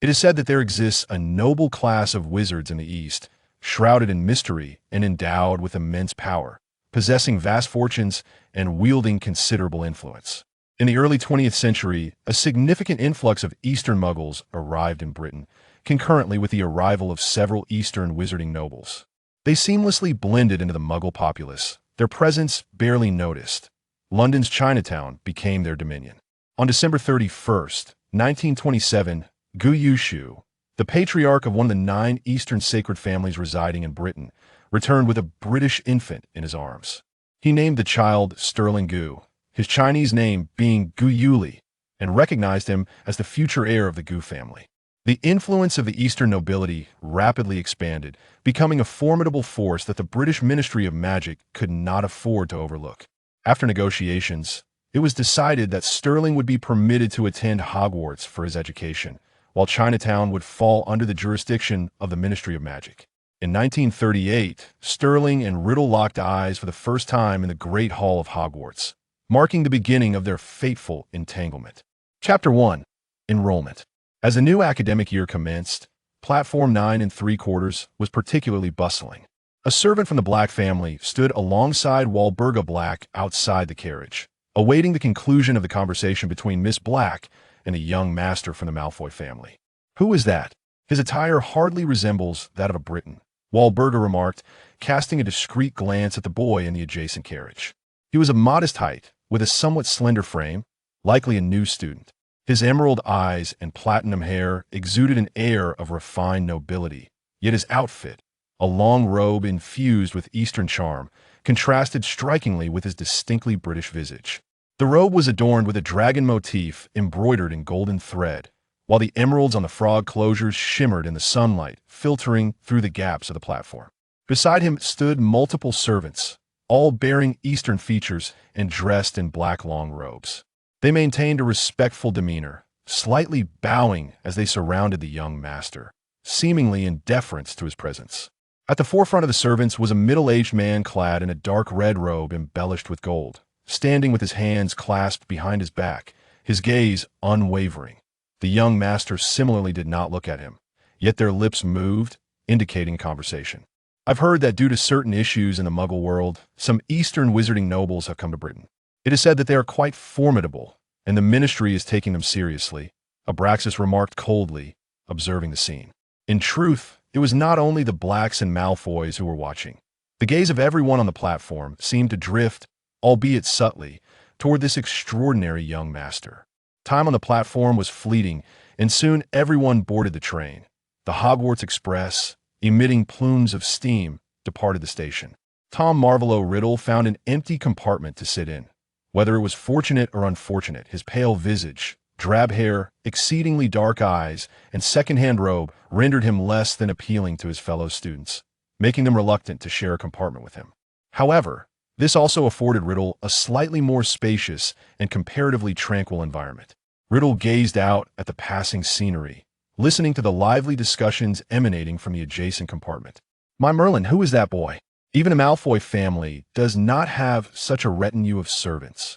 It is said that there exists a noble class of wizards in the East, shrouded in mystery and endowed with immense power, possessing vast fortunes and wielding considerable influence. In the early 20th century, a significant influx of Eastern Muggles arrived in Britain, concurrently with the arrival of several Eastern wizarding nobles. They seamlessly blended into the Muggle populace, their presence barely noticed. London's Chinatown became their dominion. On December 31st, 1927, Yushu, the patriarch of one of the 9 Eastern sacred families residing in Britain, returned with a British infant in his arms. He named the child Sterling Gu, his Chinese name being Gu Yuli, and recognized him as the future heir of the Gu family. The influence of the Eastern nobility rapidly expanded, becoming a formidable force that the British Ministry of Magic could not afford to overlook. After negotiations, it was decided that Sterling would be permitted to attend Hogwarts for his education, while Chinatown would fall under the jurisdiction of the Ministry of Magic. In 1938, Sterling and Riddle locked eyes for the first time in the Great Hall of Hogwarts, marking the beginning of their fateful entanglement. Chapter 1. Enrollment. As the new academic year commenced, Platform 9 3/4 was particularly bustling. A servant from the Black family stood alongside Walburga Black outside the carriage, awaiting the conclusion of the conversation between Miss Black and a young master from the Malfoy family. "Who is that? His attire hardly resembles that of a Briton," Walburga remarked, casting a discreet glance at the boy in the adjacent carriage. He was of modest height, with a somewhat slender frame, likely a new student. His emerald eyes and platinum hair exuded an air of refined nobility, yet his outfit, a long robe infused with Eastern charm, contrasted strikingly with his distinctly British visage. The robe was adorned with a dragon motif embroidered in golden thread, while the emeralds on the frog closures shimmered in the sunlight, filtering through the gaps of the platform. Beside him stood multiple servants, all bearing Eastern features and dressed in black long robes. They maintained a respectful demeanor, slightly bowing as they surrounded the young master, seemingly in deference to his presence. At the forefront of the servants was a middle-aged man clad in a dark red robe embellished with gold, standing with his hands clasped behind his back, his gaze unwavering. The young master similarly did not look at him, yet their lips moved, indicating conversation. "I've heard that due to certain issues in the Muggle world, some Eastern wizarding nobles have come to Britain. It is said that they are quite formidable, and the Ministry is taking them seriously," Abraxas remarked coldly, observing the scene. In truth, it was not only the Blacks and Malfoys who were watching. The gaze of everyone on the platform seemed to drift, albeit subtly, toward this extraordinary young master. Time on the platform was fleeting, and soon everyone boarded the train. The Hogwarts Express, emitting plumes of steam, departed the station. Tom Marvolo Riddle found an empty compartment to sit in. Whether it was fortunate or unfortunate, his pale visage, drab hair, exceedingly dark eyes, and second-hand robe rendered him less than appealing to his fellow students, making them reluctant to share a compartment with him. However, this also afforded Riddle a slightly more spacious and comparatively tranquil environment. Riddle gazed out at the passing scenery, listening to the lively discussions emanating from the adjacent compartment. "My Merlin, who is that boy? Even a Malfoy family does not have such a retinue of servants.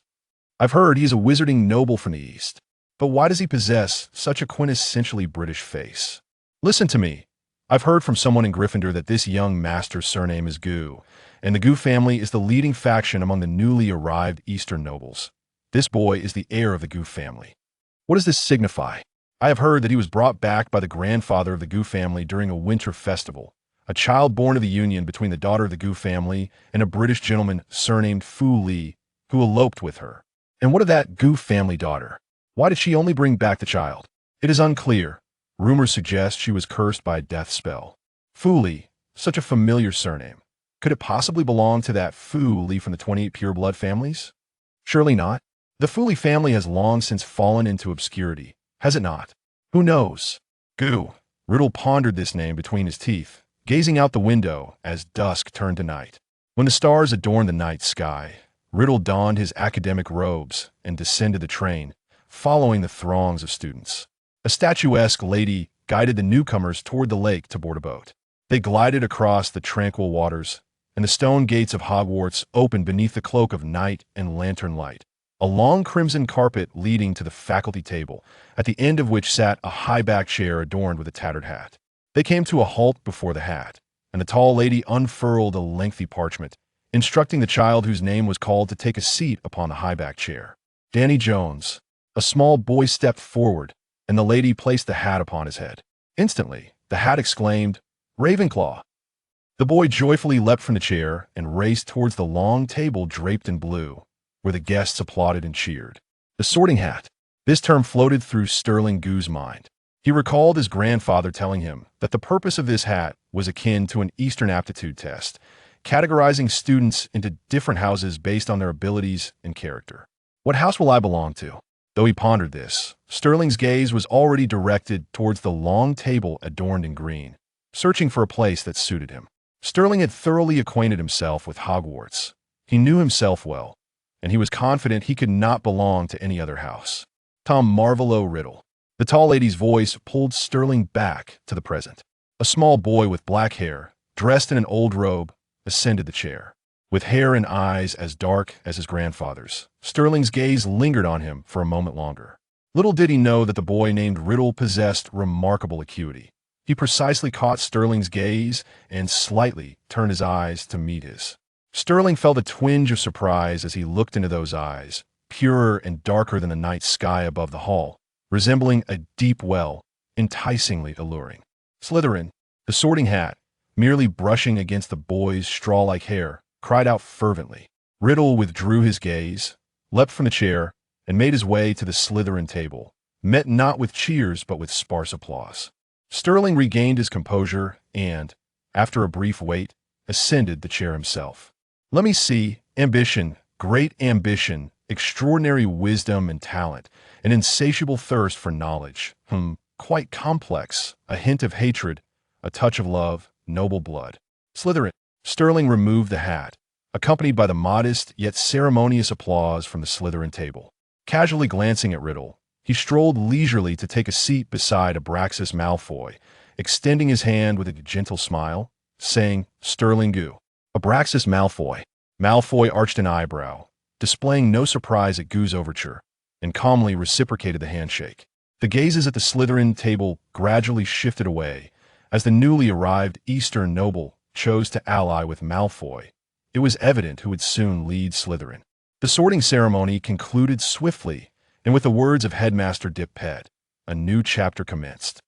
I've heard he is a wizarding noble from the East. But why does he possess such a quintessentially British face? Listen to me. I've heard from someone in Gryffindor that this young master's surname is Gu, and the Gu family is the leading faction among the newly arrived Eastern nobles. This boy is the heir of the Gu family. What does this signify? I have heard that he was brought back by the grandfather of the Gu family during a winter festival, a child born of the union between the daughter of the Gu family and a British gentleman surnamed Fu Li, who eloped with her. And what of that Gu family daughter? Why did she only bring back the child? It is unclear. Rumors suggest she was cursed by a death spell. Fu Li, such a familiar surname. Could it possibly belong to that Fu Li from the 28 pureblood families? Surely not. The Fu Li family has long since fallen into obscurity, has it not? Who knows? Gu. Riddle pondered this name between his teeth, gazing out the window as dusk turned to night. When the stars adorned the night sky, Riddle donned his academic robes and descended the train, following the throngs of students. A statuesque lady guided the newcomers toward the lake to board a boat. They glided across the tranquil waters, and the stone gates of Hogwarts opened beneath the cloak of night and lantern light. a long crimson carpet leading to the faculty table, at the end of which sat a high-backed chair adorned with a tattered hat. They came to a halt before the hat, and the tall lady unfurled a lengthy parchment, instructing the child whose name was called to take a seat upon the high-backed chair. Danny Jones. A small boy stepped forward, and the lady placed the hat upon his head. Instantly, the hat exclaimed, "Ravenclaw!" The boy joyfully leapt from the chair and raced towards the long table draped in blue, where the guests applauded and cheered. The sorting hat. This term floated through Sterling Goo's mind. He recalled his grandfather telling him that the purpose of this hat was akin to an Eastern aptitude test, categorizing students into different houses based on their abilities and character. What house will I belong to? Though he pondered this, Sterling's gaze was already directed towards the long table adorned in green, searching for a place that suited him. Sterling had thoroughly acquainted himself with Hogwarts. He knew himself well, and he was confident he could not belong to any other house. Tom Marvolo Riddle. The tall lady's voice pulled Sterling back to the present. A small boy with black hair, dressed in an old robe, ascended the chair. With hair and eyes as dark as his grandfather's, Sterling's gaze lingered on him for a moment longer. Little did he know that the boy named Riddle possessed remarkable acuity. He precisely caught Sterling's gaze and slightly turned his eyes to meet his. Sterling felt a twinge of surprise as he looked into those eyes, purer and darker than the night sky above the hall, resembling a deep well, enticingly alluring. Slytherin, the sorting hat, merely brushing against the boy's straw-like hair, cried out fervently. Riddle withdrew his gaze, leapt from the chair, and made his way to the Slytherin table, met not with cheers but with sparse applause. Sterling regained his composure and, after a brief wait, ascended the chair himself. Let me see. Ambition, great ambition, extraordinary wisdom and talent, an insatiable thirst for knowledge. Quite complex, a hint of hatred, a touch of love, noble blood. Slytherin. Sterling removed the hat, accompanied by the modest yet ceremonious applause from the Slytherin table. Casually glancing at Riddle, he strolled leisurely to take a seat beside Abraxas Malfoy, extending his hand with a gentle smile, saying, "Sterling Goo." Abraxas Malfoy. Malfoy arched an eyebrow, displaying no surprise at Goo's overture, and calmly reciprocated the handshake. The gazes at the Slytherin table gradually shifted away as the newly arrived Eastern noble chose to ally with Malfoy. It was evident who would soon lead Slytherin. The sorting ceremony concluded swiftly, and with the words of Headmaster Dip Ped, a new chapter commenced.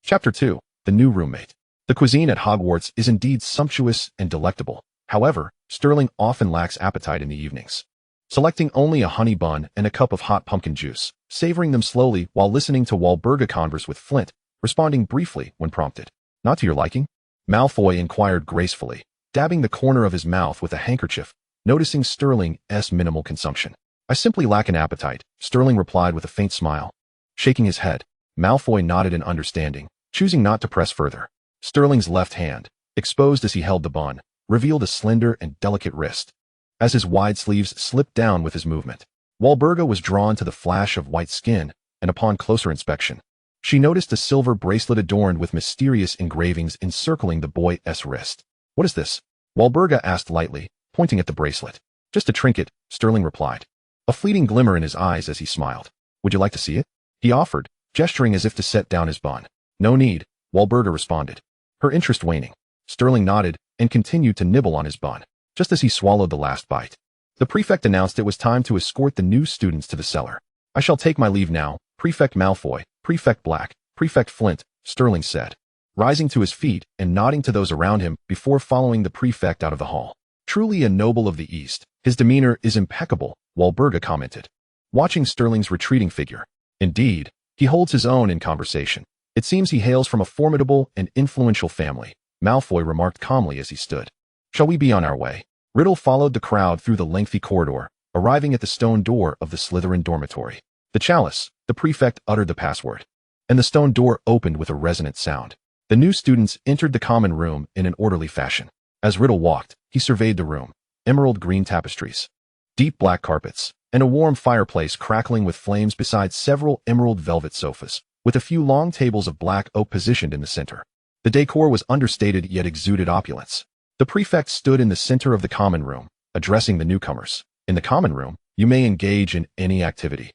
Chapter 2. The New Roommate. The cuisine at Hogwarts is indeed sumptuous and delectable. However, Sterling often lacks appetite in the evenings. Selecting only a honey bun and a cup of hot pumpkin juice, savoring them slowly while listening to Walburga converse with Flint, responding briefly when prompted. "Not to your liking?" Malfoy inquired gracefully, dabbing the corner of his mouth with a handkerchief, noticing Sterling's minimal consumption. "I simply lack an appetite," Sterling replied with a faint smile. Shaking his head, Malfoy nodded in understanding, choosing not to press further. Sterling's left hand, exposed as he held the bun, revealed a slender and delicate wrist. As his wide sleeves slipped down with his movement, Walburga was drawn to the flash of white skin, and upon closer inspection, she noticed a silver bracelet adorned with mysterious engravings encircling the boy's wrist. "What is this?" Walburga asked lightly, pointing at the bracelet. "Just a trinket," Sterling replied, a fleeting glimmer in his eyes as he smiled. "Would you like to see it?" he offered, gesturing as if to set down his bun. "No need," Walburga responded, her interest waning. Sterling nodded and continued to nibble on his bun. Just as he swallowed the last bite, the prefect announced it was time to escort the new students to the cellar. "I shall take my leave now, Prefect Malfoy, Prefect Black, Prefect Flint," Sterling said, rising to his feet and nodding to those around him before following the prefect out of the hall. "Truly a noble of the East. His demeanor is impeccable," Walburga commented, watching Sterling's retreating figure. "Indeed, he holds his own in conversation. It seems he hails from a formidable and influential family," Malfoy remarked calmly as he stood. "Shall we be on our way?" Riddle followed the crowd through the lengthy corridor, arriving at the stone door of the Slytherin dormitory. "The chalice," the prefect uttered the password, and the stone door opened with a resonant sound. The new students entered the common room in an orderly fashion. As Riddle walked, he surveyed the room. Emerald green tapestries, deep black carpets, and a warm fireplace crackling with flames beside several emerald velvet sofas, with a few long tables of black oak positioned in the center. The decor was understated yet exuded opulence. The prefect stood in the center of the common room, addressing the newcomers. In the common room, You may engage in any activity,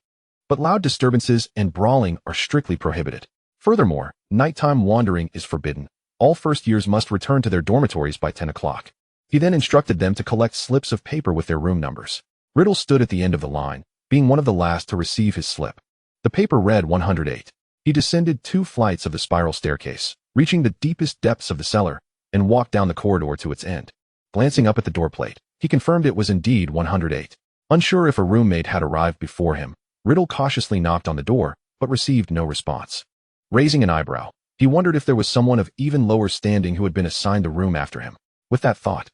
but loud disturbances and brawling are strictly prohibited. Furthermore, nighttime wandering is forbidden. All first years must return to their dormitories by 10 o'clock. He then instructed them to collect slips of paper with their room numbers. Riddle stood at the end of the line, being one of the last to receive his slip. The paper read 108. He descended 2 flights of the spiral staircase, reaching the deepest depths of the cellar, and walked down the corridor to its end. Glancing up at the door plate, he confirmed it was indeed 108. Unsure if a roommate had arrived before him, Riddle cautiously knocked on the door, but received no response. Raising an eyebrow, he wondered if there was someone of even lower standing who had been assigned the room after him. With that thought,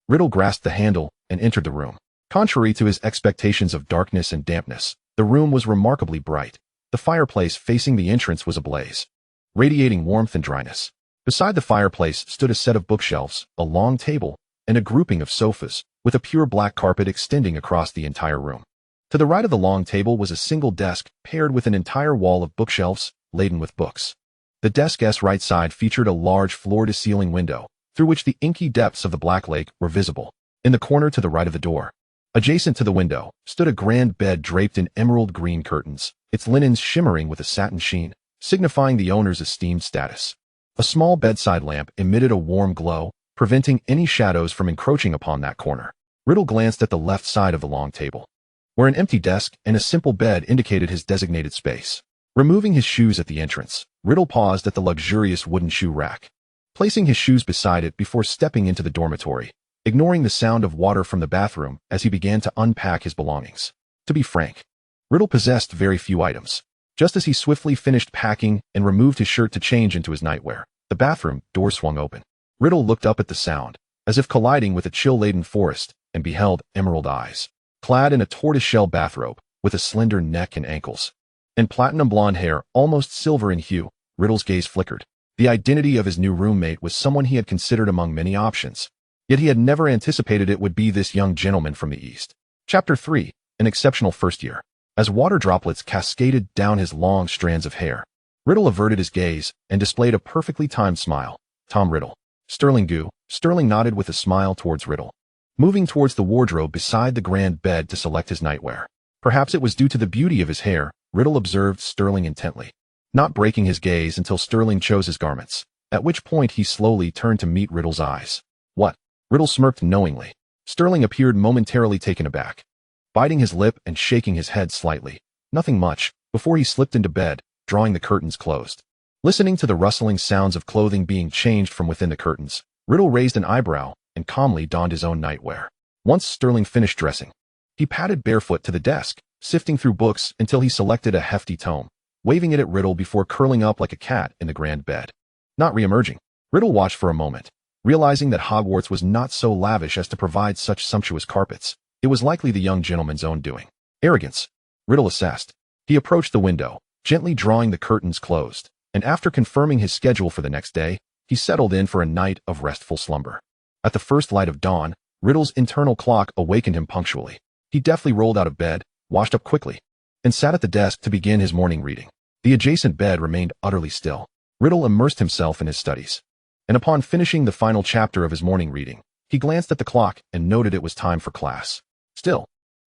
Riddle grasped the handle and entered the room. Contrary to his expectations of darkness and dampness, the room was remarkably bright. The fireplace facing the entrance was ablaze, radiating warmth and dryness. Beside the fireplace stood a set of bookshelves, a long table, and a grouping of sofas, with a pure black carpet extending across the entire room. To the right of the long table was a single desk paired with an entire wall of bookshelves laden with books. The desk's right side featured a large floor-to-ceiling window, through which the inky depths of the Black Lake were visible. In the corner to the right of the door, adjacent to the window, stood a grand bed draped in emerald green curtains, its linens shimmering with a satin sheen, signifying the owner's esteemed status. A small bedside lamp emitted a warm glow, preventing any shadows from encroaching upon that corner. Riddle glanced at the left side of the long table, where an empty desk and a simple bed indicated his designated space. Removing his shoes at the entrance, Riddle paused at the luxurious wooden shoe rack, placing his shoes beside it before stepping into the dormitory, ignoring the sound of water from the bathroom as he began to unpack his belongings. To be frank, Riddle possessed very few items. Just as he swiftly finished packing and removed his shirt to change into his nightwear, the bathroom door swung open. Riddle looked up at the sound, as if colliding with a chill-laden forest, and beheld Emerald Eyes, clad in a tortoiseshell bathrobe, with a slender neck and ankles, and platinum blonde hair almost silver in hue. Riddle's gaze flickered. The identity of his new roommate was someone he had considered among many options, yet he had never anticipated it would be this young gentleman from the East. Chapter 3. An exceptional first year. As water droplets cascaded down his long strands of hair, Riddle averted his gaze and displayed a perfectly timed smile. Tom Riddle. Sterling Goo. Sterling nodded with a smile towards Riddle, moving towards the wardrobe beside the grand bed to select his nightwear. Perhaps it was due to the beauty of his hair, Riddle observed Sterling intently, not breaking his gaze until Sterling chose his garments, at which point he slowly turned to meet Riddle's eyes. What? Riddle smirked knowingly. Sterling appeared momentarily taken aback, biting his lip and shaking his head slightly. Nothing much, before he slipped into bed, drawing the curtains closed. Listening to the rustling sounds of clothing being changed from within the curtains, Riddle raised an eyebrow and calmly donned his own nightwear. Once Sterling finished dressing, he padded barefoot to the desk, sifting through books until he selected a hefty tome, waving it at Riddle before curling up like a cat in the grand bed. Not re-emerging, Riddle watched for a moment, realizing that Hogwarts was not so lavish as to provide such sumptuous carpets. It was likely the young gentleman's own doing. Arrogance, Riddle assessed. He approached the window, gently drawing the curtains closed, and after confirming his schedule for the next day, he settled in for a night of restful slumber. At the first light of dawn, Riddle's internal clock awakened him punctually. He deftly rolled out of bed, washed up quickly, and sat at the desk to begin his morning reading. The adjacent bed remained utterly still. Riddle immersed himself in his studies, and upon finishing the final chapter of his morning reading, he glanced at the clock and noted it was time for class. Still,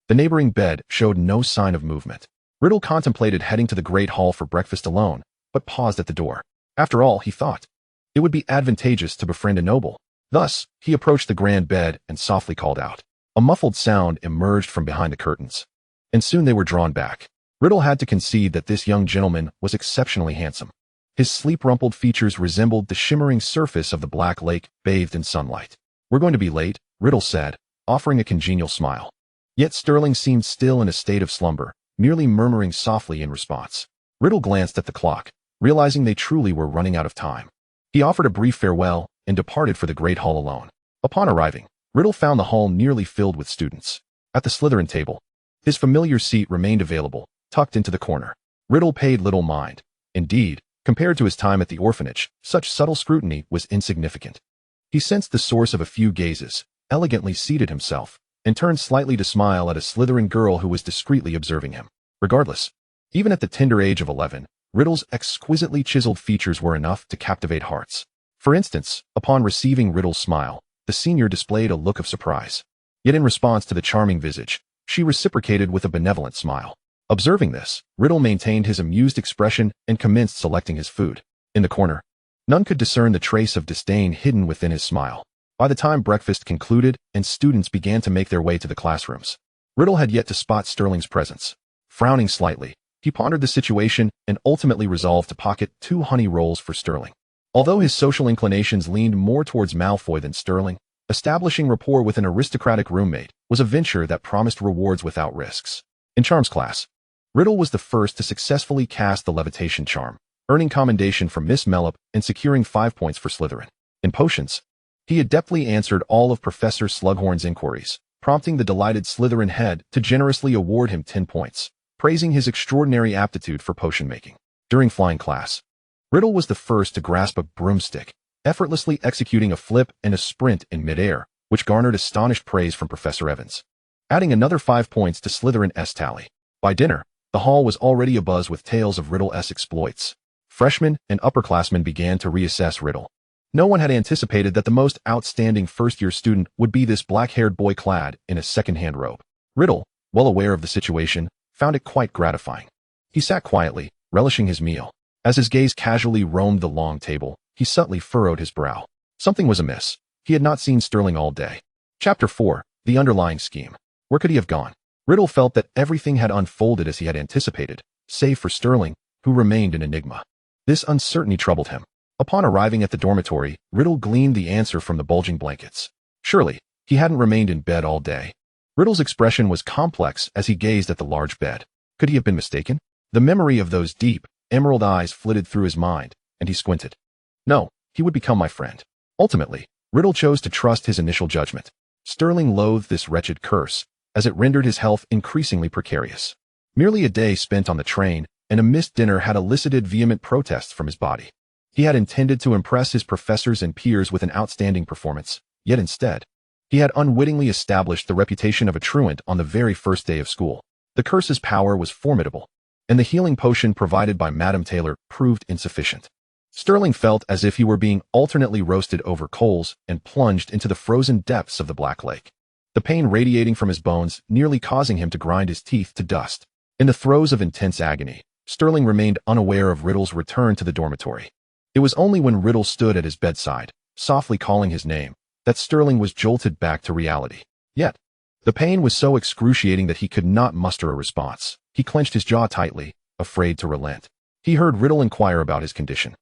the neighboring bed showed no sign of movement. Riddle contemplated heading to the great hall for breakfast alone, but paused at the door. After all, he thought, it would be advantageous to befriend a noble. Thus, he approached the grand bed and softly called out. A muffled sound emerged from behind the curtains, and soon they were drawn back. Riddle had to concede that this young gentleman was exceptionally handsome. His sleep-rumpled features resembled the shimmering surface of the Black Lake bathed in sunlight. We're going to be late, Riddle said, offering a congenial smile. Yet Sterling seemed still in a state of slumber, merely murmuring softly in response. Riddle glanced at the clock, realizing they truly were running out of time. He offered a brief farewell and departed for the great hall alone. Upon arriving, Riddle found the hall nearly filled with students. At the Slytherin table, his familiar seat remained available, tucked into the corner. Riddle paid little mind. Indeed, compared to his time at the orphanage, such subtle scrutiny was insignificant. He sensed the source of a few gazes, elegantly seated himself, and turned slightly to smile at a Slytherin girl who was discreetly observing him. Regardless, even at the tender age of 11, Riddle's exquisitely chiseled features were enough to captivate hearts. For instance, upon receiving Riddle's smile, the senior displayed a look of surprise. Yet in response to the charming visage, She reciprocated with a benevolent smile. Observing this, Riddle maintained his amused expression and commenced selecting his food. In the corner, none could discern the trace of disdain hidden within his smile. By the time breakfast concluded and students began to make their way to the classrooms, Riddle had yet to spot Sterling's presence. Frowning slightly, he pondered the situation and ultimately resolved to pocket 2 honey rolls for Sterling. Although his social inclinations leaned more towards Malfoy than Sterling, establishing rapport with an aristocratic roommate was a venture that promised rewards without risks. In Charms class, Riddle was the first to successfully cast the levitation charm, earning commendation from Miss Mellop and securing 5 points for Slytherin. In potions, he adeptly answered all of Professor Slughorn's inquiries, prompting the delighted Slytherin head to generously award him 10 points, praising his extraordinary aptitude for potion making. During flying class, Riddle was the first to grasp a broomstick, effortlessly executing a flip and a sprint in midair, which garnered astonished praise from Professor Evans, adding another 5 points to Slytherin's tally. By dinner, the hall was already abuzz with tales of Riddle's exploits. Freshmen and upperclassmen began to reassess Riddle. No one had anticipated that the most outstanding first-year student would be this black-haired boy clad in a second-hand robe. Riddle, well aware of the situation, found it quite gratifying. He sat quietly, relishing his meal. As his gaze casually roamed the long table, he subtly furrowed his brow. Something was amiss. He had not seen Sterling all day. Chapter 4. The Underlying Scheme. Where could he have gone? Riddle felt that everything had unfolded as he had anticipated, save for Sterling, who remained an enigma. This uncertainty troubled him. Upon arriving at the dormitory, Riddle gleaned the answer from the bulging blankets. Surely, he hadn't remained in bed all day. Riddle's expression was complex as he gazed at the large bed. Could he have been mistaken? The memory of those deep, emerald eyes flitted through his mind, and he squinted. No, he would become my friend. Ultimately, Riddle chose to trust his initial judgment. Sterling loathed this wretched curse, as it rendered his health increasingly precarious. Merely a day spent on the train and a missed dinner had elicited vehement protests from his body. He had intended to impress his professors and peers with an outstanding performance, yet instead, he had unwittingly established the reputation of a truant on the very first day of school. The curse's power was formidable, and the healing potion provided by Madame Taylor proved insufficient. Sterling felt as if he were being alternately roasted over coals and plunged into the frozen depths of the Black Lake. The pain radiating from his bones nearly causing him to grind his teeth to dust. In the throes of intense agony, Sterling remained unaware of Riddle's return to the dormitory. It was only when Riddle stood at his bedside, softly calling his name, that Sterling was jolted back to reality. Yet, the pain was so excruciating that he could not muster a response. He clenched his jaw tightly, afraid to relent. He heard Riddle inquire about his condition,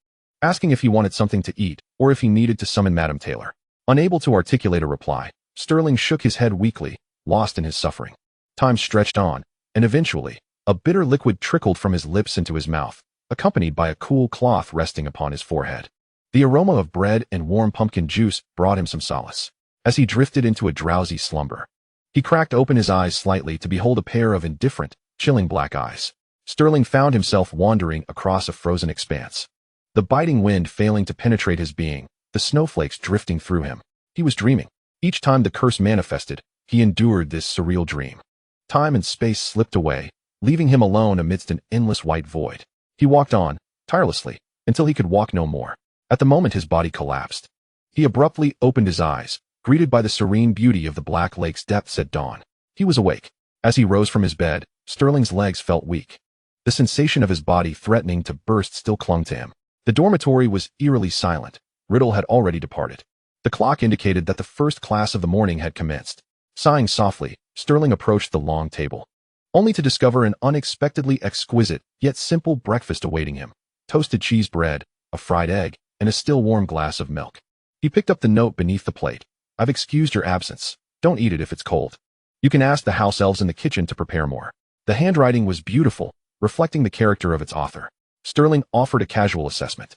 asking if he wanted something to eat or if he needed to summon Madame Taylor. Unable to articulate a reply, Sterling shook his head weakly, lost in his suffering. Time stretched on, and eventually, a bitter liquid trickled from his lips into his mouth, accompanied by a cool cloth resting upon his forehead. The aroma of bread and warm pumpkin juice brought him some solace. As he drifted into a drowsy slumber, he cracked open his eyes slightly to behold a pair of indifferent, chilling black eyes. Sterling found himself wandering across a frozen expanse. The biting wind failing to penetrate his being, the snowflakes drifting through him. He was dreaming. Each time the curse manifested, he endured this surreal dream. Time and space slipped away, leaving him alone amidst an endless white void. He walked on, tirelessly, until he could walk no more. At the moment his body collapsed. He abruptly opened his eyes, greeted by the serene beauty of the Black Lake's depths at dawn. He was awake. As he rose from his bed, Sterling's legs felt weak. The sensation of his body threatening to burst still clung to him. The dormitory was eerily silent. Riddle had already departed. The clock indicated that the first class of the morning had commenced. Sighing softly, Sterling approached the long table, only to discover an unexpectedly exquisite, yet simple breakfast awaiting him. Toasted cheese bread, a fried egg, and a still warm glass of milk. He picked up the note beneath the plate. I've excused your absence. Don't eat it if it's cold. You can ask the house elves in the kitchen to prepare more. The handwriting was beautiful, reflecting the character of its author. Sterling offered a casual assessment.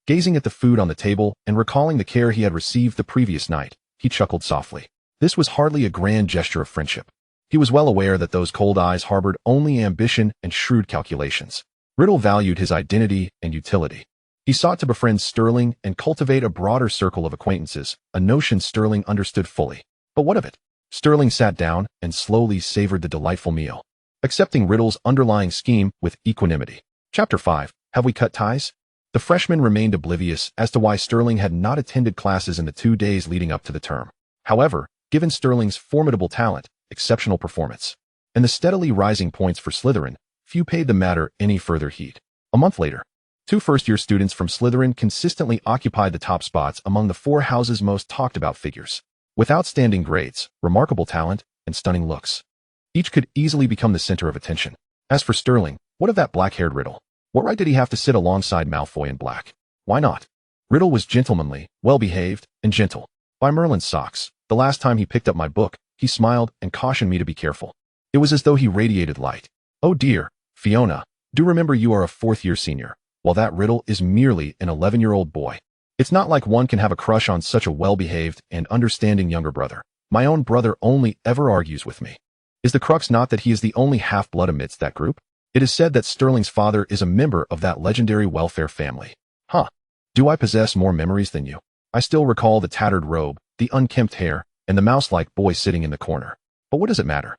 Gazing at the food on the table and recalling the care he had received the previous night, he chuckled softly. This was hardly a grand gesture of friendship. He was well aware that those cold eyes harbored only ambition and shrewd calculations. Riddle valued his identity and utility. He sought to befriend Sterling and cultivate a broader circle of acquaintances, a notion Sterling understood fully. But what of it? Sterling sat down and slowly savored the delightful meal, accepting Riddle's underlying scheme with equanimity. Chapter 5. Have we cut ties? The freshman remained oblivious as to why Sterling had not attended classes in the 2 days leading up to the term. However, given Sterling's formidable talent, exceptional performance, and the steadily rising points for Slytherin, few paid the matter any further heed. A month later, 2 first-year students from Slytherin consistently occupied the top spots among the 4 houses' most talked-about figures. With outstanding grades, remarkable talent, and stunning looks, each could easily become the center of attention. As for Sterling, what of that black-haired Riddle? What right did he have to sit alongside Malfoy in black? Why not? Riddle was gentlemanly, well-behaved, and gentle. By Merlin's socks, the last time he picked up my book, he smiled and cautioned me to be careful. It was as though he radiated light. Oh dear, Fiona, do remember you are a 4th-year senior, while that Riddle is merely an 11-year-old boy. It's not like one can have a crush on such a well-behaved and understanding younger brother. My own brother only ever argues with me. Is the crux not that he is the only half-blood amidst that group? It is said that Sterling's father is a member of that legendary welfare family. Huh. Do I possess more memories than you? I still recall the tattered robe, the unkempt hair, and the mouse-like boy sitting in the corner. But what does it matter?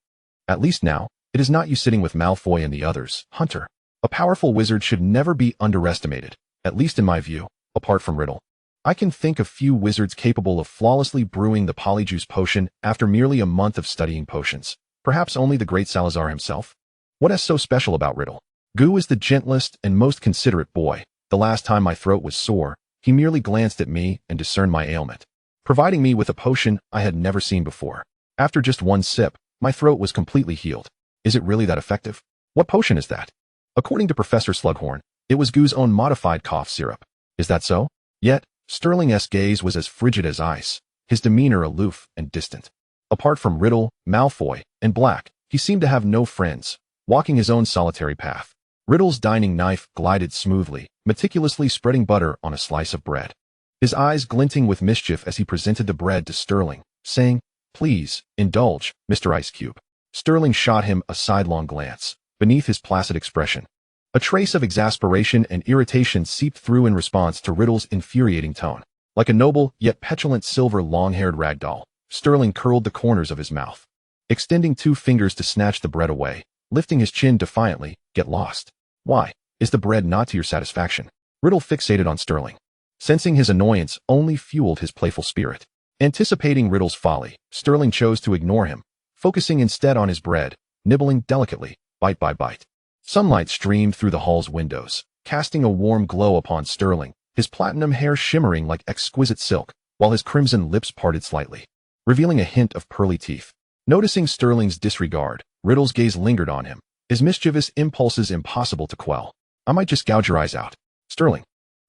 At least now, it is not you sitting with Malfoy and the others, Hunter. A powerful wizard should never be underestimated, at least in my view, apart from Riddle. I can think of few wizards capable of flawlessly brewing the polyjuice potion after merely a month of studying potions. Perhaps only the great Salazar himself? What is so special about Riddle? Goo is the gentlest and most considerate boy. The last time my throat was sore, he merely glanced at me and discerned my ailment, providing me with a potion I had never seen before. After just one sip, my throat was completely healed. Is it really that effective? What potion is that? According to Professor Slughorn, it was Goo's own modified cough syrup. Is that so? Yet, Sterling's gaze was as frigid as ice, his demeanor aloof and distant. Apart from Riddle, Malfoy, and Black, he seemed to have no friends, walking his own solitary path. Riddle's dining knife glided smoothly, meticulously spreading butter on a slice of bread. His eyes glinting with mischief as he presented the bread to Sterling, saying, "Please, indulge, Mr. Ice Cube." Sterling shot him a sidelong glance. Beneath his placid expression, a trace of exasperation and irritation seeped through in response to Riddle's infuriating tone. Like a noble yet petulant silver long-haired ragdoll, Sterling curled the corners of his mouth, extending 2 fingers to snatch the bread away, lifting his chin defiantly. "Get lost. Why, is the bread not to your satisfaction?" Riddle fixated on Sterling. Sensing his annoyance only fueled his playful spirit. Anticipating Riddle's folly, Sterling chose to ignore him, focusing instead on his bread, nibbling delicately, bite by bite. Sunlight streamed through the hall's windows, casting a warm glow upon Sterling, his platinum hair shimmering like exquisite silk, while his crimson lips parted slightly, revealing a hint of pearly teeth. Noticing Sterling's disregard, Riddle's gaze lingered on him, his mischievous impulses impossible to quell. "I might just gouge your eyes out." Sterling,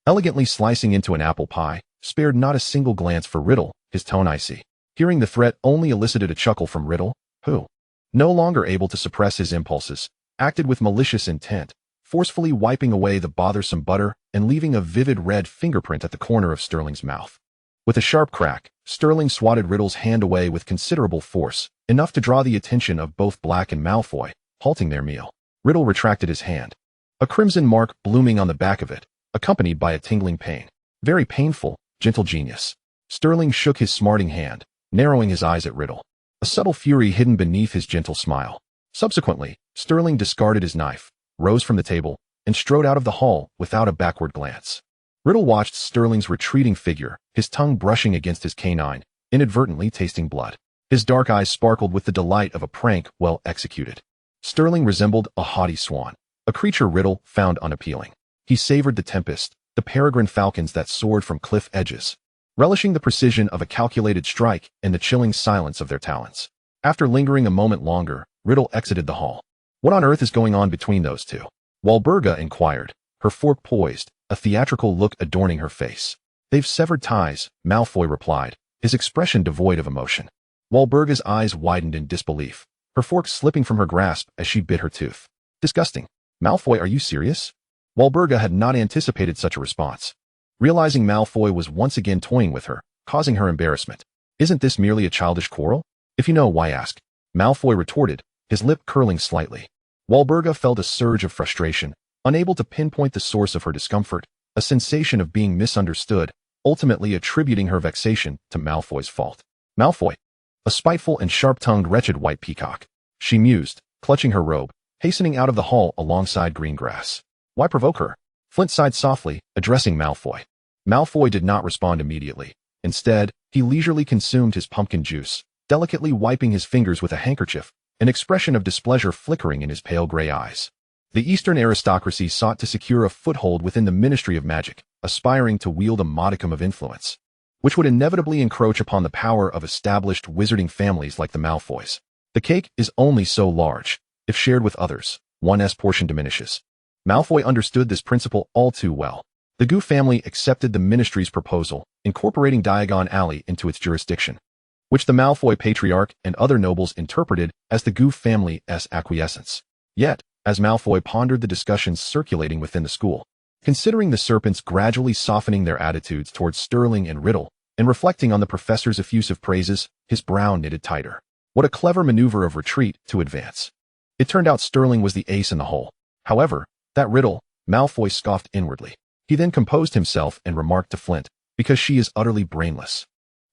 elegantly slicing into an apple pie, spared not a single glance for Riddle, his tone icy. Hearing the threat only elicited a chuckle from Riddle, who, no longer able to suppress his impulses, acted with malicious intent, forcefully wiping away the bothersome butter and leaving a vivid red fingerprint at the corner of Sterling's mouth. With a sharp crack, Sterling swatted Riddle's hand away with considerable force, enough to draw the attention of both Black and Malfoy, halting their meal. Riddle retracted his hand, a crimson mark blooming on the back of it, accompanied by a tingling pain. "Very painful, gentle genius." Sterling shook his smarting hand, narrowing his eyes at Riddle, a subtle fury hidden beneath his gentle smile. Subsequently, Sterling discarded his knife, rose from the table, and strode out of the hall without a backward glance. Riddle watched Sterling's retreating figure, his tongue brushing against his canine, inadvertently tasting blood. His dark eyes sparkled with the delight of a prank well executed. Sterling resembled a haughty swan, a creature Riddle found unappealing. He savored the tempest, the peregrine falcons that soared from cliff edges, relishing the precision of a calculated strike and the chilling silence of their talons. After lingering a moment longer, Riddle exited the hall. "What on earth is going on between those two?" Walburga inquired, her fork poised, a theatrical look adorning her face. "They've severed ties," Malfoy replied, his expression devoid of emotion. Walburga's eyes widened in disbelief, her fork slipping from her grasp as she bit her tooth. "Disgusting. Malfoy, are you serious?" Walburga had not anticipated such a response, realizing Malfoy was once again toying with her, causing her embarrassment. "Isn't this merely a childish quarrel? If you know, why ask?" Malfoy retorted, his lip curling slightly. Walburga felt a surge of frustration, unable to pinpoint the source of her discomfort, a sensation of being misunderstood, ultimately attributing her vexation to Malfoy's fault. "Malfoy, a spiteful and sharp-tongued wretched white peacock," she mused, clutching her robe, hastening out of the hall alongside Greengrass. "Why provoke her?" Flint sighed softly, addressing Malfoy. Malfoy did not respond immediately. Instead, he leisurely consumed his pumpkin juice, delicately wiping his fingers with a handkerchief, an expression of displeasure flickering in his pale gray eyes. The Eastern aristocracy sought to secure a foothold within the Ministry of Magic, aspiring to wield a modicum of influence, which would inevitably encroach upon the power of established wizarding families like the Malfoys. The cake is only so large. If shared with others, one's portion diminishes. Malfoy understood this principle all too well. The Goo family accepted the Ministry's proposal, incorporating Diagon Alley into its jurisdiction, which the Malfoy patriarch and other nobles interpreted as the Goo family's acquiescence. Yet, as Malfoy pondered the discussions circulating within the school, considering the serpents gradually softening their attitudes towards Sterling and Riddle, and reflecting on the professor's effusive praises, his brow knitted tighter. What a clever maneuver of retreat to advance. It turned out Sterling was the ace in the hole. However, that Riddle, Malfoy scoffed inwardly. He then composed himself and remarked to Flint, because she is utterly brainless.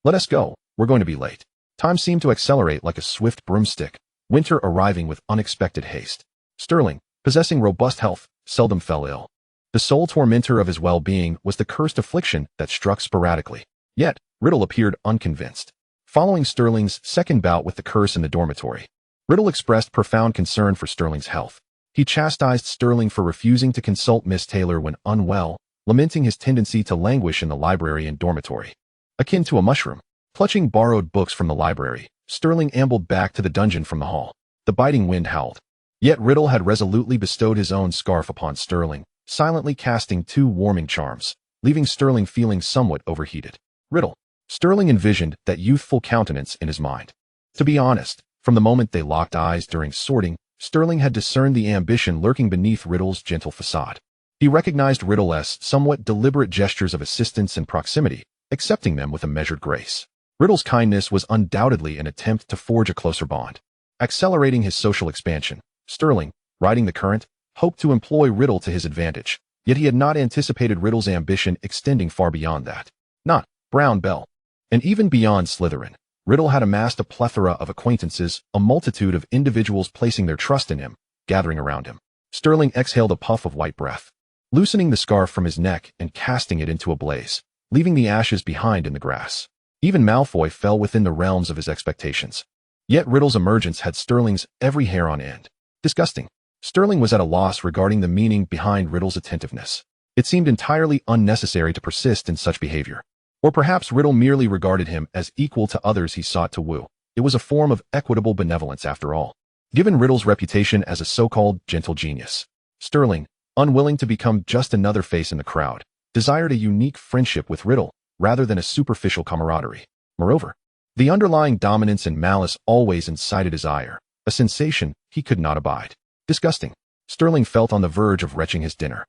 Let us go, we're going to be late. Time seemed to accelerate like a swift broomstick, winter arriving with unexpected haste. Sterling, possessing robust health, seldom fell ill. The sole tormentor of his well-being was the cursed affliction that struck sporadically. Yet, Riddle appeared unconvinced. Following Sterling's second bout with the curse in the dormitory, Riddle expressed profound concern for Sterling's health. He chastised Sterling for refusing to consult Miss Taylor when unwell, lamenting his tendency to languish in the library and dormitory. Akin to a mushroom, clutching borrowed books from the library, Sterling ambled back to the dungeon from the hall. The biting wind howled. Yet Riddle had resolutely bestowed his own scarf upon Sterling, silently casting 2 warming charms, leaving Sterling feeling somewhat overheated. Riddle. Sterling envisioned that youthful countenance in his mind. To be honest, from the moment they locked eyes during sorting, Sterling had discerned the ambition lurking beneath Riddle's gentle facade. He recognized Riddle's somewhat deliberate gestures of assistance and proximity, accepting them with a measured grace. Riddle's kindness was undoubtedly an attempt to forge a closer bond. Accelerating his social expansion, Sterling, riding the current, hoped to employ Riddle to his advantage, yet he had not anticipated Riddle's ambition extending far beyond that. Not Brown Bell. And even beyond Slytherin, Riddle had amassed a plethora of acquaintances, a multitude of individuals placing their trust in him, gathering around him. Sterling exhaled a puff of white breath, loosening the scarf from his neck and casting it into a blaze, leaving the ashes behind in the grass. Even Malfoy fell within the realms of his expectations. Yet Riddle's emergence had Sterling's every hair on end. Disgusting. Sterling was at a loss regarding the meaning behind Riddle's attentiveness. It seemed entirely unnecessary to persist in such behavior. Or perhaps Riddle merely regarded him as equal to others he sought to woo. It was a form of equitable benevolence after all. Given Riddle's reputation as a so-called gentle genius, Sterling, unwilling to become just another face in the crowd, desired a unique friendship with Riddle rather than a superficial camaraderie. Moreover, the underlying dominance and malice always incited his ire, a sensation he could not abide. Disgusting. Sterling felt on the verge of retching his dinner,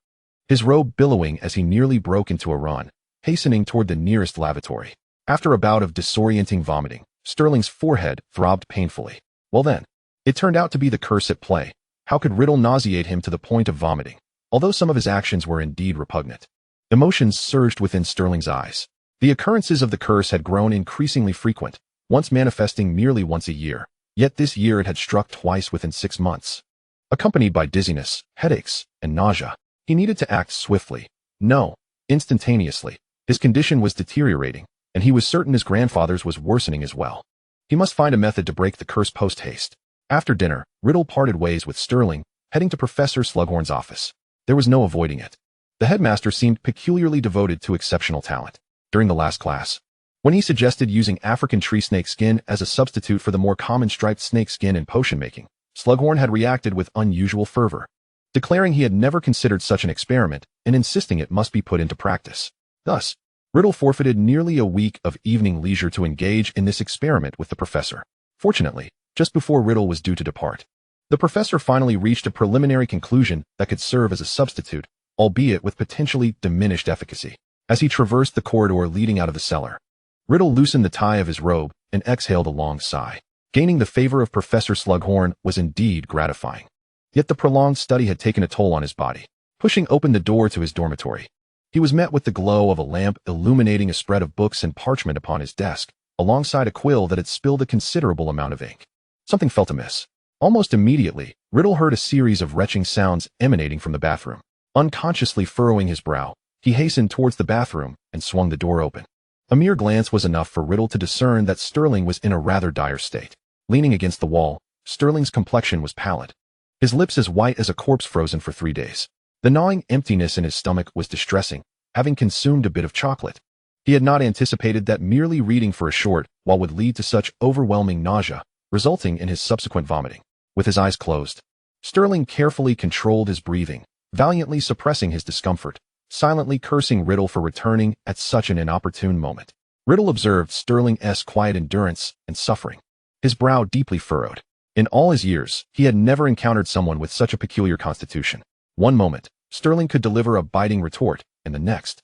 his robe billowing as he nearly broke into a run, hastening toward the nearest lavatory. After a bout of disorienting vomiting, Sterling's forehead throbbed painfully. Well then, it turned out to be the curse at play. How could Riddle nauseate him to the point of vomiting? Although some of his actions were indeed repugnant, emotions surged within Sterling's eyes. The occurrences of the curse had grown increasingly frequent, once manifesting merely once a year. Yet this year it had struck twice within 6 months. Accompanied by dizziness, headaches, and nausea, he needed to act swiftly. No, instantaneously. His condition was deteriorating, and he was certain his grandfather's was worsening as well. He must find a method to break the curse post-haste. After dinner, Riddle parted ways with Sterling, heading to Professor Slughorn's office. There was no avoiding it. The headmaster seemed peculiarly devoted to exceptional talent. During the last class, when he suggested using African tree snake skin as a substitute for the more common striped snake skin in potion making, Slughorn had reacted with unusual fervor, declaring he had never considered such an experiment and insisting it must be put into practice. Thus, Riddle forfeited nearly a week of evening leisure to engage in this experiment with the professor. Fortunately, just before Riddle was due to depart, the professor finally reached a preliminary conclusion that could serve as a substitute, albeit with potentially diminished efficacy. As he traversed the corridor leading out of the cellar, Riddle loosened the tie of his robe and exhaled a long sigh. Gaining the favor of Professor Slughorn was indeed gratifying. Yet the prolonged study had taken a toll on his body. Pushing open the door to his dormitory, he was met with the glow of a lamp illuminating a spread of books and parchment upon his desk, alongside a quill that had spilled a considerable amount of ink. Something felt amiss. Almost immediately, Riddle heard a series of retching sounds emanating from the bathroom. Unconsciously furrowing his brow, he hastened towards the bathroom and swung the door open. A mere glance was enough for Riddle to discern that Sterling was in a rather dire state. Leaning against the wall, Sterling's complexion was pallid, his lips as white as a corpse frozen for 3 days. The gnawing emptiness in his stomach was distressing, having consumed a bit of chocolate. He had not anticipated that merely reading for a short while would lead to such overwhelming nausea, resulting in his subsequent vomiting. With his eyes closed, Sterling carefully controlled his breathing, valiantly suppressing his discomfort, silently cursing Riddle for returning at such an inopportune moment. Riddle observed Sterling's quiet endurance and suffering, his brow deeply furrowed. In all his years, he had never encountered someone with such a peculiar constitution. One moment, Sterling could deliver a biting retort, and the next,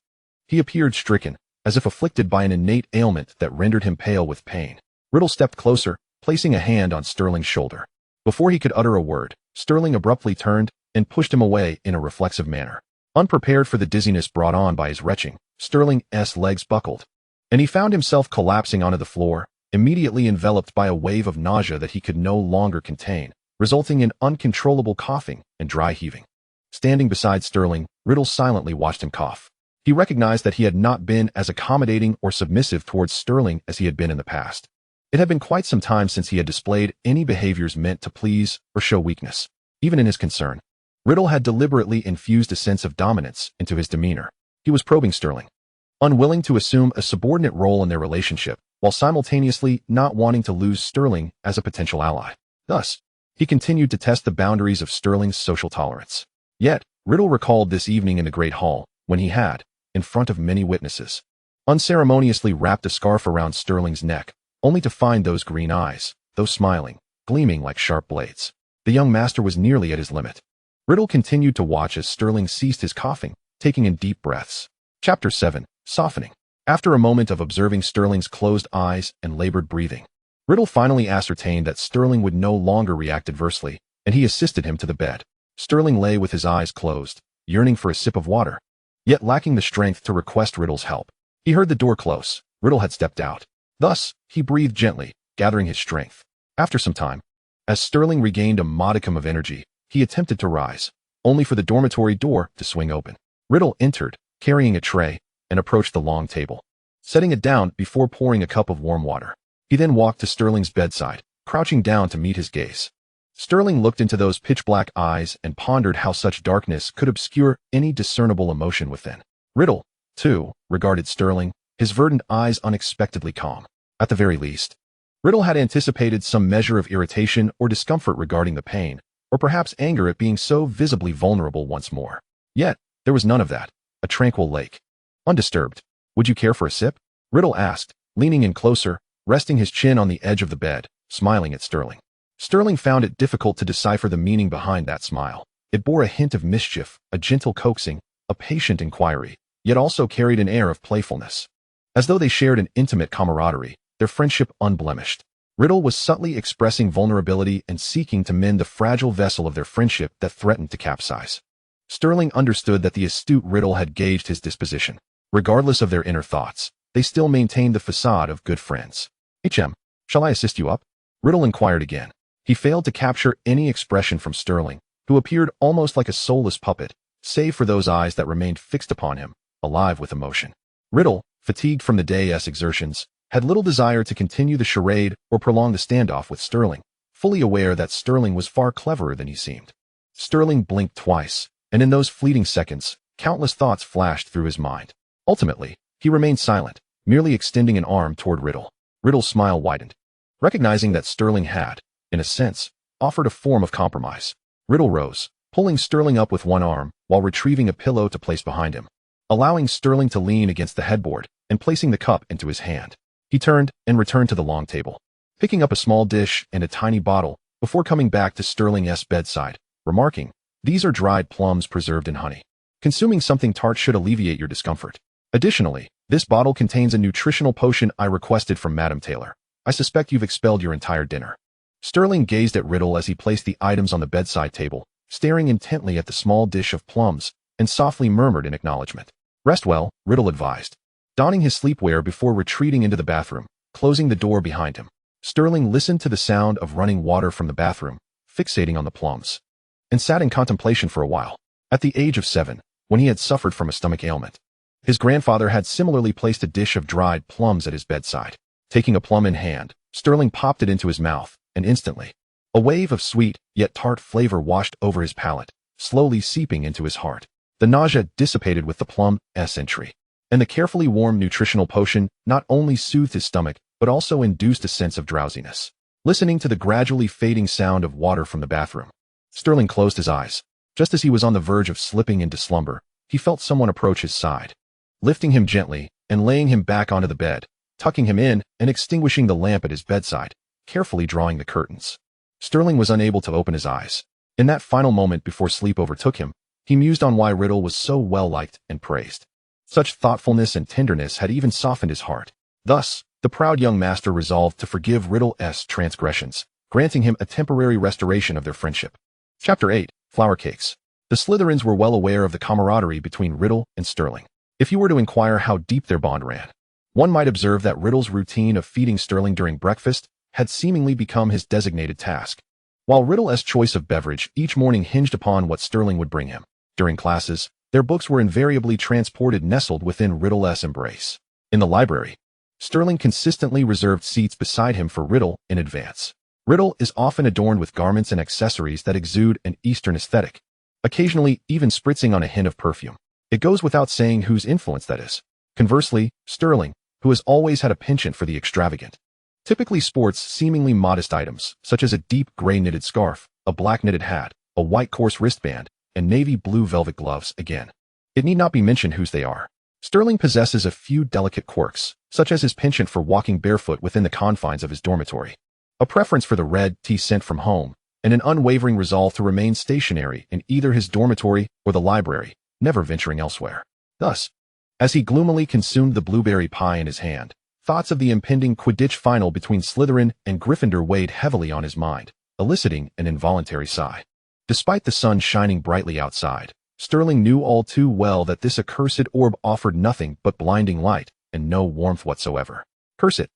he appeared stricken, as if afflicted by an innate ailment that rendered him pale with pain. Riddle stepped closer, placing a hand on Sterling's shoulder. Before he could utter a word, Sterling abruptly turned and pushed him away in a reflexive manner. Unprepared for the dizziness brought on by his retching, Sterling's legs buckled, and he found himself collapsing onto the floor, immediately enveloped by a wave of nausea that he could no longer contain, resulting in uncontrollable coughing and dry heaving. Standing beside Sterling, Riddle silently watched him cough. He recognized that he had not been as accommodating or submissive towards Sterling as he had been in the past. It had been quite some time since he had displayed any behaviors meant to please or show weakness. Even in his concern, Riddle had deliberately infused a sense of dominance into his demeanor. He was probing Sterling, unwilling to assume a subordinate role in their relationship, while simultaneously not wanting to lose Sterling as a potential ally. Thus, he continued to test the boundaries of Sterling's social tolerance. Yet, Riddle recalled this evening in the Great Hall, when he had, in front of many witnesses, unceremoniously wrapped a scarf around Sterling's neck, only to find those green eyes, though smiling, gleaming like sharp blades. The young master was nearly at his limit. Riddle continued to watch as Sterling ceased his coughing, taking in deep breaths. Chapter 7. Softening. After a moment of observing Sterling's closed eyes and labored breathing, Riddle finally ascertained that Sterling would no longer react adversely, and he assisted him to the bed. Sterling lay with his eyes closed, yearning for a sip of water, yet lacking the strength to request Riddle's help. He heard the door close. Riddle had stepped out. Thus, he breathed gently, gathering his strength. After some time, as Sterling regained a modicum of energy, he attempted to rise, only for the dormitory door to swing open. Riddle entered, carrying a tray, and approached the long table, setting it down before pouring a cup of warm water. He then walked to Sterling's bedside, crouching down to meet his gaze. Sterling looked into those pitch-black eyes and pondered how such darkness could obscure any discernible emotion within. Riddle, too, regarded Sterling, his verdant eyes unexpectedly calm. At the very least, Riddle had anticipated some measure of irritation or discomfort regarding the pain, or perhaps anger at being so visibly vulnerable once more. Yet, there was none of that. A tranquil lake. Undisturbed. "Would you care for a sip?" Riddle asked, leaning in closer, resting his chin on the edge of the bed, smiling at Sterling. Sterling found it difficult to decipher the meaning behind that smile. It bore a hint of mischief, a gentle coaxing, a patient inquiry, yet also carried an air of playfulness. As though they shared an intimate camaraderie, their friendship unblemished. Riddle was subtly expressing vulnerability and seeking to mend the fragile vessel of their friendship that threatened to capsize. Sterling understood that the astute Riddle had gauged his disposition. Regardless of their inner thoughts, they still maintained the facade of good friends. "HM, shall I assist you up?" Riddle inquired again. He failed to capture any expression from Sterling, who appeared almost like a soulless puppet, save for those eyes that remained fixed upon him, alive with emotion. Riddle, fatigued from the day's exertions, had little desire to continue the charade or prolong the standoff with Sterling, fully aware that Sterling was far cleverer than he seemed. Sterling blinked twice, and in those fleeting seconds, countless thoughts flashed through his mind. Ultimately, he remained silent, merely extending an arm toward Riddle. Riddle's smile widened, recognizing that Sterling had, in a sense, offered a form of compromise. Riddle rose, pulling Sterling up with one arm while retrieving a pillow to place behind him, allowing Sterling to lean against the headboard and placing the cup into his hand. He turned and returned to the long table, picking up a small dish and a tiny bottle before coming back to Sterling's bedside, remarking, "These are dried plums preserved in honey. Consuming something tart should alleviate your discomfort. Additionally, this bottle contains a nutritional potion I requested from Madam Taylor. I suspect you've expelled your entire dinner." Sterling gazed at Riddle as he placed the items on the bedside table, staring intently at the small dish of plums, and softly murmured in acknowledgement. "Rest well," Riddle advised, donning his sleepwear before retreating into the bathroom, closing the door behind him. Sterling listened to the sound of running water from the bathroom, fixating on the plums, and sat in contemplation for a while. At the age of 7, when he had suffered from a stomach ailment, his grandfather had similarly placed a dish of dried plums at his bedside. Taking a plum in hand, Sterling popped it into his mouth, and instantly, A wave of sweet, yet tart flavor washed over his palate, slowly seeping into his heart. The nausea dissipated with the plum-s entry, and the carefully warmed nutritional potion not only soothed his stomach, but also induced a sense of drowsiness. Listening to the gradually fading sound of water from the bathroom, Sterling closed his eyes. Just as he was on the verge of slipping into slumber, he felt someone approach his side, lifting him gently and laying him back onto the bed, tucking him in and extinguishing the lamp at his bedside, carefully drawing the curtains. Sterling was unable to open his eyes. In that final moment before sleep overtook him, he mused on why Riddle was so well-liked and praised. Such thoughtfulness and tenderness had even softened his heart. Thus, the proud young master resolved to forgive Riddle's transgressions, granting him a temporary restoration of their friendship. Chapter 8. Flower Cakes. The Slytherins were well aware of the camaraderie between Riddle and Sterling. If you were to inquire how deep their bond ran, one might observe that Riddle's routine of feeding Sterling during breakfast had seemingly become his designated task, while Riddle's choice of beverage each morning hinged upon what Sterling would bring him. During classes, their books were invariably transported nestled within Riddle's embrace. In the library, Sterling consistently reserved seats beside him for Riddle in advance. Riddle is often adorned with garments and accessories that exude an Eastern aesthetic, occasionally even spritzing on a hint of perfume. It goes without saying whose influence that is. Conversely, Sterling, who has always had a penchant for the extravagant, typically sports seemingly modest items, such as a deep gray knitted scarf, a black knitted hat, a white coarse wristband, and navy blue velvet gloves. Again, it need not be mentioned whose they are. Sterling possesses a few delicate quirks, such as his penchant for walking barefoot within the confines of his dormitory, a preference for the red tea sent from home, and an unwavering resolve to remain stationary in either his dormitory or the library, never venturing elsewhere. Thus, as he gloomily consumed the blueberry pie in his hand, thoughts of the impending Quidditch final between Slytherin and Gryffindor weighed heavily on his mind, eliciting an involuntary sigh. Despite the sun shining brightly outside, Sterling knew all too well that this accursed orb offered nothing but blinding light and no warmth whatsoever. Curse it!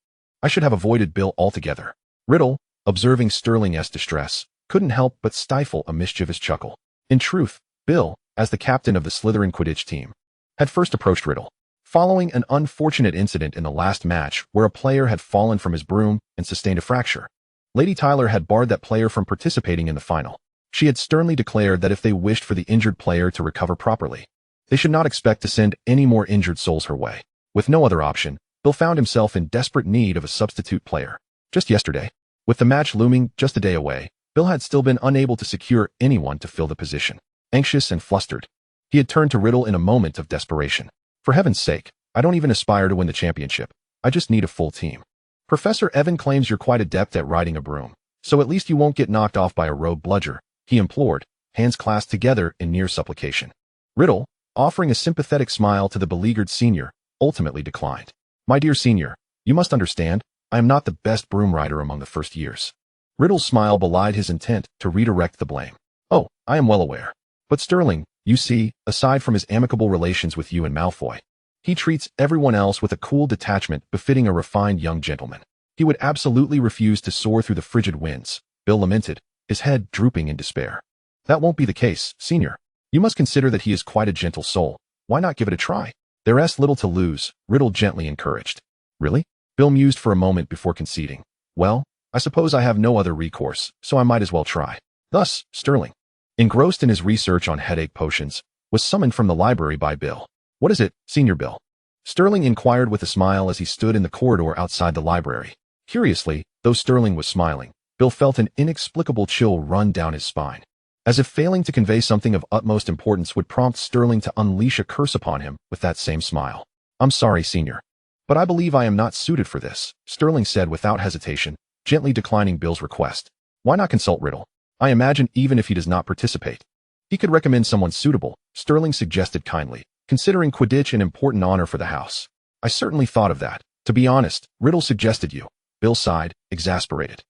I should have avoided Bill altogether. Riddle, observing Sterling's distress, couldn't help but stifle a mischievous chuckle. In truth, Bill, as the captain of the Slytherin Quidditch team, had first approached Riddle, following an unfortunate incident in the last match where a player had fallen from his broom and sustained a fracture. Lady Tyler had barred that player from participating in the final. She had sternly declared that if they wished for the injured player to recover properly, they should not expect to send any more injured souls her way. With no other option, Bill found himself in desperate need of a substitute player. Just yesterday, with the match looming just a day away, Bill had still been unable to secure anyone to fill the position. Anxious and flustered, he had turned to Riddle in a moment of desperation. For heaven's sake, I don't even aspire to win the championship. I just need a full team. Professor Evan claims you're quite adept at riding a broom, so at least you won't get knocked off by a rogue bludger, he implored, hands clasped together in near supplication. Riddle, offering a sympathetic smile to the beleaguered senior, ultimately declined. My dear senior, you must understand, I am not the best broom rider among the first years. Riddle's smile belied his intent to redirect the blame. Oh, I am well aware. But Sterling, you see, aside from his amicable relations with you and Malfoy, he treats everyone else with a cool detachment befitting a refined young gentleman. He would absolutely refuse to soar through the frigid winds, Bill lamented, his head drooping in despair. That won't be the case, senior. You must consider that he is quite a gentle soul. Why not give it a try? There's little to lose, Riddle gently encouraged. Really? Bill mused for a moment before conceding. Well, I suppose I have no other recourse, so I might as well try. Thus, Sterling, engrossed in his research on headache potions, was summoned from the library by Bill. What is it, Senior Bill? Sterling inquired with a smile as he stood in the corridor outside the library. Curiously, though Sterling was smiling, Bill felt an inexplicable chill run down his spine, as if failing to convey something of utmost importance would prompt Sterling to unleash a curse upon him with that same smile. I'm sorry, Senior, but I believe I am not suited for this, Sterling said without hesitation, gently declining Bill's request. Why not consult Riddle? I imagine even if he does not participate, he could recommend someone suitable, Sterling suggested kindly, considering Quidditch an important honor for the house. I certainly thought of that. To be honest, Riddle suggested you. Bill sighed, exasperated.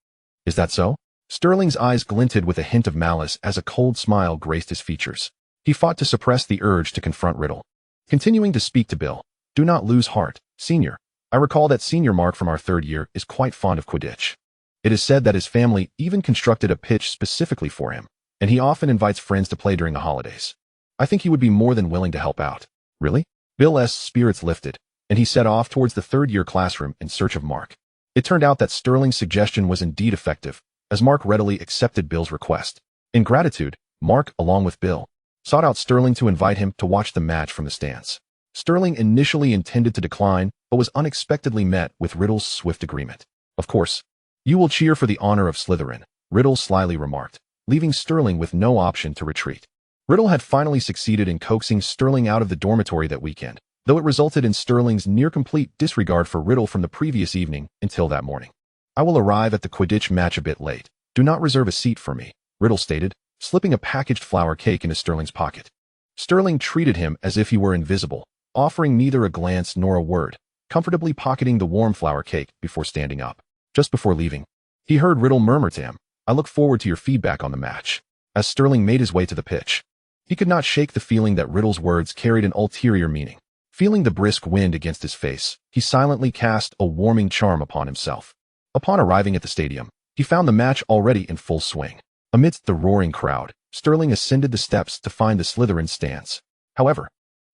Is that so? Sterling's eyes glinted with a hint of malice as a cold smile graced his features. He fought to suppress the urge to confront Riddle. Continuing to speak to Bill, do not lose heart, Senior. I recall that Senior Mark from our third year is quite fond of Quidditch. It is said that his family even constructed a pitch specifically for him, and he often invites friends to play during the holidays. I think he would be more than willing to help out. Really? Bill's spirits lifted, and he set off towards the third-year classroom in search of Mark. It turned out that Sterling's suggestion was indeed effective, as Mark readily accepted Bill's request. In gratitude, Mark, along with Bill, sought out Sterling to invite him to watch the match from the stands. Sterling initially intended to decline, but was unexpectedly met with Riddle's swift agreement. Of course, you will cheer for the honor of Slytherin, Riddle slyly remarked, leaving Sterling with no option to retreat. Riddle had finally succeeded in coaxing Sterling out of the dormitory that weekend, though it resulted in Sterling's near-complete disregard for Riddle from the previous evening until that morning. I will arrive at the Quidditch match a bit late. Do not reserve a seat for me, Riddle stated, slipping a packaged flower cake into Sterling's pocket. Sterling treated him as if he were invisible, offering neither a glance nor a word, comfortably pocketing the warm flower cake before standing up. Just before leaving, he heard Riddle murmur to him, "I look forward to your feedback on the match," as Sterling made his way to the pitch. He could not shake the feeling that Riddle's words carried an ulterior meaning. Feeling the brisk wind against his face, he silently cast a warming charm upon himself. Upon arriving at the stadium, he found the match already in full swing. Amidst the roaring crowd, Sterling ascended the steps to find the Slytherin stands. However,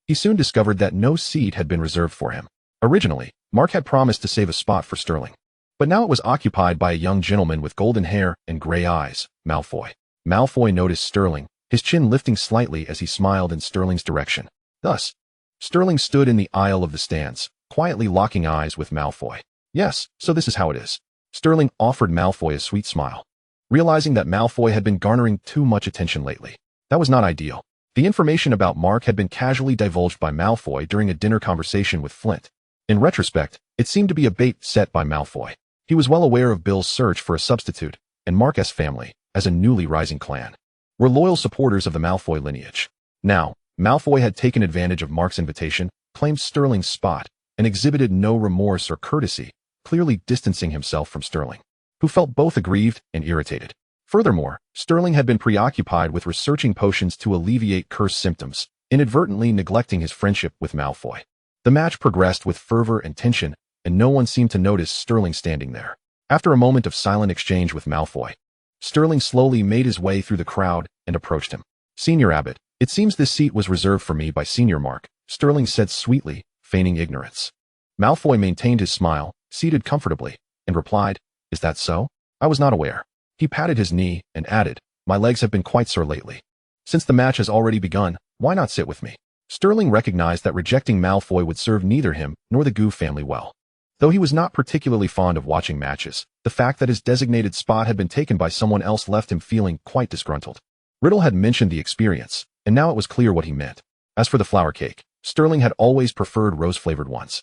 he soon discovered that no seat had been reserved for him. Originally, Mark had promised to save a spot for Sterling, but now it was occupied by a young gentleman with golden hair and gray eyes, Malfoy. Malfoy noticed Sterling, his chin lifting slightly as he smiled in Sterling's direction. Thus, Sterling stood in the aisle of the stands, quietly locking eyes with Malfoy. "Yes, so this is how it is." Sterling offered Malfoy a sweet smile, realizing that Malfoy had been garnering too much attention lately. That was not ideal. The information about Mark had been casually divulged by Malfoy during a dinner conversation with Flint. In retrospect, it seemed to be a bait set by Malfoy. He was well aware of Bill's search for a substitute, and Mark's family, as a newly rising clan, were loyal supporters of the Malfoy lineage. Now, Malfoy had taken advantage of Mark's invitation, claimed Sterling's spot, and exhibited no remorse or courtesy, clearly distancing himself from Sterling, who felt both aggrieved and irritated. Furthermore, Sterling had been preoccupied with researching potions to alleviate curse symptoms, inadvertently neglecting his friendship with Malfoy. The match progressed with fervor and tension, and no one seemed to notice Sterling standing there. After a moment of silent exchange with Malfoy, Sterling slowly made his way through the crowd and approached him. "Senior Abbot, it seems this seat was reserved for me by Senior Mark," Sterling said sweetly, feigning ignorance. Malfoy maintained his smile, seated comfortably, and replied, "Is that so? I was not aware." He patted his knee and added, "My legs have been quite sore lately. Since the match has already begun, why not sit with me?" Sterling recognized that rejecting Malfoy would serve neither him nor the Goo family well. Though he was not particularly fond of watching matches, the fact that his designated spot had been taken by someone else left him feeling quite disgruntled. Riddle had mentioned the experience, and now it was clear what he meant. As for the flower cake, Sterling had always preferred rose-flavored ones.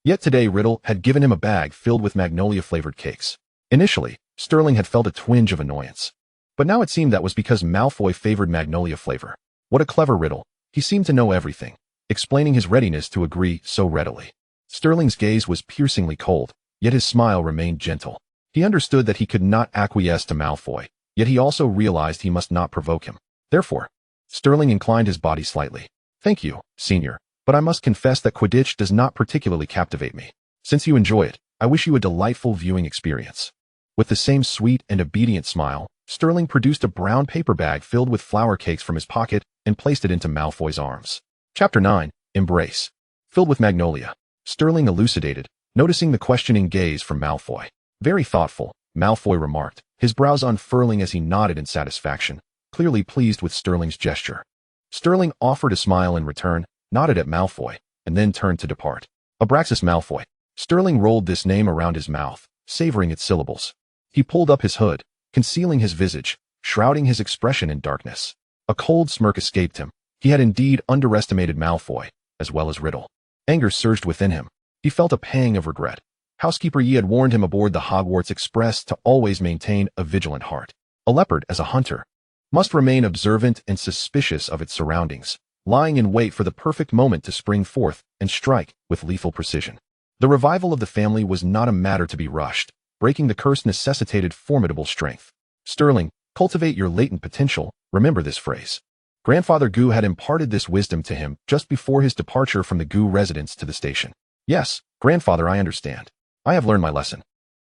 Yet today Riddle had given him a bag filled with magnolia-flavored cakes. Initially, Sterling had felt a twinge of annoyance, but now it seemed that was because Malfoy favored magnolia flavor. What a clever Riddle. He seemed to know everything, explaining his readiness to agree so readily. Sterling's gaze was piercingly cold, yet his smile remained gentle. He understood that he could not acquiesce to Malfoy, yet he also realized he must not provoke him. Therefore, Sterling inclined his body slightly. "Thank you, Senior, but I must confess that Quidditch does not particularly captivate me. Since you enjoy it, I wish you a delightful viewing experience." With the same sweet and obedient smile, Sterling produced a brown paper bag filled with flower cakes from his pocket and placed it into Malfoy's arms. Chapter 9, Embrace. Filled with magnolia, Sterling elucidated, noticing the questioning gaze from Malfoy. "Very thoughtful," Malfoy remarked, his brows unfurling as he nodded in satisfaction, clearly pleased with Sterling's gesture. Sterling offered a smile in return, nodded at Malfoy, and then turned to depart. Abraxas Malfoy. Sterling rolled this name around his mouth, savoring its syllables. He pulled up his hood, concealing his visage, shrouding his expression in darkness. A cold smirk escaped him. He had indeed underestimated Malfoy, as well as Riddle. Anger surged within him. He felt a pang of regret. Housekeeper Yi had warned him aboard the Hogwarts Express to always maintain a vigilant heart. A leopard, as a hunter, must remain observant and suspicious of its surroundings, lying in wait for the perfect moment to spring forth and strike with lethal precision. The revival of the family was not a matter to be rushed. Breaking the curse necessitated formidable strength. Sterling, cultivate your latent potential, remember this phrase. Grandfather Goo had imparted this wisdom to him just before his departure from the Goo residence to the station. "Yes, Grandfather, I understand. I have learned my lesson,"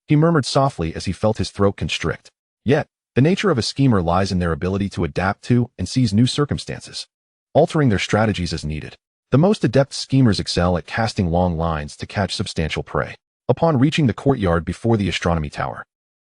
he murmured softly as he felt his throat constrict. Yet, the nature of a schemer lies in their ability to adapt to and seize new circumstances, altering their strategies as needed. The most adept schemers excel at casting long lines to catch substantial prey. Upon reaching the courtyard before the astronomy tower,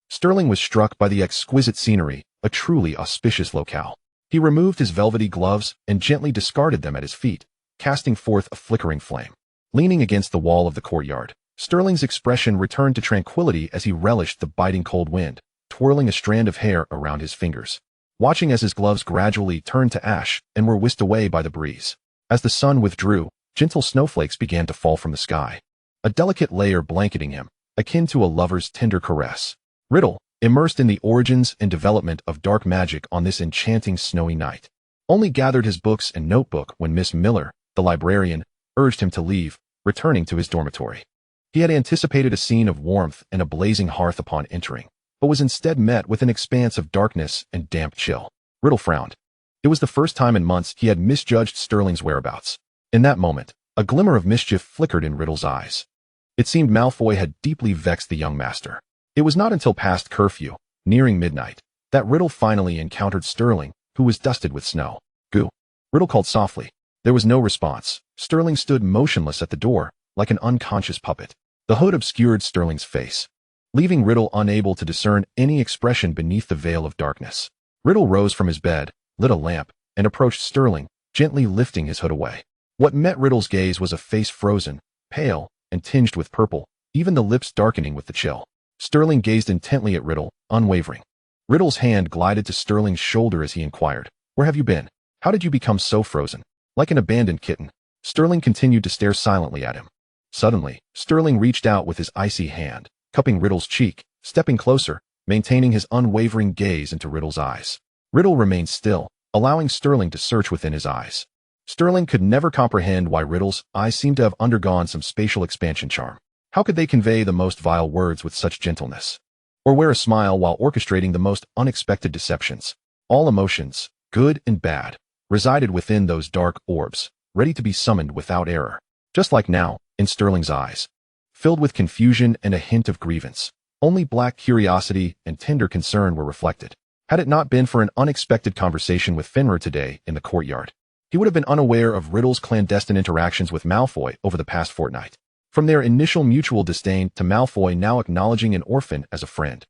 Sterling was struck by the exquisite scenery, a truly auspicious locale. He removed his velvety gloves and gently discarded them at his feet, casting forth a flickering flame. Leaning against the wall of the courtyard, Sterling's expression returned to tranquility as he relished the biting cold wind, twirling a strand of hair around his fingers, watching as his gloves gradually turned to ash and were whisked away by the breeze. As the sun withdrew, gentle snowflakes began to fall from the sky, a delicate layer blanketing him, akin to a lover's tender caress. Riddle, immersed in the origins and development of dark magic on this enchanting snowy night, only gathered his books and notebook when Miss Miller, the librarian, urged him to leave, returning to his dormitory. He had anticipated a scene of warmth and a blazing hearth upon entering, but was instead met with an expanse of darkness and damp chill. Riddle frowned. It was the first time in months he had misjudged Sterling's whereabouts. In that moment, a glimmer of mischief flickered in Riddle's eyes. It seemed Malfoy had deeply vexed the young master. It was not until past curfew, nearing midnight, that Riddle finally encountered Sterling, who was dusted with snow. "Goo." Riddle called softly. There was no response. Sterling stood motionless at the door, like an unconscious puppet. The hood obscured Sterling's face, leaving Riddle unable to discern any expression beneath the veil of darkness. Riddle rose from his bed, lit a lamp, and approached Sterling, gently lifting his hood away. What met Riddle's gaze was a face frozen, pale, and tinged with purple, even the lips darkening with the chill. Sterling gazed intently at Riddle, unwavering. Riddle's hand glided to Sterling's shoulder as he inquired, "Where have you been? How did you become so frozen?" Like an abandoned kitten, Sterling continued to stare silently at him. Suddenly, Sterling reached out with his icy hand, cupping Riddle's cheek, stepping closer, maintaining his unwavering gaze into Riddle's eyes. Riddle remained still, allowing Sterling to search within his eyes. Sterling could never comprehend why Riddle's eyes seemed to have undergone some spatial expansion charm. How could they convey the most vile words with such gentleness? Or wear a smile while orchestrating the most unexpected deceptions? All emotions, good and bad, resided within those dark orbs, ready to be summoned without error. Just like now, in Sterling's eyes, filled with confusion and a hint of grievance, only black curiosity and tender concern were reflected. Had it not been for an unexpected conversation with Fenrir today in the courtyard, he would have been unaware of Riddle's clandestine interactions with Malfoy over the past fortnight. From their initial mutual disdain to Malfoy now acknowledging an orphan as a friend,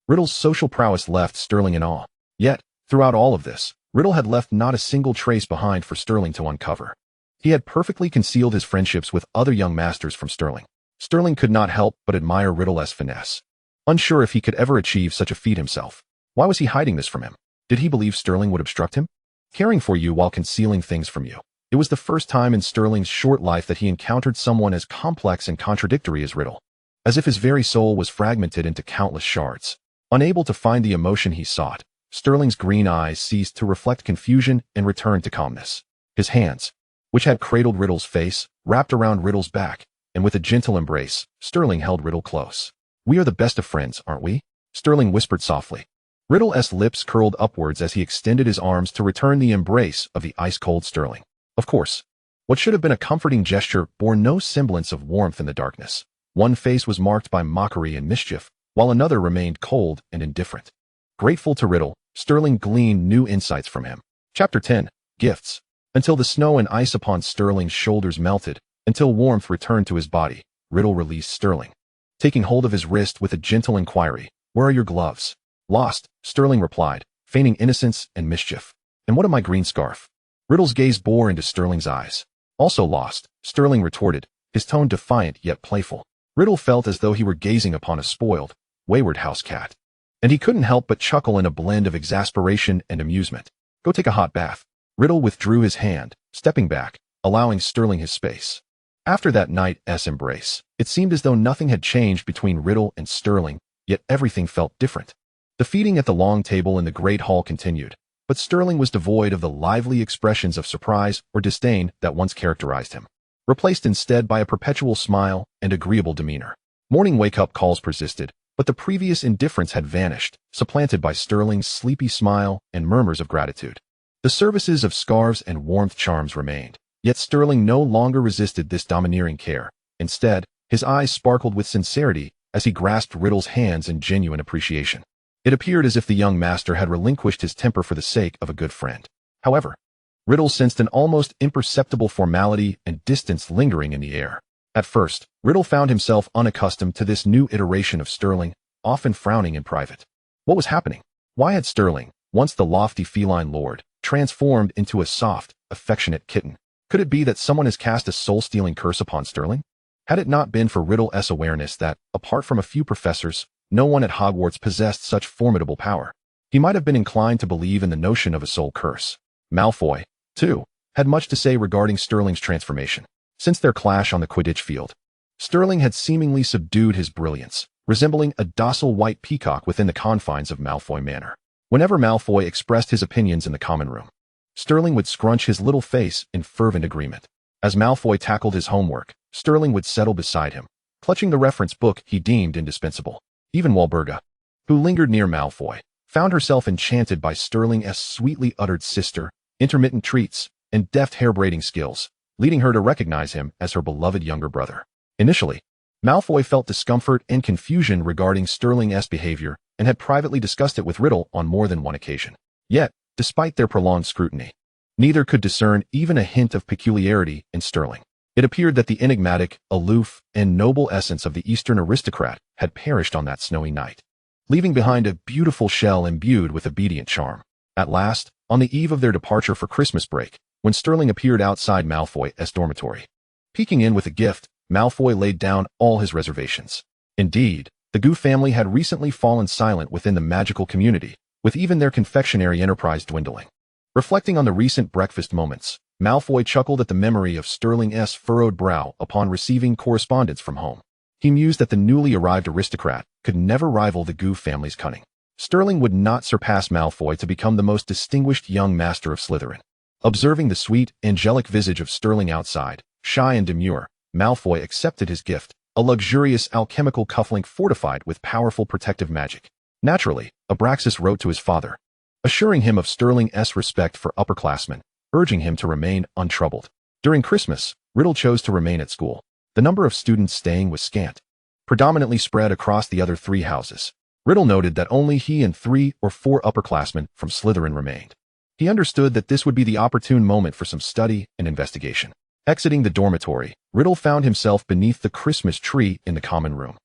Riddle's social prowess left Sterling in awe. Yet, throughout all of this, Riddle had left not a single trace behind for Sterling to uncover. He had perfectly concealed his friendships with other young masters from Sterling. Sterling could not help but admire Riddle's finesse. Unsure if he could ever achieve such a feat himself. Why was he hiding this from him? Did he believe Sterling would obstruct him? Caring for you while concealing things from you. It was the first time in Sterling's short life that he encountered someone as complex and contradictory as Riddle. As if his very soul was fragmented into countless shards. Unable to find the emotion he sought, Sterling's green eyes ceased to reflect confusion and returned to calmness. His hands, which had cradled Riddle's face, wrapped around Riddle's back, and with a gentle embrace, Sterling held Riddle close. "We are the best of friends, aren't we?" Sterling whispered softly. Riddle's lips curled upwards as he extended his arms to return the embrace of the ice-cold Sterling. Of course, what should have been a comforting gesture bore no semblance of warmth in the darkness. One face was marked by mockery and mischief, while another remained cold and indifferent. Grateful to Riddle, Sterling gleaned new insights from him. Chapter 10. Gifts. Until the snow and ice upon Sterling's shoulders melted, until warmth returned to his body, Riddle released Sterling, taking hold of his wrist with a gentle inquiry, "Where are your gloves?" "Lost," Sterling replied, feigning innocence and mischief. "And what of my green scarf?" Riddle's gaze bore into Sterling's eyes. "Also lost," Sterling retorted, his tone defiant yet playful. Riddle felt as though he were gazing upon a spoiled, wayward house cat. And he couldn't help but chuckle in a blend of exasperation and amusement. "Go take a hot bath." Riddle withdrew his hand, stepping back, allowing Sterling his space. After that night's embrace, it seemed as though nothing had changed between Riddle and Sterling, yet everything felt different. The feeding at the long table in the great hall continued, but Sterling was devoid of the lively expressions of surprise or disdain that once characterized him, replaced instead by a perpetual smile and agreeable demeanor. Morning wake-up calls persisted, but the previous indifference had vanished, supplanted by Sterling's sleepy smile and murmurs of gratitude. The services of scarves and warmth charms remained, yet Sterling no longer resisted this domineering care. Instead, his eyes sparkled with sincerity as he grasped Riddle's hands in genuine appreciation. It appeared as if the young master had relinquished his temper for the sake of a good friend. However, Riddle sensed an almost imperceptible formality and distance lingering in the air. At first, Riddle found himself unaccustomed to this new iteration of Sterling, often frowning in private. What was happening? Why had Sterling, once the lofty feline lord, transformed into a soft, affectionate kitten? Could it be that someone has cast a soul-stealing curse upon Sterling? Had it not been for Riddle's awareness that, apart from a few professors, no one at Hogwarts possessed such formidable power, he might have been inclined to believe in the notion of a soul curse. Malfoy, too, had much to say regarding Sterling's transformation. Since their clash on the Quidditch field, Sterling had seemingly subdued his brilliance, resembling a docile white peacock within the confines of Malfoy Manor. Whenever Malfoy expressed his opinions in the common room, Sterling would scrunch his little face in fervent agreement. As Malfoy tackled his homework, Sterling would settle beside him, clutching the reference book he deemed indispensable. Even Walburga, who lingered near Malfoy, found herself enchanted by Sterling's sweetly uttered sister, intermittent treats, and deft hair-braiding skills, leading her to recognize him as her beloved younger brother. Initially, Malfoy felt discomfort and confusion regarding Sterling's behavior and had privately discussed it with Riddle on more than one occasion. Yet, despite their prolonged scrutiny, neither could discern even a hint of peculiarity in Sterling. It appeared that the enigmatic, aloof, and noble essence of the Eastern aristocrat had perished on that snowy night, leaving behind a beautiful shell imbued with obedient charm. At last, on the eve of their departure for Christmas break, when Sterling appeared outside Malfoy's dormitory, peeking in with a gift, Malfoy laid down all his reservations. Indeed, the Goo family had recently fallen silent within the magical community, with even their confectionery enterprise dwindling. Reflecting on the recent breakfast moments, Malfoy chuckled at the memory of Sterling's furrowed brow upon receiving correspondence from home. He mused that the newly arrived aristocrat could never rival the Goo family's cunning. Sterling would not surpass Malfoy to become the most distinguished young master of Slytherin. Observing the sweet, angelic visage of Sterling outside, shy and demure, Malfoy accepted his gift, a luxurious alchemical cufflink fortified with powerful protective magic. Naturally, Abraxas wrote to his father, assuring him of Sterling's respect for upperclassmen, urging him to remain untroubled. During Christmas, Riddle chose to remain at school. The number of students staying was scant, predominantly spread across the other 3 houses. Riddle noted that only he and 3 or 4 upperclassmen from Slytherin remained. He understood that this would be the opportune moment for some study and investigation. Exiting the dormitory, Riddle found himself beneath the Christmas tree in the common room,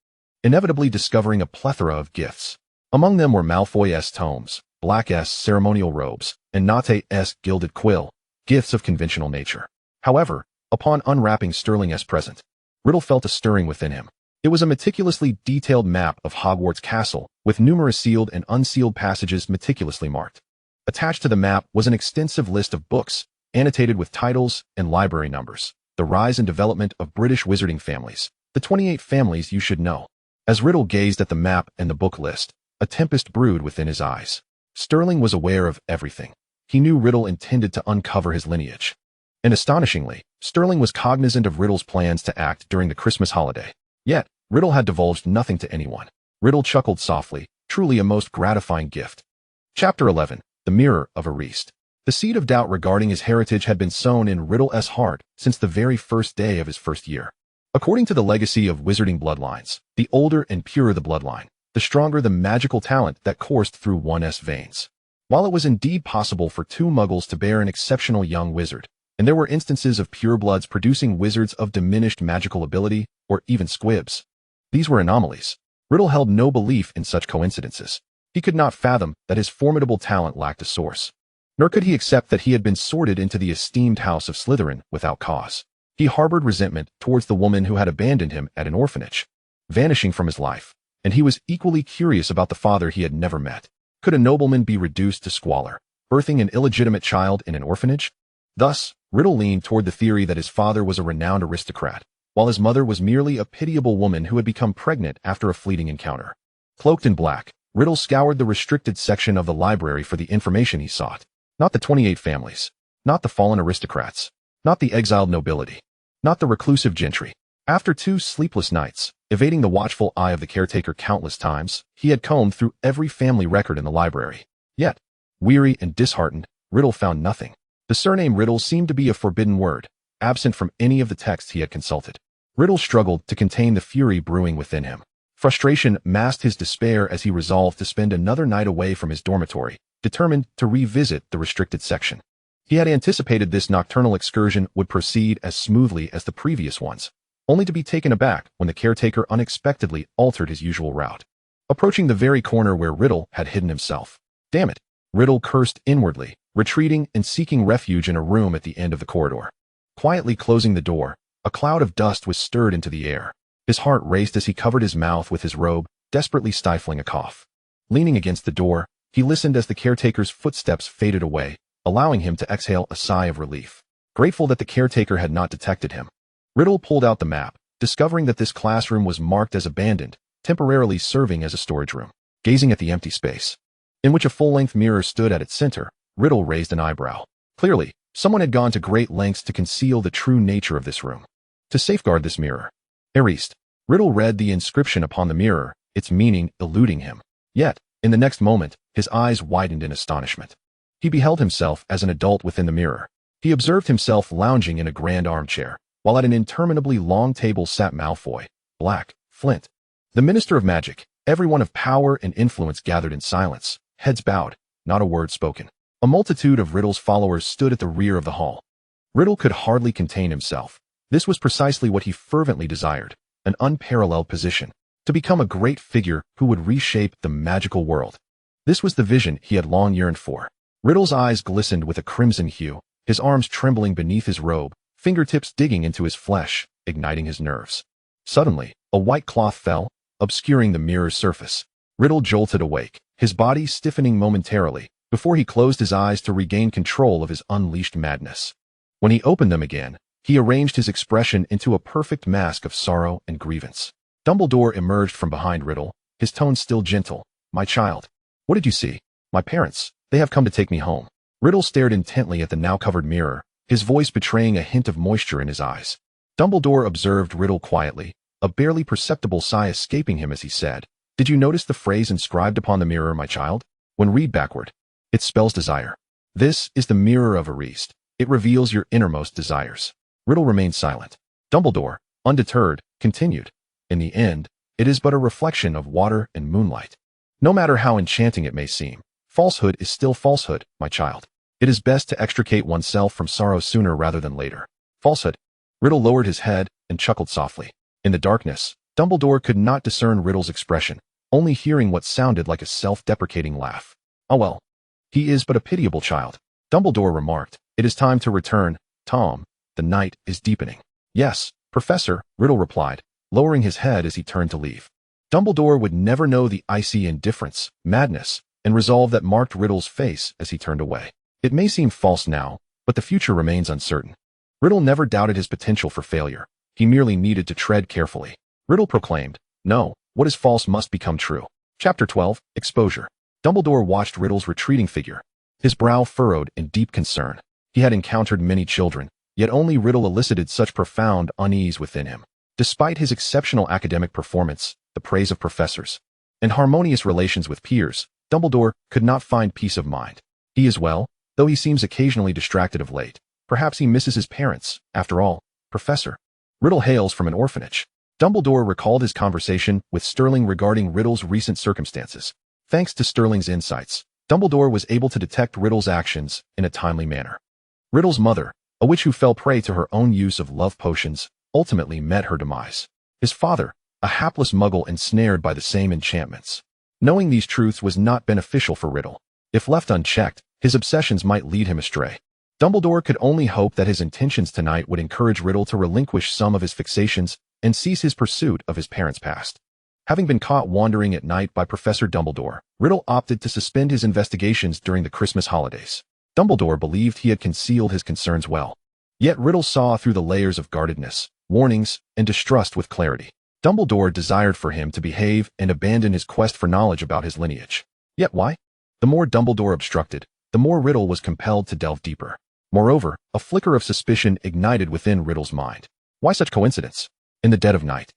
inevitably discovering a plethora of gifts. Among them were Malfoy's tomes, Black's ceremonial robes, and Nate's gilded quill, gifts of conventional nature. However, upon unwrapping Sterling's present, Riddle felt a stirring within him. It was a meticulously detailed map of Hogwarts Castle, with numerous sealed and unsealed passages meticulously marked. Attached to the map was an extensive list of books, annotated with titles and library numbers. The rise and development of British wizarding families, the 28 families you should know. As Riddle gazed at the map and the book list, a tempest brewed within his eyes. Sterling was aware of everything. He knew Riddle intended to uncover his lineage. And astonishingly, Sterling was cognizant of Riddle's plans to act during the Christmas holiday. Yet, Riddle had divulged nothing to anyone. Riddle chuckled softly, truly a most gratifying gift. Chapter 11. The Mirror of Ariste. The seed of doubt regarding his heritage had been sown in Riddle's heart since the very first day of his first year. According to the legacy of wizarding bloodlines, the older and purer the bloodline, the stronger the magical talent that coursed through one's veins. While it was indeed possible for 2 muggles to bear an exceptional young wizard, and there were instances of purebloods producing wizards of diminished magical ability, or even squibs, these were anomalies. Riddle held no belief in such coincidences. He could not fathom that his formidable talent lacked a source. Nor could he accept that he had been sorted into the esteemed house of Slytherin without cause. He harbored resentment towards the woman who had abandoned him at an orphanage, vanishing from his life, and he was equally curious about the father he had never met. Could a nobleman be reduced to squalor, birthing an illegitimate child in an orphanage? Thus, Riddle leaned toward the theory that his father was a renowned aristocrat, while his mother was merely a pitiable woman who had become pregnant after a fleeting encounter. Cloaked in black, Riddle scoured the restricted section of the library for the information he sought. Not the 28 families, not the fallen aristocrats, not the exiled nobility, not the reclusive gentry. After 2 sleepless nights, evading the watchful eye of the caretaker countless times, he had combed through every family record in the library. Yet, weary and disheartened, Riddle found nothing. The surname Riddle seemed to be a forbidden word, absent from any of the texts he had consulted. Riddle struggled to contain the fury brewing within him. Frustration masked his despair as he resolved to spend another night away from his dormitory, determined to revisit the restricted section. He had anticipated this nocturnal excursion would proceed as smoothly as the previous ones, only to be taken aback when the caretaker unexpectedly altered his usual route. approaching the very corner where Riddle had hidden himself. Damn it! Riddle cursed inwardly, retreating and seeking refuge in a room at the end of the corridor. Quietly closing the door, a cloud of dust was stirred into the air. His heart raced as he covered his mouth with his robe, desperately stifling a cough. Leaning against the door, he listened as the caretaker's footsteps faded away, allowing him to exhale a sigh of relief. Grateful that the caretaker had not detected him, Riddle pulled out the map, discovering that this classroom was marked as abandoned, temporarily serving as a storage room. Gazing at the empty space, in which a full-length mirror stood at its center, Riddle raised an eyebrow. Clearly, someone had gone to great lengths to conceal the true nature of this room. To safeguard this mirror, Erased. Riddle read the inscription upon the mirror, its meaning eluding him. Yet, in the next moment, his eyes widened in astonishment. He beheld himself as an adult within the mirror. He observed himself lounging in a grand armchair, while at an interminably long table sat Malfoy, Black, Flint, the Minister of Magic. Everyone of power and influence gathered in silence, heads bowed, not a word spoken. A multitude of Riddle's followers stood at the rear of the hall. Riddle could hardly contain himself. This was precisely what he fervently desired, an unparalleled position, to become a great figure who would reshape the magical world. This was the vision he had long yearned for. Riddle's eyes glistened with a crimson hue, his arms trembling beneath his robe, fingertips digging into his flesh, igniting his nerves. Suddenly, a white cloth fell, obscuring the mirror's surface. Riddle jolted awake, his body stiffening momentarily, before he closed his eyes to regain control of his unleashed madness. When he opened them again, he arranged his expression into a perfect mask of sorrow and grievance. Dumbledore emerged from behind Riddle, his tone still gentle. "My child, what did you see?" "My parents. They have come to take me home." Riddle stared intently at the now-covered mirror, his voice betraying a hint of moisture in his eyes. Dumbledore observed Riddle quietly, a barely perceptible sigh escaping him as he said, "Did you notice the phrase inscribed upon the mirror, my child? When read backward, it spells desire. This is the mirror of Erased. It reveals your innermost desires." Riddle remained silent. Dumbledore, undeterred, continued, "In the end, it is but a reflection of water and moonlight. No matter how enchanting it may seem, falsehood is still falsehood, my child. It is best to extricate oneself from sorrow sooner rather than later." Falsehood. Riddle lowered his head and chuckled softly. In the darkness, Dumbledore could not discern Riddle's expression, only hearing what sounded like a self-deprecating laugh. "Oh well, he is but a pitiable child," Dumbledore remarked. "It is time to return, Tom. The night is deepening." "Yes, Professor," Riddle replied, lowering his head as he turned to leave. Dumbledore would never know the icy indifference, madness, and resolve that marked Riddle's face as he turned away. It may seem false now, but the future remains uncertain. Riddle never doubted his potential for failure. He merely needed to tread carefully. Riddle proclaimed, "No, what is false must become true." Chapter 12, Exposure. Dumbledore watched Riddle's retreating figure, his brow furrowed in deep concern. He had encountered many children, yet only Riddle elicited such profound unease within him. Despite his exceptional academic performance, the praise of professors, and harmonious relations with peers, Dumbledore could not find peace of mind. He is well, though he seems occasionally distracted of late. Perhaps he misses his parents. After all, Professor Riddle hails from an orphanage. Dumbledore recalled his conversation with Sterling regarding Riddle's recent circumstances. Thanks to Sterling's insights, Dumbledore was able to detect Riddle's actions in a timely manner. Riddle's mother, a witch who fell prey to her own use of love potions, ultimately met her demise. His father, a hapless muggle ensnared by the same enchantments. Knowing these truths was not beneficial for Riddle. If left unchecked, his obsessions might lead him astray. Dumbledore could only hope that his intentions tonight would encourage Riddle to relinquish some of his fixations and cease his pursuit of his parents' past. Having been caught wandering at night by Professor Dumbledore, Riddle opted to suspend his investigations during the Christmas holidays. Dumbledore believed he had concealed his concerns well. Yet Riddle saw through the layers of guardedness, warnings, and distrust with clarity. Dumbledore desired for him to behave and abandon his quest for knowledge about his lineage. Yet why? The more Dumbledore obstructed, the more Riddle was compelled to delve deeper. Moreover, a flicker of suspicion ignited within Riddle's mind. Why such coincidence? In the dead of night,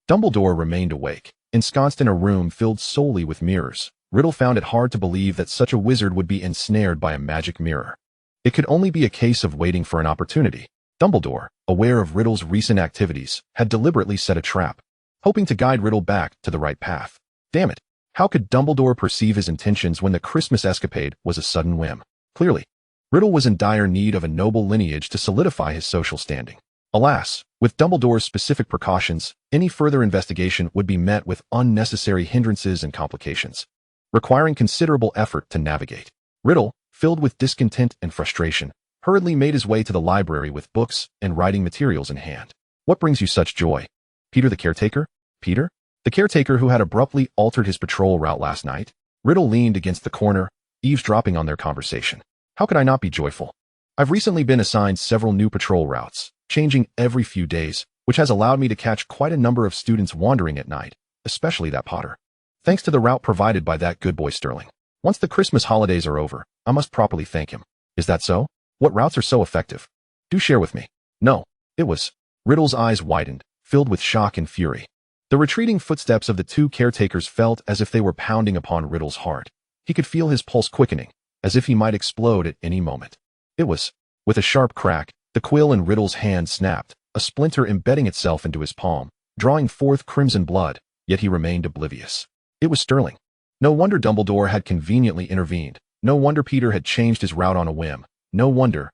Dumbledore remained awake, ensconced in a room filled solely with mirrors. Riddle found it hard to believe that such a wizard would be ensnared by a magic mirror. It could only be a case of waiting for an opportunity. Dumbledore, aware of Riddle's recent activities, had deliberately set a trap, hoping to guide Riddle back to the right path. Damn it! How could Dumbledore perceive his intentions when the Christmas escapade was a sudden whim? Clearly, Riddle was in dire need of a noble lineage to solidify his social standing. Alas, With Dumbledore's specific precautions, any further investigation would be met with unnecessary hindrances and complications, requiring considerable effort to navigate. Riddle, filled with discontent and frustration, hurriedly made his way to the library with books and writing materials in hand. What brings you such joy? Peter the caretaker? Peter? The caretaker who had abruptly altered his patrol route last night? Riddle leaned against the corner, eavesdropping on their conversation. How could I not be joyful? I've recently been assigned several new patrol routes, changing every few days, which has allowed me to catch quite a number of students wandering at night, especially that Potter. Thanks to the route provided by that good boy Sterling. Once the Christmas holidays are over, I must properly thank him. Is that so? What routes are so effective? Do share with me. No, it was. Riddle's eyes widened, filled with shock and fury. The retreating footsteps of the two caretakers felt as if they were pounding upon Riddle's heart. He could feel his pulse quickening, as if he might explode at any moment. It was. With a sharp crack, the quill in Riddle's hand snapped, a splinter embedding itself into his palm, drawing forth crimson blood, yet he remained oblivious. It was Sterling. No wonder Dumbledore had conveniently intervened. No wonder Peter had changed his route on a whim. No wonder.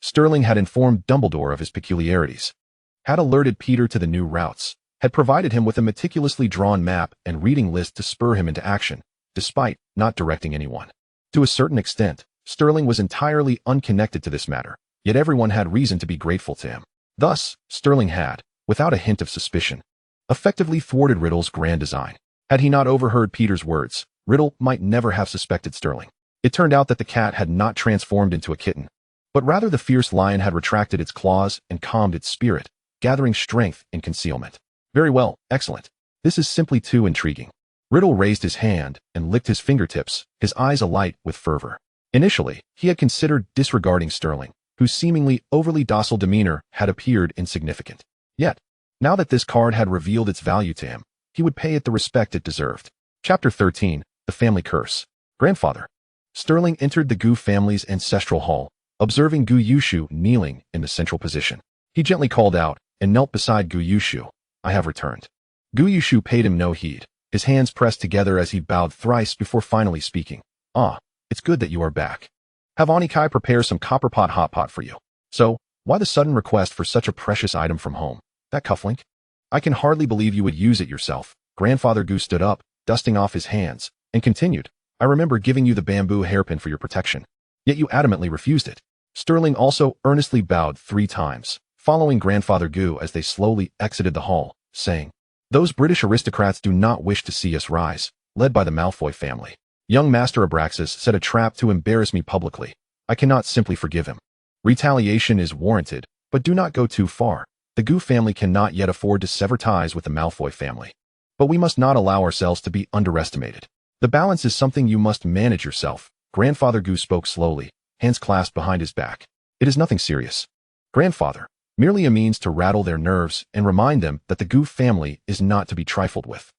Sterling had informed Dumbledore of his peculiarities, had alerted Peter to the new routes, had provided him with a meticulously drawn map and reading list to spur him into action, despite not directing anyone. To a certain extent, Sterling was entirely unconnected to this matter, yet everyone had reason to be grateful to him. Thus, Sterling had, without a hint of suspicion, effectively thwarted Riddle's grand design. Had he not overheard Peter's words, Riddle might never have suspected Sterling. It turned out that the cat had not transformed into a kitten, but rather the fierce lion had retracted its claws and calmed its spirit, gathering strength in concealment. Very well, excellent. This is simply too intriguing. Riddle raised his hand and licked his fingertips, his eyes alight with fervor. Initially, he had considered disregarding Sterling, whose seemingly overly docile demeanor had appeared insignificant. Yet, now that this card had revealed its value to him, he would pay it the respect it deserved. Chapter 13, The Family Curse. Grandfather. Sterling entered the Gu family's ancestral hall, observing Gu Yushu kneeling in the central position. He gently called out and knelt beside Gu Yushu. I have returned. Gu Yushu paid him no heed, his hands pressed together as he bowed thrice before finally speaking. Ah, it's good that you are back. Have Onikai prepare some copperpot hot pot for you. So, why the sudden request for such a precious item from home? That cufflink? I can hardly believe you would use it yourself. Grandfather Gu stood up, dusting off his hands, and continued. I remember giving you the bamboo hairpin for your protection. Yet you adamantly refused it. Sterling also earnestly bowed 3 times, following Grandfather Gu as they slowly exited the hall, saying, Those British aristocrats do not wish to see us rise, led by the Malfoy family. Young Master Abraxas set a trap to embarrass me publicly. I cannot simply forgive him. Retaliation is warranted, but do not go too far. The Gu family cannot yet afford to sever ties with the Malfoy family. But we must not allow ourselves to be underestimated. The balance is something you must manage yourself. Grandfather Gu spoke slowly, hands clasped behind his back. It is nothing serious. Grandfather, merely a means to rattle their nerves and remind them that the Gu family is not to be trifled with.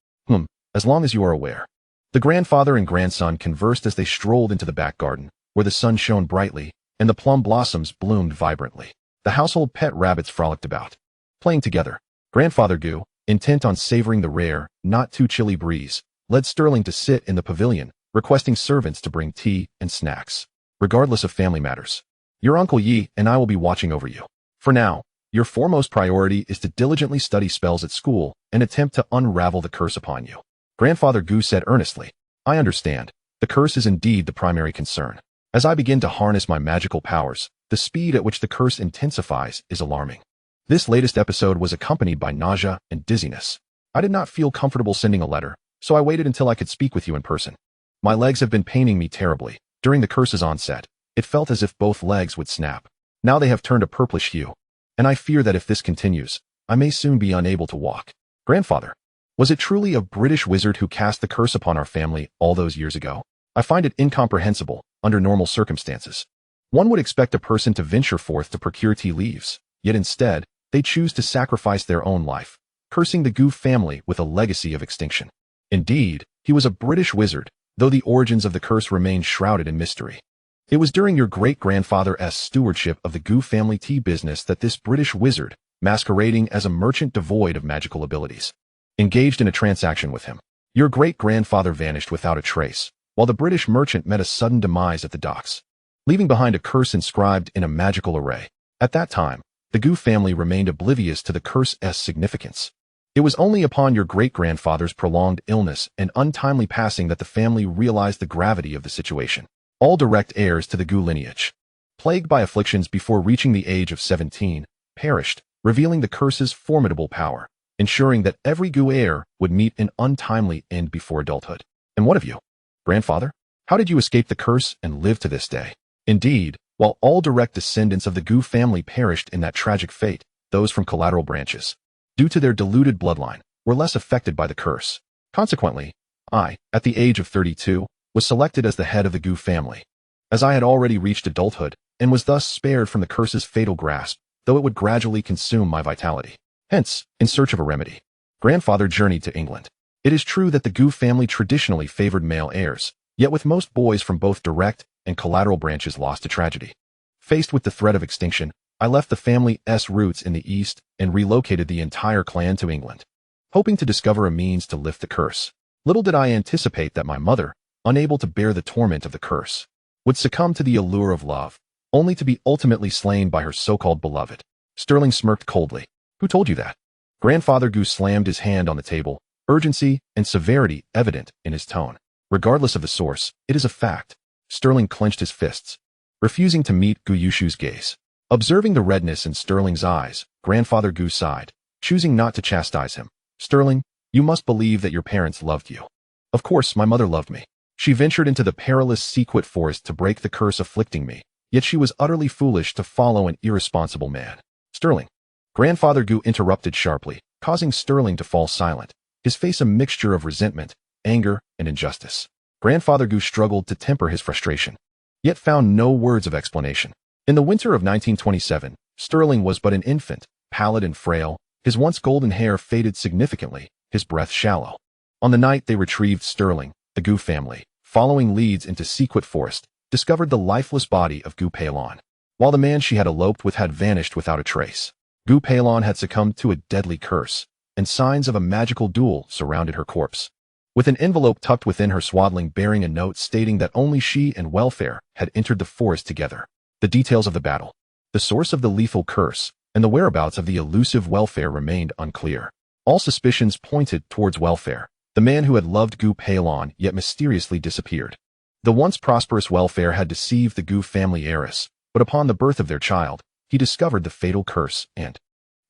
As long as you are aware. The grandfather and grandson conversed as they strolled into the back garden, where the sun shone brightly and the plum blossoms bloomed vibrantly. The household pet rabbits frolicked about, playing together. Grandfather Gu, intent on savoring the rare, not too chilly breeze, led Sterling to sit in the pavilion, requesting servants to bring tea and snacks. Regardless of family matters, your Uncle Yi and I will be watching over you. For now, your foremost priority is to diligently study spells at school and attempt to unravel the curse upon you. Grandfather Gu said earnestly, I understand. The curse is indeed the primary concern. As I begin to harness my magical powers, the speed at which the curse intensifies is alarming. This latest episode was accompanied by nausea and dizziness. I did not feel comfortable sending a letter, so I waited until I could speak with you in person. My legs have been paining me terribly. During the curse's onset, it felt as if both legs would snap. Now they have turned a purplish hue, and I fear that if this continues, I may soon be unable to walk. Grandfather, was it truly a British wizard who cast the curse upon our family all those years ago? I find it incomprehensible under normal circumstances. One would expect a person to venture forth to procure tea leaves, yet instead, they choose to sacrifice their own life, cursing the Gu family with a legacy of extinction. Indeed, he was a British wizard, though the origins of the curse remain shrouded in mystery. It was during your great-grandfather's stewardship of the Gu family tea business that this British wizard, masquerading as a merchant devoid of magical abilities, engaged in a transaction with him. Your great-grandfather vanished without a trace, while the British merchant met a sudden demise at the docks, leaving behind a curse inscribed in a magical array. At that time, the Gu family remained oblivious to the curse's significance. It was only upon your great-grandfather's prolonged illness and untimely passing that the family realized the gravity of the situation. All direct heirs to the Gu lineage, plagued by afflictions before reaching the age of 17, perished, revealing the curse's formidable power, ensuring that every Gu heir would meet an untimely end before adulthood. And what of you, grandfather? How did you escape the curse and live to this day? Indeed, while all direct descendants of the Gu family perished in that tragic fate, those from collateral branches, due to their diluted bloodline, were less affected by the curse. Consequently, I, at the age of 32, was selected as the head of the Gu family, as I had already reached adulthood and was thus spared from the curse's fatal grasp, though it would gradually consume my vitality. Hence, in search of a remedy, grandfather journeyed to England. It is true that the Gu family traditionally favored male heirs, yet with most boys from both direct and collateral branches lost to tragedy. Faced with the threat of extinction, I left the family's roots in the East and relocated the entire clan to England, hoping to discover a means to lift the curse. Little did I anticipate that my mother, unable to bear the torment of the curse, would succumb to the allure of love, only to be ultimately slain by her so-called beloved. Sterling smirked coldly. Who told you that? Grandfather Gu slammed his hand on the table, urgency and severity evident in his tone. Regardless of the source, it is a fact. Sterling clenched his fists, refusing to meet Gu Yushu's gaze. Observing the redness in Sterling's eyes, Grandfather Gu sighed, choosing not to chastise him. Sterling, you must believe that your parents loved you. Of course, my mother loved me. She ventured into the perilous Sequit forest to break the curse afflicting me, yet she was utterly foolish to follow an irresponsible man. Sterling. Grandfather Gu interrupted sharply, causing Sterling to fall silent, his face a mixture of resentment, anger, and injustice. Grandfather Gu struggled to temper his frustration, yet found no words of explanation. In the winter of 1927, Sterling was but an infant, pallid and frail, his once golden hair faded significantly, his breath shallow. On the night they retrieved Sterling, the Gu family, following leads into Sequit Forest, discovered the lifeless body of Gu Peilon, while the man she had eloped with had vanished without a trace. Gu Peilon had succumbed to a deadly curse, and signs of a magical duel surrounded her corpse, with an envelope tucked within her swaddling bearing a note stating that only she and Welfare had entered the forest together. The details of the battle, the source of the lethal curse, and the whereabouts of the elusive Welfare remained unclear. All suspicions pointed towards Welfare, the man who had loved Gu Peilon yet mysteriously disappeared. The once prosperous Welfare had deceived the Gu family heiress, but upon the birth of their child, he discovered the fatal curse and,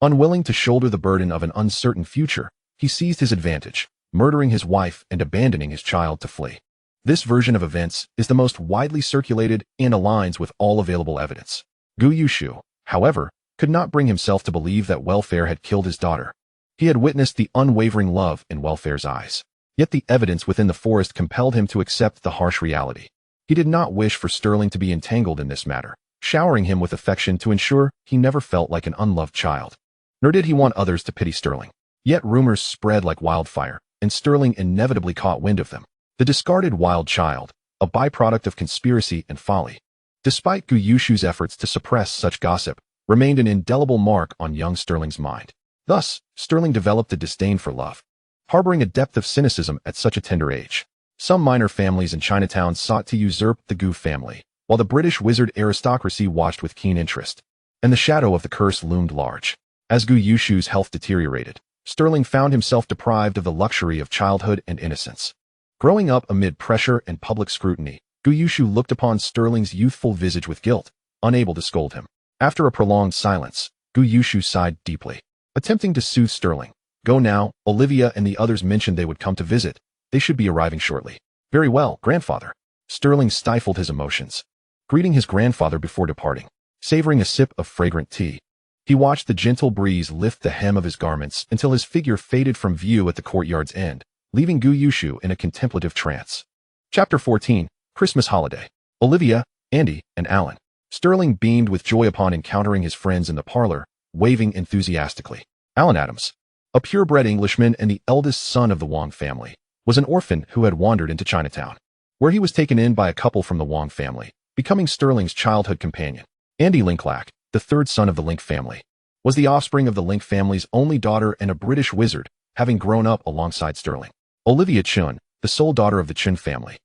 unwilling to shoulder the burden of an uncertain future, he seized his advantage, murdering his wife and abandoning his child to flee. This version of events is the most widely circulated and aligns with all available evidence. Gu Yushu, however, could not bring himself to believe that Welfare had killed his daughter. He had witnessed the unwavering love in Welfare's eyes. Yet the evidence within the forest compelled him to accept the harsh reality. He did not wish for Sterling to be entangled in this matter, showering him with affection to ensure he never felt like an unloved child. Nor did he want others to pity Sterling. Yet rumors spread like wildfire, and Sterling inevitably caught wind of them. The discarded wild child, a byproduct of conspiracy and folly, despite Gu Yushu's efforts to suppress such gossip, remained an indelible mark on young Sterling's mind. Thus, Sterling developed a disdain for love, harboring a depth of cynicism at such a tender age. Some minor families in Chinatown sought to usurp the Gu family, while the British wizard aristocracy watched with keen interest, and the shadow of the curse loomed large. As Gu Yushu's health deteriorated, Sterling found himself deprived of the luxury of childhood and innocence. Growing up amid pressure and public scrutiny, Gu Yushu looked upon Sterling's youthful visage with guilt, unable to scold him. After a prolonged silence, Gu Yushu sighed deeply, attempting to soothe Sterling. Go now, Olivia and the others mentioned they would come to visit. They should be arriving shortly. Very well, grandfather. Sterling stifled his emotions, greeting his grandfather before departing. Savoring a sip of fragrant tea, he watched the gentle breeze lift the hem of his garments until his figure faded from view at the courtyard's end, leaving Gu Yushu in a contemplative trance. Chapter 14, Christmas Holiday. Olivia, Andy, and Alan. Sterling beamed with joy upon encountering his friends in the parlor, waving enthusiastically. Alan Adams, a purebred Englishman and the eldest son of the Wong family, was an orphan who had wandered into Chinatown, where he was taken in by a couple from the Wong family, becoming Sterling's childhood companion. Andy Linklack, the third son of the Link family, was the offspring of the Link family's only daughter and a British wizard, having grown up alongside Sterling. Olivia Chun, the sole daughter of the Chun family,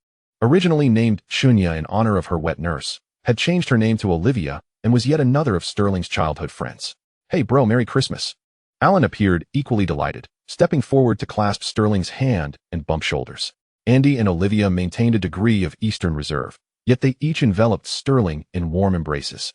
originally named Chunya in honor of her wet nurse, had changed her name to Olivia and was yet another of Sterling's childhood friends. Hey bro, Merry Christmas. Alan appeared equally delighted, stepping forward to clasp Sterling's hand and bump shoulders. Andy and Olivia maintained a degree of Eastern reserve, yet they each enveloped Sterling in warm embraces.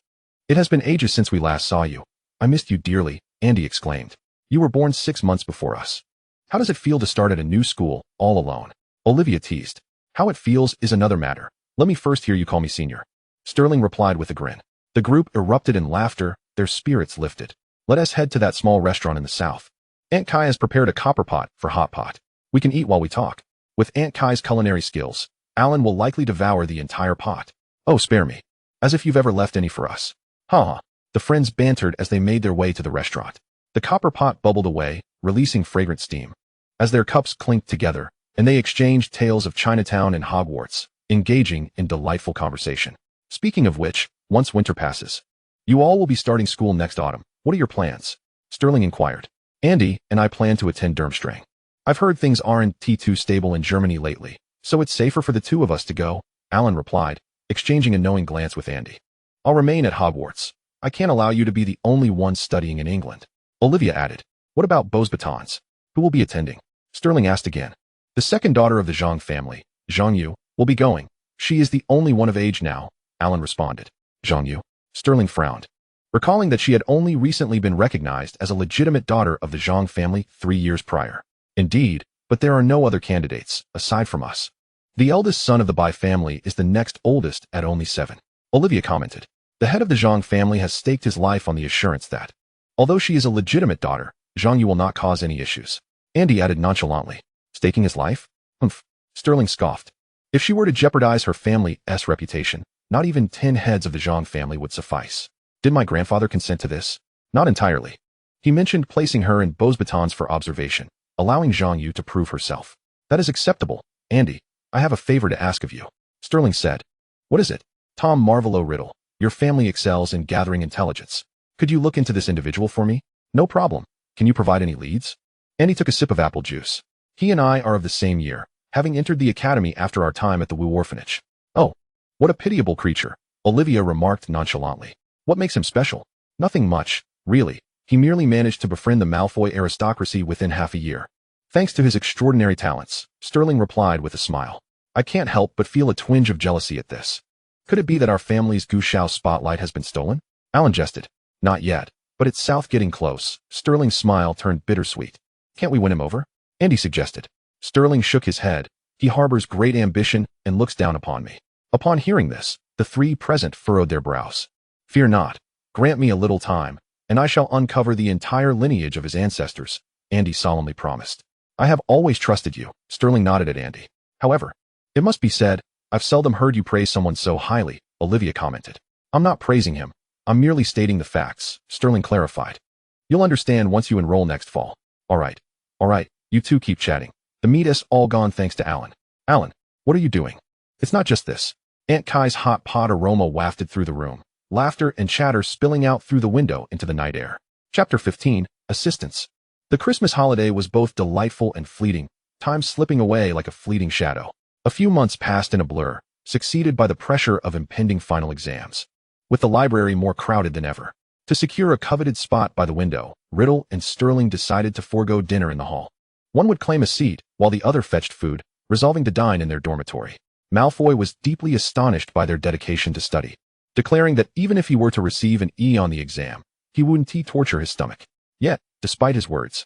It has been ages since we last saw you. I missed you dearly, Andy exclaimed. You were born 6 months before us. How does it feel to start at a new school, all alone? Olivia teased. How it feels is another matter. Let me first hear you call me senior. Sterling replied with a grin. The group erupted in laughter, their spirits lifted. Let us head to that small restaurant in the south. Aunt Kai has prepared a copper pot for hot pot. We can eat while we talk. With Aunt Kai's culinary skills, Alan will likely devour the entire pot. Oh, spare me. As if you've ever left any for us. Ha ha. The friends bantered as they made their way to the restaurant. The copper pot bubbled away, releasing fragrant steam. As their cups clinked together, and they exchanged tales of Chinatown and Hogwarts, engaging in delightful conversation. Speaking of which, once winter passes, you all will be starting school next autumn. What are your plans? Sterling inquired. Andy and I plan to attend Durmstrang. I've heard things aren't too stable in Germany lately, so it's safer for the two of us to go, Alan replied, exchanging a knowing glance with Andy. I'll remain at Hogwarts. I can't allow you to be the only one studying in England. Olivia added. What about Beauxbatons? Who will be attending? Sterling asked again. The second daughter of the Zhang family, Zhang Yu, will be going. She is the only one of age now, Alan responded. Zhang Yu? Sterling frowned, recalling that she had only recently been recognized as a legitimate daughter of the Zhang family 3 years prior. Indeed, but there are no other candidates, aside from us. The eldest son of the Bai family is the next oldest at only 7. Olivia commented. The head of the Zhang family has staked his life on the assurance that, although she is a legitimate daughter, Zhang Yu will not cause any issues. Andy added nonchalantly. Staking his life? Humph. Sterling scoffed. If she were to jeopardize her family's reputation, not even 10 heads of the Zhang family would suffice. Did my grandfather consent to this? Not entirely. He mentioned placing her in Beauxbatons for observation, allowing Zhang Yu to prove herself. That is acceptable. Andy, I have a favor to ask of you. Sterling said. What is it? Tom Marvolo Riddle, your family excels in gathering intelligence. Could you look into this individual for me? No problem. Can you provide any leads? Andy took a sip of apple juice. He and I are of the same year, having entered the academy after our time at the Wu orphanage. Oh, what a pitiable creature, Olivia remarked nonchalantly. What makes him special? Nothing much, really. He merely managed to befriend the Malfoy aristocracy within half a year. Thanks to his extraordinary talents, Sterling replied with a smile. I can't help but feel a twinge of jealousy at this. Could it be that our family's Gushao spotlight has been stolen? Alan jested. Not yet, but it's south getting close. Sterling's smile turned bittersweet. Can't we win him over? Andy suggested. Sterling shook his head. He harbors great ambition and looks down upon me. Upon hearing this, the 3 present furrowed their brows. Fear not. Grant me a little time, and I shall uncover the entire lineage of his ancestors, Andy solemnly promised. I have always trusted you, Sterling nodded at Andy. However, it must be said, I've seldom heard you praise someone so highly, Olivia commented. I'm not praising him. I'm merely stating the facts, Sterling clarified. You'll understand once you enroll next fall. All right, you two keep chatting. The meat is all gone thanks to Alan. Alan, what are you doing? It's not just this. Aunt Kai's hot pot aroma wafted through the room, laughter and chatter spilling out through the window into the night air. Chapter 15, Assistance. The Christmas holiday was both delightful and fleeting, time slipping away like a fleeting shadow. A few months passed in a blur, succeeded by the pressure of impending final exams, with the library more crowded than ever. To secure a coveted spot by the window, Riddle and Sterling decided to forego dinner in the hall. One would claim a seat, while the other fetched food, resolving to dine in their dormitory. Malfoy was deeply astonished by their dedication to study, declaring that even if he were to receive an E on the exam, he wouldn't torture his stomach. Yet, despite his words,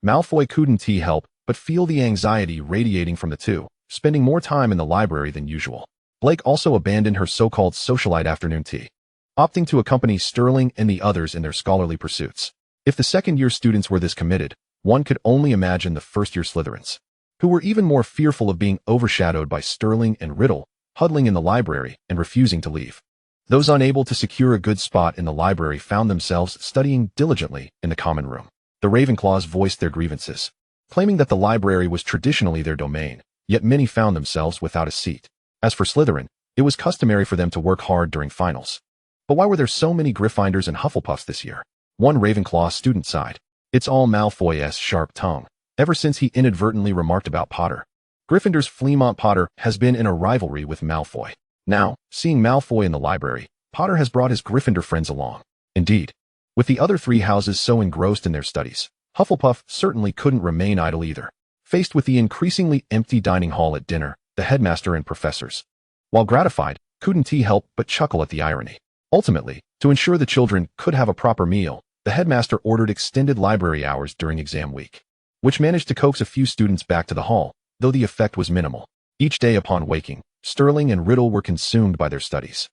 Malfoy couldn't help but feel the anxiety radiating from the two, spending more time in the library than usual. Blake also abandoned her so-called socialite afternoon tea, opting to accompany Sterling and the others in their scholarly pursuits. If the second-year students were this committed, one could only imagine the first-year Slytherins, who were even more fearful of being overshadowed by Sterling and Riddle, huddling in the library and refusing to leave. Those unable to secure a good spot in the library found themselves studying diligently in the common room. The Ravenclaws voiced their grievances, claiming that the library was traditionally their domain, yet many found themselves without a seat. As for Slytherin, it was customary for them to work hard during finals. But why were there so many Gryffindors and Hufflepuffs this year? One Ravenclaw student sighed. It's all Malfoy's sharp tongue, ever since he inadvertently remarked about Potter. Gryffindor's Flemmont Potter has been in a rivalry with Malfoy. Now, seeing Malfoy in the library, Potter has brought his Gryffindor friends along. Indeed, With the other three houses so engrossed in their studies, Hufflepuff certainly couldn't remain idle either. Faced with the increasingly empty dining hall at dinner, the headmaster and professors, while gratified, couldn't he help but chuckle at the irony. Ultimately, to ensure the children could have a proper meal, the headmaster ordered extended library hours during exam week, which managed to coax a few students back to the hall, though the effect was minimal. Each day upon waking, Sterling and Riddle were consumed by their studies,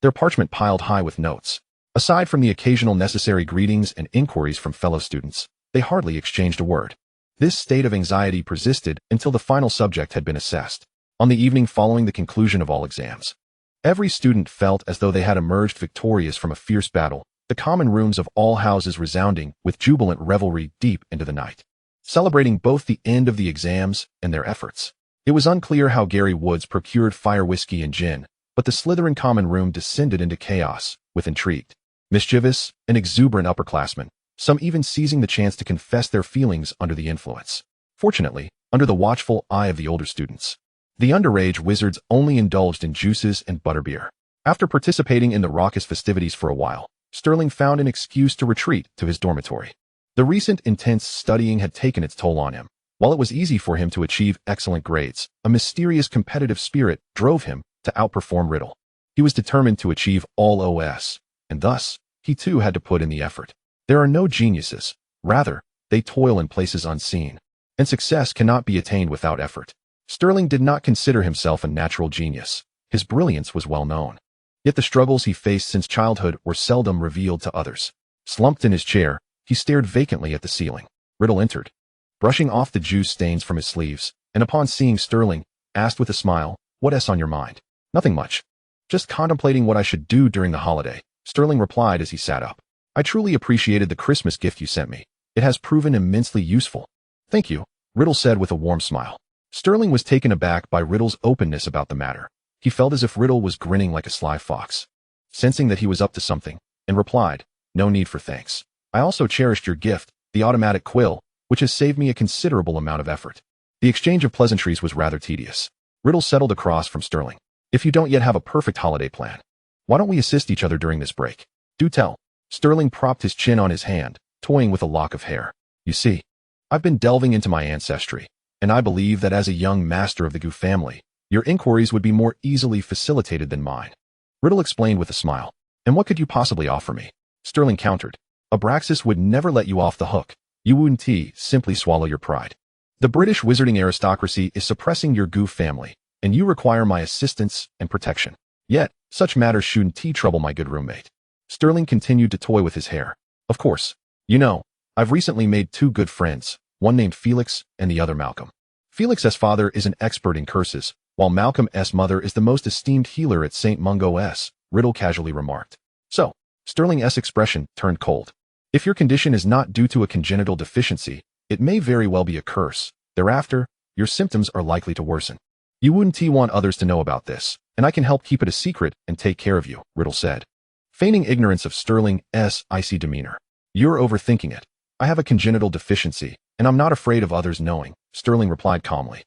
their parchment piled high with notes. Aside from the occasional necessary greetings and inquiries from fellow students, they hardly exchanged a word. This state of anxiety persisted until the final subject had been assessed. On the evening following the conclusion of all exams, every student felt as though they had emerged victorious from a fierce battle, the common rooms of all houses resounding with jubilant revelry deep into the night, celebrating both the end of the exams and their efforts. It was unclear how Gary Woods procured fire whiskey and gin, but the Slytherin common room descended into chaos, with intrigued, mischievous, and exuberant upperclassmen, some even seizing the chance to confess their feelings under the influence. Fortunately, under the watchful eye of the older students, the underage wizards only indulged in juices and butterbeer. After participating in the raucous festivities for a while, Sterling found an excuse to retreat to his dormitory. The recent intense studying had taken its toll on him. While it was easy for him to achieve excellent grades, a mysterious competitive spirit drove him to outperform Riddle. He was determined to achieve all OS, and thus, he too had to put in the effort. There are no geniuses. Rather, they toil in places unseen, and success cannot be attained without effort. Sterling did not consider himself a natural genius. His brilliance was well known. Yet the struggles he faced since childhood were seldom revealed to others. Slumped in his chair, he stared vacantly at the ceiling. Riddle entered, brushing off the juice stains from his sleeves, and upon seeing Sterling, asked with a smile, "What's on your mind?" "Nothing much. Just contemplating what I should do during the holiday," Sterling replied as he sat up. "I truly appreciated the Christmas gift you sent me. It has proven immensely useful." "Thank you," Riddle said with a warm smile. Sterling was taken aback by Riddle's openness about the matter. He felt as if Riddle was grinning like a sly fox, sensing that he was up to something, and replied, "No need for thanks. I also cherished your gift, the automatic quill, which has saved me a considerable amount of effort." The exchange of pleasantries was rather tedious. Riddle settled across from Sterling. "If you don't yet have a perfect holiday plan, why don't we assist each other during this break? Do tell." Sterling propped his chin on his hand, toying with a lock of hair. "You see, I've been delving into my ancestry, and I believe that as a young master of the Goo family, your inquiries would be more easily facilitated than mine." Riddle explained with a smile. "And what could you possibly offer me?" Sterling countered. "Abraxas would never let you off the hook. You wouldn't simply swallow your pride. The British wizarding aristocracy is suppressing your Goo family, and you require my assistance and protection. Yet, such matters shouldn't trouble my good roommate." Sterling continued to toy with his hair. "Of course. You know, I've recently made two good friends, one named Felix and the other Malcolm. Felix's father is an expert in curses, while Malcolm's mother is the most esteemed healer at St. Mungo's," Riddle casually remarked. "So," Sterling's expression turned cold. "If your condition is not due to a congenital deficiency, it may very well be a curse. Thereafter, your symptoms are likely to worsen. You wouldn't want others to know about this, and I can help keep it a secret and take care of you," Riddle said, feigning ignorance of Sterling's icy demeanor. "You're overthinking it. I have a congenital deficiency, and I'm not afraid of others knowing," Sterling replied calmly.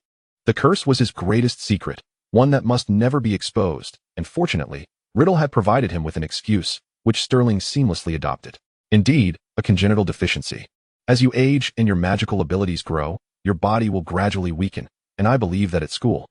The curse was his greatest secret, one that must never be exposed, and fortunately, Riddle had provided him with an excuse, which Sterling seamlessly adopted. Indeed, a congenital deficiency. As you age and your magical abilities grow, your body will gradually weaken, and I believe that at school,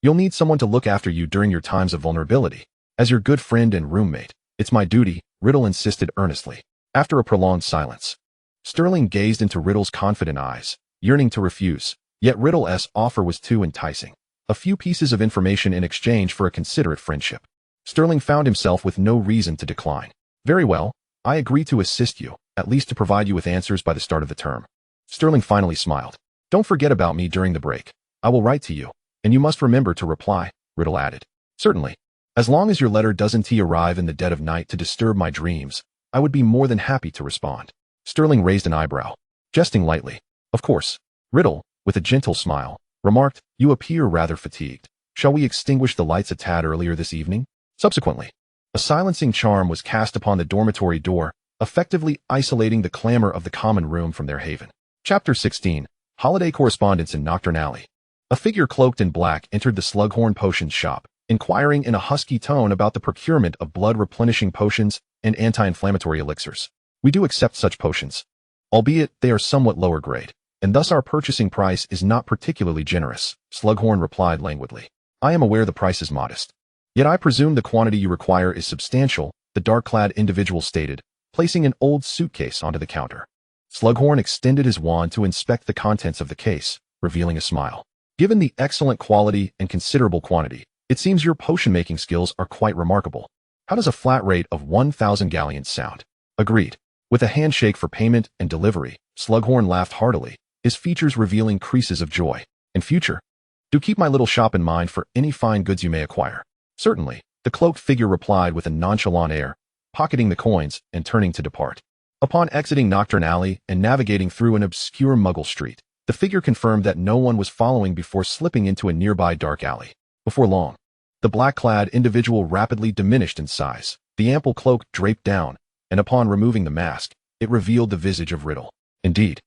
you'll need someone to look after you during your times of vulnerability. As your good friend and roommate, it's my duty," Riddle insisted earnestly. After a prolonged silence, Sterling gazed into Riddle's confident eyes, yearning to refuse, yet Riddle's offer was too enticing. A few pieces of information in exchange for a considerate friendship. Sterling found himself with no reason to decline. "Very well, I agree to assist you, at least to provide you with answers by the start of the term." Sterling finally smiled. "Don't forget about me during the break. I will write to you, and you must remember to reply," Riddle added. "Certainly. As long as your letter doesn't arrive in the dead of night to disturb my dreams, I would be more than happy to respond." Sterling raised an eyebrow, jesting lightly. "Of course." Riddle, with a gentle smile, remarked, "You appear rather fatigued. Shall we extinguish the lights a tad earlier this evening?" Subsequently, a silencing charm was cast upon the dormitory door, effectively isolating the clamor of the common room from their haven. Chapter 16. Holiday Correspondence in Nocturne Alley. A figure cloaked in black entered the Slughorn Potions shop, inquiring in a husky tone about the procurement of blood-replenishing potions and anti-inflammatory elixirs. We do accept such potions, albeit they are somewhat lower grade, and thus our purchasing price is not particularly generous, Slughorn replied languidly. I am aware the price is modest. Yet I presume the quantity you require is substantial, the dark-clad individual stated, placing an old suitcase onto the counter. Slughorn extended his wand to inspect the contents of the case, revealing a smile. Given the excellent quality and considerable quantity, it seems your potion-making skills are quite remarkable. How does a flat rate of 1,000 galleons sound? Agreed. With a handshake for payment and delivery, Slughorn laughed heartily, his features revealing creases of joy. In future, do keep my little shop in mind for any fine goods you may acquire. Certainly, the cloaked figure replied with a nonchalant air, pocketing the coins and turning to depart. Upon exiting Nocturne Alley and navigating through an obscure Muggle street, the figure confirmed that no one was following before slipping into a nearby dark alley. Before long, the black-clad individual rapidly diminished in size. The ample cloak draped down, and upon removing the mask, it revealed the visage of Riddle. Indeed,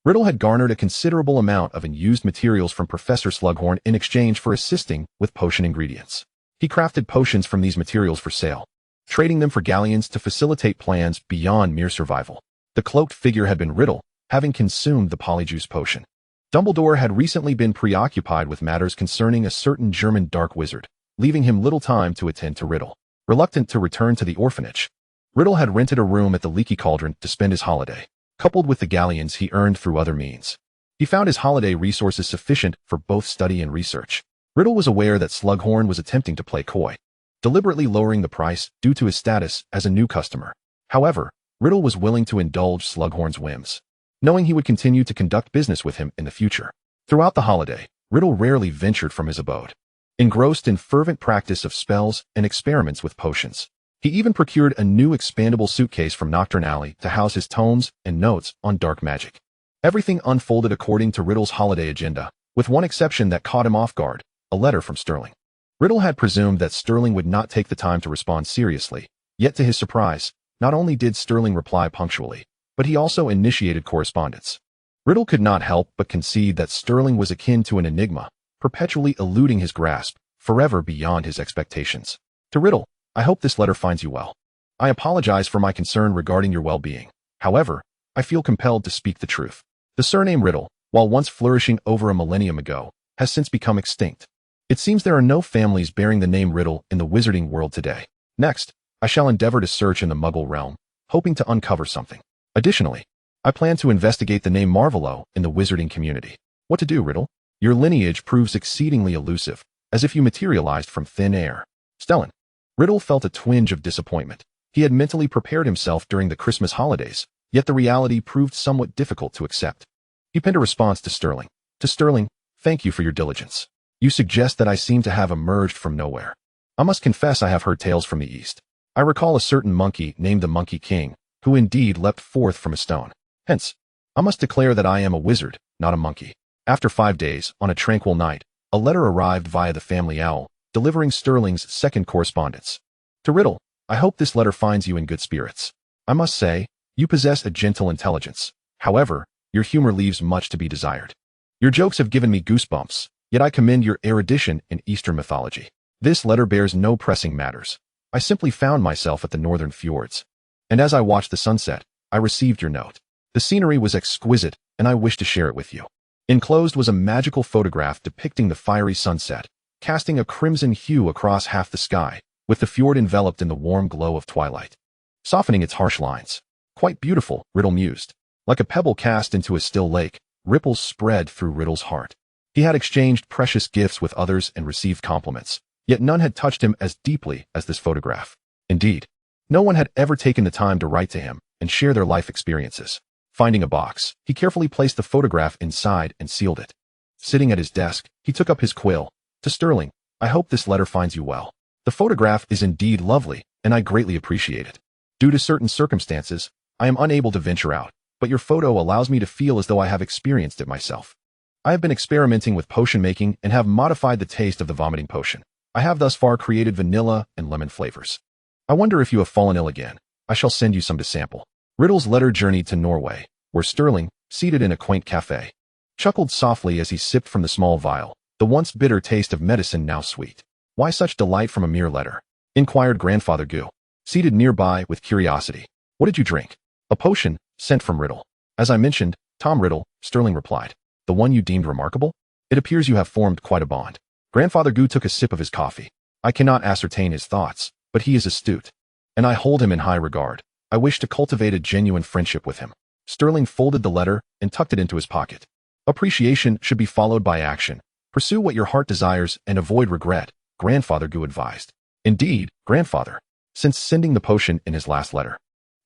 Riddle had garnered a considerable amount of unused materials from Professor Slughorn in exchange for assisting with potion ingredients. He crafted potions from these materials for sale, trading them for galleons to facilitate plans beyond mere survival. The cloaked figure had been Riddle, having consumed the polyjuice potion. Dumbledore had recently been preoccupied with matters concerning a certain German dark wizard, leaving him little time to attend to Riddle. Reluctant to return to the orphanage, Riddle had rented a room at the Leaky Cauldron to spend his holiday, coupled with the galleons he earned through other means. He found his holiday resources sufficient for both study and research. Riddle was aware that Slughorn was attempting to play coy, deliberately lowering the price due to his status as a new customer. However, Riddle was willing to indulge Slughorn's whims, knowing he would continue to conduct business with him in the future. Throughout the holiday, Riddle rarely ventured from his abode, engrossed in fervent practice of spells and experiments with potions. He even procured a new expandable suitcase from Nocturne Alley to house his tomes and notes on dark magic. Everything unfolded according to Riddle's holiday agenda, with one exception that caught him off guard: a letter from Sterling. Riddle had presumed that Sterling would not take the time to respond seriously, yet to his surprise, not only did Sterling reply punctually, but he also initiated correspondence. Riddle could not help but concede that Sterling was akin to an enigma, perpetually eluding his grasp, forever beyond his expectations. To Riddle, I hope this letter finds you well. I apologize for my concern regarding your well-being. However, I feel compelled to speak the truth. The surname Riddle, while once flourishing over a millennium ago, has since become extinct. It seems there are no families bearing the name Riddle in the wizarding world today. Next, I shall endeavor to search in the Muggle realm, hoping to uncover something. Additionally, I plan to investigate the name Marvolo in the wizarding community. What to do, Riddle? Your lineage proves exceedingly elusive, as if you materialized from thin air. Stellan. Riddle felt a twinge of disappointment. He had mentally prepared himself during the Christmas holidays, yet the reality proved somewhat difficult to accept. He penned a response to Sterling. To Sterling, thank you for your diligence. You suggest that I seem to have emerged from nowhere. I must confess I have heard tales from the East. I recall a certain monkey named the Monkey King, who indeed leapt forth from a stone. Hence, I must declare that I am a wizard, not a monkey. After 5 days, on a tranquil night, a letter arrived via the family owl, delivering Sterling's second correspondence. To Riddle, I hope this letter finds you in good spirits. I must say, you possess a gentle intelligence. However, your humor leaves much to be desired. Your jokes have given me goosebumps, yet I commend your erudition in Eastern mythology. This letter bears no pressing matters. I simply found myself at the northern fjords, and as I watched the sunset, I received your note. The scenery was exquisite, and I wish to share it with you. Enclosed was a magical photograph depicting the fiery sunset, casting a crimson hue across half the sky, with the fjord enveloped in the warm glow of twilight, softening its harsh lines. Quite beautiful, Riddle mused. Like a pebble cast into a still lake, ripples spread through Riddle's heart. He had exchanged precious gifts with others and received compliments, yet none had touched him as deeply as this photograph. Indeed, no one had ever taken the time to write to him and share their life experiences. Finding a box, he carefully placed the photograph inside and sealed it. Sitting at his desk, he took up his quill. To Sterling, I hope this letter finds you well. The photograph is indeed lovely, and I greatly appreciate it. Due to certain circumstances, I am unable to venture out, but your photo allows me to feel as though I have experienced it myself. I have been experimenting with potion making and have modified the taste of the vomiting potion. I have thus far created vanilla and lemon flavors. I wonder if you have fallen ill again. I shall send you some to sample. Riddle's letter journeyed to Norway, where Sterling, seated in a quaint cafe, chuckled softly as he sipped from the small vial, the once bitter taste of medicine now sweet. Why such delight from a mere letter? Inquired Grandfather Goo, seated nearby with curiosity. What did you drink? A potion, sent from Riddle. As I mentioned, Tom Riddle, Sterling replied. The one you deemed remarkable? It appears you have formed quite a bond. Grandfather Gu took a sip of his coffee. I cannot ascertain his thoughts, but he is astute, and I hold him in high regard. I wish to cultivate a genuine friendship with him. Sterling folded the letter and tucked it into his pocket. Appreciation should be followed by action. Pursue what your heart desires and avoid regret, Grandfather Gu advised. Indeed, Grandfather. Since sending the potion in his last letter,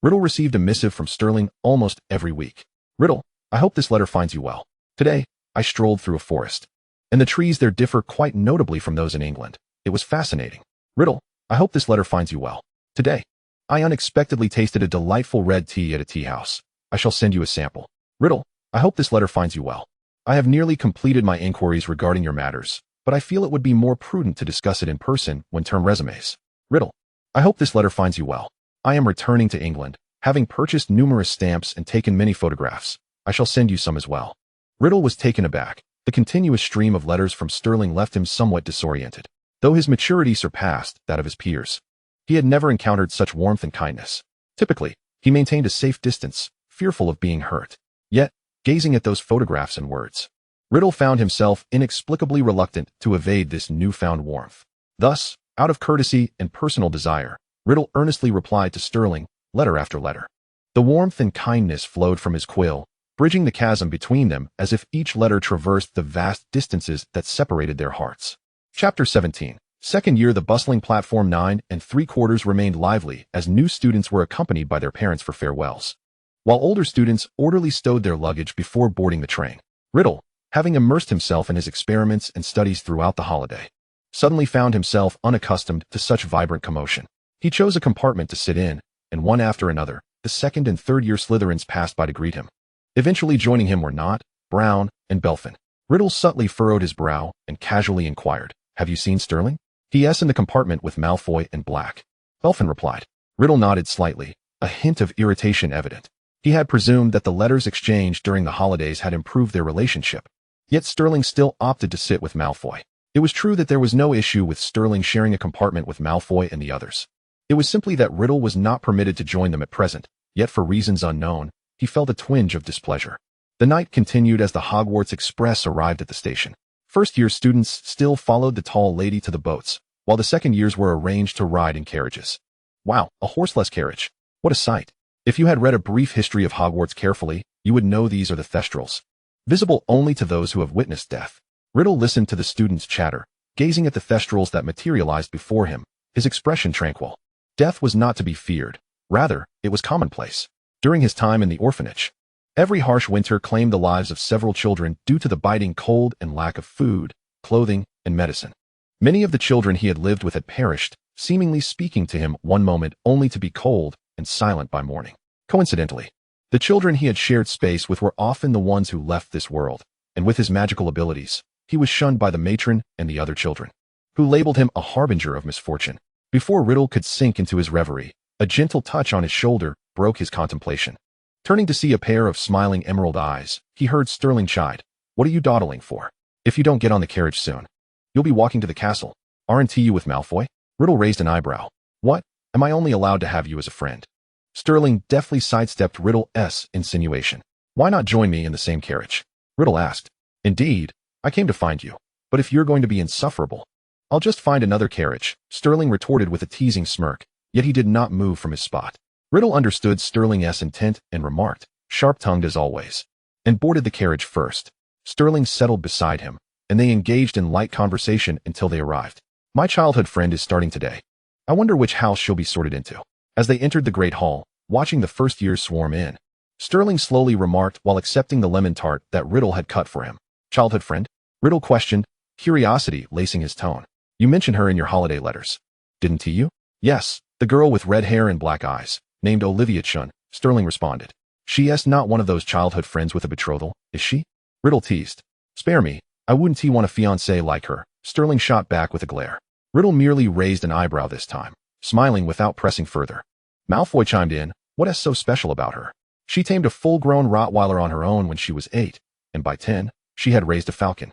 Riddle received a missive from Sterling almost every week. Riddle, I hope this letter finds you well. Today, I strolled through a forest, and the trees there differ quite notably from those in England. It was fascinating. Riddle, I hope this letter finds you well. Today, I unexpectedly tasted a delightful red tea at a tea house. I shall send you a sample. Riddle, I hope this letter finds you well. I have nearly completed my inquiries regarding your matters, but I feel it would be more prudent to discuss it in person when term resumes. Riddle, I hope this letter finds you well. I am returning to England, having purchased numerous stamps and taken many photographs. I shall send you some as well. Riddle was taken aback. The continuous stream of letters from Sterling left him somewhat disoriented. Though his maturity surpassed that of his peers, he had never encountered such warmth and kindness. Typically, he maintained a safe distance, fearful of being hurt. Yet, gazing at those photographs and words, Riddle found himself inexplicably reluctant to evade this newfound warmth. Thus, out of courtesy and personal desire, Riddle earnestly replied to Sterling, letter after letter. The warmth and kindness flowed from his quill, bridging the chasm between them as if each letter traversed the vast distances that separated their hearts. Chapter 17. Second year. The bustling platform 9 3/4 remained lively as new students were accompanied by their parents for farewells, while older students orderly stowed their luggage before boarding the train. Riddle, having immersed himself in his experiments and studies throughout the holiday, suddenly found himself unaccustomed to such vibrant commotion. He chose a compartment to sit in, and one after another, the second and third year Slytherins passed by to greet him. Eventually joining him were Knott, Brown, and Belfin. Riddle subtly furrowed his brow and casually inquired, "Have you seen Sterling?" "Yes, in the compartment with Malfoy and Black," Belfin replied. Riddle nodded slightly, a hint of irritation evident. He had presumed that the letters exchanged during the holidays had improved their relationship. Yet Sterling still opted to sit with Malfoy. It was true that there was no issue with Sterling sharing a compartment with Malfoy and the others. It was simply that Riddle was not permitted to join them at present, yet for reasons unknown, he felt a twinge of displeasure. The night continued as the Hogwarts Express arrived at the station. First-year students still followed the tall lady to the boats, while the second years were arranged to ride in carriages. Wow, a horseless carriage. What a sight. If you had read a brief history of Hogwarts carefully, you would know these are the Thestrals, visible only to those who have witnessed death. Riddle listened to the students' chatter, gazing at the Thestrals that materialized before him, his expression tranquil. Death was not to be feared. Rather, it was commonplace. During his time in the orphanage, every harsh winter claimed the lives of several children due to the biting cold and lack of food, clothing, and medicine. Many of the children he had lived with had perished, seemingly speaking to him one moment only to be cold and silent by morning. Coincidentally, the children he had shared space with were often the ones who left this world, and with his magical abilities, he was shunned by the matron and the other children, who labeled him a harbinger of misfortune. Before Riddle could sink into his reverie, a gentle touch on his shoulder broke his contemplation. Turning to see a pair of smiling emerald eyes, he heard Sterling chide, "What are you dawdling for? If you don't get on the carriage soon, you'll be walking to the castle. Aren't you with Malfoy?" Riddle raised an eyebrow. "What? Am I only allowed to have you as a friend?" Sterling deftly sidestepped Riddle's insinuation. "Why not join me in the same carriage?" Riddle asked. "Indeed, I came to find you. But if you're going to be insufferable, I'll just find another carriage," Sterling retorted with a teasing smirk, yet he did not move from his spot. Riddle understood Sterling's intent and remarked, sharp-tongued as always, and boarded the carriage first. Sterling settled beside him, and they engaged in light conversation until they arrived. "My childhood friend is starting today. I wonder which house she'll be sorted into." As they entered the great hall, watching the first years swarm in, Sterling slowly remarked while accepting the lemon tart that Riddle had cut for him. "Childhood friend?" Riddle questioned, curiosity lacing his tone. "You mentioned her in your holiday letters, didn't you?" "Yes, the girl with red hair and black eyes, named Olivia Chun," Sterling responded. "She's not one of those childhood friends with a betrothal, is she?" Riddle teased. "Spare me, I wouldn't want a fiancé like her," Sterling shot back with a glare. Riddle merely raised an eyebrow this time, smiling without pressing further. Malfoy chimed in, "What's so special about her? She tamed a full-grown Rottweiler on her own when she was 8, and by 10, she had raised a falcon."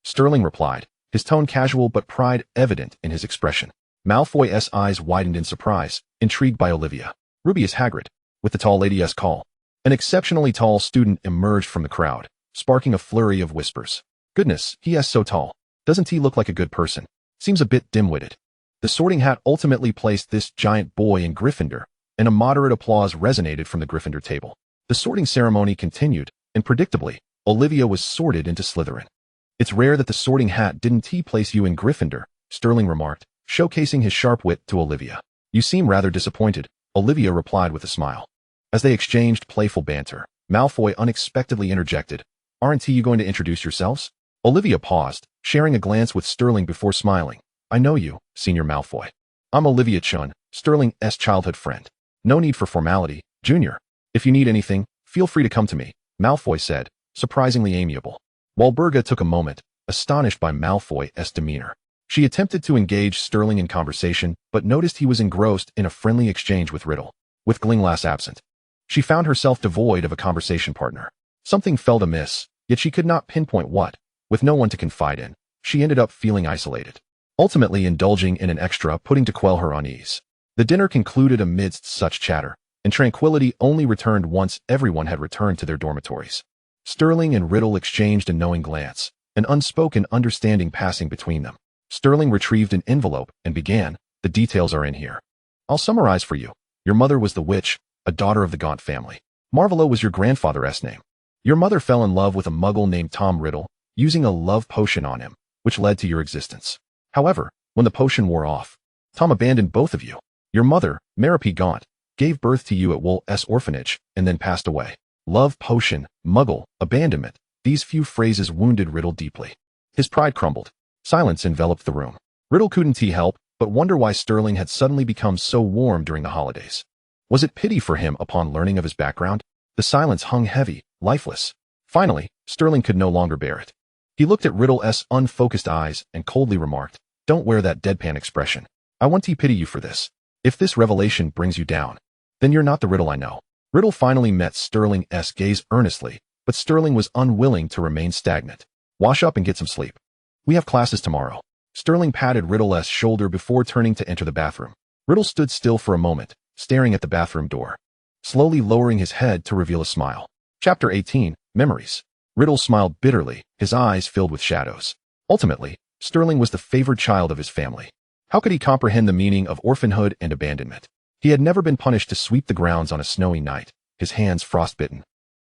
Sterling replied, his tone casual but pride evident in his expression. Malfoy's eyes widened in surprise, intrigued by Olivia. "Rubius Hagrid." with the tall lady's call. An exceptionally tall student emerged from the crowd, sparking a flurry of whispers. Goodness, he is so tall. Doesn't he look like a good person? Seems a bit dim-witted. The Sorting Hat ultimately placed this giant boy in Gryffindor, and a moderate applause resonated from the Gryffindor table. The sorting ceremony continued, and predictably, Olivia was sorted into Slytherin. It's rare that the Sorting Hat didn't place you in Gryffindor, Sterling remarked, showcasing his sharp wit to Olivia. You seem rather disappointed, Olivia replied with a smile. As they exchanged playful banter, Malfoy unexpectedly interjected, Aren't you going to introduce yourselves? Olivia paused, sharing a glance with Sterling before smiling. I know you, Senior Malfoy. I'm Olivia Chun, Sterling's childhood friend. No need for formality, Junior. If you need anything, feel free to come to me, Malfoy said, surprisingly amiable. Walburga took a moment, astonished by Malfoy's demeanor. She attempted to engage Sterling in conversation, but noticed he was engrossed in a friendly exchange with Riddle. With Glinglass absent, she found herself devoid of a conversation partner. Something felt amiss, yet she could not pinpoint what. With no one to confide in, she ended up feeling isolated, ultimately indulging in an extra pudding to quell her unease. The dinner concluded amidst such chatter, and tranquility only returned once everyone had returned to their dormitories. Sterling and Riddle exchanged a knowing glance, an unspoken understanding passing between them. Sterling retrieved an envelope and began, the details are in here. I'll summarize for you. Your mother was the witch, a daughter of the Gaunt family. Marvolo was your grandfather's name. Your mother fell in love with a muggle named Tom Riddle, using a love potion on him, which led to your existence. However, when the potion wore off, Tom abandoned both of you. Your mother, Maripi Gaunt, gave birth to you at Wool's orphanage and then passed away. Love potion, muggle, abandonment. These few phrases wounded Riddle deeply. His pride crumbled. Silence enveloped the room. Riddle couldn't help but wonder why Sterling had suddenly become so warm during the holidays. Was it pity for him upon learning of his background? The silence hung heavy, lifeless. Finally, Sterling could no longer bear it. He looked at Riddle's unfocused eyes and coldly remarked, Don't wear that deadpan expression. I want to pity you for this. If this revelation brings you down, then you're not the Riddle I know. Riddle finally met Sterling's gaze earnestly, but Sterling was unwilling to remain stagnant. Wash up and get some sleep. We have classes tomorrow. Sterling patted Riddle's shoulder before turning to enter the bathroom. Riddle stood still for a moment, staring at the bathroom door, slowly lowering his head to reveal a smile. Chapter 18, Memories. Riddle smiled bitterly, his eyes filled with shadows. Ultimately, Sterling was the favored child of his family. How could he comprehend the meaning of orphanhood and abandonment? He had never been punished to sweep the grounds on a snowy night, his hands frostbitten.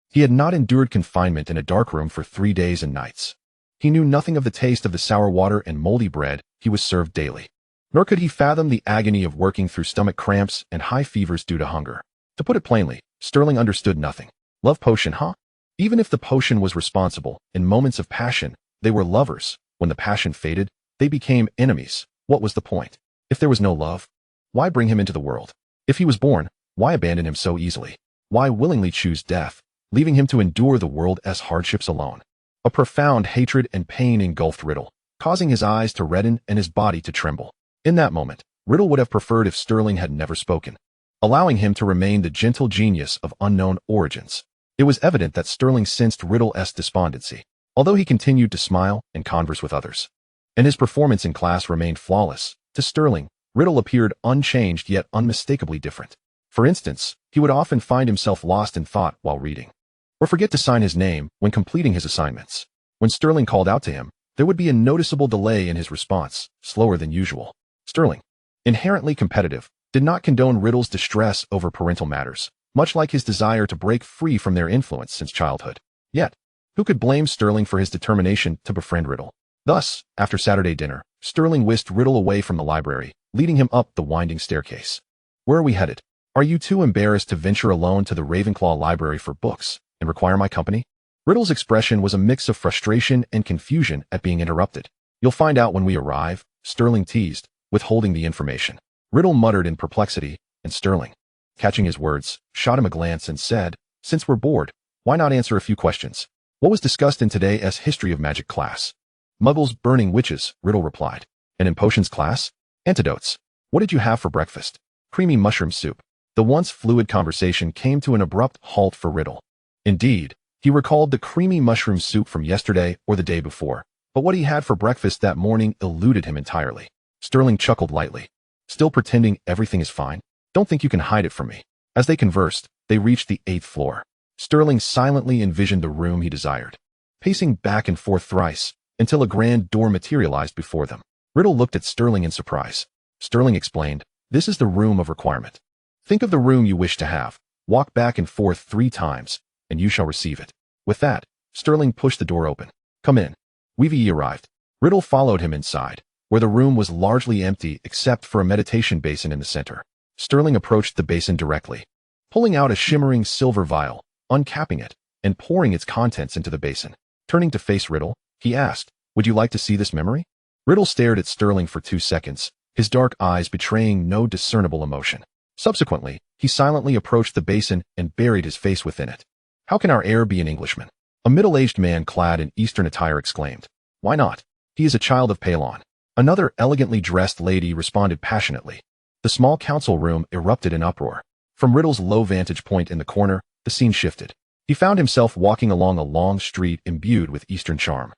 He had not endured confinement in a dark room for 3 days and nights. He knew nothing of the taste of the sour water and moldy bread he was served daily. Nor could he fathom the agony of working through stomach cramps and high fevers due to hunger. To put it plainly, Sterling understood nothing. Love potion, huh? Even if the potion was responsible, in moments of passion, they were lovers. When the passion faded, they became enemies. What was the point? If there was no love, why bring him into the world? If he was born, why abandon him so easily? Why willingly choose death, leaving him to endure the world's hardships alone? A profound hatred and pain engulfed Riddle, causing his eyes to redden and his body to tremble. In that moment, Riddle would have preferred if Sterling had never spoken, allowing him to remain the gentle genius of unknown origins. It was evident that Sterling sensed Riddle's despondency, although he continued to smile and converse with others. And his performance in class remained flawless. To Sterling, Riddle appeared unchanged yet unmistakably different. For instance, he would often find himself lost in thought while reading, or forget to sign his name when completing his assignments. When Sterling called out to him, there would be a noticeable delay in his response, slower than usual. Sterling, inherently competitive, did not condone Riddle's distress over parental matters, much like his desire to break free from their influence since childhood. Yet, who could blame Sterling for his determination to befriend Riddle? Thus, after Saturday dinner, Sterling whisked Riddle away from the library, leading him up the winding staircase. Where are we headed? Are you too embarrassed to venture alone to the Ravenclaw library for books and require my company? Riddle's expression was a mix of frustration and confusion at being interrupted. You'll find out when we arrive, Sterling teased, withholding the information. Riddle muttered in perplexity, and Sterling, catching his words, shot him a glance and said, Since we're bored, why not answer a few questions? What was discussed in today's History of Magic class? Muggles burning witches, Riddle replied. And in potions class? Antidotes. What did you have for breakfast? Creamy mushroom soup. The once fluid conversation came to an abrupt halt for Riddle. Indeed, he recalled the creamy mushroom soup from yesterday or the day before, but what he had for breakfast that morning eluded him entirely. Sterling chuckled lightly. Still pretending everything is fine? Don't think you can hide it from me. As they conversed, They reached the 8th floor. Sterling silently envisioned the room he desired, pacing back and forth thrice, until a grand door materialized before them. Riddle looked at Sterling in surprise. Sterling explained, "This is the room of requirement. Think of the room you wish to have. Walk back and forth 3 times, and you shall receive it." With that, Sterling pushed the door open. "Come in." Weavy arrived. Riddle followed him inside, where the room was largely empty except for a meditation basin in the center. Sterling approached the basin directly, pulling out a shimmering silver vial, uncapping it, and pouring its contents into the basin. Turning to face Riddle, he asked, "Would you like to see this memory?" Riddle stared at Sterling for 2 seconds, his dark eyes betraying no discernible emotion. Subsequently, he silently approached the basin and buried his face within it. "How can our heir be an Englishman?" A middle-aged man clad in Eastern attire exclaimed. "Why not? He is a child of Palon." Another elegantly dressed lady responded passionately. The small council room erupted in uproar. From Riddle's low vantage point in the corner, the scene shifted. He found himself walking along a long street imbued with Eastern charm,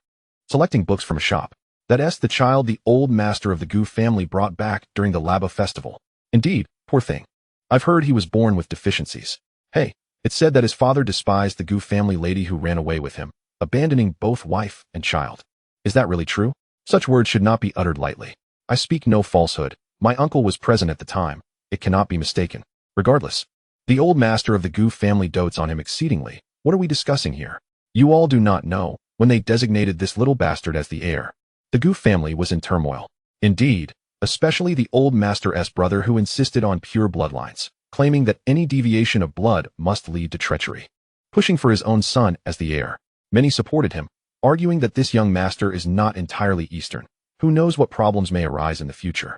selecting books from a shop. That's the child the old master of the Gu family brought back during the Laba festival. Indeed, poor thing. I've heard he was born with deficiencies. Hey, it's said that his father despised the Gu family lady who ran away with him, abandoning both wife and child. Is that really true? Such words should not be uttered lightly. I speak no falsehood. My uncle was present at the time. It cannot be mistaken. Regardless, the old master of the Gu family dotes on him exceedingly. What are we discussing here? You all do not know, when they designated this little bastard as the heir, the Gu family was in turmoil. Indeed, especially the old master's brother who insisted on pure bloodlines, claiming that any deviation of blood must lead to treachery. Pushing for his own son as the heir, many supported him, arguing that this young master is not entirely Eastern. Who knows what problems may arise in the future?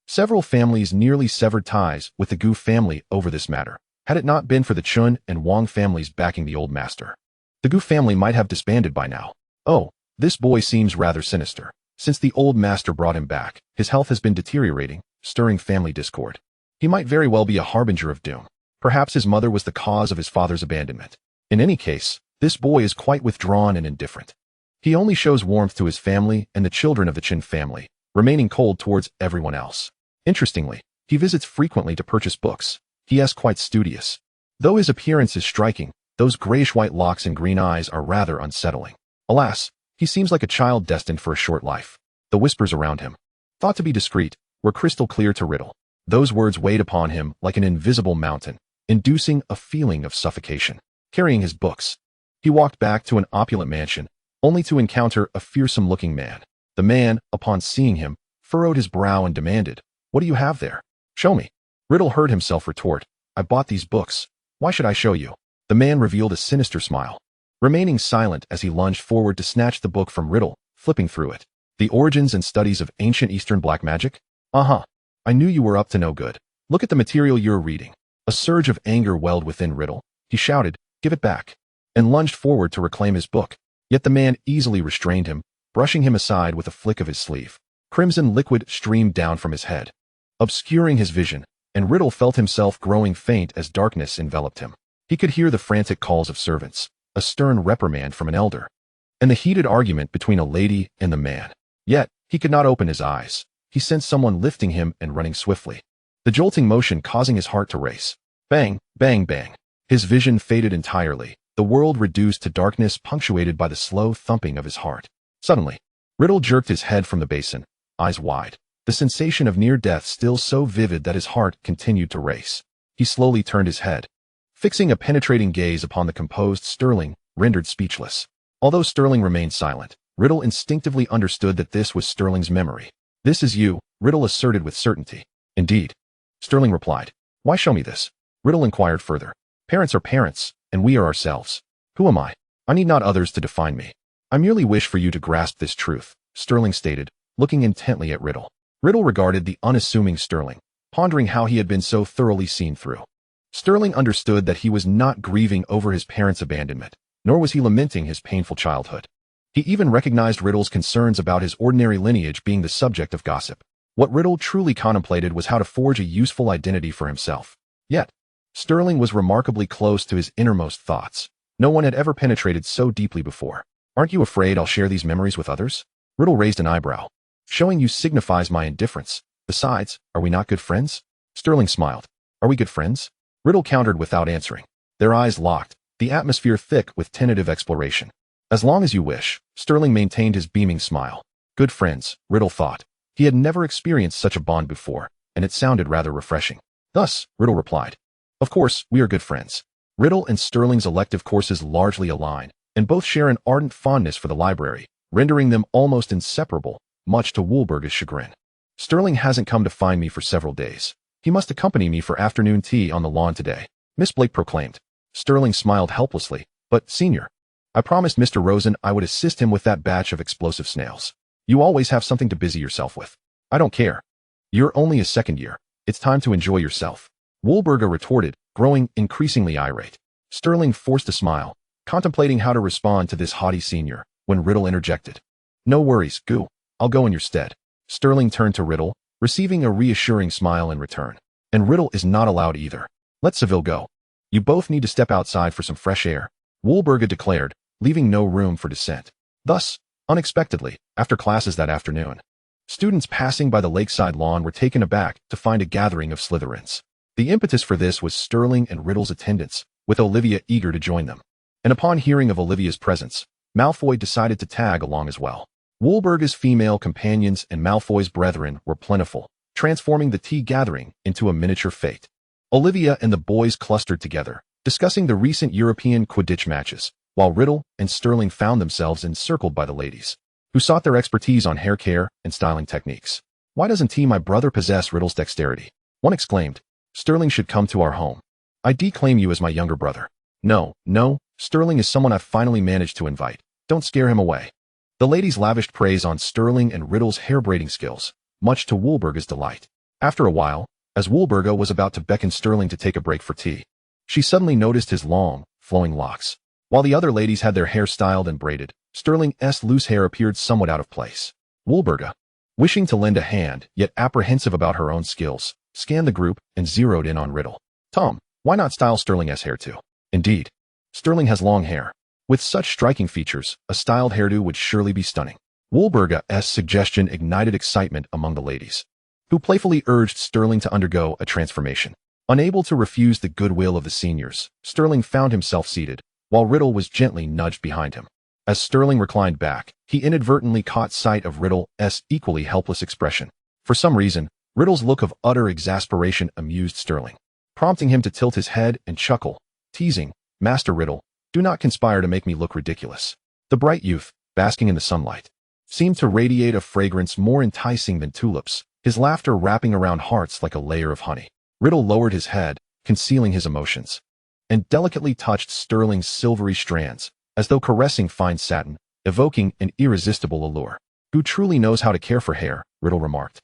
Several families nearly severed ties with the Gu family over this matter, had it not been for the Chun and Wang families backing the old master. The Gu family might have disbanded by now. Oh, this boy seems rather sinister. Since the old master brought him back, his health has been deteriorating, stirring family discord. He might very well be a harbinger of doom. Perhaps his mother was the cause of his father's abandonment. In any case, this boy is quite withdrawn and indifferent. He only shows warmth to his family and the children of the Chin family, remaining cold towards everyone else. Interestingly, he visits frequently to purchase books. He is quite studious. Though his appearance is striking, those grayish-white locks and green eyes are rather unsettling. Alas, he seems like a child destined for a short life. The whispers around him, thought to be discreet, were crystal clear to Riddle. Those words weighed upon him like an invisible mountain, inducing a feeling of suffocation. Carrying his books, he walked back to an opulent mansion, only to encounter a fearsome-looking man. The man, upon seeing him, furrowed his brow and demanded, "What do you have there? Show me." Riddle heard himself retort, "I bought these books. Why should I show you?" The man revealed a sinister smile, remaining silent as he lunged forward to snatch the book from Riddle, flipping through it. "The Origins and Studies of Ancient Eastern Black Magic? Uh-huh. I knew you were up to no good. Look at the material you're reading." A surge of anger welled within Riddle. He shouted, "Give it back," and lunged forward to reclaim his book. Yet the man easily restrained him, brushing him aside with a flick of his sleeve. Crimson liquid streamed down from his head, obscuring his vision, and Riddle felt himself growing faint as darkness enveloped him. He could hear the frantic calls of servants, a stern reprimand from an elder, and the heated argument between a lady and the man. Yet, he could not open his eyes. He sensed someone lifting him and running swiftly, the jolting motion causing his heart to race. Bang, bang, bang. His vision faded entirely, the world reduced to darkness punctuated by the slow thumping of his heart. Suddenly, Riddle jerked his head from the basin, eyes wide, the sensation of near death still so vivid that his heart continued to race. He slowly turned his head, fixing a penetrating gaze upon the composed Sterling, rendered speechless. Although Sterling remained silent, Riddle instinctively understood that this was Sterling's memory. "This is you," Riddle asserted with certainty. "Indeed." Sterling replied. "Why show me this?" Riddle inquired further. "Parents are parents, and we are ourselves. Who am I? I need not others to define me. I merely wish for you to grasp this truth," Sterling stated, looking intently at Riddle. Riddle regarded the unassuming Sterling, pondering how he had been so thoroughly seen through. Sterling understood that he was not grieving over his parents' abandonment, nor was he lamenting his painful childhood. He even recognized Riddle's concerns about his ordinary lineage being the subject of gossip. What Riddle truly contemplated was how to forge a useful identity for himself. Yet, Sterling was remarkably close to his innermost thoughts. No one had ever penetrated so deeply before. "Aren't you afraid I'll share these memories with others?" Riddle raised an eyebrow. "Showing you signifies my indifference. Besides, are we not good friends?" Sterling smiled. "Are we good friends?" Riddle countered without answering. Their eyes locked, the atmosphere thick with tentative exploration. As long as you wish, Sterling maintained his beaming smile. Good friends, Riddle thought. He had never experienced such a bond before, and it sounded rather refreshing. Thus, Riddle replied, "Of course, we are good friends." Riddle and Sterling's elective courses largely align, and both share an ardent fondness for the library, rendering them almost inseparable, much to Woolburga's chagrin. Sterling hasn't come to find me for several days. He must accompany me for afternoon tea on the lawn today, Miss Blake proclaimed. Sterling smiled helplessly. But, Senior, I promised Mr. Rosen I would assist him with that batch of explosive snails. You always have something to busy yourself with. I don't care. You're only a second year. It's time to enjoy yourself. Woolburga retorted, growing increasingly irate. Sterling forced a smile, contemplating how to respond to this haughty senior, when Riddle interjected. No worries, Goo. I'll go in your stead. Sterling turned to Riddle, receiving a reassuring smile in return. And Riddle is not allowed either. Let Seville go. You both need to step outside for some fresh air, Woolburga declared, leaving no room for dissent. Thus, unexpectedly, after classes that afternoon, students passing by the lakeside lawn were taken aback to find a gathering of Slytherins. The impetus for this was Sterling and Riddle's attendance, with Olivia eager to join them. And upon hearing of Olivia's presence, Malfoy decided to tag along as well. Woolburga's female companions and Malfoy's brethren were plentiful, transforming the tea gathering into a miniature fete. Olivia and the boys clustered together, discussing the recent European Quidditch matches, while Riddle and Sterling found themselves encircled by the ladies, who sought their expertise on hair care and styling techniques. Why doesn't my brother possess Riddle's dexterity? One exclaimed. Sterling should come to our home. I declaim you as my younger brother. No, Sterling is someone I've finally managed to invite. Don't scare him away. The ladies lavished praise on Sterling and Riddle's hair-braiding skills, much to Woolburga's delight. After a while, as Woolburga was about to beckon Sterling to take a break for tea, she suddenly noticed his long, flowing locks. While the other ladies had their hair styled and braided, Sterling's loose hair appeared somewhat out of place. Woolburga, wishing to lend a hand, yet apprehensive about her own skills, scanned the group and zeroed in on Riddle. Tom, why not style Sterling's hair too? Indeed, Sterling has long hair. With such striking features, a styled hairdo would surely be stunning. Woolburga's suggestion ignited excitement among the ladies, who playfully urged Sterling to undergo a transformation. Unable to refuse the goodwill of the seniors, Sterling found himself seated, while Riddle was gently nudged behind him. As Sterling reclined back, he inadvertently caught sight of Riddle's equally helpless expression. For some reason, Riddle's look of utter exasperation amused Sterling, prompting him to tilt his head and chuckle, teasing, Master Riddle, do not conspire to make me look ridiculous. The bright youth, basking in the sunlight, seemed to radiate a fragrance more enticing than tulips, his laughter wrapping around hearts like a layer of honey. Riddle lowered his head, concealing his emotions, and delicately touched Sterling's silvery strands, as though caressing fine satin, evoking an irresistible allure. Who truly knows how to care for hair, Riddle remarked,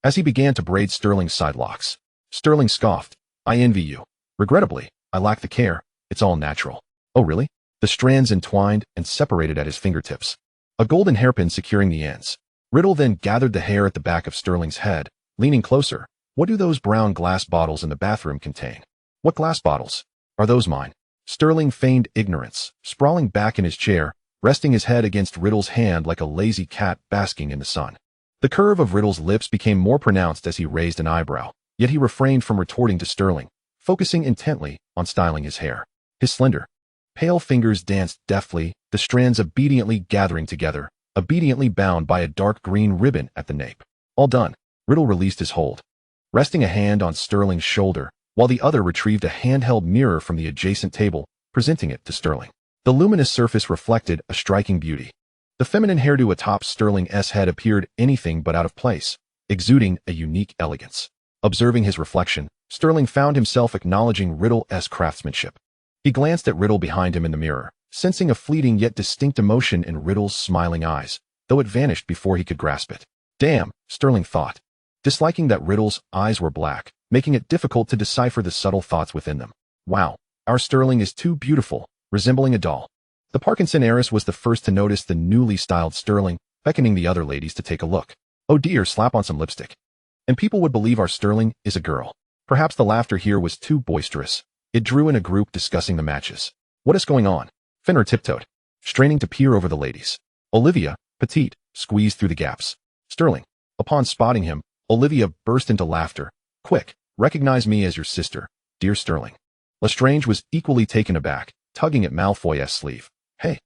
as he began to braid Sterling's side locks. Sterling scoffed, I envy you. Regrettably, I lack the care, it's all natural. Oh really? The strands entwined and separated at his fingertips, a golden hairpin securing the ends. Riddle then gathered the hair at the back of Sterling's head, leaning closer. What do those brown glass bottles in the bathroom contain? What glass bottles? Are those mine? Sterling feigned ignorance, sprawling back in his chair, resting his head against Riddle's hand like a lazy cat basking in the sun. The curve of Riddle's lips became more pronounced as he raised an eyebrow, yet he refrained from retorting to Sterling, focusing intently on styling his hair. His slender, pale fingers danced deftly, the strands obediently gathering together, obediently bound by a dark green ribbon at the nape. All done. Riddle released his hold, resting a hand on Sterling's shoulder, while the other retrieved a handheld mirror from the adjacent table, presenting it to Sterling. The luminous surface reflected a striking beauty. The feminine hairdo atop Sterling's head appeared anything but out of place, exuding a unique elegance. Observing his reflection, Sterling found himself acknowledging Riddle's craftsmanship. He glanced at Riddle behind him in the mirror, sensing a fleeting yet distinct emotion in Riddle's smiling eyes, though it vanished before he could grasp it. Damn, Sterling thought, disliking that Riddle's eyes were black, making it difficult to decipher the subtle thoughts within them. Wow, our Sterling is too beautiful, resembling a doll. The Parkinson heiress was the first to notice the newly styled Sterling, beckoning the other ladies to take a look. Oh dear, slap on some lipstick. And people would believe our Sterling is a girl. Perhaps the laughter here was too boisterous. It drew in a group discussing the matches. What is going on? Fenrir tiptoed, straining to peer over the ladies. Olivia, petite, squeezed through the gaps. Sterling. Upon spotting him, Olivia burst into laughter. Quick, recognize me as your sister, dear Sterling. Lestrange was equally taken aback, tugging at Malfoy's sleeve. Hey,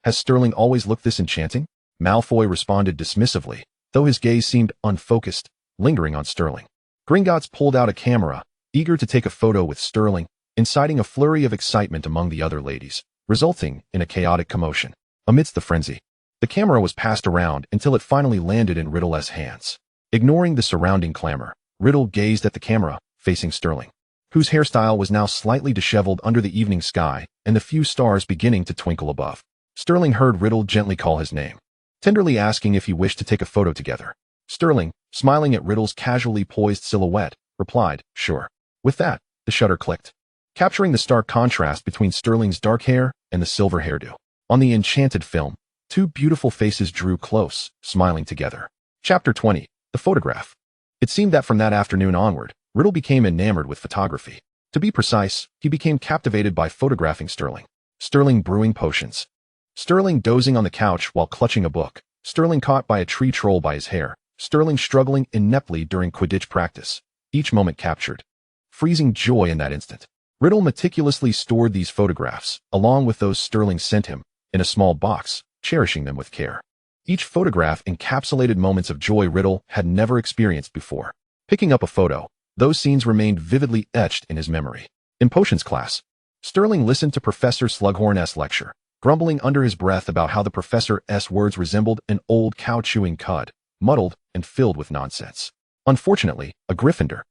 has Sterling always looked this enchanting? Malfoy responded dismissively, though his gaze seemed unfocused, lingering on Sterling. Gringotts pulled out a camera, eager to take a photo with Sterling, inciting a flurry of excitement among the other ladies, resulting in a chaotic commotion. Amidst the frenzy, the camera was passed around until it finally landed in Riddle's hands. Ignoring the surrounding clamor, Riddle gazed at the camera, facing Sterling, whose hairstyle was now slightly disheveled under the evening sky and the few stars beginning to twinkle above. Sterling heard Riddle gently call his name, tenderly asking if he wished to take a photo together. Sterling, smiling at Riddle's casually poised silhouette, replied, "Sure." With that, the shutter clicked, capturing the stark contrast between Sterling's dark hair and the silver hairdo. On the enchanted film, two beautiful faces drew close, smiling together. Chapter 20. The Photograph. It seemed that from that afternoon onward, Riddle became enamored with photography. To be precise, he became captivated by photographing Sterling. Sterling brewing potions. Sterling dozing on the couch while clutching a book. Sterling caught by a tree troll by his hair. Sterling struggling ineptly during Quidditch practice. Each moment captured. Freezing joy in that instant. Riddle meticulously stored these photographs, along with those Sterling sent him, in a small box, cherishing them with care. Each photograph encapsulated moments of joy Riddle had never experienced before. Picking up a photo, those scenes remained vividly etched in his memory. In potions class, Sterling listened to Professor Slughorn's lecture, grumbling under his breath about how the professor's words resembled an old cow chewing cud, muddled and filled with nonsense. Unfortunately, a Gryffindor,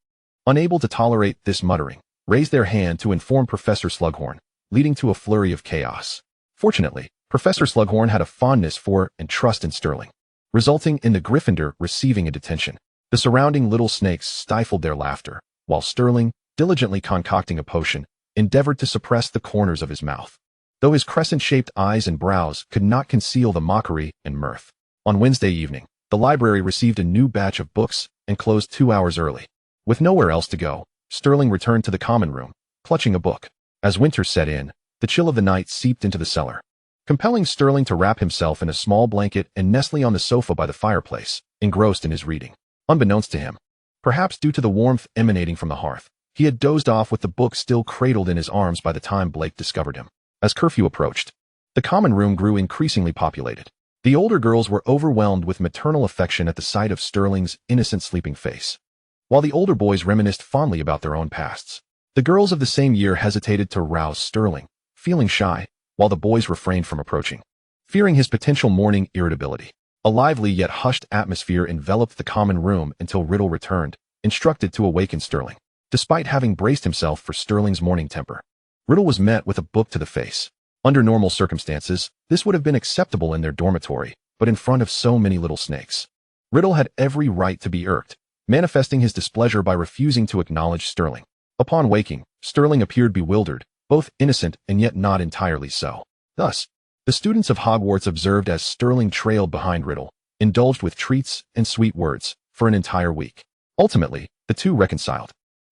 unable to tolerate this muttering, raised their hand to inform Professor Slughorn, leading to a flurry of chaos. Fortunately, Professor Slughorn had a fondness for and trust in Sterling, resulting in the Gryffindor receiving a detention. The surrounding little snakes stifled their laughter, while Sterling, diligently concocting a potion, endeavored to suppress the corners of his mouth, though his crescent-shaped eyes and brows could not conceal the mockery and mirth. On Wednesday evening, the library received a new batch of books and closed 2 hours early. With nowhere else to go, Sterling returned to the common room, clutching a book. As winter set in, the chill of the night seeped into the cellar, compelling Sterling to wrap himself in a small blanket and nestle on the sofa by the fireplace, engrossed in his reading. Unbeknownst to him, perhaps due to the warmth emanating from the hearth, he had dozed off with the book still cradled in his arms by the time Blake discovered him. As curfew approached, the common room grew increasingly populated. The older girls were overwhelmed with maternal affection at the sight of Sterling's innocent sleeping face, while the older boys reminisced fondly about their own pasts. The girls of the same year hesitated to rouse Sterling, feeling shy, while the boys refrained from approaching, fearing his potential morning irritability. A lively yet hushed atmosphere enveloped the common room until Riddle returned, instructed to awaken Sterling. Despite having braced himself for Sterling's morning temper, Riddle was met with a book to the face. Under normal circumstances, this would have been acceptable in their dormitory, but in front of so many little snakes, Riddle had every right to be irked, manifesting his displeasure by refusing to acknowledge Sterling. Upon waking, Sterling appeared bewildered, both innocent and yet not entirely so. Thus, the students of Hogwarts observed as Sterling trailed behind Riddle, indulged with treats and sweet words, for an entire week. Ultimately, the two reconciled,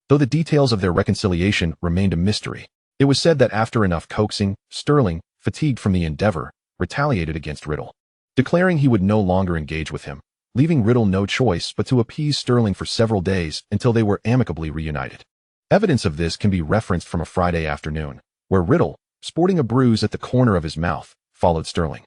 though the details of their reconciliation remained a mystery. It was said that after enough coaxing, Sterling, fatigued from the endeavor, retaliated against Riddle, declaring he would no longer engage with him, leaving Riddle no choice but to appease Sterling for several days until they were amicably reunited. Evidence of this can be referenced from a Friday afternoon, where Riddle, sporting a bruise at the corner of his mouth, followed Sterling,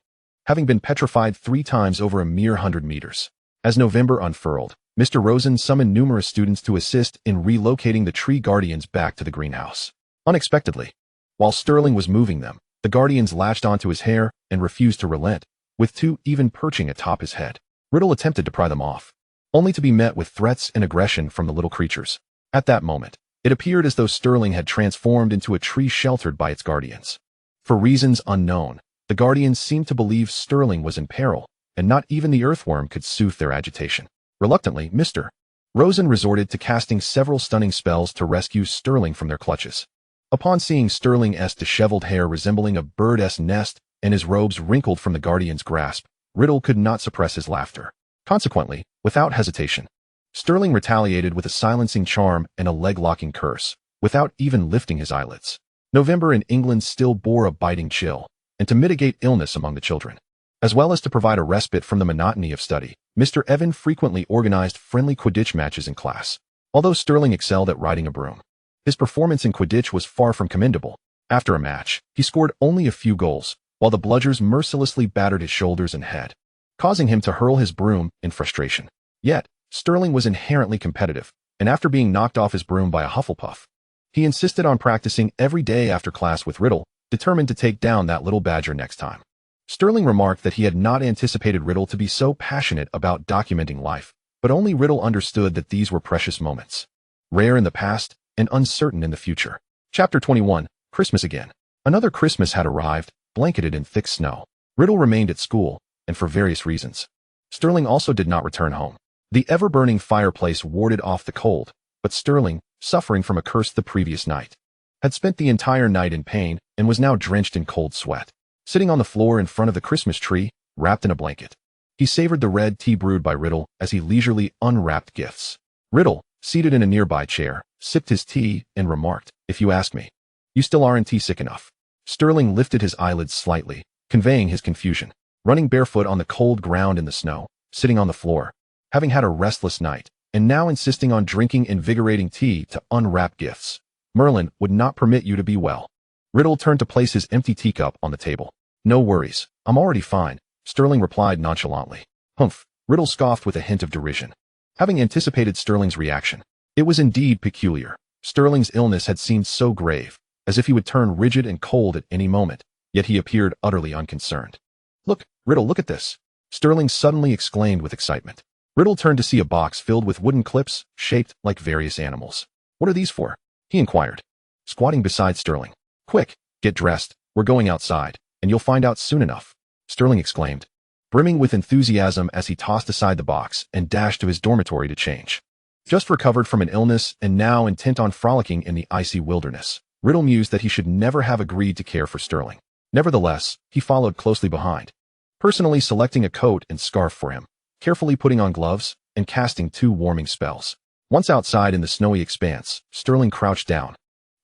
having been petrified 3 times over a mere 100 meters. As November unfurled, Mr. Rosen summoned numerous students to assist in relocating the tree guardians back to the greenhouse. Unexpectedly, while Sterling was moving them, the guardians latched onto his hair and refused to relent, with 2 even perching atop his head. Riddle attempted to pry them off, only to be met with threats and aggression from the little creatures. At that moment, it appeared as though Sterling had transformed into a tree sheltered by its guardians. For reasons unknown, the guardians seemed to believe Sterling was in peril, and not even the earthworm could soothe their agitation. Reluctantly, Mr. Rosen resorted to casting several stunning spells to rescue Sterling from their clutches. Upon seeing Sterling's disheveled hair resembling a bird's nest and his robes wrinkled from the guardian's grasp, Riddle could not suppress his laughter. Consequently, without hesitation, Sterling retaliated with a silencing charm and a leg-locking curse, without even lifting his eyelids. November in England still bore a biting chill, and to mitigate illness among the children, as well as to provide a respite from the monotony of study, Mr. Evan frequently organized friendly Quidditch matches in class. Although Sterling excelled at riding a broom, His performance in Quidditch was far from commendable. After a match, he scored only a few goals, while the bludgers mercilessly battered his shoulders and head, causing him to hurl his broom in frustration. Yet, Sterling was inherently competitive, and after being knocked off his broom by a Hufflepuff, he insisted on practicing every day after class with Riddle, determined to take down that little badger next time. Sterling remarked that he had not anticipated Riddle to be so passionate about documenting life, but only Riddle understood that these were precious moments, rare in the past and uncertain in the future. Chapter 21, Christmas Again. Another Christmas had arrived, blanketed in thick snow. Riddle remained at school, and for various reasons. Sterling also did not return home. The ever-burning fireplace warded off the cold, but Sterling, suffering from a curse the previous night, had spent the entire night in pain and was now drenched in cold sweat. Sitting on the floor in front of the Christmas tree, wrapped in a blanket, he savored the red tea brewed by Riddle as he leisurely unwrapped gifts. Riddle, seated in a nearby chair, sipped his tea and remarked, "If you ask me, you still aren't sick enough." Sterling lifted his eyelids slightly, conveying his confusion. Running barefoot on the cold ground in the snow, sitting on the floor, having had a restless night, and now insisting on drinking invigorating tea to unwrap gifts. Merlin would not permit you to be well. Riddle turned to place his empty teacup on the table. "No worries, I'm already fine," Sterling replied nonchalantly. "Humph," Riddle scoffed with a hint of derision. Having anticipated Sterling's reaction, it was indeed peculiar. Sterling's illness had seemed so grave, as if he would turn rigid and cold at any moment, yet he appeared utterly unconcerned. "Look, Riddle, look at this," Sterling suddenly exclaimed with excitement. Riddle turned to see a box filled with wooden clips, shaped like various animals. "What are these for?" he inquired, squatting beside Sterling. "Quick, get dressed, we're going outside, and you'll find out soon enough," Sterling exclaimed, brimming with enthusiasm as he tossed aside the box and dashed to his dormitory to change. Just recovered from an illness and now intent on frolicking in the icy wilderness, Riddle mused that he should never have agreed to care for Sterling. Nevertheless, he followed closely behind, personally selecting a coat and scarf for him, carefully putting on gloves, and casting 2 warming spells. Once outside in the snowy expanse, Sterling crouched down,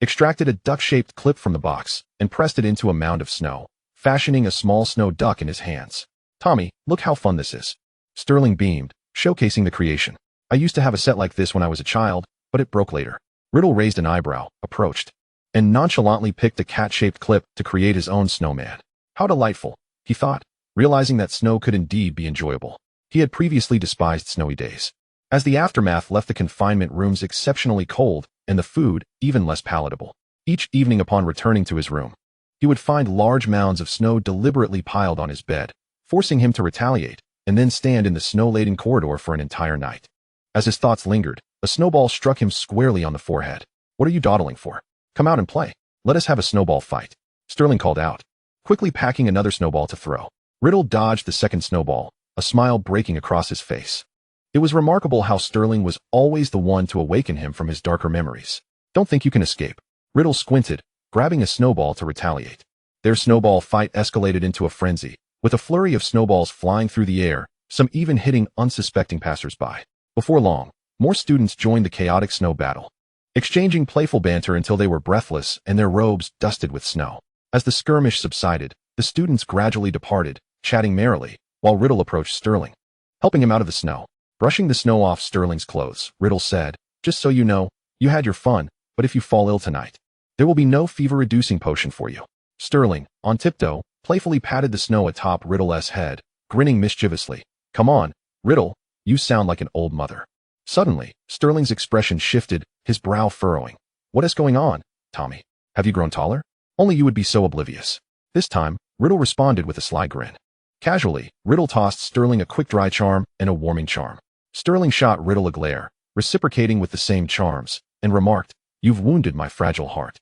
extracted a duck-shaped clip from the box, and pressed it into a mound of snow, fashioning a small snow duck in his hands. "Tommy, look how fun this is." Sterling beamed, showcasing the creation. "I used to have a set like this when I was a child, but it broke later." Riddle raised an eyebrow, approached, and nonchalantly picked a cat-shaped clip to create his own snowman. How delightful, he thought, realizing that snow could indeed be enjoyable. He had previously despised snowy days, as the aftermath left the confinement rooms exceptionally cold and the food even less palatable. Each evening upon returning to his room, he would find large mounds of snow deliberately piled on his bed, forcing him to retaliate, and then stand in the snow-laden corridor for an entire night. As his thoughts lingered, a snowball struck him squarely on the forehead. "What are you dawdling for? Come out and play. Let us have a snowball fight," Sterling called out, quickly packing another snowball to throw. Riddle dodged the second snowball, a smile breaking across his face. It was remarkable how Sterling was always the one to awaken him from his darker memories. "Don't think you can escape." Riddle squinted, grabbing a snowball to retaliate. Their snowball fight escalated into a frenzy, with a flurry of snowballs flying through the air, some even hitting unsuspecting passersby. Before long, more students joined the chaotic snow battle, exchanging playful banter until they were breathless and their robes dusted with snow. As the skirmish subsided, the students gradually departed, chatting merrily, while Riddle approached Sterling, helping him out of the snow. Brushing the snow off Sterling's clothes, Riddle said, "Just so you know, you had your fun, but if you fall ill tonight, there will be no fever-reducing potion for you." Sterling, on tiptoe, playfully patted the snow atop Riddle's head, grinning mischievously. "Come on, Riddle, you sound like an old mother." Suddenly, Sterling's expression shifted, his brow furrowing. "What is going on, Tommy? Have you grown taller? Only you would be so oblivious." This time, Riddle responded with a sly grin. Casually, Riddle tossed Sterling a quick dry charm and a warming charm. Sterling shot Riddle a glare, reciprocating with the same charms, and remarked, "You've wounded my fragile heart.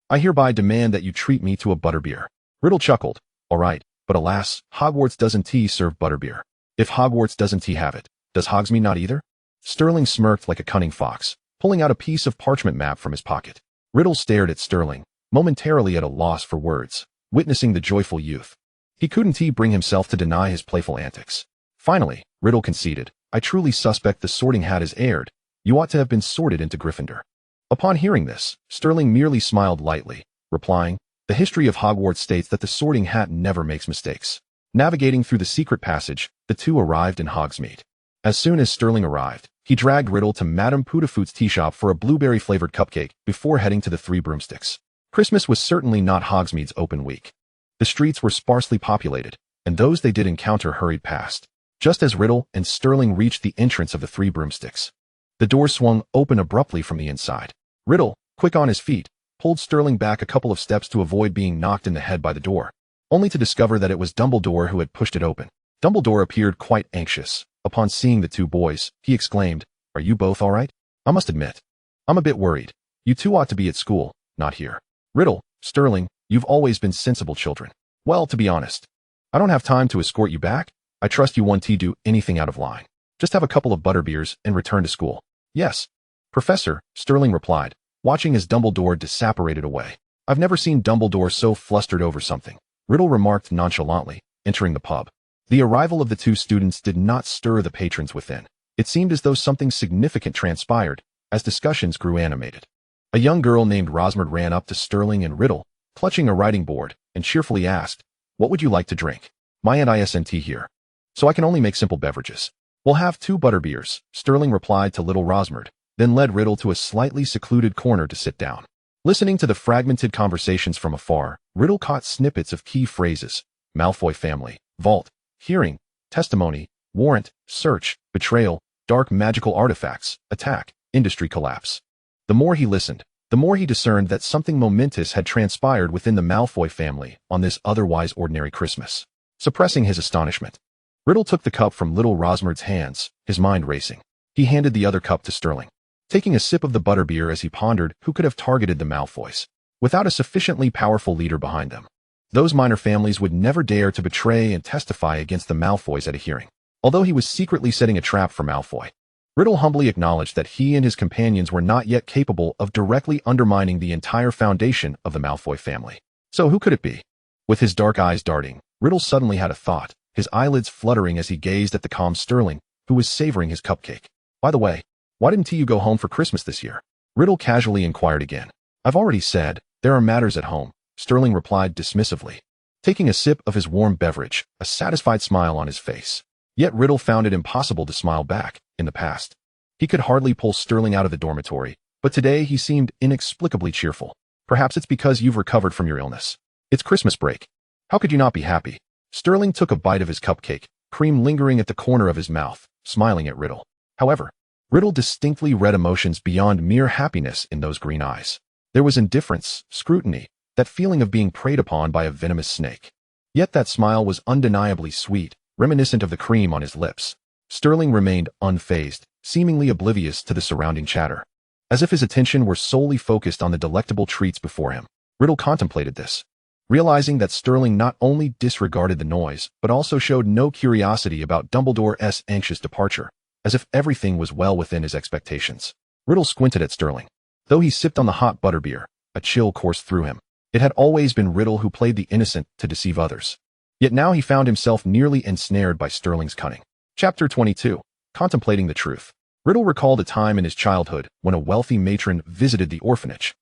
I hereby demand that you treat me to a butterbeer." Riddle chuckled. "All right, but alas, Hogwarts doesn't serve butterbeer. If Hogwarts doesn't have it, does Hogsmeade not either?" Sterling smirked like a cunning fox, pulling out a piece of parchment map from his pocket. Riddle stared at Sterling, momentarily at a loss for words, witnessing the joyful youth. He couldn't bring himself to deny his playful antics. Finally, Riddle conceded, "I truly suspect the Sorting Hat is aired. You ought to have been sorted into Gryffindor." Upon hearing this, Sterling merely smiled lightly, replying, "The history of Hogwarts states that the Sorting Hat never makes mistakes." Navigating through the secret passage, the two arrived in Hogsmeade. As soon as Sterling arrived, he dragged Riddle to Madame Putafoot's tea shop for a blueberry-flavored cupcake before heading to the Three Broomsticks. Christmas was certainly not Hogsmeade's open week. The streets were sparsely populated, and those they did encounter hurried past. Just as Riddle and Sterling reached the entrance of the Three Broomsticks, the door swung open abruptly from the inside. Riddle, quick on his feet, pulled Sterling back a couple of steps to avoid being knocked in the head by the door, only to discover that it was Dumbledore who had pushed it open. Dumbledore appeared quite anxious. Upon seeing the two boys, he exclaimed, "Are you both all right? I must admit, I'm a bit worried. You two ought to be at school, not here." "Riddle, Sterling, you've always been sensible children. Well, to be honest, I don't have time to escort you back. I trust you won't do anything out of line. Just have a couple of butterbeers and return to school." "Yes, Professor," Sterling replied, watching as Dumbledore disapparated away. "I've never seen Dumbledore so flustered over something," Riddle remarked nonchalantly, entering the pub. The arrival of the two students did not stir the patrons within. It seemed as though something significant transpired as discussions grew animated. A young girl named Rosmerd ran up to Sterling and Riddle, clutching a writing board, and cheerfully asked, "What would you like to drink?" "My Aunt isn't here, so I can only make simple beverages." "We'll have 2 butterbeers," Sterling replied to little Rosmerd, then led Riddle to a slightly secluded corner to sit down. Listening to the fragmented conversations from afar, Riddle caught snippets of key phrases: Malfoy family, vault, hearing, testimony, warrant, search, betrayal, dark magical artifacts, attack, industry collapse. The more he listened, the more he discerned that something momentous had transpired within the Malfoy family on this otherwise ordinary Christmas. Suppressing his astonishment, Riddle took the cup from little Rosmerd's hands, his mind racing. He handed the other cup to Sterling, taking a sip of the butterbeer as he pondered who could have targeted the Malfoys without a sufficiently powerful leader behind them. Those minor families would never dare to betray and testify against the Malfoys at a hearing. Although he was secretly setting a trap for Malfoy, Riddle humbly acknowledged that he and his companions were not yet capable of directly undermining the entire foundation of the Malfoy family. So who could it be? With his dark eyes darting, Riddle suddenly had a thought, his eyelids fluttering as he gazed at the calm Sterling, who was savoring his cupcake. "By the way, why didn't you go home for Christmas this year?" Riddle casually inquired again. "I've already said, there are matters at home," Sterling replied dismissively, taking a sip of his warm beverage, a satisfied smile on his face. Yet Riddle found it impossible to smile back. In the past, he could hardly pull Sterling out of the dormitory, but today he seemed inexplicably cheerful. "Perhaps it's because you've recovered from your illness. It's Christmas break. How could you not be happy?" Sterling took a bite of his cupcake, cream lingering at the corner of his mouth, smiling at Riddle. However, Riddle distinctly read emotions beyond mere happiness in those green eyes. There was indifference, scrutiny, that feeling of being preyed upon by a venomous snake. Yet that smile was undeniably sweet, reminiscent of the cream on his lips. Sterling remained unfazed, seemingly oblivious to the surrounding chatter, as if his attention were solely focused on the delectable treats before him. Riddle contemplated this, realizing that Sterling not only disregarded the noise, but also showed no curiosity about Dumbledore's anxious departure, as if everything was well within his expectations. Riddle squinted at Sterling. Though he sipped on the hot butterbeer, a chill coursed through him. It had always been Riddle who played the innocent to deceive others. Yet now he found himself nearly ensnared by Sterling's cunning. Chapter 22. Contemplating the Truth. Riddle recalled a time in his childhood when a wealthy matron visited the orphanage,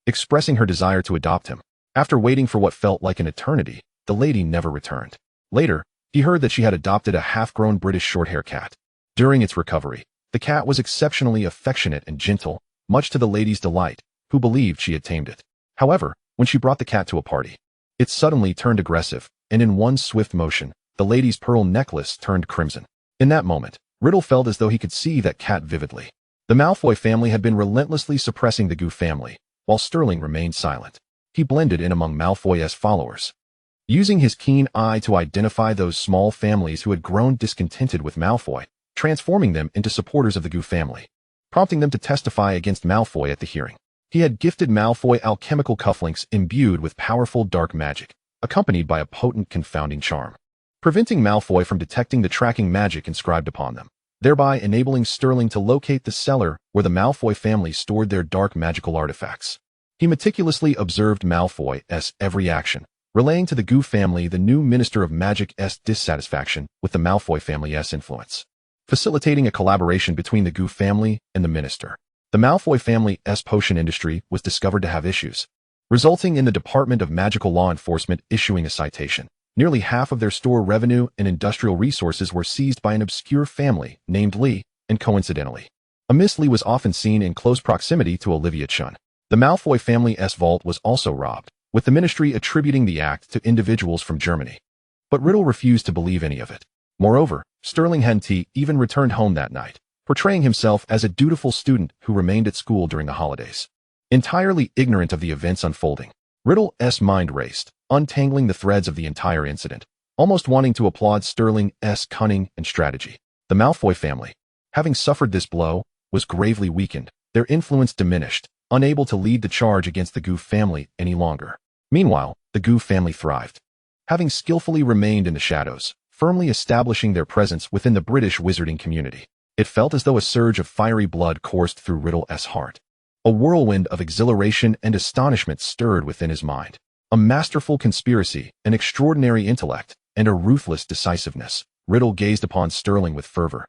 expressing her desire to adopt him. After waiting for what felt like an eternity, the lady never returned. Later, he heard that she had adopted a half-grown British short-hair cat. During its recovery, the cat was exceptionally affectionate and gentle, much to the lady's delight, who believed she had tamed it. However, when she brought the cat to a party, it suddenly turned aggressive, and in one swift motion, the lady's pearl necklace turned crimson. In that moment, Riddle felt as though he could see that cat vividly. The Malfoy family had been relentlessly suppressing the Goof family, while Sterling remained silent. He blended in among Malfoy's followers, using his keen eye to identify those small families who had grown discontented with Malfoy, transforming them into supporters of the Goof family, prompting them to testify against Malfoy at the hearing. He had gifted Malfoy alchemical cufflinks imbued with powerful dark magic, accompanied by a potent confounding charm, preventing Malfoy from detecting the tracking magic inscribed upon them, thereby enabling Sterling to locate the cellar where the Malfoy family stored their dark magical artifacts. He meticulously observed Malfoy's every action, relaying to the Goof family the new Minister of Magic's dissatisfaction with the Malfoy family's influence, facilitating a collaboration between the Goof family and the Minister. The Malfoy family's potion industry was discovered to have issues, resulting in the Department of Magical Law Enforcement issuing a citation. Nearly half of their store revenue and industrial resources were seized by an obscure family named Lee, and coincidentally, a Miss Lee was often seen in close proximity to Olivia Chun. The Malfoy family's vault was also robbed, with the ministry attributing the act to individuals from Germany. But Riddle refused to believe any of it. Moreover, Sterling Henty even returned home that night, portraying himself as a dutiful student who remained at school during the holidays. Entirely ignorant of the events unfolding, Riddle's mind raced, untangling the threads of the entire incident, almost wanting to applaud Sterling's cunning and strategy. The Malfoy family, having suffered this blow, was gravely weakened, their influence diminished, unable to lead the charge against the Goof family any longer. Meanwhile, the Goof family thrived, having skillfully remained in the shadows, firmly establishing their presence within the British wizarding community. It felt as though a surge of fiery blood coursed through Riddle's heart. A whirlwind of exhilaration and astonishment stirred within his mind. A masterful conspiracy, an extraordinary intellect, and a ruthless decisiveness. Riddle gazed upon Sterling with fervor,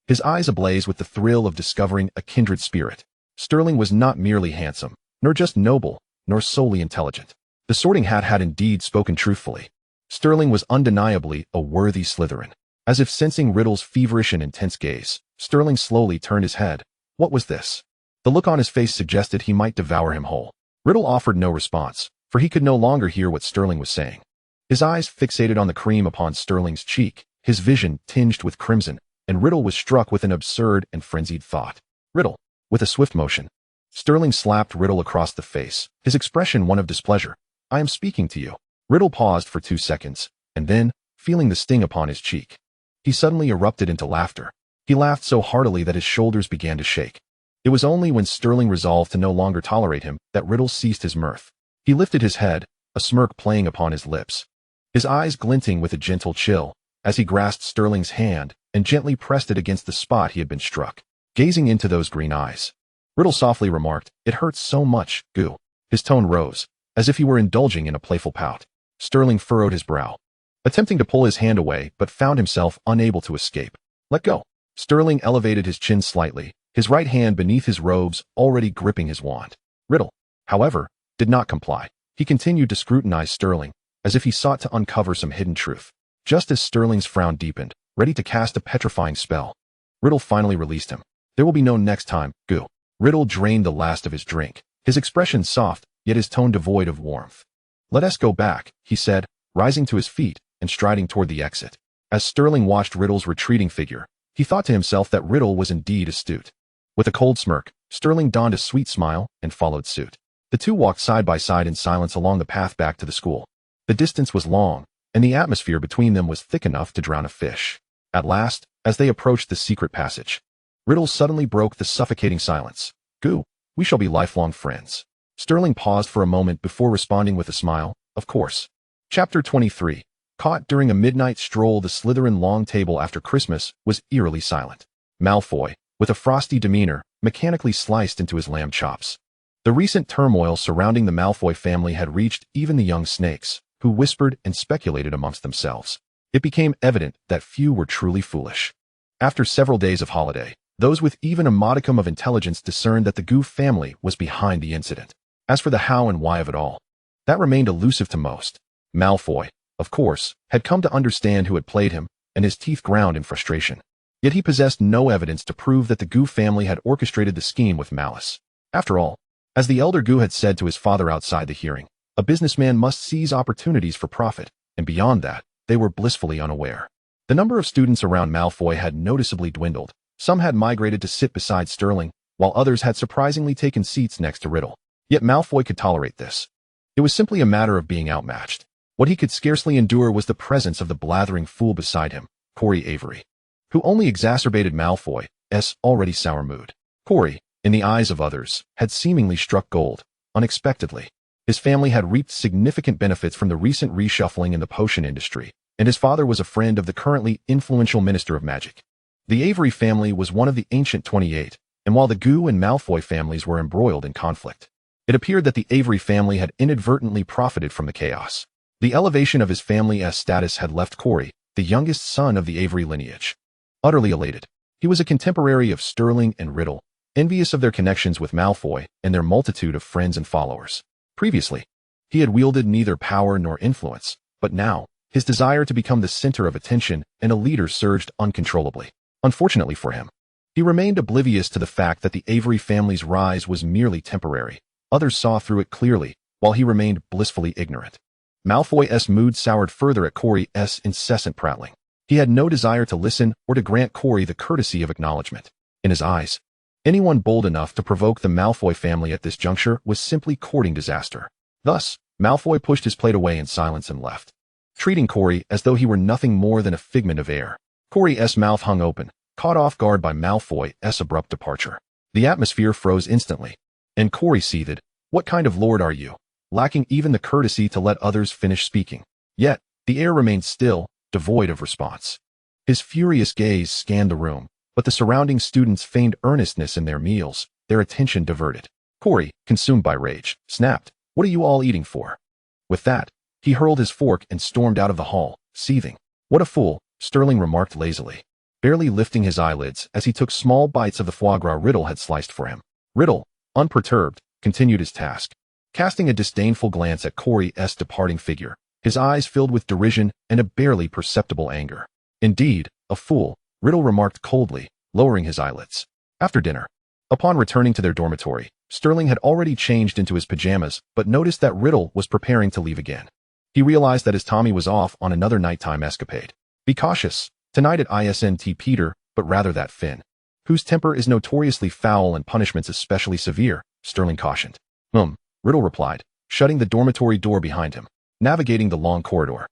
his eyes ablaze with the thrill of discovering a kindred spirit. Sterling was not merely handsome, nor just noble, nor solely intelligent. The Sorting Hat had indeed spoken truthfully. Sterling was undeniably a worthy Slytherin. As if sensing Riddle's feverish and intense gaze, Sterling slowly turned his head. What was this? The look on his face suggested he might devour him whole. Riddle offered no response, for he could no longer hear what Sterling was saying. His eyes fixated on the cream upon Sterling's cheek, his vision tinged with crimson, and Riddle was struck with an absurd and frenzied thought. Riddle, with a swift motion, Sterling slapped Riddle across the face, his expression one of displeasure. I am speaking to you. Riddle paused for 2 seconds, and then, feeling the sting upon his cheek, he suddenly erupted into laughter. He laughed so heartily that his shoulders began to shake. It was only when Sterling resolved to no longer tolerate him that Riddle ceased his mirth. He lifted his head, a smirk playing upon his lips, his eyes glinting with a gentle chill, as he grasped Sterling's hand and gently pressed it against the spot he had been struck. Gazing into those green eyes, Riddle softly remarked, "It hurts so much, Goo." His tone rose, as if he were indulging in a playful pout. Sterling furrowed his brow, attempting to pull his hand away but found himself unable to escape. Let go. Sterling elevated his chin slightly, his right hand beneath his robes already gripping his wand. Riddle, however, did not comply. He continued to scrutinize Sterling, as if he sought to uncover some hidden truth. Just as Sterling's frown deepened, ready to cast a petrifying spell, Riddle finally released him. There will be no next time, Goo. Riddle drained the last of his drink, his expression soft, yet his tone devoid of warmth. Let us go back, he said, rising to his feet and striding toward the exit. As Sterling watched Riddle's retreating figure, he thought to himself that Riddle was indeed astute. With a cold smirk, Sterling donned a sweet smile and followed suit. The two walked side by side in silence along the path back to the school. The distance was long, and the atmosphere between them was thick enough to drown a fish. At last, as they approached the secret passage, Riddle suddenly broke the suffocating silence. Goo, we shall be lifelong friends. Sterling paused for a moment before responding with a smile. Of course. Chapter 23. Caught during a midnight stroll, the Slytherin long table after Christmas was eerily silent. Malfoy, with a frosty demeanor, mechanically sliced into his lamb chops. The recent turmoil surrounding the Malfoy family had reached even the young snakes, who whispered and speculated amongst themselves. It became evident that few were truly foolish. After several days of holiday, those with even a modicum of intelligence discerned that the Goof family was behind the incident. As for the how and why of it all, that remained elusive to most. Malfoy, of course, had come to understand who had played him, and his teeth ground in frustration. Yet he possessed no evidence to prove that the Goof family had orchestrated the scheme with malice. After all, as the elder Goo had said to his father outside the hearing, a businessman must seize opportunities for profit, and beyond that, they were blissfully unaware. The number of students around Malfoy had noticeably dwindled. Some had migrated to sit beside Sterling, while others had surprisingly taken seats next to Riddle. Yet Malfoy could tolerate this. It was simply a matter of being outmatched. What he could scarcely endure was the presence of the blathering fool beside him, Corey Avery, who only exacerbated Malfoy's already sour mood. Corey, in the eyes of others, had seemingly struck gold, unexpectedly. His family had reaped significant benefits from the recent reshuffling in the potion industry, and his father was a friend of the currently influential Minister of Magic. The Avery family was one of the ancient 28, and while the Goo and Malfoy families were embroiled in conflict, it appeared that the Avery family had inadvertently profited from the chaos. The elevation of his family's status had left Corey, the youngest son of the Avery lineage, utterly elated. He was a contemporary of Sterling and Riddle, envious of their connections with Malfoy and their multitude of friends and followers. Previously, he had wielded neither power nor influence, but now, His desire to become the center of attention and a leader surged uncontrollably. Unfortunately for him, he remained oblivious to the fact that the Avery family's rise was merely temporary. Others saw through it clearly, while he remained blissfully ignorant. Malfoy's mood soured further at Corey's incessant prattling. He had no desire to listen or to grant Corey the courtesy of acknowledgement. In his eyes, anyone bold enough to provoke the Malfoy family at this juncture was simply courting disaster. Thus, Malfoy pushed his plate away in silence and left, treating Corey as though he were nothing more than a figment of air. Corey's mouth hung open, caught off guard by Malfoy's abrupt departure. The atmosphere froze instantly, and Corey seethed. What kind of lord are you, lacking even the courtesy to let others finish speaking? Yet, the air remained still, devoid of response. His furious gaze scanned the room, but the surrounding students feigned earnestness in their meals, their attention diverted. Corey, consumed by rage, snapped, "What are you all eating for?" With that, he hurled his fork and stormed out of the hall, seething. "What a fool," Sterling remarked lazily, barely lifting his eyelids as he took small bites of the foie gras Riddle had sliced for him. Riddle, unperturbed, continued his task, casting a disdainful glance at Corey's departing figure, his eyes filled with derision and a barely perceptible anger. "Indeed, a fool," Riddle remarked coldly, lowering his eyelids. After dinner, upon returning to their dormitory, Sterling had already changed into his pajamas but noticed that Riddle was preparing to leave again. He realized that his Tommy was off on another nighttime escapade. "Be cautious, tonight at ISNT Peter, but rather that Finn, whose temper is notoriously foul and punishments especially severe," Sterling cautioned. Riddle replied, shutting the dormitory door behind him. Navigating the long corridor,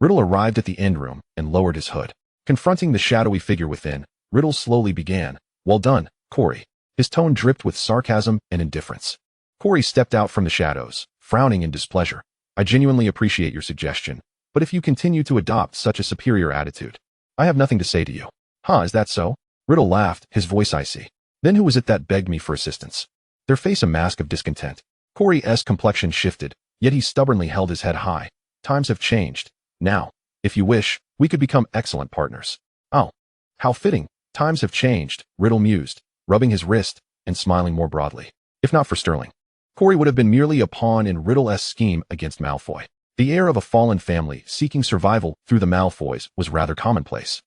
Riddle arrived at the end room and lowered his hood. Confronting the shadowy figure within, Riddle slowly began, "Well done, Corey." His tone dripped with sarcasm and indifference. Corey stepped out from the shadows, frowning in displeasure. "I genuinely appreciate your suggestion, but if you continue to adopt such a superior attitude, I have nothing to say to you." "Huh, is that so?" Riddle laughed, his voice icy. "Then who was it that begged me for assistance?" Their face a mask of discontent. Corey's complexion shifted, yet he stubbornly held his head high. "Times have changed. Now, if you wish, we could become excellent partners." "Oh, how fitting. Times have changed," Riddle mused, rubbing his wrist and smiling more broadly. If not for Sterling, Corey would have been merely a pawn in Riddle's scheme against Malfoy. The heir of a fallen family seeking survival through the Malfoys was rather commonplace.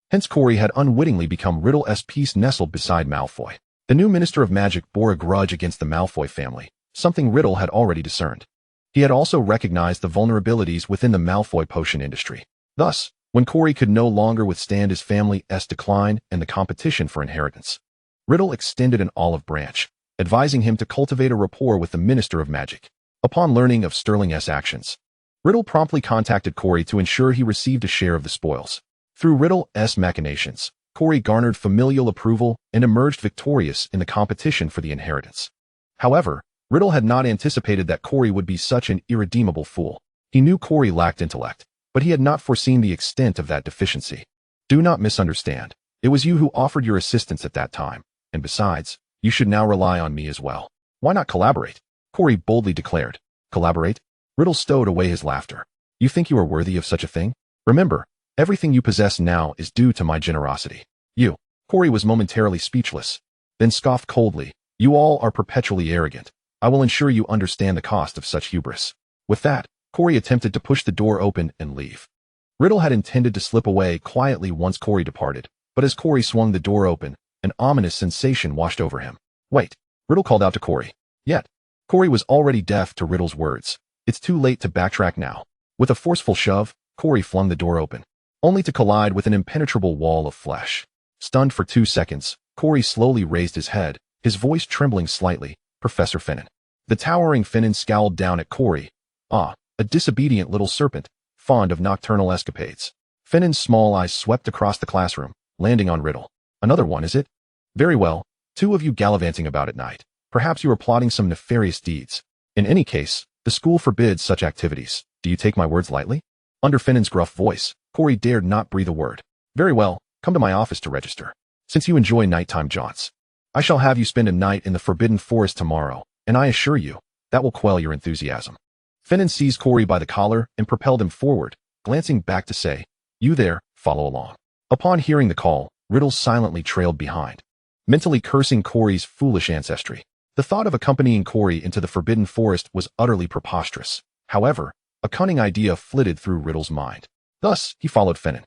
Hence Corey had unwittingly become Riddle's piece nestled beside Malfoy. The new Minister of Magic bore a grudge against the Malfoy family, something Riddle had already discerned. He had also recognized the vulnerabilities within the Malfoy potion industry. Thus, when Corey could no longer withstand his family's decline and the competition for inheritance, Riddle extended an olive branch, advising him to cultivate a rapport with the Minister of Magic. Upon learning of Sterling's actions, Riddle promptly contacted Corey to ensure he received a share of the spoils. Through Riddle's machinations, Corey garnered familial approval and emerged victorious in the competition for the inheritance. However, Riddle had not anticipated that Corey would be such an irredeemable fool. He knew Corey lacked intellect, but he had not foreseen the extent of that deficiency. "Do not misunderstand. It was you who offered your assistance at that time, and besides, you should now rely on me as well. Why not collaborate?" Corey boldly declared. "Collaborate?" Riddle stowed away his laughter. "You think you are worthy of such a thing? Remember, everything you possess now is due to my generosity." "You." Corey was momentarily speechless, then scoffed coldly. "You all are perpetually arrogant. I will ensure you understand the cost of such hubris." With that, Corey attempted to push the door open and leave. Riddle had intended to slip away quietly once Corey departed, but as Corey swung the door open, an ominous sensation washed over him. "Wait," Riddle called out to Corey. Yet, Corey was already deaf to Riddle's words. It's too late to backtrack now. With a forceful shove, Corey flung the door open, only to collide with an impenetrable wall of flesh. Stunned for 2 seconds, Corey slowly raised his head, his voice trembling slightly. "Professor Finnan." The towering Finnan scowled down at Corey. "Ah, a disobedient little serpent, fond of nocturnal escapades." Finnan's small eyes swept across the classroom, landing on Riddle. "Another one, is it? Very well, 2 of you gallivanting about at night. Perhaps you are plotting some nefarious deeds. In any case, the school forbids such activities. Do you take my words lightly?" Under Finnan's gruff voice, Corey dared not breathe a word. "Very well, come to my office to register. Since you enjoy nighttime jaunts, I shall have you spend a night in the Forbidden Forest tomorrow, and I assure you, that will quell your enthusiasm." Finnan seized Corey by the collar and propelled him forward, glancing back to say, "You there, follow along." Upon hearing the call, Riddle silently trailed behind, mentally cursing Corey's foolish ancestry. The thought of accompanying Corey into the Forbidden Forest was utterly preposterous. However, a cunning idea flitted through Riddle's mind. Thus, he followed Finnan,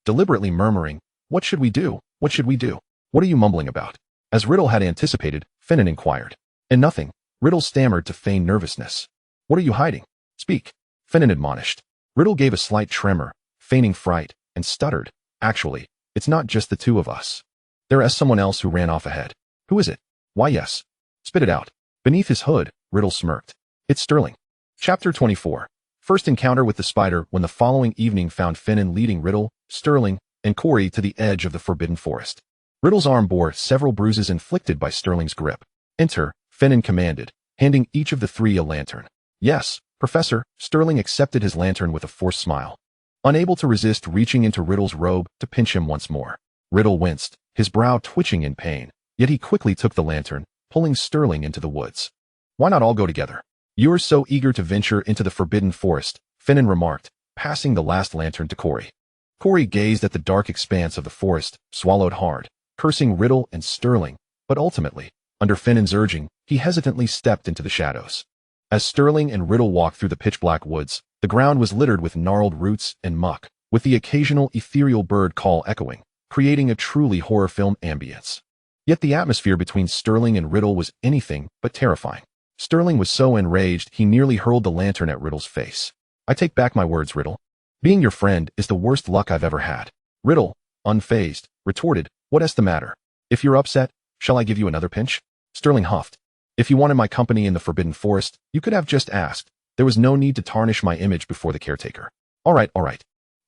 deliberately murmuring, "What should we do? What should we do? What are you mumbling about?" As Riddle had anticipated, Finnan inquired. "And nothing," Riddle stammered to feign nervousness. "What are you hiding? Speak," Finnan admonished. Riddle gave a slight tremor, feigning fright, and stuttered, "Actually, it's not just the two of us. There is someone else who ran off ahead." "Who is it?" "Why, yes." "Spit it out." Beneath his hood, Riddle smirked. "It's Sterling." Chapter 24. First encounter with the spider. When the following evening found Finnan leading Riddle, Sterling, and Corey to the edge of the forbidden forest. Riddle's arm bore several bruises inflicted by Sterling's grip. "Enter," Finnan commanded, handing each of the three a lantern. "Yes, Professor." Sterling accepted his lantern with a forced smile, unable to resist reaching into Riddle's robe to pinch him once more. Riddle winced, his brow twitching in pain, yet he quickly took the lantern, pulling Sterling into the woods. "Why not all go together? You're so eager to venture into the forbidden forest," Finnan remarked, passing the last lantern to Corey. Corey gazed at the dark expanse of the forest, swallowed hard, cursing Riddle and Sterling, but ultimately, under Finnan's urging, he hesitantly stepped into the shadows. As Sterling and Riddle walked through the pitch-black woods, the ground was littered with gnarled roots and muck, with the occasional ethereal bird call echoing, creating a truly horror film ambience. Yet the atmosphere between Sterling and Riddle was anything but terrifying. Sterling was so enraged he nearly hurled the lantern at Riddle's face. "I take back my words, Riddle. Being your friend is the worst luck I've ever had." Riddle, unfazed, retorted, "What's the matter? If you're upset, shall I give you another pinch?" Sterling huffed. "If you wanted my company in the forbidden forest, you could have just asked. There was no need to tarnish my image before the caretaker." All right.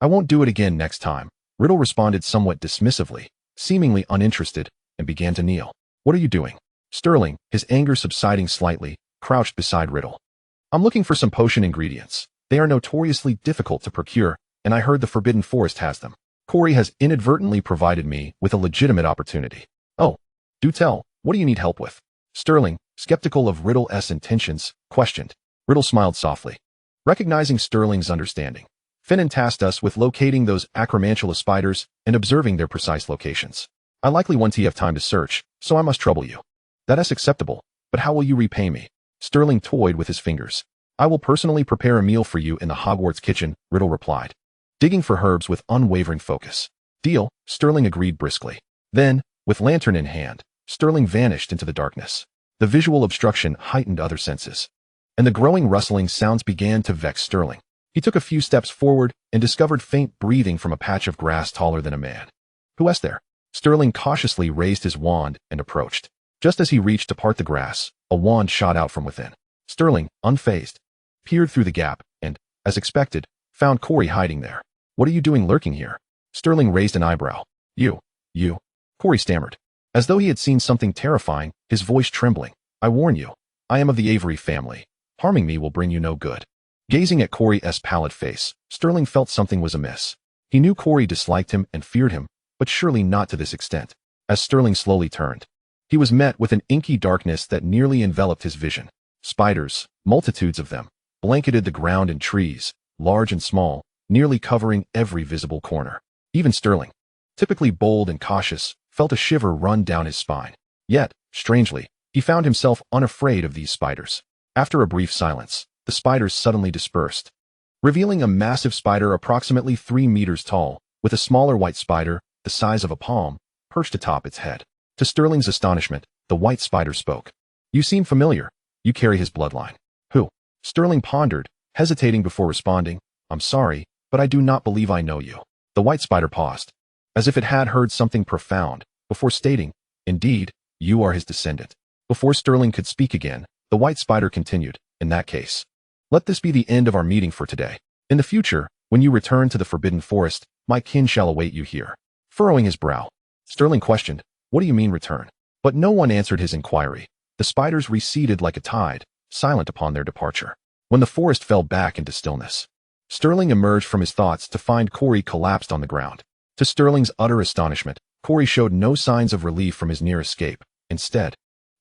I won't do it again next time," Riddle responded somewhat dismissively, seemingly uninterested, and began to kneel. "What are you doing?" Sterling, his anger subsiding slightly, crouched beside Riddle. "I'm looking for some potion ingredients. They are notoriously difficult to procure, and I heard the forbidden forest has them. Corey has inadvertently provided me with a legitimate opportunity." "Oh, do tell, what do you need help with?" Sterling, skeptical of Riddle's intentions, questioned. Riddle smiled softly. Recognizing Sterling's understanding, Finnan tasked us with locating those acromantula spiders and observing their precise locations. "I likely won't have time to search, so I must trouble you." "That is acceptable, but how will you repay me?" Sterling toyed with his fingers. "I will personally prepare a meal for you in the Hogwarts kitchen," Riddle replied, digging for herbs with unwavering focus. "Deal," Sterling agreed briskly. Then, with lantern in hand, Sterling vanished into the darkness. The visual obstruction heightened other senses, and the growing rustling sounds began to vex Sterling. He took a few steps forward and discovered faint breathing from a patch of grass taller than a man. "Who is there?" Sterling cautiously raised his wand and approached. Just as he reached to part the grass, a wand shot out from within. Sterling, unfazed, peered through the gap and, as expected, found Corey hiding there. "What are you doing lurking here?" Sterling raised an eyebrow. You, Corey stammered, as though he had seen something terrifying, his voice trembling. "I warn you, I am of the Avery family. Harming me will bring you no good." Gazing at Corey's pallid face, Sterling felt something was amiss. He knew Corey disliked him and feared him, but surely not to this extent. As Sterling slowly turned, he was met with an inky darkness that nearly enveloped his vision. Spiders, multitudes of them, blanketed the ground and trees, large and small, nearly covering every visible corner. Even Sterling, typically bold and cautious, felt a shiver run down his spine. Yet, strangely, he found himself unafraid of these spiders. After a brief silence, the spiders suddenly dispersed, revealing a massive spider approximately 3 meters tall, with a smaller white spider, the size of a palm, perched atop its head. To Sterling's astonishment, the white spider spoke. "You seem familiar. You carry his bloodline." "Who?" Sterling pondered, hesitating before responding. "I'm sorry, but I do not believe I know you." The white spider paused, as if it had heard something profound, before stating, "Indeed, you are his descendant." Before Sterling could speak again, the white spider continued, "In that case, let this be the end of our meeting for today. In the future, when you return to the forbidden forest, my kin shall await you here." Furrowing his brow, Sterling questioned, "What do you mean return?" But no one answered his inquiry. The spiders receded like a tide, silent upon their departure. When the forest fell back into stillness, Sterling emerged from his thoughts to find Corey collapsed on the ground. To Sterling's utter astonishment, Corey showed no signs of relief from his near escape. Instead,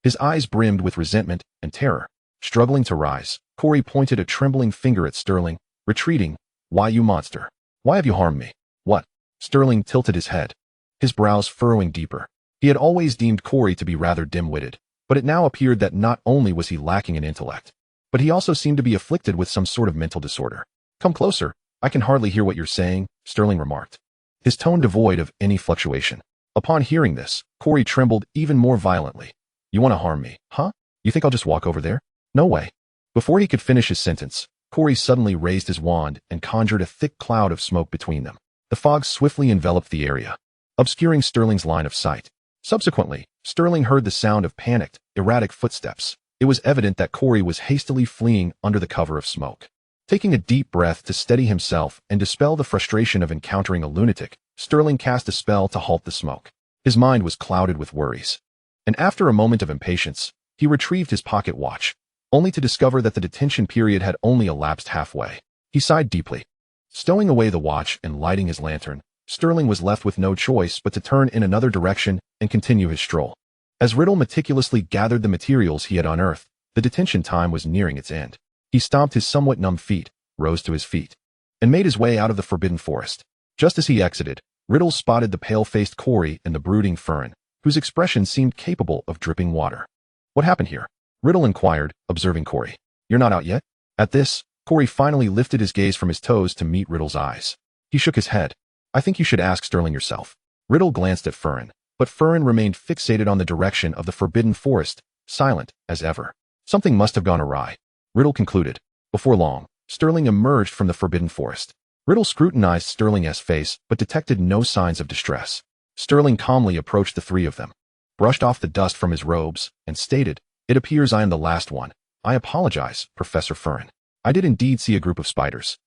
his eyes brimmed with resentment and terror. Struggling to rise, Corey pointed a trembling finger at Sterling, retreating. "Why, you monster? Why have you harmed me?" "What?" Sterling tilted his head, his brows furrowing deeper. He had always deemed Corey to be rather dim-witted, but it now appeared that not only was he lacking in intellect, but he also seemed to be afflicted with some sort of mental disorder. "Come closer, I can hardly hear what you're saying," Sterling remarked, his tone devoid of any fluctuation. Upon hearing this, Corey trembled even more violently. You want to harm me, huh? You think I'll just walk over there? No way. Before he could finish his sentence, Corey suddenly raised his wand and conjured a thick cloud of smoke between them. The fog swiftly enveloped the area, obscuring Sterling's line of sight. Subsequently, Sterling heard the sound of panicked, erratic footsteps. It was evident that Corey was hastily fleeing under the cover of smoke. Taking a deep breath to steady himself and dispel the frustration of encountering a lunatic, Sterling cast a spell to halt the smoke. His mind was clouded with worries. And after a moment of impatience, he retrieved his pocket watch, only to discover that the detention period had only elapsed halfway. He sighed deeply. Stowing away the watch and lighting his lantern, Sterling was left with no choice but to turn in another direction and continue his stroll. As Riddle meticulously gathered the materials he had unearthed, the detention time was nearing its end. He stomped his somewhat numb feet, rose to his feet, and made his way out of the forbidden forest. Just as he exited, Riddle spotted the pale-faced Corey and the brooding Fern, whose expression seemed capable of dripping water. What happened here? Riddle inquired, observing Corey. You're not out yet? At this, Corey finally lifted his gaze from his toes to meet Riddle's eyes. He shook his head. I think you should ask Sterling yourself. Riddle glanced at Fern, but Fern remained fixated on the direction of the forbidden forest, silent as ever. Something must have gone awry, Riddle concluded. Before long, Sterling emerged from the forbidden forest. Riddle scrutinized Sterling's face but detected no signs of distress. Sterling calmly approached the three of them, brushed off the dust from his robes, and stated, It appears I am the last one. I apologize, Professor Fern. I did indeed see a group of spiders,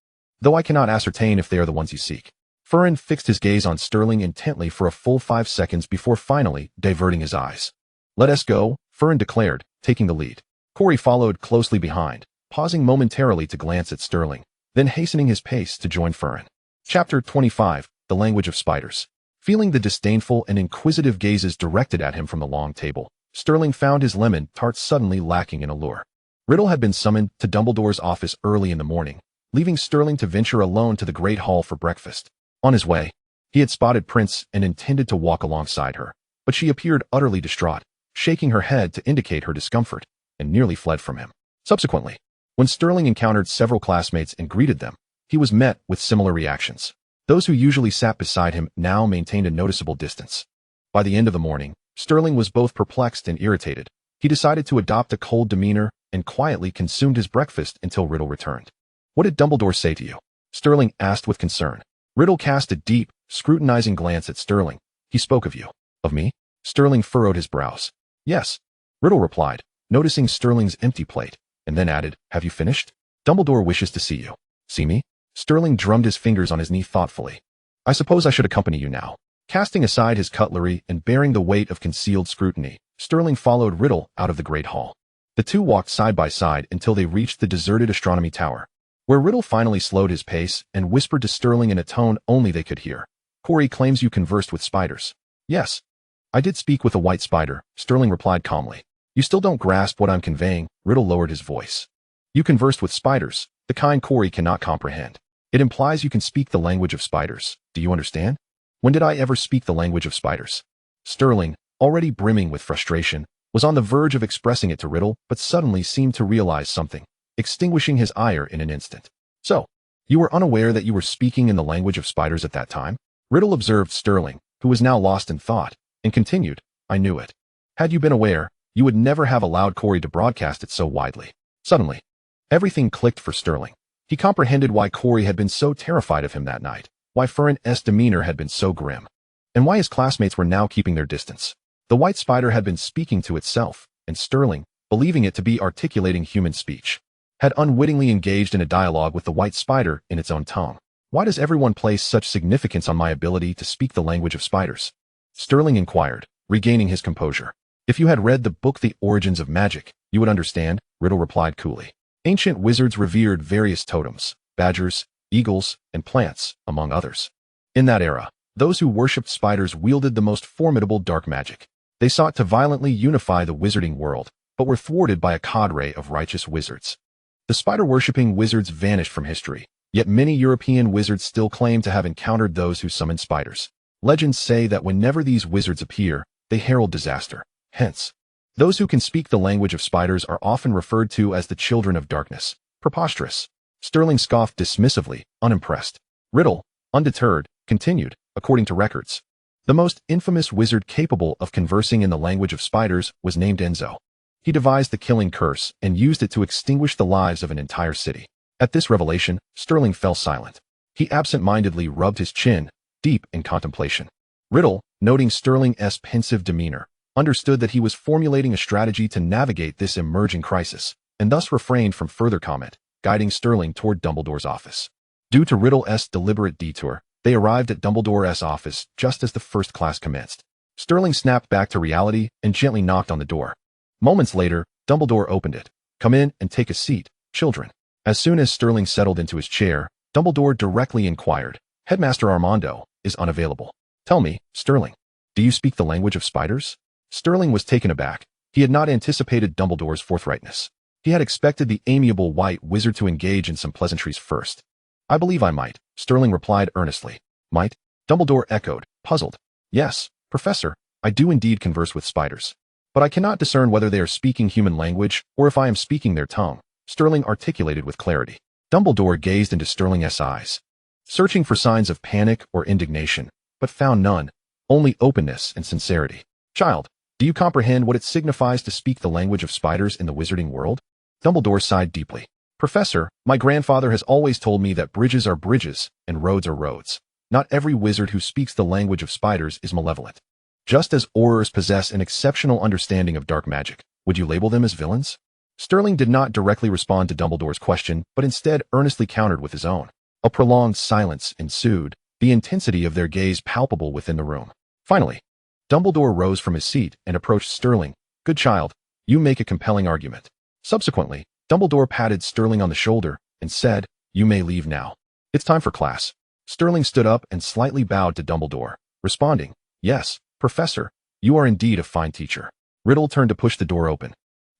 though I cannot ascertain if they are the ones you seek. Fern fixed his gaze on Sterling intently for a full 5 seconds before finally diverting his eyes. Let us go, Fern declared, taking the lead. Corey followed closely behind, pausing momentarily to glance at Sterling, then hastening his pace to join Fern. Chapter 25, The Language of Spiders. Feeling the disdainful and inquisitive gazes directed at him from the long table, Sterling found his lemon tart suddenly lacking in allure. Riddle had been summoned to Dumbledore's office early in the morning, leaving Sterling to venture alone to the Great Hall for breakfast. On his way, he had spotted Prince and intended to walk alongside her, but she appeared utterly distraught, shaking her head to indicate her discomfort, and nearly fled from him. Subsequently, when Sterling encountered several classmates and greeted them, he was met with similar reactions. Those who usually sat beside him now maintained a noticeable distance. By the end of the morning, Sterling was both perplexed and irritated. He decided to adopt a cold demeanor and quietly consumed his breakfast until Riddle returned. What did Dumbledore say to you? Sterling asked with concern. Riddle cast a deep, scrutinizing glance at Sterling. He spoke of you. Of me? Sterling furrowed his brows. Yes, Riddle replied, noticing Sterling's empty plate, and then added, Have you finished? Dumbledore wishes to see you. See me? Sterling drummed his fingers on his knee thoughtfully. I suppose I should accompany you now. Casting aside his cutlery and bearing the weight of concealed scrutiny, Sterling followed Riddle out of the Great Hall. The two walked side by side until they reached the deserted astronomy tower, where Riddle finally slowed his pace and whispered to Sterling in a tone only they could hear. Corey claims you conversed with spiders. Yes. I did speak with a white spider, Sterling replied calmly. You still don't grasp what I'm conveying, Riddle lowered his voice. You conversed with spiders, the kind Corey cannot comprehend. It implies you can speak the language of spiders. Do you understand? When did I ever speak the language of spiders? Sterling, already brimming with frustration, was on the verge of expressing it to Riddle, but suddenly seemed to realize something, extinguishing his ire in an instant. So, you were unaware that you were speaking in the language of spiders at that time? Riddle observed Sterling, who was now lost in thought, and continued, I knew it. Had you been aware, you would never have allowed Corey to broadcast it so widely. Suddenly, everything clicked for Sterling. He comprehended why Corey had been so terrified of him that night, why Fern's demeanor had been so grim, and why his classmates were now keeping their distance. The white spider had been speaking to itself, and Sterling, believing it to be articulating human speech, had unwittingly engaged in a dialogue with the white spider in its own tongue. Why does everyone place such significance on my ability to speak the language of spiders? Sterling inquired, regaining his composure. If you had read the book The Origins of Magic, you would understand, Riddle replied coolly. Ancient wizards revered various totems, badgers, eagles, and plants, among others. In that era, those who worshipped spiders wielded the most formidable dark magic. They sought to violently unify the wizarding world, but were thwarted by a cadre of righteous wizards. The spider-worshipping wizards vanished from history, yet many European wizards still claim to have encountered those who summoned spiders. Legends say that whenever these wizards appear, they herald disaster. Hence, those who can speak the language of spiders are often referred to as the children of darkness. Preposterous. Sterling scoffed dismissively, unimpressed. Riddle, Undeterred, continued, according to records. The most infamous wizard capable of conversing in the language of spiders was named Enzo. He devised the killing curse and used it to extinguish the lives of an entire city. At this revelation, Sterling fell silent. He absent-mindedly rubbed his chin, deep in contemplation. Riddle, noting Sterling's pensive demeanor, understood that he was formulating a strategy to navigate this emerging crisis, and thus refrained from further comment, guiding Sterling toward Dumbledore's office. Due to Riddle's deliberate detour, they arrived at Dumbledore's office just as the first class commenced. Sterling snapped back to reality and gently knocked on the door. Moments later, Dumbledore opened it. "Come in and take a seat, children." As soon as Sterling settled into his chair, Dumbledore directly inquired, "Headmaster Armando is unavailable. Tell me, Sterling, do you speak the language of spiders?" Sterling was taken aback. He had not anticipated Dumbledore's forthrightness. He had expected the amiable white wizard to engage in some pleasantries first. "I believe I might," Sterling replied earnestly. "Might?" Dumbledore echoed, puzzled. "Yes, Professor, I do indeed converse with spiders. But I cannot discern whether they are speaking human language or if I am speaking their tongue," Sterling articulated with clarity. Dumbledore gazed into Sterling's eyes, searching for signs of panic or indignation, but found none, only openness and sincerity. "Child, do you comprehend what it signifies to speak the language of spiders in the wizarding world?" Dumbledore sighed deeply. "Professor, my grandfather has always told me that bridges are bridges and roads are roads. Not every wizard who speaks the language of spiders is malevolent. Just as Aurors possess an exceptional understanding of dark magic, would you label them as villains?" Sterling did not directly respond to Dumbledore's question, but instead earnestly countered with his own. A prolonged silence ensued, the intensity of their gaze palpable within the room. Finally, Dumbledore rose from his seat and approached Sterling. "Good child, you make a compelling argument." Subsequently, Dumbledore patted Sterling on the shoulder and said, "You may leave now. It's time for class." Sterling stood up and slightly bowed to Dumbledore, responding, "Yes, Professor, you are indeed a fine teacher." Riddle turned to push the door open,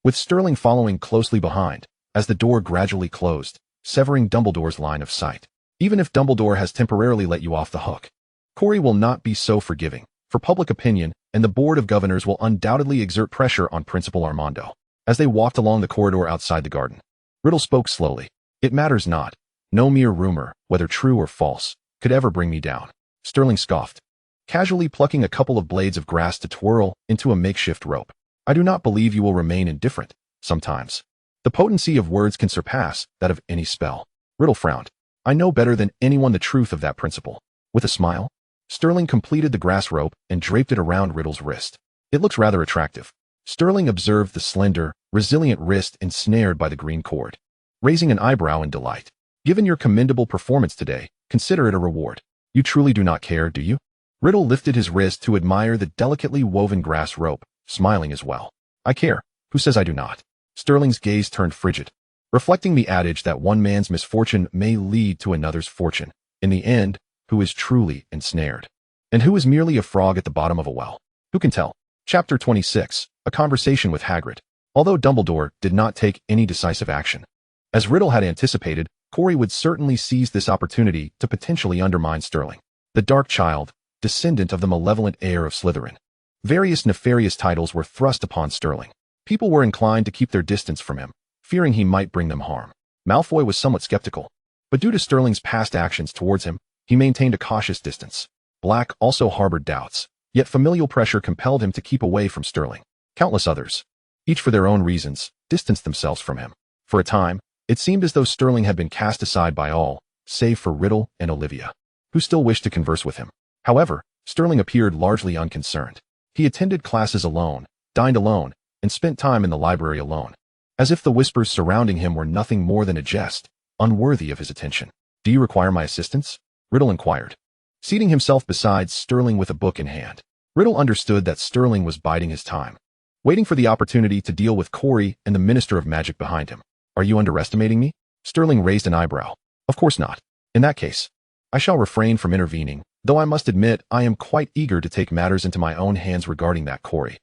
with Sterling following closely behind, as the door gradually closed, severing Dumbledore's line of sight. Even if Dumbledore has temporarily let you off the hook, Corey will not be so forgiving, for public opinion and the Board of Governors will undoubtedly exert pressure on Principal Armando. As they walked along the corridor outside the garden, Riddle spoke slowly. "It matters not. No mere rumor, whether true or false, could ever bring me down." Sterling scoffed, casually plucking a couple of blades of grass to twirl into a makeshift rope. "I do not believe you will remain indifferent. Sometimes the potency of words can surpass that of any spell." Riddle frowned. "I know better than anyone the truth of that principle." With a smile, Sterling completed the grass rope and draped it around Riddle's wrist. "It looks rather attractive." Sterling observed the slender, resilient wrist ensnared by the green cord, raising an eyebrow in delight. "Given your commendable performance today, consider it a reward. You truly do not care, do you?" Riddle lifted his wrist to admire the delicately woven grass rope, smiling as well. "I care. Who says I do not?" Sterling's gaze turned frigid, reflecting the adage that one man's misfortune may lead to another's fortune. In the end, who is truly ensnared? And who is merely a frog at the bottom of a well? Who can tell? Chapter 26, A Conversation with Hagrid. Although Dumbledore did not take any decisive action, as Riddle had anticipated, Corey would certainly seize this opportunity to potentially undermine Sterling. The Dark Child, descendant of the malevolent heir of Slytherin. Various nefarious titles were thrust upon Sterling. People were inclined to keep their distance from him, fearing he might bring them harm. Malfoy was somewhat skeptical, but due to Sterling's past actions towards him, he maintained a cautious distance. Black also harbored doubts, yet familial pressure compelled him to keep away from Sterling. Countless others, each for their own reasons, distanced themselves from him. For a time, it seemed as though Sterling had been cast aside by all, save for Riddle and Olivia, who still wished to converse with him. However, Sterling appeared largely unconcerned. He attended classes alone, dined alone, and spent time in the library alone, as if the whispers surrounding him were nothing more than a jest, unworthy of his attention. "Do you require my assistance?" Riddle inquired, seating himself beside Sterling with a book in hand. Riddle understood that Sterling was biding his time, waiting for the opportunity to deal with Corey and the Minister of Magic behind him. "Are you underestimating me?" Sterling raised an eyebrow. "Of course not. In that case, I shall refrain from intervening, though I must admit I am quite eager to take matters into my own hands regarding that Corey.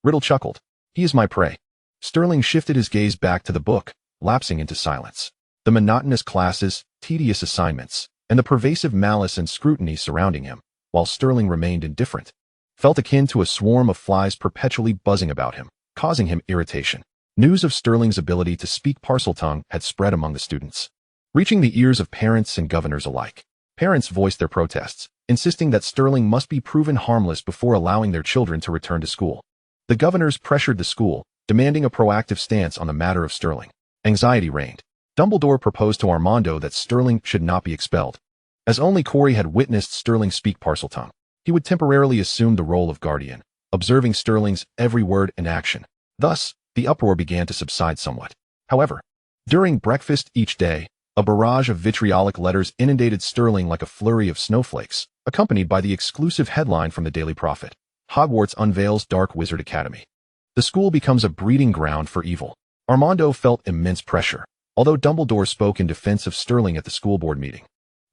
Riddle chuckled. "He is my prey." Sterling shifted his gaze back to the book, lapsing into silence. The monotonous classes, tedious assignments, and the pervasive malice and scrutiny surrounding him, while Sterling remained indifferent, felt akin to a swarm of flies perpetually buzzing about him, causing him irritation. News of Sterling's ability to speak Parseltongue had spread among the students, reaching the ears of parents and governors alike. Parents voiced their protests, insisting that Sterling must be proven harmless before allowing their children to return to school. The governors pressured the school, demanding a proactive stance on the matter of Sterling. Anxiety reigned. Dumbledore proposed to Armando that Sterling should not be expelled. As only Corey had witnessed Sterling speak Parseltongue, he would temporarily assume the role of guardian, observing Sterling's every word and action. Thus, the uproar began to subside somewhat. However, during breakfast each day, a barrage of vitriolic letters inundated Sterling like a flurry of snowflakes, accompanied by the exclusive headline from the Daily Prophet: Hogwarts unveils Dark Wizard Academy. The school becomes a breeding ground for evil. Armando felt immense pressure, although Dumbledore spoke in defense of Sterling at the school board meeting.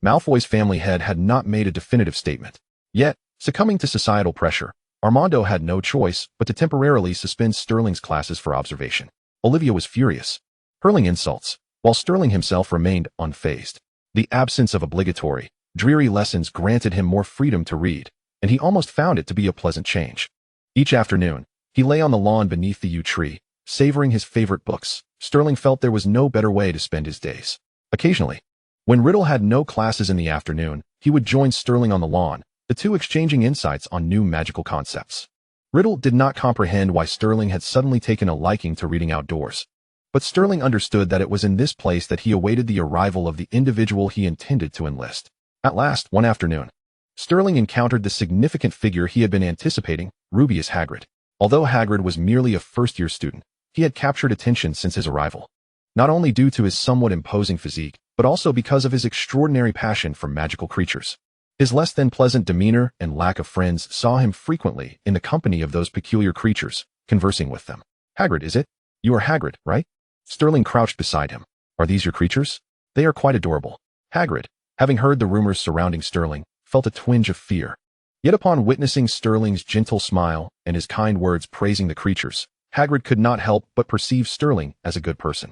Malfoy's family head had not made a definitive statement. Yet, succumbing to societal pressure, Armando had no choice but to temporarily suspend Sterling's classes for observation. Olivia was furious, hurling insults, while Sterling himself remained unfazed. The absence of obligatory, dreary lessons granted him more freedom to read, and he almost found it to be a pleasant change. Each afternoon, he lay on the lawn beneath the yew tree, savoring his favorite books. Sterling felt there was no better way to spend his days. Occasionally, when Riddle had no classes in the afternoon, he would join Sterling on the lawn, the two exchanging insights on new magical concepts. Riddle did not comprehend why Sterling had suddenly taken a liking to reading outdoors. But Sterling understood that it was in this place that he awaited the arrival of the individual he intended to enlist. At last, one afternoon, Sterling encountered the significant figure he had been anticipating, Rubeus Hagrid. Although Hagrid was merely a first-year student, he had captured attention since his arrival. Not only due to his somewhat imposing physique, but also because of his extraordinary passion for magical creatures. His less than pleasant demeanor and lack of friends saw him frequently in the company of those peculiar creatures, conversing with them. Hagrid, is it? You are Hagrid, right? Sterling crouched beside him. Are these your creatures? They are quite adorable. Hagrid, having heard the rumors surrounding Sterling, felt a twinge of fear. Yet upon witnessing Sterling's gentle smile and his kind words praising the creatures, Hagrid could not help but perceive Sterling as a good person.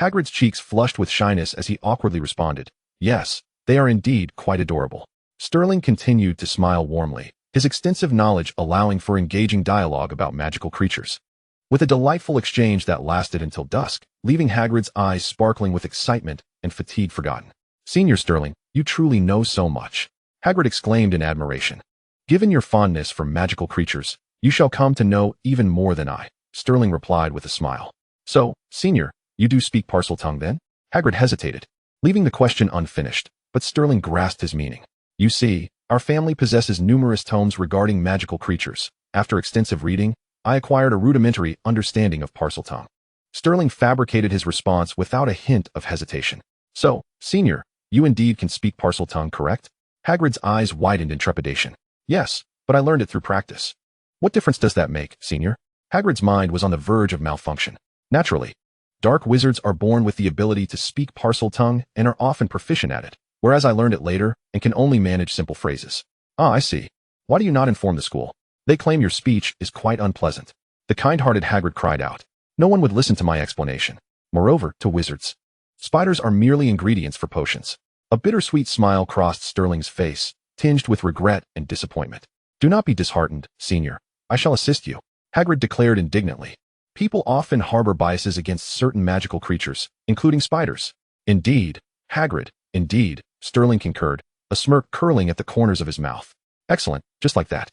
Hagrid's cheeks flushed with shyness as he awkwardly responded, Yes, they are indeed quite adorable. Sterling continued to smile warmly, his extensive knowledge allowing for engaging dialogue about magical creatures. With a delightful exchange that lasted until dusk, leaving Hagrid's eyes sparkling with excitement and fatigue forgotten. Senior Sterling, you truly know so much, Hagrid exclaimed in admiration. Given your fondness for magical creatures, you shall come to know even more than I, Sterling replied with a smile. So, Senior, you do speak Parseltongue then? Hagrid hesitated, leaving the question unfinished, but Sterling grasped his meaning. You see, our family possesses numerous tomes regarding magical creatures. After extensive reading, I acquired a rudimentary understanding of Parseltongue. Sterling fabricated his response without a hint of hesitation. So, Senior, you indeed can speak Parseltongue, correct? Hagrid's eyes widened in trepidation. Yes, but I learned it through practice. What difference does that make, Senior? Hagrid's mind was on the verge of malfunction. Naturally, dark wizards are born with the ability to speak Parseltongue and are often proficient at it, whereas I learned it later and can only manage simple phrases. Ah, I see. Why do you not inform the school? They claim your speech is quite unpleasant. The kind-hearted Hagrid cried out. No one would listen to my explanation. Moreover, to wizards, spiders are merely ingredients for potions. A bittersweet smile crossed Sterling's face, tinged with regret and disappointment. Do not be disheartened, Senior. I shall assist you, Hagrid declared indignantly. People often harbor biases against certain magical creatures, including spiders. Indeed, Hagrid, indeed, Sterling concurred, a smirk curling at the corners of his mouth. Excellent, just like that.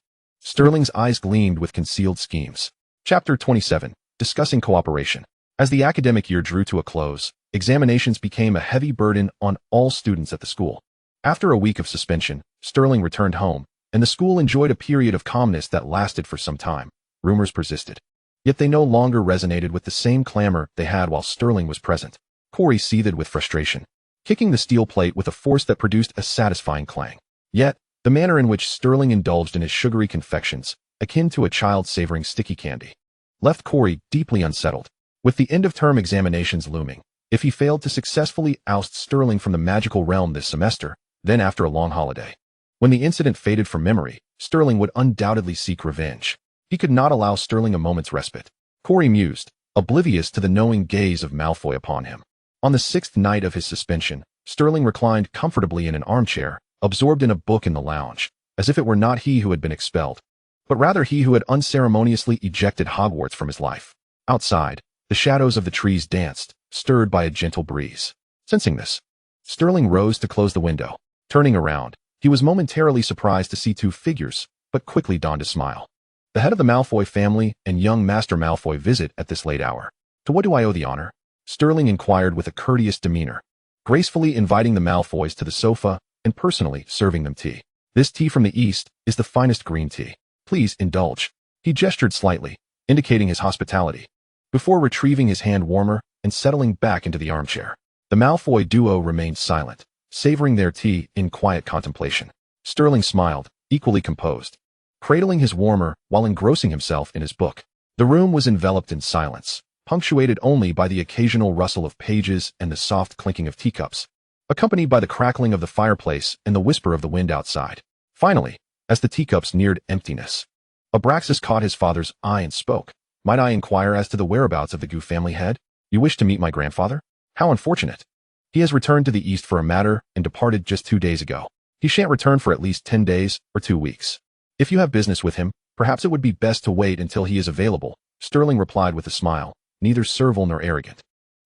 Sterling's eyes gleamed with concealed schemes. Chapter 27, Discussing Cooperation. As the academic year drew to a close, examinations became a heavy burden on all students at the school. After a week of suspension, Sterling returned home, and the school enjoyed a period of calmness that lasted for some time. Rumors persisted. Yet they no longer resonated with the same clamor they had while Sterling was present. Corey seethed with frustration, kicking the steel plate with a force that produced a satisfying clang. Yet, the manner in which Sterling indulged in his sugary confections, akin to a child savoring sticky candy, left Corey deeply unsettled. With the end-of-term examinations looming, if he failed to successfully oust Sterling from the magical realm this semester, then after a long holiday, when the incident faded from memory, Sterling would undoubtedly seek revenge. He could not allow Sterling a moment's respite. Corey mused, oblivious to the knowing gaze of Malfoy upon him. On the 6th night of his suspension, Sterling reclined comfortably in an armchair, absorbed in a book in the lounge, as if it were not he who had been expelled, but rather he who had unceremoniously ejected Hogwarts from his life. Outside, the shadows of the trees danced, stirred by a gentle breeze. Sensing this, Sterling rose to close the window. Turning around, he was momentarily surprised to see two figures, but quickly donned a smile. The head of the Malfoy family and young Master Malfoy visit at this late hour. To what do I owe the honor? Sterling inquired with a courteous demeanor, gracefully inviting the Malfoys to the sofa and personally serving them tea. This tea from the East is the finest green tea. Please indulge. He gestured slightly, indicating his hospitality, before retrieving his hand warmer and settling back into the armchair. The Malfoy duo remained silent, savoring their tea in quiet contemplation. Sterling smiled, equally composed, cradling his warmer while engrossing himself in his book. The room was enveloped in silence, punctuated only by the occasional rustle of pages and the soft clinking of teacups, accompanied by the crackling of the fireplace and the whisper of the wind outside. Finally, as the teacups neared emptiness, Abraxas caught his father's eye and spoke. Might I inquire as to the whereabouts of the Gu family head? You wish to meet my grandfather? How unfortunate. He has returned to the East for a matter and departed just 2 days ago. He shan't return for at least 10 days or 2 weeks. If you have business with him, perhaps it would be best to wait until he is available, Sterling replied with a smile, neither servile nor arrogant.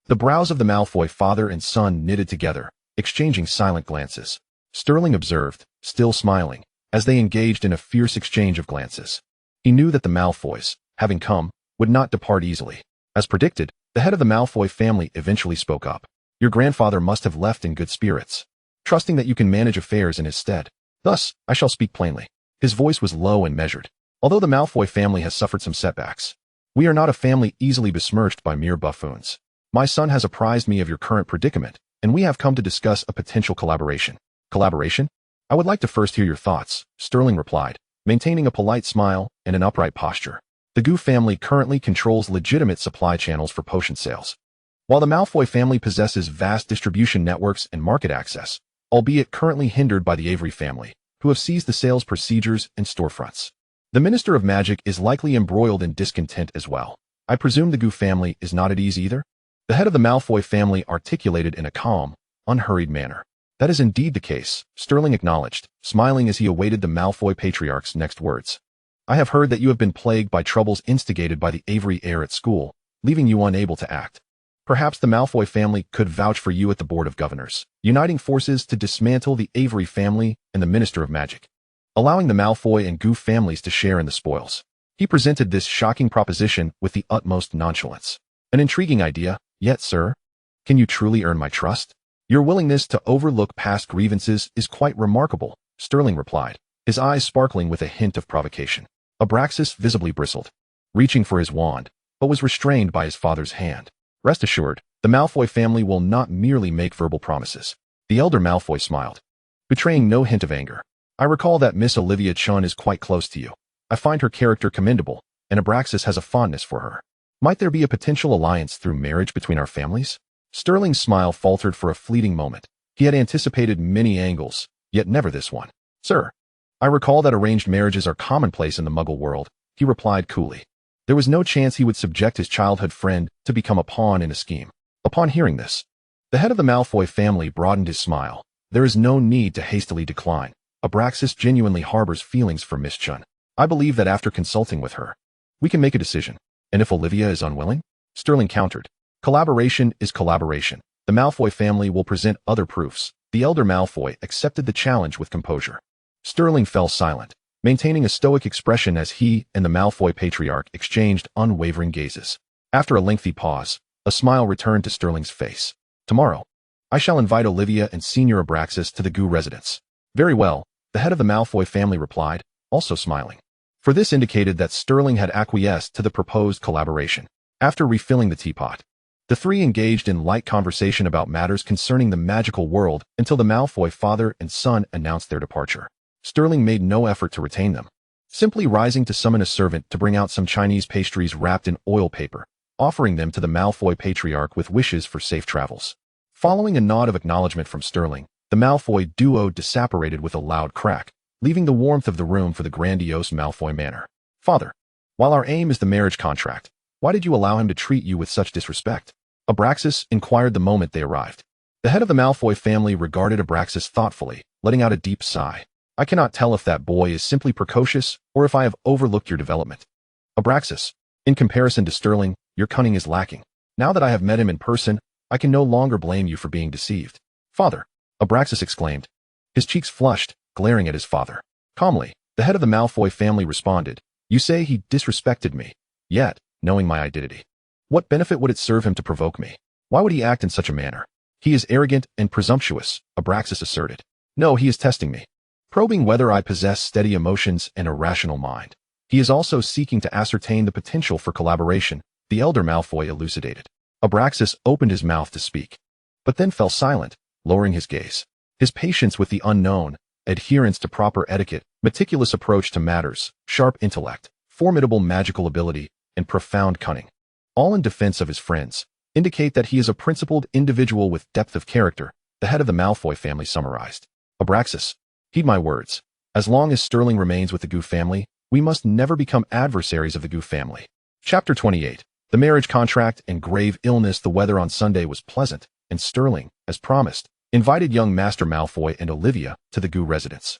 The brows of the Malfoy father and son knitted together, exchanging silent glances. Sterling observed, still smiling, as they engaged in a fierce exchange of glances. He knew that the Malfoys, having come, would not depart easily. As predicted, the head of the Malfoy family eventually spoke up. Your grandfather must have left in good spirits, trusting that you can manage affairs in his stead. Thus, I shall speak plainly. His voice was low and measured. Although the Malfoy family has suffered some setbacks, we are not a family easily besmirched by mere buffoons. My son has apprised me of your current predicament, and we have come to discuss a potential collaboration. Collaboration? I would like to first hear your thoughts, Sterling replied, maintaining a polite smile and an upright posture. The Gu family currently controls legitimate supply channels for potion sales, while the Malfoy family possesses vast distribution networks and market access, albeit currently hindered by the Avery family, who have seized the sales procedures and storefronts. The Minister of Magic is likely embroiled in discontent as well. I presume the Gu family is not at ease either? The head of the Malfoy family articulated in a calm, unhurried manner. That is indeed the case, Sterling acknowledged, smiling as he awaited the Malfoy patriarch's next words. I have heard that you have been plagued by troubles instigated by the Avery heir at school, leaving you unable to act. Perhaps the Malfoy family could vouch for you at the Board of Governors, uniting forces to dismantle the Avery family and the Minister of Magic, allowing the Malfoy and Gu families to share in the spoils. He presented this shocking proposition with the utmost nonchalance. An intriguing idea, yet, sir, can you truly earn my trust? Your willingness to overlook past grievances is quite remarkable, Sterling replied, his eyes sparkling with a hint of provocation. Abraxas visibly bristled, reaching for his wand, but was restrained by his father's hand. Rest assured, the Malfoy family will not merely make verbal promises. The elder Malfoy smiled, betraying no hint of anger. I recall that Miss Olivia Chun is quite close to you. I find her character commendable, and Abraxas has a fondness for her. Might there be a potential alliance through marriage between our families? Sterling's smile faltered for a fleeting moment. He had anticipated many angles, yet never this one. Sir, I recall that arranged marriages are commonplace in the Muggle world, he replied coolly. There was no chance he would subject his childhood friend to become a pawn in a scheme. Upon hearing this, the head of the Malfoy family broadened his smile. There is no need to hastily decline. Abraxas genuinely harbors feelings for Miss Chun. I believe that after consulting with her, we can make a decision. And if Olivia is unwilling? Sterling countered. Collaboration is collaboration. The Malfoy family will present other proofs. The elder Malfoy accepted the challenge with composure. Sterling fell silent, maintaining a stoic expression as he and the Malfoy patriarch exchanged unwavering gazes. After a lengthy pause, a smile returned to Sterling's face. Tomorrow, I shall invite Olivia and Senior Abraxas to the Gu residence. Very well, the head of the Malfoy family replied, also smiling. For this indicated that Sterling had acquiesced to the proposed collaboration. After refilling the teapot, the three engaged in light conversation about matters concerning the magical world until the Malfoy father and son announced their departure. Sterling made no effort to retain them, simply rising to summon a servant to bring out some Chinese pastries wrapped in oil paper, offering them to the Malfoy patriarch with wishes for safe travels. Following a nod of acknowledgement from Sterling, the Malfoy duo disapparated with a loud crack, leaving the warmth of the room for the grandiose Malfoy manor. Father, while our aim is the marriage contract, why did you allow him to treat you with such disrespect? Abraxas inquired the moment they arrived. The head of the Malfoy family regarded Abraxas thoughtfully, letting out a deep sigh. I cannot tell if that boy is simply precocious or if I have overlooked your development. Abraxas, in comparison to Sterling, your cunning is lacking. Now that I have met him in person, I can no longer blame you for being deceived. Father, Abraxas exclaimed, His cheeks flushed, glaring at his father. Calmly, the head of the Malfoy family responded, "You say he disrespected me, yet, knowing my identity. What benefit would it serve him to provoke me? Why would he act in such a manner? He is arrogant and presumptuous," Abraxas asserted. "No, he is testing me, probing whether I possess steady emotions and a rational mind. He is also seeking to ascertain the potential for collaboration," the elder Malfoy elucidated. Abraxas opened his mouth to speak, but then fell silent, lowering his gaze. His patience with the unknown, adherence to proper etiquette, meticulous approach to matters, sharp intellect, formidable magical ability, and profound cunning, all in defense of his friends, indicate that he is a principled individual with depth of character, the head of the Malfoy family summarized. "Abraxas, heed my words. As long as Sterling remains with the Goo family, we must never become adversaries of the Goo family." Chapter 28. The marriage contract and grave illness. The weather on Sunday was pleasant, and Sterling, as promised, invited young Master Malfoy and Olivia to the Goo residence.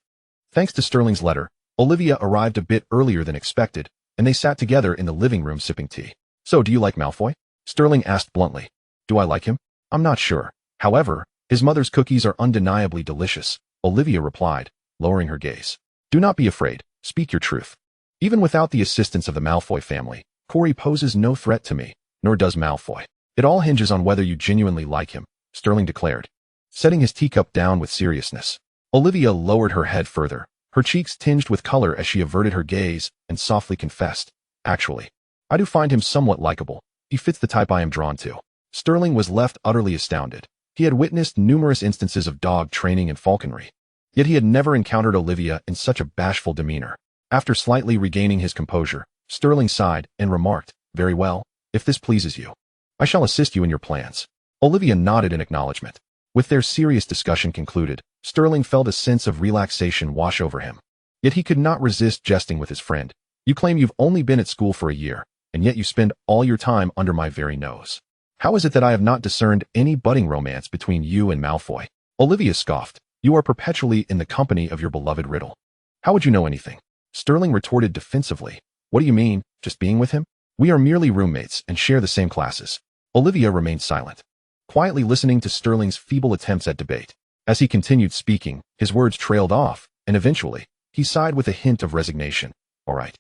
Thanks to Sterling's letter, Olivia arrived a bit earlier than expected, and they sat together in the living room sipping tea. "So, do you like Malfoy?" Sterling asked bluntly. "Do I like him? I'm not sure. However, his mother's cookies are undeniably delicious," Olivia replied, lowering her gaze. "Do not be afraid. Speak your truth. Even without the assistance of the Malfoy family, Corey poses no threat to me, nor does Malfoy. It all hinges on whether you genuinely like him," Sterling declared, setting his teacup down with seriousness. Olivia lowered her head further, her cheeks tinged with color as she averted her gaze and softly confessed, "Actually, I do find him somewhat likable. He fits the type I am drawn to." Sterling was left utterly astounded. He had witnessed numerous instances of dog training and falconry, yet he had never encountered Olivia in such a bashful demeanor. After slightly regaining his composure, Sterling sighed and remarked, "Very well, if this pleases you. I shall assist you in your plans." Olivia nodded in acknowledgement. With their serious discussion concluded, Sterling felt a sense of relaxation wash over him. Yet he could not resist jesting with his friend. "You claim you've only been at school for a year, and yet you spend all your time under my very nose. How is it that I have not discerned any budding romance between you and Malfoy?" Olivia scoffed. "You are perpetually in the company of your beloved Riddle. How would you know anything?" Sterling retorted defensively. "What do you mean, just being with him? We are merely roommates and share the same classes." Olivia remained silent, quietly listening to Sterling's feeble attempts at debate. As he continued speaking, his words trailed off, and eventually, he sighed with a hint of resignation. "All right.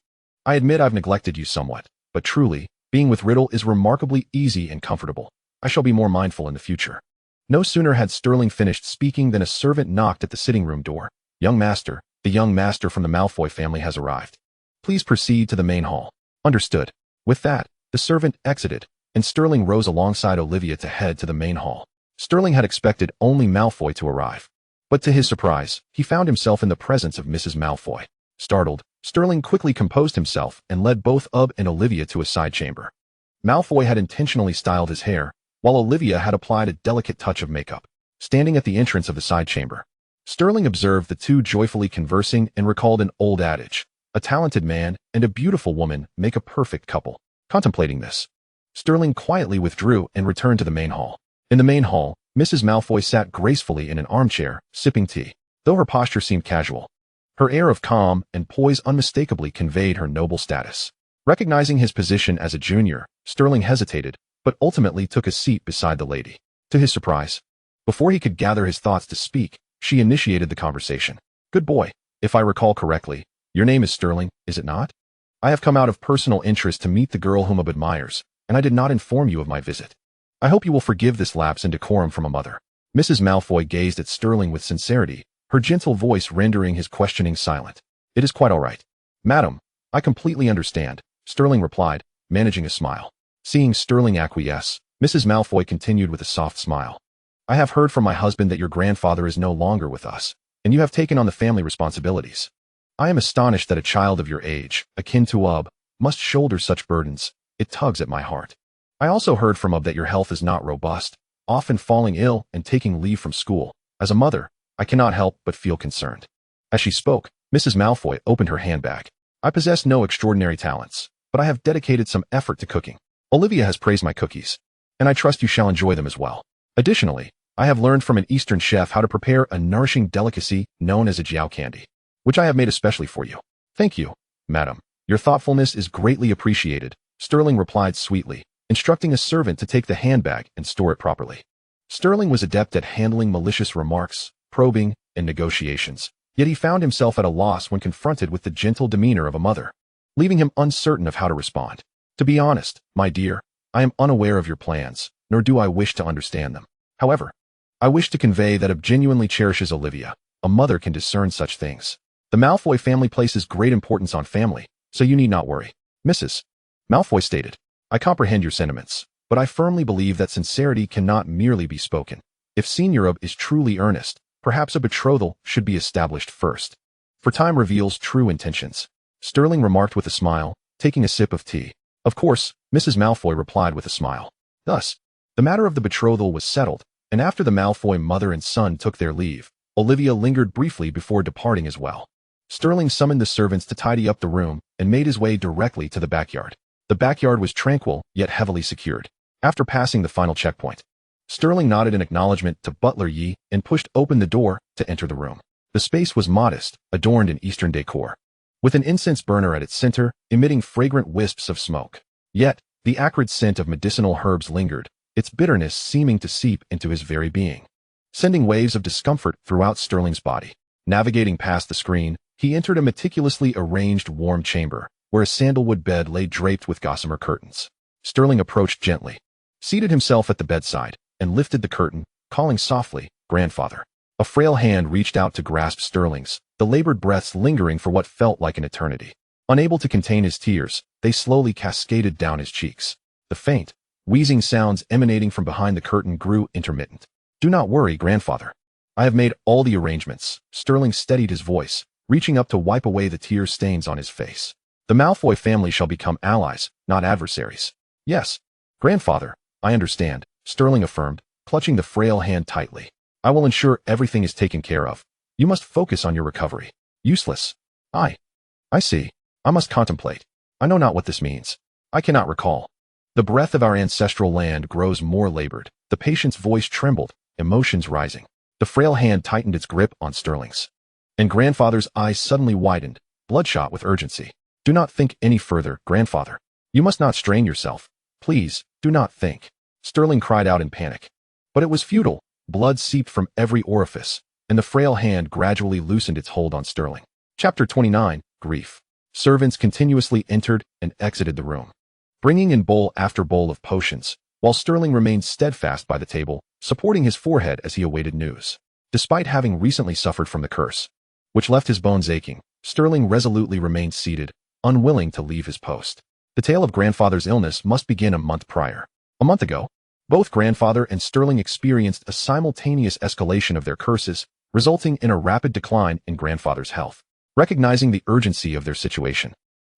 I admit I've neglected you somewhat, but truly, being with Riddle is remarkably easy and comfortable. I shall be more mindful in the future." No sooner had Sterling finished speaking than a servant knocked at the sitting room door. "Young master, the young master from the Malfoy family has arrived. Please proceed to the main hall." "Understood." With that, the servant exited, and Sterling rose alongside Olivia to head to the main hall. Sterling had expected only Malfoy to arrive, but to his surprise, he found himself in the presence of Mrs. Malfoy. Startled, Sterling quickly composed himself and led both Ub and Olivia to a side chamber. Malfoy had intentionally styled his hair, while Olivia had applied a delicate touch of makeup. Standing at the entrance of the side chamber, Sterling observed the two joyfully conversing and recalled an old adage, "A talented man and a beautiful woman make a perfect couple." Contemplating this, Sterling quietly withdrew and returned to the main hall. In the main hall, Mrs. Malfoy sat gracefully in an armchair, sipping tea. Though her posture seemed casual, her air of calm and poise unmistakably conveyed her noble status. Recognizing his position as a junior, Sterling hesitated, but ultimately took a seat beside the lady. To his surprise, before he could gather his thoughts to speak, she initiated the conversation. "Good boy. If I recall correctly, your name is Sterling, is it not? I have come out of personal interest to meet the girl whom Ub admires, and I did not inform you of my visit. I hope you will forgive this lapse in decorum from a mother." Mrs. Malfoy gazed at Sterling with sincerity, her gentle voice rendering his questioning silent. "It is quite all right, madam. I completely understand," Sterling replied, managing a smile. Seeing Sterling acquiesce, Mrs. Malfoy continued with a soft smile. "I have heard from my husband that your grandfather is no longer with us, and you have taken on the family responsibilities. I am astonished that a child of your age, akin to Ub, must shoulder such burdens. It tugs at my heart. I also heard from Ub that your health is not robust, often falling ill and taking leave from school. As a mother, I cannot help but feel concerned." As she spoke, Mrs. Malfoy opened her handbag. "I possess no extraordinary talents, but I have dedicated some effort to cooking. Olivia has praised my cookies, and I trust you shall enjoy them as well. Additionally, I have learned from an Eastern chef how to prepare a nourishing delicacy known as a jiao candy, which I have made especially for you." "Thank you, madam. Your thoughtfulness is greatly appreciated," Sterling replied sweetly, instructing a servant to take the handbag and store it properly. Sterling was adept at handling malicious remarks, probing, and negotiations, yet he found himself at a loss when confronted with the gentle demeanor of a mother, leaving him uncertain of how to respond. To be honest, my dear, I am unaware of your plans, nor do I wish to understand them. However, I wish to convey that Ab genuinely cherishes Olivia. A mother can discern such things. The Malfoy family places great importance on family, so you need not worry. Mrs. Malfoy stated, I comprehend your sentiments, but I firmly believe that sincerity cannot merely be spoken. If Senior Ab is truly earnest, perhaps a betrothal should be established first. For time reveals true intentions. Sterling remarked with a smile, taking a sip of tea. Of course, Mrs. Malfoy replied with a smile. Thus, the matter of the betrothal was settled, and after the Malfoy mother and son took their leave, Olivia lingered briefly before departing as well. Sterling summoned the servants to tidy up the room and made his way directly to the backyard. The backyard was tranquil, yet heavily secured. After passing the final checkpoint, Sterling nodded in acknowledgement to Butler Yi and pushed open the door to enter the room. The space was modest, adorned in Eastern decor, with an incense burner at its center, emitting fragrant wisps of smoke. Yet, the acrid scent of medicinal herbs lingered, its bitterness seeming to seep into his very being, sending waves of discomfort throughout Sterling's body. Navigating past the screen, he entered a meticulously arranged warm chamber, where a sandalwood bed lay draped with gossamer curtains. Sterling approached gently, seated himself at the bedside, and lifted the curtain, calling softly, "Grandfather." A frail hand reached out to grasp Sterling's, the labored breaths lingering for what felt like an eternity. Unable to contain his tears, they slowly cascaded down his cheeks. The faint, wheezing sounds emanating from behind the curtain grew intermittent. "Do not worry, Grandfather. I have made all the arrangements." Sterling steadied his voice, reaching up to wipe away the tear stains on his face. "The Malfoy family shall become allies, not adversaries." "Yes, Grandfather, I understand," Sterling affirmed, clutching the frail hand tightly. "I will ensure everything is taken care of. You must focus on your recovery." "Useless." I see. I must contemplate. I know not what this means. I cannot recall." The breath of our ancestral land grows more labored. The patient's voice trembled, emotions rising. The frail hand tightened its grip on Sterling's, and Grandfather's eyes suddenly widened, bloodshot with urgency. "Do not think any further, Grandfather. You must not strain yourself. Please, do not think." Sterling cried out in panic. But it was futile. Blood seeped from every orifice, and the frail hand gradually loosened its hold on Sterling. Chapter 29, Grief. Servants continuously entered and exited the room, bringing in bowl after bowl of potions, while Sterling remained steadfast by the table, supporting his forehead as he awaited news. Despite having recently suffered from the curse, which left his bones aching, Sterling resolutely remained seated, unwilling to leave his post. The tale of Grandfather's illness must begin a month prior. A month ago, both Grandfather and Sterling experienced a simultaneous escalation of their curses, resulting in a rapid decline in Grandfather's health. Recognizing the urgency of their situation,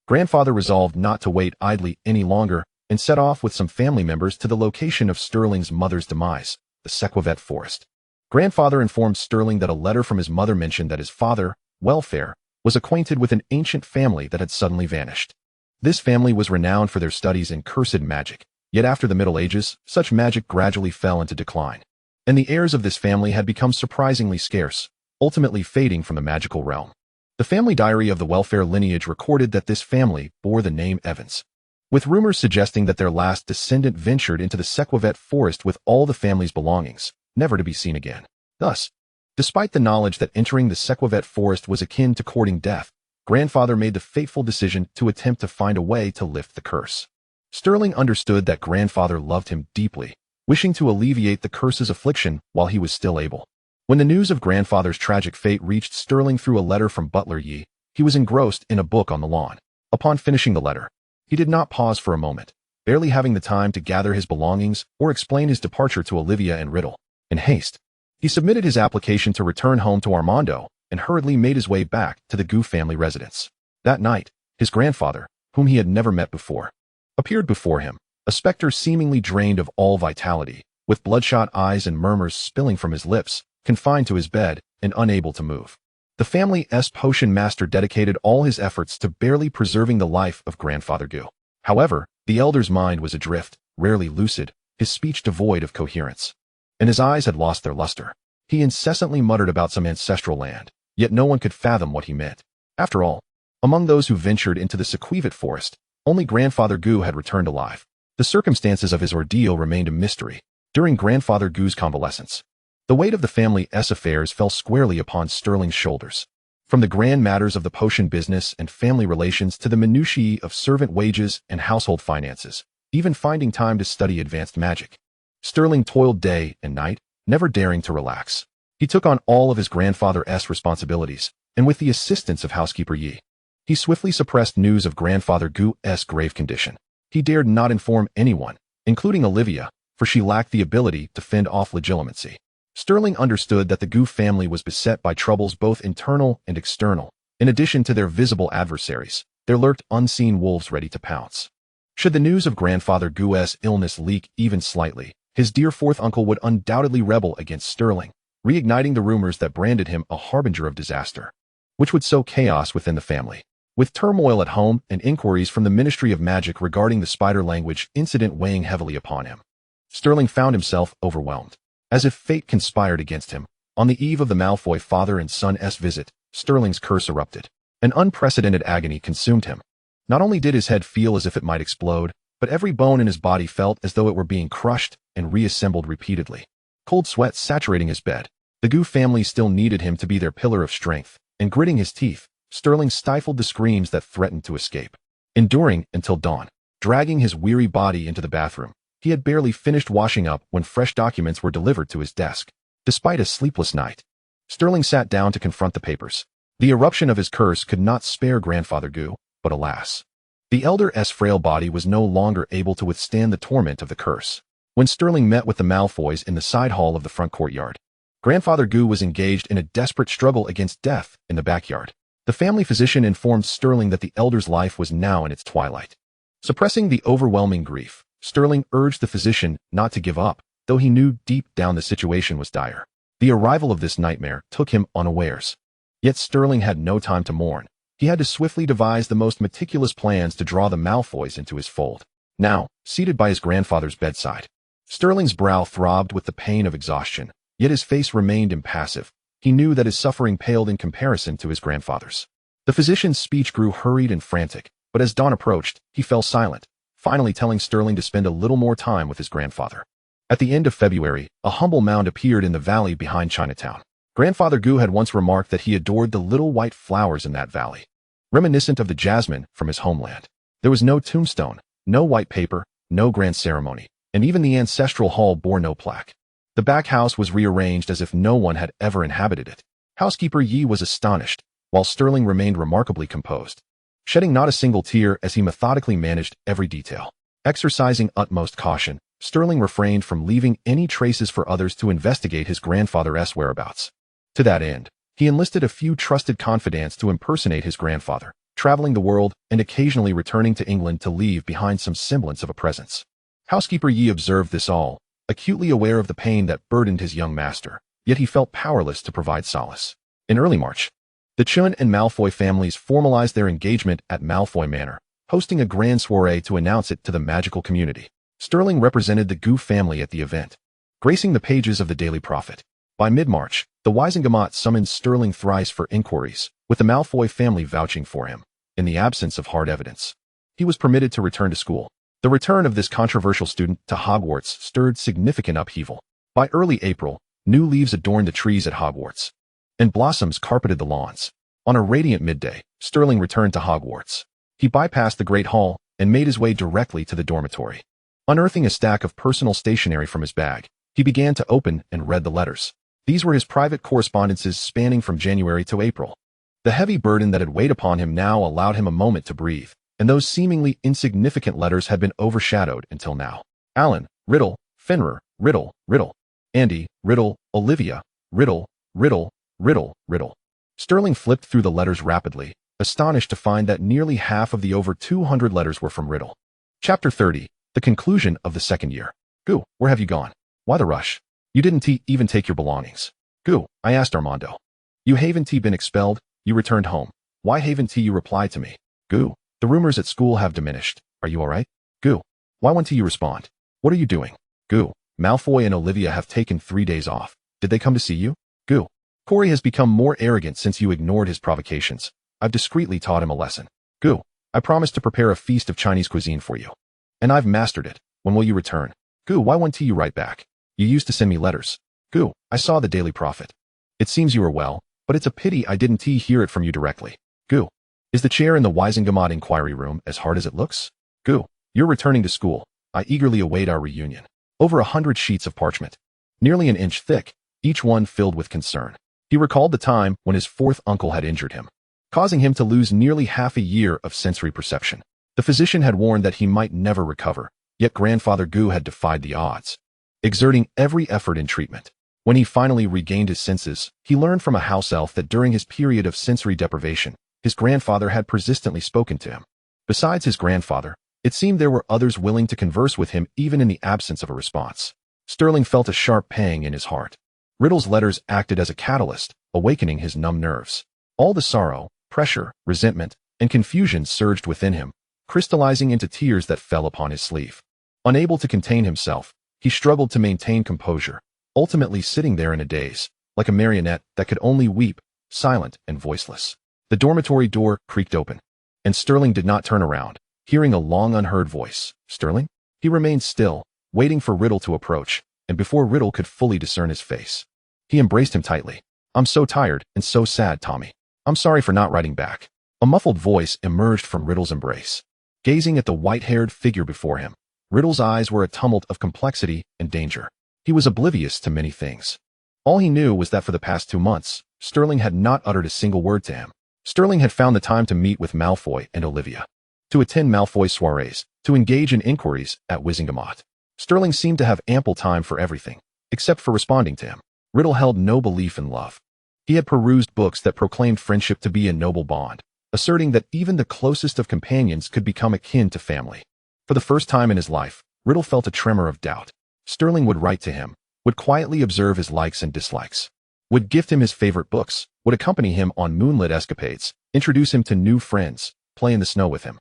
Grandfather resolved not to wait idly any longer and set off with some family members to the location of Sterling's mother's demise, the Sequovet Forest. Grandfather informed Sterling that a letter from his mother mentioned that his father, Welfare, was acquainted with an ancient family that had suddenly vanished. This family was renowned for their studies in cursed magic, yet after the Middle Ages, such magic gradually fell into decline, and the heirs of this family had become surprisingly scarce, ultimately fading from the magical realm. The family diary of the Welfare lineage recorded that this family bore the name Evans, with rumors suggesting that their last descendant ventured into the Sequovet Forest with all the family's belongings, never to be seen again. Thus, despite the knowledge that entering the Sequovet Forest was akin to courting death, Grandfather made the fateful decision to attempt to find a way to lift the curse. Sterling understood that Grandfather loved him deeply, wishing to alleviate the curse's affliction while he was still able. When the news of Grandfather's tragic fate reached Sterling through a letter from Butler Yi, he was engrossed in a book on the lawn. Upon finishing the letter, he did not pause for a moment, barely having the time to gather his belongings or explain his departure to Olivia and Riddle. In haste, he submitted his application to return home to Armando and hurriedly made his way back to the Gu family residence. That night, his grandfather, whom he had never met before, appeared before him, a specter seemingly drained of all vitality, with bloodshot eyes and murmurs spilling from his lips, confined to his bed and unable to move. The family's potion master dedicated all his efforts to barely preserving the life of Grandfather Gu. However, the elder's mind was adrift, rarely lucid, his speech devoid of coherence, and his eyes had lost their luster. He incessantly muttered about some ancestral land, yet no one could fathom what he meant. After all, among those who ventured into the Sequovet Forest, only Grandfather Gu had returned alive. The circumstances of his ordeal remained a mystery. During Grandfather Gu's convalescence, The weight of the family's affairs fell squarely upon Sterling's shoulders. From the grand matters of the potion business and family relations to the minutiae of servant wages and household finances, even finding time to study advanced magic, Sterling toiled day and night, never daring to relax. He took on all of his grandfather's responsibilities, and with the assistance of housekeeper Yi, he swiftly suppressed news of grandfather Gu's grave condition. He dared not inform anyone, including Olivia, for she lacked the ability to fend off legitimacy. Sterling understood that the Gu family was beset by troubles both internal and external. In addition to their visible adversaries, there lurked unseen wolves ready to pounce. Should the news of grandfather Gu's illness leak even slightly, his dear fourth uncle would undoubtedly rebel against Sterling, reigniting the rumors that branded him a harbinger of disaster, which would sow chaos within the family. With turmoil at home and inquiries from the Ministry of Magic regarding the spider language incident weighing heavily upon him, Sterling found himself overwhelmed. As if fate conspired against him, on the eve of the Malfoy father and son's visit, Sterling's curse erupted. An unprecedented agony consumed him. Not only did his head feel as if it might explode, but every bone in his body felt as though it were being crushed and reassembled repeatedly. Cold sweat saturating his bed. The Gu family still needed him to be their pillar of strength, and gritting his teeth, Sterling stifled the screams that threatened to escape. Enduring until dawn, dragging his weary body into the bathroom, he had barely finished washing up when fresh documents were delivered to his desk. Despite a sleepless night, Sterling sat down to confront the papers. The eruption of his curse could not spare Grandfather Gu, but alas, the elder's frail body was no longer able to withstand the torment of the curse. When Sterling met with the Malfoys in the side hall of the front courtyard, Grandfather Gu was engaged in a desperate struggle against death in the backyard. The family physician informed Sterling that the elder's life was now in its twilight. Suppressing the overwhelming grief, Sterling urged the physician not to give up, though he knew deep down the situation was dire. The arrival of this nightmare took him unawares. Yet Sterling had no time to mourn. He had to swiftly devise the most meticulous plans to draw the Malfoys into his fold. Now, seated by his grandfather's bedside, Sterling's brow throbbed with the pain of exhaustion, yet his face remained impassive. He knew that his suffering paled in comparison to his grandfather's. The physician's speech grew hurried and frantic, but as dawn approached, he fell silent, finally telling Sterling to spend a little more time with his grandfather. At the end of February, a humble mound appeared in the valley behind Chinatown. Grandfather Gu had once remarked that he adored the little white flowers in that valley, reminiscent of the jasmine from his homeland. There was no tombstone, no white paper, no grand ceremony, and even the ancestral hall bore no plaque. The back house was rearranged as if no one had ever inhabited it. Housekeeper Yi was astonished, while Sterling remained remarkably composed, shedding not a single tear as he methodically managed every detail. Exercising utmost caution, Sterling refrained from leaving any traces for others to investigate his grandfather's whereabouts. To that end, he enlisted a few trusted confidants to impersonate his grandfather, traveling the world and occasionally returning to England to leave behind some semblance of a presence. Housekeeper Yi observed this all, acutely aware of the pain that burdened his young master, yet he felt powerless to provide solace. In early March, the Chun and Malfoy families formalized their engagement at Malfoy Manor, hosting a grand soiree to announce it to the magical community. Sterling represented the Gu family at the event, gracing the pages of the Daily Prophet. By mid-March, the Wisengamot summoned Sterling thrice for inquiries, with the Malfoy family vouching for him. In the absence of hard evidence, he was permitted to return to school. The return of this controversial student to Hogwarts stirred significant upheaval. By early April, new leaves adorned the trees at Hogwarts, and blossoms carpeted the lawns. On a radiant midday, Sterling returned to Hogwarts. He bypassed the Great Hall and made his way directly to the dormitory. Unearthing a stack of personal stationery from his bag, he began to open and read the letters. These were his private correspondences spanning from January to April. The heavy burden that had weighed upon him now allowed him a moment to breathe, and those seemingly insignificant letters had been overshadowed until now. Alan, Riddle, Fenrir, Riddle, Riddle. Andy, Riddle, Olivia, Riddle, Riddle, Riddle, Riddle. Sterling flipped through the letters rapidly, astonished to find that nearly half of the over 200 letters were from Riddle. Chapter 30, the conclusion of the second year. Gu, where have you gone? Why the rush? You didn't even take your belongings. Gu, I asked Armando. You haven't been expelled, you returned home. Why haven't you replied to me? Gu, the rumors at school have diminished. Are you alright? Gu, why won't you respond? What are you doing? Gu, Malfoy and Olivia have taken 3 days off. Did they come to see you? Gu, Corey has become more arrogant since you ignored his provocations. I've discreetly taught him a lesson. Gu, I promised to prepare a feast of Chinese cuisine for you. And I've mastered it. When will you return? Gu, why won't you write back? You used to send me letters. Goo, I saw the Daily Prophet. It seems you are well, but it's a pity I didn't hear it from you directly. Goo. Is the chair in the Wisingamot inquiry room as hard as it looks? Goo. You're returning to school. I eagerly await our reunion. Over 100 sheets of parchment, nearly an inch thick, each one filled with concern. He recalled the time when his fourth uncle had injured him, causing him to lose nearly half a year of sensory perception. The physician had warned that he might never recover, yet grandfather Goo had defied the odds, exerting every effort in treatment. When he finally regained his senses, he learned from a house elf that during his period of sensory deprivation, his grandfather had persistently spoken to him. Besides his grandfather, it seemed there were others willing to converse with him even in the absence of a response. Sterling felt a sharp pang in his heart. Riddle's letters acted as a catalyst, awakening his numb nerves. All the sorrow, pressure, resentment, and confusion surged within him, crystallizing into tears that fell upon his sleeve. Unable to contain himself, he struggled to maintain composure, ultimately sitting there in a daze, like a marionette that could only weep, silent and voiceless. The dormitory door creaked open, and Sterling did not turn around, hearing a long unheard voice. Sterling? He remained still, waiting for Riddle to approach, and before Riddle could fully discern his face, he embraced him tightly. I'm so tired and so sad, Tommy. I'm sorry for not writing back. A muffled voice emerged from Riddle's embrace. Gazing at the white-haired figure before him, Riddle's eyes were a tumult of complexity and danger. He was oblivious to many things. All he knew was that for the past 2 months, Sterling had not uttered a single word to him. Sterling had found the time to meet with Malfoy and Olivia, to attend Malfoy's soirees, to engage in inquiries at Wisingamot. Sterling seemed to have ample time for everything, except for responding to him. Riddle held no belief in love. He had perused books that proclaimed friendship to be a noble bond, asserting that even the closest of companions could become akin to family. For the first time in his life, Riddle felt a tremor of doubt. Sterling would write to him, would quietly observe his likes and dislikes, would gift him his favorite books, would accompany him on moonlit escapades, introduce him to new friends, play in the snow with him,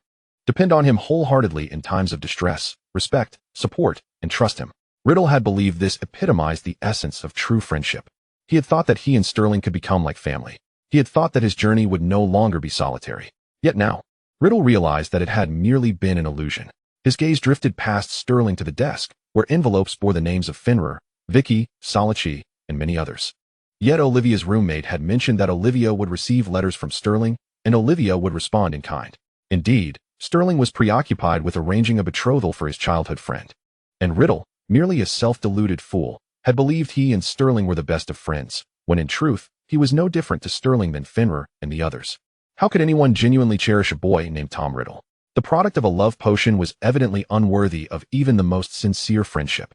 depend on him wholeheartedly in times of distress, respect, support, and trust him. Riddle had believed this epitomized the essence of true friendship. He had thought that he and Sterling could become like family. He had thought that his journey would no longer be solitary. Yet now, Riddle realized that it had merely been an illusion. His gaze drifted past Sterling to the desk, where envelopes bore the names of Fenrir, Vicky, Salachi, and many others. Yet Olivia's roommate had mentioned that Olivia would receive letters from Sterling, and Olivia would respond in kind. Indeed, Sterling was preoccupied with arranging a betrothal for his childhood friend. And Riddle, merely a self-deluded fool, had believed he and Sterling were the best of friends, when in truth, he was no different to Sterling than Fenrir and the others. How could anyone genuinely cherish a boy named Tom Riddle? The product of a love potion was evidently unworthy of even the most sincere friendship.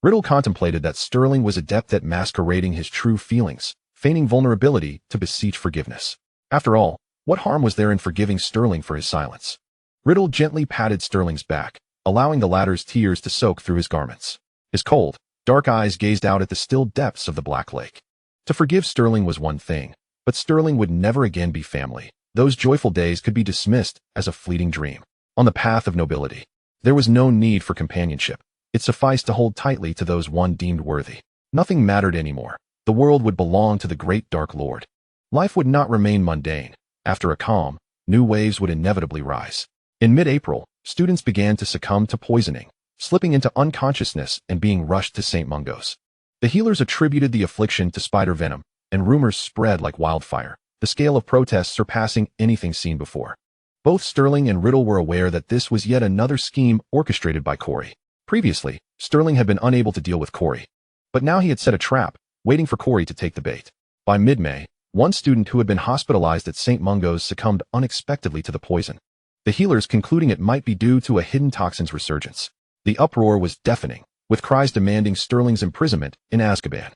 Riddle contemplated that Sterling was adept at masquerading his true feelings, feigning vulnerability to beseech forgiveness. After all, what harm was there in forgiving Sterling for his silence? Riddle gently patted Sterling's back, allowing the latter's tears to soak through his garments. His cold, dark eyes gazed out at the still depths of the Black Lake. To forgive Sterling was one thing, but Sterling would never again be family. Those joyful days could be dismissed as a fleeting dream. On the path of nobility, there was no need for companionship. It sufficed to hold tightly to those one deemed worthy. Nothing mattered anymore. The world would belong to the great Dark Lord. Life would not remain mundane. After a calm, new waves would inevitably rise. In mid-April, students began to succumb to poisoning, slipping into unconsciousness and being rushed to St. Mungo's. The healers attributed the affliction to spider venom, and rumors spread like wildfire, the scale of protests surpassing anything seen before. Both Sterling and Riddle were aware that this was yet another scheme orchestrated by Corey. Previously, Sterling had been unable to deal with Corey, but now he had set a trap, waiting for Corey to take the bait. By mid-May, one student who had been hospitalized at St. Mungo's succumbed unexpectedly to the poison, the healers concluding it might be due to a hidden toxin's resurgence. The uproar was deafening, with cries demanding Sterling's imprisonment in Azkaban.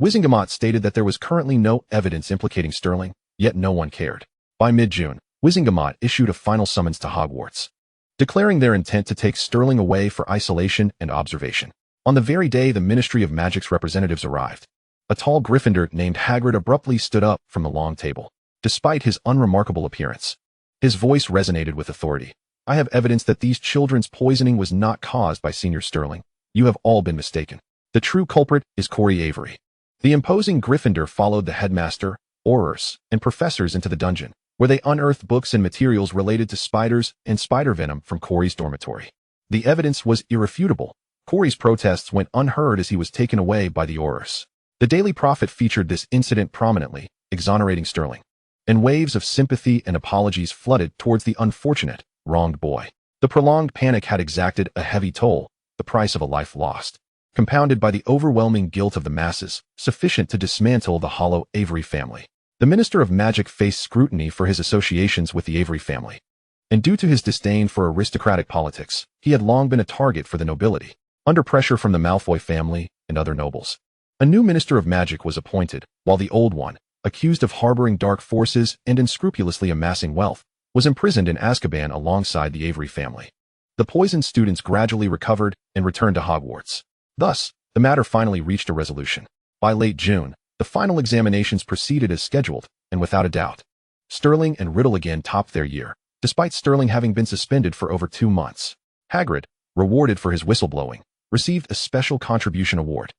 Wisingamot stated that there was currently no evidence implicating Sterling, yet no one cared. By mid-June, Wisingamot issued a final summons to Hogwarts, declaring their intent to take Sterling away for isolation and observation. On the very day the Ministry of Magic's representatives arrived, a tall Gryffindor named Hagrid abruptly stood up from the long table. Despite his unremarkable appearance, his voice resonated with authority. I have evidence that these children's poisoning was not caused by Senior Sterling. You have all been mistaken. The true culprit is Corey Avery. The imposing Gryffindor followed the headmaster, aurors, and professors into the dungeon, where they unearthed books and materials related to spiders and spider venom from Corey's dormitory. The evidence was irrefutable. Corey's protests went unheard as he was taken away by the aurors. The Daily Prophet featured this incident prominently, exonerating Sterling. And waves of sympathy and apologies flooded towards the unfortunate, wronged boy. The prolonged panic had exacted a heavy toll, the price of a life lost, compounded by the overwhelming guilt of the masses, sufficient to dismantle the hollow Avery family. The Minister of Magic faced scrutiny for his associations with the Avery family. And due to his disdain for aristocratic politics, he had long been a target for the nobility, under pressure from the Malfoy family and other nobles. A new Minister of Magic was appointed, while the old one, accused of harboring dark forces and unscrupulously amassing wealth, was imprisoned in Azkaban alongside the Avery family. The poisoned students gradually recovered and returned to Hogwarts. Thus, the matter finally reached a resolution. By late June, the final examinations proceeded as scheduled, and without a doubt, Sterling and Riddle again topped their year, despite Sterling having been suspended for over 2 months. Hagrid, rewarded for his whistleblowing, received a special contribution award.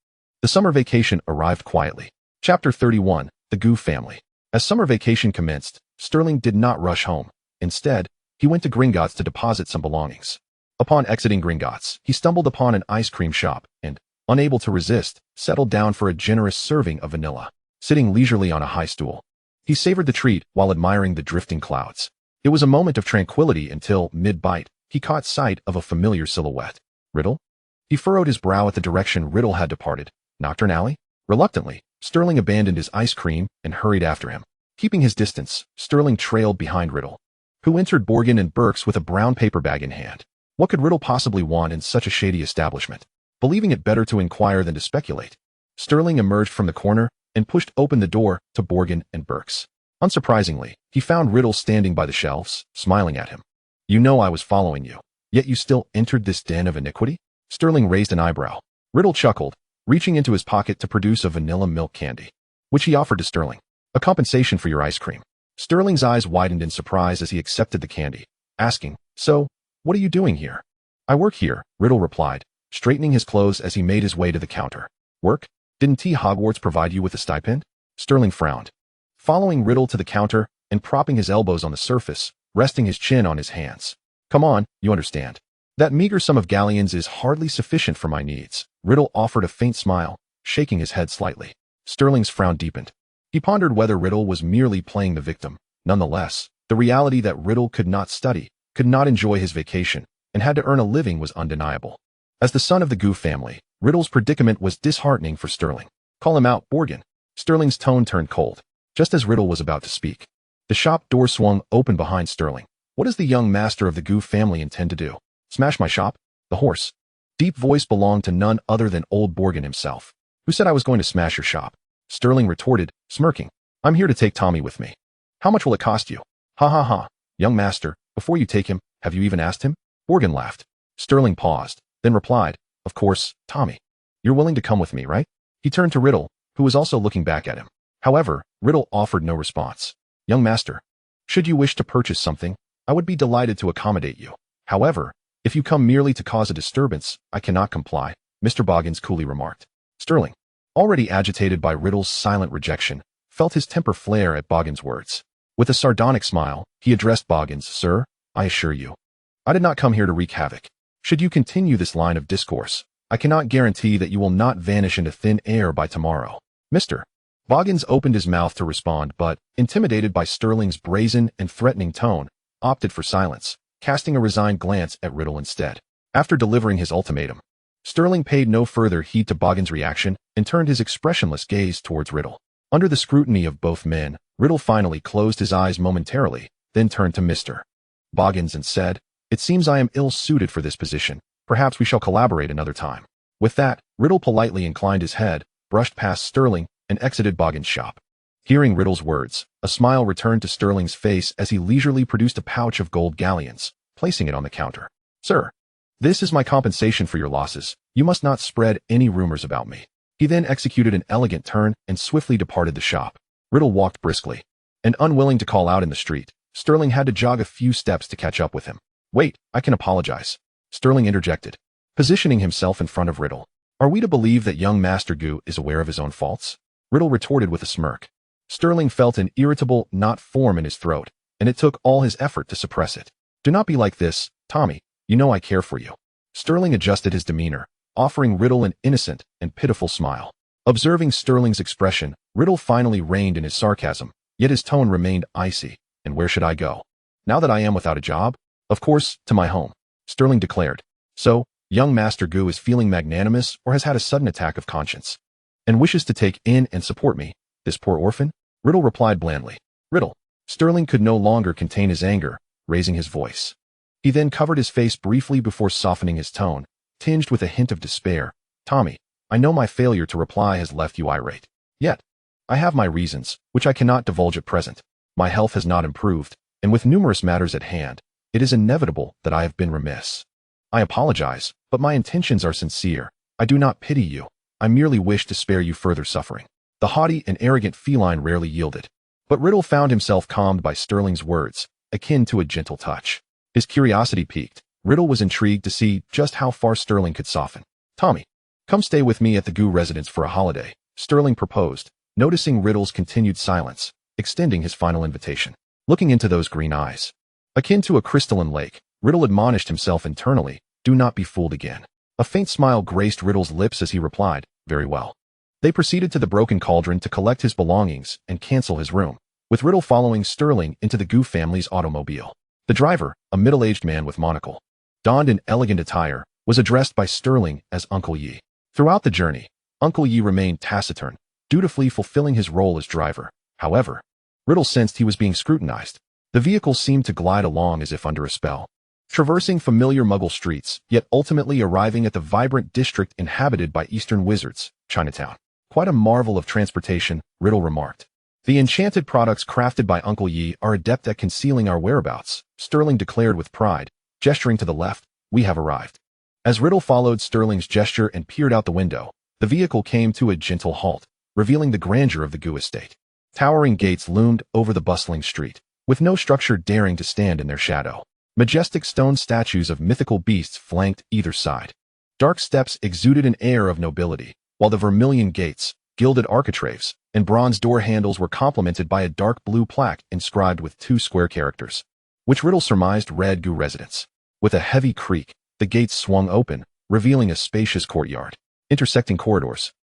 The summer vacation arrived quietly. Chapter 31, The Goo Family. As summer vacation commenced, Sterling did not rush home. Instead, he went to Gringotts to deposit some belongings. Upon exiting Gringotts, he stumbled upon an ice cream shop and, unable to resist, settled down for a generous serving of vanilla. Sitting leisurely on a high stool, he savored the treat while admiring the drifting clouds. It was a moment of tranquility until, mid-bite, he caught sight of a familiar silhouette. Riddle? He furrowed his brow at the direction Riddle had departed. Nocturne Alley? Reluctantly, Sterling abandoned his ice cream and hurried after him. Keeping his distance, Sterling trailed behind Riddle, who entered Borgin and Burke's with a brown paper bag in hand. What could Riddle possibly want in such a shady establishment? Believing it better to inquire than to speculate, Sterling emerged from the corner and pushed open the door to Borgin and Burke's. Unsurprisingly, he found Riddle standing by the shelves, smiling at him. You know I was following you, yet you still entered this den of iniquity? Sterling raised an eyebrow. Riddle chuckled, reaching into his pocket to produce a vanilla milk candy, which he offered to Sterling. A compensation for your ice cream. Sterling's eyes widened in surprise as he accepted the candy, asking, So, what are you doing here? I work here, Riddle replied, straightening his clothes as he made his way to the counter. Work? Didn't T. Hogwarts provide you with a stipend? Sterling frowned. Following Riddle to the counter and propping his elbows on the surface, resting his chin on his hands. Come on, you understand. That meager sum of galleons is hardly sufficient for my needs. Riddle offered a faint smile, shaking his head slightly. Sterling's frown deepened. He pondered whether Riddle was merely playing the victim. Nonetheless, the reality that Riddle could not study, could not enjoy his vacation, and had to earn a living was undeniable. As the son of the Goo family, Riddle's predicament was disheartening for Sterling. Call him out, Borgin. Sterling's tone turned cold, just as Riddle was about to speak. The shop door swung open behind Sterling. What does the young master of the Goo family intend to do? Smash my shop? The hoarse, deep voice belonged to none other than old Borgin himself. Who said I was going to smash your shop? Sterling retorted, smirking. I'm here to take Tommy with me. How much will it cost you? Ha ha ha. Young master, before you take him, have you even asked him? Borgin laughed. Sterling paused, then replied, Of course, Tommy. You're willing to come with me, right? He turned to Riddle, who was also looking back at him. However, Riddle offered no response. Young master, should you wish to purchase something, I would be delighted to accommodate you. However, if you come merely to cause a disturbance, I cannot comply, Mr. Boggins coolly remarked. Sterling, already agitated by Riddle's silent rejection, felt his temper flare at Boggins' words. With a sardonic smile, he addressed Boggins, Sir, I assure you, I did not come here to wreak havoc. Should you continue this line of discourse, I cannot guarantee that you will not vanish into thin air by tomorrow. Mr. Boggins opened his mouth to respond but, intimidated by Sterling's brazen and threatening tone, opted for silence, casting a resigned glance at Riddle instead. After delivering his ultimatum, Sterling paid no further heed to Boggins' reaction and turned his expressionless gaze towards Riddle. Under the scrutiny of both men, Riddle finally closed his eyes momentarily, then turned to Mr. Boggins and said, It seems I am ill-suited for this position. Perhaps we shall collaborate another time. With that, Riddle politely inclined his head, brushed past Sterling, and exited Boggins' shop. Hearing Riddle's words, a smile returned to Sterling's face as he leisurely produced a pouch of gold galleons, placing it on the counter. Sir, this is my compensation for your losses. You must not spread any rumors about me. He then executed an elegant turn and swiftly departed the shop. Riddle walked briskly, and unwilling to call out in the street, Sterling had to jog a few steps to catch up with him. Wait, I can apologize. Sterling interjected, positioning himself in front of Riddle. Are we to believe that young Master Goo is aware of his own faults? Riddle retorted with a smirk. Sterling felt an irritable knot form in his throat, and it took all his effort to suppress it. Do not be like this, Tommy. You know I care for you. Sterling adjusted his demeanor, offering Riddle an innocent and pitiful smile. Observing Sterling's expression, Riddle finally reined in his sarcasm, yet his tone remained icy. And where should I go? Now that I am without a job? Of course, to my home, Sterling declared. So, young Master Gu is feeling magnanimous or has had a sudden attack of conscience, and wishes to take in and support me, this poor orphan? Riddle replied blandly. Riddle. Sterling could no longer contain his anger, raising his voice. He then covered his face briefly before softening his tone, tinged with a hint of despair. Tommy, I know my failure to reply has left you irate. Yet, I have my reasons, which I cannot divulge at present. My health has not improved, and with numerous matters at hand, it is inevitable that I have been remiss. I apologize, but my intentions are sincere. I do not pity you. I merely wish to spare you further suffering. The haughty and arrogant feline rarely yielded, but Riddle found himself calmed by Sterling's words, akin to a gentle touch. His curiosity piqued. Riddle was intrigued to see just how far Sterling could soften. Tommy, come stay with me at the Gu residence for a holiday, Sterling proposed, noticing Riddle's continued silence, extending his final invitation. Looking into those green eyes, akin to a crystalline lake, Riddle admonished himself internally, do not be fooled again. A faint smile graced Riddle's lips as he replied, very well. They proceeded to the Broken Cauldron to collect his belongings and cancel his room, with Riddle following Sterling into the Gu family's automobile. The driver, a middle-aged man with monocle, donned in elegant attire, was addressed by Sterling as Uncle Yi. Throughout the journey, Uncle Yi remained taciturn, dutifully fulfilling his role as driver. However, Riddle sensed he was being scrutinized. The vehicle seemed to glide along as if under a spell, traversing familiar Muggle streets, yet ultimately arriving at the vibrant district inhabited by Eastern wizards, Chinatown. Quite a marvel of transportation, Riddle remarked. The enchanted products crafted by Uncle Yi are adept at concealing our whereabouts, Sterling declared with pride, gesturing to the left. We have arrived. As Riddle followed Sterling's gesture and peered out the window, the vehicle came to a gentle halt, revealing the grandeur of the Gu estate. Towering gates loomed over the bustling street, with no structure daring to stand in their shadow. Majestic stone statues of mythical beasts flanked either side. Dark steps exuded an air of nobility, while the vermilion gates, gilded architraves, and bronze door handles were complemented by a dark blue plaque inscribed with 2 square characters, which Riddle surmised read Gu residence. With a heavy creak, the gates swung open, revealing a spacious courtyard. Intersecting corridors,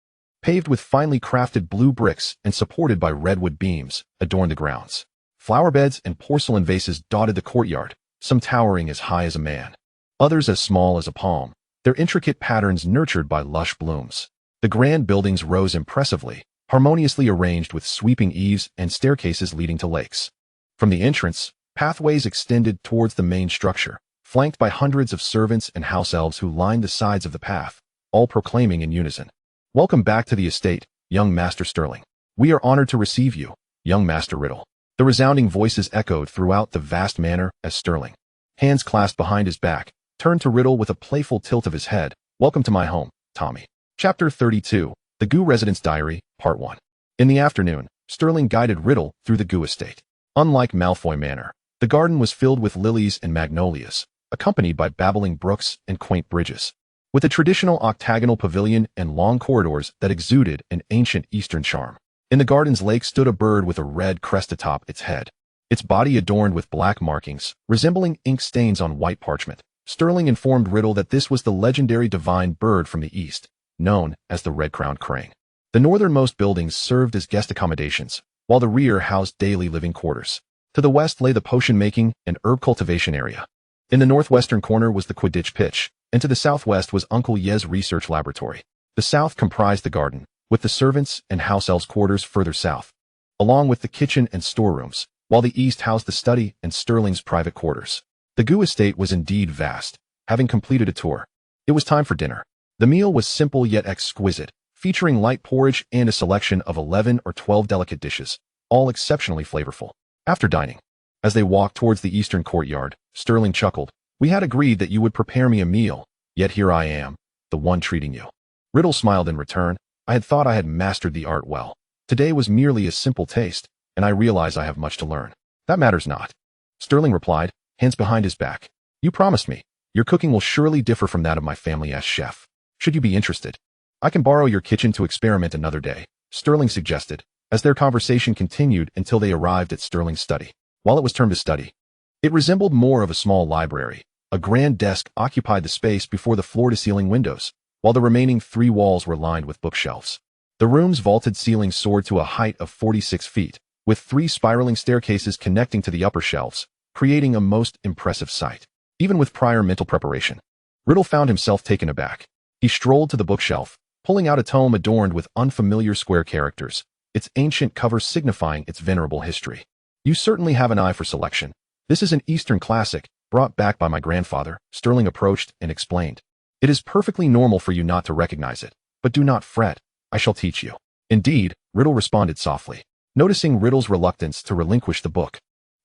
paved with finely crafted blue bricks and supported by redwood beams, adorned the grounds. Flower beds and porcelain vases dotted the courtyard, some towering as high as a man, others as small as a palm, their intricate patterns nurtured by lush blooms. The grand buildings rose impressively, harmoniously arranged with sweeping eaves and staircases leading to lakes. From the entrance, pathways extended towards the main structure, flanked by hundreds of servants and house elves who lined the sides of the path, all proclaiming in unison, "Welcome back to the estate, young Master Sterling. We are honored to receive you, young Master Riddle." The resounding voices echoed throughout the vast manor as Sterling, hands clasped behind his back, turned to Riddle with a playful tilt of his head. "Welcome to my home, Tommy." Chapter 32, The Gu Residence Diary, Part 1. In the afternoon, Sterling guided Riddle through the Gu estate. Unlike Malfoy Manor, the garden was filled with lilies and magnolias, accompanied by babbling brooks and quaint bridges, with a traditional octagonal pavilion and long corridors that exuded an ancient Eastern charm. In the garden's lake stood a bird with a red crest atop its head, its body adorned with black markings, resembling ink stains on white parchment. Sterling informed Riddle that this was the legendary divine bird from the east, known as the red-crowned crane. The northernmost buildings served as guest accommodations, while the rear housed daily living quarters. To the west lay the potion-making and herb cultivation area. In the northwestern corner was the Quidditch pitch, and to the southwest was Uncle Ye's research laboratory. The south comprised the garden, with the servants and house elves' quarters further south, along with the kitchen and storerooms, while the east housed the study and Sterling's private quarters. The Gu estate was indeed vast. Having completed a tour, it was time for dinner. The meal was simple yet exquisite, featuring light porridge and a selection of 11 or 12 delicate dishes, all exceptionally flavorful. After dining, as they walked towards the eastern courtyard, Sterling chuckled. "We had agreed that you would prepare me a meal, yet here I am, the one treating you." Riddle smiled in return. "I had thought I had mastered the art well. Today was merely a simple taste, and I realize I have much to learn." "That matters not," Sterling replied, hands behind his back. "You promised me. Your cooking will surely differ from that of my family as chef. Should you be interested, I can borrow your kitchen to experiment another day," Sterling suggested, as their conversation continued until they arrived at Sterling's study. While it was termed a study, it resembled more of a small library. A grand desk occupied the space before the floor-to-ceiling windows, while the remaining 3 walls were lined with bookshelves. The room's vaulted ceiling soared to a height of 46 feet, with 3 spiraling staircases connecting to the upper shelves, creating a most impressive sight. Even with prior mental preparation, Riddle found himself taken aback. He strolled to the bookshelf, pulling out a tome adorned with unfamiliar square characters, its ancient cover signifying its venerable history. You certainly have an eye for selection. This is an Eastern classic, brought back by my grandfather, Sterling approached and explained. It is perfectly normal for you not to recognize it, but do not fret, I shall teach you. Indeed, Riddle responded softly, noticing Riddle's reluctance to relinquish the book.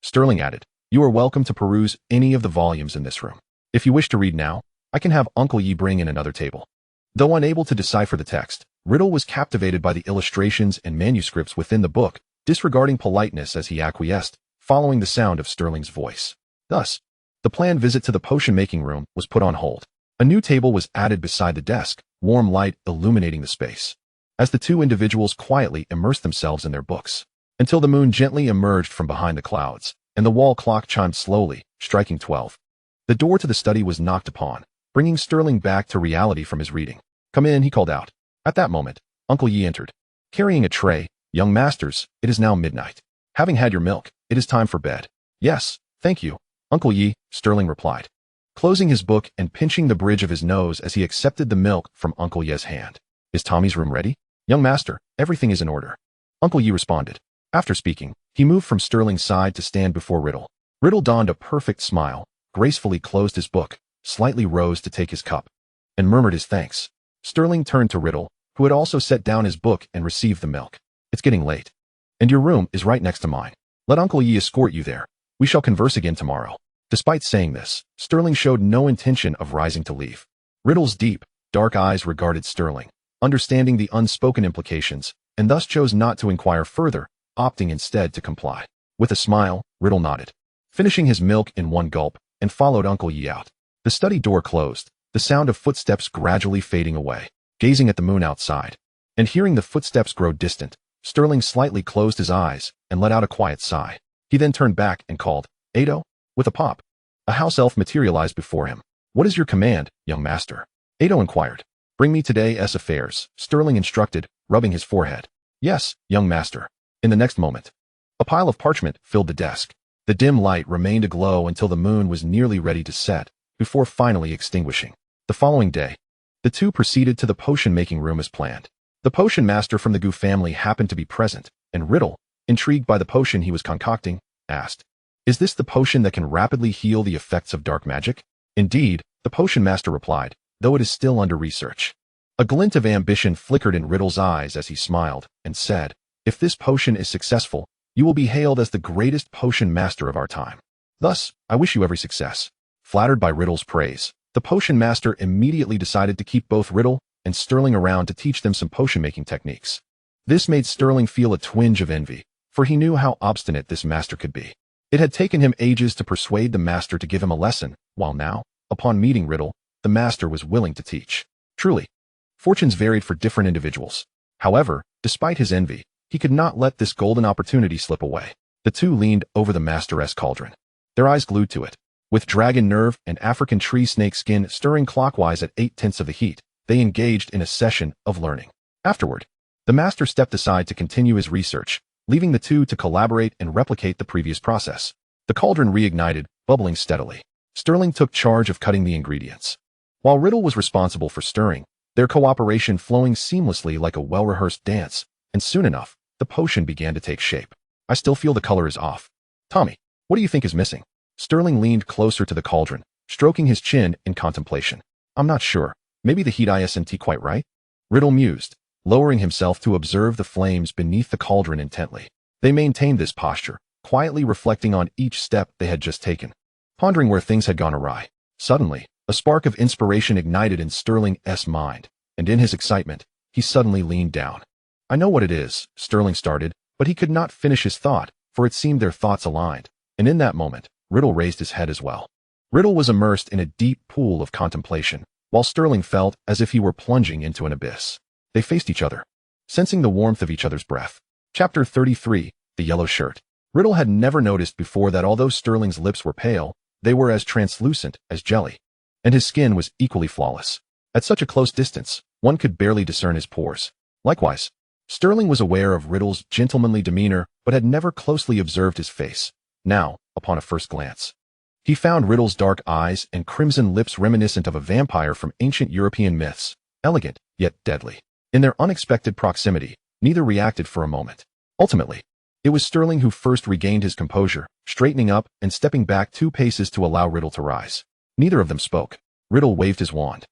Sterling added, you are welcome to peruse any of the volumes in this room. If you wish to read now, I can have Uncle Yi bring in another table. Though unable to decipher the text, Riddle was captivated by the illustrations and manuscripts within the book, disregarding politeness as he acquiesced, following the sound of Sterling's voice. Thus, the planned visit to the potion-making room was put on hold. A new table was added beside the desk, warm light illuminating the space, as the two individuals quietly immersed themselves in their books, until the moon gently emerged from behind the clouds, and the wall clock chimed slowly, striking 12. The door to the study was knocked upon, bringing Sterling back to reality from his reading. Come in, he called out. At that moment, Uncle Yi entered, carrying a tray. Young masters, it is now midnight. Having had your milk, it is time for bed. Yes, thank you, Uncle Yi, Sterling replied, closing his book and pinching the bridge of his nose as he accepted the milk from Uncle Ye's hand. Is Tommy's room ready? Young master, everything is in order, Uncle Yi responded. After speaking, he moved from Sterling's side to stand before Riddle. Riddle donned a perfect smile, gracefully closed his book, slightly rose to take his cup, and murmured his thanks. Sterling turned to Riddle, who had also set down his book and received the milk. It's getting late, and your room is right next to mine. Let Uncle Yi escort you there. We shall converse again tomorrow. Despite saying this, Sterling showed no intention of rising to leave. Riddle's deep, dark eyes regarded Sterling, understanding the unspoken implications, and thus chose not to inquire further, opting instead to comply. With a smile, Riddle nodded, finishing his milk in one gulp, and followed Uncle Yi out. The study door closed, the sound of footsteps gradually fading away. Gazing at the moon outside, and hearing the footsteps grow distant, Sterling slightly closed his eyes and let out a quiet sigh. He then turned back and called, Ado? With a pop, a house elf materialized before him. What is your command, young master? Ado inquired. Bring me today's affairs, Sterling instructed, rubbing his forehead. Yes, young master. In the next moment, a pile of parchment filled the desk. The dim light remained aglow until the moon was nearly ready to set, before finally extinguishing. The following day, the two proceeded to the potion-making room as planned. The potion master from the Gu family happened to be present, and Riddle, intrigued by the potion he was concocting, asked, Is this the potion that can rapidly heal the effects of dark magic? Indeed, the potion master replied, though it is still under research. A glint of ambition flickered in Riddle's eyes as he smiled, and said, If this potion is successful, you will be hailed as the greatest potion master of our time. Thus, I wish you every success. Flattered by Riddle's praise, the potion master immediately decided to keep both Riddle and Sterling around to teach them some potion-making techniques. This made Sterling feel a twinge of envy, for he knew how obstinate this master could be. It had taken him ages to persuade the master to give him a lesson, while now, upon meeting Riddle, the master was willing to teach. Truly, fortunes varied for different individuals. However, despite his envy, he could not let this golden opportunity slip away. The two leaned over the master's cauldron, their eyes glued to it. With dragon nerve and African tree snake skin stirring clockwise at 8/10 of the heat, they engaged in a session of learning. Afterward, the master stepped aside to continue his research, leaving the two to collaborate and replicate the previous process. The cauldron reignited, bubbling steadily. Sterling took charge of cutting the ingredients, while Riddle was responsible for stirring, their cooperation flowing seamlessly like a well-rehearsed dance, and soon enough, the potion began to take shape. I still feel the color is off. Tommy, what do you think is missing? Sterling leaned closer to the cauldron, stroking his chin in contemplation. I'm not sure. Maybe the heat isn't quite right? Riddle mused, lowering himself to observe the flames beneath the cauldron intently. They maintained this posture, quietly reflecting on each step they had just taken, pondering where things had gone awry. Suddenly, a spark of inspiration ignited in Sterling's mind, and in his excitement, he suddenly leaned down. I know what it is, Sterling started, but he could not finish his thought, for it seemed their thoughts aligned, and in that moment, Riddle raised his head as well. Riddle was immersed in a deep pool of contemplation, while Sterling felt as if he were plunging into an abyss. They faced each other, sensing the warmth of each other's breath. Chapter 33, The Yellow Shirt. Riddle had never noticed before that although Sterling's lips were pale, they were as translucent as jelly, and his skin was equally flawless. At such a close distance, one could barely discern his pores. Likewise, Sterling was aware of Riddle's gentlemanly demeanor, but had never closely observed his face. Now, upon a first glance, he found Riddle's dark eyes and crimson lips reminiscent of a vampire from ancient European myths, elegant, yet deadly. In their unexpected proximity, neither reacted for a moment. Ultimately, it was Sterling who first regained his composure, straightening up and stepping back 2 paces to allow Riddle to rise. Neither of them spoke. Riddle waved his wand,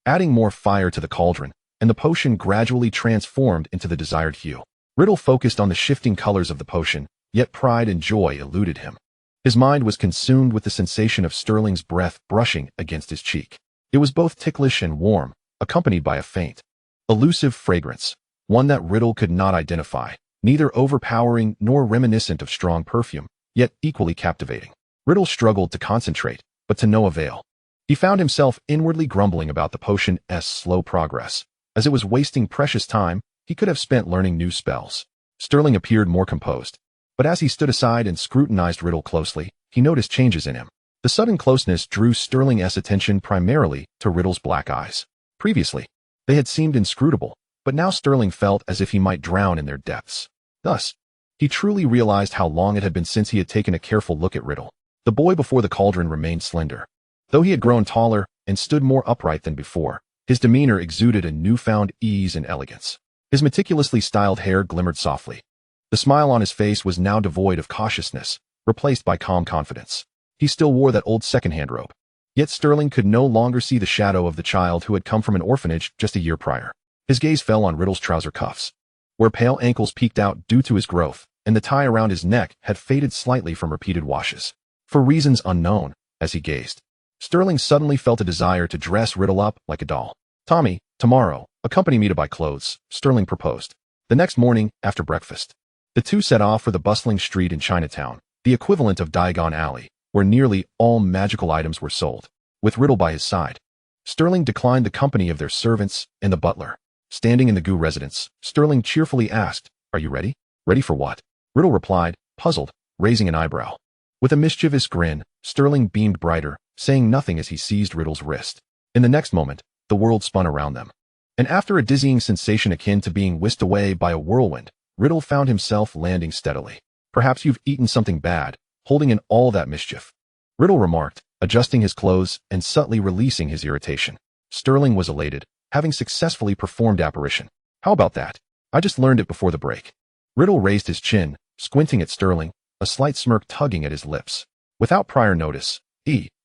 adding more fire to the cauldron, and the potion gradually transformed into the desired hue. Riddle focused on the shifting colors of the potion, yet pride and joy eluded him. His mind was consumed with the sensation of Sterling's breath brushing against his cheek. It was both ticklish and warm, accompanied by a faint, elusive fragrance, one that Riddle could not identify, neither overpowering nor reminiscent of strong perfume, yet equally captivating. Riddle struggled to concentrate, but to no avail. He found himself inwardly grumbling about the potion's slow progress. As it was wasting precious time, he could have spent learning new spells. Sterling appeared more composed, but as he stood aside and scrutinized Riddle closely, he noticed changes in him. The sudden closeness drew Sterling's attention primarily to Riddle's black eyes. Previously, they had seemed inscrutable, but now Sterling felt as if he might drown in their depths. Thus, he truly realized how long it had been since he had taken a careful look at Riddle. The boy before the cauldron remained slender. Though he had grown taller and stood more upright than before, his demeanor exuded a newfound ease and elegance. His meticulously styled hair glimmered softly. The smile on his face was now devoid of cautiousness, replaced by calm confidence. He still wore that old second-hand robe. Yet Sterling could no longer see the shadow of the child who had come from an orphanage just a year prior. His gaze fell on Riddle's trouser cuffs, where pale ankles peeked out due to his growth, and the tie around his neck had faded slightly from repeated washes. For reasons unknown, as he gazed, Sterling suddenly felt a desire to dress Riddle up like a doll. "Tommy, tomorrow, accompany me to buy clothes," Sterling proposed. The next morning, after breakfast, the two set off for the bustling street in Chinatown, the equivalent of Diagon Alley, where nearly all magical items were sold. With Riddle by his side, Sterling declined the company of their servants and the butler. Standing in the Gu residence, Sterling cheerfully asked, "Are you ready?" "Ready for what?" Riddle replied, puzzled, raising an eyebrow. With a mischievous grin, Sterling beamed brighter, saying nothing as he seized Riddle's wrist. In the next moment, the world spun around them. And after a dizzying sensation akin to being whisked away by a whirlwind, Riddle found himself landing steadily. "Perhaps you've eaten something bad, holding in all that mischief," Riddle remarked, adjusting his clothes and subtly releasing his irritation. Sterling was elated, having successfully performed apparition. "How about that? I just learned it before the break." Riddle raised his chin, squinting at Sterling, a slight smirk tugging at his lips. Without prior notice,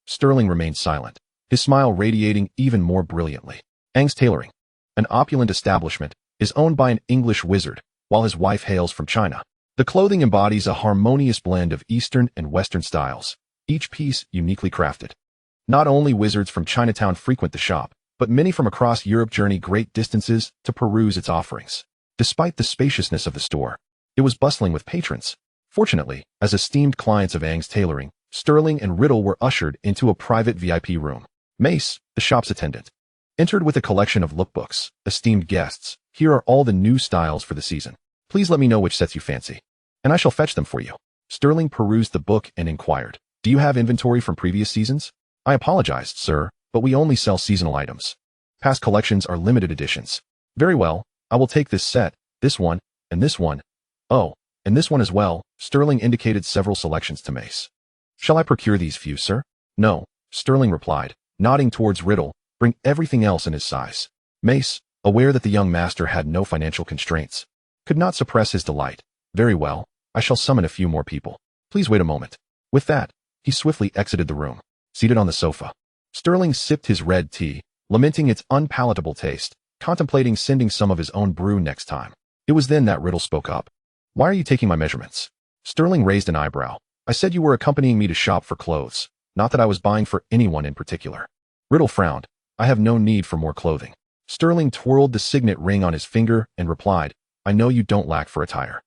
Sterling remained silent, his smile radiating even more brilliantly. Ang's Tailoring, an opulent establishment, is owned by an English wizard, while his wife hails from China. The clothing embodies a harmonious blend of Eastern and Western styles, each piece uniquely crafted. Not only wizards from Chinatown frequent the shop, but many from across Europe journey great distances to peruse its offerings. Despite the spaciousness of the store, it was bustling with patrons. Fortunately, as esteemed clients of Ang's Tailoring, Sterling and Riddle were ushered into a private VIP room. Mace, the shop's attendant, entered with a collection of lookbooks. "Esteemed guests, here are all the new styles for the season. Please let me know which sets you fancy, and I shall fetch them for you." Sterling perused the book and inquired, "Do you have inventory from previous seasons?" "I apologize, sir, but we only sell seasonal items. Past collections are limited editions." "Very well, I will take this set, this one, and this one. Oh, and this one as well." Sterling indicated several selections to Mace. "Shall I procure these few, sir?" "No," Sterling replied, nodding towards Riddle, "bring everything else in his size." Mace, aware that the young master had no financial constraints, could not suppress his delight. "Very well, I shall summon a few more people. Please wait a moment." With that, he swiftly exited the room. Seated on the sofa, Sterling sipped his red tea, lamenting its unpalatable taste, contemplating sending some of his own brew next time. It was then that Riddle spoke up. "Why are you taking my measurements?" Sterling raised an eyebrow. "I said you were accompanying me to shop for clothes, not that I was buying for anyone in particular." Riddle frowned. "I have no need for more clothing." Sterling twirled the signet ring on his finger and replied, "I know you don't lack for attire,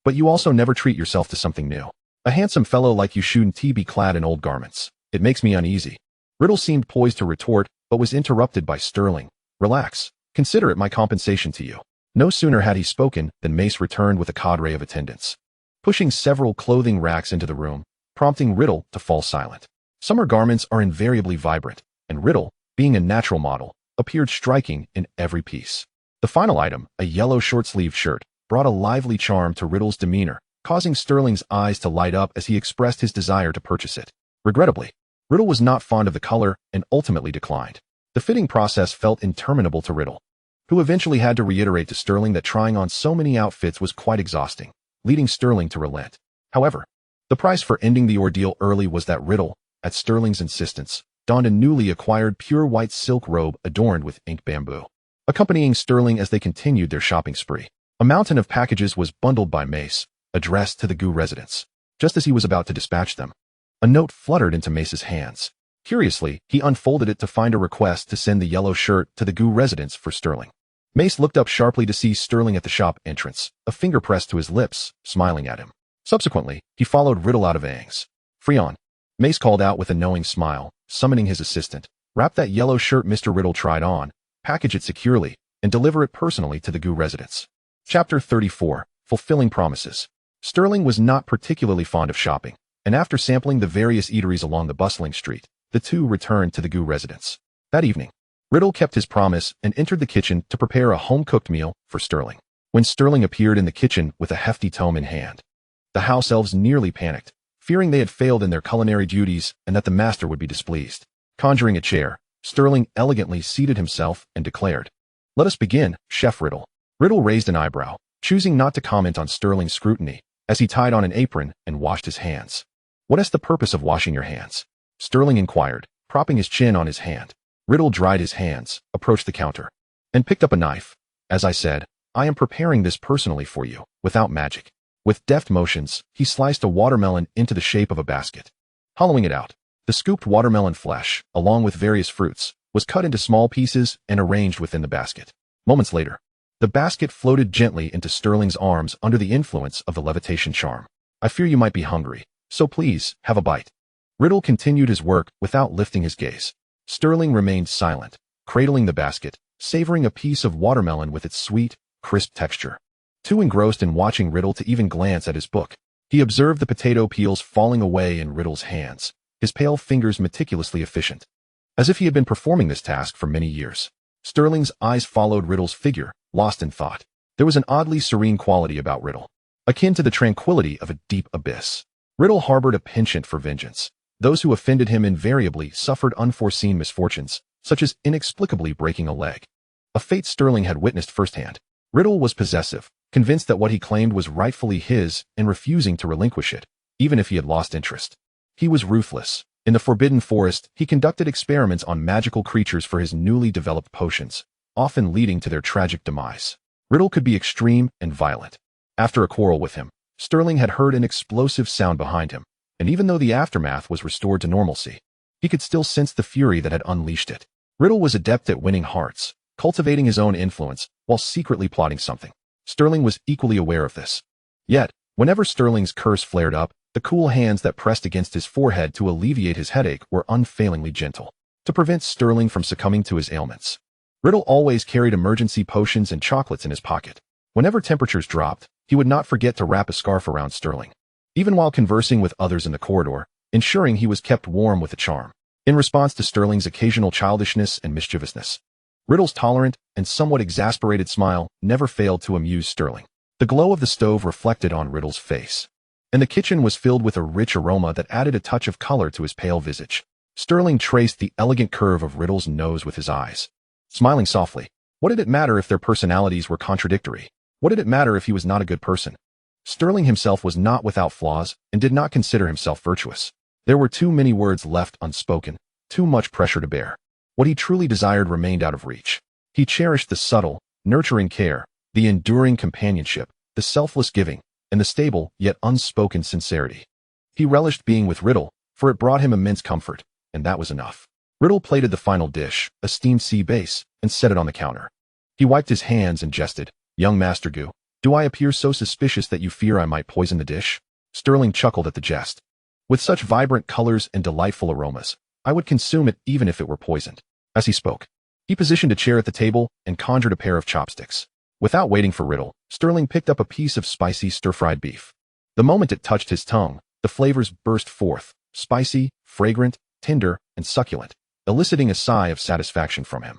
but you also never treat yourself to something new. A handsome fellow like you shouldn't be clad in old garments. It makes me uneasy." Riddle seemed poised to retort, but was interrupted by Sterling. "Relax. Consider it my compensation to you." No sooner had he spoken than Mace returned with a cadre of attendants, pushing several clothing racks into the room, prompting Riddle to fall silent. Summer garments are invariably vibrant, and Riddle, being a natural model, appeared striking in every piece. The final item, a yellow short-sleeved shirt, brought a lively charm to Riddle's demeanor, causing Sterling's eyes to light up as he expressed his desire to purchase it. Regrettably, Riddle was not fond of the color and ultimately declined. The fitting process felt interminable to Riddle, who eventually had to reiterate to Sterling that trying on so many outfits was quite exhausting, leading Sterling to relent. However, the price for ending the ordeal early was that Riddle, at Sterling's insistence, donned a newly acquired pure white silk robe adorned with ink bamboo. Accompanying Sterling as they continued their shopping spree, a mountain of packages was bundled by Mace, addressed to the Gu residence. Just as he was about to dispatch them, a note fluttered into Mace's hands. Curiously, he unfolded it to find a request to send the yellow shirt to the Gu residence for Sterling. Mace looked up sharply to see Sterling at the shop entrance, a finger pressed to his lips, smiling at him. Subsequently, he followed Riddle out of Aang's. Freon. Mace called out with a knowing smile, summoning his assistant. Wrap that yellow shirt Mr. Riddle tried on, package it securely, and deliver it personally to the Gu residence. Chapter 34. Fulfilling Promises. Sterling was not particularly fond of shopping, and after sampling the various eateries along the bustling street, the two returned to the Gu residence. That evening, Riddle kept his promise and entered the kitchen to prepare a home-cooked meal for Sterling. When Sterling appeared in the kitchen with a hefty tome in hand, the house elves nearly panicked, fearing they had failed in their culinary duties and that the master would be displeased. Conjuring a chair, Sterling elegantly seated himself and declared, "Let us begin, Chef Riddle." Riddle raised an eyebrow, choosing not to comment on Sterling's scrutiny, as he tied on an apron and washed his hands. "What is the purpose of washing your hands?" Sterling inquired, propping his chin on his hand. Riddle dried his hands, approached the counter, and picked up a knife. "As I said, I am preparing this personally for you, without magic." With deft motions, he sliced a watermelon into the shape of a basket. Hollowing it out, the scooped watermelon flesh, along with various fruits, was cut into small pieces and arranged within the basket. Moments later, the basket floated gently into Sterling's arms under the influence of the levitation charm. "I fear you might be hungry, so please, have a bite." Riddle continued his work without lifting his gaze. Sterling remained silent, cradling the basket, savoring a piece of watermelon with its sweet, crisp texture. Too engrossed in watching Riddle to even glance at his book, he observed the potato peels falling away in Riddle's hands, his pale fingers meticulously efficient, as if he had been performing this task for many years. Sterling's eyes followed Riddle's figure, lost in thought. There was an oddly serene quality about Riddle, akin to the tranquility of a deep abyss. Riddle harbored a penchant for vengeance. Those who offended him invariably suffered unforeseen misfortunes, such as inexplicably breaking a leg, a fate Sterling had witnessed firsthand. Riddle was possessive, convinced that what he claimed was rightfully his and refusing to relinquish it, even if he had lost interest. He was ruthless. In the Forbidden Forest, he conducted experiments on magical creatures for his newly developed potions, often leading to their tragic demise. Riddle could be extreme and violent. After a quarrel with him, Sterling had heard an explosive sound behind him, and even though the aftermath was restored to normalcy, he could still sense the fury that had unleashed it. Riddle was adept at winning hearts, cultivating his own influence while secretly plotting something. Sterling was equally aware of this. Yet, whenever Sterling's curse flared up, the cool hands that pressed against his forehead to alleviate his headache were unfailingly gentle, to prevent Sterling from succumbing to his ailments. Riddle always carried emergency potions and chocolates in his pocket. Whenever temperatures dropped, he would not forget to wrap a scarf around Sterling, even while conversing with others in the corridor, ensuring he was kept warm with a charm. In response to Sterling's occasional childishness and mischievousness, Riddle's tolerant and somewhat exasperated smile never failed to amuse Sterling. The glow of the stove reflected on Riddle's face, and the kitchen was filled with a rich aroma that added a touch of color to his pale visage. Sterling traced the elegant curve of Riddle's nose with his eyes, smiling softly. What did it matter if their personalities were contradictory? What did it matter if he was not a good person? Sterling himself was not without flaws and did not consider himself virtuous. There were too many words left unspoken, too much pressure to bear. What he truly desired remained out of reach. He cherished the subtle, nurturing care, the enduring companionship, the selfless giving, and the stable yet unspoken sincerity. He relished being with Riddle, for it brought him immense comfort, and that was enough. Riddle plated the final dish, a steamed sea base, and set it on the counter. He wiped his hands and jested. "Young Master Gu, do I appear so suspicious that you fear I might poison the dish?" Sterling chuckled at the jest. "With such vibrant colors and delightful aromas, I would consume it even if it were poisoned." As he spoke, he positioned a chair at the table and conjured a pair of chopsticks. Without waiting for Riddle, Sterling picked up a piece of spicy stir-fried beef. The moment it touched his tongue, the flavors burst forth, spicy, fragrant, tender, and succulent, eliciting a sigh of satisfaction from him.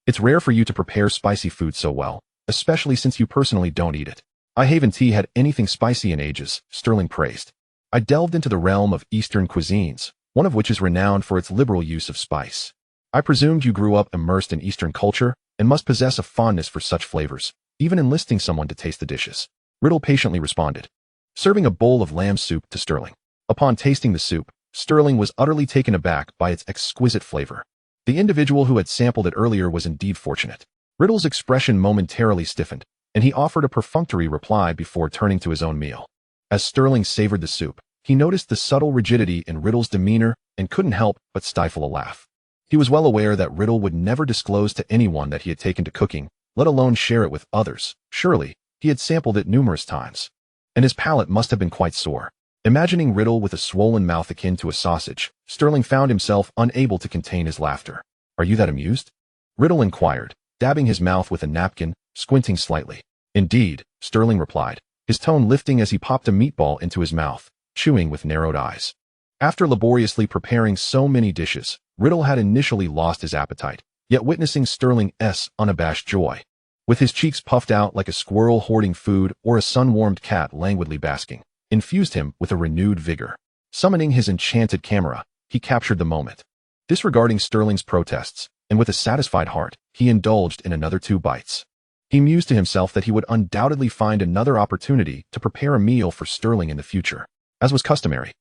"It's rare for you to prepare spicy food so well, especially since you personally don't eat it." I haven't had anything spicy in ages, Sterling praised. I delved into the realm of Eastern cuisines, one of which is renowned for its liberal use of spice. I presumed you grew up immersed in Eastern culture and must possess a fondness for such flavors, even enlisting someone to taste the dishes. Riddle patiently responded, serving a bowl of lamb soup to Sterling. Upon tasting the soup, Sterling was utterly taken aback by its exquisite flavor. The individual who had sampled it earlier was indeed fortunate. Riddle's expression momentarily stiffened, and he offered a perfunctory reply before turning to his own meal. As Sterling savored the soup, he noticed the subtle rigidity in Riddle's demeanor and couldn't help but stifle a laugh. He was well aware that Riddle would never disclose to anyone that he had taken to cooking, let alone share it with others. Surely, he had sampled it numerous times, and his palate must have been quite sore. Imagining Riddle with a swollen mouth akin to a sausage, Sterling found himself unable to contain his laughter. Are you that amused? Riddle inquired, dabbing his mouth with a napkin, squinting slightly. Indeed, Sterling replied, his tone lifting as he popped a meatball into his mouth, chewing with narrowed eyes. After laboriously preparing so many dishes, Riddle had initially lost his appetite, yet witnessing Sterling's unabashed joy, with his cheeks puffed out like a squirrel hoarding food or a sun-warmed cat languidly basking, infused him with a renewed vigor. Summoning his enchanted camera, he captured the moment. Disregarding Sterling's protests, and with a satisfied heart, he indulged in another 2 bites. He mused to himself that he would undoubtedly find another opportunity to prepare a meal for Sterling in the future, as was customary.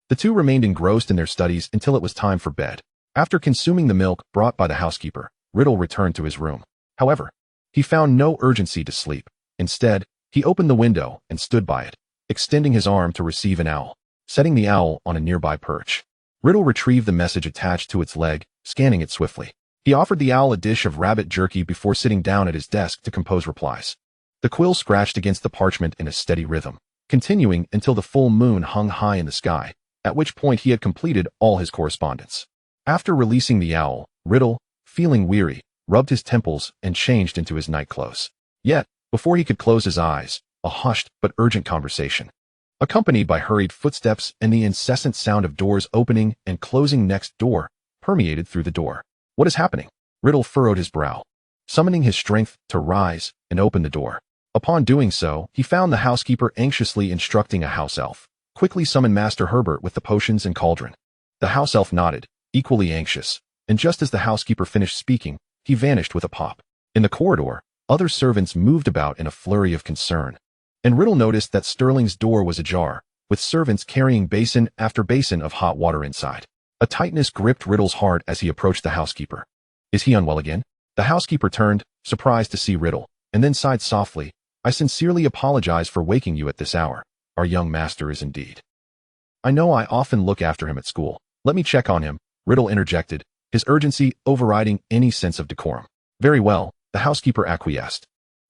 The two remained engrossed in their studies until it was time for bed. After consuming the milk brought by the housekeeper, Riddle returned to his room. However, he found no urgency to sleep. Instead, he opened the window and stood by it, extending his arm to receive an owl, setting the owl on a nearby perch. Riddle retrieved the message attached to its leg, scanning it swiftly. He offered the owl a dish of rabbit jerky before sitting down at his desk to compose replies. The quill scratched against the parchment in a steady rhythm, continuing until the full moon hung high in the sky, at which point he had completed all his correspondence. After releasing the owl, Riddle, feeling weary, rubbed his temples and changed into his nightclothes. Yet, before he could close his eyes, a hushed but urgent conversation, accompanied by hurried footsteps and the incessant sound of doors opening and closing next door, permeated through the door. What is happening? Riddle furrowed his brow, summoning his strength to rise and open the door. Upon doing so, he found the housekeeper anxiously instructing a house elf. Quickly summon Master Herbert with the potions and cauldron. The house elf nodded, equally anxious, and just as the housekeeper finished speaking, he vanished with a pop. In the corridor, other servants moved about in a flurry of concern, and Riddle noticed that Sterling's door was ajar, with servants carrying basin after basin of hot water inside. A tightness gripped Riddle's heart as he approached the housekeeper. Is he unwell again? The housekeeper turned, surprised to see Riddle, and then sighed softly. I sincerely apologize for waking you at this hour. Our young master is indeed. I know I often look after him at school. Let me check on him, Riddle interjected, his urgency overriding any sense of decorum. Very well, the housekeeper acquiesced,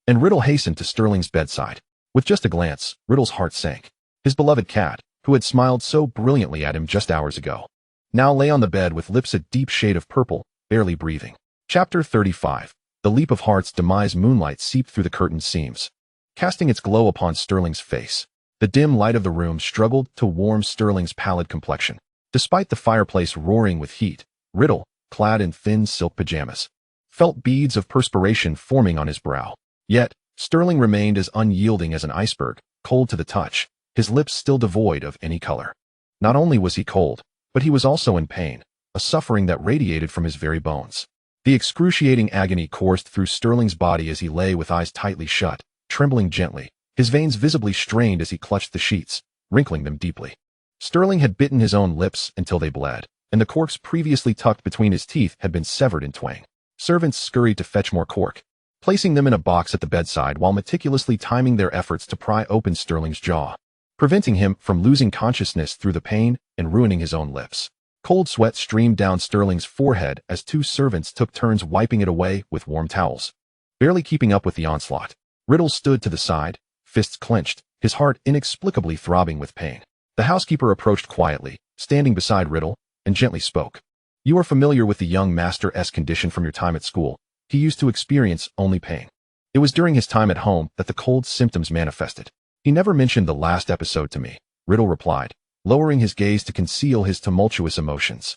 and Riddle hastened to Sterling's bedside. With just a glance, Riddle's heart sank. His beloved cat, who had smiled so brilliantly at him just hours ago, now lay on the bed with lips a deep shade of purple, barely breathing. Chapter 35. The Leap of Heart's demise. Moonlight seeped through the curtained seams, casting its glow upon Sterling's face. The dim light of the room struggled to warm Sterling's pallid complexion. Despite the fireplace roaring with heat, Riddle, clad in thin silk pajamas, felt beads of perspiration forming on his brow. Yet, Sterling remained as unyielding as an iceberg, cold to the touch, his lips still devoid of any color. Not only was he cold, but he was also in pain, a suffering that radiated from his very bones. The excruciating agony coursed through Sterling's body as he lay with eyes tightly shut, trembling gently, his veins visibly strained as he clutched the sheets, wrinkling them deeply. Sterling had bitten his own lips until they bled, and the corks previously tucked between his teeth had been severed in twain. Servants scurried to fetch more cork, placing them in a box at the bedside while meticulously timing their efforts to pry open Sterling's jaw, preventing him from losing consciousness through the pain and ruining his own lips. Cold sweat streamed down Sterling's forehead as 2 servants took turns wiping it away with warm towels. Barely keeping up with the onslaught, Riddle stood to the side, fists clenched, his heart inexplicably throbbing with pain. The housekeeper approached quietly, standing beside Riddle, and gently spoke. You are familiar with the young master's condition from your time at school. He used to experience only pain. It was during his time at home that the cold symptoms manifested. He never mentioned the last episode to me, Riddle replied, lowering his gaze to conceal his tumultuous emotions.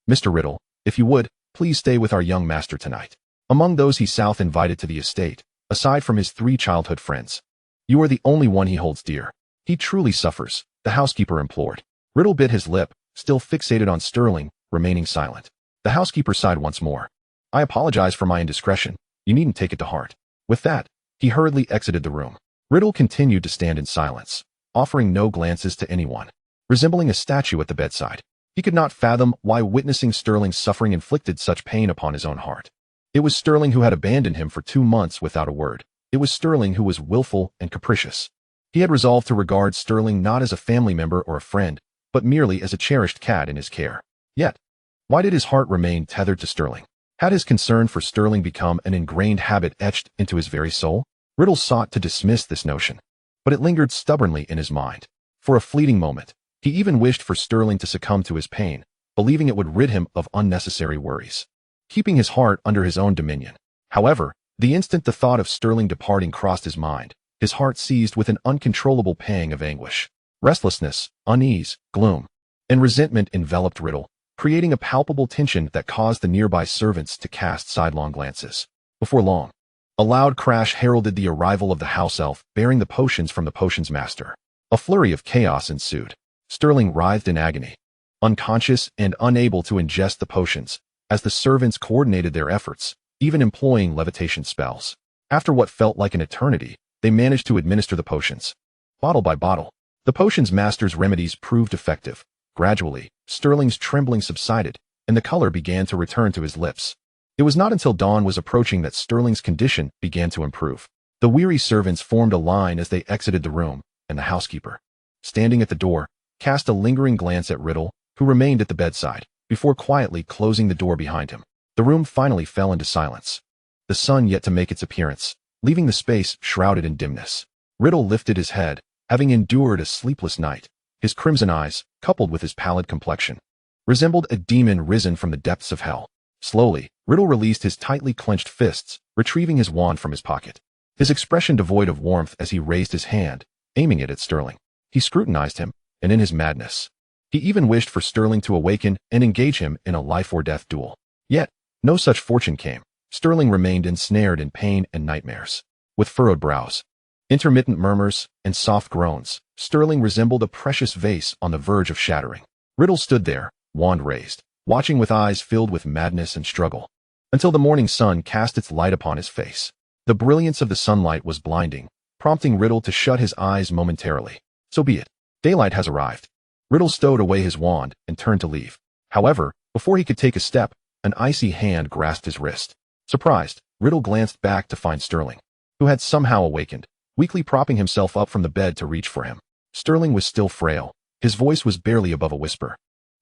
Mr. Riddle, if you would, please stay with our young master tonight. Among those he South invited to the estate, aside from his 3 childhood friends, You are the only one he holds dear. He truly suffers, the housekeeper implored. Riddle bit his lip, still fixated on Sterling, remaining silent. The housekeeper sighed once more. I apologize for my indiscretion. You needn't take it to heart. With that, he hurriedly exited the room. Riddle continued to stand in silence, offering no glances to anyone, resembling a statue at the bedside. He could not fathom why witnessing Sterling's suffering inflicted such pain upon his own heart. It was Sterling who had abandoned him for 2 months without a word. It was Sterling who was willful and capricious. He had resolved to regard Sterling not as a family member or a friend, but merely as a cherished cat in his care. Yet, why did his heart remain tethered to Sterling? Had his concern for Sterling become an ingrained habit etched into his very soul? Riddle sought to dismiss this notion, but it lingered stubbornly in his mind. For a fleeting moment, he even wished for Sterling to succumb to his pain, believing it would rid him of unnecessary worries, keeping his heart under his own dominion. However, the instant the thought of Sterling departing crossed his mind, his heart seized with an uncontrollable pang of anguish. Restlessness, unease, gloom, and resentment enveloped Riddle, creating a palpable tension that caused the nearby servants to cast sidelong glances. Before long, a loud crash heralded the arrival of the house elf, bearing the potions from the potions master. A flurry of chaos ensued. Sterling writhed in agony, unconscious and unable to ingest the potions, as the servants coordinated their efforts, even employing levitation spells. After what felt like an eternity, they managed to administer the potions. Bottle by bottle, the potions master's remedies proved effective. Gradually, Sterling's trembling subsided, and the color began to return to his lips. It was not until dawn was approaching that Sterling's condition began to improve. The weary servants formed a line as they exited the room, and the housekeeper, standing at the door, cast a lingering glance at Riddle, who remained at the bedside, before quietly closing the door behind him. The room finally fell into silence, the sun yet to make its appearance, leaving the space shrouded in dimness. Riddle lifted his head, having endured a sleepless night. His crimson eyes, coupled with his pallid complexion, resembled a demon risen from the depths of hell. Slowly, Riddle released his tightly clenched fists, retrieving his wand from his pocket. His expression devoid of warmth as he raised his hand, aiming it at Sterling. He scrutinized him, and in his madness, he even wished for Sterling to awaken and engage him in a life-or-death duel. Yet, no such fortune came. Sterling remained ensnared in pain and nightmares. With furrowed brows, intermittent murmurs, and soft groans, Sterling resembled a precious vase on the verge of shattering. Riddle stood there, wand raised, watching with eyes filled with madness and struggle, until the morning sun cast its light upon his face. The brilliance of the sunlight was blinding, prompting Riddle to shut his eyes momentarily. So be it. Daylight has arrived. Riddle stowed away his wand and turned to leave. However, before he could take a step, an icy hand grasped his wrist. Surprised, Riddle glanced back to find Sterling, who had somehow awakened, weakly propping himself up from the bed to reach for him. Sterling was still frail. His voice was barely above a whisper,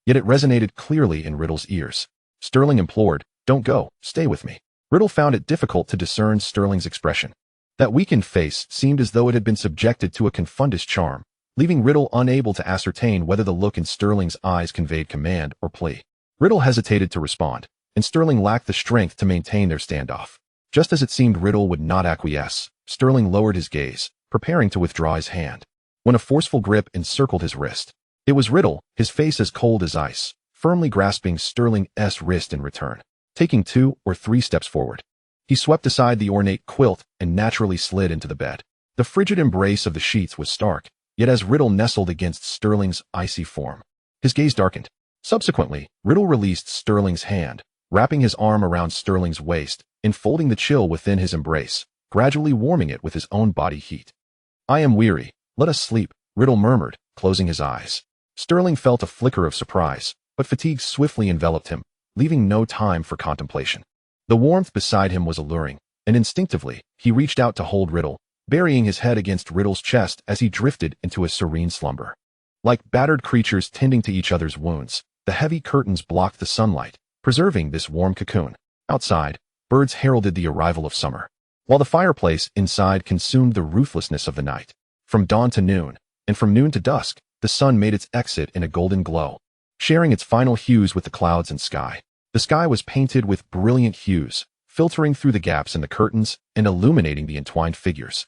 yet it resonated clearly in Riddle's ears. Sterling implored, "Don't go, stay with me." Riddle found it difficult to discern Sterling's expression. That weakened face seemed as though it had been subjected to a confundus charm, leaving Riddle unable to ascertain whether the look in Sterling's eyes conveyed command or plea. Riddle hesitated to respond, and Sterling lacked the strength to maintain their standoff. Just as it seemed Riddle would not acquiesce, Sterling lowered his gaze, preparing to withdraw his hand, when a forceful grip encircled his wrist. It was Riddle, his face as cold as ice, firmly grasping Sterling's wrist in return. Taking 2 or 3 steps forward, he swept aside the ornate quilt and naturally slid into the bed. The frigid embrace of the sheets was stark, yet as Riddle nestled against Sterling's icy form, his gaze darkened. Subsequently, Riddle released Sterling's hand, wrapping his arm around Sterling's waist, enfolding the chill within his embrace, gradually warming it with his own body heat. "I am weary. Let us sleep," Riddle murmured, closing his eyes. Sterling felt a flicker of surprise, but fatigue swiftly enveloped him, leaving no time for contemplation. The warmth beside him was alluring, and instinctively, he reached out to hold Riddle, burying his head against Riddle's chest as he drifted into a serene slumber. Like battered creatures tending to each other's wounds, the heavy curtains blocked the sunlight, preserving this warm cocoon. Outside, birds heralded the arrival of summer, while the fireplace inside consumed the ruthlessness of the night. From dawn to noon, and from noon to dusk, the sun made its exit in a golden glow, sharing its final hues with the clouds and sky. The sky was painted with brilliant hues, filtering through the gaps in the curtains and illuminating the entwined figures,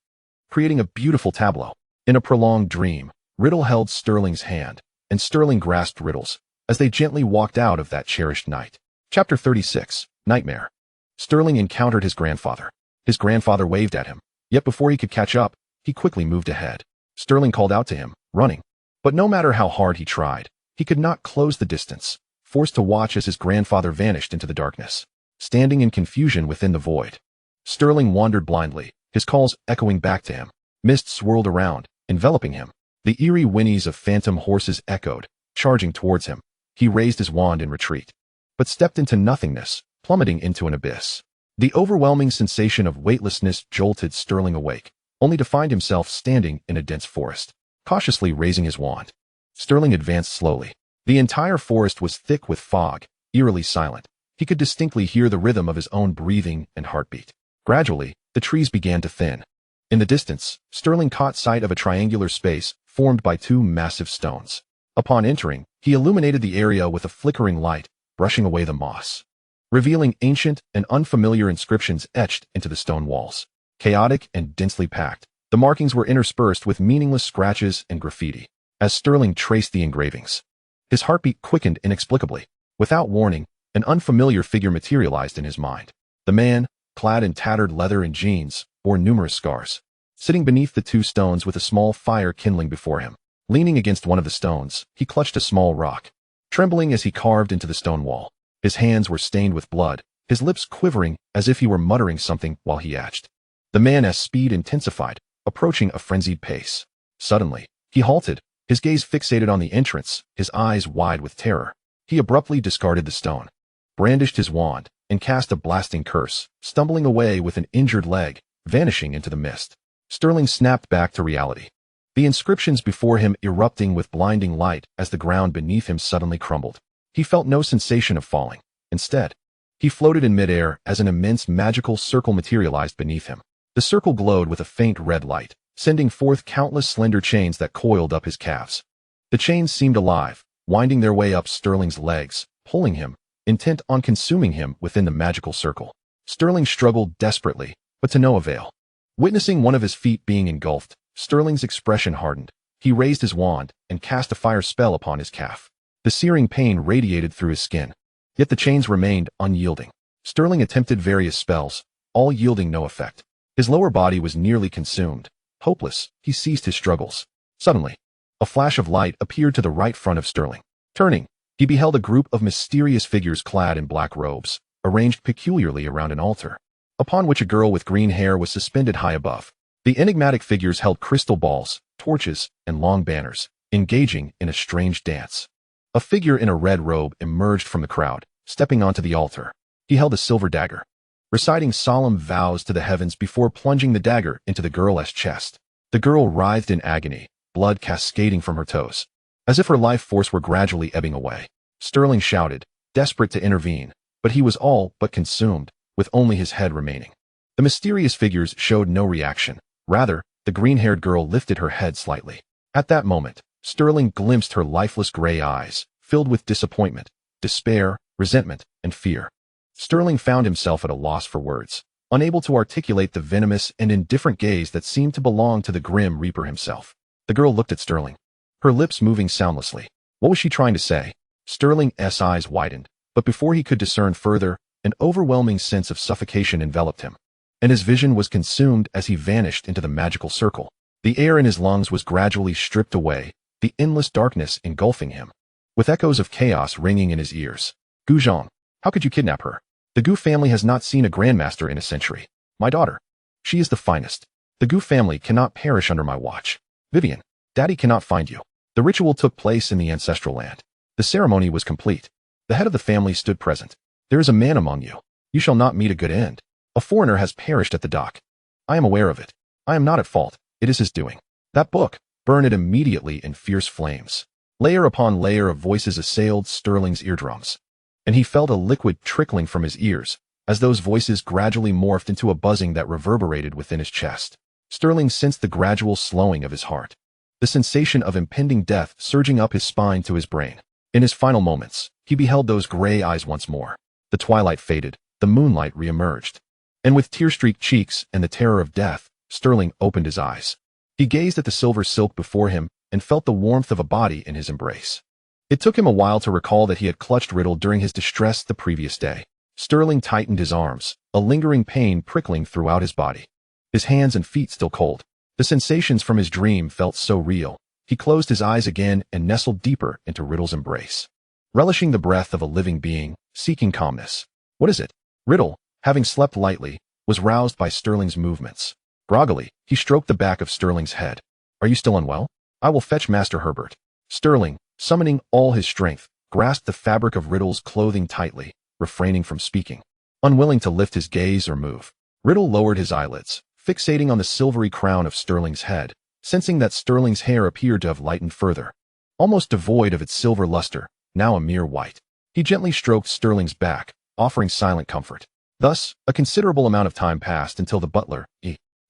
creating a beautiful tableau. In a prolonged dream, Riddle held Sterling's hand, and Sterling grasped Riddle's, as they gently walked out of that cherished night. Chapter 36, Nightmare. Sterling encountered his grandfather. His grandfather waved at him, yet before he could catch up, he quickly moved ahead. Sterling called out to him, running. But no matter how hard he tried, he could not close the distance, forced to watch as his grandfather vanished into the darkness. Standing in confusion within the void, Sterling wandered blindly, his calls echoing back to him. Mist swirled around, enveloping him. The eerie whinnies of phantom horses echoed, charging towards him. He raised his wand in retreat, but stepped into nothingness, plummeting into an abyss. The overwhelming sensation of weightlessness jolted Sterling awake, only to find himself standing in a dense forest. Cautiously raising his wand, Sterling advanced slowly. The entire forest was thick with fog, eerily silent. He could distinctly hear the rhythm of his own breathing and heartbeat. Gradually, the trees began to thin. In the distance, Sterling caught sight of a triangular space formed by two massive stones. Upon entering, he illuminated the area with a flickering light, brushing away the moss, revealing ancient and unfamiliar inscriptions etched into the stone walls. Chaotic and densely packed, the markings were interspersed with meaningless scratches and graffiti. As Sterling traced the engravings, his heartbeat quickened inexplicably. Without warning, an unfamiliar figure materialized in his mind. The man, clad in tattered leather and jeans, bore numerous scars. Sitting beneath the two stones with a small fire kindling before him, leaning against one of the stones, he clutched a small rock, trembling as he carved into the stone wall. His hands were stained with blood, his lips quivering as if he were muttering something while he etched. The man's speed intensified, approaching a frenzied pace. Suddenly, he halted, his gaze fixated on the entrance, his eyes wide with terror. He abruptly discarded the stone, brandished his wand, and cast a blasting curse, stumbling away with an injured leg, vanishing into the mist. Sterling snapped back to reality, the inscriptions before him erupting with blinding light as the ground beneath him suddenly crumbled. He felt no sensation of falling. Instead, he floated in midair as an immense magical circle materialized beneath him. The circle glowed with a faint red light, sending forth countless slender chains that coiled up his calves. The chains seemed alive, winding their way up Sterling's legs, pulling him, intent on consuming him within the magical circle. Sterling struggled desperately, but to no avail. Witnessing one of his feet being engulfed, Sterling's expression hardened. He raised his wand and cast a fire spell upon his calf. The searing pain radiated through his skin, yet the chains remained unyielding. Sterling attempted various spells, all yielding no effect. His lower body was nearly consumed. Hopeless, he ceased his struggles. Suddenly, a flash of light appeared to the right front of Sterling. Turning, he beheld a group of mysterious figures clad in black robes, arranged peculiarly around an altar, upon which a girl with green hair was suspended high above. The enigmatic figures held crystal balls, torches, and long banners, engaging in a strange dance. A figure in a red robe emerged from the crowd, stepping onto the altar. He held a silver dagger, reciting solemn vows to the heavens before plunging the dagger into the girl's chest. The girl writhed in agony, blood cascading from her toes, as if her life force were gradually ebbing away. Sterling shouted, desperate to intervene, but he was all but consumed, with only his head remaining. The mysterious figures showed no reaction. Rather, the green-haired girl lifted her head slightly. At that moment, Sterling glimpsed her lifeless gray eyes, filled with disappointment, despair, resentment, and fear. Sterling found himself at a loss for words, unable to articulate the venomous and indifferent gaze that seemed to belong to the Grim Reaper himself. The girl looked at Sterling, her lips moving soundlessly. What was she trying to say? Sterling's eyes widened, but before he could discern further, an overwhelming sense of suffocation enveloped him, and his vision was consumed as he vanished into the magical circle. The air in his lungs was gradually stripped away, the endless darkness engulfing him, with echoes of chaos ringing in his ears. Gu Zhang, how could you kidnap her? The Gu family has not seen a grandmaster in a century. My daughter. She is the finest. The Gu family cannot perish under my watch. Vivian, Daddy cannot find you. The ritual took place in the ancestral land. The ceremony was complete. The head of the family stood present. There is a man among you. You shall not meet a good end. A foreigner has perished at the dock. I am aware of it. I am not at fault. It is his doing. That book, burn it immediately in fierce flames. Layer upon layer of voices assailed Sterling's eardrums, and he felt a liquid trickling from his ears, as those voices gradually morphed into a buzzing that reverberated within his chest. Sterling sensed the gradual slowing of his heart, the sensation of impending death surging up his spine to his brain. In his final moments, he beheld those gray eyes once more. The twilight faded, the moonlight re-emerged, and with tear-streaked cheeks and the terror of death, Sterling opened his eyes. He gazed at the silver silk before him and felt the warmth of a body in his embrace. It took him a while to recall that he had clutched Riddle during his distress the previous day. Sterling tightened his arms, a lingering pain prickling throughout his body. His hands and feet still cold. The sensations from his dream felt so real. He closed his eyes again and nestled deeper into Riddle's embrace, relishing the breath of a living being, seeking calmness. What is it? Riddle, having slept lightly, was roused by Sterling's movements. Groggily, he stroked the back of Sterling's head. Are you still unwell? I will fetch Master Herbert. Sterling, summoning all his strength, grasped the fabric of Riddle's clothing tightly, refraining from speaking. Unwilling to lift his gaze or move, Riddle lowered his eyelids, fixating on the silvery crown of Sterling's head, sensing that Sterling's hair appeared to have lightened further. Almost devoid of its silver luster, now a mere white. He gently stroked Sterling's back, offering silent comfort. Thus, a considerable amount of time passed until the butler,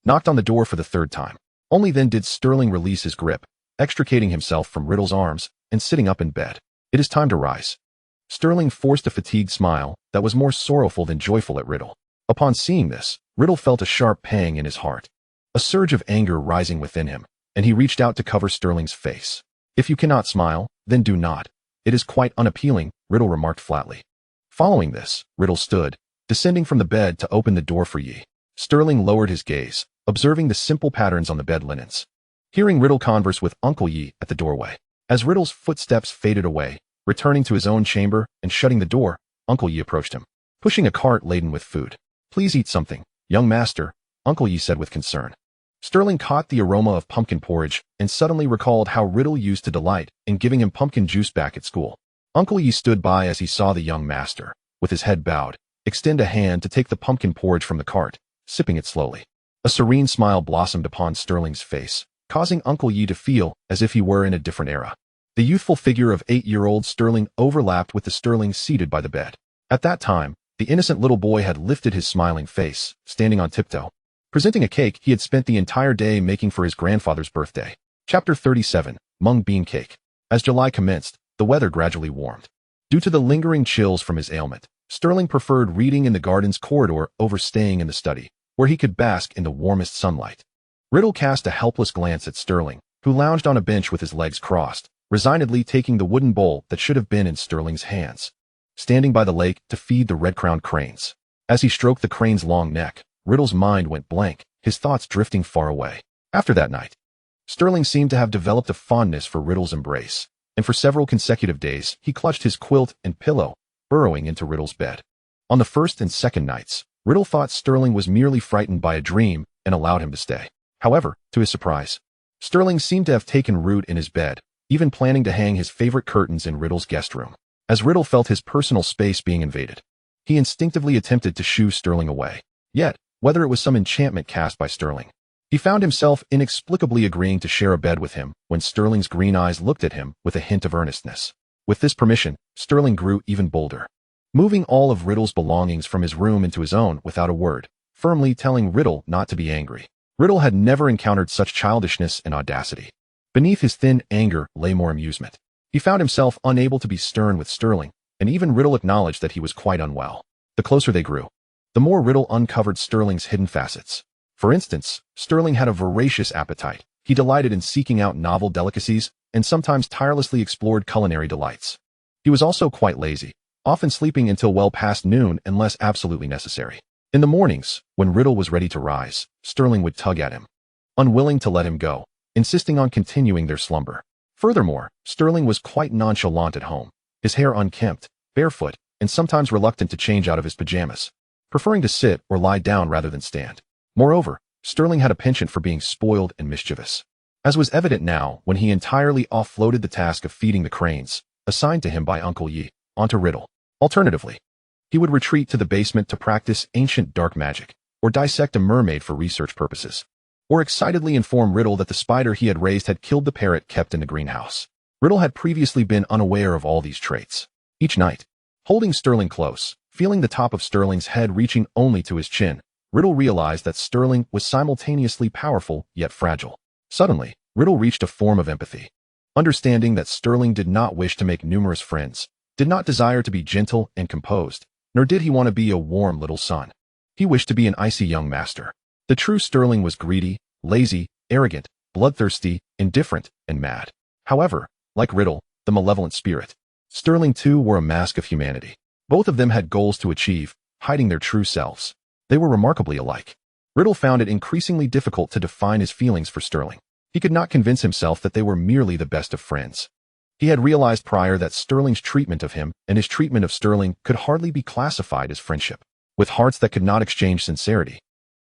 knocked on the door for the third time. Only then did Sterling release his grip, extricating himself from Riddle's arms and sitting up in bed. It is time to rise. Sterling forced a fatigued smile that was more sorrowful than joyful at Riddle. Upon seeing this, Riddle felt a sharp pang in his heart, a surge of anger rising within him, and he reached out to cover Sterling's face. If you cannot smile, then do not. It is quite unappealing, Riddle remarked flatly. Following this, Riddle stood, descending from the bed to open the door for Yi. Sterling lowered his gaze, observing the simple patterns on the bed linens. Hearing Riddle converse with Uncle Yi at the doorway. As Riddle's footsteps faded away, returning to his own chamber and shutting the door, Uncle Yi approached him, pushing a cart laden with food. Please eat something, young master, Uncle Yi said with concern. Sterling caught the aroma of pumpkin porridge and suddenly recalled how Riddle used to delight in giving him pumpkin juice back at school. Uncle Yi stood by as he saw the young master, with his head bowed, extend a hand to take the pumpkin porridge from the cart, sipping it slowly. A serene smile blossomed upon Sterling's face, causing Uncle Yi to feel as if he were in a different era. The youthful figure of 8-year-old Sterling overlapped with the Sterling seated by the bed. At that time, the innocent little boy had lifted his smiling face, standing on tiptoe, presenting a cake he had spent the entire day making for his grandfather's birthday. Chapter 37, Mung Bean Cake. As July commenced, the weather gradually warmed. Due to the lingering chills from his ailment, Sterling preferred reading in the garden's corridor over staying in the study, where he could bask in the warmest sunlight. Riddle cast a helpless glance at Sterling, who lounged on a bench with his legs crossed, resignedly taking the wooden bowl that should have been in Sterling's hands, standing by the lake to feed the red-crowned cranes. As he stroked the crane's long neck, Riddle's mind went blank, his thoughts drifting far away. After that night, Sterling seemed to have developed a fondness for Riddle's embrace, and for several consecutive days he clutched his quilt and pillow, burrowing into Riddle's bed. On the first and second nights, Riddle thought Sterling was merely frightened by a dream and allowed him to stay. However, to his surprise, Sterling seemed to have taken root in his bed, even planning to hang his favorite curtains in Riddle's guest room. As Riddle felt his personal space being invaded, he instinctively attempted to shoo Sterling away. Yet, whether it was some enchantment cast by Sterling, he found himself inexplicably agreeing to share a bed with him when Sterling's green eyes looked at him with a hint of earnestness. With this permission, Sterling grew even bolder, moving all of Riddle's belongings from his room into his own without a word, firmly telling Riddle not to be angry. Riddle had never encountered such childishness and audacity. Beneath his thin anger lay more amusement. He found himself unable to be stern with Sterling, and even Riddle acknowledged that he was quite unwell. The closer they grew, the more Riddle uncovered Sterling's hidden facets. For instance, Sterling had a voracious appetite. He delighted in seeking out novel delicacies and sometimes tirelessly explored culinary delights. He was also quite lazy, often sleeping until well past noon unless absolutely necessary. In the mornings, when Riddle was ready to rise, Sterling would tug at him, unwilling to let him go, insisting on continuing their slumber. Furthermore, Sterling was quite nonchalant at home, his hair unkempt, barefoot, and sometimes reluctant to change out of his pajamas, preferring to sit or lie down rather than stand. Moreover, Sterling had a penchant for being spoiled and mischievous, as was evident now when he entirely offloaded the task of feeding the cranes, assigned to him by Uncle Yi, onto Riddle. Alternatively, he would retreat to the basement to practice ancient dark magic, or dissect a mermaid for research purposes, or excitedly inform Riddle that the spider he had raised had killed the parrot kept in the greenhouse. Riddle had previously been unaware of all these traits. Each night, holding Sterling close, feeling the top of Sterling's head reaching only to his chin, Riddle realized that Sterling was simultaneously powerful yet fragile. Suddenly, Riddle reached a form of empathy. Understanding that Sterling did not wish to make numerous friends, did not desire to be gentle and composed, nor did he want to be a warm little son. He wished to be an icy young master. The true Sterling was greedy, lazy, arrogant, bloodthirsty, indifferent, and mad. However, like Riddle, the malevolent spirit, Sterling too wore a mask of humanity. Both of them had goals to achieve, hiding their true selves. They were remarkably alike. Riddle found it increasingly difficult to define his feelings for Sterling. He could not convince himself that they were merely the best of friends. He had realized prior that Sterling's treatment of him and his treatment of Sterling could hardly be classified as friendship. With hearts that could not exchange sincerity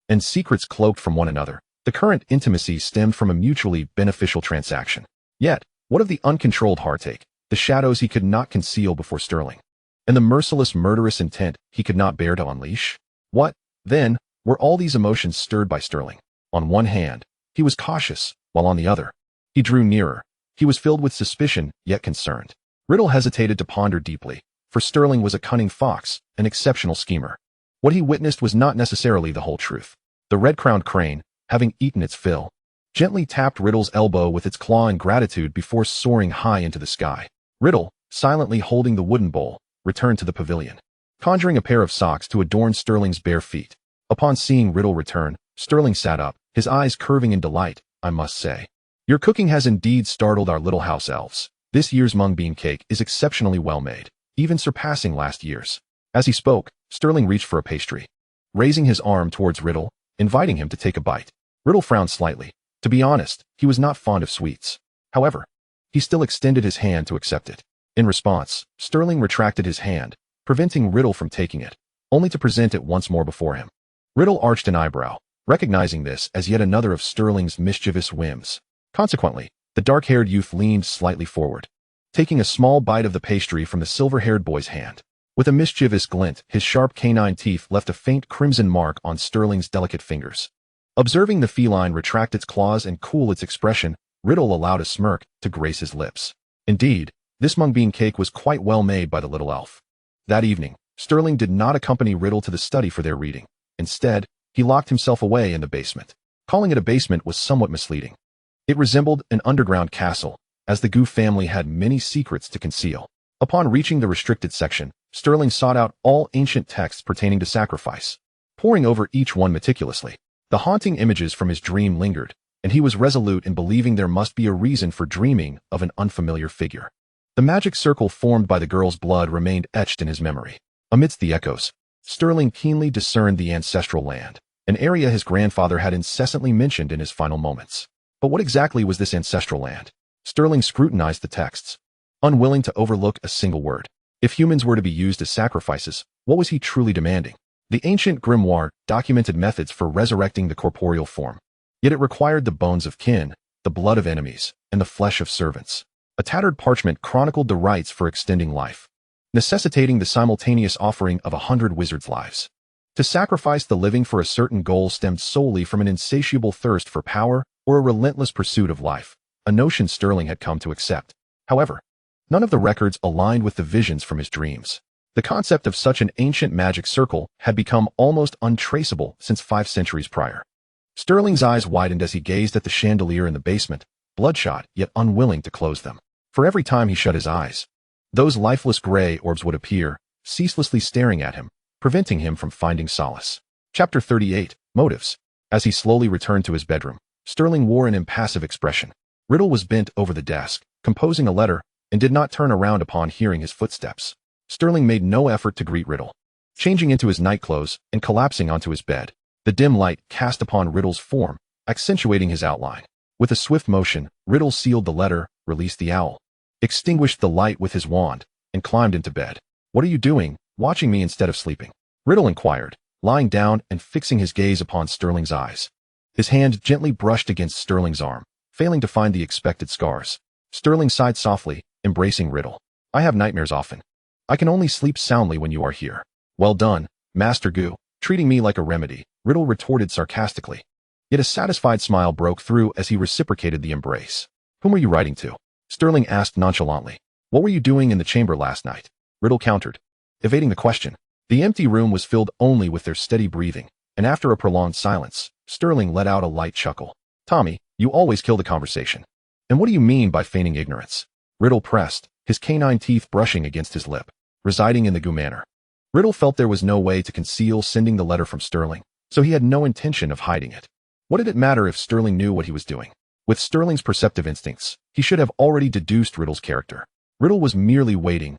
and secrets cloaked from one another, the current intimacy stemmed from a mutually beneficial transaction. Yet, what of the uncontrolled heartache, the shadows he could not conceal before Sterling, and the merciless murderous intent he could not bear to unleash? What, then, were all these emotions stirred by Sterling? On one hand, he was cautious, while on the other, he drew nearer. He was filled with suspicion, yet concerned. Riddle hesitated to ponder deeply, for Sterling was a cunning fox, an exceptional schemer. What he witnessed was not necessarily the whole truth. The red-crowned crane, having eaten its fill, gently tapped Riddle's elbow with its claw in gratitude before soaring high into the sky. Riddle, silently holding the wooden bowl, returned to the pavilion, conjuring a pair of socks to adorn Sterling's bare feet. Upon seeing Riddle return, Sterling sat up, his eyes curving in delight. I must say, your cooking has indeed startled our little house elves. This year's mung bean cake is exceptionally well made, even surpassing last year's. As he spoke, Sterling reached for a pastry, raising his arm towards Riddle, inviting him to take a bite. Riddle frowned slightly. To be honest, he was not fond of sweets. However, he still extended his hand to accept it. In response, Sterling retracted his hand, preventing Riddle from taking it, only to present it once more before him. Riddle arched an eyebrow, recognizing this as yet another of Sterling's mischievous whims. Consequently, the dark-haired youth leaned slightly forward, taking a small bite of the pastry from the silver-haired boy's hand. With a mischievous glint, his sharp canine teeth left a faint crimson mark on Sterling's delicate fingers. Observing the feline retract its claws and cool its expression, Riddle allowed a smirk to grace his lips. Indeed, this mung bean cake was quite well made by the little elf. That evening, Sterling did not accompany Riddle to the study for their reading. Instead, he locked himself away in the basement. Calling it a basement was somewhat misleading. It resembled an underground castle, as the Goo family had many secrets to conceal. Upon reaching the restricted section, Sterling sought out all ancient texts pertaining to sacrifice, poring over each one meticulously. The haunting images from his dream lingered, and he was resolute in believing there must be a reason for dreaming of an unfamiliar figure. The magic circle formed by the girl's blood remained etched in his memory. Amidst the echoes, Sterling keenly discerned the ancestral land, an area his grandfather had incessantly mentioned in his final moments. But what exactly was this ancestral land? Sterling scrutinized the texts, unwilling to overlook a single word. If humans were to be used as sacrifices, what was he truly demanding? The ancient grimoire documented methods for resurrecting the corporeal form. Yet it required the bones of kin, the blood of enemies, and the flesh of servants. A tattered parchment chronicled the rites for extending life, necessitating the simultaneous offering of 100 wizards' lives. To sacrifice the living for a certain goal stemmed solely from an insatiable thirst for power or a relentless pursuit of life, a notion Sterling had come to accept. However, none of the records aligned with the visions from his dreams. The concept of such an ancient magic circle had become almost untraceable since 5 centuries prior. Sterling's eyes widened as he gazed at the chandelier in the basement, bloodshot yet unwilling to close them. For every time he shut his eyes, those lifeless gray orbs would appear, ceaselessly staring at him, preventing him from finding solace. Chapter 38, Motives. As he slowly returned to his bedroom, Sterling wore an impassive expression. Riddle was bent over the desk, composing a letter, and did not turn around upon hearing his footsteps. Sterling made no effort to greet Riddle. Changing into his nightclothes and collapsing onto his bed, the dim light cast upon Riddle's form, accentuating his outline. With a swift motion, Riddle sealed the letter, released the owl, extinguished the light with his wand, and climbed into bed. What are you doing, watching me instead of sleeping? Riddle inquired, lying down and fixing his gaze upon Sterling's eyes. His hand gently brushed against Sterling's arm, failing to find the expected scars. Sterling sighed softly, embracing Riddle. I have nightmares often. I can only sleep soundly when you are here. Well done, Master Goo, treating me like a remedy, Riddle retorted sarcastically. Yet a satisfied smile broke through as he reciprocated the embrace. Whom were you writing to? Sterling asked nonchalantly. What were you doing in the chamber last night? Riddle countered, evading the question. The empty room was filled only with their steady breathing, and after a prolonged silence, Sterling let out a light chuckle. Tommy, you always kill the conversation. And what do you mean by feigning ignorance? Riddle pressed, his canine teeth brushing against his lip. Residing in the Goo Manor, Riddle felt there was no way to conceal sending the letter from Sterling, so he had no intention of hiding it. What did it matter if Sterling knew what he was doing? With Sterling's perceptive instincts, he should have already deduced Riddle's character. Riddle was merely waiting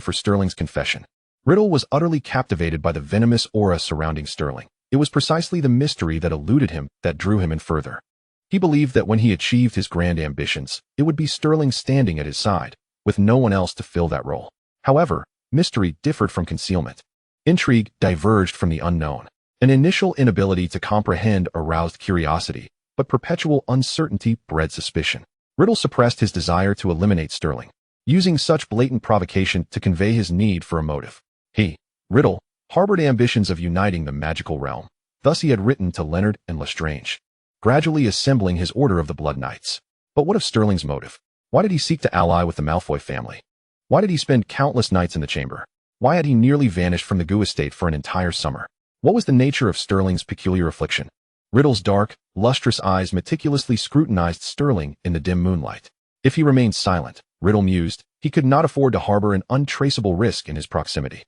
for Sterling's confession. Riddle was utterly captivated by the venomous aura surrounding Sterling. It was precisely the mystery that eluded him that drew him in further. He believed that when he achieved his grand ambitions, it would be Sterling standing at his side, with no one else to fill that role. However, mystery differed from concealment. Intrigue diverged from the unknown. An initial inability to comprehend aroused curiosity, but perpetual uncertainty bred suspicion. Riddle suppressed his desire to eliminate Sterling, using such blatant provocation to convey his need for a motive. He, Riddle, harbored ambitions of uniting the magical realm. Thus he had written to Leonard and Lestrange, gradually assembling his order of the Blood Knights. But what of Sterling's motive? Why did he seek to ally with the Malfoy family? Why did he spend countless nights in the chamber? Why had he nearly vanished from the Goo estate for an entire summer? What was the nature of Sterling's peculiar affliction? Riddle's dark, lustrous eyes meticulously scrutinized Sterling in the dim moonlight. If he remained silent, Riddle mused, he could not afford to harbor an untraceable risk in his proximity.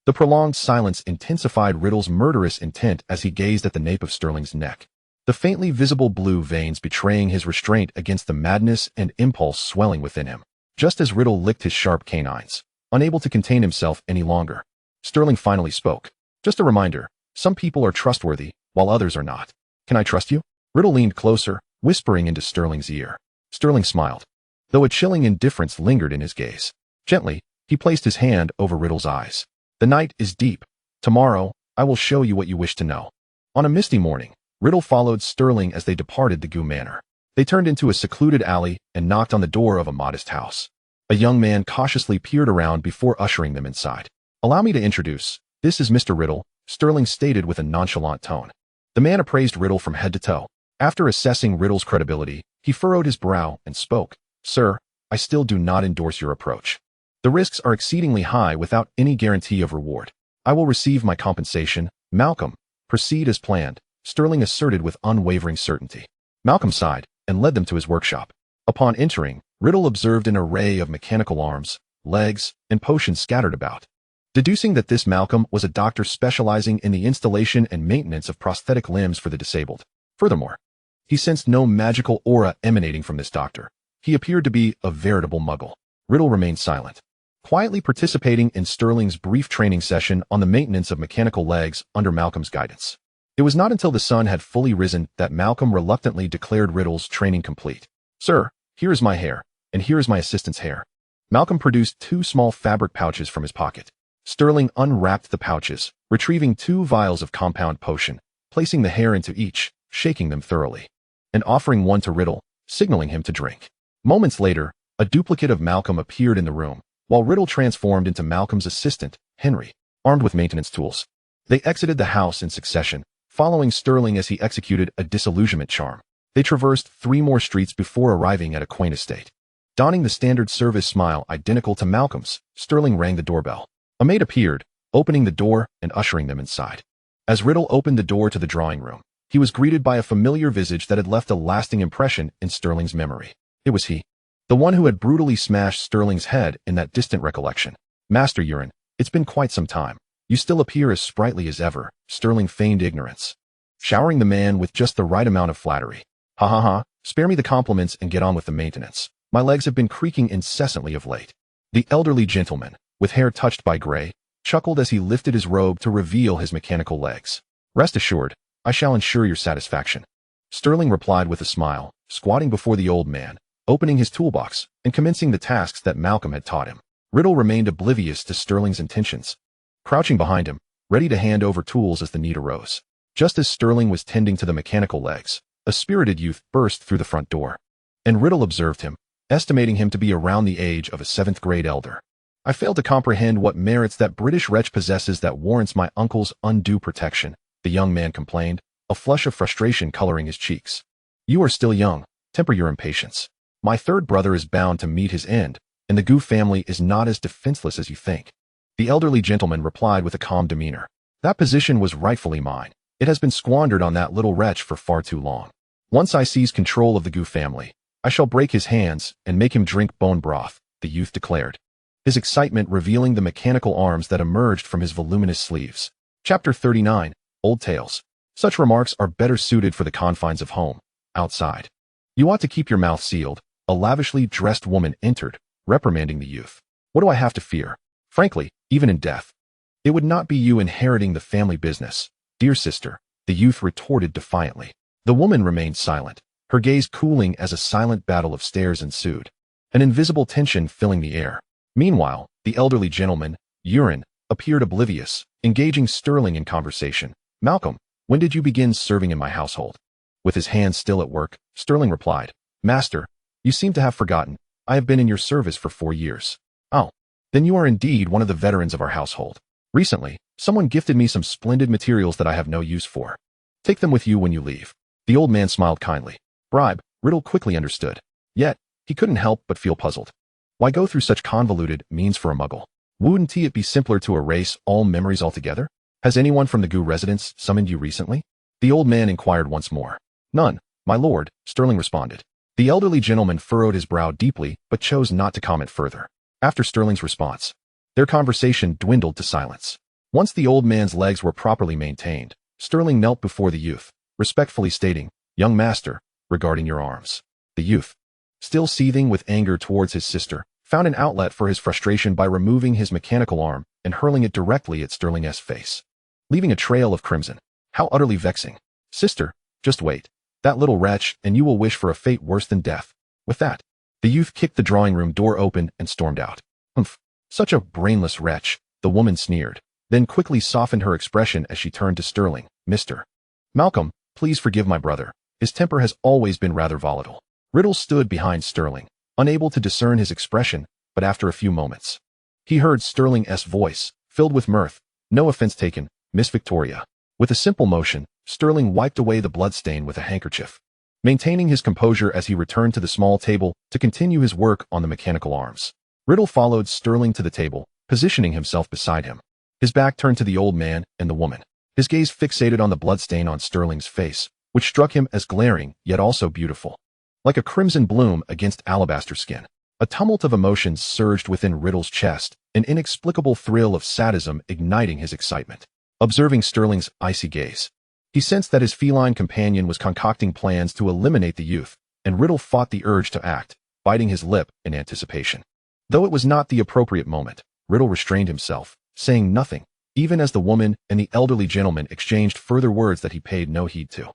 The prolonged silence intensified Riddle's murderous intent as he gazed at the nape of Sterling's neck, the faintly visible blue veins betraying his restraint against the madness and impulse swelling within him. Just as Riddle licked his sharp canines, unable to contain himself any longer, Sterling finally spoke. Just a reminder, some people are trustworthy, while others are not. Can I trust you? Riddle leaned closer, whispering into Sterling's ear. Sterling smiled, though a chilling indifference lingered in his gaze. Gently, he placed his hand over Riddle's eyes. The night is deep. Tomorrow, I will show you what you wish to know. On a misty morning, Riddle followed Sterling as they departed the Goo Manor. They turned into a secluded alley and knocked on the door of a modest house. A young man cautiously peered around before ushering them inside. Allow me to introduce. This is Mr. Riddle, Sterling stated with a nonchalant tone. The man appraised Riddle from head to toe. After assessing Riddle's credibility, he furrowed his brow and spoke. Sir, I still do not endorse your approach. The risks are exceedingly high without any guarantee of reward. I will receive my compensation. Malcolm, proceed as planned, Sterling asserted with unwavering certainty. Malcolm sighed and led them to his workshop. Upon entering, Riddle observed an array of mechanical arms, legs, and potions scattered about. Deducing that this Malcolm was a doctor specializing in the installation and maintenance of prosthetic limbs for the disabled. Furthermore, he sensed no magical aura emanating from this doctor. He appeared to be a veritable muggle. Riddle remained silent, quietly participating in Sterling's brief training session on the maintenance of mechanical legs under Malcolm's guidance. It was not until the sun had fully risen that Malcolm reluctantly declared Riddle's training complete. Sir, here is my hair, and here is my assistant's hair. Malcolm produced 2 small fabric pouches from his pocket. Sterling unwrapped the pouches, retrieving 2 vials of compound potion, placing the hair into each, shaking them thoroughly, and offering one to Riddle, signaling him to drink. Moments later, a duplicate of Malcolm appeared in the room, while Riddle transformed into Malcolm's assistant, Henry, armed with maintenance tools. They exited the house in succession, following Sterling as he executed a disillusionment charm. They traversed 3 more streets before arriving at a quaint estate. Donning the standard service smile identical to Malcolm's, Sterling rang the doorbell. A maid appeared, opening the door and ushering them inside. As Riddle opened the door to the drawing room, he was greeted by a familiar visage that had left a lasting impression in Sterling's memory. It was he, the one who had brutally smashed Sterling's head in that distant recollection. Master Urine, it's been quite some time. You still appear as sprightly as ever, Sterling feigned ignorance, showering the man with just the right amount of flattery. Ha ha ha, spare me the compliments and get on with the maintenance. My legs have been creaking incessantly of late. The elderly gentleman, with hair touched by gray, chuckled as he lifted his robe to reveal his mechanical legs. Rest assured, I shall ensure your satisfaction. Sterling replied with a smile, squatting before the old man, opening his toolbox, and commencing the tasks that Malcolm had taught him. Riddle remained oblivious to Sterling's intentions, crouching behind him, ready to hand over tools as the need arose. Just as Sterling was tending to the mechanical legs, a spirited youth burst through the front door, and Riddle observed him, estimating him to be around the age of a 7th grade elder. I fail to comprehend what merits that British wretch possesses that warrants my uncle's undue protection, the young man complained, a flush of frustration coloring his cheeks. You are still young, temper your impatience. My 3rd brother is bound to meet his end, and the Goo family is not as defenseless as you think. The elderly gentleman replied with a calm demeanor. That position was rightfully mine. It has been squandered on that little wretch for far too long. Once I seize control of the Goo family, I shall break his hands and make him drink bone broth, the youth declared, his excitement revealing the mechanical arms that emerged from his voluminous sleeves. Chapter 39, Old Tales. Such remarks are better suited for the confines of home. Outside, you ought to keep your mouth sealed. A lavishly dressed woman entered, reprimanding the youth. What do I have to fear? Frankly, even in death, it would not be you inheriting the family business. Dear sister, the youth retorted defiantly. The woman remained silent, her gaze cooling as a silent battle of stares ensued, an invisible tension filling the air. Meanwhile, the elderly gentleman, Urin, appeared oblivious, engaging Sterling in conversation. "Malcolm, when did you begin serving in my household?" With his hands still at work, Sterling replied, "Master, you seem to have forgotten. I have been in your service for 4 years. Oh, then you are indeed one of the veterans of our household. Recently, someone gifted me some splendid materials that I have no use for. Take them with you when you leave." The old man smiled kindly. Bribe, Riddle quickly understood. Yet, he couldn't help but feel puzzled. Why go through such convoluted means for a muggle? Wouldn't it be simpler to erase all memories altogether? "Has anyone from the Gu residence summoned you recently?" the old man inquired once more. "None, my lord," Sterling responded. The elderly gentleman furrowed his brow deeply but chose not to comment further. After Sterling's response, their conversation dwindled to silence. Once the old man's legs were properly maintained, Sterling knelt before the youth, respectfully stating, "Young master, regarding your arms." The youth, still seething with anger towards his sister, found an outlet for his frustration by removing his mechanical arm and hurling it directly at Sterling's face, leaving a trail of crimson. How utterly vexing. "Sister, just wait. That little wretch, and you will wish for a fate worse than death." With that, the youth kicked the drawing room door open and stormed out. "Humph, such a brainless wretch," the woman sneered, then quickly softened her expression as she turned to Sterling. "Mr. Malcolm, please forgive my brother. His temper has always been rather volatile." Riddle stood behind Sterling, unable to discern his expression, but after a few moments, he heard Sterling's voice, filled with mirth. "No offense taken, Miss Victoria." With a simple motion, Sterling wiped away the bloodstain with a handkerchief, maintaining his composure as he returned to the small table to continue his work on the mechanical arms. Riddle followed Sterling to the table, positioning himself beside him, his back turned to the old man and the woman, his gaze fixated on the bloodstain on Sterling's face, which struck him as glaring yet also beautiful, like a crimson bloom against alabaster skin. A tumult of emotions surged within Riddle's chest, an inexplicable thrill of sadism igniting his excitement. Observing Sterling's icy gaze, he sensed that his feline companion was concocting plans to eliminate the youth, and Riddle fought the urge to act, biting his lip in anticipation. Though it was not the appropriate moment, Riddle restrained himself, saying nothing, even as the woman and the elderly gentleman exchanged further words that he paid no heed to.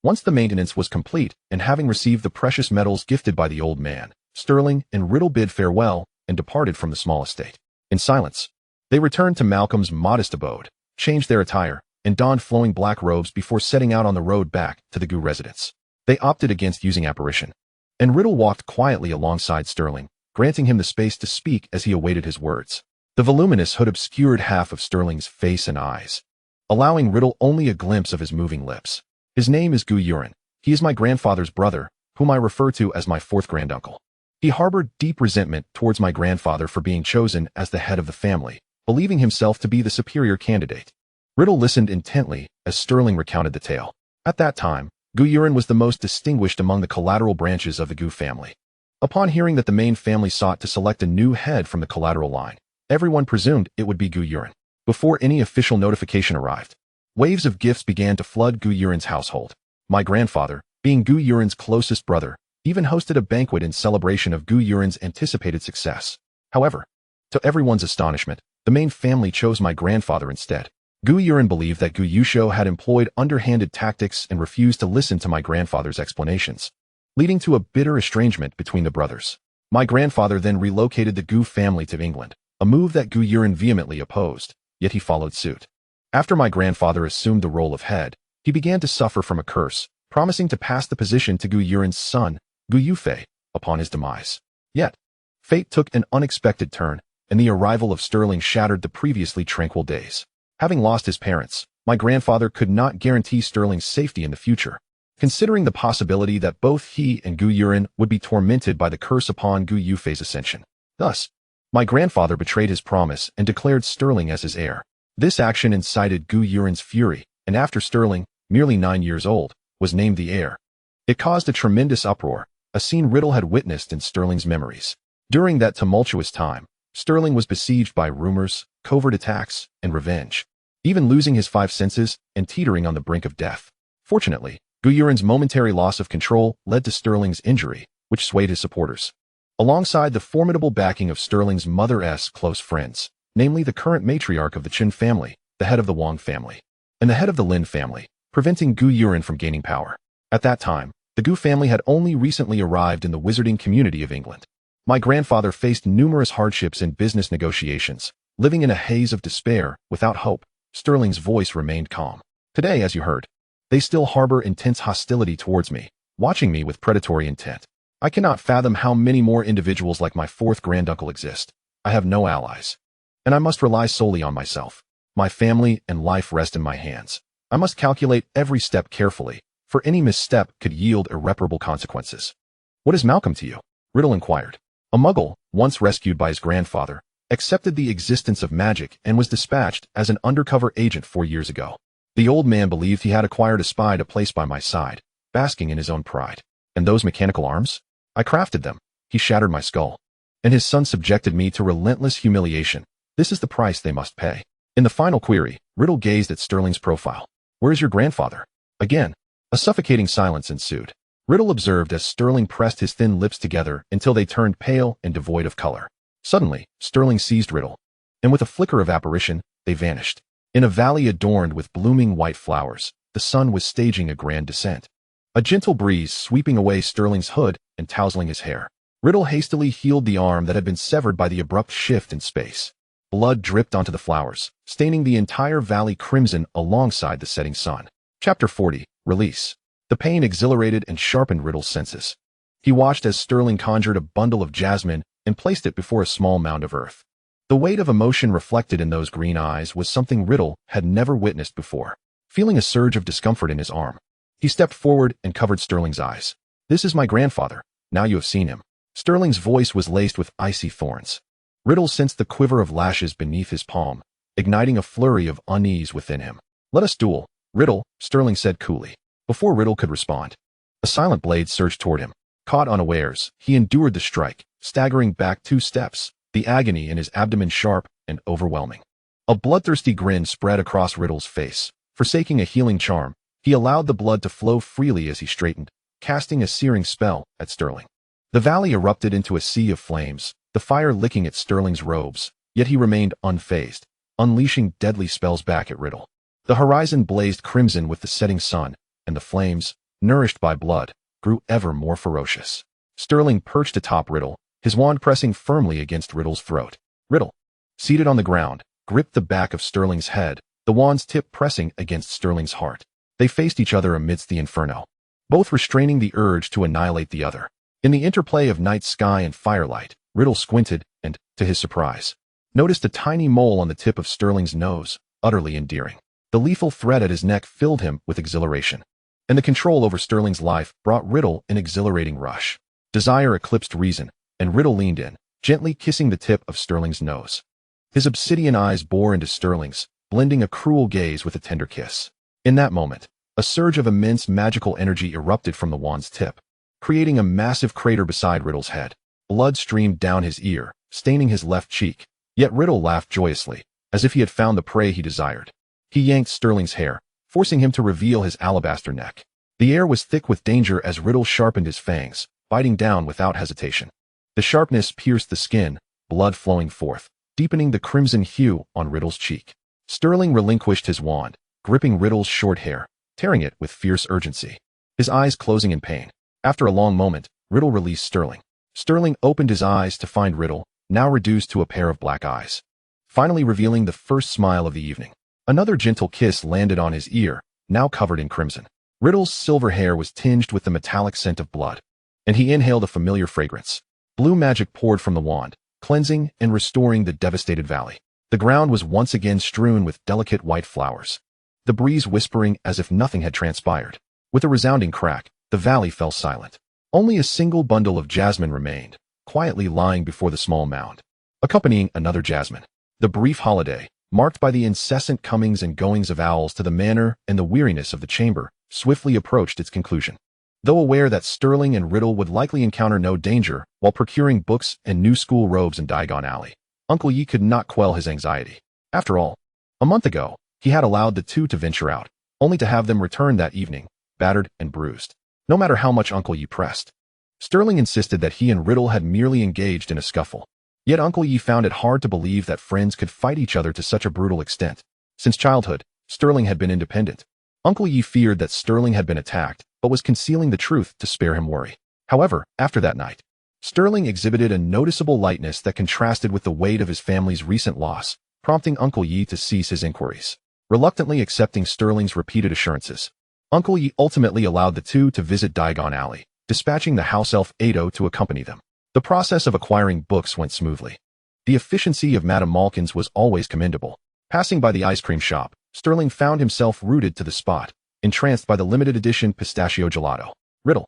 Once the maintenance was complete, and having received the precious metals gifted by the old man, Sterling and Riddle bid farewell and departed from the small estate. In silence, they returned to Malcolm's modest abode, changed their attire, and donned flowing black robes before setting out on the road back to the Gu residence. They opted against using apparition, and Riddle walked quietly alongside Sterling, granting him the space to speak as he awaited his words. The voluminous hood obscured half of Sterling's face and eyes, allowing Riddle only a glimpse of his moving lips. "His name is Gu Urin. He is my grandfather's brother, whom I refer to as my fourth granduncle. He harbored deep resentment towards my grandfather for being chosen as the head of the family, believing himself to be the superior candidate." Riddle listened intently as Sterling recounted the tale. At that time, Gu Urin was the most distinguished among the collateral branches of the Gu family. Upon hearing that the main family sought to select a new head from the collateral line, everyone presumed it would be Gu Urin. Before any official notification arrived, waves of gifts began to flood Gu Urin's household. My grandfather, being Gu Urin's closest brother, even hosted a banquet in celebration of Gu Urin's anticipated success. However, to everyone's astonishment, the main family chose my grandfather instead. Gu Urin believed that Gu Yushu had employed underhanded tactics and refused to listen to my grandfather's explanations, leading to a bitter estrangement between the brothers. My grandfather then relocated the Gu family to England, a move that Gu Urin vehemently opposed, yet he followed suit. After my grandfather assumed the role of head, he began to suffer from a curse, promising to pass the position to Gu Urin's son, Gu Yufei, upon his demise. Yet, fate took an unexpected turn, and the arrival of Sterling shattered the previously tranquil days. Having lost his parents, my grandfather could not guarantee Sterling's safety in the future, considering the possibility that both he and Gu Urin would be tormented by the curse upon Gu Yufei's ascension. Thus, my grandfather betrayed his promise and declared Sterling as his heir. This action incited Gu Urin's fury, and after Sterling, merely 9 years old, was named the heir, it caused a tremendous uproar, a scene Riddle had witnessed in Sterling's memories. During that tumultuous time, Sterling was besieged by rumors, covert attacks, and revenge, even losing his 5 senses and teetering on the brink of death. Fortunately, Gu Urin's momentary loss of control led to Sterling's injury, which swayed his supporters. Alongside the formidable backing of Sterling's mother's close friends, namely the current matriarch of the Chen family, the head of the Wang family, and the head of the Lin family, preventing goo urine from gaining power. At that time, the Goo family had only recently arrived in the wizarding community of England. My grandfather faced numerous hardships in business negotiations, living in a haze of despair, without hope. Sterling's voice remained calm. Today, as you heard, they still harbor intense hostility towards me, watching me with predatory intent. I cannot fathom how many more individuals like my fourth granduncle exist. I have no allies, and I must rely solely on myself. My family and life rest in my hands. I must calculate every step carefully, for any misstep could yield irreparable consequences. What is Malcolm to you? Riddle inquired. A muggle, once rescued by his grandfather, accepted the existence of magic and was dispatched as an undercover agent 4 years ago. The old man believed he had acquired a spy to place by my side, basking in his own pride. And those mechanical arms? I crafted them. He shattered my skull. And his son subjected me to relentless humiliation. This is the price they must pay. In the final query, Riddle gazed at Sterling's profile. Where is your grandfather? Again, a suffocating silence ensued. Riddle observed as Sterling pressed his thin lips together until they turned pale and devoid of color. Suddenly, Sterling seized Riddle, and with a flicker of apparition, they vanished. In a valley adorned with blooming white flowers, the sun was staging a grand descent. A gentle breeze sweeping away Sterling's hood and tousling his hair. Riddle hastily healed the arm that had been severed by the abrupt shift in space. Blood dripped onto the flowers, staining the entire valley crimson alongside the setting sun. Chapter 40, Release. The pain exhilarated and sharpened Riddle's senses. He watched as Sterling conjured a bundle of jasmine and placed it before a small mound of earth. The weight of emotion reflected in those green eyes was something Riddle had never witnessed before. Feeling a surge of discomfort in his arm, he stepped forward and covered Sterling's eyes. This is my grandfather. Now you have seen him. Sterling's voice was laced with icy thorns. Riddle sensed the quiver of lashes beneath his palm, igniting a flurry of unease within him. Let us duel, Riddle, Sterling said coolly. Before Riddle could respond, a silent blade surged toward him. Caught unawares, he endured the strike, staggering back 2 steps, the agony in his abdomen sharp and overwhelming. A bloodthirsty grin spread across Riddle's face. Forsaking a healing charm, he allowed the blood to flow freely as he straightened, casting a searing spell at Sterling. The valley erupted into a sea of flames, the fire licking at Sterling's robes, yet he remained unfazed, unleashing deadly spells back at Riddle. The horizon blazed crimson with the setting sun, and the flames, nourished by blood, grew ever more ferocious. Sterling perched atop Riddle, his wand pressing firmly against Riddle's throat. Riddle, seated on the ground, gripped the back of Sterling's head, the wand's tip pressing against Sterling's heart. They faced each other amidst the inferno, both restraining the urge to annihilate the other. In the interplay of night sky and firelight, Riddle squinted and, to his surprise, noticed a tiny mole on the tip of Sterling's nose, utterly endearing. The lethal thread at his neck filled him with exhilaration, and the control over Sterling's life brought Riddle an exhilarating rush. Desire eclipsed reason, and Riddle leaned in, gently kissing the tip of Sterling's nose. His obsidian eyes bore into Sterling's, blending a cruel gaze with a tender kiss. In that moment, a surge of immense magical energy erupted from the wand's tip, creating a massive crater beside Riddle's head. Blood streamed down his ear, staining his left cheek, yet Riddle laughed joyously, as if he had found the prey he desired. He yanked Sterling's hair, forcing him to reveal his alabaster neck. The air was thick with danger as Riddle sharpened his fangs, biting down without hesitation. The sharpness pierced the skin, blood flowing forth, deepening the crimson hue on Riddle's cheek. Sterling relinquished his wand, gripping Riddle's short hair, tearing it with fierce urgency, his eyes closing in pain. After a long moment, Riddle released Sterling. Sterling opened his eyes to find Riddle, now reduced to a pair of black eyes, finally revealing the first smile of the evening. Another gentle kiss landed on his ear, now covered in crimson. Riddle's silver hair was tinged with the metallic scent of blood, and he inhaled a familiar fragrance. Blue magic poured from the wand, cleansing and restoring the devastated valley. The ground was once again strewn with delicate white flowers, the breeze whispering as if nothing had transpired. With a resounding crack, the valley fell silent. Only a single bundle of jasmine remained, quietly lying before the small mound, accompanying another jasmine. The brief holiday, marked by the incessant comings and goings of owls to the manor and the weariness of the chamber, swiftly approached its conclusion. Though aware that Sterling and Riddle would likely encounter no danger while procuring books and new school robes in Diagon Alley, Uncle Yi could not quell his anxiety. After all, a month ago, he had allowed the two to venture out, only to have them return that evening, battered and bruised. No matter how much Uncle Yi pressed, Sterling insisted that he and Riddle had merely engaged in a scuffle. Yet Uncle Yi found it hard to believe that friends could fight each other to such a brutal extent. Since childhood, Sterling had been independent, Uncle Yi feared that Sterling had been attacked, but was concealing the truth to spare him worry. However, after that night, Sterling exhibited a noticeable lightness that contrasted with the weight of his family's recent loss, prompting Uncle Yi to cease his inquiries. Reluctantly accepting Sterling's repeated assurances, Uncle Yi ultimately allowed the two to visit Diagon Alley, dispatching the house elf Ado to accompany them. The process of acquiring books went smoothly. The efficiency of Madame Malkin's was always commendable. Passing by the ice cream shop, Sterling found himself rooted to the spot, entranced by the limited edition pistachio gelato. Riddle,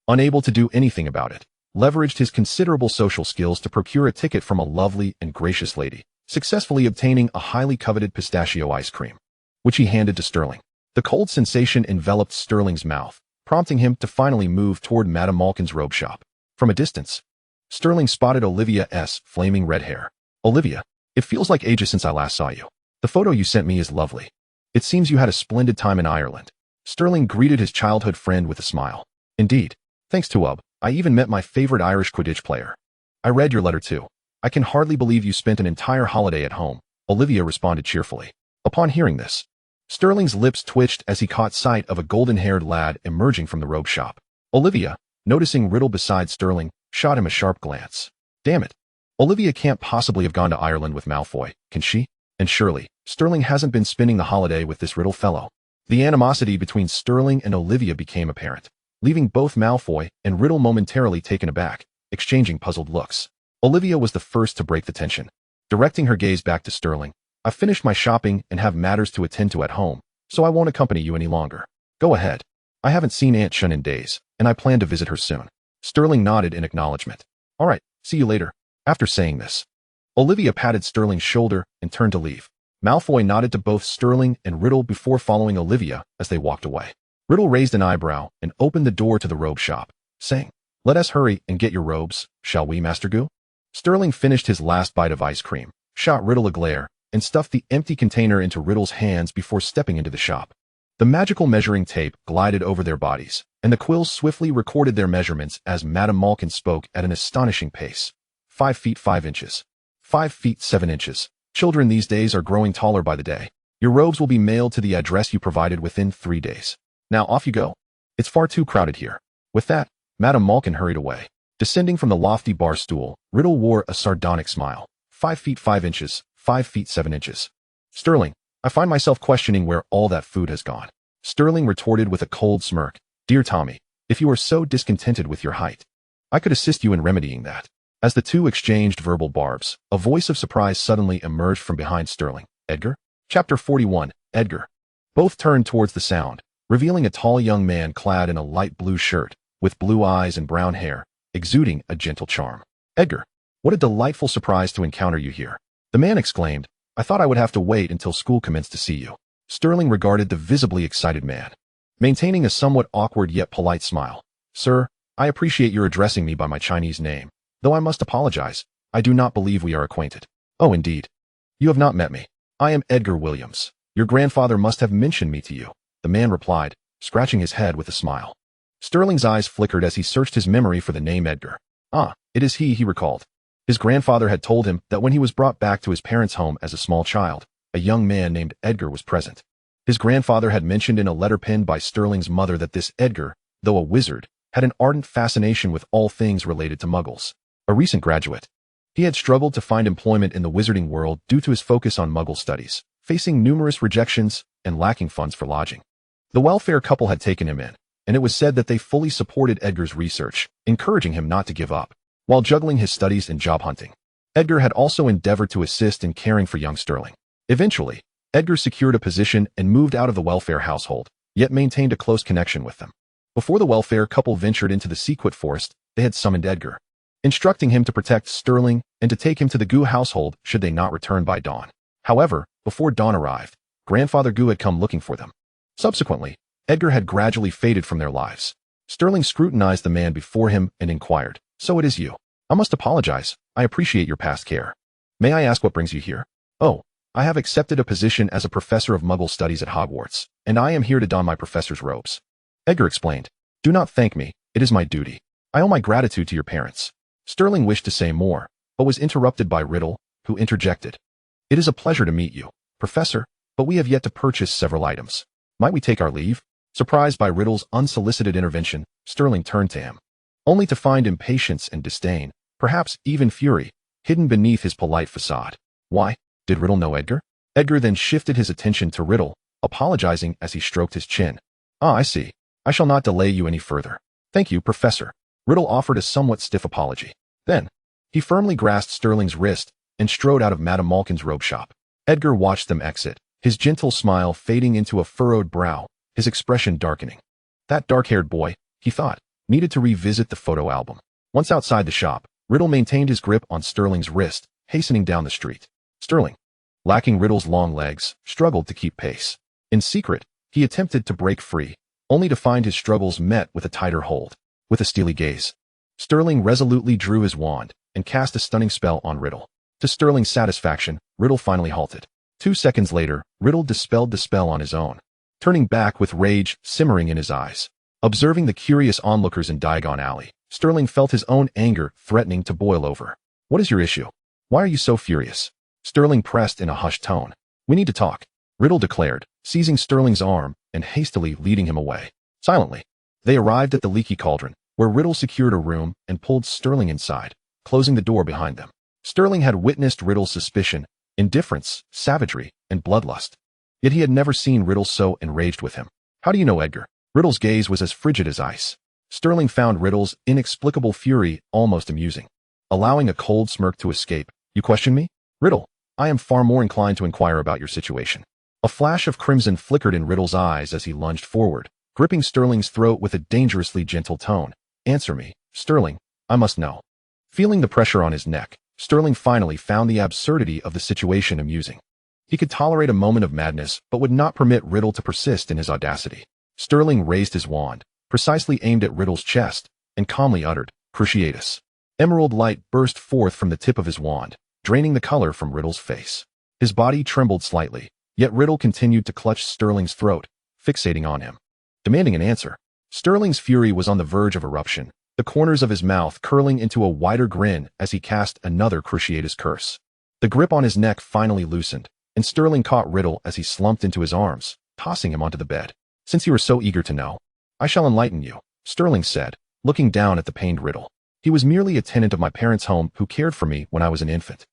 unable to do anything about it, leveraged his considerable social skills to procure a ticket from a lovely and gracious lady, successfully obtaining a highly coveted pistachio ice cream, which he handed to Sterling. The cold sensation enveloped Sterling's mouth, prompting him to finally move toward Madame Malkin's robe shop. From a distance, Sterling spotted Olivia's flaming red hair. Olivia, it feels like ages since I last saw you. The photo you sent me is lovely. It seems you had a splendid time in Ireland. Sterling greeted his childhood friend with a smile. Indeed, thanks to Ub, I even met my favorite Irish Quidditch player. I read your letter too. I can hardly believe you spent an entire holiday at home, Olivia responded cheerfully. Upon hearing this, Sterling's lips twitched as he caught sight of a golden-haired lad emerging from the robe shop. Olivia, noticing Riddle beside Sterling, shot him a sharp glance. Damn it. Olivia can't possibly have gone to Ireland with Malfoy, can she? And surely, Sterling hasn't been spending the holiday with this Riddle fellow. The animosity between Sterling and Olivia became apparent, leaving both Malfoy and Riddle momentarily taken aback, exchanging puzzled looks. Olivia was the first to break the tension. Directing her gaze back to Sterling, I've finished my shopping and have matters to attend to at home, so I won't accompany you any longer. Go ahead. I haven't seen Aunt Shun in days, and I plan to visit her soon. Sterling nodded in acknowledgement. All right, see you later. After saying this, Olivia patted Sterling's shoulder and turned to leave. Malfoy nodded to both Sterling and Riddle before following Olivia as they walked away. Riddle raised an eyebrow and opened the door to the robe shop, saying, Let us hurry and get your robes, shall we, Master Goo? Sterling finished his last bite of ice cream, shot Riddle a glare, and stuffed the empty container into Riddle's hands before stepping into the shop. The magical measuring tape glided over their bodies, and the quills swiftly recorded their measurements as Madame Malkin spoke at an astonishing pace. 5 feet 5 inches. 5 feet 7 inches. Children these days are growing taller by the day. Your robes will be mailed to the address you provided within 3 days. Now off you go. It's far too crowded here. With that, Madame Malkin hurried away. Descending from the lofty bar stool, Riddle wore a sardonic smile. 5 feet 5 inches. 5 feet 7 inches. Sterling, I find myself questioning where all that food has gone. Sterling retorted with a cold smirk. Dear Tommy, if you are so discontented with your height, I could assist you in remedying that. As the two exchanged verbal barbs, a voice of surprise suddenly emerged from behind Sterling. Edgar? Chapter 41, Edgar. Both turned towards the sound, revealing a tall young man clad in a light blue shirt, with blue eyes and brown hair, exuding a gentle charm. Edgar, what a delightful surprise to encounter you here. The man exclaimed, I thought I would have to wait until school commenced to see you. Sterling regarded the visibly excited man, maintaining a somewhat awkward yet polite smile. Sir, I appreciate your addressing me by my Chinese name, though I must apologize. I do not believe we are acquainted. Oh, indeed. You have not met me. I am Edgar Williams. Your grandfather must have mentioned me to you, the man replied, scratching his head with a smile. Sterling's eyes flickered as he searched his memory for the name Edgar. Ah, it is he recalled. His grandfather had told him that when he was brought back to his parents' home as a small child, a young man named Edgar was present. His grandfather had mentioned in a letter penned by Sterling's mother that this Edgar, though a wizard, had an ardent fascination with all things related to muggles. A recent graduate, he had struggled to find employment in the wizarding world due to his focus on muggle studies, facing numerous rejections and lacking funds for lodging. The welfare couple had taken him in, and it was said that they fully supported Edgar's research, encouraging him not to give up. While juggling his studies and job hunting, Edgar had also endeavored to assist in caring for young Sterling. Eventually, Edgar secured a position and moved out of the welfare household, yet maintained a close connection with them. Before the welfare couple ventured into the Sequit Forest, they had summoned Edgar, instructing him to protect Sterling and to take him to the Goo household should they not return by dawn. However, before dawn arrived, Grandfather Goo had come looking for them. Subsequently, Edgar had gradually faded from their lives. Sterling scrutinized the man before him and inquired, So it is you. I must apologize. I appreciate your past care. May I ask what brings you here? Oh, I have accepted a position as a professor of Muggle studies at Hogwarts, and I am here to don my professor's robes. Edgar explained. Do not thank me. It is my duty. I owe my gratitude to your parents. Sterling wished to say more, but was interrupted by Riddle, who interjected. It is a pleasure to meet you, Professor, but we have yet to purchase several items. Might we take our leave? Surprised by Riddle's unsolicited intervention, Sterling turned to him, only to find impatience and disdain, perhaps even fury, hidden beneath his polite facade. Why? Did Riddle know Edgar? Edgar then shifted his attention to Riddle, apologizing as he stroked his chin. Ah, I see. I shall not delay you any further. Thank you, Professor. Riddle offered a somewhat stiff apology. Then, he firmly grasped Sterling's wrist and strode out of Madame Malkin's robe shop. Edgar watched them exit, his gentle smile fading into a furrowed brow, his expression darkening. That dark-haired boy, he thought, needed to revisit the photo album. Once outside the shop, Riddle maintained his grip on Sterling's wrist, hastening down the street. Sterling, lacking Riddle's long legs, struggled to keep pace. In secret, he attempted to break free, only to find his struggles met with a tighter hold. With a steely gaze, Sterling resolutely drew his wand and cast a stunning spell on Riddle. To Sterling's satisfaction, Riddle finally halted. 2 seconds later, Riddle dispelled the spell on his own, turning back with rage simmering in his eyes. Observing the curious onlookers in Diagon Alley, Sterling felt his own anger threatening to boil over. What is your issue? Why are you so furious? Sterling pressed in a hushed tone. We need to talk, Riddle declared, seizing Sterling's arm and hastily leading him away. Silently, they arrived at the Leaky Cauldron, where Riddle secured a room and pulled Sterling inside, closing the door behind them. Sterling had witnessed Riddle's suspicion, indifference, savagery, and bloodlust. Yet he had never seen Riddle so enraged with him. How do you know Edgar? Riddle's gaze was as frigid as ice. Sterling found Riddle's inexplicable fury almost amusing. Allowing a cold smirk to escape, you question me? Riddle, I am far more inclined to inquire about your situation. A flash of crimson flickered in Riddle's eyes as he lunged forward, gripping Sterling's throat with a dangerously gentle tone. Answer me, Sterling, I must know. Feeling the pressure on his neck, Sterling finally found the absurdity of the situation amusing. He could tolerate a moment of madness, but would not permit Riddle to persist in his audacity. Sterling raised his wand, precisely aimed at Riddle's chest, and calmly uttered, Cruciatus. Emerald light burst forth from the tip of his wand, draining the color from Riddle's face. His body trembled slightly, yet Riddle continued to clutch Sterling's throat, fixating on him, demanding an answer. Sterling's fury was on the verge of eruption, the corners of his mouth curling into a wider grin as he cast another Cruciatus curse. The grip on his neck finally loosened, and Sterling caught Riddle as he slumped into his arms, tossing him onto the bed. Since you are so eager to know, I shall enlighten you, Sterling said, looking down at the pained Riddle. He was merely a tenant of my parents' home who cared for me when I was an infant.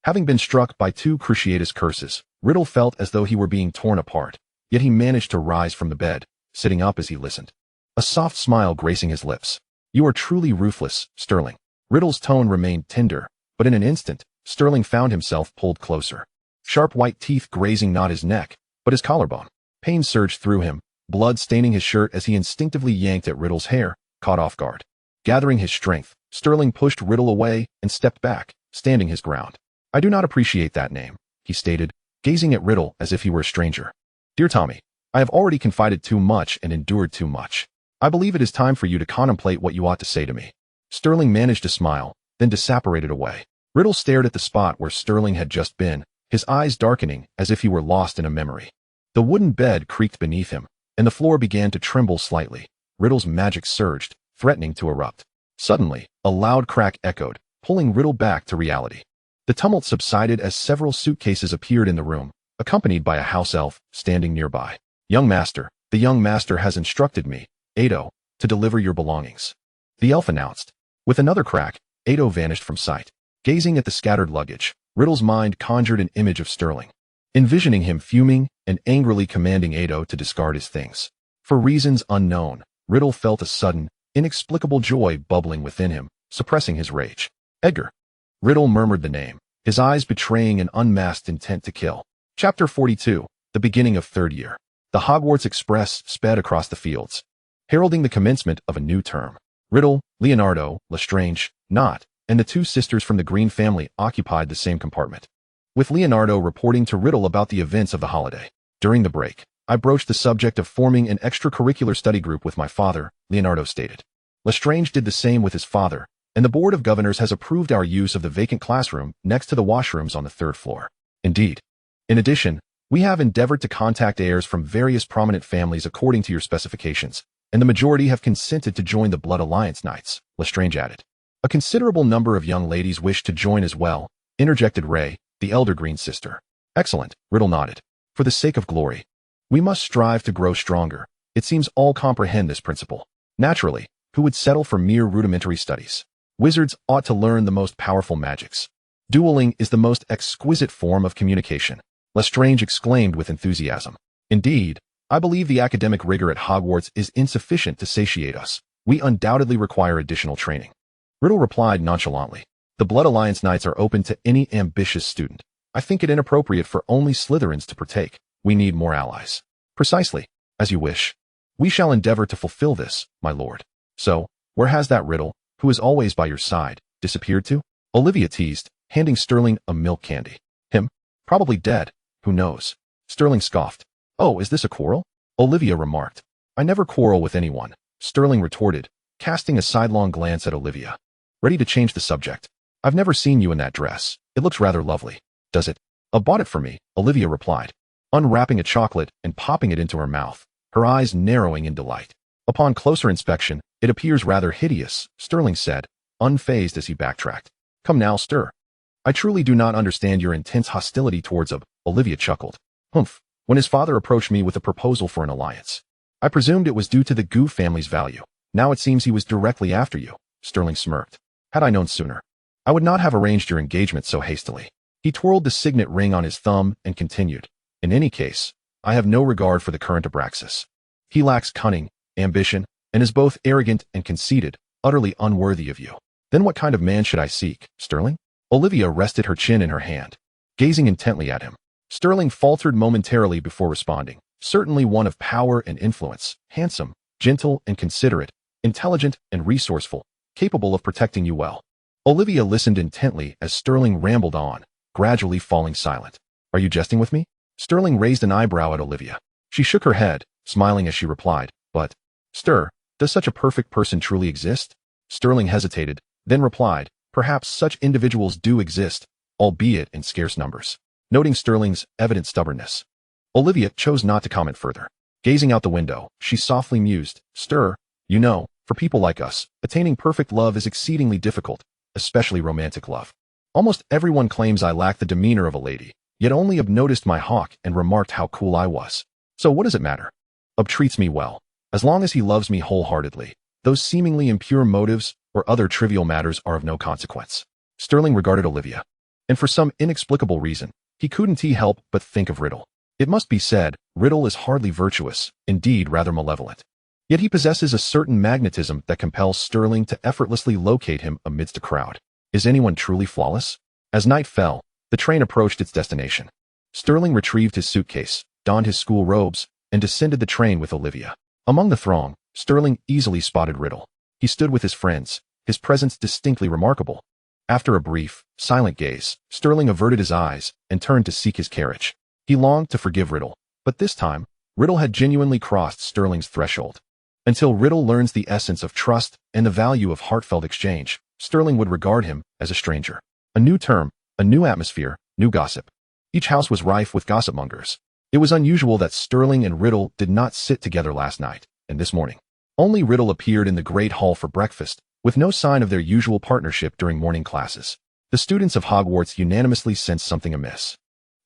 Having been struck by 2 Cruciatus curses, Riddle felt as though he were being torn apart, yet he managed to rise from the bed, sitting up as he listened. A soft smile gracing his lips. You are truly ruthless, Sterling. Riddle's tone remained tender, but in an instant, Sterling found himself pulled closer. Sharp white teeth grazing not his neck, but his collarbone. Pain surged through him, blood staining his shirt as he instinctively yanked at Riddle's hair, caught off guard. Gathering his strength, Sterling pushed Riddle away and stepped back, standing his ground. I do not appreciate that name, he stated, gazing at Riddle as if he were a stranger. Dear Tommy, I have already confided too much and endured too much. I believe it is time for you to contemplate what you ought to say to me. Sterling managed to smile, then disapparated away. Riddle stared at the spot where Sterling had just been, his eyes darkening as if he were lost in a memory. The wooden bed creaked beneath him, and the floor began to tremble slightly. Riddle's magic surged, threatening to erupt. Suddenly, a loud crack echoed, pulling Riddle back to reality. The tumult subsided as several suitcases appeared in the room, accompanied by a house elf standing nearby. Young master, the young master has instructed me, Ado, to deliver your belongings, the elf announced. With another crack, Ado vanished from sight. Gazing at the scattered luggage, Riddle's mind conjured an image of Sterling, envisioning him fuming and angrily commanding Ado to discard his things. For reasons unknown, Riddle felt a sudden, inexplicable joy bubbling within him, suppressing his rage. Edgar. Riddle murmured the name, his eyes betraying an unmasked intent to kill. Chapter 42, the beginning of 3rd year. The Hogwarts Express sped across the fields, heralding the commencement of a new term. Riddle, Leonardo, Lestrange, Not, and the 2 sisters from the Green family occupied the same compartment, with Leonardo reporting to Riddle about the events of the holiday. During the break, I broached the subject of forming an extracurricular study group with my father, Leonardo stated. Lestrange did the same with his father, and the Board of Governors has approved our use of the vacant classroom next to the washrooms on the 3rd floor. Indeed. In addition, we have endeavored to contact heirs from various prominent families according to your specifications, and the majority have consented to join the Blood Alliance Knights, Lestrange added. A considerable number of young ladies wish to join as well, interjected Ray, the elder Green sister. Excellent, Riddle nodded. For the sake of glory, We must strive to grow stronger. It seems all comprehend this principle. Naturally, who would settle for mere rudimentary studies? Wizards ought to learn the most powerful magics. Dueling is the most exquisite form of communication, Lestrange exclaimed with enthusiasm. Indeed, I believe the academic rigor at Hogwarts is insufficient to satiate us. We undoubtedly require additional training. Riddle replied nonchalantly. The Blood Alliance Knights are open to any ambitious student. I think it inappropriate for only Slytherins to partake. We need more allies. Precisely, as you wish. We shall endeavor to fulfill this, my lord. So, where has that Riddle, who is always by your side, disappeared to? Olivia teased, handing Sterling a milk candy. Him? Probably dead. Who knows? Sterling scoffed. Oh, is this a quarrel? Olivia remarked. I never quarrel with anyone, Sterling retorted, casting a sidelong glance at Olivia. Ready to change the subject. I've never seen you in that dress. It looks rather lovely. Does it? Bought it for me, Olivia replied, unwrapping a chocolate and popping it into her mouth, her eyes narrowing in delight. Upon closer inspection, it appears rather hideous, Sterling said, unfazed as he backtracked. Come now, Stir. I truly do not understand your intense hostility towards Olivia chuckled. Humph, when his father approached me with a proposal for an alliance. I presumed it was due to the Goo family's value. Now it seems he was directly after you, Sterling smirked. Had I known sooner, I would not have arranged your engagement so hastily. He twirled the signet ring on his thumb and continued. In any case, I have no regard for the current Abraxas. He lacks cunning, ambition, and is both arrogant and conceited, utterly unworthy of you. Then what kind of man should I seek, Sterling? Olivia rested her chin in her hand, gazing intently at him. Sterling faltered momentarily before responding. Certainly one of power and influence, handsome, gentle and considerate, intelligent and resourceful, capable of protecting you well. Olivia listened intently as Sterling rambled on, gradually falling silent. Are you jesting with me? Sterling raised an eyebrow at Olivia. She shook her head, smiling as she replied, but, Stir, does such a perfect person truly exist? Sterling hesitated, then replied, perhaps such individuals do exist, albeit in scarce numbers. Noting Sterling's evident stubbornness, Olivia chose not to comment further. Gazing out the window, she softly mused, Stir, you know, for people like us, attaining perfect love is exceedingly difficult, especially romantic love. Almost everyone claims I lack the demeanor of a lady, yet only noticed my hawk and remarked how cool I was. So what does it matter? Treats me well. As long as he loves me wholeheartedly, those seemingly impure motives or other trivial matters are of no consequence. Sterling regarded Olivia, and for some inexplicable reason, he couldn't help but think of Riddle. It must be said, Riddle is hardly virtuous, indeed rather malevolent. Yet he possesses a certain magnetism that compels Sterling to effortlessly locate him amidst a crowd. Is anyone truly flawless? As night fell, the train approached its destination. Sterling retrieved his suitcase, donned his school robes, and descended the train with Olivia. Among the throng, Sterling easily spotted Riddle. He stood with his friends, his presence distinctly remarkable. After a brief, silent gaze, Sterling averted his eyes and turned to seek his carriage. He longed to forgive Riddle, but this time, Riddle had genuinely crossed Sterling's threshold. Until Riddle learns the essence of trust and the value of heartfelt exchange, Sterling would regard him as a stranger. A new term, a new atmosphere, new gossip. Each house was rife with gossipmongers. It was unusual that Sterling and Riddle did not sit together last night, and this morning. Only Riddle appeared in the great hall for breakfast, with no sign of their usual partnership during morning classes. The students of Hogwarts unanimously sensed something amiss.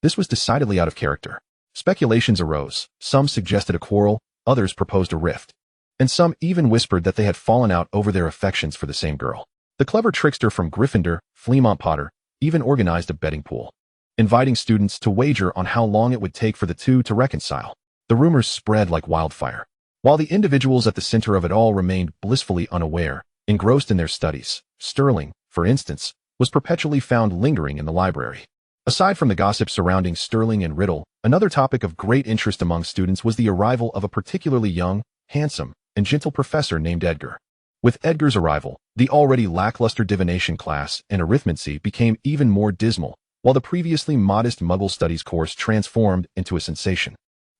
This was decidedly out of character. Speculations arose. Some suggested a quarrel, others proposed a rift, and some even whispered that they had fallen out over their affections for the same girl. The clever trickster from Gryffindor, Fleamont Potter, even organized a betting pool, inviting students to wager on how long it would take for the two to reconcile. The rumors spread like wildfire, while the individuals at the center of it all remained blissfully unaware, engrossed in their studies. Sterling, for instance, was perpetually found lingering in the library. Aside from the gossip surrounding Sterling and Riddle, another topic of great interest among students was the arrival of a particularly young, handsome, and gentle professor named Edgar. With Edgar's arrival, the already lackluster divination class and arithmancy became even more dismal, while the previously modest Muggle Studies course transformed into a sensation,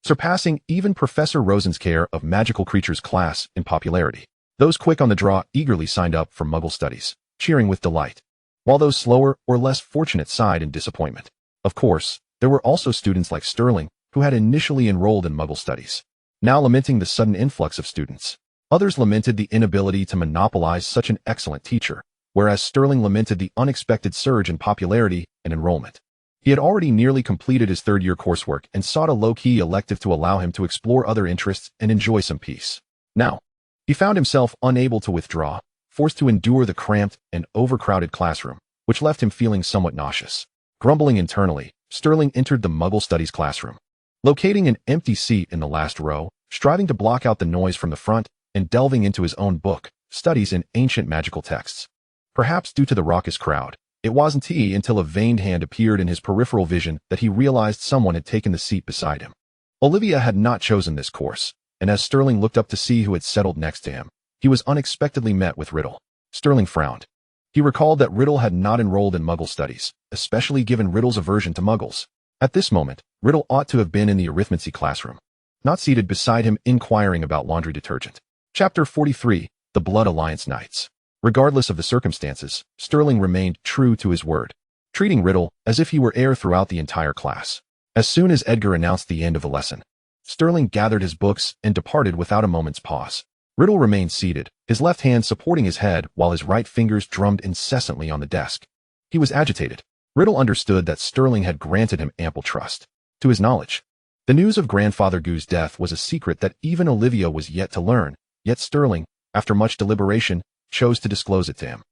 surpassing even Professor Rosenscare of Magical Creatures class in popularity. Those quick on the draw eagerly signed up for Muggle Studies, cheering with delight, while those slower or less fortunate sighed in disappointment. Of course, there were also students like Sterling, who had initially enrolled in Muggle Studies, now lamenting the sudden influx of students. Others lamented the inability to monopolize such an excellent teacher, whereas Sterling lamented the unexpected surge in popularity and enrollment. He had already nearly completed his third-year coursework and sought a low-key elective to allow him to explore other interests and enjoy some peace. Now, he found himself unable to withdraw, forced to endure the cramped and overcrowded classroom, which left him feeling somewhat nauseous. Grumbling internally, Sterling entered the Muggle Studies classroom. Locating an empty seat in the last row, striving to block out the noise from the front, and delving into his own book, Studies in Ancient Magical Texts. Perhaps due to the raucous crowd, it wasn't until a veined hand appeared in his peripheral vision that he realized someone had taken the seat beside him. Olivia had not chosen this course, and as Sterling looked up to see who had settled next to him, he was unexpectedly met with Riddle. Sterling frowned. He recalled that Riddle had not enrolled in Muggle studies, especially given Riddle's aversion to Muggles. At this moment, Riddle ought to have been in the arithmancy classroom, not seated beside him inquiring about laundry detergent. Chapter 43, The Blood Alliance Knights. Regardless of the circumstances, Sterling remained true to his word, treating Riddle as if he were heir throughout the entire class. As soon as Edgar announced the end of the lesson, Sterling gathered his books and departed without a moment's pause. Riddle remained seated, his left hand supporting his head while his right fingers drummed incessantly on the desk. He was agitated. Riddle understood that Sterling had granted him ample trust. To his knowledge, the news of Grandfather Goo's death was a secret that even Olivia was yet to learn, yet Sterling, after much deliberation, chose to disclose it to him.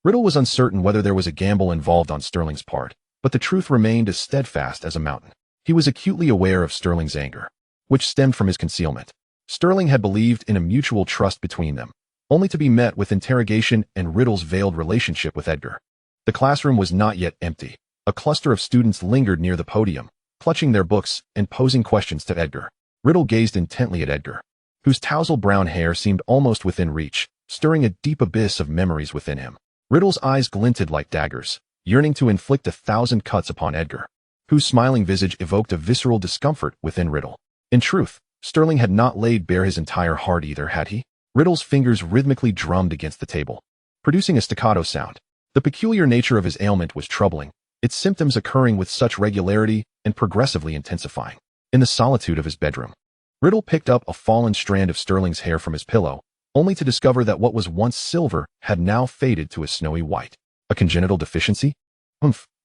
Riddle was uncertain whether there was a gamble involved on Sterling's part, but the truth remained as steadfast as a mountain. He was acutely aware of Sterling's anger, which stemmed from his concealment. Sterling had believed in a mutual trust between them, only to be met with interrogation and Riddle's veiled relationship with Edgar. The classroom was not yet empty. A cluster of students lingered near the podium, clutching their books and posing questions to Edgar. Riddle gazed intently at Edgar, whose tousled brown hair seemed almost within reach, stirring a deep abyss of memories within him. Riddle's eyes glinted like daggers, yearning to inflict 1,000 cuts upon Edgar, whose smiling visage evoked a visceral discomfort within Riddle. In truth, Sterling had not laid bare his entire heart either, had he? Riddle's fingers rhythmically drummed against the table, producing a staccato sound. The peculiar nature of his ailment was troubling, its symptoms occurring with such regularity and progressively intensifying. In the solitude of his bedroom, Riddle picked up a fallen strand of Sterling's hair from his pillow, only to discover that what was once silver had now faded to a snowy white. A congenital deficiency?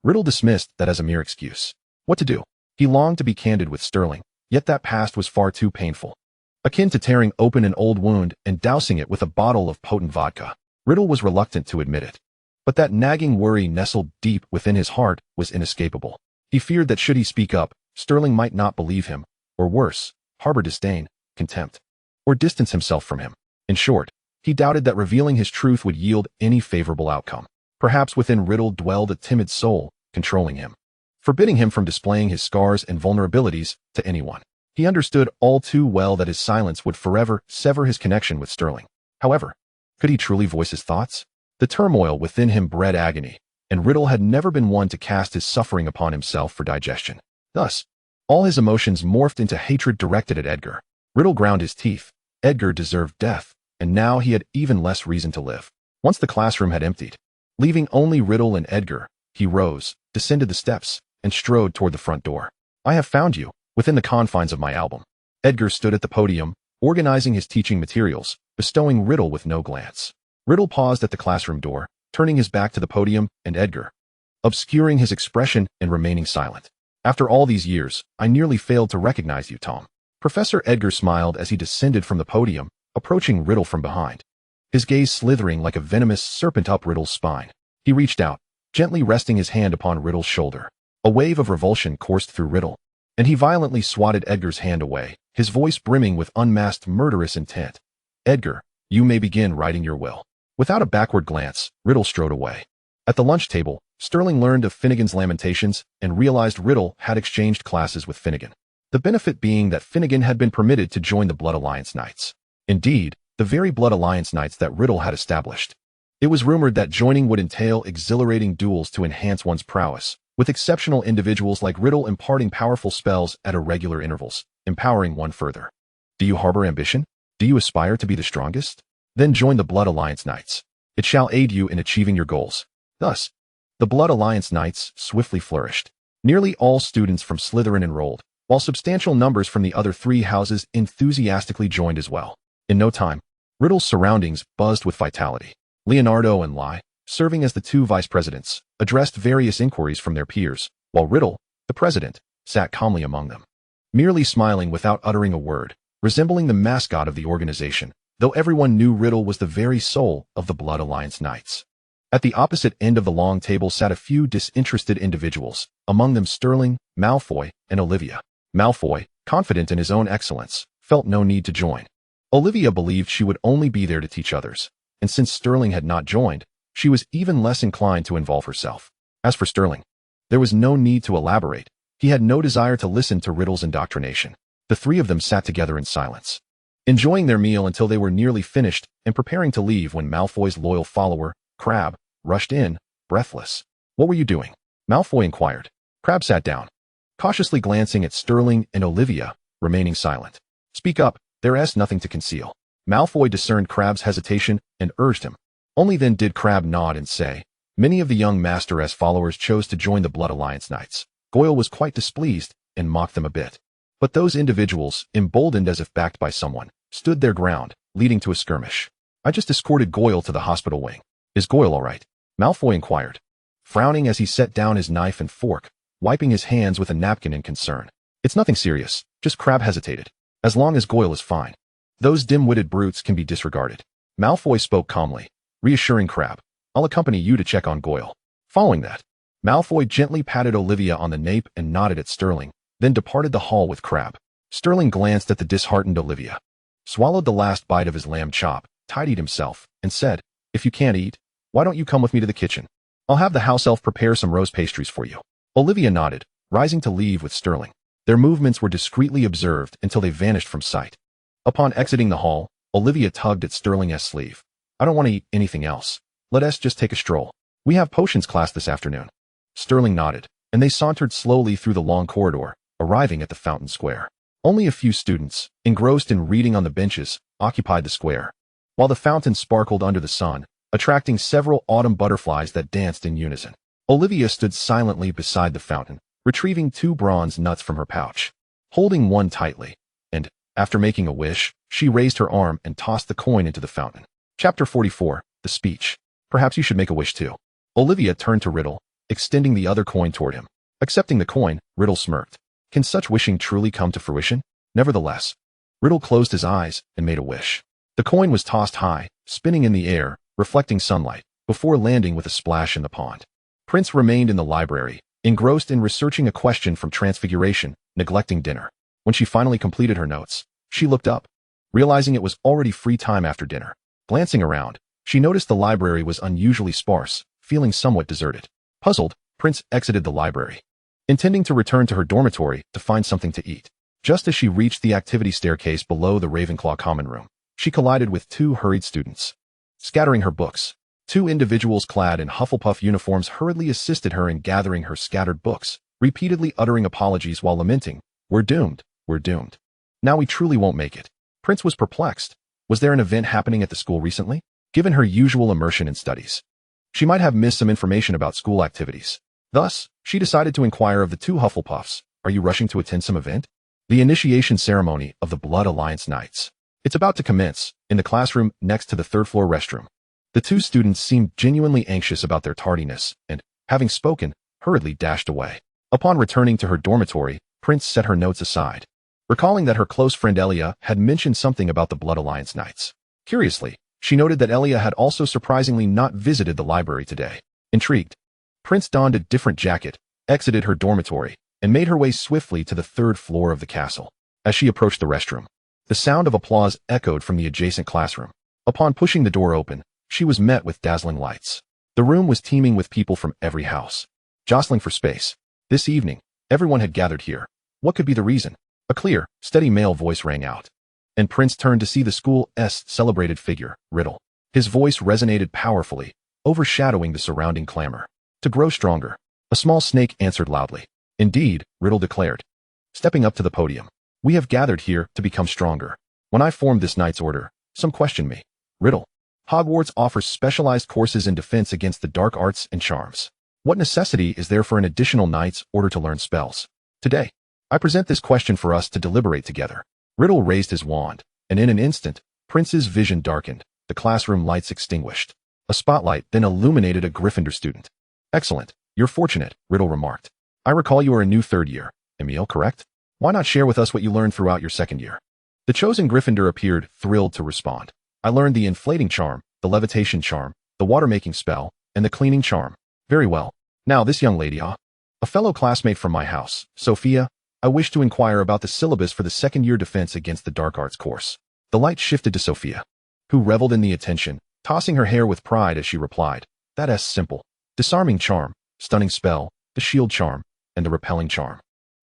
Riddle dismissed that as a mere excuse. What to do? He longed to be candid with Sterling, yet that past was far too painful. Akin to tearing open an old wound and dousing it with a bottle of potent vodka, Riddle was reluctant to admit it. But that nagging worry nestled deep within his heart was inescapable. He feared that should he speak up, Sterling might not believe him, or worse, harbor disdain, contempt, or distance himself from him. In short, he doubted that revealing his truth would yield any favorable outcome. Perhaps within Riddle dwelled a timid soul, controlling him, forbidding him from displaying his scars and vulnerabilities to anyone. He understood all too well that his silence would forever sever his connection with Sterling. However, could he truly voice his thoughts? The turmoil within him bred agony, and Riddle had never been one to cast his suffering upon himself for digestion. Thus, all his emotions morphed into hatred directed at Edgar. Riddle ground his teeth. Edgar deserved death, and now he had even less reason to live. Once the classroom had emptied, leaving only Riddle and Edgar, he rose, descended the steps, and strode toward the front door. I have found you, within the confines of my album. Edgar stood at the podium, organizing his teaching materials, bestowing Riddle with no glance. Riddle paused at the classroom door, turning his back to the podium and Edgar, obscuring his expression and remaining silent. After all these years, I nearly failed to recognize you, Tom. Professor Edgar smiled as he descended from the podium, approaching Riddle from behind, his gaze slithering like a venomous serpent up Riddle's spine. He reached out, gently resting his hand upon Riddle's shoulder. A wave of revulsion coursed through Riddle, and he violently swatted Edgar's hand away, his voice brimming with unmasked murderous intent. Edgar, you may begin writing your will. Without a backward glance, Riddle strode away. At the lunch table, Sterling learned of Finnegan's lamentations and realized Riddle had exchanged classes with Finnegan. The benefit being that Finnegan had been permitted to join the Blood Alliance Knights. Indeed, the very Blood Alliance Knights that Riddle had established. It was rumored that joining would entail exhilarating duels to enhance one's prowess, with exceptional individuals like Riddle imparting powerful spells at irregular intervals, empowering one further. Do you harbor ambition? Do you aspire to be the strongest? Then join the Blood Alliance Knights. It shall aid you in achieving your goals. Thus, the Blood Alliance Knights swiftly flourished. Nearly all students from Slytherin enrolled, while substantial numbers from the other three houses enthusiastically joined as well. In no time, Riddle's surroundings buzzed with vitality. Leonardo and Lai, serving as the two vice presidents, addressed various inquiries from their peers, while Riddle, the president, sat calmly among them, merely smiling without uttering a word, resembling the mascot of the organization, though everyone knew Riddle was the very soul of the Blood Alliance Knights. At the opposite end of the long table sat a few disinterested individuals, among them Sterling, Malfoy, and Olivia. Malfoy, confident in his own excellence, felt no need to join. Olivia believed she would only be there to teach others, and since Sterling had not joined, she was even less inclined to involve herself. As for Sterling, there was no need to elaborate. He had no desire to listen to Riddle's indoctrination. The three of them sat together in silence, enjoying their meal until they were nearly finished and preparing to leave when Malfoy's loyal follower, Crabbe, rushed in, breathless. "What were you doing?" Malfoy inquired. Crabbe sat down, cautiously glancing at Sterling and Olivia, remaining silent. "Speak up, there's nothing to conceal." Malfoy discerned Crabbe's hesitation and urged him. Only then did Crabbe nod and say, "Many of the young Master's followers chose to join the Blood Alliance Knights." Goyle was quite displeased and mocked them a bit. But those individuals, emboldened as if backed by someone, stood their ground, leading to a skirmish. "I just escorted Goyle to the hospital wing. Is Goyle all right?" Malfoy inquired, frowning as he set down his knife and fork, wiping his hands with a napkin in concern. "It's nothing serious, just Crabbe hesitated. As long as Goyle is fine. Those dim-witted brutes can be disregarded." Malfoy spoke calmly, reassuring Crabbe, "I'll accompany you to check on Goyle." Following that, Malfoy gently patted Olivia on the nape and nodded at Sterling, then departed the hall with Crabbe. Sterling glanced at the disheartened Olivia, swallowed the last bite of his lamb chop, tidied himself, and said, "If you can't eat, why don't you come with me to the kitchen? I'll have the house elf prepare some rose pastries for you." Olivia nodded, rising to leave with Sterling. Their movements were discreetly observed until they vanished from sight. Upon exiting the hall, Olivia tugged at Sterling's sleeve. "I don't want to eat anything else. Let us just take a stroll. We have potions class this afternoon." Sterling nodded, and they sauntered slowly through the long corridor, arriving at the fountain square. Only a few students, engrossed in reading on the benches, occupied the square, while the fountain sparkled under the sun, attracting several autumn butterflies that danced in unison. Olivia stood silently beside the fountain, retrieving 2 bronze nuts from her pouch, holding one tightly, and, after making a wish, she raised her arm and tossed the coin into the fountain. Chapter 44, The Speech. "Perhaps you should make a wish too." Olivia turned to Riddle, extending the other coin toward him. Accepting the coin, Riddle smirked. Can such wishing truly come to fruition? Nevertheless, Riddle closed his eyes and made a wish. The coin was tossed high, spinning in the air, reflecting sunlight, before landing with a splash in the pond. Prince remained in the library, engrossed in researching a question from Transfiguration, neglecting dinner. When she finally completed her notes, she looked up, realizing it was already free time after dinner. Glancing around, she noticed the library was unusually sparse, feeling somewhat deserted. Puzzled, Prince exited the library, intending to return to her dormitory to find something to eat. Just as she reached the activity staircase below the Ravenclaw common room, she collided with 2 hurried students, scattering her books. 2 individuals clad in Hufflepuff uniforms hurriedly assisted her in gathering her scattered books, repeatedly uttering apologies while lamenting, "We're doomed, we're doomed. Now we truly won't make it." Prince was perplexed. Was there an event happening at the school recently? Given her usual immersion in studies, she might have missed some information about school activities. Thus, she decided to inquire of the 2 Hufflepuffs, "Are you rushing to attend some event?" The initiation ceremony of the Blood Alliance Knights. It's about to commence, in the classroom next to the 3rd-floor restroom. The 2 students seemed genuinely anxious about their tardiness, and, having spoken, hurriedly dashed away. Upon returning to her dormitory, Prince set her notes aside, recalling that her close friend Elia had mentioned something about the Blood Alliance Knights. Curiously, she noted that Elia had also surprisingly not visited the library today. Intrigued, Prince donned a different jacket, exited her dormitory, and made her way swiftly to the 3rd floor of the castle. As she approached the restroom, the sound of applause echoed from the adjacent classroom. Upon pushing the door open, she was met with dazzling lights. The room was teeming with people from every house, jostling for space. This evening, everyone had gathered here. What could be the reason? A clear, steady male voice rang out, and Prince turned to see the school's celebrated figure, Riddle. His voice resonated powerfully, overshadowing the surrounding clamor. "To grow stronger," a small snake answered loudly. "Indeed," Riddle declared, stepping up to the podium. "We have gathered here to become stronger. When I formed this Knight's Order, some questioned me. Riddle, Hogwarts offers specialized courses in defense against the dark arts and charms. What necessity is there for an additional Knight's Order to learn spells? Today, I present this question for us to deliberate together." Riddle raised his wand, and in an instant, Prince's vision darkened, the classroom lights extinguished. A spotlight then illuminated a Gryffindor student. "Excellent, you're fortunate," Riddle remarked. I recall you are a new third year, Emil, correct? Why not share with us what you learned throughout your second year? The chosen Gryffindor appeared thrilled to respond. I learned the inflating charm, the levitation charm, the water-making spell, and the cleaning charm. Very well. Now this young lady, a fellow classmate from my house, Sophia, I wish to inquire about the syllabus for the second-year defense against the dark arts course. The light shifted to Sophia, who reveled in the attention, tossing her hair with pride as she replied, That's simple. Disarming charm, stunning spell, the shield charm, and the repelling charm.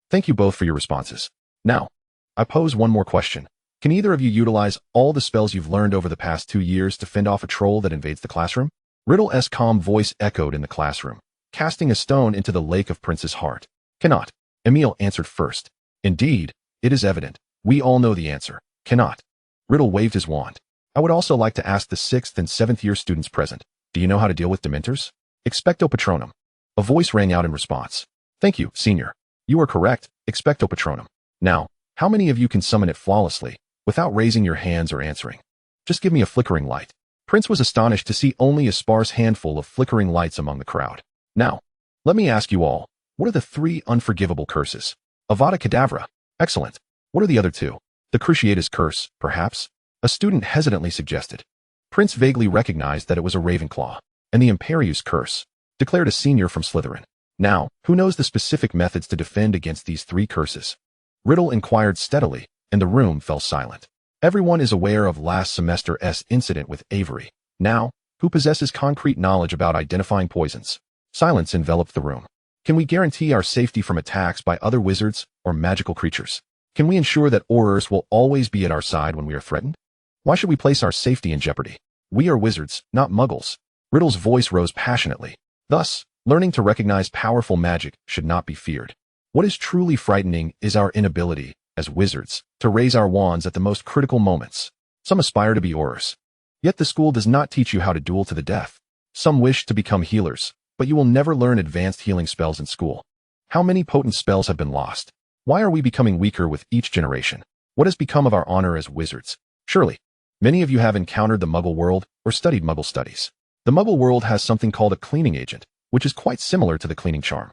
Thank you both for your responses. Now, I pose one more question. Can either of you utilize all the spells you've learned over the past 2 years to fend off a troll that invades the classroom? Riddle's calm voice echoed in the classroom, casting a stone into the lake of Prince's heart. Cannot. Emil answered first. Indeed, it is evident. We all know the answer. Cannot. Riddle waved his wand. I would also like to ask the 6th and 7th year students present, do you know how to deal with Dementors? Expecto Patronum. A voice rang out in response. Thank you, Senior. You are correct, Expecto Patronum. Now, how many of you can summon it flawlessly, without raising your hands or answering? Just give me a flickering light. Prince was astonished to see only a sparse handful of flickering lights among the crowd. Now, let me ask you all, what are the 3 unforgivable curses? Avada Kedavra. Excellent. What are the other 2? The Cruciatus Curse, perhaps? A student hesitantly suggested. Prince vaguely recognized that it was a Ravenclaw. And the Imperius Curse, declared a senior from Slytherin. Now, who knows the specific methods to defend against these 3 curses? Riddle inquired steadily, and the room fell silent. Everyone is aware of last semester's incident with Avery. Now, who possesses concrete knowledge about identifying poisons? Silence enveloped the room. Can we guarantee our safety from attacks by other wizards or magical creatures? Can we ensure that Aurors will always be at our side when we are threatened? Why should we place our safety in jeopardy? We are wizards, not muggles. Riddle's voice rose passionately. Thus, learning to recognize powerful magic should not be feared. What is truly frightening is our inability, as wizards, to raise our wands at the most critical moments. Some aspire to be Aurors. Yet the school does not teach you how to duel to the death. Some wish to become healers, but you will never learn advanced healing spells in school. How many potent spells have been lost? Why are we becoming weaker with each generation? What has become of our honor as wizards? Surely, many of you have encountered the Muggle world or studied Muggle studies. The Muggle world has something called a cleaning agent, which is quite similar to the cleaning charm.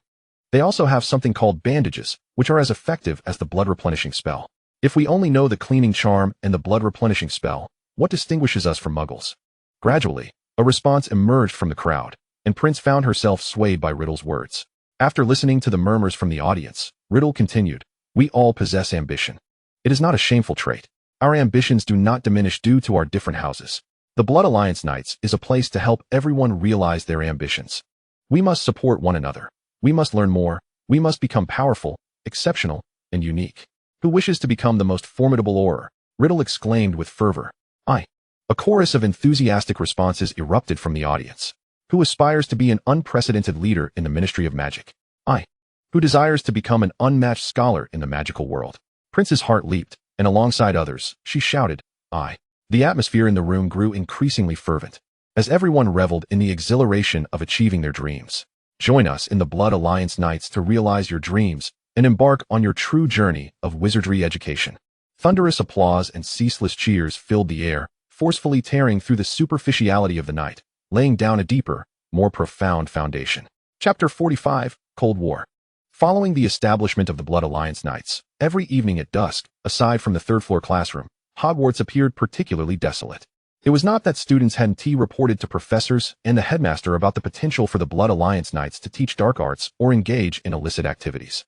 They also have something called bandages, which are as effective as the blood replenishing spell. If we only know the cleaning charm and the blood replenishing spell, what distinguishes us from Muggles? Gradually, a response emerged from the crowd, and Prince found herself swayed by Riddle's words. After listening to the murmurs from the audience, Riddle continued, We all possess ambition. It is not a shameful trait. Our ambitions do not diminish due to our different houses. The Blood Alliance Knights is a place to help everyone realize their ambitions. We must support one another. We must learn more. We must become powerful, exceptional, and unique. Who wishes to become the most formidable Auror? Riddle exclaimed with fervor. I. A chorus of enthusiastic responses erupted from the audience. Who aspires to be an unprecedented leader in the Ministry of Magic? I. Who desires to become an unmatched scholar in the magical world? Prince's heart leaped, and alongside others, she shouted, I. The atmosphere in the room grew increasingly fervent, as everyone reveled in the exhilaration of achieving their dreams. Join us in the Blood Alliance Knights to realize your dreams and embark on your true journey of wizardry education. Thunderous applause and ceaseless cheers filled the air, forcefully tearing through the superficiality of the night, laying down a deeper, more profound foundation. Chapter 45, Cold War. Following the establishment of the Blood Alliance Knights, every evening at dusk, aside from the third-floor classroom, Hogwarts appeared particularly desolate. It was not that students hadn't reported to professors and the headmaster about the potential for the Blood Alliance Knights to teach dark arts or engage in illicit activities.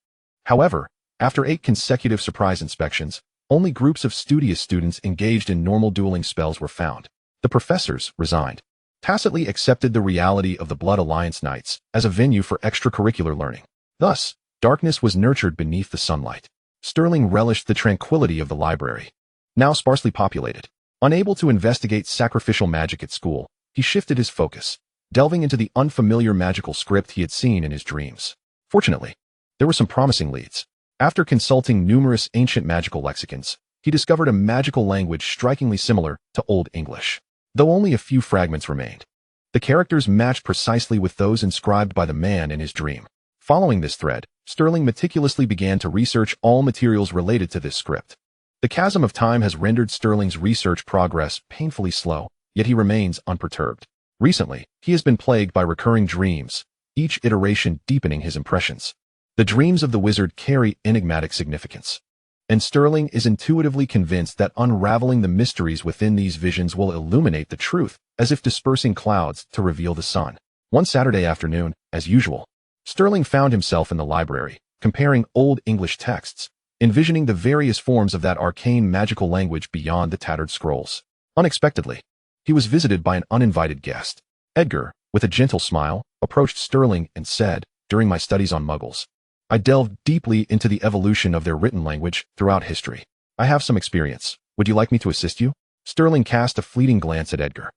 However, after 8 consecutive surprise inspections, only groups of studious students engaged in normal dueling spells were found. The professors, resigned, tacitly accepted the reality of the Blood Alliance Knights as a venue for extracurricular learning. Thus, darkness was nurtured beneath the sunlight. Sterling relished the tranquility of the library, now sparsely populated. Unable to investigate sacrificial magic at school, he shifted his focus, delving into the unfamiliar magical script he had seen in his dreams. Fortunately, there were some promising leads. After consulting numerous ancient magical lexicons, he discovered a magical language strikingly similar to Old English, though only a few fragments remained. The characters matched precisely with those inscribed by the man in his dream. Following this thread, Sterling meticulously began to research all materials related to this script. The chasm of time has rendered Sterling's research progress painfully slow, yet he remains unperturbed. Recently, he has been plagued by recurring dreams, each iteration deepening his impressions. The dreams of the wizard carry enigmatic significance, and Sterling is intuitively convinced that unraveling the mysteries within these visions will illuminate the truth, as if dispersing clouds to reveal the sun. One Saturday afternoon, as usual, Sterling found himself in the library, comparing old English texts, envisioning the various forms of that arcane magical language beyond the tattered scrolls. Unexpectedly, he was visited by an uninvited guest. Edgar, with a gentle smile, approached Sterling and said, "During my studies on Muggles, I delved deeply into the evolution of their written language throughout history. I have some experience. Would you like me to assist you?" Sterling cast a fleeting glance at Edgar,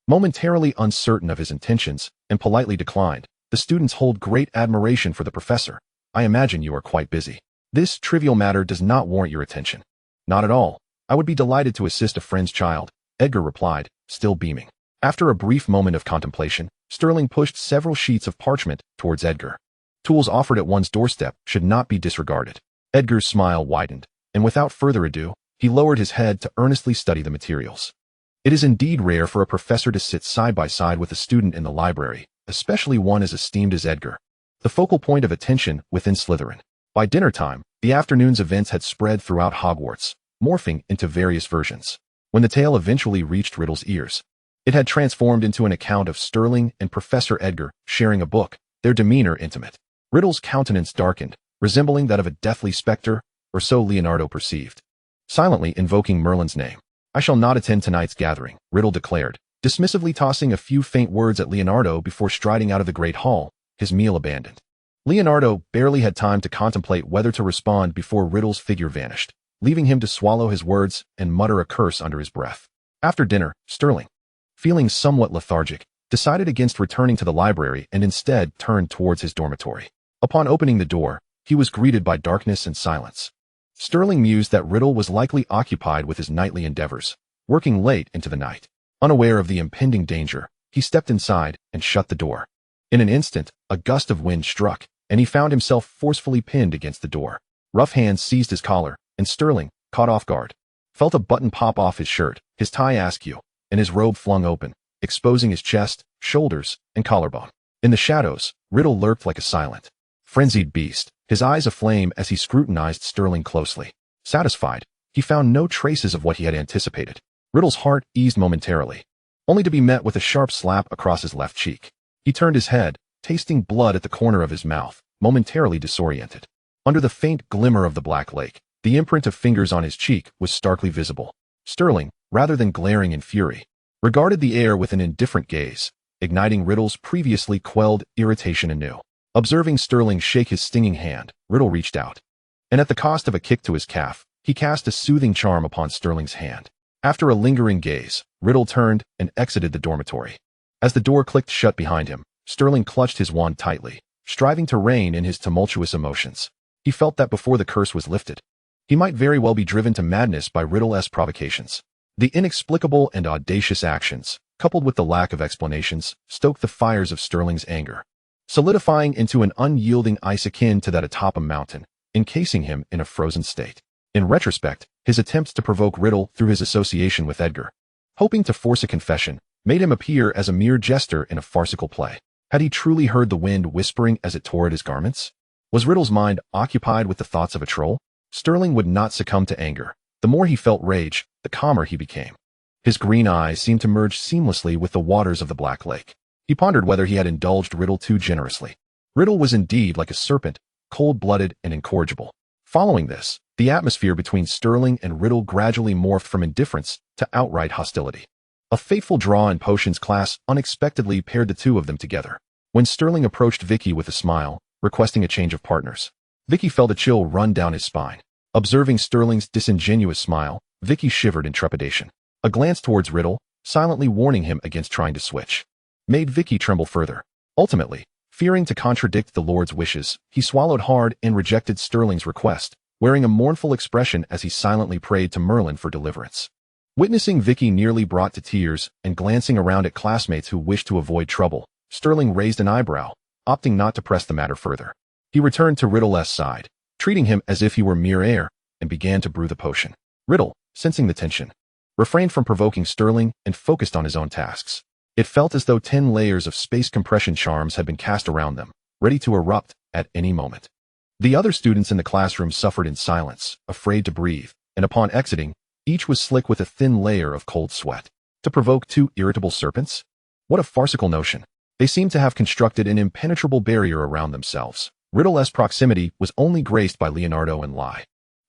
momentarily uncertain of his intentions, and politely declined. "The students hold great admiration for the professor. I imagine you are quite busy. This trivial matter does not warrant your attention." "Not at all. I would be delighted to assist a friend's child," Edgar replied, still beaming. After a brief moment of contemplation, Sterling pushed several sheets of parchment towards Edgar. Tools offered at one's doorstep should not be disregarded. Edgar's smile widened, and without further ado, he lowered his head to earnestly study the materials. It is indeed rare for a professor to sit side by side with a student in the library, especially one as esteemed as Edgar, the focal point of attention within Slytherin. By dinner time, the afternoon's events had spread throughout Hogwarts, morphing into various versions. When the tale eventually reached Riddle's ears, it had transformed into an account of Sterling and Professor Edgar sharing a book, their demeanor intimate. Riddle's countenance darkened, resembling that of a deathly specter, or so Leonardo perceived. Silently invoking Merlin's name, "I shall not attend tonight's gathering," Riddle declared, dismissively tossing a few faint words at Leonardo before striding out of the great hall, his meal abandoned. Leonardo barely had time to contemplate whether to respond before Riddle's figure vanished, leaving him to swallow his words and mutter a curse under his breath. After dinner, Sterling, feeling somewhat lethargic, decided against returning to the library and instead turned towards his dormitory. Upon opening the door, he was greeted by darkness and silence. Sterling mused that Riddle was likely occupied with his nightly endeavors, working late into the night. Unaware of the impending danger, he stepped inside and shut the door. In an instant, a gust of wind struck, and he found himself forcefully pinned against the door. Rough hands seized his collar, and Sterling, caught off guard, felt a button pop off his shirt, his tie askew, and his robe flung open, exposing his chest, shoulders, and collarbone. In the shadows, Riddle lurked like a silent, frenzied beast, his eyes aflame as he scrutinized Sterling closely. Satisfied, he found no traces of what he had anticipated. Riddle's heart eased momentarily, only to be met with a sharp slap across his left cheek. He turned his head, tasting blood at the corner of his mouth, momentarily disoriented. Under the faint glimmer of the black lake, the imprint of fingers on his cheek was starkly visible. Sterling, rather than glaring in fury, regarded the air with an indifferent gaze, igniting Riddle's previously quelled irritation anew. Observing Sterling shake his stinging hand, Riddle reached out, and at the cost of a kick to his calf, he cast a soothing charm upon Sterling's hand. After a lingering gaze, Riddle turned and exited the dormitory. As the door clicked shut behind him, Sterling clutched his wand tightly, striving to rein in his tumultuous emotions. He felt that before the curse was lifted, he might very well be driven to madness by Riddle's provocations. The inexplicable and audacious actions, coupled with the lack of explanations, stoked the fires of Sterling's anger, solidifying into an unyielding ice akin to that atop a mountain, encasing him in a frozen state. In retrospect, his attempts to provoke Riddle through his association with Edgar, hoping to force a confession, made him appear as a mere jester in a farcical play. Had he truly heard the wind whispering as it tore at his garments? Was Riddle's mind occupied with the thoughts of a troll? Sterling would not succumb to anger. The more he felt rage, the calmer he became. His green eyes seemed to merge seamlessly with the waters of the Black Lake. He pondered whether he had indulged Riddle too generously. Riddle was indeed like a serpent, cold-blooded and incorrigible. Following this, the atmosphere between Sterling and Riddle gradually morphed from indifference to outright hostility. A fateful draw in potions class unexpectedly paired the two of them together. When Sterling approached Vicky with a smile, requesting a change of partners, Vicky felt a chill run down his spine. Observing Sterling's disingenuous smile, Vicky shivered in trepidation. A glance towards Riddle, silently warning him against trying to switch, made Vicky tremble further. Ultimately, fearing to contradict the Lord's wishes, he swallowed hard and rejected Sterling's request, wearing a mournful expression as he silently prayed to Merlin for deliverance. Witnessing Vicky nearly brought to tears and glancing around at classmates who wished to avoid trouble, Sterling raised an eyebrow, opting not to press the matter further. He returned to Riddle's side, treating him as if he were mere air, and began to brew the potion. Riddle, sensing the tension, refrained from provoking Sterling and focused on his own tasks. It felt as though 10 layers of space compression charms had been cast around them, ready to erupt at any moment. The other students in the classroom suffered in silence, afraid to breathe, and upon exiting, each was slick with a thin layer of cold sweat. To provoke two irritable serpents? What a farcical notion. They seemed to have constructed an impenetrable barrier around themselves. Riddle's proximity was only graced by Leonardo and Lai,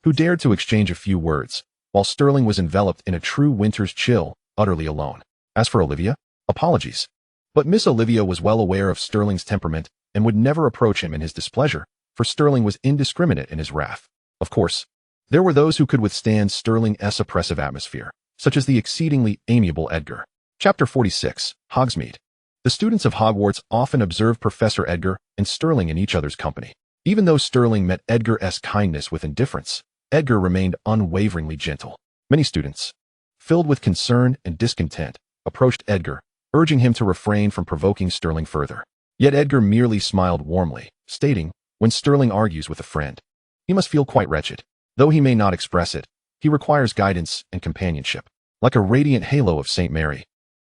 who dared to exchange a few words, while Sterling was enveloped in a true winter's chill, utterly alone. As for Olivia, apologies. But Miss Olivia was well aware of Sterling's temperament and would never approach him in his displeasure, for Sterling was indiscriminate in his wrath. Of course, there were those who could withstand Sterling's oppressive atmosphere, such as the exceedingly amiable Edgar. Chapter 46, Hogsmeade. The students of Hogwarts often observed Professor Edgar and Sterling in each other's company. Even though Sterling met Edgar's kindness with indifference, Edgar remained unwaveringly gentle. Many students, filled with concern and discontent, approached Edgar, urging him to refrain from provoking Sterling further. Yet Edgar merely smiled warmly, stating, when Sterling argues with a friend, he must feel quite wretched. Though he may not express it, he requires guidance and companionship, like a radiant halo of St. Mary.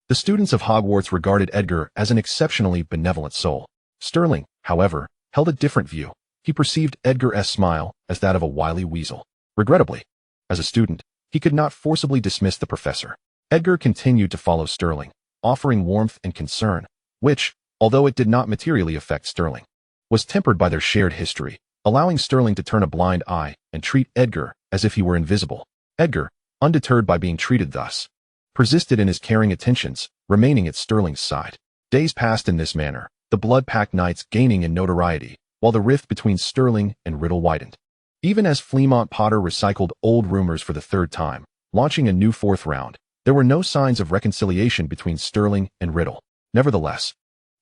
The students of Hogwarts regarded Edgar as an exceptionally benevolent soul. Sterling, however, held a different view. He perceived Edgar's smile as that of a wily weasel. Regrettably, as a student, he could not forcibly dismiss the professor. Edgar continued to follow Sterling, offering warmth and concern, which, although it did not materially affect Sterling, was tempered by their shared history, allowing Sterling to turn a blind eye and treat Edgar as if he were invisible. Edgar, undeterred by being treated thus, persisted in his caring attentions, remaining at Sterling's side. Days passed in this manner, the blood-packed nights gaining in notoriety, while the rift between Sterling and Riddle widened. Even as Fleamont Potter recycled old rumors for the third time, launching a new fourth round, there were no signs of reconciliation between Sterling and Riddle. Nevertheless,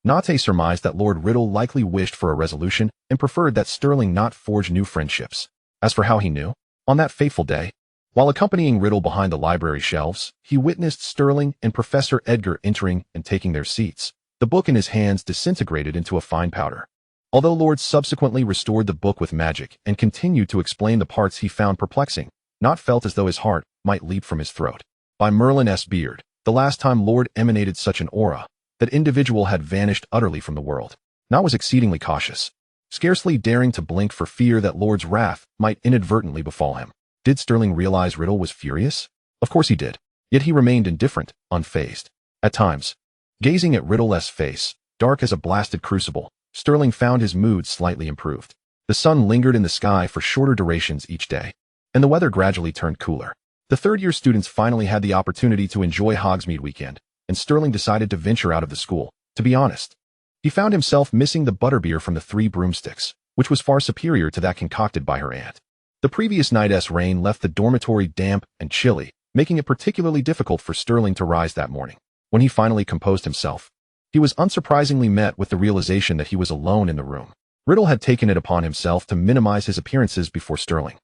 Nate surmised that Lord Riddle likely wished for a resolution and preferred that Sterling not forge new friendships. As for how he knew, on that fateful day, while accompanying Riddle behind the library shelves, he witnessed Sterling and Professor Edgar entering and taking their seats. The book in his hands disintegrated into a fine powder. Although Lord subsequently restored the book with magic and continued to explain the parts he found perplexing, Not felt as though his heart might leap from his throat. By Merlin's beard, the last time Lord emanated such an aura, that individual had vanished utterly from the world. Not was exceedingly cautious, scarcely daring to blink for fear that Lord's wrath might inadvertently befall him. Did Sterling realize Riddle was furious? Of course he did. Yet he remained indifferent, unfazed. At times, gazing at Riddle's face, dark as a blasted crucible, Sterling found his mood slightly improved. The sun lingered in the sky for shorter durations each day, and the weather gradually turned cooler. The third-year students finally had the opportunity to enjoy Hogsmeade weekend, and Sterling decided to venture out of the school. To be honest, he found himself missing the butterbeer from the Three Broomsticks, which was far superior to that concocted by her aunt. The previous night's rain left the dormitory damp and chilly, making it particularly difficult for Sterling to rise that morning. When he finally composed himself, he was unsurprisingly met with the realization that he was alone in the room. Riddle had taken it upon himself to minimize his appearances before Sterling,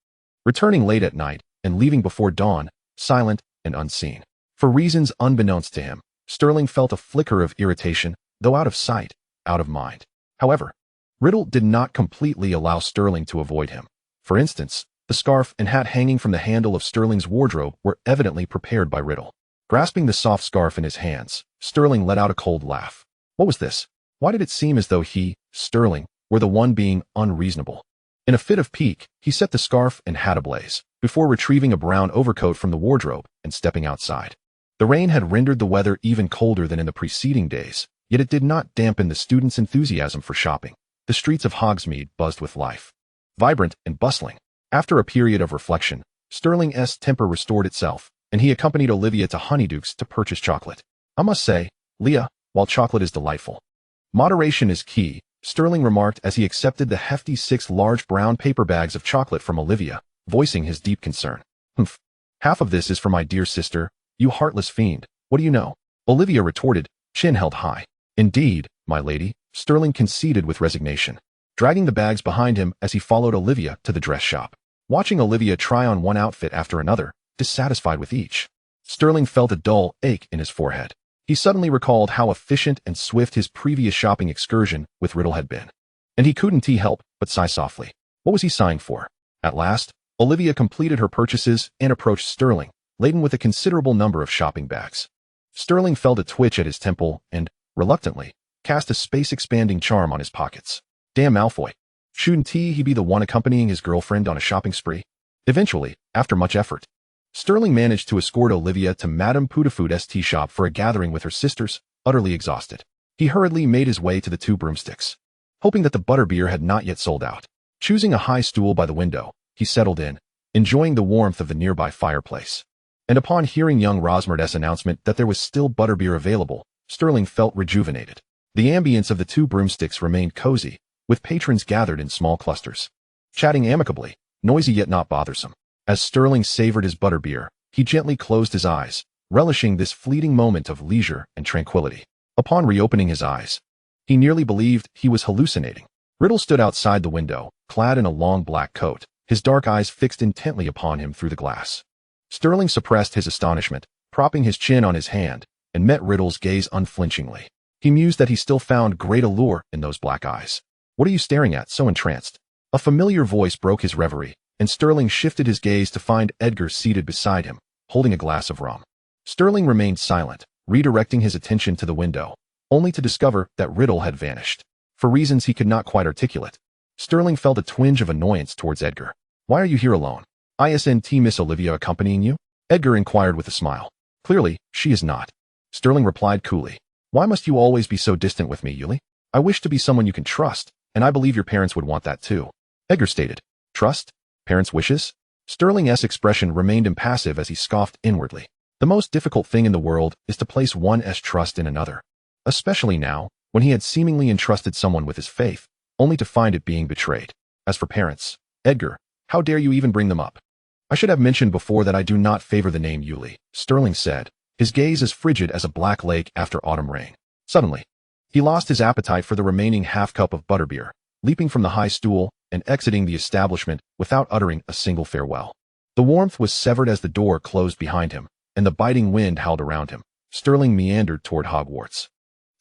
returning late at night and leaving before dawn, silent and unseen. For reasons unbeknownst to him, Sterling felt a flicker of irritation, though out of sight, out of mind. However, Riddle did not completely allow Sterling to avoid him. For instance, the scarf and hat hanging from the handle of Sterling's wardrobe were evidently prepared by Riddle. Grasping the soft scarf in his hands, Sterling let out a cold laugh. What was this? Why did it seem as though he, Sterling, were the one being unreasonable? In a fit of pique, he set the scarf and hat ablaze, before retrieving a brown overcoat from the wardrobe and stepping outside. The rain had rendered the weather even colder than in the preceding days, yet it did not dampen the students' enthusiasm for shopping. The streets of Hogsmeade buzzed with life, vibrant and bustling. After a period of reflection, Sterling's temper restored itself, and he accompanied Olivia to Honeyduke's to purchase chocolate. I must say, Leah, while chocolate is delightful, moderation is key, Sterling remarked as he accepted the hefty 6 large brown paper bags of chocolate from Olivia, voicing his deep concern. Humph. Half of this is for my dear sister, you heartless fiend. What do you know? Olivia retorted, chin held high. Indeed, my lady, Sterling conceded with resignation, dragging the bags behind him as he followed Olivia to the dress shop. Watching Olivia try on one outfit after another, dissatisfied with each, Sterling felt a dull ache in his forehead. He suddenly recalled how efficient and swift his previous shopping excursion with Riddle had been, and he couldn't help but sigh softly. What was he sighing for? At last, Olivia completed her purchases and approached Sterling, laden with a considerable number of shopping bags. Sterling felt a twitch at his temple and, reluctantly, cast a space-expanding charm on his pockets. Damn Malfoy. Shouldn't he be the one accompanying his girlfriend on a shopping spree? Eventually, after much effort, Sterling managed to escort Olivia to Madame Putafoot's tea shop for a gathering with her sisters, utterly exhausted. He hurriedly made his way to the two broomsticks, hoping that the butterbeer had not yet sold out. Choosing a high stool by the window, he settled in, enjoying the warmth of the nearby fireplace. And upon hearing young Rosmert's announcement that there was still butterbeer available, Sterling felt rejuvenated. The ambience of the two broomsticks remained cozy, with patrons gathered in small clusters, chatting amicably, noisy yet not bothersome. As Sterling savored his butterbeer, he gently closed his eyes, relishing this fleeting moment of leisure and tranquility. Upon reopening his eyes, he nearly believed he was hallucinating. Riddle stood outside the window, clad in a long black coat, his dark eyes fixed intently upon him through the glass. Sterling suppressed his astonishment, propping his chin on his hand, and met Riddle's gaze unflinchingly. He mused that he still found great allure in those black eyes. "What are you staring at, so entranced?" A familiar voice broke his reverie, and Sterling shifted his gaze to find Edgar seated beside him, holding a glass of rum. Sterling remained silent, redirecting his attention to the window, only to discover that Riddle had vanished. For reasons he could not quite articulate, Sterling felt a twinge of annoyance towards Edgar. "Why are you here alone? Isn't Miss Olivia accompanying you?" Edgar inquired with a smile. "Clearly, she is not." Sterling replied coolly. "Why must you always be so distant with me, Yuli? I wish to be someone you can trust, and I believe your parents would want that too." Edgar stated. "Trust? Parents' wishes?" Sterling's expression remained impassive as he scoffed inwardly. The most difficult thing in the world is to place one's trust in another, especially now, when he had seemingly entrusted someone with his faith, only to find it being betrayed. As for parents, Edgar, how dare you even bring them up? "I should have mentioned before that I do not favor the name Yuli," Sterling said, his gaze as frigid as a black lake after autumn rain. Suddenly, he lost his appetite for the remaining half-cup of butterbeer, leaping from the high stool and exiting the establishment without uttering a single farewell. The warmth was severed as the door closed behind him, and the biting wind howled around him. Sterling meandered toward Hogwarts,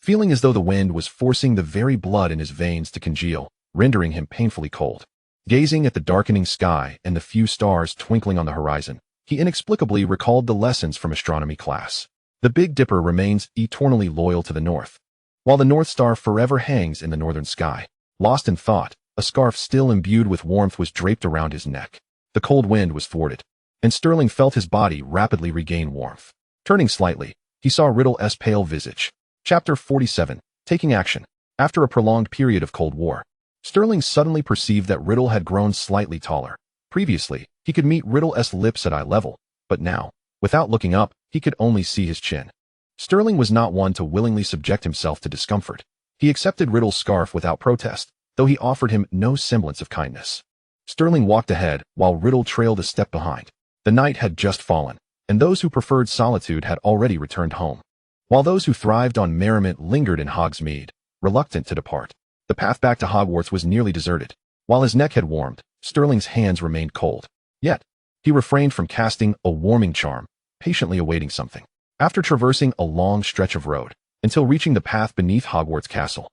feeling as though the wind was forcing the very blood in his veins to congeal, rendering him painfully cold. Gazing at the darkening sky and the few stars twinkling on the horizon, he inexplicably recalled the lessons from astronomy class. The Big Dipper remains eternally loyal to the north, while the North Star forever hangs in the northern sky. Lost in thought, a scarf still imbued with warmth was draped around his neck. The cold wind was thwarted, and Sterling felt his body rapidly regain warmth. Turning slightly, he saw Riddle's pale visage. Chapter 47. Taking Action. After a prolonged period of Cold War, Sterling suddenly perceived that Riddle had grown slightly taller. Previously, he could meet Riddle's lips at eye level, but now, without looking up, he could only see his chin. Sterling was not one to willingly subject himself to discomfort. He accepted Riddle's scarf without protest, though he offered him no semblance of kindness. Sterling walked ahead, while Riddle trailed a step behind. The night had just fallen, and those who preferred solitude had already returned home, while those who thrived on merriment lingered in Hogsmeade, reluctant to depart. The path back to Hogwarts was nearly deserted. While his neck had warmed, Sterling's hands remained cold. Yet, he refrained from casting a warming charm, patiently awaiting something. After traversing a long stretch of road, until reaching the path beneath Hogwarts Castle,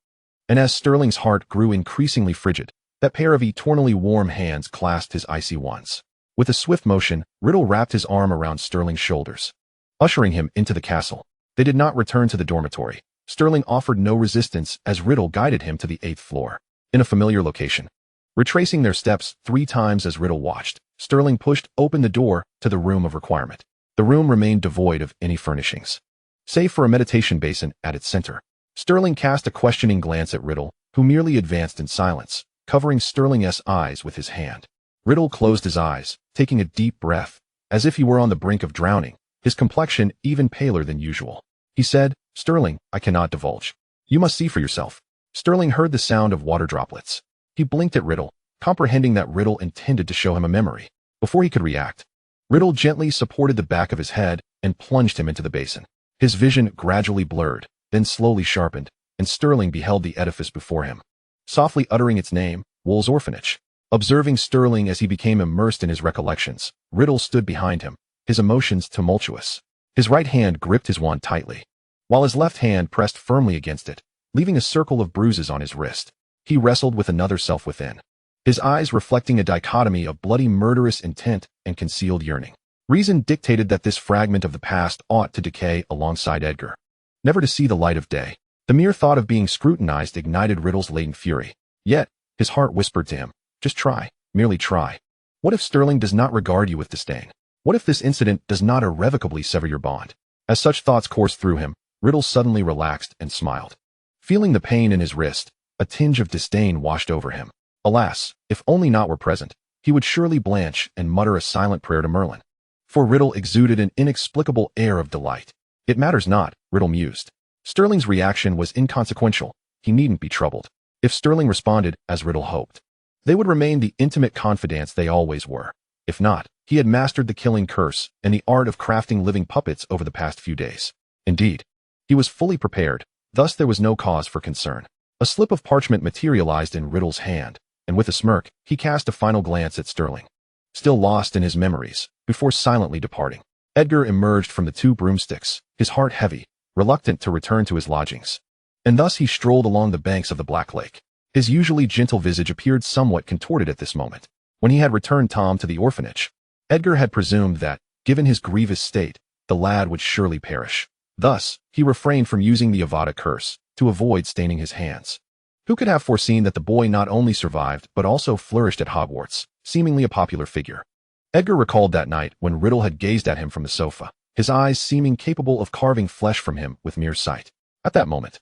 and as Sterling's heart grew increasingly frigid, that pair of eternally warm hands clasped his icy ones. With a swift motion, Riddle wrapped his arm around Sterling's shoulders, ushering him into the castle. They did not return to the dormitory. Sterling offered no resistance as Riddle guided him to the 8th floor, in a familiar location. Retracing their steps 3 times as Riddle watched, Sterling pushed open the door to the room of requirement. The room remained devoid of any furnishings, save for a meditation basin at its center. Sterling cast a questioning glance at Riddle, who merely advanced in silence, covering Sterling's eyes with his hand. Riddle closed his eyes, taking a deep breath, as if he were on the brink of drowning, his complexion even paler than usual. He said, "Sterling, I cannot divulge. You must see for yourself." Sterling heard the sound of water droplets. He blinked at Riddle, comprehending that Riddle intended to show him a memory. Before he could react, Riddle gently supported the back of his head and plunged him into the basin. His vision gradually blurred, then slowly sharpened, and Sterling beheld the edifice before him, softly uttering its name, Wool's Orphanage. Observing Sterling as he became immersed in his recollections, Riddle stood behind him, his emotions tumultuous. His right hand gripped his wand tightly, while his left hand pressed firmly against it, leaving a circle of bruises on his wrist. He wrestled with another self within, his eyes reflecting a dichotomy of bloody murderous intent and concealed yearning. Reason dictated that this fragment of the past ought to decay alongside Edgar, never to see the light of day. The mere thought of being scrutinized ignited Riddle's latent fury. Yet, His heart whispered to him, just try, merely try. What if Sterling does not regard you with disdain? What if this incident does not irrevocably sever your bond? As such thoughts coursed through him, Riddle suddenly relaxed and smiled. Feeling the pain in his wrist, a tinge of disdain washed over him. Alas, if only Not were present, he would surely blanch and mutter a silent prayer to Merlin. For Riddle exuded an inexplicable air of delight. It matters not, Riddle mused. Sterling's reaction was inconsequential. He needn't be troubled. If Sterling responded as Riddle hoped, they would remain the intimate confidants they always were. If not, he had mastered the killing curse and the art of crafting living puppets over the past few days. Indeed, he was fully prepared, thus there was no cause for concern. A slip of parchment materialized in Riddle's hand, and with a smirk, he cast a final glance at Sterling. Still lost in his memories, before silently departing, Edgar emerged from the two broomsticks, his heart heavy, reluctant to return to his lodgings. And thus he strolled along the banks of the Black Lake. His usually gentle visage appeared somewhat contorted at this moment. When he had returned Tom to the orphanage, Edgar had presumed that, given his grievous state, the lad would surely perish. Thus, he refrained from using the Avada curse, to avoid staining his hands. Who could have foreseen that the boy not only survived but also flourished at Hogwarts, seemingly a popular figure? Edgar recalled that night when Riddle had gazed at him from the sofa, his eyes seeming capable of carving flesh from him with mere sight. At that moment,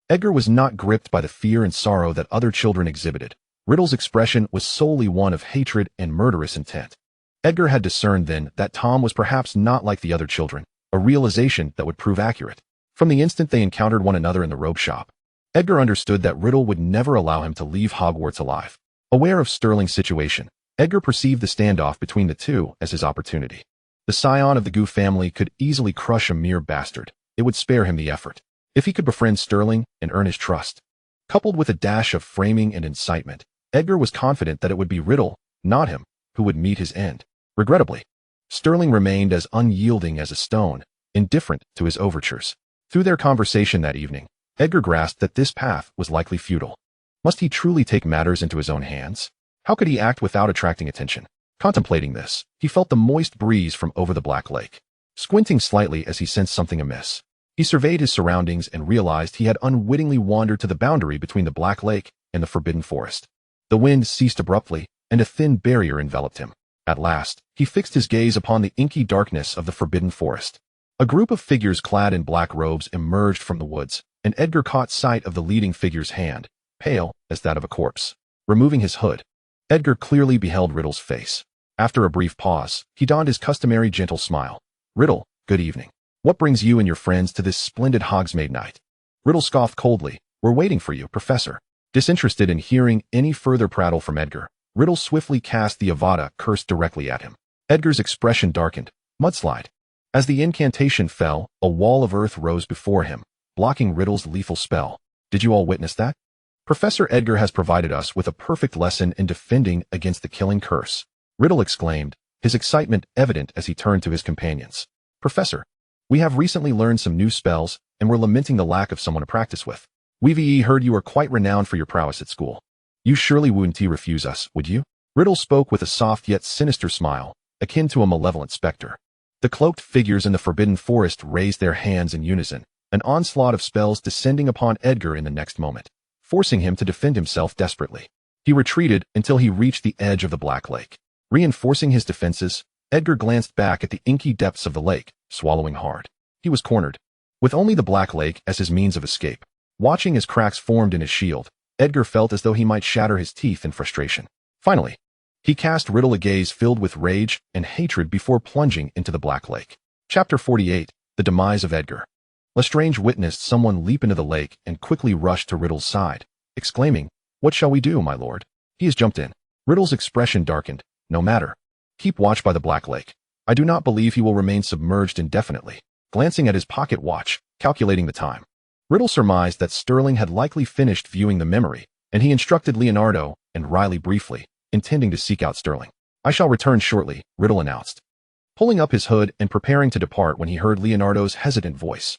Edgar was not gripped by the fear and sorrow that other children exhibited. Riddle's expression was solely one of hatred and murderous intent. Edgar had discerned then that Tom was perhaps not like the other children, a realization that would prove accurate. From the instant they encountered one another in the robe shop, Edgar understood that Riddle would never allow him to leave Hogwarts alive. Aware of Sterling's situation, Edgar perceived the standoff between the two as his opportunity. The scion of the Goo family could easily crush a mere bastard. It would spare him the effort. If he could befriend Sterling and earn his trust, coupled with a dash of framing and incitement, Edgar was confident that it would be Riddle, not him, who would meet his end. Regrettably, Sterling remained as unyielding as a stone, indifferent to his overtures. Through their conversation that evening, Edgar grasped that this path was likely futile. Must he truly take matters into his own hands? How could he act without attracting attention? Contemplating this, he felt the moist breeze from over the Black Lake. Squinting slightly as he sensed something amiss, he surveyed his surroundings and realized he had unwittingly wandered to the boundary between the Black Lake and the Forbidden Forest. The wind ceased abruptly, and a thin barrier enveloped him. At last, he fixed his gaze upon the inky darkness of the Forbidden Forest. A group of figures clad in black robes emerged from the woods, and Edgar caught sight of the leading figure's hand, pale as that of a corpse. Removing his hood, Edgar clearly beheld Riddle's face. After a brief pause, he donned his customary gentle smile. Riddle, good evening. What brings you and your friends to this splendid Hogsmeade night? Riddle scoffed coldly. We're waiting for you, Professor. Disinterested in hearing any further prattle from Edgar, Riddle swiftly cast the Avada curse directly at him. Edgar's expression darkened. Mudslide. As the incantation fell, a wall of earth rose before him, blocking Riddle's lethal spell. Did you all witness that? Professor Edgar has provided us with a perfect lesson in defending against the killing curse, Riddle exclaimed, his excitement evident as he turned to his companions. Professor, we have recently learned some new spells, and we're lamenting the lack of someone to practice with. We've heard you are quite renowned for your prowess at school. You surely wouldn't refuse us, would you? Riddle spoke with a soft yet sinister smile, akin to a malevolent specter. The cloaked figures in the Forbidden Forest raised their hands in unison, an onslaught of spells descending upon Edgar in the next moment, forcing him to defend himself desperately. He retreated until he reached the edge of the Black Lake. Reinforcing his defenses, Edgar glanced back at the inky depths of the lake, swallowing hard. He was cornered. With only the Black Lake as his means of escape, watching as cracks formed in his shield, Edgar felt as though he might shatter his teeth in frustration. Finally, he cast Riddle a gaze filled with rage and hatred before plunging into the Black Lake. Chapter 48, The Demise of Edgar. Lestrange witnessed someone leap into the lake and quickly rush to Riddle's side, exclaiming, What shall we do, my lord? He has jumped in. Riddle's expression darkened. No matter. Keep watch by the Black Lake. I do not believe he will remain submerged indefinitely. Glancing at his pocket watch, calculating the time, Riddle surmised that Sterling had likely finished viewing the memory, and he instructed Leonardo and Riley briefly, intending to seek out Sterling. I shall return shortly, Riddle announced, pulling up his hood and preparing to depart when he heard Leonardo's hesitant voice.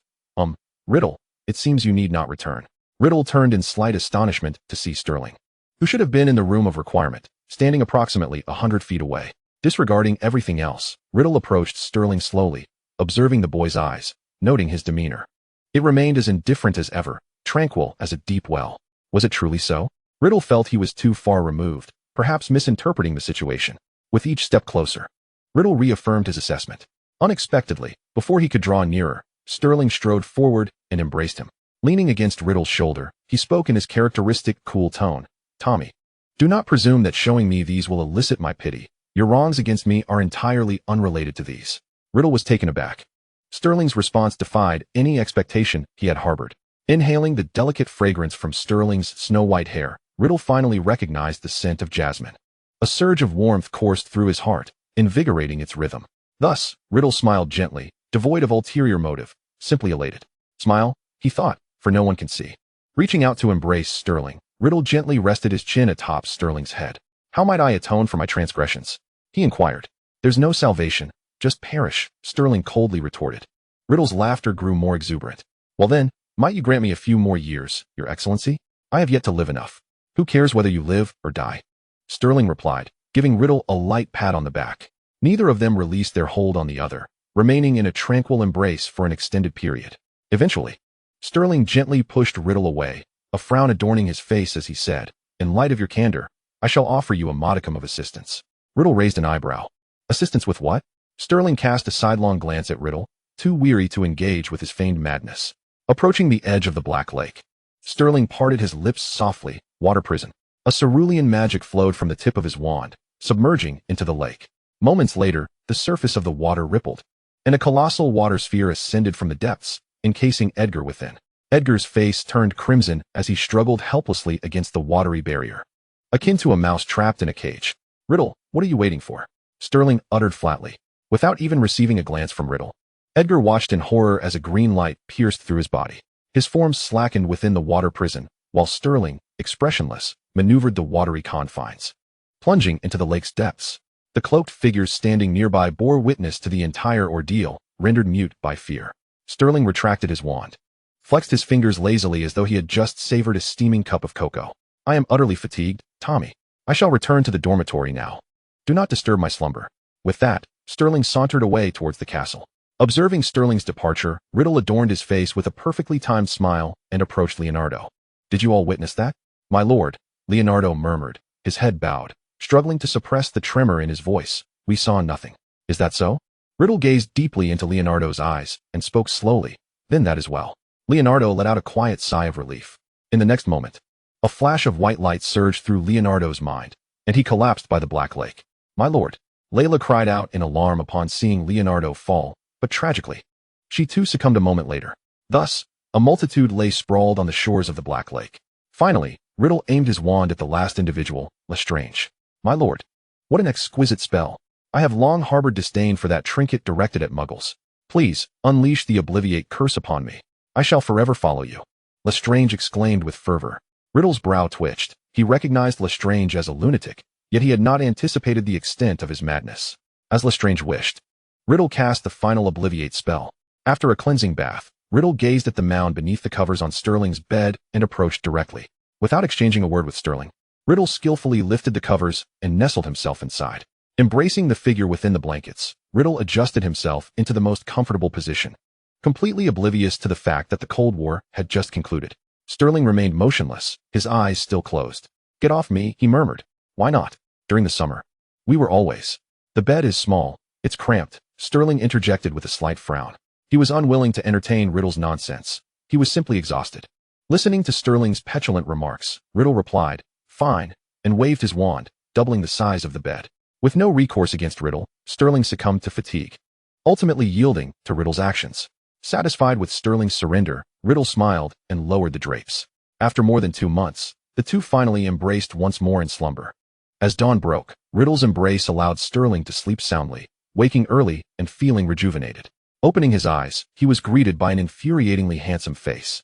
Riddle, it seems you need not return. Riddle turned in slight astonishment to see Sterling, who should have been in the room of requirement, standing approximately 100 feet away. Disregarding everything else, Riddle approached Sterling slowly, observing the boy's eyes, noting his demeanor. It remained as indifferent as ever, tranquil as a deep well. Was it truly so? Riddle felt he was too far removed, perhaps misinterpreting the situation. With each step closer, Riddle reaffirmed his assessment. Unexpectedly, before he could draw nearer, Sterling strode forward and embraced him. Leaning against Riddle's shoulder, he spoke in his characteristic cool tone. Tommy, do not presume that showing me these will elicit my pity. Your wrongs against me are entirely unrelated to these. Riddle was taken aback. Sterling's response defied any expectation he had harbored. Inhaling the delicate fragrance from Sterling's snow-white hair, Riddle finally recognized the scent of jasmine. A surge of warmth coursed through his heart, invigorating its rhythm. Thus, Riddle smiled gently, devoid of ulterior motive, simply elated. Smile, he thought, for no one can see. Reaching out to embrace Sterling, Riddle gently rested his chin atop Sterling's head. How might I atone for my transgressions? He inquired. There's no salvation, just perish, Sterling coldly retorted. Riddle's laughter grew more exuberant. Well then, might you grant me a few more years, Your Excellency? I have yet to live enough. Who cares whether you live or die? Sterling replied, giving Riddle a light pat on the back. Neither of them released their hold on the other, remaining in a tranquil embrace for an extended period. Eventually, Sterling gently pushed Riddle away, a frown adorning his face as he said, in light of your candor, I shall offer you a modicum of assistance. Riddle raised an eyebrow. Assistance with what? Sterling cast a sidelong glance at Riddle, too weary to engage with his feigned madness. Approaching the edge of the Black Lake, Sterling parted his lips softly. Water prison. A cerulean magic flowed from the tip of his wand, submerging into the lake. Moments later, the surface of the water rippled, and a colossal water sphere ascended from the depths, encasing Edgar within. Edgar's face turned crimson as he struggled helplessly against the watery barrier, akin to a mouse trapped in a cage. Riddle, what are you waiting for? Sterling uttered flatly, without even receiving a glance from Riddle. Edgar watched in horror as a green light pierced through his body. His form slackened within the water prison, while Sterling, expressionless, maneuvered the watery confines. Plunging into the lake's depths, the cloaked figures standing nearby bore witness to the entire ordeal, rendered mute by fear. Sterling retracted his wand, flexed his fingers lazily as though he had just savored a steaming cup of cocoa. I am utterly fatigued, Tommy. I shall return to the dormitory now. Do not disturb my slumber. With that, Sterling sauntered away towards the castle. Observing Sterling's departure, Riddle adorned his face with a perfectly timed smile and approached Leonardo. Did you all witness that? My lord, Leonardo murmured, his head bowed, struggling to suppress the tremor in his voice. We saw nothing. Is that so? Riddle gazed deeply into Leonardo's eyes and spoke slowly. Then that as well. Leonardo let out a quiet sigh of relief. In the next moment, a flash of white light surged through Leonardo's mind, and he collapsed by the Black Lake. My lord, Layla cried out in alarm upon seeing Leonardo fall, but tragically, she too succumbed a moment later. Thus, a multitude lay sprawled on the shores of the Black Lake. Finally, Riddle aimed his wand at the last individual, Lestrange. My lord, what an exquisite spell. I have long harbored disdain for that trinket directed at muggles. Please, unleash the Obliviate curse upon me. I shall forever follow you. Lestrange exclaimed with fervor. Riddle's brow twitched. He recognized Lestrange as a lunatic, yet he had not anticipated the extent of his madness. As Lestrange wished, Riddle cast the final Obliviate spell. After a cleansing bath, Riddle gazed at the mound beneath the covers on Sterling's bed and approached directly. Without exchanging a word with Sterling, Riddle skillfully lifted the covers and nestled himself inside. Embracing the figure within the blankets, Riddle adjusted himself into the most comfortable position, completely oblivious to the fact that the Cold War had just concluded. Sterling remained motionless, his eyes still closed. Get off me, he murmured. Why not? During the summer, we were always. The bed is small, it's cramped, Sterling interjected with a slight frown. He was unwilling to entertain Riddle's nonsense. He was simply exhausted. Listening to Sterling's petulant remarks, Riddle replied, fine, and waved his wand, doubling the size of the bed. With no recourse against Riddle, Sterling succumbed to fatigue, ultimately yielding to Riddle's actions. Satisfied with Sterling's surrender, Riddle smiled and lowered the drapes. After more than 2 months, the two finally embraced once more in slumber. As dawn broke, Riddle's embrace allowed Sterling to sleep soundly, waking early and feeling rejuvenated. Opening his eyes, he was greeted by an infuriatingly handsome face,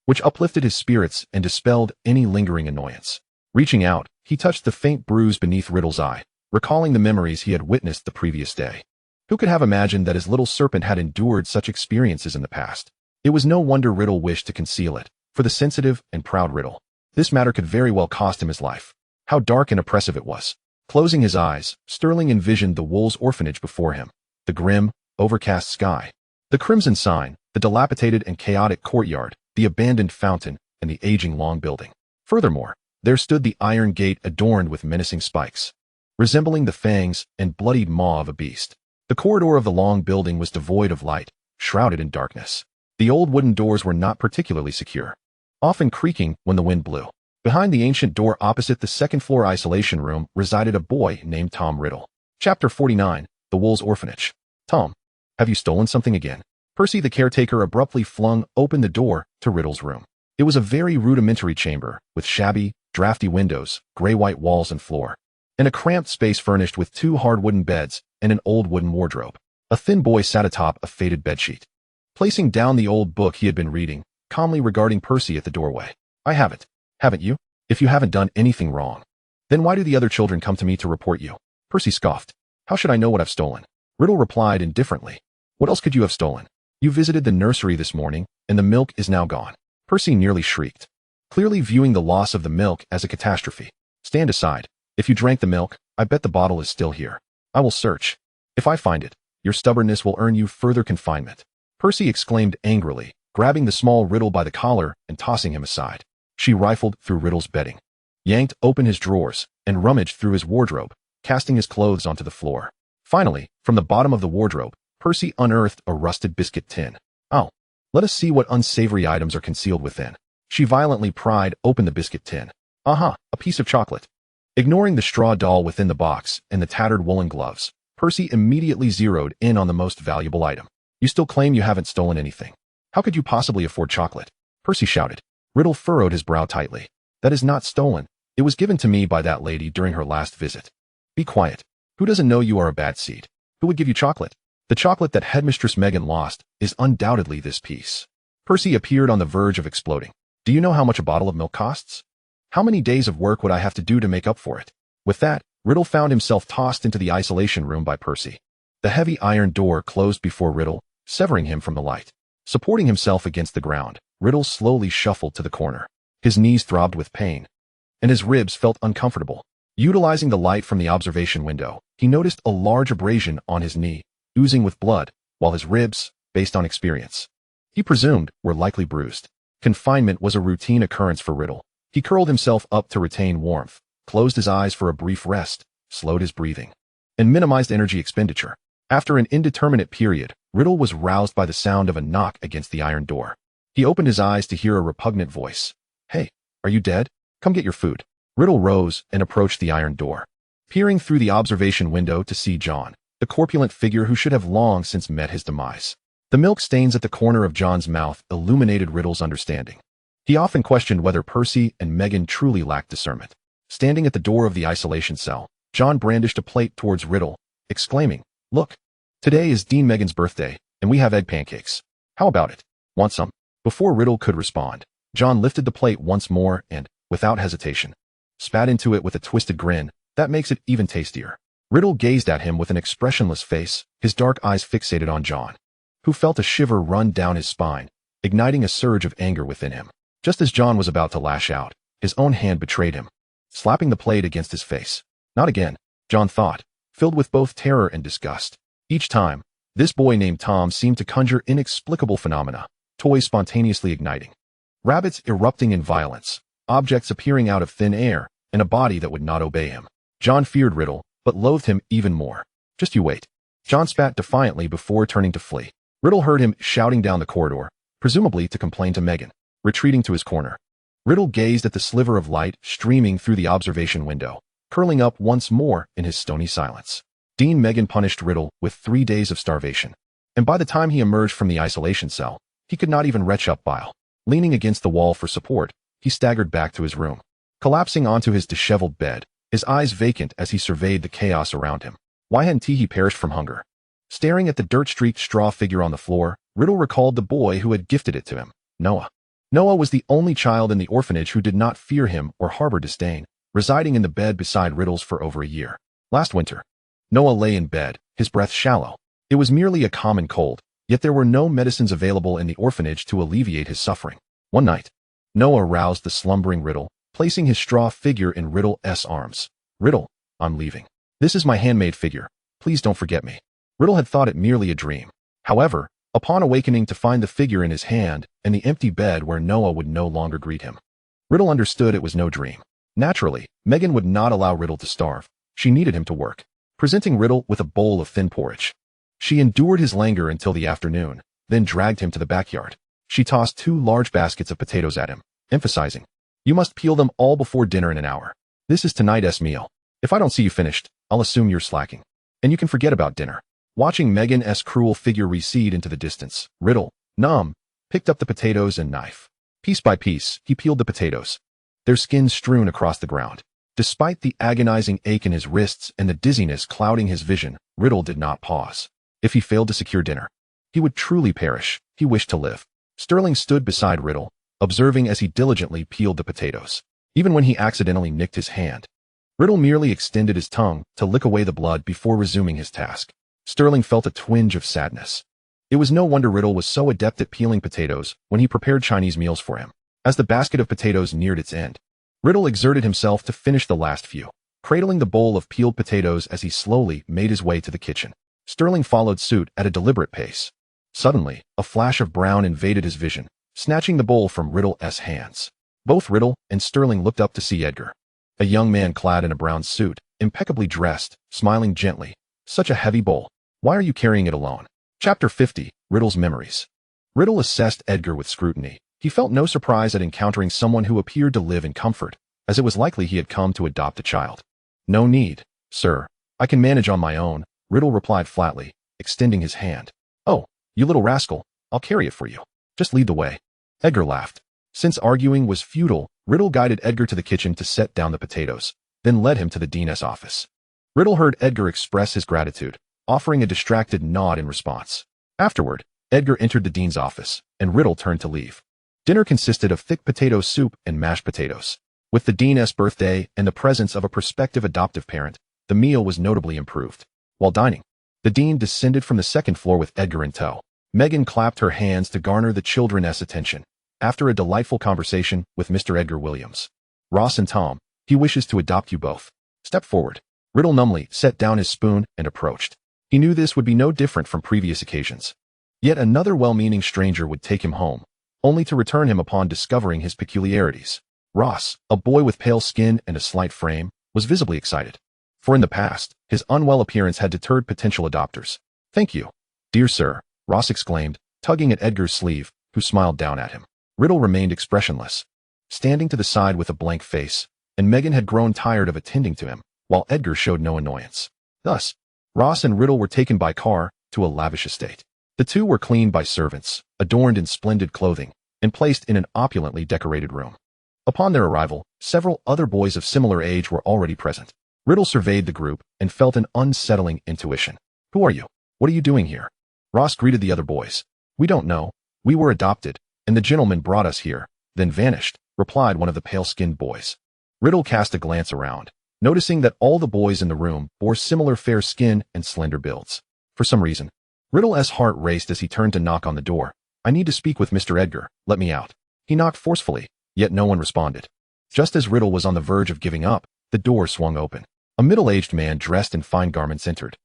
which uplifted his spirits and dispelled any lingering annoyance. Reaching out, he touched the faint bruise beneath Riddle's eye, recalling the memories he had witnessed the previous day. Who could have imagined that his little serpent had endured such experiences in the past? It was no wonder Riddle wished to conceal it. For the sensitive and proud Riddle, this matter could very well cost him his life. How dark and oppressive it was. Closing his eyes, Sterling envisioned the Wolves' orphanage before him, the grim, overcast sky, the crimson sign, the dilapidated and chaotic courtyard, the abandoned fountain, and the aging long building. Furthermore, There stood the iron gate adorned with menacing spikes, resembling the fangs and bloodied maw of a beast. The corridor of the long building was devoid of light, shrouded in darkness. The old wooden doors were not particularly secure, often creaking when the wind blew. Behind the ancient door opposite the second-floor isolation room resided a boy named Tom Riddle. Chapter 49, The Wolves' Orphanage. Tom, have you stolen something again? Percy the caretaker abruptly flung open the door to Riddle's room. It was a very rudimentary chamber, with shabby, drafty windows, gray-white walls and floor, and a cramped space furnished with 2 hard wooden beds and an old wooden wardrobe. A thin boy sat atop a faded bedsheet, placing down the old book he had been reading, calmly regarding Percy at the doorway. I have it, haven't you? If you haven't done anything wrong, then why do the other children come to me to report you? Percy scoffed. How should I know what I've stolen? Riddle replied indifferently. What else could you have stolen? You visited the nursery this morning, and the milk is now gone. Percy nearly shrieked, clearly viewing the loss of the milk as a catastrophe. Stand aside. If you drank the milk, I bet the bottle is still here. I will search. If I find it, your stubbornness will earn you further confinement. Percy exclaimed angrily, grabbing the small Riddle by the collar and tossing him aside. She rifled through Riddle's bedding, yanked open his drawers, and rummaged through his wardrobe, casting his clothes onto the floor. Finally, from the bottom of the wardrobe, Percy unearthed a rusted biscuit tin. Oh, let us see what unsavory items are concealed within. She violently pried open the biscuit tin. Aha, a piece of chocolate. Ignoring the straw doll within the box and the tattered woolen gloves, Percy immediately zeroed in on the most valuable item. You still claim you haven't stolen anything. How could you possibly afford chocolate? Percy shouted. Riddle furrowed his brow tightly. That is not stolen. It was given to me by that lady during her last visit. Be quiet. Who doesn't know you are a bad seed? Who would give you chocolate? The chocolate that Headmistress Megan lost is undoubtedly this piece. Percy appeared on the verge of exploding. Do you know how much a bottle of milk costs? How many days of work would I have to do to make up for it? With that, Riddle found himself tossed into the isolation room by Percy. The heavy iron door closed before Riddle, severing him from the light. Supporting himself against the ground, Riddle slowly shuffled to the corner. His knees throbbed with pain, and his ribs felt uncomfortable. Utilizing the light from the observation window, he noticed a large abrasion on his knee, oozing with blood, while his ribs, based on experience, he presumed were likely bruised. Confinement was a routine occurrence for Riddle. He curled himself up to retain warmth, closed his eyes for a brief rest, slowed his breathing, and minimized energy expenditure. After an indeterminate period, Riddle was roused by the sound of a knock against the iron door. He opened his eyes to hear a repugnant voice. Hey, are you dead? Come get your food. Riddle rose and approached the iron door, peering through the observation window to see John, the corpulent figure who should have long since met his demise. The milk stains at the corner of John's mouth illuminated Riddle's understanding. He often questioned whether Percy and Megan truly lacked discernment. Standing at the door of the isolation cell, John brandished a plate towards Riddle, exclaiming, Look, today is Dean Megan's birthday, and we have egg pancakes. How about it? Want some? Before Riddle could respond, John lifted the plate once more and, without hesitation, spat into it with a twisted grin. That makes it even tastier. Riddle gazed at him with an expressionless face, his dark eyes fixated on John, who felt a shiver run down his spine, igniting a surge of anger within him. Just as John was about to lash out, his own hand betrayed him, slapping the plate against his face. Not again, John thought, filled with both terror and disgust. Each time, this boy named Tom seemed to conjure inexplicable phenomena, toys spontaneously igniting, rabbits erupting in violence, objects appearing out of thin air, and a body that would not obey him. John feared Riddle, but loathed him even more. Just you wait. John spat defiantly before turning to flee. Riddle heard him shouting down the corridor, presumably to complain to Megan, retreating to his corner. Riddle gazed at the sliver of light streaming through the observation window, curling up once more in his stony silence. Dean Megan punished Riddle with 3 days of starvation, and by the time he emerged from the isolation cell, he could not even retch up bile. Leaning against the wall for support, he staggered back to his room, collapsing onto his disheveled bed, his eyes vacant as he surveyed the chaos around him. Why hadn't he perished from hunger? Staring at the dirt-streaked straw figure on the floor, Riddle recalled the boy who had gifted it to him, Noah. Noah was the only child in the orphanage who did not fear him or harbor disdain, residing in the bed beside Riddle's for over a year. Last winter, Noah lay in bed, his breath shallow. It was merely a common cold, yet there were no medicines available in the orphanage to alleviate his suffering. One night, Noah roused the slumbering Riddle, placing his straw figure in Riddle's arms. Riddle, I'm leaving. This is my handmade figure. Please don't forget me. Riddle had thought it merely a dream. However, upon awakening to find the figure in his hand and the empty bed where Noah would no longer greet him, Riddle understood it was no dream. Naturally, Megan would not allow Riddle to starve. She needed him to work. Presenting Riddle with a bowl of thin porridge, she endured his languor until the afternoon, then dragged him to the backyard. She tossed 2 large baskets of potatoes at him, emphasizing, "You must peel them all before dinner in an hour. This is tonight's meal. If I don't see you finished, I'll assume you're slacking. And you can forget about dinner." Watching Megan's cruel figure recede into the distance, Riddle, numb, picked up the potatoes and knife. Piece by piece, he peeled the potatoes, their skins strewn across the ground. Despite the agonizing ache in his wrists and the dizziness clouding his vision, Riddle did not pause. If he failed to secure dinner, he would truly perish. He wished to live. Sterling stood beside Riddle, observing as he diligently peeled the potatoes. Even when he accidentally nicked his hand, Riddle merely extended his tongue to lick away the blood before resuming his task. Sterling felt a twinge of sadness. It was no wonder Riddle was so adept at peeling potatoes when he prepared Chinese meals for him. As the basket of potatoes neared its end, Riddle exerted himself to finish the last few, cradling the bowl of peeled potatoes as he slowly made his way to the kitchen. Sterling followed suit at a deliberate pace. Suddenly, a flash of brown invaded his vision, snatching the bowl from Riddle's hands. Both Riddle and Sterling looked up to see Edgar, a young man clad in a brown suit, impeccably dressed, smiling gently. "Such a heavy bowl. Why are you carrying it alone?" Chapter 50, Riddle's Memories. Riddle assessed Edgar with scrutiny. He felt no surprise at encountering someone who appeared to live in comfort, as it was likely he had come to adopt a child. "No need, sir. I can manage on my own," Riddle replied flatly, extending his hand. "Oh, you little rascal, I'll carry it for you. Just lead the way." Edgar laughed. Since arguing was futile, Riddle guided Edgar to the kitchen to set down the potatoes, then led him to the dean's office. Riddle heard Edgar express his gratitude, offering a distracted nod in response. Afterward, Edgar entered the dean's office, and Riddle turned to leave. Dinner consisted of thick potato soup and mashed potatoes. With the dean's birthday and the presence of a prospective adoptive parent, the meal was notably improved. While dining, the dean descended from the second floor with Edgar in tow. Megan clapped her hands to garner the children's attention. After a delightful conversation with Mr. Edgar Williams, "Ross and Tom, he wishes to adopt you both. Step forward." Riddle numbly set down his spoon and approached. He knew this would be no different from previous occasions. Yet another well-meaning stranger would take him home, only to return him upon discovering his peculiarities. Ross, a boy with pale skin and a slight frame, was visibly excited. For in the past, his unwell appearance had deterred potential adopters. "Thank you, dear sir," Ross exclaimed, tugging at Edgar's sleeve, who smiled down at him. Riddle remained expressionless, standing to the side with a blank face, and Megan had grown tired of attending to him, while Edgar showed no annoyance. Thus, Ross and Riddle were taken by car to a lavish estate. The two were cleaned by servants, adorned in splendid clothing, and placed in an opulently decorated room. Upon their arrival, several other boys of similar age were already present. Riddle surveyed the group and felt an unsettling intuition. "Who are you? What are you doing here?" Ross greeted the other boys. "We don't know. We were adopted, and the gentleman brought us here, then vanished," replied one of the pale-skinned boys. Riddle cast a glance around, noticing that all the boys in the room bore similar fair skin and slender builds. For some reason, Riddle's heart raced as he turned to knock on the door. "I need to speak with Mr. Edgar. Let me out." He knocked forcefully, yet no one responded. Just as Riddle was on the verge of giving up, the door swung open. A middle-aged man dressed in fine garments entered,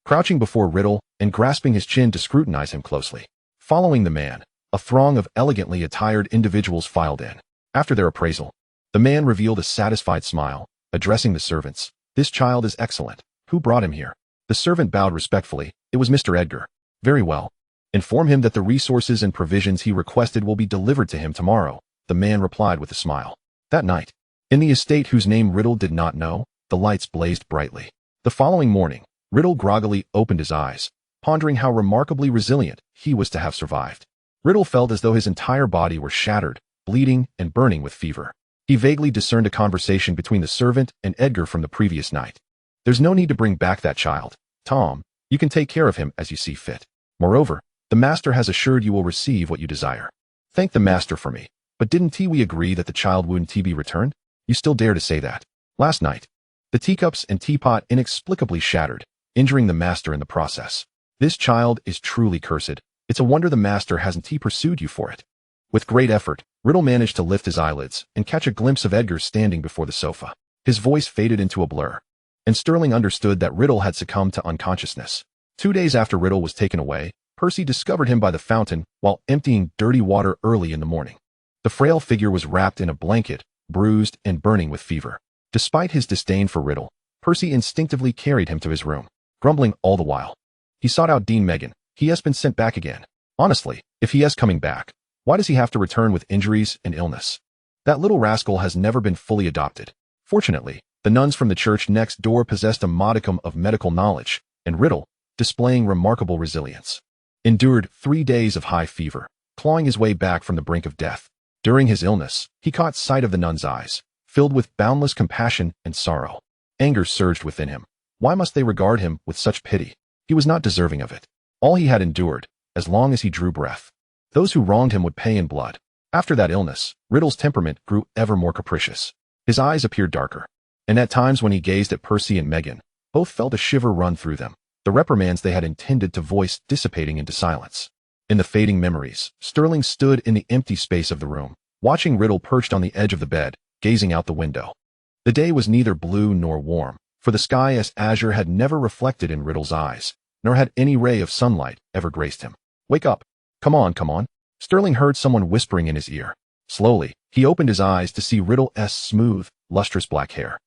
crouching before Riddle and grasping his chin to scrutinize him closely. Following the man, a throng of elegantly attired individuals filed in. After their appraisal, the man revealed a satisfied smile, addressing the servants. "This child is excellent. Who brought him here?" The servant bowed respectfully. It was Mr. Edgar. "Very well. Inform him that the resources and provisions he requested will be delivered to him tomorrow," the man replied with a smile. That night, in the estate whose name Riddle did not know, the lights blazed brightly. The following morning, Riddle groggily opened his eyes, pondering how remarkably resilient he was to have survived. Riddle felt as though his entire body were shattered, bleeding, and burning with fever. He vaguely discerned a conversation between the servant and Edgar from the previous night. "There's no need to bring back that child, Tom. You can take care of him as you see fit. Moreover, the master has assured you will receive what you desire." "Thank the master for me. But didn't we agree that the child wouldn't be returned? You still dare to say that?" Last night, the teacups and teapot inexplicably shattered, injuring the master in the process. "This child is truly cursed. It's a wonder the master hasn't pursued you for it." With great effort, Riddle managed to lift his eyelids and catch a glimpse of Edgar standing before the sofa. His voice faded into a blur, and Sterling understood that Riddle had succumbed to unconsciousness. 2 days after Riddle was taken away, Percy discovered him by the fountain while emptying dirty water early in the morning. The frail figure was wrapped in a blanket, bruised and burning with fever. Despite his disdain for Riddle, Percy instinctively carried him to his room, grumbling all the while. He sought out Dean Megan. He has been sent back again. Honestly, if he is coming back, why does he have to return with injuries and illness? That little rascal has never been fully adopted. Fortunately, the nuns from the church next door possessed a modicum of medical knowledge, and Riddle, displaying remarkable resilience, endured 3 days of high fever, clawing his way back from the brink of death. During his illness, he caught sight of the nun's eyes, filled with boundless compassion and sorrow. Anger surged within him. Why must they regard him with such pity? He was not deserving of it. All he had endured, as long as he drew breath. Those who wronged him would pay in blood. After that illness, Riddle's temperament grew ever more capricious. His eyes appeared darker, and at times when he gazed at Percy and Megan, both felt a shiver run through them, the reprimands they had intended to voice dissipating into silence. In the fading memories, Sterling stood in the empty space of the room, watching Riddle perched on the edge of the bed, gazing out the window. The day was neither blue nor warm, for the sky as azure had never reflected in Riddle's eyes, nor had any ray of sunlight ever graced him. "Wake up! Come on, come on!" Sterling heard someone whispering in his ear. Slowly, he opened his eyes to see Riddle's smooth, lustrous black hair.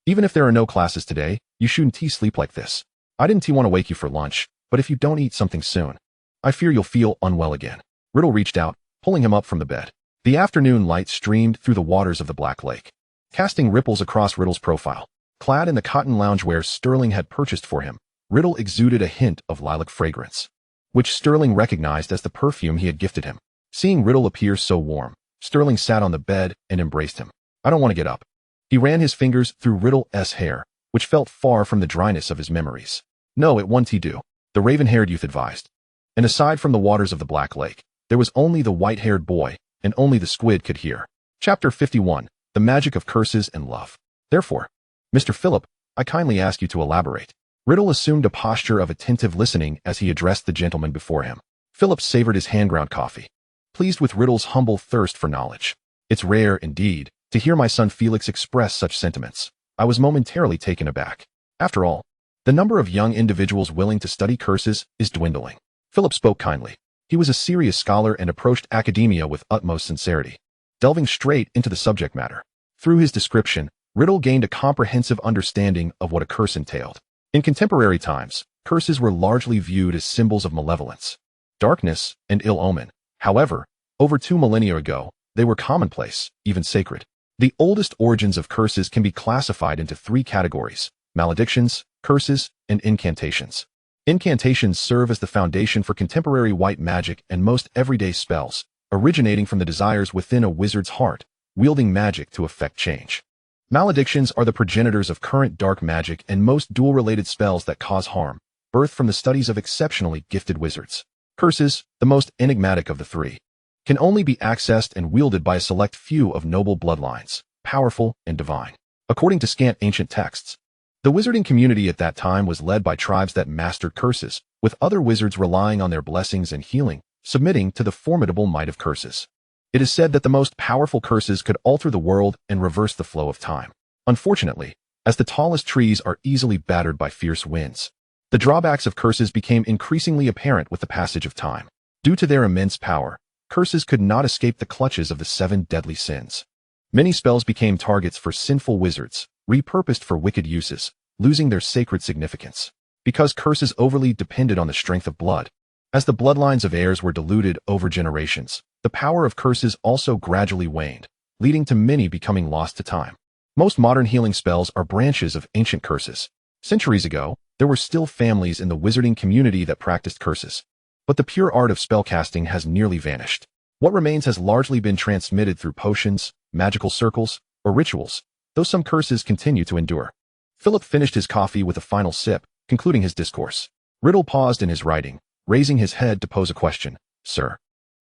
"Even if there are no classes today, you shouldn't sleep like this. I didn't want to wake you for lunch, but if you don't eat something soon, I fear you'll feel unwell again." Riddle reached out, pulling him up from the bed. The afternoon light streamed through the waters of the Black Lake, casting ripples across Riddle's profile. Clad in the cotton loungewear Sterling had purchased for him, Riddle exuded a hint of lilac fragrance, which Sterling recognized as the perfume he had gifted him. Seeing Riddle appear so warm, Sterling sat on the bed and embraced him. "I don't want to get up." He ran his fingers through Riddle's hair, which felt far from the dryness of his memories. "No, it won't do," the raven-haired youth advised. And aside from the waters of the Black Lake, there was only the white-haired boy, and only the squid could hear. Chapter 51, The Magic of Curses and Love. "Therefore, Mr. Philip, I kindly ask you to elaborate." Riddle assumed a posture of attentive listening as he addressed the gentleman before him. Philip savored his hand-ground coffee, pleased with Riddle's humble thirst for knowledge. "It's rare, indeed, to hear my son Felix express such sentiments." I was momentarily taken aback. After all, the number of young individuals willing to study curses is dwindling. Philip spoke kindly. He was a serious scholar and approached academia with utmost sincerity, delving straight into the subject matter. Through his description, Riddle gained a comprehensive understanding of what a curse entailed. In contemporary times, curses were largely viewed as symbols of malevolence, darkness, and ill omen. However, over 2 millennia ago, they were commonplace, even sacred. The oldest origins of curses can be classified into 3 categories: maledictions, curses, and incantations. Incantations serve as the foundation for contemporary white magic and most everyday spells, originating from the desires within a wizard's heart, wielding magic to effect change. Maledictions are the progenitors of current dark magic and most duel-related spells that cause harm, birthed from the studies of exceptionally gifted wizards. Curses, the most enigmatic of the 3, can only be accessed and wielded by a select few of noble bloodlines, powerful and divine. According to scant ancient texts, the wizarding community at that time was led by tribes that mastered curses, with other wizards relying on their blessings and healing, submitting to the formidable might of curses. It is said that the most powerful curses could alter the world and reverse the flow of time. Unfortunately, as the tallest trees are easily battered by fierce winds, the drawbacks of curses became increasingly apparent with the passage of time. Due to their immense power, curses could not escape the clutches of the 7 deadly sins. Many spells became targets for sinful wizards, repurposed for wicked uses, losing their sacred significance. Because curses overly depended on the strength of blood, as the bloodlines of heirs were diluted over generations, the power of curses also gradually waned, leading to many becoming lost to time. Most modern healing spells are branches of ancient curses. Centuries ago, there were still families in the wizarding community that practiced curses, but the pure art of spellcasting has nearly vanished. What remains has largely been transmitted through potions, magical circles, or rituals, though some curses continue to endure. Philip finished his coffee with a final sip, concluding his discourse. Riddle paused in his writing, raising his head to pose a question. "Sir,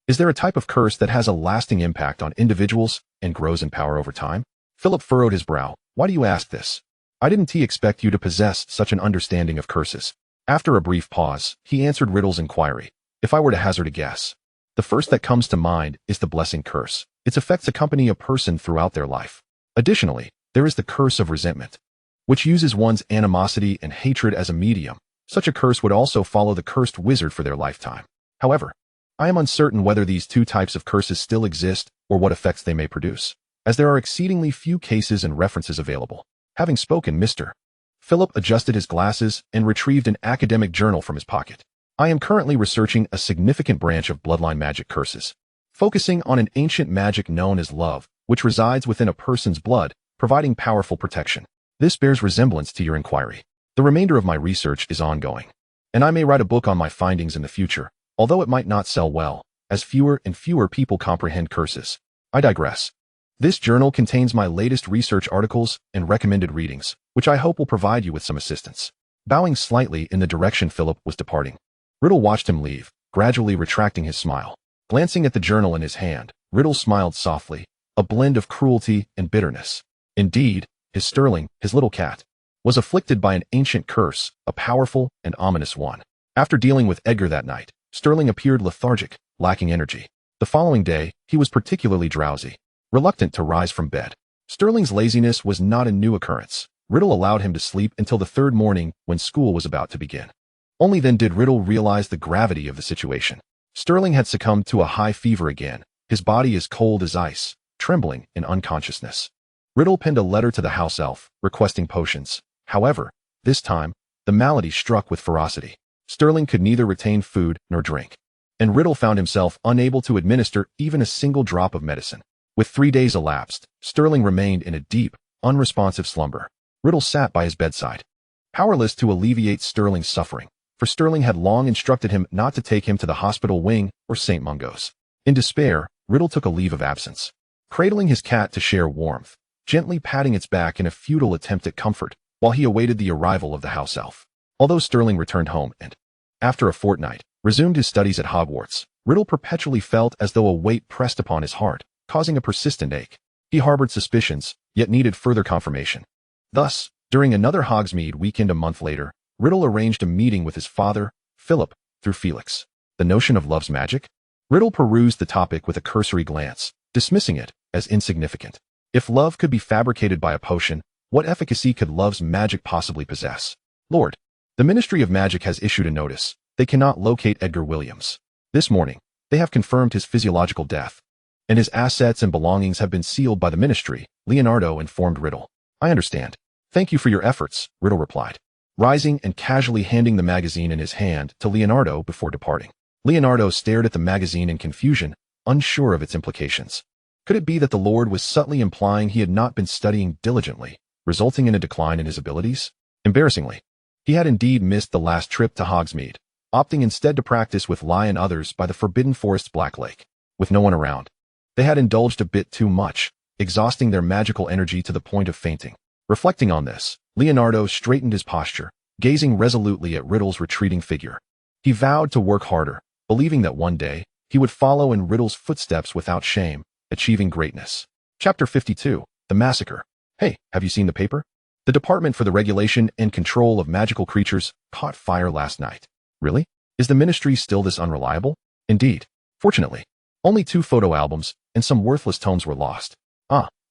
is there a type of curse that has a lasting impact on individuals and grows in power over time?" Philip furrowed his brow. "Why do you ask this? I didn't expect you to possess such an understanding of curses." After a brief pause, he answered Riddle's inquiry. "If I were to hazard a guess, the first that comes to mind is the blessing curse. Its effects accompany a person throughout their life. Additionally, there is the curse of resentment, which uses one's animosity and hatred as a medium. Such a curse would also follow the cursed wizard for their lifetime. However, I am uncertain whether these 2 types of curses still exist or what effects they may produce, as there are exceedingly few cases and references available." Having spoken, Mr. Philip adjusted his glasses and retrieved an academic journal from his pocket. I am currently researching a significant branch of bloodline magic curses, focusing on an ancient magic known as love, which resides within a person's blood, providing powerful protection. This bears resemblance to your inquiry. The remainder of my research is ongoing, and I may write a book on my findings in the future, although it might not sell well, as fewer and fewer people comprehend curses. I digress. This journal contains my latest research articles and recommended readings, which I hope will provide you with some assistance. Bowing slightly in the direction Philip was departing, Riddle watched him leave, gradually retracting his smile. Glancing at the journal in his hand, Riddle smiled softly, a blend of cruelty and bitterness. Indeed, his Sterling, his little cat, was afflicted by an ancient curse, a powerful and ominous one. After dealing with Edgar that night, Sterling appeared lethargic, lacking energy. The following day, he was particularly drowsy, reluctant to rise from bed. Sterling's laziness was not a new occurrence. Riddle allowed him to sleep until the third morning when school was about to begin. Only then did Riddle realize the gravity of the situation. Sterling had succumbed to a high fever again, his body as cold as ice, trembling in unconsciousness. Riddle penned a letter to the house elf, requesting potions. However, this time, the malady struck with ferocity. Sterling could neither retain food nor drink, and Riddle found himself unable to administer even a single drop of medicine. With 3 days elapsed, Sterling remained in a deep, unresponsive slumber. Riddle sat by his bedside, powerless to alleviate Sterling's suffering, for Sterling had long instructed him not to take him to the hospital wing or St. Mungo's. In despair, Riddle took a leave of absence, cradling his cat to share warmth, gently patting its back in a futile attempt at comfort, while he awaited the arrival of the house elf. Although Sterling returned home and, after a fortnight, resumed his studies at Hogwarts, Riddle perpetually felt as though a weight pressed upon his heart, causing a persistent ache. He harbored suspicions, yet needed further confirmation. Thus, during another Hogsmeade weekend a month later, Riddle arranged a meeting with his father, Philip, through Felix. The notion of love's magic? Riddle perused the topic with a cursory glance, dismissing it as insignificant. If love could be fabricated by a potion, what efficacy could love's magic possibly possess? Lord, the Ministry of Magic has issued a notice. They cannot locate Edgar Williams. This morning, they have confirmed his physiological death, and his assets and belongings have been sealed by the Ministry, Leonardo informed Riddle. I understand. Thank you for your efforts, Riddle replied, rising and casually handing the magazine in his hand to Leonardo before departing. Leonardo stared at the magazine in confusion, unsure of its implications. Could it be that the Lord was subtly implying he had not been studying diligently, resulting in a decline in his abilities? Embarrassingly, he had indeed missed the last trip to Hogsmeade, opting instead to practice with Lai and others by the Forbidden Forest's Black Lake. With no one around, they had indulged a bit too much, exhausting their magical energy to the point of fainting. Reflecting on this, Leonardo straightened his posture, gazing resolutely at Riddle's retreating figure. He vowed to work harder, believing that one day, he would follow in Riddle's footsteps without shame, achieving greatness. Chapter 52, The Massacre. Hey, have you seen the paper? The Department for the Regulation and Control of Magical Creatures caught fire last night. Really? Is the ministry still this unreliable? Indeed. Fortunately, only 2 photo albums and some worthless tomes were lost.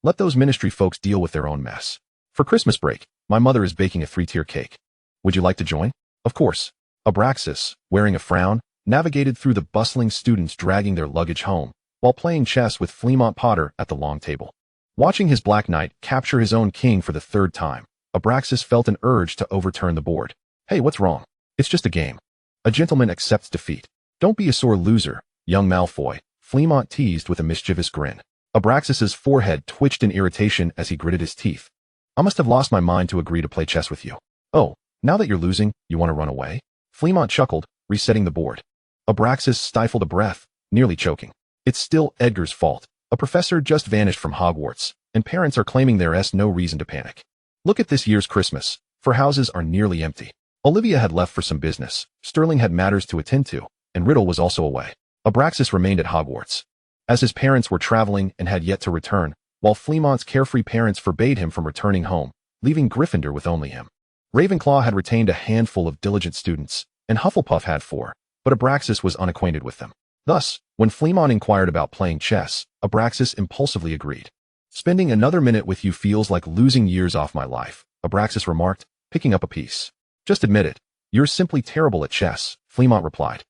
Let those ministry folks deal with their own mess. For Christmas break, my mother is baking a 3-tier cake. Would you like to join? Of course. Abraxas, wearing a frown, navigated through the bustling students dragging their luggage home, while playing chess with Fleamont Potter at the long table. Watching his Black Knight capture his own king for the 3rd time, Abraxas felt an urge to overturn the board. Hey, what's wrong? It's just a game. A gentleman accepts defeat. Don't be a sore loser, young Malfoy, Fleamont teased with a mischievous grin. Abraxas's forehead twitched in irritation as he gritted his teeth. I must have lost my mind to agree to play chess with you. Oh, now that you're losing, you want to run away? Fleamont chuckled, resetting the board. Abraxas stifled a breath, nearly choking. It's still Edgar's fault. A professor just vanished from Hogwarts, and parents are claiming there's no reason to panic. Look at this year's Christmas, for houses are nearly empty. Olivia had left for some business, Sterling had matters to attend to, and Riddle was also away. Abraxas remained at Hogwarts, as his parents were traveling and had yet to return, while Fleamont's carefree parents forbade him from returning home, leaving Gryffindor with only him. Ravenclaw had retained a handful of diligent students, and Hufflepuff had 4, but Abraxas was unacquainted with them. Thus, when Fleamont inquired about playing chess, Abraxas impulsively agreed. Spending another minute with you feels like losing years off my life, Abraxas remarked, picking up a piece. Just admit it. You're simply terrible at chess, Fleamont replied,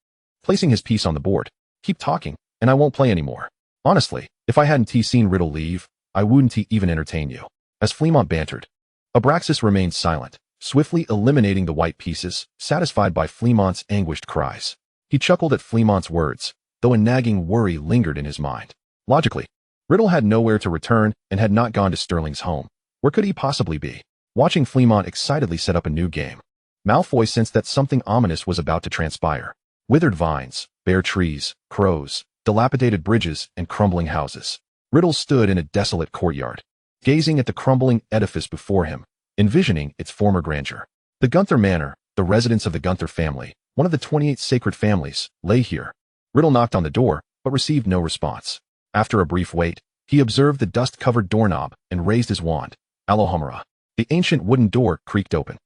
placing his piece on the board. Keep talking, and I won't play anymore. Honestly, if I hadn't seen Riddle leave, I wouldn't even entertain you. As Fleamont bantered, Abraxas remained silent, swiftly eliminating the white pieces, satisfied by Fleamont's anguished cries. He chuckled at Fleamont's words, though a nagging worry lingered in his mind. Logically, Riddle had nowhere to return and had not gone to Sterling's home. Where could he possibly be? Watching Fleamont excitedly set up a new game, Malfoy sensed that something ominous was about to transpire. Withered vines, bare trees, crows, dilapidated bridges, and crumbling houses. Riddle stood in a desolate courtyard, gazing at the crumbling edifice before him, envisioning its former grandeur. The Gunther Manor, the residence of the Gunther family, one of the 28 sacred families, lay here. Riddle knocked on the door, but received no response. After a brief wait, he observed the dust-covered doorknob and raised his wand. Alohomora. The ancient wooden door creaked open.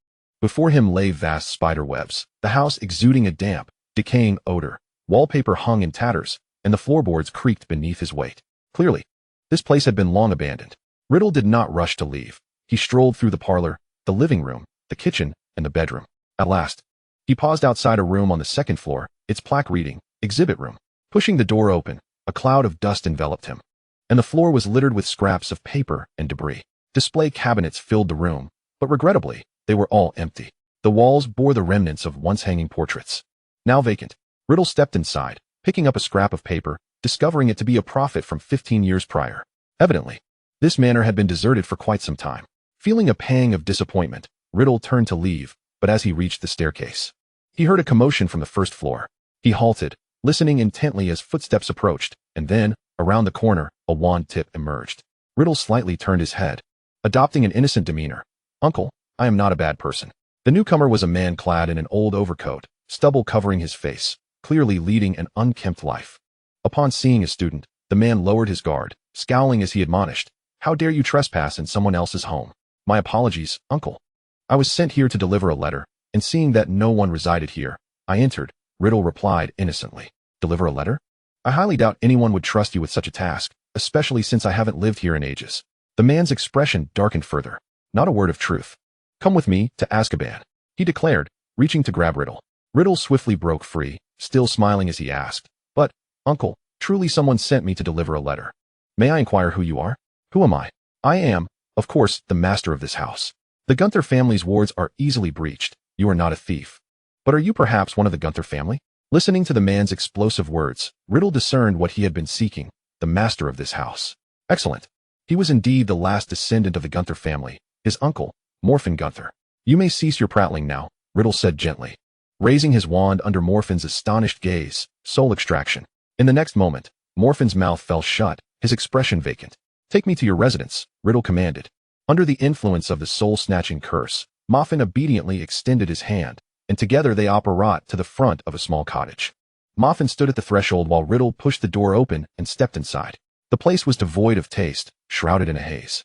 Before him lay vast spider webs, the house exuding a damp, decaying odor. Wallpaper hung in tatters, and the floorboards creaked beneath his weight. Clearly, this place had been long abandoned. Riddle did not rush to leave. He strolled through the parlor, the living room, the kitchen, and the bedroom. At last, he paused outside a room on the second floor, its plaque reading, Exhibit Room. Pushing the door open, a cloud of dust enveloped him, and the floor was littered with scraps of paper and debris. Display cabinets filled the room, but regrettably, they were all empty. The walls bore the remnants of once hanging portraits. Now vacant, Riddle stepped inside, picking up a scrap of paper, discovering it to be a prophet from 15 years prior. Evidently, this manor had been deserted for quite some time. Feeling a pang of disappointment, Riddle turned to leave, but as he reached the staircase, he heard a commotion from the first floor. He halted, listening intently as footsteps approached, and then, around the corner, a wand tip emerged. Riddle slightly turned his head, adopting an innocent demeanor. "Uncle, I am not a bad person." The newcomer was a man clad in an old overcoat, stubble covering his face, clearly leading an unkempt life. Upon seeing his student, the man lowered his guard, scowling as he admonished, "How dare you trespass in someone else's home?" "My apologies, uncle. I was sent here to deliver a letter, and seeing that no one resided here, I entered," Riddle replied innocently. "Deliver a letter? I highly doubt anyone would trust you with such a task, especially since I haven't lived here in ages." The man's expression darkened further. "Not a word of truth. Come with me to Azkaban," he declared, reaching to grab Riddle. Riddle swiftly broke free, still smiling as he asked, "But, uncle, truly someone sent me to deliver a letter. May I inquire who you are?" "Who am I? I am, of course, the master of this house. The Gunther family's wards are easily breached. You are not a thief. But are you perhaps one of the Gunther family?" Listening to the man's explosive words, Riddle discerned what he had been seeking, the master of this house. Excellent. He was indeed the last descendant of the Gunther family, his uncle, Morfin Gunther. "You may cease your prattling now," Riddle said gently, raising his wand under Morfin's astonished gaze. Soul extraction. In the next moment, Morfin's mouth fell shut, his expression vacant. "Take me to your residence," Riddle commanded. Under the influence of the soul-snatching curse, Morfin obediently extended his hand, and together they apparat to the front of a small cottage. Morfin stood at the threshold while Riddle pushed the door open and stepped inside. The place was devoid of taste, shrouded in a haze.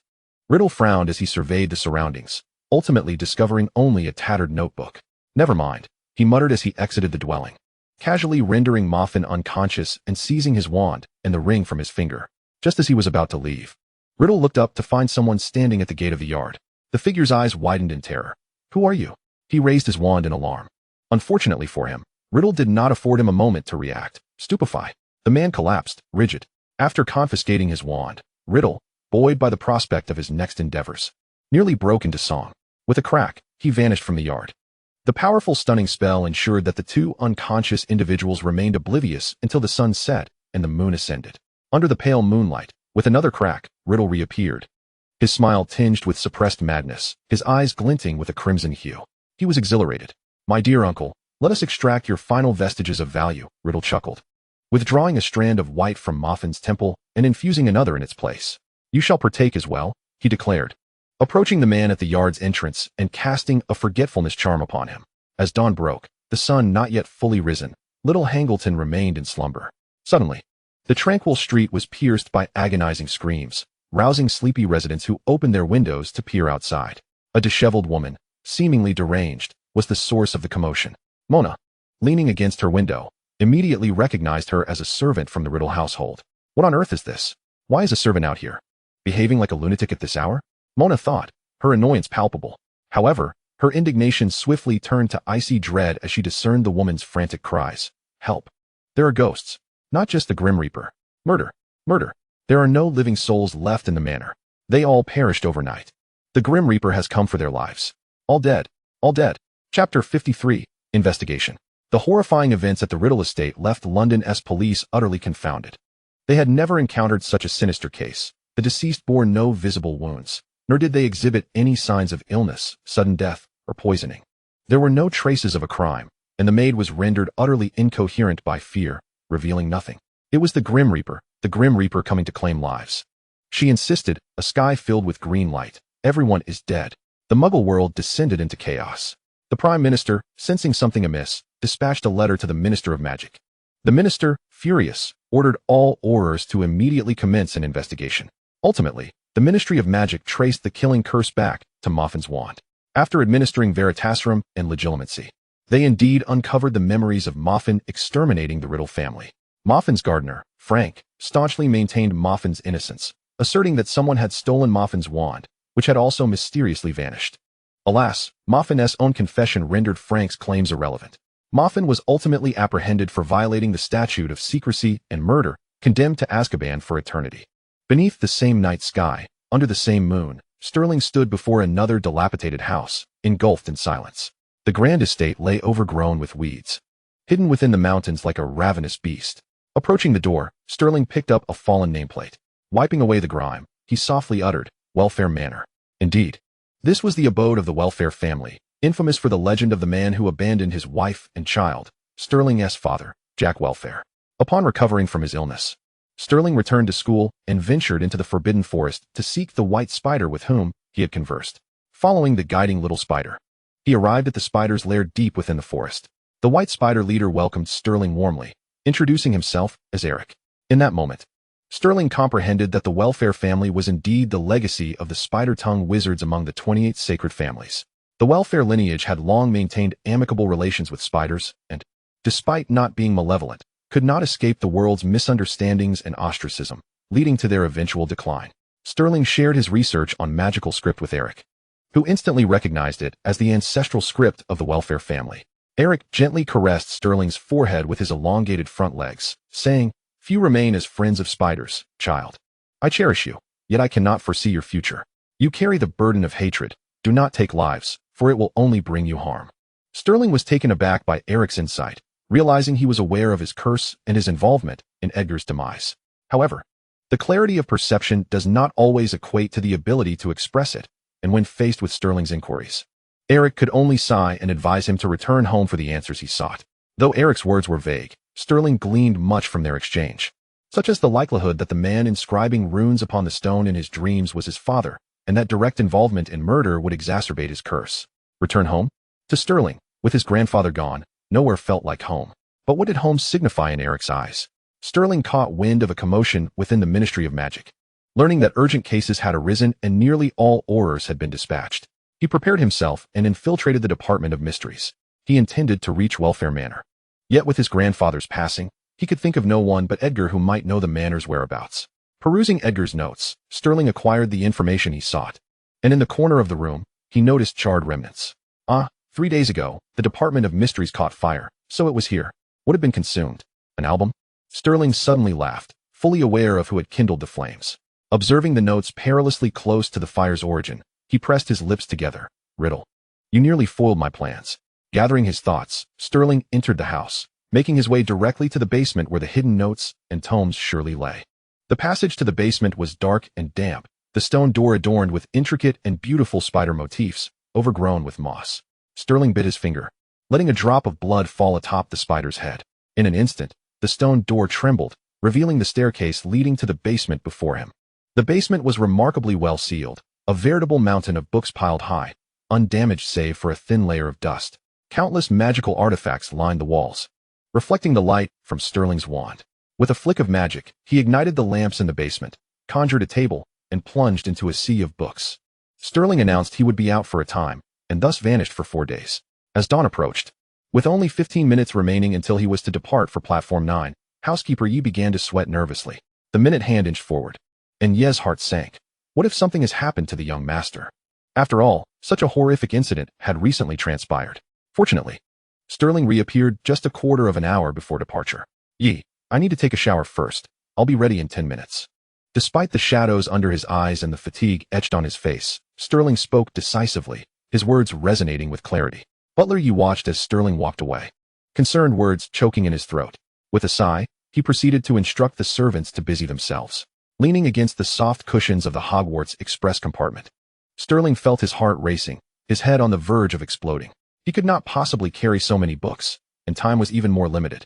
Riddle frowned as he surveyed the surroundings, ultimately discovering only a tattered notebook. "Never mind," he muttered as he exited the dwelling, casually rendering Morfin unconscious and seizing his wand and the ring from his finger. Just as he was about to leave, Riddle looked up to find someone standing at the gate of the yard. The figure's eyes widened in terror. "Who are you?" He raised his wand in alarm. Unfortunately for him, Riddle did not afford him a moment to react. Stupefied, the man collapsed, rigid. After confiscating his wand, Riddle, buoyed by the prospect of his next endeavors, nearly broke into song. With a crack, he vanished from the yard. The powerful stunning spell ensured that the two unconscious individuals remained oblivious until the sun set and the moon ascended. Under the pale moonlight, with another crack, Riddle reappeared. His smile tinged with suppressed madness, his eyes glinting with a crimson hue. He was exhilarated. "My dear uncle, let us extract your final vestiges of value," Riddle chuckled, withdrawing a strand of white from Morfin's temple and infusing another in its place. "You shall partake as well," he declared, approaching the man at the yard's entrance and casting a forgetfulness charm upon him. As dawn broke, the sun not yet fully risen, little Hangleton remained in slumber. Suddenly, the tranquil street was pierced by agonizing screams, rousing sleepy residents who opened their windows to peer outside. A disheveled woman, seemingly deranged, was the source of the commotion. Mona, leaning against her window, immediately recognized her as a servant from the Riddle household. "What on earth is this? Why is a servant out here, behaving like a lunatic at this hour?" Mona thought, her annoyance palpable. However, her indignation swiftly turned to icy dread as she discerned the woman's frantic cries. "Help! There are ghosts, not just the Grim Reaper. Murder! Murder! There are no living souls left in the manor. They all perished overnight." The Grim Reaper has come for their lives. All dead. All dead. Chapter 53. Investigation. The horrifying events at the Riddle estate left London's police utterly confounded. They had never encountered such a sinister case. The deceased bore no visible wounds, nor did they exhibit any signs of illness, sudden death, or poisoning. There were no traces of a crime, and the maid was rendered utterly incoherent by fear, revealing nothing. It was the Grim Reaper coming to claim lives. She insisted, a sky filled with green light. Everyone is dead. The Muggle world descended into chaos. The Prime Minister, sensing something amiss, dispatched a letter to the Minister of Magic. The Minister, furious, ordered all Aurors to immediately commence an investigation. Ultimately, the Ministry of Magic traced the killing curse back to Moffin's wand. After administering Veritaserum and Legilimency, they indeed uncovered the memories of Moffin exterminating the Riddle family. Moffin's gardener, Frank, staunchly maintained Moffin's innocence, asserting that someone had stolen Moffin's wand, which had also mysteriously vanished. Alas, Moffin's own confession rendered Frank's claims irrelevant. Moffin was ultimately apprehended for violating the statute of secrecy and murder, condemned to Azkaban for eternity. Beneath the same night sky, under the same moon, Sterling stood before another dilapidated house, engulfed in silence. The grand estate lay overgrown with weeds, hidden within the mountains like a ravenous beast. Approaching the door, Sterling picked up a fallen nameplate. Wiping away the grime, he softly uttered, Welfare Manor. Indeed, this was the abode of the Welfare family, infamous for the legend of the man who abandoned his wife and child, Sterling's father, Jack Welfare. Upon recovering from his illness, Sterling returned to school and ventured into the Forbidden Forest to seek the white spider with whom he had conversed. Following the guiding little spider, he arrived at the spider's lair deep within the forest. The white spider leader welcomed Sterling warmly, introducing himself as Eric. In that moment, Sterling comprehended that the Welfare family was indeed the legacy of the spider-tongued wizards among the 28 sacred families. The Welfare lineage had long maintained amicable relations with spiders and, despite not being malevolent, could not escape the world's misunderstandings and ostracism, leading to their eventual decline. Sterling shared his research on magical script with Eric, who instantly recognized it as the ancestral script of the Welfare family. Eric gently caressed Sterling's forehead with his elongated front legs, saying, Few remain as friends of spiders, child. I cherish you, yet I cannot foresee your future. You carry the burden of hatred. Do not take lives, for it will only bring you harm. Sterling was taken aback by Eric's insight, realizing he was aware of his curse and his involvement in Edgar's demise. However, the clarity of perception does not always equate to the ability to express it, and when faced with Sterling's inquiries, Eric could only sigh and advise him to return home for the answers he sought. Though Eric's words were vague, Sterling gleaned much from their exchange, such as the likelihood that the man inscribing runes upon the stone in his dreams was his father, and that direct involvement in murder would exacerbate his curse. Return home? To Sterling, with his grandfather gone, nowhere felt like home. But what did home signify in Eric's eyes? Sterling caught wind of a commotion within the Ministry of Magic. Learning that urgent cases had arisen and nearly all Aurors had been dispatched, he prepared himself and infiltrated the Department of Mysteries. He intended to reach Welfare Manor. Yet with his grandfather's passing, he could think of no one but Edgar who might know the manor's whereabouts. Perusing Edgar's notes, Sterling acquired the information he sought, and in the corner of the room, he noticed charred remnants. 3 days ago, the Department of Mysteries caught fire, so it was here. What had been consumed? An album? Sterling suddenly laughed, fully aware of who had kindled the flames. Observing the notes perilously close to the fire's origin, he pressed his lips together. Riddle. You nearly foiled my plans. Gathering his thoughts, Sterling entered the house, making his way directly to the basement where the hidden notes and tomes surely lay. The passage to the basement was dark and damp, the stone door adorned with intricate and beautiful spider motifs, overgrown with moss. Sterling bit his finger, letting a drop of blood fall atop the spider's head. In an instant, the stone door trembled, revealing the staircase leading to the basement before him. The basement was remarkably well sealed, a veritable mountain of books piled high, undamaged save for a thin layer of dust. Countless magical artifacts lined the walls, reflecting the light from Sterling's wand. With a flick of magic, he ignited the lamps in the basement, conjured a table, and plunged into a sea of books. Sterling announced he would be out for a time, and thus vanished for 4 days. As dawn approached, with only 15 minutes remaining until he was to depart for Platform 9, Housekeeper Yi began to sweat nervously. The minute hand inched forward, and Ye's heart sank. What if something has happened to the young master? After all, such a horrific incident had recently transpired. Fortunately, Sterling reappeared just a quarter of an hour before departure. Yi, I need to take a shower first. I'll be ready in 10 minutes. Despite the shadows under his eyes and the fatigue etched on his face, Sterling spoke decisively, his words resonating with clarity. Butler, you watched as Sterling walked away, concerned words choking in his throat. With a sigh, he proceeded to instruct the servants to busy themselves. Leaning against the soft cushions of the Hogwarts express compartment, Sterling felt his heart racing, his head on the verge of exploding. He could not possibly carry so many books, and time was even more limited.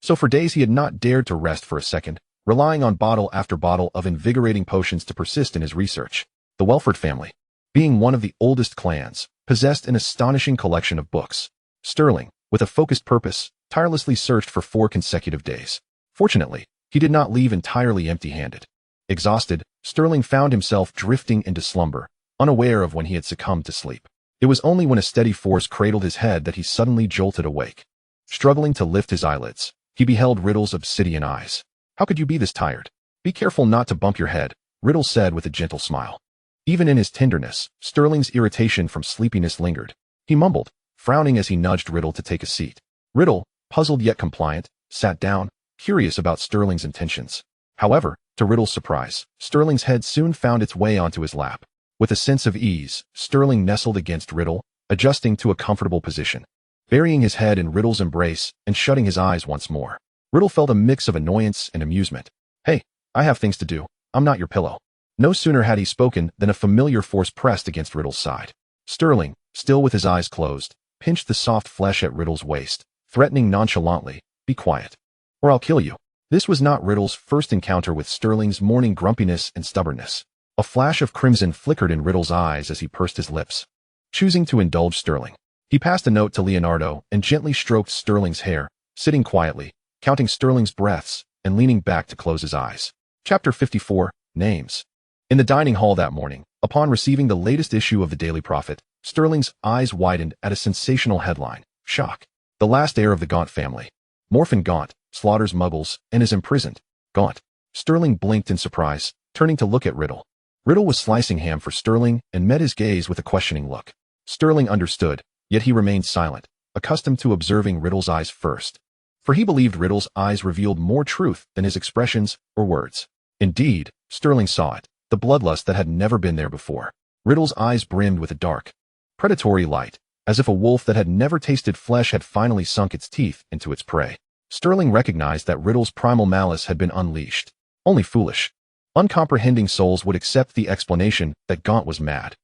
So for days he had not dared to rest for a second, relying on bottle after bottle of invigorating potions to persist in his research. The Welford family, being one of the oldest clans, possessed an astonishing collection of books. Sterling, with a focused purpose, tirelessly searched for 4 consecutive days. Fortunately, he did not leave entirely empty-handed. Exhausted, Sterling found himself drifting into slumber, unaware of when he had succumbed to sleep. It was only when a steady force cradled his head that he suddenly jolted awake. Struggling to lift his eyelids, he beheld Riddle's obsidian eyes. How could you be this tired? Be careful not to bump your head, Riddle said with a gentle smile. Even in his tenderness, Sterling's irritation from sleepiness lingered. He mumbled, frowning as he nudged Riddle to take a seat. Riddle, puzzled yet compliant, sat down, curious about Sterling's intentions. However, to Riddle's surprise, Sterling's head soon found its way onto his lap. With a sense of ease, Sterling nestled against Riddle, adjusting to a comfortable position. Burying his head in Riddle's embrace and shutting his eyes once more, Riddle felt a mix of annoyance and amusement. Hey, I have things to do. I'm not your pillow. No sooner had he spoken than a familiar force pressed against Riddle's side. Sterling, still with his eyes closed, pinched the soft flesh at Riddle's waist, threatening nonchalantly, be quiet, or I'll kill you. This was not Riddle's first encounter with Sterling's morning grumpiness and stubbornness. A flash of crimson flickered in Riddle's eyes as he pursed his lips. Choosing to indulge Sterling, he passed a note to Leonardo and gently stroked Sterling's hair, sitting quietly, counting Sterling's breaths, and leaning back to close his eyes. Chapter 54, Names. In the dining hall that morning, upon receiving the latest issue of the Daily Prophet, Sterling's eyes widened at a sensational headline. Shock. The last heir of the Gaunt family. Morphin Gaunt slaughters muggles and is imprisoned. Gaunt. Sterling blinked in surprise, turning to look at Riddle. Riddle was slicing ham for Sterling and met his gaze with a questioning look. Sterling understood, yet he remained silent, accustomed to observing Riddle's eyes first. For he believed Riddle's eyes revealed more truth than his expressions or words. Indeed, Sterling saw it, the bloodlust that had never been there before. Riddle's eyes brimmed with a dark, predatory light, as if a wolf that had never tasted flesh had finally sunk its teeth into its prey. Sterling recognized that Riddle's primal malice had been unleashed. Only foolish, uncomprehending souls would accept the explanation that Gaunt was mad.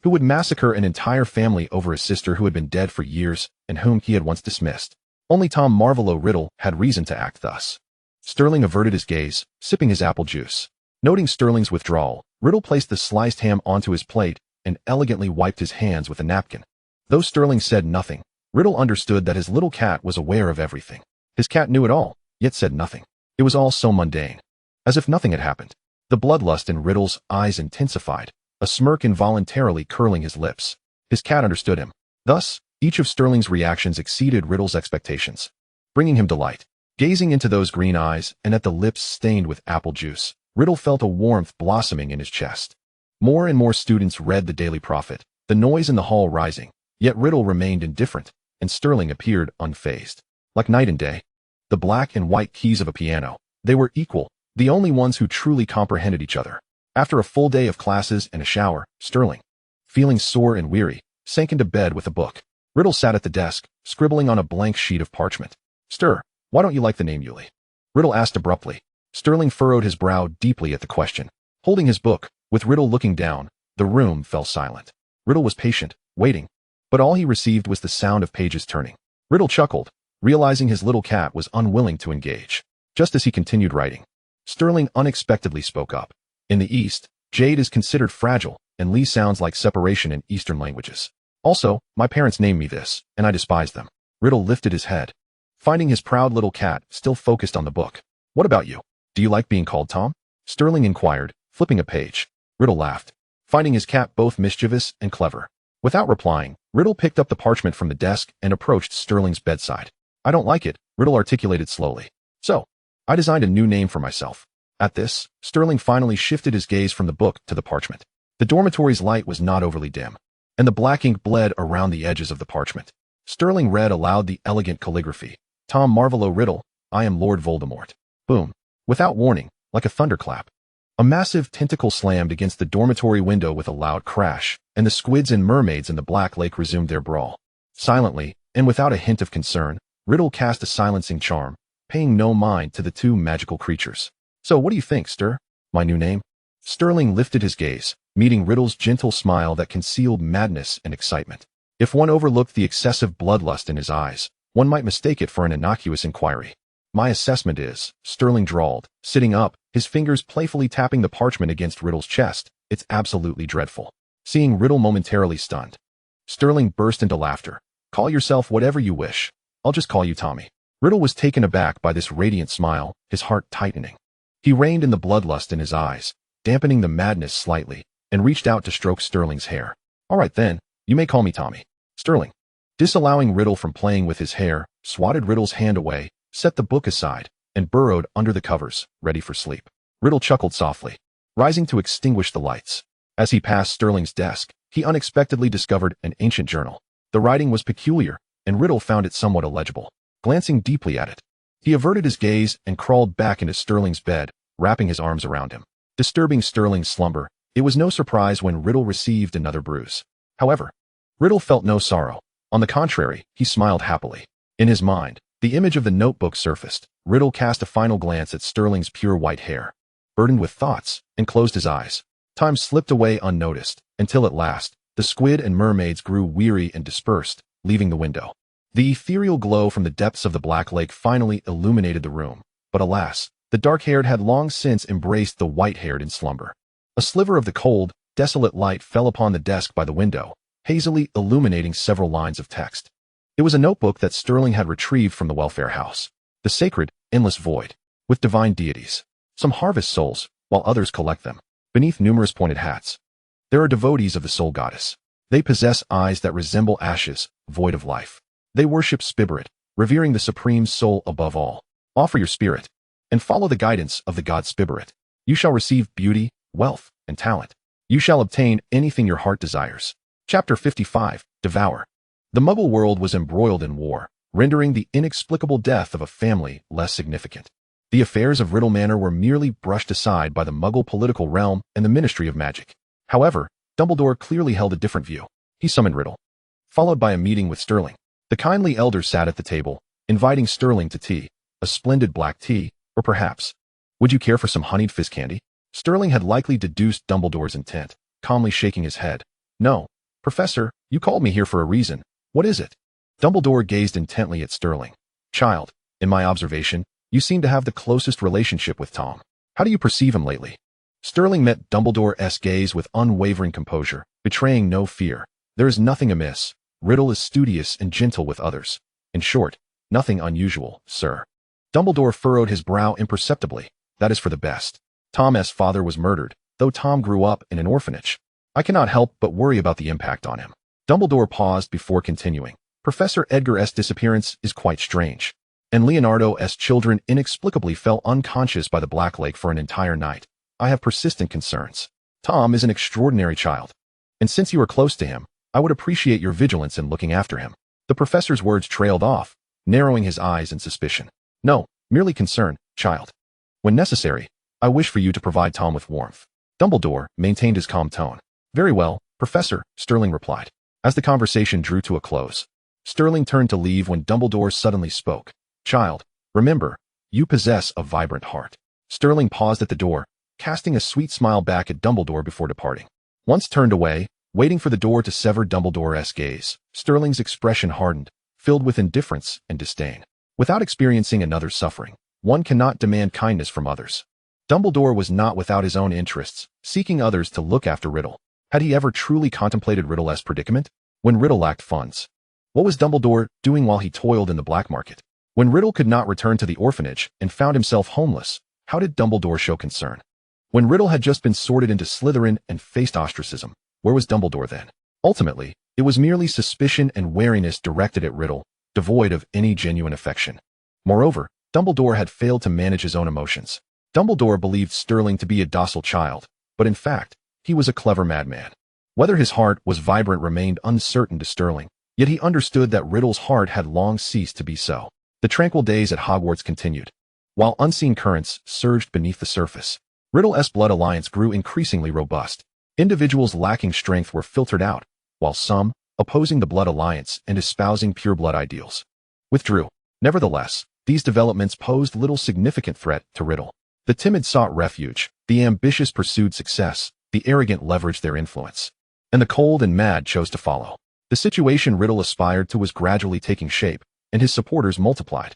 Who would massacre an entire family over a sister who had been dead for years and whom he had once dismissed? Only Tom Marvolo Riddle had reason to act thus. Sterling averted his gaze, sipping his apple juice. Noting Sterling's withdrawal, Riddle placed the sliced ham onto his plate and elegantly wiped his hands with a napkin. Though Sterling said nothing, Riddle understood that his little cat was aware of everything. His cat knew it all, yet said nothing. It was all so mundane. As if nothing had happened. The bloodlust in Riddle's eyes intensified, a smirk involuntarily curling his lips. His cat understood him. Thus, each of Sterling's reactions exceeded Riddle's expectations, bringing him delight. Gazing into those green eyes and at the lips stained with apple juice, Riddle felt a warmth blossoming in his chest. More and more students read the Daily Prophet, the noise in the hall rising, yet Riddle remained indifferent, and Sterling appeared unfazed. Like night and day, the black and white keys of a piano, they were equal, the only ones who truly comprehended each other. After a full day of classes and a shower, Sterling, feeling sore and weary, sank into bed with a book. Riddle sat at the desk, scribbling on a blank sheet of parchment. Why don't you like the name Yulee? Riddle asked abruptly. Sterling furrowed his brow deeply at the question. Holding his book, with Riddle looking down, the room fell silent. Riddle was patient, waiting, but all he received was the sound of pages turning. Riddle chuckled, realizing his little cat was unwilling to engage. Just as he continued writing, Sterling unexpectedly spoke up. In the East, jade is considered fragile, and Li sounds like separation in Eastern languages. Also, my parents named me this, and I despise them. Riddle lifted his head, finding his proud little cat still focused on the book. What about you? Do you like being called Tom? Sterling inquired, flipping a page. Riddle laughed, finding his cat both mischievous and clever. Without replying, Riddle picked up the parchment from the desk and approached Sterling's bedside. I don't like it, Riddle articulated slowly. So, I designed a new name for myself. At this, Sterling finally shifted his gaze from the book to the parchment. The dormitory's light was not overly dim, and the black ink bled around the edges of the parchment. Sterling read aloud the elegant calligraphy. Tom Marvolo Riddle, I am Lord Voldemort. Boom. Without warning, like a thunderclap, a massive tentacle slammed against the dormitory window with a loud crash, and the squids and mermaids in the Black Lake resumed their brawl. Silently, and without a hint of concern, Riddle cast a silencing charm, paying no mind to the two magical creatures. So what do you think, my new name? Sterling lifted his gaze, meeting Riddle's gentle smile that concealed madness and excitement. If one overlooked the excessive bloodlust in his eyes, one might mistake it for an innocuous inquiry. My assessment is, Sterling drawled, sitting up, his fingers playfully tapping the parchment against Riddle's chest, it's absolutely dreadful. Seeing Riddle momentarily stunned, Sterling burst into laughter. Call yourself whatever you wish. I'll just call you Tommy. Riddle was taken aback by this radiant smile, his heart tightening. He reined in the bloodlust in his eyes, dampening the madness slightly, and reached out to stroke Sterling's hair. All right then, you may call me Tommy. Sterling, disallowing Riddle from playing with his hair, swatted Riddle's hand away, set the book aside, and burrowed under the covers, ready for sleep. Riddle chuckled softly, rising to extinguish the lights. As he passed Sterling's desk, he unexpectedly discovered an ancient journal. The writing was peculiar, and Riddle found it somewhat illegible. Glancing deeply at it, he averted his gaze and crawled back into Sterling's bed, wrapping his arms around him. Disturbing Sterling's slumber, it was no surprise when Riddle received another bruise. However, Riddle felt no sorrow. On the contrary, he smiled happily. In his mind, the image of the notebook surfaced. Riddle cast a final glance at Sterling's pure white hair, burdened with thoughts, and closed his eyes. Time slipped away unnoticed, until at last, the squid and mermaids grew weary and dispersed, leaving the window. The ethereal glow from the depths of the Black Lake finally illuminated the room, but alas, the dark-haired had long since embraced the white-haired in slumber. A sliver of the cold, desolate light fell upon the desk by the window, hazily illuminating several lines of text. It was a notebook that Sterling had retrieved from the welfare house. The sacred, endless void, with divine deities. Some harvest souls, while others collect them. Beneath numerous pointed hats, there are devotees of the soul goddess. They possess eyes that resemble ashes, void of life. They worship Spirit, revering the supreme soul above all. Offer your spirit, and follow the guidance of the god Spirit. You shall receive beauty, wealth, and talent. You shall obtain anything your heart desires. Chapter 55, Devour. The Muggle world was embroiled in war, rendering the inexplicable death of a family less significant. The affairs of Riddle Manor were merely brushed aside by the Muggle political realm and the Ministry of Magic. However, Dumbledore clearly held a different view. He summoned Riddle, followed by a meeting with Sterling. The kindly elder sat at the table, inviting Sterling to tea, a splendid black tea, or perhaps, would you care for some honeyed fizz candy? Sterling had likely deduced Dumbledore's intent, calmly shaking his head. No, Professor, you called me here for a reason. What is it? Dumbledore gazed intently at Sterling. Child, in my observation, you seem to have the closest relationship with Tom. How do you perceive him lately? Sterling met Dumbledore's gaze with unwavering composure, betraying no fear. There is nothing amiss. Riddle is studious and gentle with others. In short, nothing unusual, sir. Dumbledore furrowed his brow imperceptibly. That is for the best. Tom's father was murdered, though Tom grew up in an orphanage. I cannot help but worry about the impact on him. Dumbledore paused before continuing. Professor Edgar's disappearance is quite strange, and Leonardo's children inexplicably fell unconscious by the Black Lake for an entire night. I have persistent concerns. Tom is an extraordinary child, and since you are close to him, I would appreciate your vigilance in looking after him. The professor's words trailed off, narrowing his eyes in suspicion. No, merely concern, child. When necessary, I wish for you to provide Tom with warmth. Dumbledore maintained his calm tone. Very well, Professor, Sterling replied. As the conversation drew to a close, Sterling turned to leave when Dumbledore suddenly spoke. Child, remember, you possess a vibrant heart. Sterling paused at the door, casting a sweet smile back at Dumbledore before departing. Once turned away, waiting for the door to sever Dumbledore's gaze, Sterling's expression hardened, filled with indifference and disdain. Without experiencing another's suffering, one cannot demand kindness from others. Dumbledore was not without his own interests, seeking others to look after Riddle. Had he ever truly contemplated Riddle's predicament? When Riddle lacked funds, what was Dumbledore doing while he toiled in the black market? When Riddle could not return to the orphanage and found himself homeless, how did Dumbledore show concern? When Riddle had just been sorted into Slytherin and faced ostracism, where was Dumbledore then? Ultimately, it was merely suspicion and wariness directed at Riddle, devoid of any genuine affection. Moreover, Dumbledore had failed to manage his own emotions. Dumbledore believed Sterling to be a docile child, but in fact, he was a clever madman. Whether his heart was vibrant remained uncertain to Sterling, yet he understood that Riddle's heart had long ceased to be so. The tranquil days at Hogwarts continued. While unseen currents surged beneath the surface, Riddle's blood alliance grew increasingly robust. Individuals lacking strength were filtered out, while some, opposing the Blood Alliance and espousing pure-blood ideals, withdrew. Nevertheless, these developments posed little significant threat to Riddle. The timid sought refuge, the ambitious pursued success, the arrogant leveraged their influence, and the cold and mad chose to follow. The situation Riddle aspired to was gradually taking shape, and his supporters multiplied.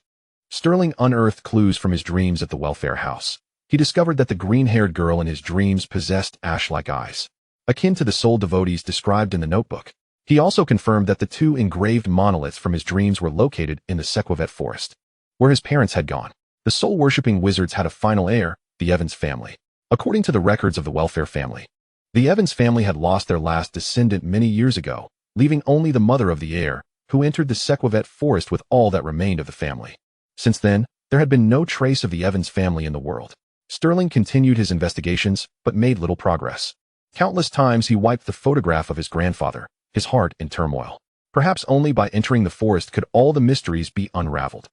Sterling unearthed clues from his dreams at the welfare house. He discovered that the green-haired girl in his dreams possessed ash-like eyes, akin to the soul devotees described in the notebook. He also confirmed that the two engraved monoliths from his dreams were located in the Sequovet forest, where his parents had gone. The soul-worshipping wizards had a final heir, the Evans family. According to the records of the welfare family, the Evans family had lost their last descendant many years ago, leaving only the mother of the heir, who entered the Sequovet forest with all that remained of the family. Since then, there had been no trace of the Evans family in the world. Sterling continued his investigations, but made little progress. Countless times he wiped the photograph of his grandfather, his heart in turmoil. Perhaps only by entering the forest could all the mysteries be unraveled.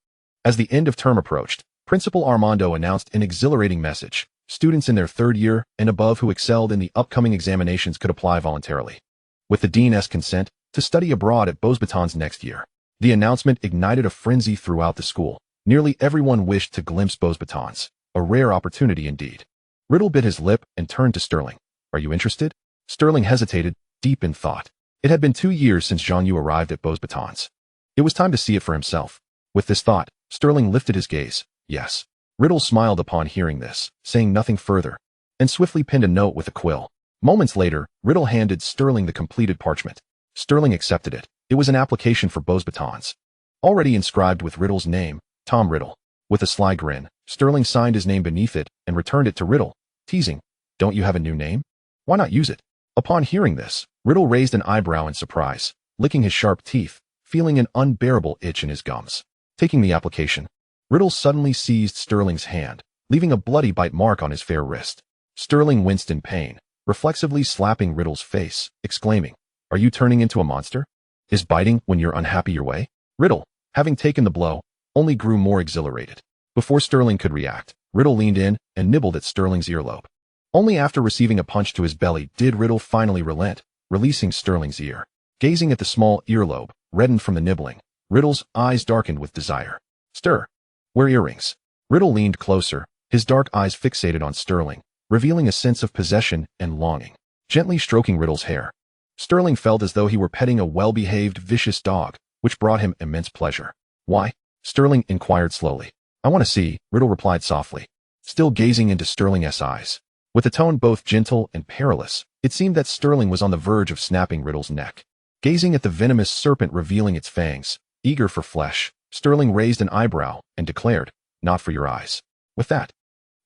As the end of term approached, Principal Armando announced an exhilarating message. Students in their third year and above who excelled in the upcoming examinations could apply voluntarily, with the dean's consent, to study abroad at Beauxbatons next year. The announcement ignited a frenzy throughout the school. Nearly everyone wished to glimpse Beauxbatons, a rare opportunity indeed. Riddle bit his lip and turned to Sterling. Are you interested? Sterling hesitated, deep in thought. It had been 2 years since Jean-Yu arrived at Beauxbatons. It was time to see it for himself. With this thought, Sterling lifted his gaze. Yes. Riddle smiled upon hearing this, saying nothing further, and swiftly penned a note with a quill. Moments later, Riddle handed Sterling the completed parchment. Sterling accepted it. It was an application for Beauxbatons, already inscribed with Riddle's name, Tom Riddle. With a sly grin, Sterling signed his name beneath it and returned it to Riddle, teasing, "Don't you have a new name? Why not use it?" Upon hearing this, Riddle raised an eyebrow in surprise, licking his sharp teeth, feeling an unbearable itch in his gums. Taking the application, Riddle suddenly seized Sterling's hand, leaving a bloody bite mark on his fair wrist. Sterling winced in pain, reflexively slapping Riddle's face, exclaiming, "Are you turning into a monster? Is biting when you're unhappy your way?" Riddle, having taken the blow, only grew more exhilarated. Before Sterling could react, Riddle leaned in and nibbled at Sterling's earlobe. Only after receiving a punch to his belly did Riddle finally relent, releasing Sterling's ear. Gazing at the small earlobe, reddened from the nibbling, Riddle's eyes darkened with desire. "Stir. Wear earrings." Riddle leaned closer, his dark eyes fixated on Sterling, revealing a sense of possession and longing. Gently stroking Riddle's hair, Sterling felt as though he were petting a well-behaved, vicious dog, which brought him immense pleasure. "Why?" Sterling inquired slowly. "I want to see," Riddle replied softly, still gazing into Sterling's eyes. With a tone both gentle and perilous, it seemed that Sterling was on the verge of snapping Riddle's neck. Gazing at the venomous serpent revealing its fangs, eager for flesh, Sterling raised an eyebrow and declared, "Not for your eyes." With that,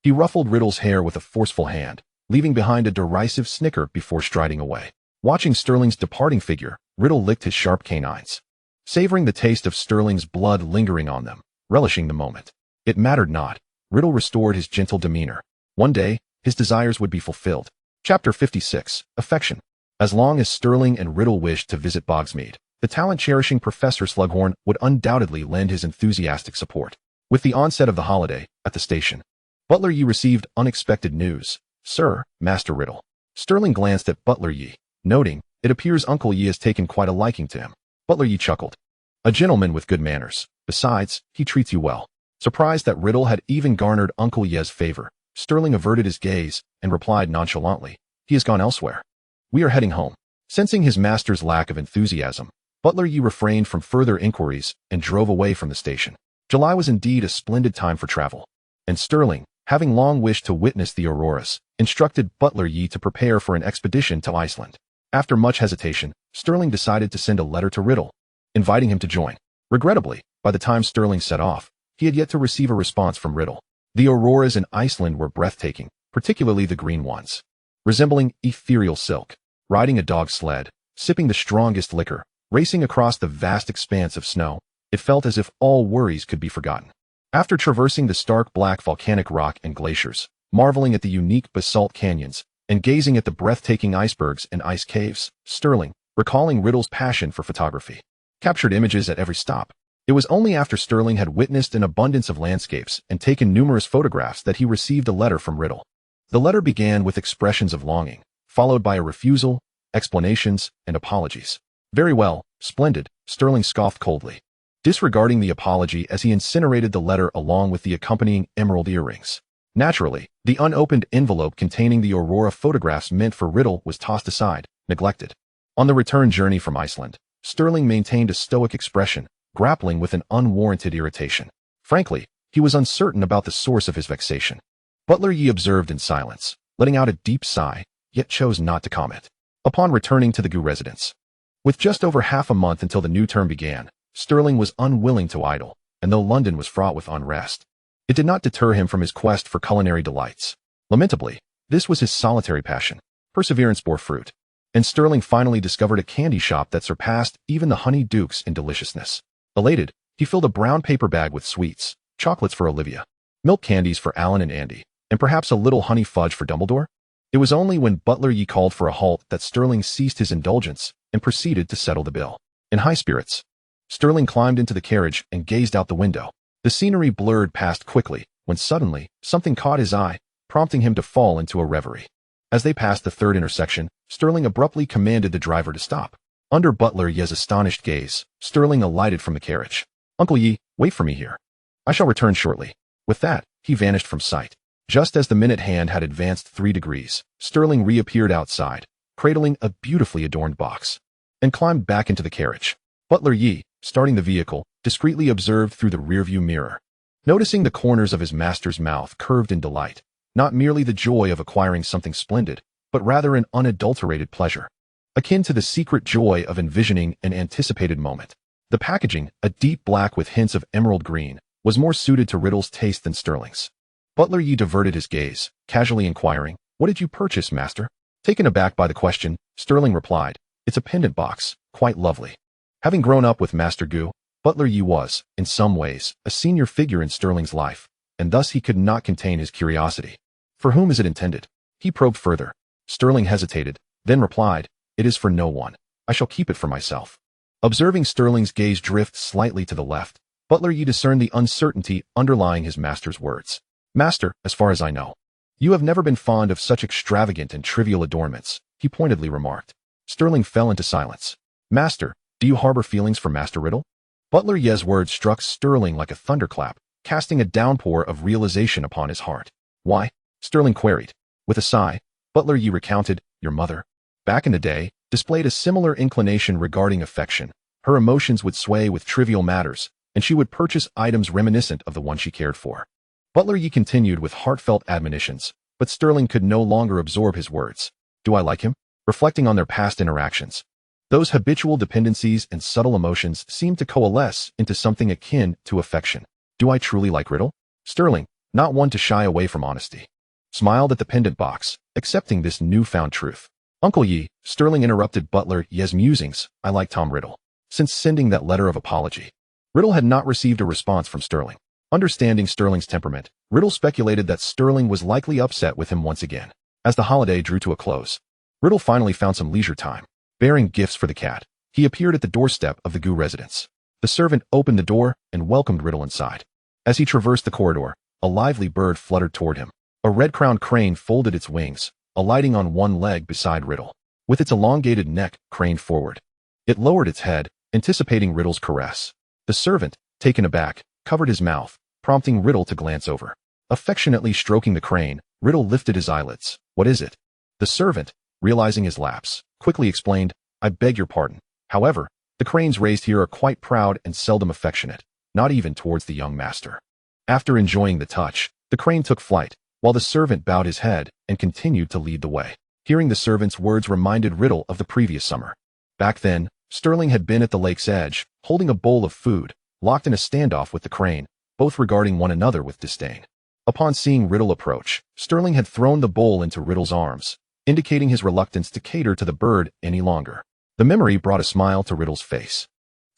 he ruffled Riddle's hair with a forceful hand, leaving behind a derisive snicker before striding away. Watching Sterling's departing figure, Riddle licked his sharp canines, savoring the taste of Sterling's blood lingering on them, relishing the moment. It mattered not. Riddle restored his gentle demeanor. One day, his desires would be fulfilled. Chapter 56, Affection. As long as Sterling and Riddle wished to visit Bogsmeade, the talent-cherishing Professor Slughorn would undoubtedly lend his enthusiastic support. With the onset of the holiday, at the station, Butler Yi received unexpected news. "Sir, Master Riddle." Sterling glanced at Butler Yi, noting, "It appears Uncle Yi has taken quite a liking to him." Butler Yi chuckled. "A gentleman with good manners. Besides, he treats you well." Surprised that Riddle had even garnered Uncle Yi's favor, Sterling averted his gaze and replied nonchalantly, "He has gone elsewhere. We are heading home." Sensing his master's lack of enthusiasm, Butler Yi refrained from further inquiries and drove away from the station. July was indeed a splendid time for travel, and Sterling, having long wished to witness the auroras, instructed Butler Yi to prepare for an expedition to Iceland. After much hesitation, Sterling decided to send a letter to Riddle, inviting him to join. Regrettably, by the time Sterling set off, he had yet to receive a response from Riddle. The auroras in Iceland were breathtaking, particularly the green ones. Resembling ethereal silk, riding a dog sled, sipping the strongest liquor, racing across the vast expanse of snow, it felt as if all worries could be forgotten. After traversing the stark black volcanic rock and glaciers, marveling at the unique basalt canyons, and gazing at the breathtaking icebergs and ice caves, Sterling, recalling Riddle's passion for photography, captured images at every stop. It was only after Sterling had witnessed an abundance of landscapes and taken numerous photographs that he received a letter from Riddle. The letter began with expressions of longing, followed by a refusal, explanations, and apologies. Very well, splendid, Sterling scoffed coldly, disregarding the apology as he incinerated the letter along with the accompanying emerald earrings. Naturally, the unopened envelope containing the Aurora photographs meant for Riddle was tossed aside, neglected. On the return journey from Iceland, Sterling maintained a stoic expression, grappling with an unwarranted irritation. Frankly, he was uncertain about the source of his vexation. Butler Yi observed in silence, letting out a deep sigh, yet chose not to comment. Upon returning to the Gu residence, with just over half a month until the new term began, Sterling was unwilling to idle, and though London was fraught with unrest, it did not deter him from his quest for culinary delights. Lamentably, this was his solitary passion. Perseverance bore fruit, and Sterling finally discovered a candy shop that surpassed even the Honey Dukes in deliciousness. Elated, he filled a brown paper bag with sweets, chocolates for Olivia, milk candies for Alan and Andy, and perhaps a little honey fudge for Dumbledore. It was only when Butler Yi called for a halt that Sterling ceased his indulgence and proceeded to settle the bill. In high spirits, Sterling climbed into the carriage and gazed out the window. The scenery blurred past quickly, when suddenly, something caught his eye, prompting him to fall into a reverie. As they passed the third intersection, Sterling abruptly commanded the driver to stop. Under Butler Yi's astonished gaze, Sterling alighted from the carriage. "Uncle Yi, wait for me here. I shall return shortly." With that, he vanished from sight. Just as the minute hand had advanced 3 degrees, Sterling reappeared outside, cradling a beautifully adorned box, and climbed back into the carriage. Butler Yi, starting the vehicle, discreetly observed through the rearview mirror, noticing the corners of his master's mouth curved in delight, not merely the joy of acquiring something splendid, but rather an unadulterated pleasure, akin to the secret joy of envisioning an anticipated moment. The packaging, a deep black with hints of emerald green, was more suited to Riddle's taste than Sterling's. Butler Yi diverted his gaze, casually inquiring, "What did you purchase, master?" Taken aback by the question, Sterling replied, "It's a pendant box, quite lovely." Having grown up with Master Gu, Butler Yi was, in some ways, a senior figure in Sterling's life, and thus he could not contain his curiosity. "For whom is it intended?" He probed further. Sterling hesitated, then replied, "It is for no one. I shall keep it for myself." Observing Sterling's gaze drift slightly to the left, Butler Yi discerned the uncertainty underlying his master's words. "Master, as far as I know, you have never been fond of such extravagant and trivial adornments," he pointedly remarked. Sterling fell into silence. "Master, do you harbor feelings for Master Riddle?" Butler Yi's words struck Sterling like a thunderclap, casting a downpour of realization upon his heart. "Why?" Sterling queried. With a sigh, Butler Yi recounted, "Your mother, back in the day, displayed a similar inclination regarding affection. Her emotions would sway with trivial matters, and she would purchase items reminiscent of the one she cared for." Butler Yi continued with heartfelt admonitions, but Sterling could no longer absorb his words. "Do I like him?" Reflecting on their past interactions, those habitual dependencies and subtle emotions seemed to coalesce into something akin to affection. "Do I truly like Riddle?" Sterling, not one to shy away from honesty, smiled at the pendant box, accepting this newfound truth. "Uncle Yi," Sterling interrupted Butler Yi's musings, "I like Tom Riddle." Since sending that letter of apology, Riddle had not received a response from Sterling. Understanding Sterling's temperament, Riddle speculated that Sterling was likely upset with him once again. As the holiday drew to a close, Riddle finally found some leisure time. Bearing gifts for the cat, he appeared at the doorstep of the Gu residence. The servant opened the door and welcomed Riddle inside. As he traversed the corridor, a lively bird fluttered toward him. A red-crowned crane folded its wings, alighting on one leg beside Riddle, with its elongated neck craned forward. It lowered its head, anticipating Riddle's caress. The servant, taken aback, covered his mouth, prompting Riddle to glance over. Affectionately stroking the crane, Riddle lifted his eyelids. "What is it?" The servant, realizing his lapse, quickly explained, "I beg your pardon. However, the cranes raised here are quite proud and seldom affectionate, not even towards the young master." After enjoying the touch, the crane took flight, while the servant bowed his head and continued to lead the way. Hearing the servant's words reminded Riddle of the previous summer. Back then, Sterling had been at the lake's edge, holding a bowl of food, locked in a standoff with the crane, both regarding one another with disdain. Upon seeing Riddle approach, Sterling had thrown the bowl into Riddle's arms, indicating his reluctance to cater to the bird any longer. The memory brought a smile to Riddle's face.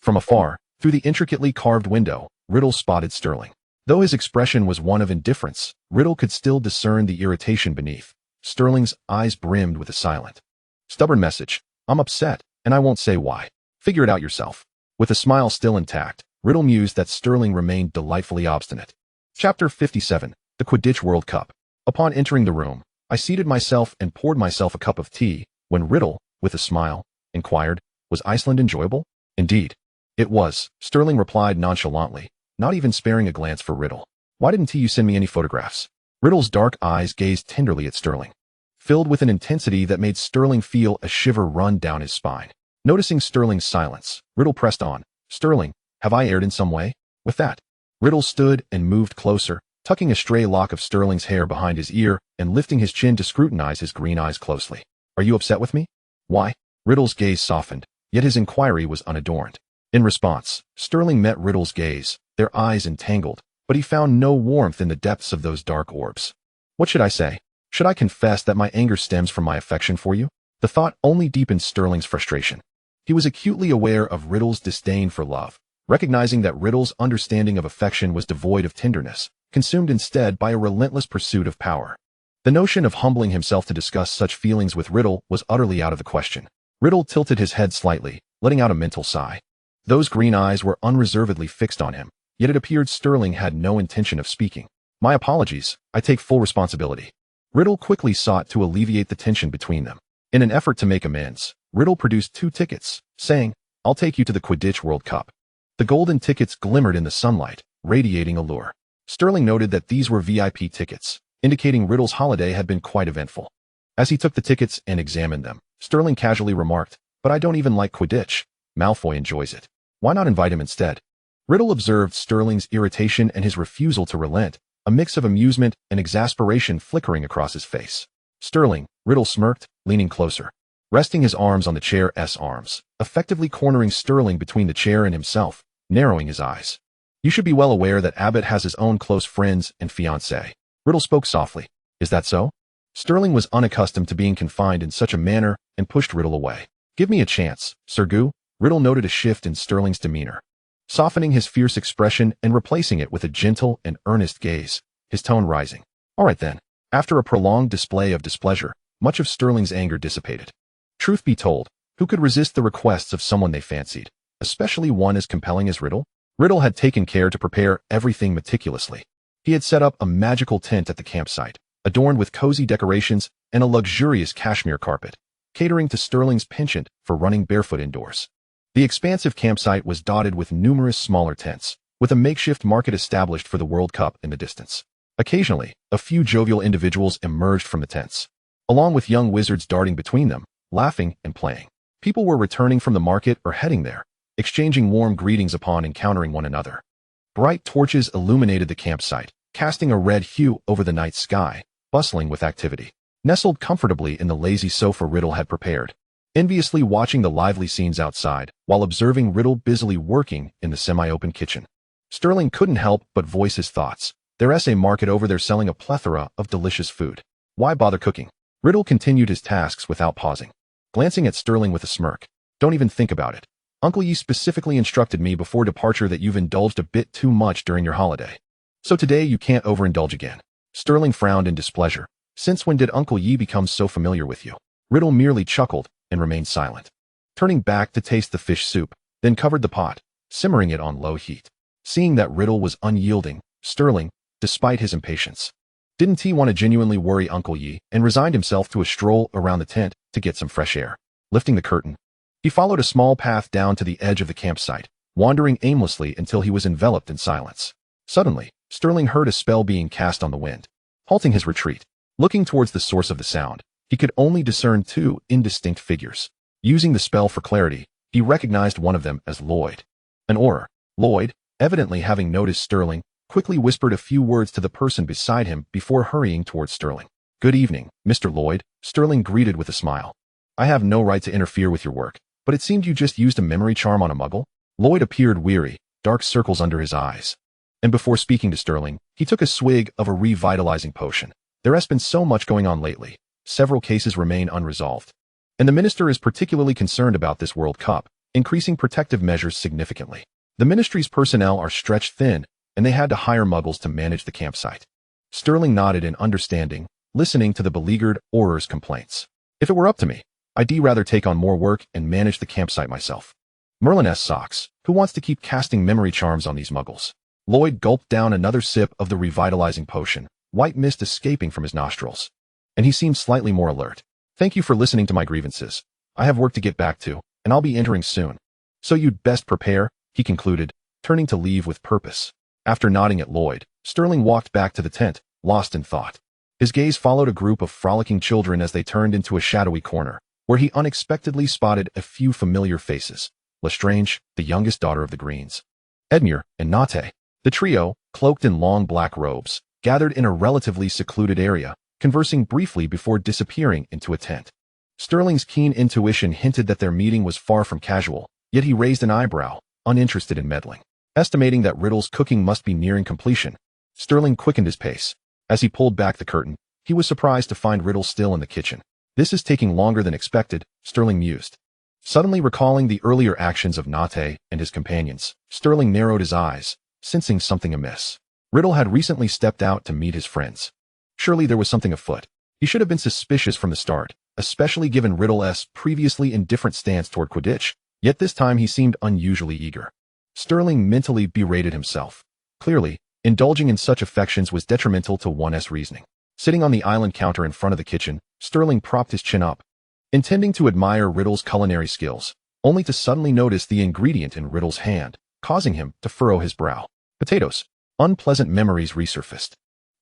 From afar, through the intricately carved window, Riddle spotted Sterling. Though his expression was one of indifference, Riddle could still discern the irritation beneath. Sterling's eyes brimmed with a silent, stubborn message. "I'm upset, and I won't say why. Figure it out yourself." With a smile still intact, Riddle mused that Sterling remained delightfully obstinate. Chapter 57, The Quidditch World Cup. Upon entering the room, I seated myself and poured myself a cup of tea, when Riddle, with a smile, inquired, "Was Iceland enjoyable?" "Indeed. It was," Sterling replied nonchalantly, not even sparing a glance for Riddle. "Why didn't you send me any photographs?" Riddle's dark eyes gazed tenderly at Sterling, filled with an intensity that made Sterling feel a shiver run down his spine. Noticing Sterling's silence, Riddle pressed on, "Sterling, have I erred in some way?" With that, Riddle stood and moved closer, tucking a stray lock of Sterling's hair behind his ear and lifting his chin to scrutinize his green eyes closely. "Are you upset with me?" "Why?" Riddle's gaze softened, yet his inquiry was unadorned. In response, Sterling met Riddle's gaze, their eyes entangled, but he found no warmth in the depths of those dark orbs. "What should I say? Should I confess that my anger stems from my affection for you?" The thought only deepened Sterling's frustration. He was acutely aware of Riddle's disdain for love, recognizing that Riddle's understanding of affection was devoid of tenderness, consumed instead by a relentless pursuit of power. The notion of humbling himself to discuss such feelings with Riddle was utterly out of the question. Riddle tilted his head slightly, letting out a mental sigh. Those green eyes were unreservedly fixed on him, yet it appeared Sterling had no intention of speaking. "My apologies, I take full responsibility." Riddle quickly sought to alleviate the tension between them. In an effort to make amends, Riddle produced 2 tickets, saying, "I'll take you to the Quidditch World Cup." The golden tickets glimmered in the sunlight, radiating allure. Sterling noted that these were VIP tickets, indicating Riddle's holiday had been quite eventful. As he took the tickets and examined them, Sterling casually remarked, "But I don't even like Quidditch. Malfoy enjoys it. Why not invite him instead?" Riddle observed Sterling's irritation and his refusal to relent, a mix of amusement and exasperation flickering across his face. "Sterling," Riddle smirked, leaning closer, resting his arms on the chair's arms, effectively cornering Sterling between the chair and himself, narrowing his eyes. "You should be well aware that Abbott has his own close friends and fiancé." Riddle spoke softly. "Is that so?" Sterling was unaccustomed to being confined in such a manner and pushed Riddle away. "Give me a chance, Sir Goo." Riddle noted a shift in Sterling's demeanor, softening his fierce expression and replacing it with a gentle and earnest gaze, his tone rising. "All right then." After a prolonged display of displeasure, much of Sterling's anger dissipated. Truth be told, who could resist the requests of someone they fancied, especially one as compelling as Riddle? Riddle had taken care to prepare everything meticulously. He had set up a magical tent at the campsite, adorned with cozy decorations and a luxurious cashmere carpet, catering to Sterling's penchant for running barefoot indoors. The expansive campsite was dotted with numerous smaller tents, with a makeshift market established for the World Cup in the distance. Occasionally, a few jovial individuals emerged from the tents, along with young wizards darting between them, laughing and playing. People were returning from the market or heading there, exchanging warm greetings upon encountering one another. Bright torches illuminated the campsite, casting a red hue over the night sky, bustling with activity. Nestled comfortably in the lazy sofa Riddle had prepared, enviously watching the lively scenes outside, while observing Riddle busily working in the semi-open kitchen. Sterling couldn't help but voice his thoughts. There's a market over there selling a plethora of delicious food. Why bother cooking? Riddle continued his tasks without pausing, glancing at Sterling with a smirk. "Don't even think about it. Uncle Yi specifically instructed me before departure that you've indulged a bit too much during your holiday. So today you can't overindulge again." Sterling frowned in displeasure. "Since when did Uncle Yi become so familiar with you?" Riddle merely chuckled and remained silent, turning back to taste the fish soup, then covered the pot, simmering it on low heat. Seeing that Riddle was unyielding, Sterling, despite his impatience, didn't he want to genuinely worry Uncle Yi, and resigned himself to a stroll around the tent to get some fresh air. Lifting the curtain, he followed a small path down to the edge of the campsite, wandering aimlessly until he was enveloped in silence. Suddenly, Sterling heard a spell being cast on the wind. Halting his retreat, looking towards the source of the sound, he could only discern 2 indistinct figures. Using the spell for clarity, he recognized one of them as Lloyd. An auror. Lloyd, evidently having noticed Sterling, quickly whispered a few words to the person beside him before hurrying towards Sterling. "Good evening, Mr. Lloyd," Sterling greeted with a smile. "I have no right to interfere with your work, but it seemed you just used a memory charm on a muggle." Lloyd appeared weary, dark circles under his eyes. And before speaking to Sterling, he took a swig of a revitalizing potion. "There has been so much going on lately. Several cases remain unresolved. And the minister is particularly concerned about this World Cup, increasing protective measures significantly. The ministry's personnel are stretched thin, and they had to hire muggles to manage the campsite." Sterling nodded in understanding, listening to the beleaguered auror's complaints. "If it were up to me, I'd rather take on more work and manage the campsite myself. Merlin S. socks, who wants to keep casting memory charms on these muggles?" Lloyd gulped down another sip of the revitalizing potion, white mist escaping from his nostrils. and he seemed slightly more alert. Thank you for listening to my grievances. I have work to get back to, and I'll be entering soon. So you'd best prepare, he concluded, turning to leave with purpose. After nodding at Lloyd, Sterling walked back to the tent, lost in thought. His gaze followed a group of frolicking children as they turned into a shadowy corner, where he unexpectedly spotted a few familiar faces. Lestrange, the youngest daughter of the Greens, Edmure, and Nate. The trio, cloaked in long black robes, gathered in a relatively secluded area, conversing briefly before disappearing into a tent. Sterling's keen intuition hinted that their meeting was far from casual, yet he raised an eyebrow, uninterested in meddling. Estimating that Riddle's cooking must be nearing completion, Sterling quickened his pace. As he pulled back the curtain, he was surprised to find Riddle still in the kitchen. This is taking longer than expected, Sterling mused. Suddenly recalling the earlier actions of Nate and his companions, Sterling narrowed his eyes, sensing something amiss. Riddle had recently stepped out to meet his friends. Surely there was something afoot. He should have been suspicious from the start, especially given Riddle's previously indifferent stance toward Quidditch, yet this time he seemed unusually eager. Sterling mentally berated himself. Clearly, indulging in such affections was detrimental to one's reasoning. Sitting on the island counter in front of the kitchen, Sterling propped his chin up, intending to admire Riddle's culinary skills, only to suddenly notice the ingredient in Riddle's hand, causing him to furrow his brow. Potatoes. Unpleasant memories resurfaced,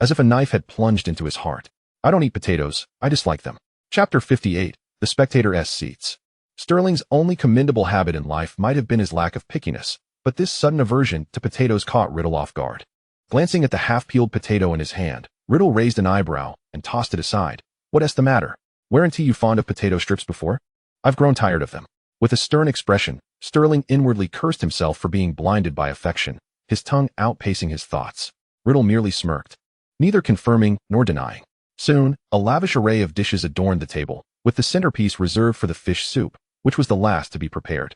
as if a knife had plunged into his heart. I don't eat potatoes, I dislike them. Chapter 58, The Spectator's Seats. Sterling's only commendable habit in life might have been his lack of pickiness, but this sudden aversion to potatoes caught Riddle off guard. Glancing at the half-peeled potato in his hand, Riddle raised an eyebrow and tossed it aside. What's the matter? Weren't you fond of potato strips before? I've grown tired of them. With a stern expression, Sterling inwardly cursed himself for being blinded by affection, his tongue outpacing his thoughts. Riddle merely smirked, neither confirming nor denying. Soon, a lavish array of dishes adorned the table, with the centerpiece reserved for the fish soup, which was the last to be prepared.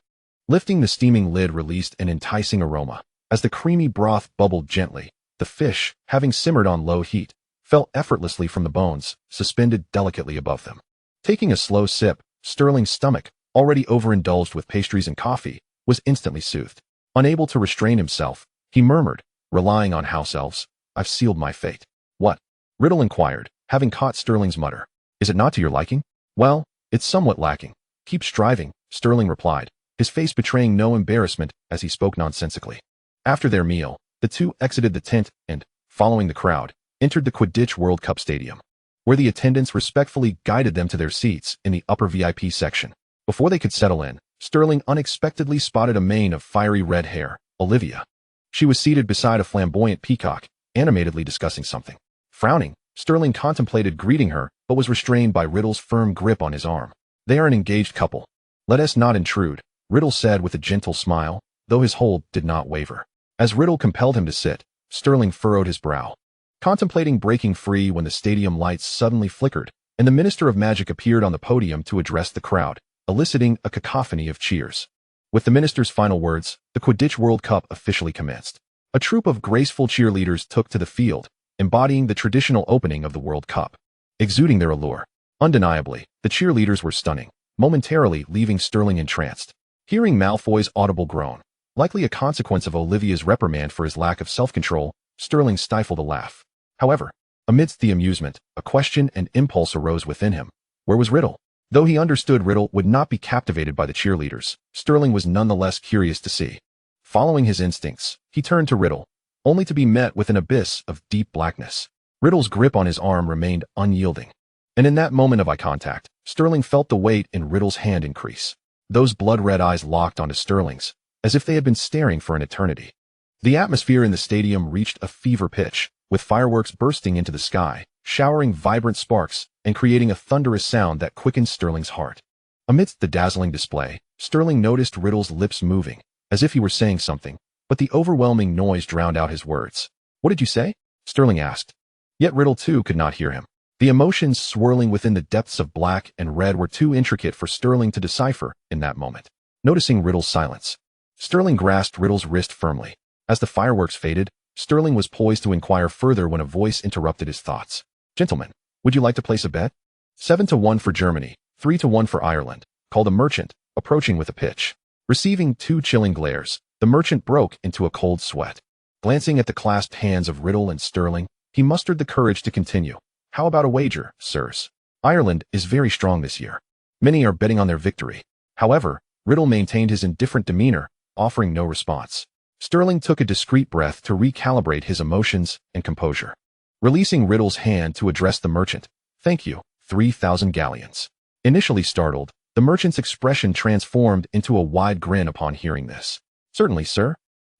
Lifting the steaming lid released an enticing aroma. As the creamy broth bubbled gently, the fish, having simmered on low heat, fell effortlessly from the bones, suspended delicately above them. Taking a slow sip, Sterling's stomach, already overindulged with pastries and coffee, was instantly soothed. Unable to restrain himself, he murmured, relying on house elves, I've sealed my fate. What? Riddle inquired, having caught Sterling's mutter. Is it not to your liking? Well, it's somewhat lacking. Keep striving, Sterling replied, his face betraying no embarrassment as he spoke nonsensically. After their meal, the two exited the tent and, following the crowd, entered the Quidditch World Cup Stadium, where the attendants respectfully guided them to their seats in the upper VIP section. Before they could settle in, Sterling unexpectedly spotted a mane of fiery red hair, Olivia. She was seated beside a flamboyant peacock, animatedly discussing something. Frowning, Sterling contemplated greeting her, but was restrained by Riddle's firm grip on his arm. They are an engaged couple. Let us not intrude, Riddle said with a gentle smile, though his hold did not waver. As Riddle compelled him to sit, Sterling furrowed his brow, contemplating breaking free when the stadium lights suddenly flickered, and the Minister of Magic appeared on the podium to address the crowd, eliciting a cacophony of cheers. With the minister's final words, the Quidditch World Cup officially commenced. A troupe of graceful cheerleaders took to the field, embodying the traditional opening of the World Cup. Exuding their allure. Undeniably, the cheerleaders were stunning, momentarily leaving Sterling entranced. Hearing Malfoy's audible groan, likely a consequence of Olivia's reprimand for his lack of self-control, Sterling stifled a laugh. However, amidst the amusement, a question and impulse arose within him. Where was Riddle? Though he understood Riddle would not be captivated by the cheerleaders, Sterling was nonetheless curious to see. Following his instincts, he turned to Riddle, only to be met with an abyss of deep blackness. Riddle's grip on his arm remained unyielding. And in that moment of eye contact, Sterling felt the weight in Riddle's hand increase. Those blood-red eyes locked onto Sterling's, as if they had been staring for an eternity. The atmosphere in the stadium reached a fever pitch, with fireworks bursting into the sky, showering vibrant sparks, and creating a thunderous sound that quickened Sterling's heart. Amidst the dazzling display, Sterling noticed Riddle's lips moving, as if he were saying something, but the overwhelming noise drowned out his words. What did you say? Sterling asked. Yet Riddle too could not hear him. The emotions swirling within the depths of black and red were too intricate for Sterling to decipher in that moment. Noticing Riddle's silence, Sterling grasped Riddle's wrist firmly. As the fireworks faded, Sterling was poised to inquire further when a voice interrupted his thoughts. Gentlemen, would you like to place a bet? 7-1 for Germany, 3-1 for Ireland, called a merchant, approaching with a pitch. Receiving two chilling glares, the merchant broke into a cold sweat. Glancing at the clasped hands of Riddle and Sterling, he mustered the courage to continue. How about a wager, sirs? Ireland is very strong this year. Many are betting on their victory. However, Riddle maintained his indifferent demeanor, offering no response. Sterling took a discreet breath to recalibrate his emotions and composure. Releasing Riddle's hand to address the merchant, "Thank you, 3,000 galleons." Initially startled, the merchant's expression transformed into a wide grin upon hearing this. "Certainly, sir.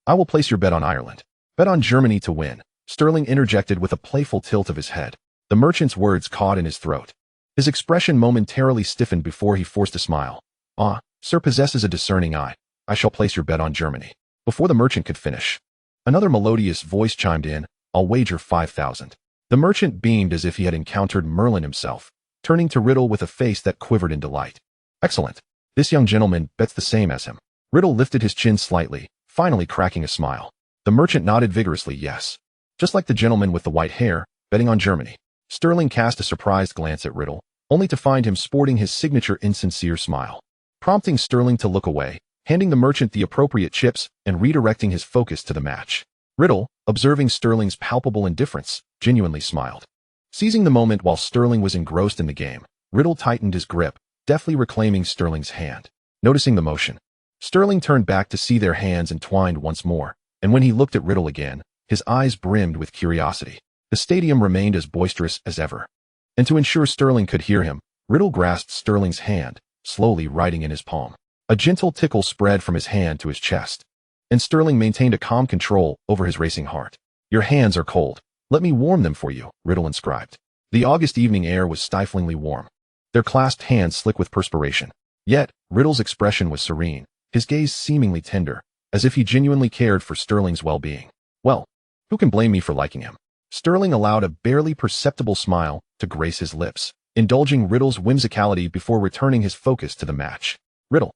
I will place your bet on Ireland." "Bet on Germany to win," Sterling interjected with a playful tilt of his head. The merchant's words caught in his throat. His expression momentarily stiffened before he forced a smile. "Ah, sir possesses a discerning eye. I shall place your bet on Germany." Before the merchant could finish, another melodious voice chimed in, "I'll wager 5,000. The merchant beamed as if he had encountered Merlin himself, turning to Riddle with a face that quivered in delight. "Excellent. This young gentleman bets the same as him." Riddle lifted his chin slightly, finally cracking a smile. The merchant nodded vigorously, "Yes. Just like the gentleman with the white hair, betting on Germany." Sterling cast a surprised glance at Riddle, only to find him sporting his signature insincere smile. Prompting Sterling to look away, handing the merchant the appropriate chips and redirecting his focus to the match. Riddle, observing Sterling's palpable indifference, genuinely smiled. Seizing the moment while Sterling was engrossed in the game, Riddle tightened his grip, deftly reclaiming Sterling's hand. Noticing the motion, Sterling turned back to see their hands entwined once more, and when he looked at Riddle again, his eyes brimmed with curiosity. The stadium remained as boisterous as ever. And to ensure Sterling could hear him, Riddle grasped Sterling's hand, slowly writing in his palm. A gentle tickle spread from his hand to his chest, and Sterling maintained a calm control over his racing heart. "Your hands are cold. Let me warm them for you," Riddle inscribed. The August evening air was stiflingly warm, their clasped hands slick with perspiration. Yet, Riddle's expression was serene, his gaze seemingly tender, as if he genuinely cared for Sterling's well-being. "Well, who can blame me for liking him?" Sterling allowed a barely perceptible smile to grace his lips, indulging Riddle's whimsicality before returning his focus to the match. Riddle,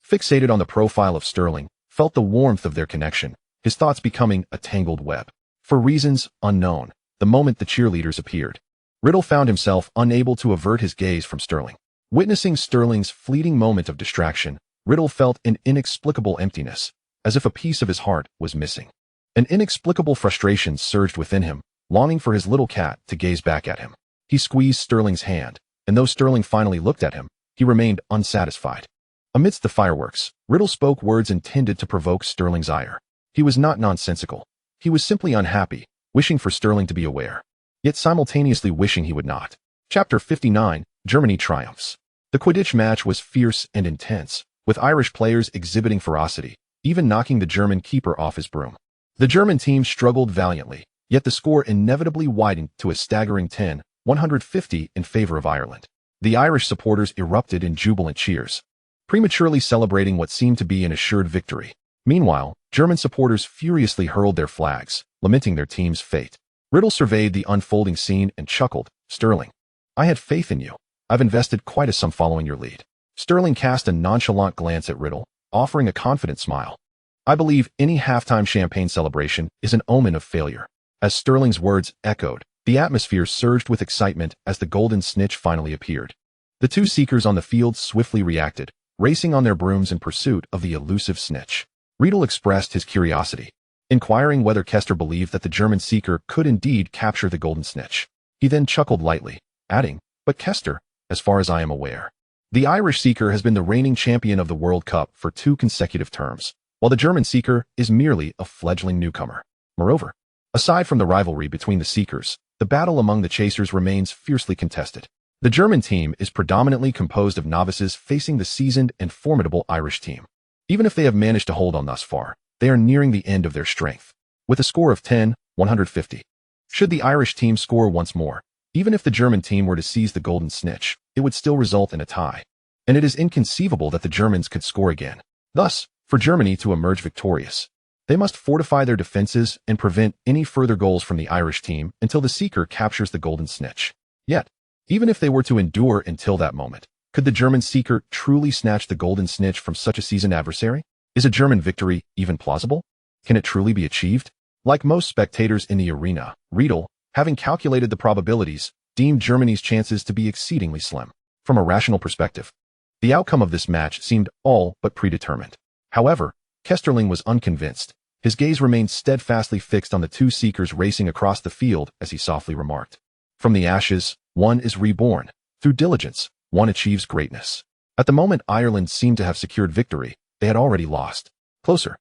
fixated on the profile of Sterling, felt the warmth of their connection, his thoughts becoming a tangled web. For reasons unknown, the moment the cheerleaders appeared, Riddle found himself unable to avert his gaze from Sterling. Witnessing Sterling's fleeting moment of distraction, Riddle felt an inexplicable emptiness, as if a piece of his heart was missing. An inexplicable frustration surged within him, longing for his little cat to gaze back at him. He squeezed Sterling's hand, and though Sterling finally looked at him, he remained unsatisfied. Amidst the fireworks, Riddle spoke words intended to provoke Sterling's ire. He was not nonsensical. He was simply unhappy, wishing for Sterling to be aware, yet simultaneously wishing he would not. Chapter 59, Germany Triumphs. The Quidditch match was fierce and intense, with Irish players exhibiting ferocity, even knocking the German keeper off his broom. The German team struggled valiantly, yet the score inevitably widened to a staggering 10-150 in favor of Ireland. The Irish supporters erupted in jubilant cheers, prematurely celebrating what seemed to be an assured victory. Meanwhile, German supporters furiously hurled their flags, lamenting their team's fate. Riddle surveyed the unfolding scene and chuckled. "Sterling, I had faith in you. I've invested quite a sum following your lead." Sterling cast a nonchalant glance at Riddle, offering a confident smile. "I believe any halftime champagne celebration is an omen of failure." As Sterling's words echoed, the atmosphere surged with excitement as the golden snitch finally appeared. The two seekers on the field swiftly reacted, racing on their brooms in pursuit of the elusive snitch. Riddle expressed his curiosity, inquiring whether Kester believed that the German seeker could indeed capture the golden snitch. He then chuckled lightly, adding, "But Kester, as far as I am aware, the Irish seeker has been the reigning champion of the World Cup for 2 consecutive terms, while the German seeker is merely a fledgling newcomer. Moreover, aside from the rivalry between the seekers, the battle among the chasers remains fiercely contested. The German team is predominantly composed of novices facing the seasoned and formidable Irish team. Even if they have managed to hold on thus far, they are nearing the end of their strength. With a score of 10-150, should the Irish team score once more, even if the German team were to seize the golden snitch, it would still result in a tie. And it is inconceivable that the Germans could score again. Thus, for Germany to emerge victorious, they must fortify their defenses and prevent any further goals from the Irish team until the seeker captures the golden snitch. Yet, even if they were to endure until that moment, could the German seeker truly snatch the golden snitch from such a seasoned adversary? Is a German victory even plausible? Can it truly be achieved? Like most spectators in the arena, Riddle, having calculated the probabilities, deemed Germany's chances to be exceedingly slim. From a rational perspective, the outcome of this match seemed all but predetermined. However, Kesterling was unconvinced. His gaze remained steadfastly fixed on the two seekers racing across the field as he softly remarked, From the ashes, one is reborn. Through diligence, one achieves greatness. At the moment Ireland seemed to have secured victory, they had already lost. Closer.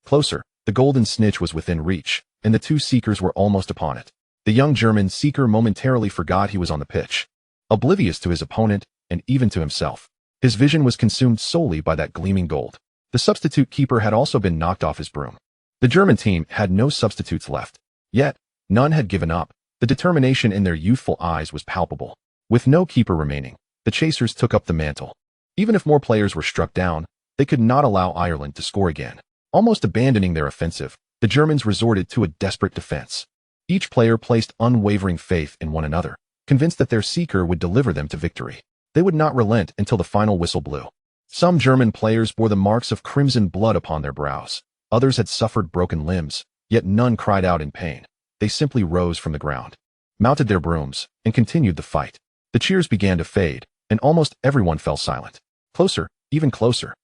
Closer. The golden snitch was within reach, and the two seekers were almost upon it. The young German seeker momentarily forgot he was on the pitch. Oblivious to his opponent, and even to himself. His vision was consumed solely by that gleaming gold. The substitute keeper had also been knocked off his broom. The German team had no substitutes left. Yet, none had given up. The determination in their youthful eyes was palpable. With no keeper remaining, the chasers took up the mantle. Even if more players were struck down, they could not allow Ireland to score again. Almost abandoning their offensive, the Germans resorted to a desperate defense. Each player placed unwavering faith in one another, convinced that their seeker would deliver them to victory. They would not relent until the final whistle blew. Some German players bore the marks of crimson blood upon their brows. Others had suffered broken limbs, yet none cried out in pain. They simply rose from the ground, mounted their brooms, and continued the fight. The cheers began to fade, and almost everyone fell silent. Closer, even closer.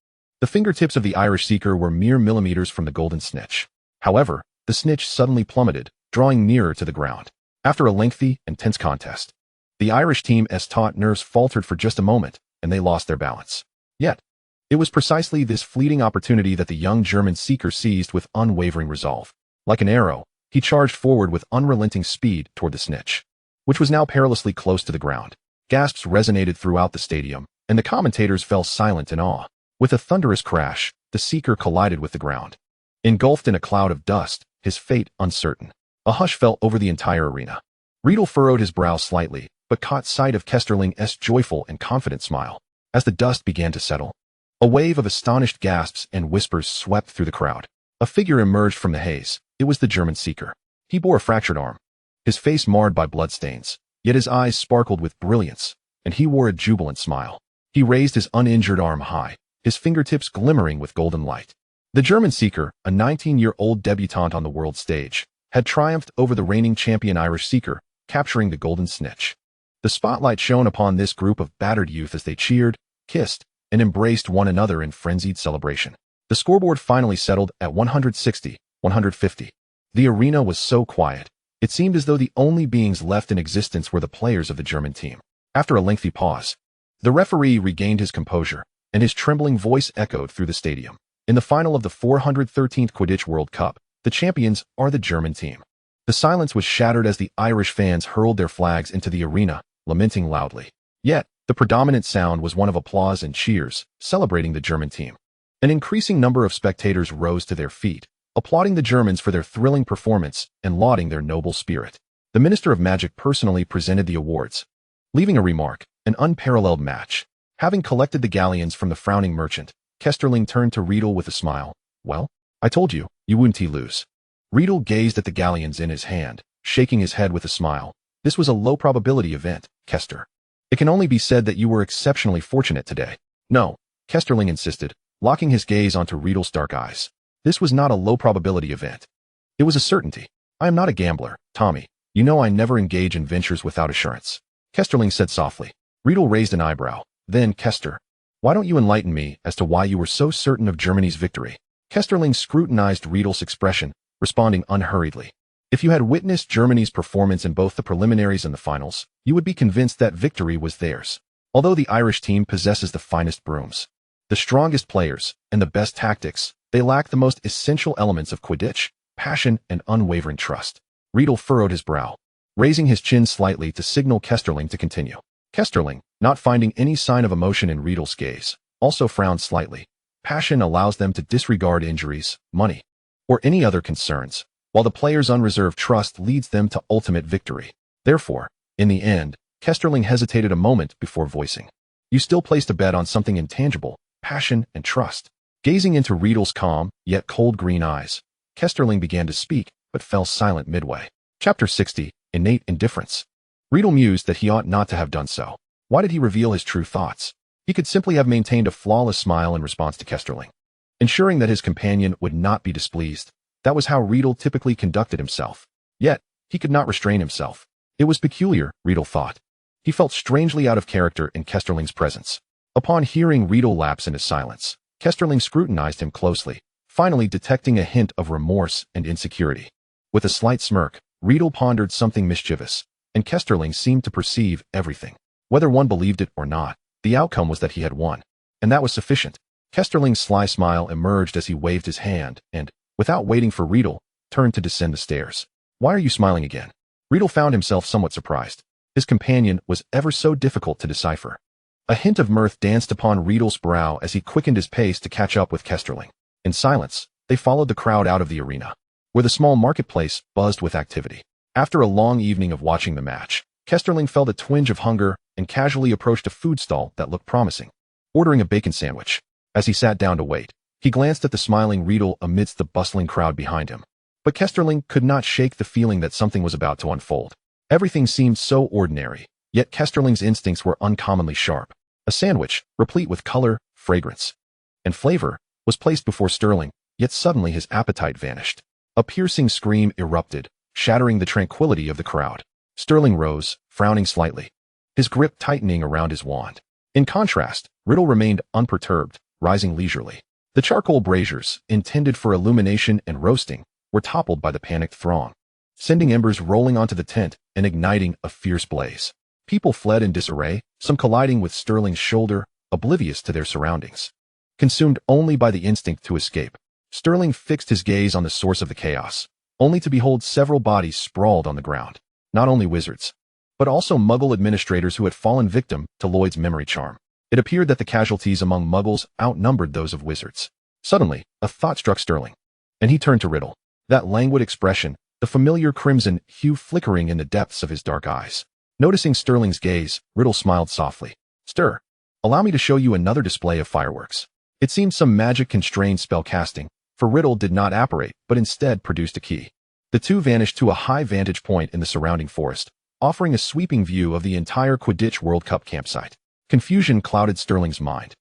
The fingertips of the Irish seeker were mere millimeters from the golden snitch. However, the snitch suddenly plummeted, drawing nearer to the ground. After a lengthy and tense contest, the Irish team's taut nerves faltered for just a moment, and they lost their balance. Yet, it was precisely this fleeting opportunity that the young German seeker seized with unwavering resolve. Like an arrow, he charged forward with unrelenting speed toward the snitch, which was now perilously close to the ground. Gasps resonated throughout the stadium, and the commentators fell silent in awe. With a thunderous crash, the seeker collided with the ground. Engulfed in a cloud of dust, his fate uncertain. A hush fell over the entire arena. Riddle furrowed his brow slightly, but caught sight of Kesterling's joyful and confident smile. As the dust began to settle, a wave of astonished gasps and whispers swept through the crowd. A figure emerged from the haze. It was the German seeker. He bore a fractured arm, his face marred by bloodstains, yet his eyes sparkled with brilliance, and he wore a jubilant smile. He raised his uninjured arm high, his fingertips glimmering with golden light. The German seeker, a 19-year-old debutante on the world stage, had triumphed over the reigning champion Irish seeker, capturing the golden snitch. The spotlight shone upon this group of battered youth as they cheered, kissed, and embraced one another in frenzied celebration. The scoreboard finally settled at 160-150. The arena was so quiet, it seemed as though the only beings left in existence were the players of the German team. After a lengthy pause, the referee regained his composure, and his trembling voice echoed through the stadium. In the final of the 413th Quidditch World Cup, the champions are the German team. The silence was shattered as the Irish fans hurled their flags into the arena, lamenting loudly. Yet, the predominant sound was one of applause and cheers, celebrating the German team. An increasing number of spectators rose to their feet, applauding the Germans for their thrilling performance and lauding their noble spirit. The Minister of Magic personally presented the awards, leaving a remark, an unparalleled match. Having collected the galleons from the frowning merchant, Kesterling turned to Riddle with a smile. Well, I told you, you wouldn't lose. Riddle gazed at the galleons in his hand, shaking his head with a smile. This was a low-probability event, Kester. It can only be said that you were exceptionally fortunate today. No, Kesterling insisted, locking his gaze onto Riddle's dark eyes. This was not a low-probability event. It was a certainty. I am not a gambler, Tommy. You know I never engage in ventures without assurance. Kesterling said softly. Riddle raised an eyebrow. Then, Kester, why don't you enlighten me as to why you were so certain of Germany's victory? Kesterling scrutinized Riddle's expression, responding unhurriedly. If you had witnessed Germany's performance in both the preliminaries and the finals, you would be convinced that victory was theirs. Although the Irish team possesses the finest brooms, the strongest players, and the best tactics, they lack the most essential elements of Quidditch, passion and unwavering trust. Riddle furrowed his brow, raising his chin slightly to signal Kesterling to continue. Kesterling, not finding any sign of emotion in Riddle's gaze, also frowned slightly. Passion allows them to disregard injuries, money, or any other concerns, while the player's unreserved trust leads them to ultimate victory. Therefore, in the end, Kesterling hesitated a moment before voicing. You still placed a bet on something intangible, passion and trust. Gazing into Riddle's calm, yet cold green eyes, Kesterling began to speak, but fell silent midway. Chapter 60, Innate Indifference. Riddle mused that he ought not to have done so. Why did he reveal his true thoughts? He could simply have maintained a flawless smile in response to Kesterling, ensuring that his companion would not be displeased. That was how Riddle typically conducted himself. Yet, he could not restrain himself. It was peculiar, Riddle thought. He felt strangely out of character in Kesterling's presence. Upon hearing Riddle lapse into silence, Kesterling scrutinized him closely, finally detecting a hint of remorse and insecurity. With a slight smirk, Riddle pondered something mischievous. and Kesterling seemed to perceive everything. Whether one believed it or not, the outcome was that he had won. And that was sufficient. Kesterling's sly smile emerged as he waved his hand and, without waiting for Riddle, turned to descend the stairs. "Why are you smiling again?" Riddle found himself somewhat surprised. His companion was ever so difficult to decipher. A hint of mirth danced upon Riddle's brow as he quickened his pace to catch up with Kesterling. In silence, they followed the crowd out of the arena, where the small marketplace buzzed with activity. After a long evening of watching the match, Kesterling felt a twinge of hunger and casually approached a food stall that looked promising, ordering a bacon sandwich. As he sat down to wait, he glanced at the smiling Riddle amidst the bustling crowd behind him. But Kesterling could not shake the feeling that something was about to unfold. Everything seemed so ordinary, yet Kesterling's instincts were uncommonly sharp. A sandwich, replete with color, fragrance, and flavor, was placed before Sterling, yet suddenly his appetite vanished. A piercing scream erupted, shattering the tranquility of the crowd. Sterling rose, frowning slightly, his grip tightening around his wand. In contrast, Riddle remained unperturbed, rising leisurely. The charcoal braziers, intended for illumination and roasting, were toppled by the panicked throng, sending embers rolling onto the tent and igniting a fierce blaze. People fled in disarray, some colliding with Sterling's shoulder, oblivious to their surroundings. Consumed only by the instinct to escape, Sterling fixed his gaze on the source of the chaos, only to behold several bodies sprawled on the ground. Not only wizards, but also Muggle administrators who had fallen victim to Lloyd's memory charm. It appeared that the casualties among Muggles outnumbered those of wizards. Suddenly, a thought struck Sterling, and he turned to Riddle. That languid expression, the familiar crimson hue flickering in the depths of his dark eyes. Noticing Sterling's gaze, Riddle smiled softly. "Stir, allow me to show you another display of fireworks." It seemed some magic-constrained spellcasting, for Riddle did not apparate, but instead produced a key. The two vanished to a high vantage point in the surrounding forest, offering a sweeping view of the entire Quidditch World Cup campsite. Confusion clouded Sterling's mind,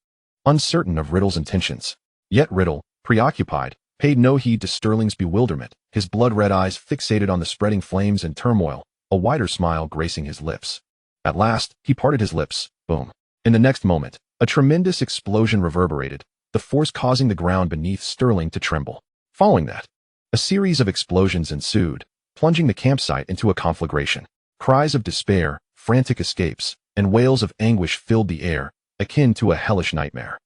uncertain of Riddle's intentions. Yet Riddle, preoccupied, paid no heed to Sterling's bewilderment, his blood-red eyes fixated on the spreading flames and turmoil, a wider smile gracing his lips. At last, he parted his lips. Boom. In the next moment, a tremendous explosion reverberated, the force causing the ground beneath Sterling to tremble. Following that, a series of explosions ensued, plunging the campsite into a conflagration. Cries of despair, frantic escapes, and wails of anguish filled the air, akin to a hellish nightmare.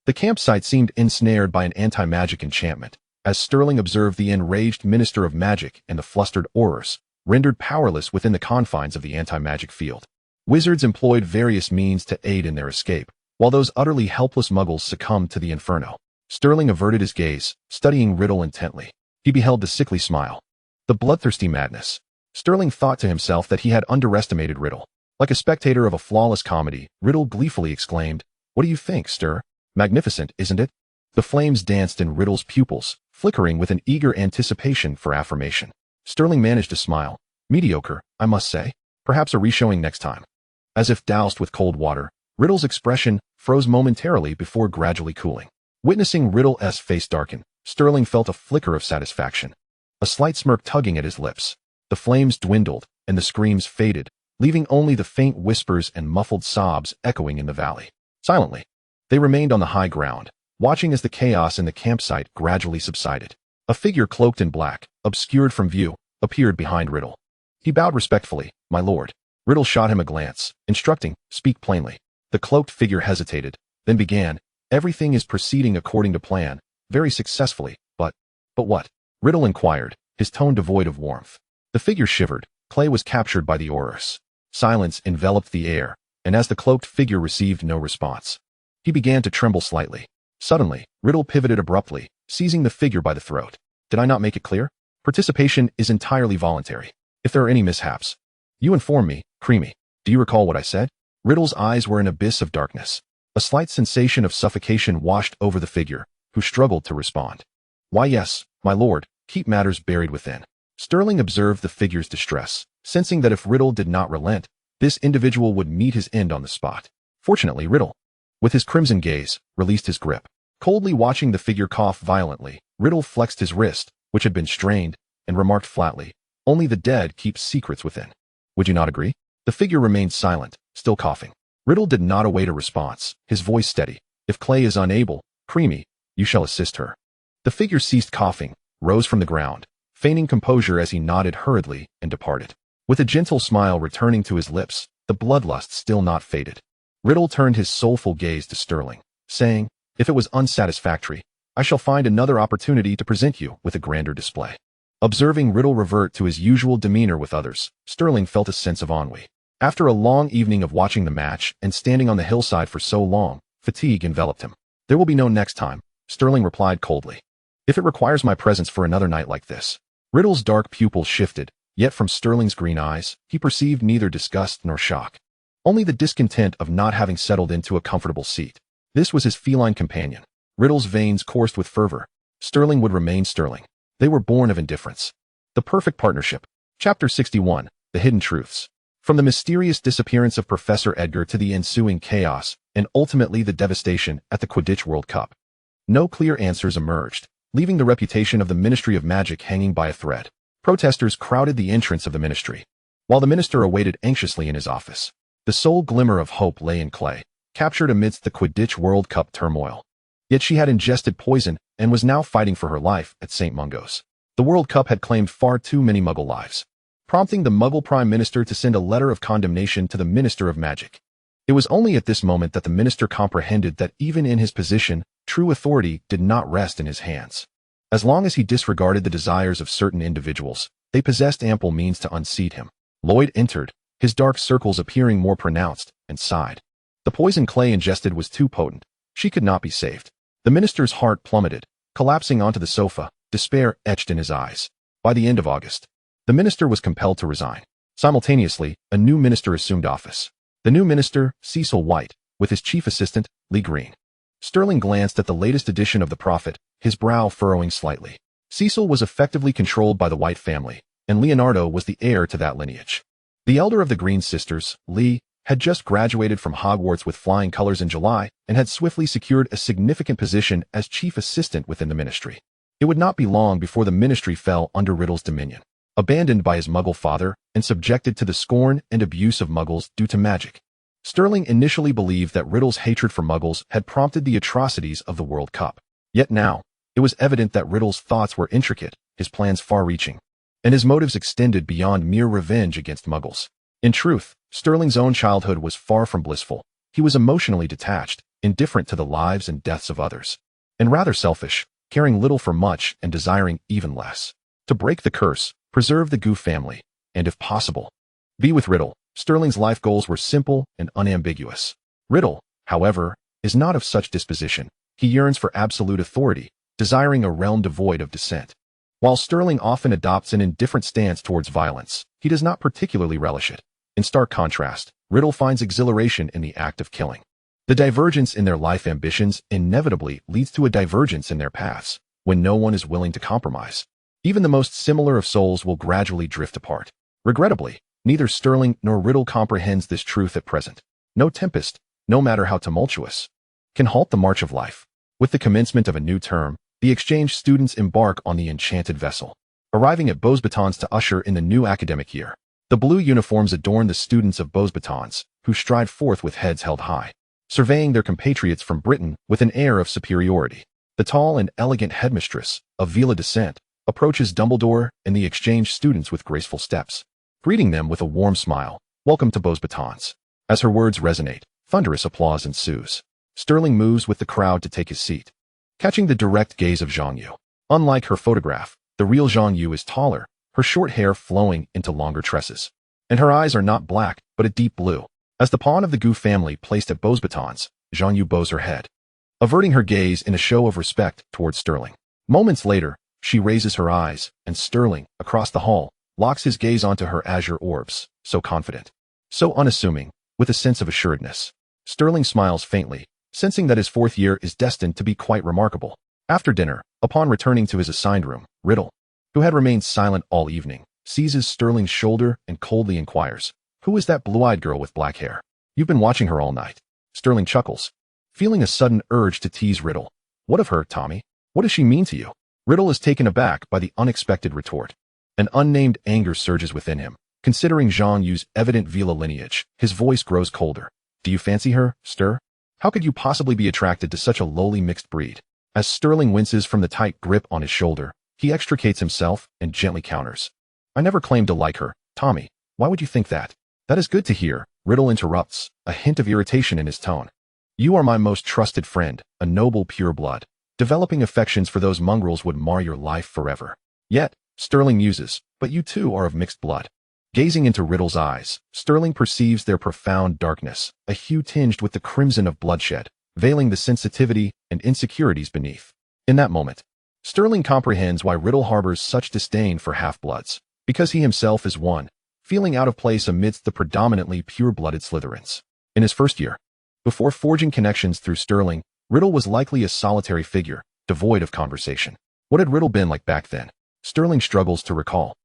The campsite seemed ensnared by an anti-magic enchantment, as Sterling observed the enraged Minister of Magic and the flustered Aurors, rendered powerless within the confines of the anti-magic field. Wizards employed various means to aid in their escape, while those utterly helpless Muggles succumbed to the inferno. Sterling averted his gaze, studying Riddle intently. He beheld the sickly smile, the bloodthirsty madness. Sterling thought to himself that he had underestimated Riddle. Like a spectator of a flawless comedy, Riddle gleefully exclaimed, "What do you think, Ster? Magnificent, isn't it?" The flames danced in Riddle's pupils, flickering with an eager anticipation for affirmation. Sterling managed to smile. "Mediocre, I must say. Perhaps a reshowing next time." As if doused with cold water, Riddle's expression froze momentarily before gradually cooling. Witnessing Riddle's face darken, Sterling felt a flicker of satisfaction, a slight smirk tugging at his lips. The flames dwindled, and the screams faded, leaving only the faint whispers and muffled sobs echoing in the valley. Silently, they remained on the high ground, watching as the chaos in the campsite gradually subsided. A figure cloaked in black, obscured from view, appeared behind Riddle. He bowed respectfully. "My lord." Riddle shot him a glance, instructing, "Speak plainly." The cloaked figure hesitated, then began, "Everything is proceeding according to plan, very successfully, but what?" Riddle inquired, his tone devoid of warmth. The figure shivered. Clay was captured by the Aurors. Silence enveloped the air, and as the cloaked figure received no response, he began to tremble slightly. Suddenly, Riddle pivoted abruptly, seizing the figure by the throat. "Did I not make it clear? Participation is entirely voluntary. If there are any mishaps, you inform me, Creamy. Do you recall what I said?" Riddle's eyes were an abyss of darkness. A slight sensation of suffocation washed over the figure, who struggled to respond. "Why, yes, my lord, keep matters buried within." Sterling observed the figure's distress, sensing that if Riddle did not relent, this individual would meet his end on the spot. Fortunately, Riddle, with his crimson gaze, released his grip. Coldly watching the figure cough violently, Riddle flexed his wrist, which had been strained, and remarked flatly, "Only the dead keep secrets within. Would you not agree?" The figure remained silent, still coughing. Riddle did not await a response, his voice steady. "If Clay is unable, Creamy, you shall assist her." The figure ceased coughing, rose from the ground, feigning composure as he nodded hurriedly, and departed. With a gentle smile returning to his lips, the bloodlust still not faded. Riddle turned his soulful gaze to Sterling, saying, "If it was unsatisfactory, I shall find another opportunity to present you with a grander display." Observing Riddle revert to his usual demeanor with others, Sterling felt a sense of ennui. After a long evening of watching the match and standing on the hillside for so long, fatigue enveloped him. "There will be no next time," Sterling replied coldly. "If it requires my presence for another night like this." Riddle's dark pupils shifted, yet from Sterling's green eyes, he perceived neither disgust nor shock. Only the discontent of not having settled into a comfortable seat. This was his feline companion. Riddle's veins coursed with fervor. Sterling would remain Sterling. They were born of indifference. The perfect partnership. Chapter 61. The Hidden Truths. From the mysterious disappearance of Professor Edgar to the ensuing chaos, and ultimately the devastation at the Quidditch World Cup, no clear answers emerged, leaving the reputation of the Ministry of Magic hanging by a thread. Protesters crowded the entrance of the ministry, while the minister awaited anxiously in his office. The sole glimmer of hope lay in Clay, captured amidst the Quidditch World Cup turmoil. Yet she had ingested poison and was now fighting for her life at St. Mungo's. The World Cup had claimed far too many Muggle lives, prompting the Muggle Prime Minister to send a letter of condemnation to the Minister of Magic. It was only at this moment that the minister comprehended that even in his position, true authority did not rest in his hands. As long as he disregarded the desires of certain individuals, they possessed ample means to unseat him. Lloyd entered, his dark circles appearing more pronounced, and sighed. The poison Clay ingested was too potent. She could not be saved. The minister's heart plummeted, collapsing onto the sofa, despair etched in his eyes. By the end of August, the minister was compelled to resign. Simultaneously, a new minister assumed office. The new minister, Cecil White, with his chief assistant, Lee Green. Sterling glanced at the latest edition of the Prophet, his brow furrowing slightly. Cecil was effectively controlled by the White family, and Leonardo was the heir to that lineage. The elder of the Green sisters, Lee, had just graduated from Hogwarts with flying colors in July and had swiftly secured a significant position as chief assistant within the ministry. It would not be long before the ministry fell under Riddle's dominion. Abandoned by his Muggle father and subjected to the scorn and abuse of Muggles due to magic, Sterling initially believed that Riddle's hatred for Muggles had prompted the atrocities of the World Cup. Yet now, it was evident that Riddle's thoughts were intricate, his plans far-reaching, and his motives extended beyond mere revenge against Muggles. In truth, Sterling's own childhood was far from blissful. He was emotionally detached, indifferent to the lives and deaths of others, and rather selfish, caring little for much and desiring even less. To break the curse, preserve the Goof family, and if possible, be with Riddle. Sterling's life goals were simple and unambiguous. Riddle, however, is not of such disposition. He yearns for absolute authority, desiring a realm devoid of dissent. While Sterling often adopts an indifferent stance towards violence, he does not particularly relish it. In stark contrast, Riddle finds exhilaration in the act of killing. The divergence in their life ambitions inevitably leads to a divergence in their paths, when no one is willing to compromise. Even the most similar of souls will gradually drift apart. Regrettably, neither Sterling nor Riddle comprehends this truth at present. No tempest, no matter how tumultuous, can halt the march of life. With the commencement of a new term, the exchange students embark on the enchanted vessel, arriving at Beauxbatons to usher in the new academic year. The blue uniforms adorn the students of Beauxbatons, who stride forth with heads held high, surveying their compatriots from Britain with an air of superiority. The tall and elegant headmistress of Villa Descent approaches Dumbledore and the exchange students with graceful steps, greeting them with a warm smile. "Welcome to Beauxbatons." As her words resonate, thunderous applause ensues. Sterling moves with the crowd to take his seat, catching the direct gaze of Zhang Yu. Unlike her photograph, the real Zhang Yu is taller, her short hair flowing into longer tresses, and her eyes are not black, but a deep blue. As the pawn of the Goof family placed at Beauxbatons, Zhang Yu bows her head, averting her gaze in a show of respect towards Sterling. Moments later, she raises her eyes, and Sterling, across the hall, locks his gaze onto her azure orbs, so confident, so unassuming, with a sense of assuredness. Sterling smiles faintly, sensing that his fourth year is destined to be quite remarkable. After dinner, upon returning to his assigned room, Riddle, who had remained silent all evening, seizes Sterling's shoulder and coldly inquires, "Who is that blue-eyed girl with black hair? You've been watching her all night." Sterling chuckles, feeling a sudden urge to tease Riddle. "What of her, Tommy? What does she mean to you?" Riddle is taken aback by the unexpected retort. An unnamed anger surges within him. Considering Zhang Yu's evident Vila lineage, his voice grows colder. "Do you fancy her, Ster? How could you possibly be attracted to such a lowly mixed breed?" As Sterling winces from the tight grip on his shoulder, he extricates himself and gently counters, "I never claimed to like her, Tommy. Why would you think that? That is good to hear, Riddle interrupts, a hint of irritation in his tone. You are my most trusted friend, a noble pure blood. Developing affections for those mongrels would mar your life forever. Yet, Sterling muses, but you too are of mixed blood. Gazing into Riddle's eyes, Sterling perceives their profound darkness, a hue tinged with the crimson of bloodshed, veiling the sensitivity and insecurities beneath. In that moment, Sterling comprehends why Riddle harbors such disdain for half-bloods, because he himself is one, feeling out of place amidst the predominantly pure-blooded Slytherins. In his first year, before forging connections through Sterling, Riddle was likely a solitary figure, devoid of conversation. What had Riddle been like back then? Sterling struggles to recall.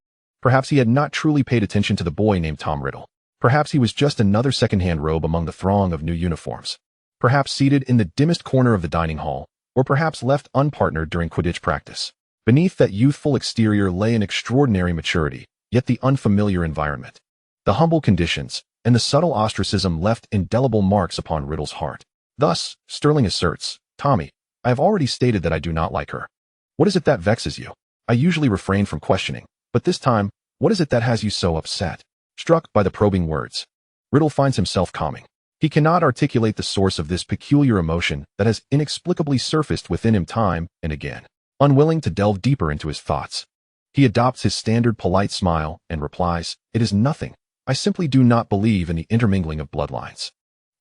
Perhaps he had not truly paid attention to the boy named Tom Riddle. Perhaps he was just another second-hand robe among the throng of new uniforms. Perhaps seated in the dimmest corner of the dining hall, or perhaps left unpartnered during Quidditch practice. Beneath that youthful exterior lay an extraordinary maturity, yet the unfamiliar environment. The humble conditions, and the subtle ostracism left indelible marks upon Riddle's heart. Thus, Sterling asserts, Tommy, I have already stated that I do not like her. What is it that vexes you? I usually refrain from questioning, but this time, what is it that has you so upset? Struck by the probing words, Riddle finds himself calming. He cannot articulate the source of this peculiar emotion that has inexplicably surfaced within him time and again. Unwilling to delve deeper into his thoughts, he adopts his standard polite smile and replies, It is nothing. I simply do not believe in the intermingling of bloodlines.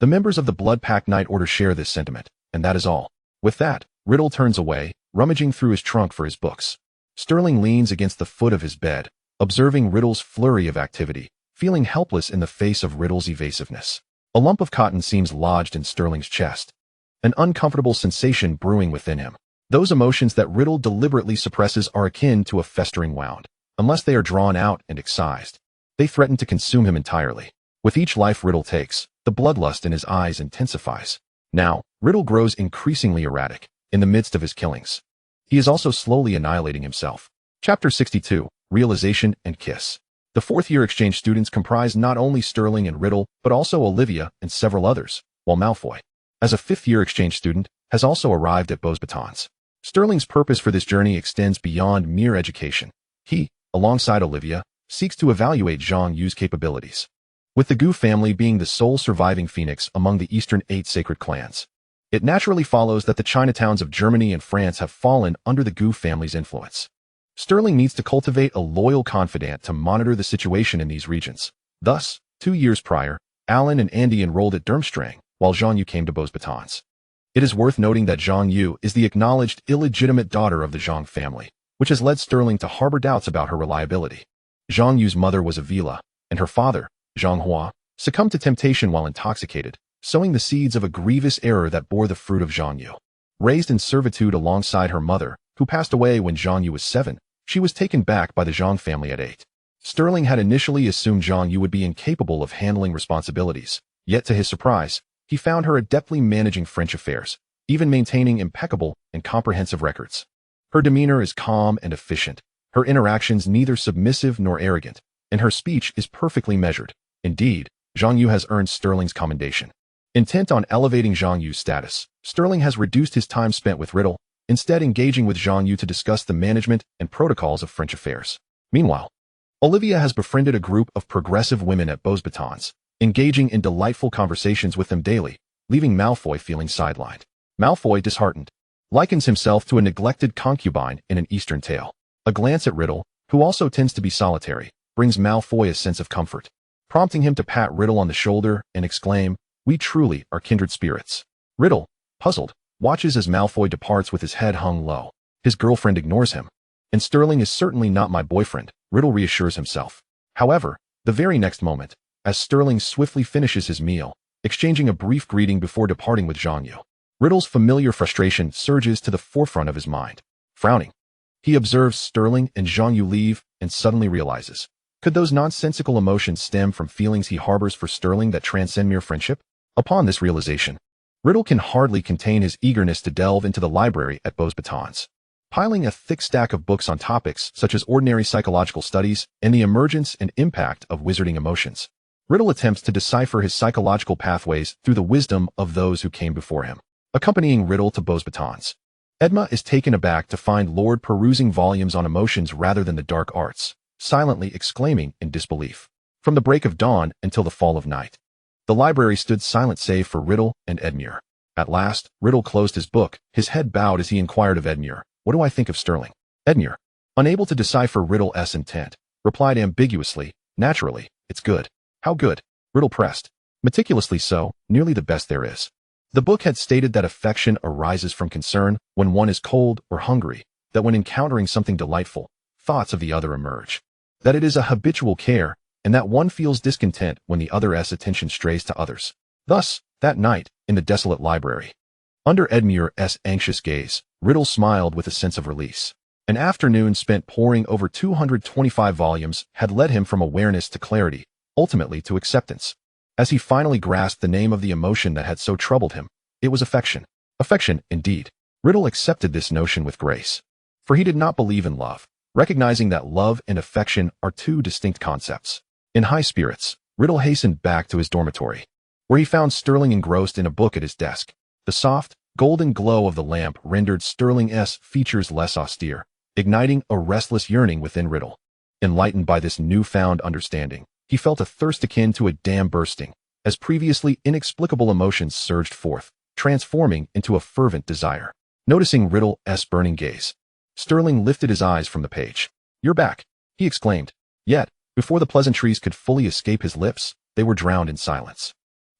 The members of the Blood Pact Knight Order share this sentiment, and that is all. With that, Riddle turns away, rummaging through his trunk for his books. Sterling leans against the foot of his bed, observing Riddle's flurry of activity, feeling helpless in the face of Riddle's evasiveness. A lump of cotton seems lodged in Sterling's chest, an uncomfortable sensation brewing within him. Those emotions that Riddle deliberately suppresses are akin to a festering wound. Unless they are drawn out and excised, they threaten to consume him entirely. With each life Riddle takes, the bloodlust in his eyes intensifies. Now, Riddle grows increasingly erratic in the midst of his killings. He is also slowly annihilating himself. Chapter 62, Realization and Kiss. The fourth-year exchange students comprise not only Sterling and Riddle, but also Olivia and several others, while Malfoy, as a fifth-year exchange student, has also arrived at Beauxbatons. Sterling's purpose for this journey extends beyond mere education. He, alongside Olivia, seeks to evaluate Zhang Yu's capabilities. With the Gu family being the sole surviving phoenix among the Eastern 8 sacred clans, it naturally follows that the Chinatowns of Germany and France have fallen under the Gu family's influence. Sterling needs to cultivate a loyal confidant to monitor the situation in these regions. Thus, 2 years prior, Alan and Andy enrolled at Durmstrang, while Zhang Yu came to Beauxbatons. It is worth noting that Zhang Yu is the acknowledged illegitimate daughter of the Zhang family, which has led Sterling to harbor doubts about her reliability. Zhang Yu's mother was Avila, and her father, Zhang Hua, succumbed to temptation while intoxicated, sowing the seeds of a grievous error that bore the fruit of Zhang Yu. Raised in servitude alongside her mother, who passed away when Zhang Yu was 7, she was taken back by the Zhang family at 8. Sterling had initially assumed Zhang Yu would be incapable of handling responsibilities, yet to his surprise, he found her adeptly managing French affairs, even maintaining impeccable and comprehensive records. Her demeanor is calm and efficient, her interactions neither submissive nor arrogant, and her speech is perfectly measured. Indeed, Zhang Yu has earned Sterling's commendation. Intent on elevating Zhang Yu's status, Sterling has reduced his time spent with Riddle, instead engaging with Zhang Yu to discuss the management and protocols of French affairs. Meanwhile, Olivia has befriended a group of progressive women at Beauxbatons, engaging in delightful conversations with them daily, leaving Malfoy feeling sidelined. Malfoy, disheartened, likens himself to a neglected concubine in an Eastern tale. A glance at Riddle, who also tends to be solitary, brings Malfoy a sense of comfort, prompting him to pat Riddle on the shoulder and exclaim, We truly are kindred spirits. Riddle, puzzled, watches as Malfoy departs with his head hung low. His girlfriend ignores him. And Sterling is certainly not my boyfriend, Riddle reassures himself. However, the very next moment, as Sterling swiftly finishes his meal, exchanging a brief greeting before departing with Zhang Yu, Riddle's familiar frustration surges to the forefront of his mind. Frowning, he observes Sterling and Zhang Yu leave and suddenly realizes, could those nonsensical emotions stem from feelings he harbors for Sterling that transcend mere friendship? Upon this realization, Riddle can hardly contain his eagerness to delve into the library at Beauxbatons. Piling a thick stack of books on topics such as ordinary psychological studies and the emergence and impact of wizarding emotions, Riddle attempts to decipher his psychological pathways through the wisdom of those who came before him. Accompanying Riddle to Beauxbatons, Edma is taken aback to find Lord perusing volumes on emotions rather than the dark arts, silently exclaiming in disbelief. from the break of dawn until the fall of night. The library stood silent save for Riddle and Edmure. At last, Riddle closed his book, his head bowed as he inquired of Edmure, "What do I think of Sterling?" Edmure, unable to decipher Riddle's intent, replied ambiguously, "Naturally, it's good." "How good?" Riddle pressed. "Meticulously so, nearly the best there is." The book had stated that affection arises from concern when one is cold or hungry, that when encountering something delightful, thoughts of the other emerge, that it is a habitual care, and that one feels discontent when the other's attention strays to others. Thus, that night, in the desolate library, under Edmure's anxious gaze, Riddle smiled with a sense of release. An afternoon spent poring over 225 volumes had led him from awareness to clarity, ultimately to acceptance. As he finally grasped the name of the emotion that had so troubled him, it was affection. Affection, indeed. Riddle accepted this notion with grace. For he did not believe in love, recognizing that love and affection are two distinct concepts. In high spirits, Riddle hastened back to his dormitory, where he found Sterling engrossed in a book at his desk. The soft, golden glow of the lamp rendered Sterling's features less austere, igniting a restless yearning within Riddle. Enlightened by this newfound understanding, he felt a thirst akin to a dam bursting, as previously inexplicable emotions surged forth, transforming into a fervent desire. Noticing Riddle's burning gaze, Sterling lifted his eyes from the page. "You're back," he exclaimed. Yet, before the pleasantries could fully escape his lips, they were drowned in silence.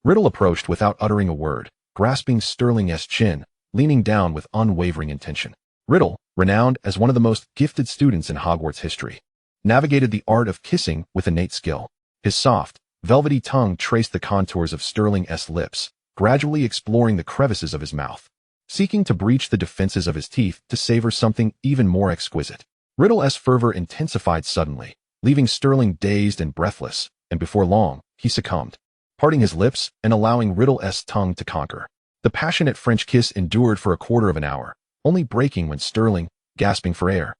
Riddle approached without uttering a word, grasping Sterling's chin, leaning down with unwavering intention. Riddle, renowned as one of the most gifted students in Hogwarts history, navigated the art of kissing with innate skill. His soft, velvety tongue traced the contours of Sterling's lips, gradually exploring the crevices of his mouth, seeking to breach the defenses of his teeth to savor something even more exquisite. Riddle's fervor intensified suddenly, leaving Sterling dazed and breathless, and before long, he succumbed, parting his lips and allowing Riddle's tongue to conquer. The passionate French kiss endured for a quarter of an hour, only breaking when Sterling, gasping for air,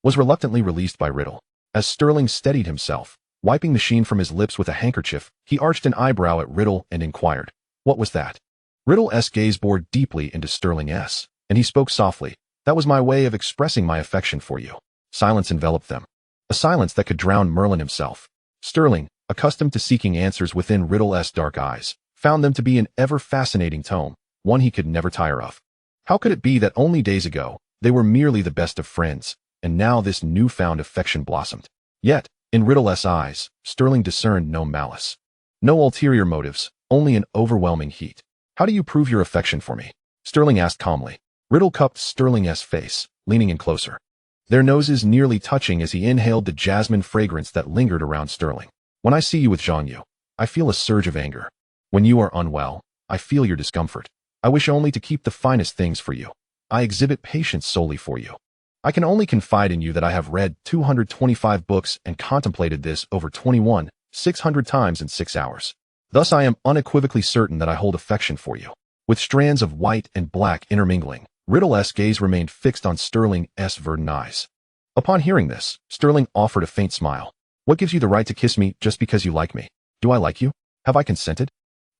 was reluctantly released by Riddle. As Sterling steadied himself, wiping the sheen from his lips with a handkerchief, he arched an eyebrow at Riddle and inquired, "What was that?" Riddle's gaze bored deeply into Sterling's, and he spoke softly, "That was my way of expressing my affection for you." Silence enveloped them, a silence that could drown Merlin himself. Sterling, accustomed to seeking answers within Riddle's dark eyes, found them to be an ever-fascinating tome, one he could never tire of. How could it be that only days ago, they were merely the best of friends, and now this newfound affection blossomed? Yet, in Riddle's eyes, Sterling discerned no malice, no ulterior motives, only an overwhelming heat. "How do you prove your affection for me?" Sterling asked calmly. Riddle cupped Sterling's face, leaning in closer, their noses nearly touching as he inhaled the jasmine fragrance that lingered around Sterling. "When I see you with Jean-Yu, I feel a surge of anger. When you are unwell, I feel your discomfort. I wish only to keep the finest things for you. I exhibit patience solely for you. I can only confide in you that I have read 225 books and contemplated this over 600 times in 6 hours. Thus I am unequivocally certain that I hold affection for you." With strands of white and black intermingling, Riddle's gaze remained fixed on Sterling's verdant eyes. Upon hearing this, Sterling offered a faint smile. "What gives you the right to kiss me just because you like me? Do I like you? Have I consented?"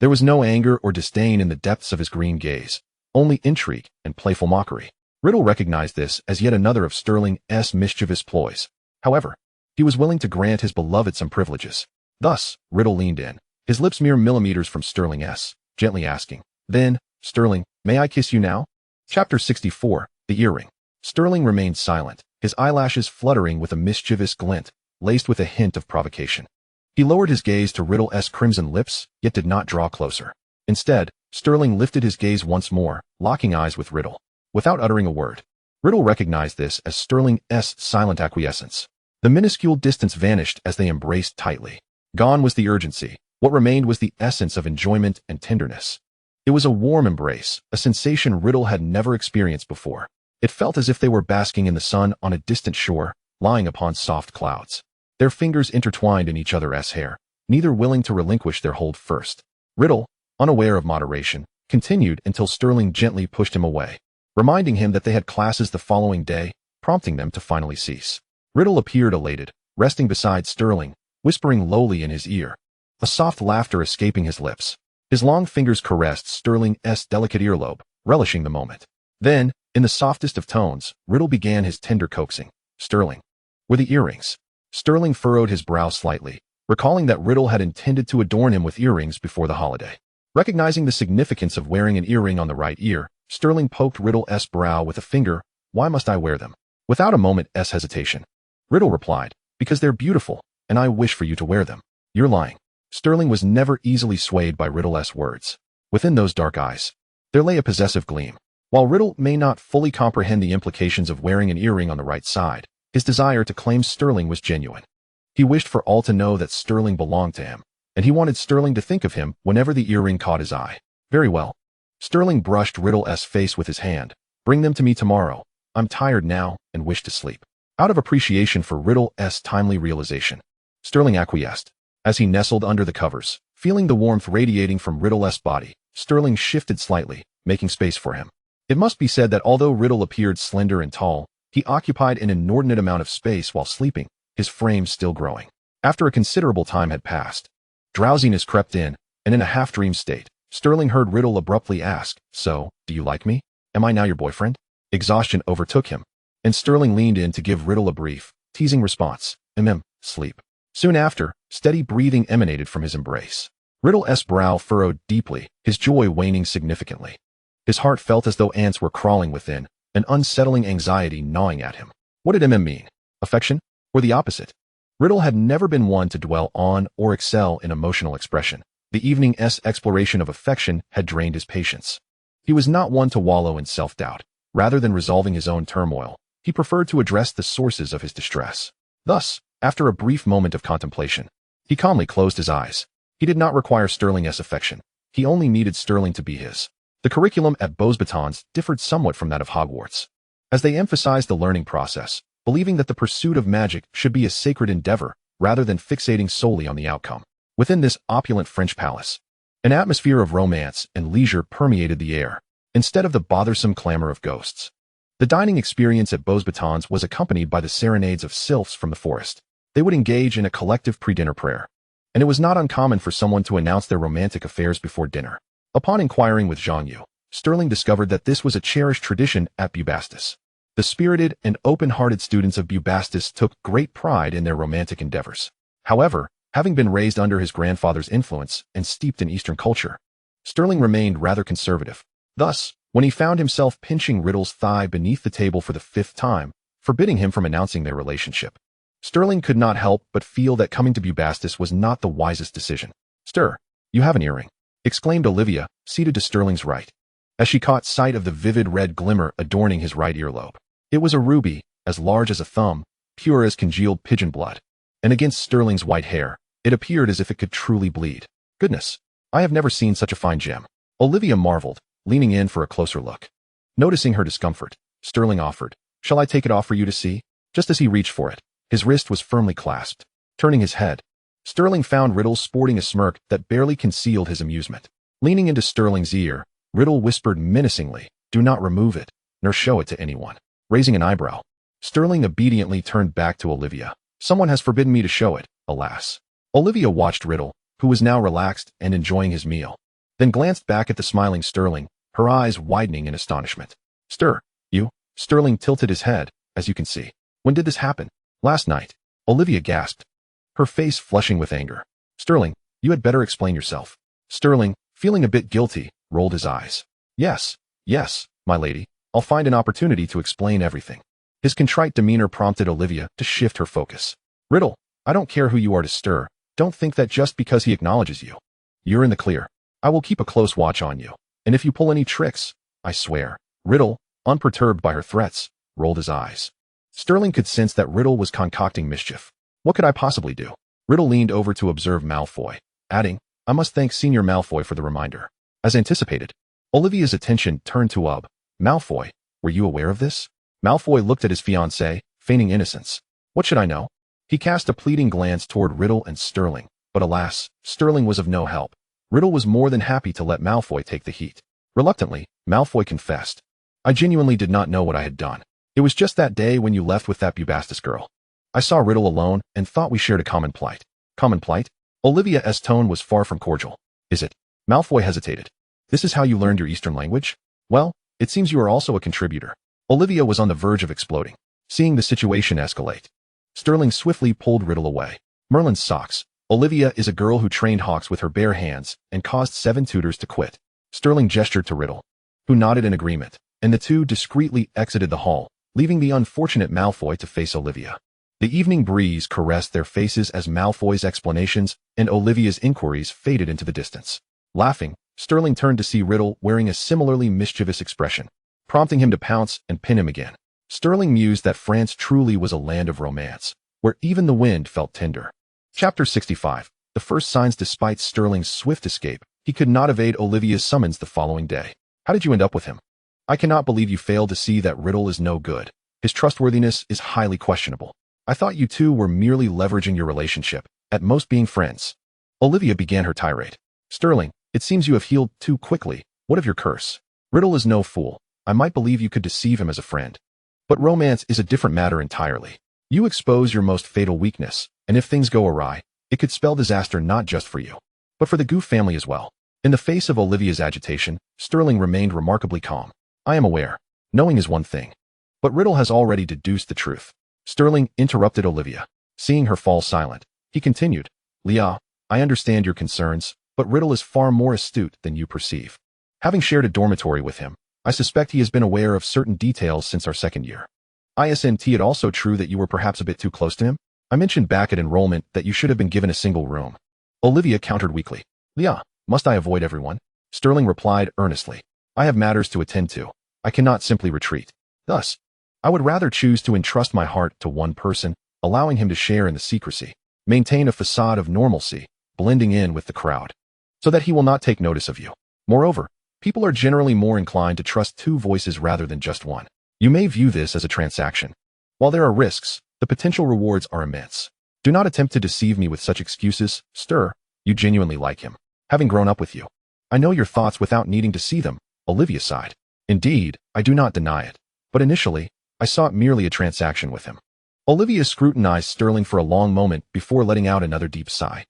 There was no anger or disdain in the depths of his green gaze, only intrigue and playful mockery. Riddle recognized this as yet another of Sterling's mischievous ploys. However, he was willing to grant his beloved some privileges. Thus, Riddle leaned in, his lips mere millimeters from Sterling's, gently asking, "Then, Sterling, may I kiss you now?" Chapter 64, The Earring. Sterling remained silent, his eyelashes fluttering with a mischievous glint, laced with a hint of provocation. He lowered his gaze to Riddle's crimson lips, yet did not draw closer. Instead, Sterling lifted his gaze once more, locking eyes with Riddle. Without uttering a word, Riddle recognized this as Sterling's silent acquiescence. The minuscule distance vanished as they embraced tightly. Gone was the urgency. What remained was the essence of enjoyment and tenderness. It was a warm embrace, a sensation Riddle had never experienced before. It felt as if they were basking in the sun on a distant shore, lying upon soft clouds. Their fingers intertwined in each other's hair, neither willing to relinquish their hold first. Riddle, unaware of moderation, continued until Sterling gently pushed him away, reminding him that they had classes the following day, prompting them to finally cease. Riddle appeared elated, resting beside Sterling, whispering lowly in his ear, a soft laughter escaping his lips. His long fingers caressed Sterling's delicate earlobe, relishing the moment. Then, in the softest of tones, Riddle began his tender coaxing. "Sterling, were the earrings?" Sterling furrowed his brow slightly, recalling that Riddle had intended to adorn him with earrings before the holiday. Recognizing the significance of wearing an earring on the right ear, Sterling poked Riddle's brow with a finger. Why must I wear them? Without a moment's hesitation, Riddle replied, because they're beautiful, and I wish for you to wear them. You're lying. Sterling was never easily swayed by Riddle's words. Within those dark eyes, there lay a possessive gleam. While Riddle may not fully comprehend the implications of wearing an earring on the right side, his desire to claim Sterling was genuine. He wished for all to know that Sterling belonged to him, and he wanted Sterling to think of him whenever the earring caught his eye. Very well. Sterling brushed Riddle's face with his hand. Bring them to me tomorrow. I'm tired now and wish to sleep. Out of appreciation for Riddle's timely realization, Sterling acquiesced. As he nestled under the covers, feeling the warmth radiating from Riddle's body, Sterling shifted slightly, making space for him. It must be said that although Riddle appeared slender and tall, he occupied an inordinate amount of space while sleeping, his frame still growing. After a considerable time had passed, drowsiness crept in, and in a half-dream state, Sterling heard Riddle abruptly ask, "So, do you like me? Am I now your boyfriend?" Exhaustion overtook him, and Sterling leaned in to give Riddle a brief, teasing response. Sleep. Soon after, steady breathing emanated from his embrace. Riddle's brow furrowed deeply, his joy waning significantly. His heart felt as though ants were crawling within, an unsettling anxiety gnawing at him. What did mean? Affection? Or the opposite? Riddle had never been one to dwell on or excel in emotional expression. The evening's exploration of affection had drained his patience. He was not one to wallow in self-doubt. Rather than resolving his own turmoil, he preferred to address the sources of his distress. Thus, after a brief moment of contemplation, he calmly closed his eyes. He did not require Sterling's affection. He only needed Sterling to be his. The curriculum at Beauxbatons differed somewhat from that of Hogwarts, as they emphasized the learning process, believing that the pursuit of magic should be a sacred endeavor rather than fixating solely on the outcome. Within this opulent French palace, an atmosphere of romance and leisure permeated the air, instead of the bothersome clamor of ghosts. The dining experience at Beauxbatons was accompanied by the serenades of sylphs from the forest. They would engage in a collective pre-dinner prayer, and it was not uncommon for someone to announce their romantic affairs before dinner. Upon inquiring with Jean-Yu, Sterling discovered that this was a cherished tradition at Beauxbatons. The spirited and open-hearted students of Beauxbatons took great pride in their romantic endeavors. However, having been raised under his grandfather's influence and steeped in Eastern culture, Sterling remained rather conservative. Thus, when he found himself pinching Riddle's thigh beneath the table for the 5th time, forbidding him from announcing their relationship, Sterling could not help but feel that coming to Beauxbatons was not the wisest decision. You have an earring," exclaimed Olivia, seated to Sterling's right, as she caught sight of the vivid red glimmer adorning his right earlobe. It was a ruby, as large as a thumb, pure as congealed pigeon blood, and against Sterling's white hair, it appeared as if it could truly bleed. "Goodness, I have never seen such a fine gem," Olivia marveled, leaning in for a closer look. Noticing her discomfort, Sterling offered, "Shall I take it off for you to see?" Just as he reached for it, his wrist was firmly clasped. Turning his head, Sterling found Riddle sporting a smirk that barely concealed his amusement. Leaning into Sterling's ear, Riddle whispered menacingly, "Do not remove it, nor show it to anyone." Raising an eyebrow, Sterling obediently turned back to Olivia. "Someone has forbidden me to show it, alas." Olivia watched Riddle, who was now relaxed and enjoying his meal, then glanced back at the smiling Sterling, her eyes widening in astonishment. You?" Sterling tilted his head, "as you can see." "When did this happen?" "Last night," Olivia gasped, her face flushing with anger. "Sterling, you had better explain yourself." Sterling, feeling a bit guilty, rolled his eyes. Yes, my lady, I'll find an opportunity to explain everything." His contrite demeanor prompted Olivia to shift her focus. "Riddle, I don't care who you are to Stir. Don't think that just because he acknowledges you, you're in the clear. I will keep a close watch on you, and if you pull any tricks, I swear." Riddle, unperturbed by her threats, rolled his eyes. Sterling could sense that Riddle was concocting mischief. "What could I possibly do?" Riddle leaned over to observe Malfoy, adding, "I must thank Senior Malfoy for the reminder." As anticipated, Olivia's attention turned to Malfoy. "Were you aware of this?" Malfoy looked at his fiancée, feigning innocence. "What should I know?" He cast a pleading glance toward Riddle and Sterling, but alas, Sterling was of no help. Riddle was more than happy to let Malfoy take the heat. Reluctantly, Malfoy confessed, "I genuinely did not know what I had done. It was just that day when you left with that Beauxbatons girl. I saw Riddle alone and thought we shared a common plight." "Common plight?" Olivia's tone was far from cordial. "Is it?" Malfoy hesitated. "This is how you learned your Eastern language? Well, it seems you are also a contributor." Olivia was on the verge of exploding. Seeing the situation escalate, Sterling swiftly pulled Riddle away. "Merlin's socks. Olivia is a girl who trained hawks with her bare hands and caused 7 tutors to quit. Sterling gestured to Riddle, who nodded in agreement, and the two discreetly exited the hall, leaving the unfortunate Malfoy to face Olivia. The evening breeze caressed their faces as Malfoy's explanations and Olivia's inquiries faded into the distance. Laughing, Sterling turned to see Riddle wearing a similarly mischievous expression, prompting him to pounce and pin him again. Sterling mused that France truly was a land of romance, where even the wind felt tender. Chapter 65. The first signs. Despite Sterling's swift escape, he could not evade Olivia's summons the following day. How did you end up with him? I cannot believe you failed to see that Riddle is no good. His trustworthiness is highly questionable. I thought you two were merely leveraging your relationship, at most being friends. Olivia began her tirade. Sterling, it seems you have healed too quickly. What of your curse? Riddle is no fool. I might believe you could deceive him as a friend. But romance is a different matter entirely. You expose your most fatal weakness, and if things go awry, it could spell disaster not just for you, but for the Goof family as well. In the face of Olivia's agitation, Sterling remained remarkably calm. I am aware. Knowing is one thing. But Riddle has already deduced the truth. Sterling interrupted Olivia. Seeing her fall silent, he continued, Leah, I understand your concerns, but Riddle is far more astute than you perceive. Having shared a dormitory with him, I suspect he has been aware of certain details since our second year. Isn't it also true that you were perhaps a bit too close to him? I mentioned back at enrollment that you should have been given a single room. Olivia countered weakly. Leah, must I avoid everyone? Sterling replied earnestly. I have matters to attend to. I cannot simply retreat. Thus, I would rather choose to entrust my heart to one person, allowing him to share in the secrecy, maintain a facade of normalcy, blending in with the crowd, so that he will not take notice of you. Moreover, people are generally more inclined to trust 2 voices rather than just one. You may view this as a transaction. While there are risks, the potential rewards are immense. Do not attempt to deceive me with such excuses. You genuinely like him, having grown up with you. I know your thoughts without needing to see them, Olivia sighed. Indeed, I do not deny it. But initially, I sought merely a transaction with him. Olivia scrutinized Sterling for a long moment before letting out another deep sigh.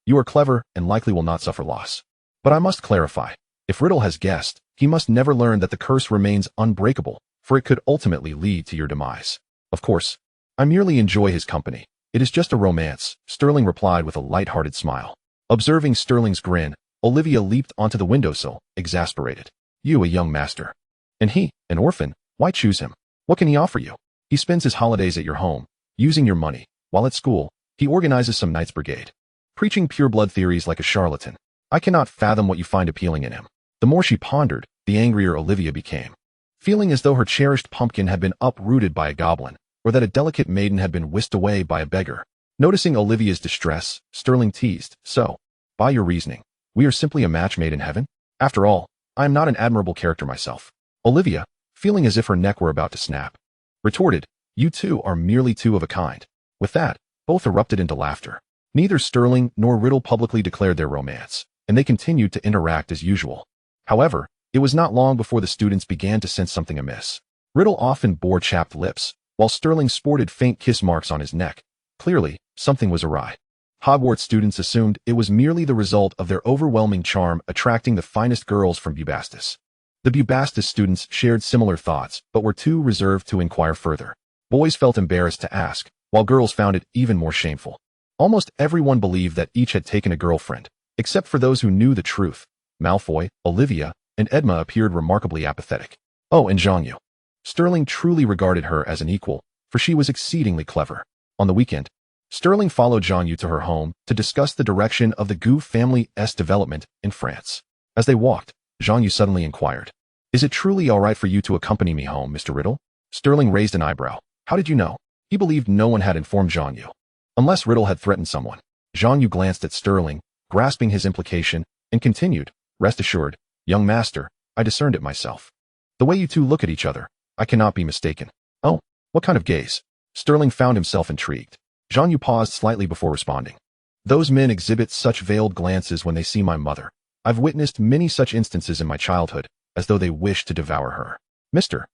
You are clever and likely will not suffer loss. But I must clarify. If Riddle has guessed, he must never learn that the curse remains unbreakable, for it could ultimately lead to your demise. Of course, I merely enjoy his company. It is just a romance, Sterling replied with a light-hearted smile. Observing Sterling's grin, Olivia leaped onto the windowsill, exasperated. You a young master. And he, an orphan, why choose him? What can he offer you? He spends his holidays at your home, using your money, while at school, he organizes some Knights Brigade. Preaching pure-blood theories like a charlatan. I cannot fathom what you find appealing in him. The more she pondered, the angrier Olivia became. Feeling as though her cherished pumpkin had been uprooted by a goblin, or that a delicate maiden had been whisked away by a beggar. Noticing Olivia's distress, Sterling teased, So, by your reasoning, we are simply a match made in heaven? After all, I am not an admirable character myself. Olivia, feeling as if her neck were about to snap, retorted, You two are merely 2 of a kind. With that, both erupted into laughter. Neither Sterling nor Riddle publicly declared their romance, and they continued to interact as usual. However, it was not long before the students began to sense something amiss. Riddle often bore chapped lips, while Sterling sported faint kiss marks on his neck. Clearly, something was awry. Hogwarts students assumed it was merely the result of their overwhelming charm attracting the finest girls from Bubastis. The Bubastis students shared similar thoughts, but were too reserved to inquire further. Boys felt embarrassed to ask, while girls found it even more shameful. Almost everyone believed that each had taken a girlfriend, except for those who knew the truth. Malfoy, Olivia, and Edma appeared remarkably apathetic. Oh, and Zhangyu. Sterling truly regarded her as an equal, for she was exceedingly clever. On the weekend, Sterling followed Zhangyu to her home to discuss the direction of the Goof family's development in France. As they walked, Zhangyu suddenly inquired, Is it truly all right for you to accompany me home, Mr. Riddle? Sterling raised an eyebrow. How did you know? He believed no one had informed Zhangyu. Unless Riddle had threatened someone. Zhangyu glanced at Sterling, grasping his implication, and continued, Rest assured, young master, I discerned it myself. The way you two look at each other, I cannot be mistaken. Oh, what kind of gaze? Sterling found himself intrigued. Zhangyu paused slightly before responding. Those men exhibit such veiled glances when they see my mother. I've witnessed many such instances in my childhood, as though they wish to devour her. Mr.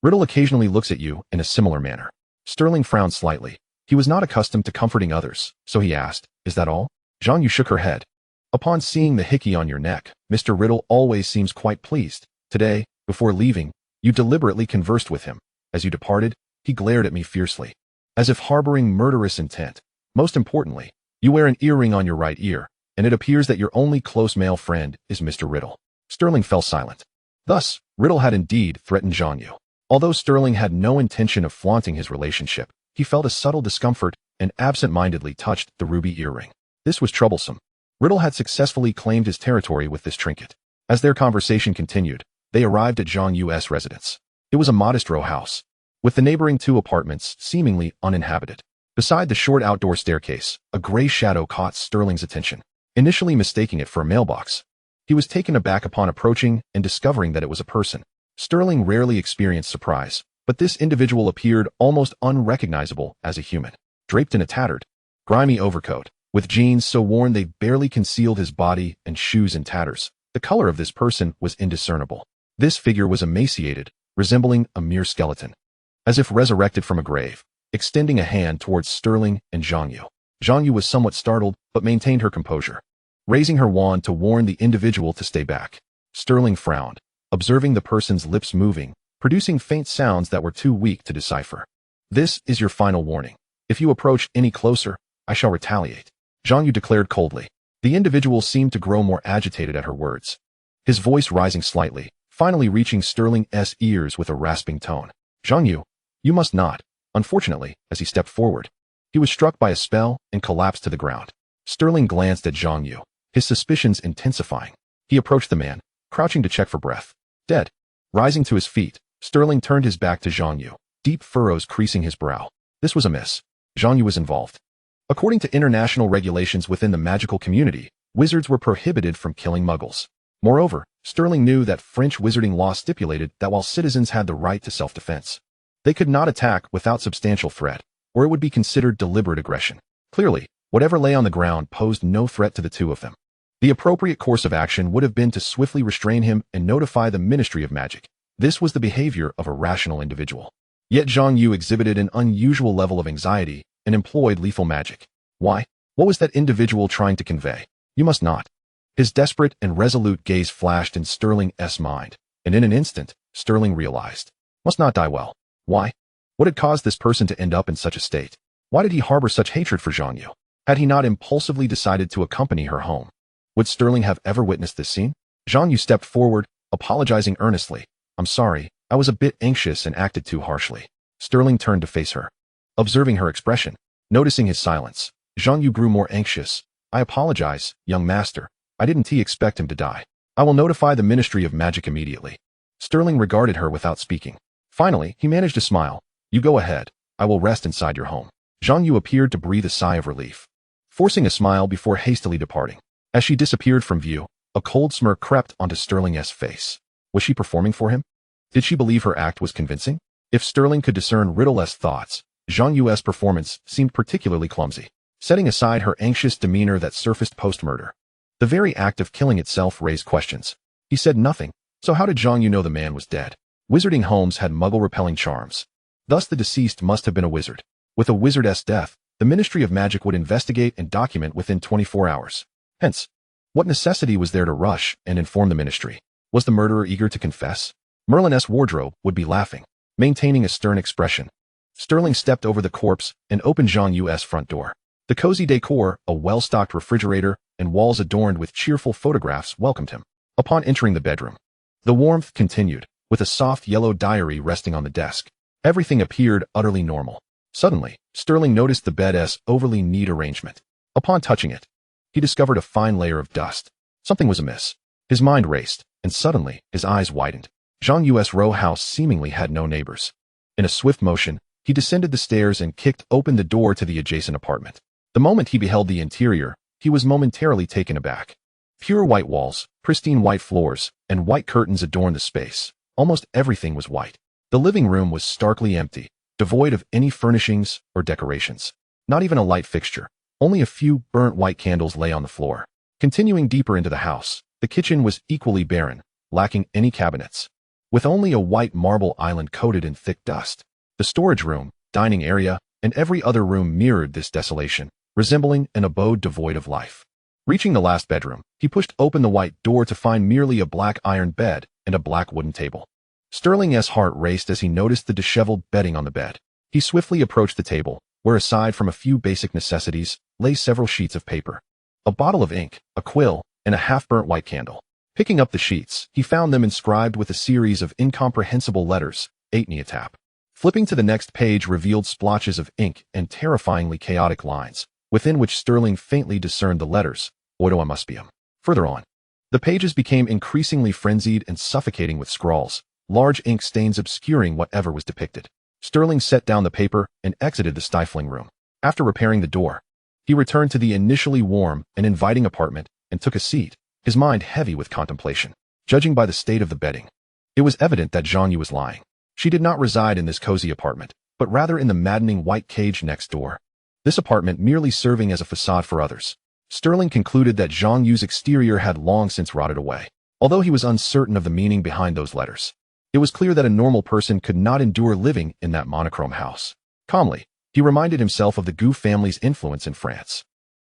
Riddle occasionally looks at you in a similar manner. Sterling frowned slightly. He was not accustomed to comforting others, so he asked, Is that all? Zhangyu shook her head. Upon seeing the hickey on your neck, Mr. Riddle always seems quite pleased. Today, before leaving, you deliberately conversed with him. As you departed, he glared at me fiercely, as if harboring murderous intent. Most importantly, You wear an earring on your right ear, and it appears that your only close male friend is Mr. Riddle. Sterling fell silent. Thus, Riddle had indeed threatened Jiangyu. Although Sterling had no intention of flaunting his relationship, he felt a subtle discomfort and absent-mindedly touched the ruby earring. This was troublesome. Riddle had successfully claimed his territory with this trinket. As their conversation continued, they arrived at Jiangyu's residence. It was a modest row house, with the neighboring 2 apartments seemingly uninhabited. Beside the short outdoor staircase, a gray shadow caught Sterling's attention, initially mistaking it for a mailbox. He was taken aback upon approaching and discovering that it was a person. Sterling rarely experienced surprise, but this individual appeared almost unrecognizable as a human. Draped in a tattered, grimy overcoat, with jeans so worn they barely concealed his body and shoes in tatters, the color of this person was indiscernible. This figure was emaciated, resembling a mere skeleton, as if resurrected from a grave, extending a hand towards Sterling and Jiangyu. Jiangyu was somewhat startled, but maintained her composure, raising her wand to warn the individual to stay back. Sterling frowned, observing the person's lips moving, producing faint sounds that were too weak to decipher. This is your final warning. If you approach any closer, I shall retaliate, Jiangyu declared coldly. The individual seemed to grow more agitated at her words, his voice rising slightly, finally reaching Sterling's ears with a rasping tone. Jiangyu, you must not. Unfortunately, as he stepped forward, he was struck by a spell and collapsed to the ground. Sterling glanced at Jiangyu, his suspicions intensifying. He approached the man, crouching to check for breath. Dead. Rising to his feet, Sterling turned his back to Jiangyu, deep furrows creasing his brow. This was amiss. Jiangyu was involved. According to international regulations within the magical community, wizards were prohibited from killing muggles. Moreover, Sterling knew that French wizarding law stipulated that while citizens had the right to self-defense, they could not attack without substantial threat, or it would be considered deliberate aggression. Clearly, whatever lay on the ground posed no threat to the 2 of them. The appropriate course of action would have been to swiftly restrain him and notify the Ministry of Magic. This was the behavior of a rational individual. Yet Jiangyu exhibited an unusual level of anxiety and employed lethal magic. Why? What was that individual trying to convey? You must not. His desperate and resolute gaze flashed in Sterling's mind, and in an instant, Sterling realized. Must not die well. Why? What had caused this person to end up in such a state? Why did he harbor such hatred for Jiangyu? Had he not impulsively decided to accompany her home? Would Sterling have ever witnessed this scene? Jiangyu stepped forward, apologizing earnestly. I'm sorry, I was a bit anxious and acted too harshly. Sterling turned to face her. Observing her expression, noticing his silence, Jiangyu grew more anxious. I apologize, young master. I didn't expect him to die. I will notify the Ministry of Magic immediately. Sterling regarded her without speaking. Finally, he managed to smile. You go ahead. I will rest inside your home. Jiangyu appeared to breathe a sigh of relief, forcing a smile before hastily departing. As she disappeared from view, a cold smirk crept onto Sterling's face. Was she performing for him? Did she believe her act was convincing? If Sterling could discern Riddle's thoughts, Jiangyu's performance seemed particularly clumsy, setting aside her anxious demeanor that surfaced post-murder. The very act of killing itself raised questions. He said nothing, so how did Jiangyu know the man was dead? Wizarding homes had muggle-repelling charms. Thus the deceased must have been a wizard. With a wizard's death, the Ministry of Magic would investigate and document within 24 hours. Hence, what necessity was there to rush and inform the ministry? Was the murderer eager to confess? Merlin's wardrobe would be laughing, maintaining a stern expression. Sterling stepped over the corpse and opened Jiangyu's front door. The cozy decor, a well-stocked refrigerator, and walls adorned with cheerful photographs welcomed him. Upon entering the bedroom, the warmth continued, with a soft yellow diary resting on the desk. Everything appeared utterly normal. Suddenly, Sterling noticed the bed's overly neat arrangement. Upon touching it, he discovered a fine layer of dust. Something was amiss. His mind raced, and suddenly, his eyes widened. Jiangyu's row house seemingly had no neighbors. In a swift motion, he descended the stairs and kicked open the door to the adjacent apartment. The moment he beheld the interior, he was momentarily taken aback. Pure white walls, pristine white floors, and white curtains adorned the space. Almost everything was white. The living room was starkly empty, devoid of any furnishings or decorations. Not even a light fixture. Only a few burnt white candles lay on the floor. Continuing deeper into the house, the kitchen was equally barren, lacking any cabinets, with only a white marble island coated in thick dust. The storage room, dining area, and every other room mirrored this desolation, resembling an abode devoid of life. Reaching the last bedroom, he pushed open the white door to find merely a black iron bed and a black wooden table. Sterling's heart raced as he noticed the disheveled bedding on the bed. He swiftly approached the table, where aside from a few basic necessities, lay several sheets of paper. A bottle of ink, a quill, and a half-burnt white candle. Picking up the sheets, he found them inscribed with a series of incomprehensible letters, Aetniatap. Flipping to the next page revealed splotches of ink and terrifyingly chaotic lines, within which Sterling faintly discerned the letters, Oidoamuspium. Further on, the pages became increasingly frenzied and suffocating with scrawls, large ink stains obscuring whatever was depicted. Sterling set down the paper and exited the stifling room. After repairing the door, he returned to the initially warm and inviting apartment and took a seat, his mind heavy with contemplation. Judging by the state of the bedding, it was evident that Jiang Yu was lying. She did not reside in this cozy apartment, but rather in the maddening white cage next door. This apartment merely serving as a facade for others. Sterling concluded that Jiang Yu's exterior had long since rotted away. Although he was uncertain of the meaning behind those letters, it was clear that a normal person could not endure living in that monochrome house. Calmly, he reminded himself of the Gu family's influence in France.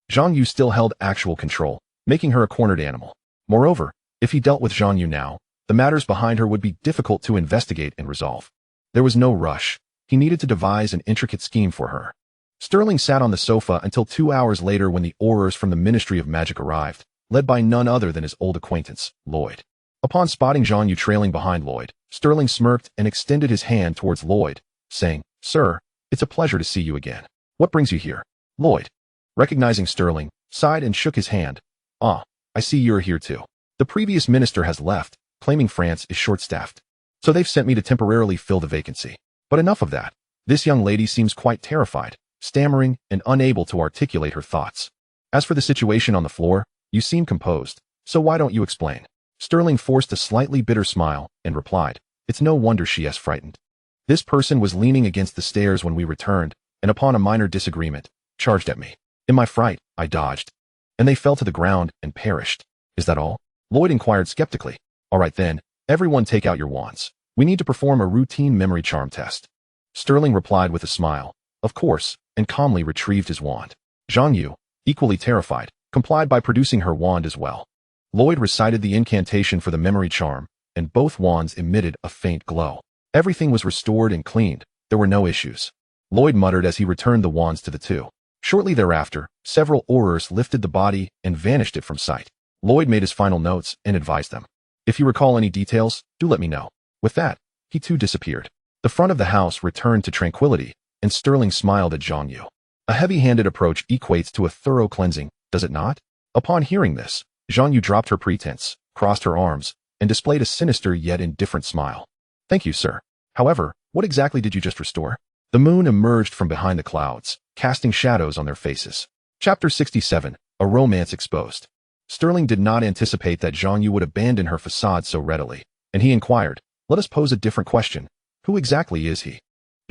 Jiang Yu still held actual control, making her a cornered animal. Moreover, if he dealt with Jiang Yu now, the matters behind her would be difficult to investigate and resolve. There was no rush. He needed to devise an intricate scheme for her. Sterling sat on the sofa until 2 hours later when the Aurors from the Ministry of Magic arrived, led by none other than his old acquaintance, Lloyd. Upon spotting Jiang Yu trailing behind Lloyd, Sterling smirked and extended his hand towards Lloyd, saying, "Sir, it's a pleasure to see you again. What brings you here?" Lloyd, recognizing Sterling, sighed and shook his hand. "Ah, I see you're here too. The previous minister has left, claiming France is short-staffed. So they've sent me to temporarily fill the vacancy. But enough of that. This young lady seems quite terrified, stammering and unable to articulate her thoughts. As for the situation on the floor, you seem composed, so why don't you explain?" Sterling forced a slightly bitter smile and replied, "It's no wonder she is frightened. This person was leaning against the stairs when we returned, and upon a minor disagreement, charged at me. In my fright, I dodged, and they fell to the ground and perished. Is that all?" Lloyd inquired skeptically. "All right then, everyone take out your wands. We need to perform a routine memory charm test." Sterling replied with a smile, "Of course," and calmly retrieved his wand. Jiang Yu, equally terrified, complied by producing her wand as well. Lloyd recited the incantation for the memory charm, and both wands emitted a faint glow. Everything was restored and cleaned. There were no issues. Lloyd muttered as he returned the wands to the two. Shortly thereafter, several Aurors lifted the body and vanished it from sight. Lloyd made his final notes and advised them, "If you recall any details, do let me know." With that, he too disappeared. The front of the house returned to tranquility, and Sterling smiled at Jiang Yu. A heavy-handed approach equates to a thorough cleansing, does it not? Upon hearing this, Jiang Yu dropped her pretense, crossed her arms, and displayed a sinister yet indifferent smile. "Thank you, sir. However, what exactly did you just restore?" The moon emerged from behind the clouds, casting shadows on their faces. Chapter 67, A Romance Exposed. Sterling did not anticipate that Jiang Yu would abandon her facade so readily, and he inquired, "Let us pose a different question. Who exactly is he?"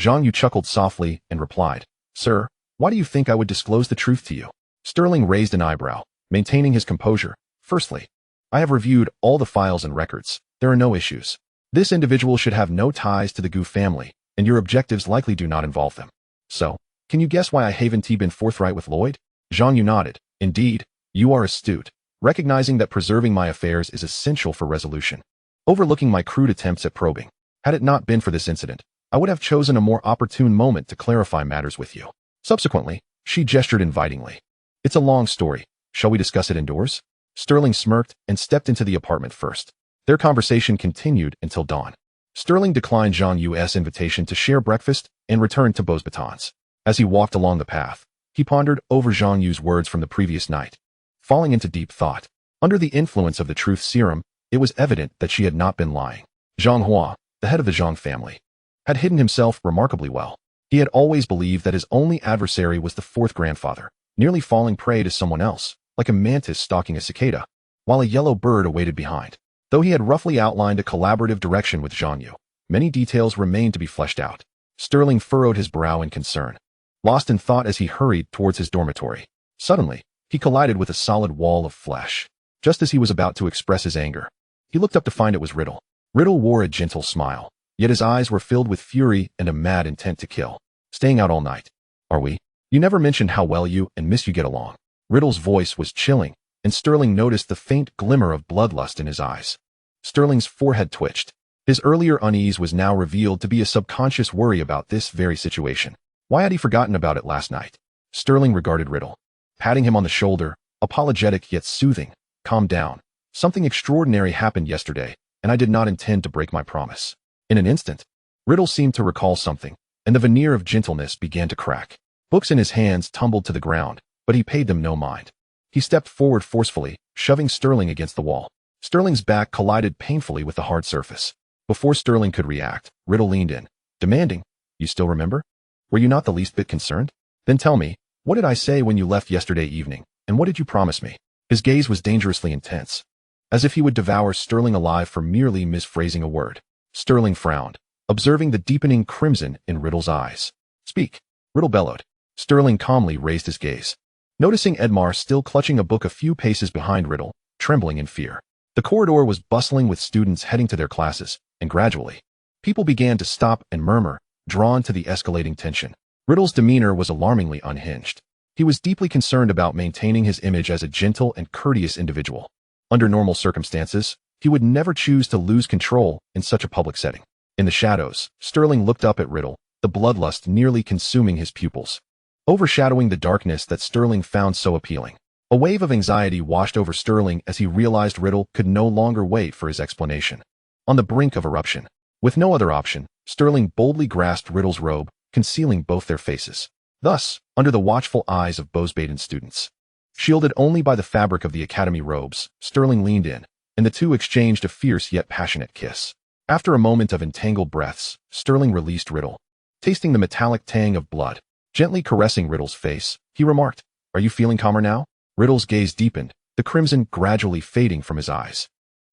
Jiang Yu chuckled softly and replied, "Sir, why do you think I would disclose the truth to you?" Sterling raised an eyebrow, maintaining his composure. "Firstly, I have reviewed all the files and records. There are no issues. This individual should have no ties to the Gu family, and your objectives likely do not involve them. So, can you guess why I haven't been forthright with Lloyd?" Jiang Yu nodded. "Indeed, you are astute, recognizing that preserving my affairs is essential for resolution. Overlooking my crude attempts at probing. Had it not been for this incident, I would have chosen a more opportune moment to clarify matters with you." Subsequently, she gestured invitingly. "It's a long story. Shall we discuss it indoors?" Sterling smirked and stepped into the apartment first. Their conversation continued until dawn. Sterling declined Jiang Yu's invitation to share breakfast and returned to Beau's batons. As he walked along the path, he pondered over Jiang Yu's words from the previous night. Falling into deep thought, under the influence of the truth serum, it was evident that she had not been lying. Zhang Hua, the head of the Zhang family, had hidden himself remarkably well. He had always believed that his only adversary was the fourth grandfather, nearly falling prey to someone else, like a mantis stalking a cicada, while a yellow bird awaited behind. Though he had roughly outlined a collaborative direction with Jiang Yu, many details remained to be fleshed out. Sterling furrowed his brow in concern, lost in thought as he hurried towards his dormitory. Suddenly, he collided with a solid wall of flesh. Just as he was about to express his anger, he looked up to find it was Riddle. Riddle wore a gentle smile, yet his eyes were filled with fury and a mad intent to kill. "Staying out all night, are we? You never mentioned how well you and Miss you get along." Riddle's voice was chilling, and Sterling noticed the faint glimmer of bloodlust in his eyes. Sterling's forehead twitched. His earlier unease was now revealed to be a subconscious worry about this very situation. Why had he forgotten about it last night? Sterling regarded Riddle, patting him on the shoulder, apologetic yet soothing. Calm down. Something extraordinary happened yesterday, and I did not intend to break my promise. In an instant, Riddle seemed to recall something, and the veneer of gentleness began to crack. Books in his hands tumbled to the ground, but he paid them no mind. He stepped forward forcefully, shoving Sterling against the wall. Sterling's back collided painfully with the hard surface. Before Sterling could react, Riddle leaned in, demanding, "You still remember? Were you not the least bit concerned? Then tell me, what did I say when you left yesterday evening, and what did you promise me?" His gaze was dangerously intense, as if he would devour Sterling alive for merely misphrasing a word. Sterling frowned, observing the deepening crimson in Riddle's eyes. "Speak," Riddle bellowed. Sterling calmly raised his gaze, noticing Edmar still clutching a book a few paces behind Riddle, trembling in fear. The corridor was bustling with students heading to their classes, and gradually, people began to stop and murmur, drawn to the escalating tension. Riddle's demeanor was alarmingly unhinged. He was deeply concerned about maintaining his image as a gentle and courteous individual. Under normal circumstances, he would never choose to lose control in such a public setting. In the shadows, Sterling looked up at Riddle, the bloodlust nearly consuming his pupils, overshadowing the darkness that Sterling found so appealing. A wave of anxiety washed over Sterling as he realized Riddle could no longer wait for his explanation. On the brink of eruption, with no other option, Sterling boldly grasped Riddle's robe, concealing both their faces. Thus, under the watchful eyes of Bosbaden students, shielded only by the fabric of the academy robes, Sterling leaned in, and the two exchanged a fierce yet passionate kiss. After a moment of entangled breaths, Sterling released Riddle. Tasting the metallic tang of blood, gently caressing Riddle's face, he remarked, "Are you feeling calmer now?" Riddle's gaze deepened, the crimson gradually fading from his eyes.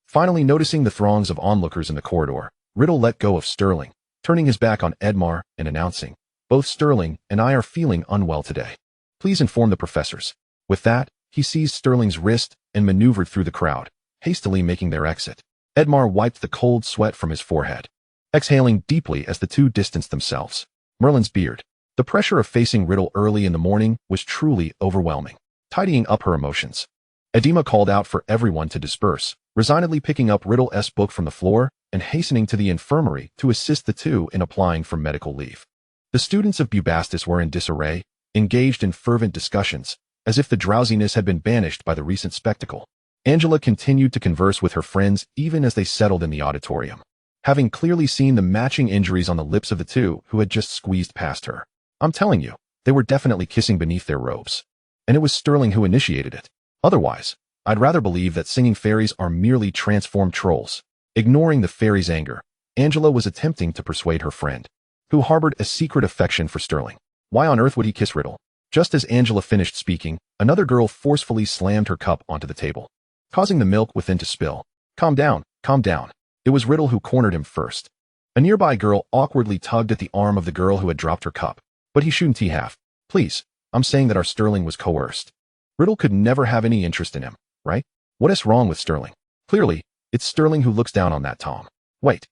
Finally noticing the throngs of onlookers in the corridor, Riddle let go of Sterling, turning his back on Edmar and announcing, "Both Sterling and I are feeling unwell today. Please inform the professors." With that, he seized Sterling's wrist and maneuvered through the crowd, hastily making their exit. Edmar wiped the cold sweat from his forehead, exhaling deeply as the two distanced themselves. Merlin's beard. The pressure of facing Riddle early in the morning was truly overwhelming. Tidying up her emotions, Edema called out for everyone to disperse, resignedly picking up Riddle's book from the floor and hastening to the infirmary to assist the two in applying for medical leave. The students of Bubastis were in disarray, engaged in fervent discussions, as if the drowsiness had been banished by the recent spectacle. Angela continued to converse with her friends even as they settled in the auditorium, having clearly seen the matching injuries on the lips of the two who had just squeezed past her. I'm telling you, they were definitely kissing beneath their robes. And it was Sterling who initiated it. Otherwise, I'd rather believe that singing fairies are merely transformed trolls. Ignoring the fairy's anger, Angela was attempting to persuade her friend, who harbored a secret affection for Sterling. Why on earth would he kiss Riddle? Just as Angela finished speaking, another girl forcefully slammed her cup onto the table, causing the milk within to spill. Calm down, calm down. It was Riddle who cornered him first. A nearby girl awkwardly tugged at the arm of the girl who had dropped her cup. But he shouldn't have. Please, I'm saying that our Sterling was coerced. Riddle could never have any interest in him, right? What is wrong with Sterling? Clearly, it's Sterling who looks down on that Tom. Wait,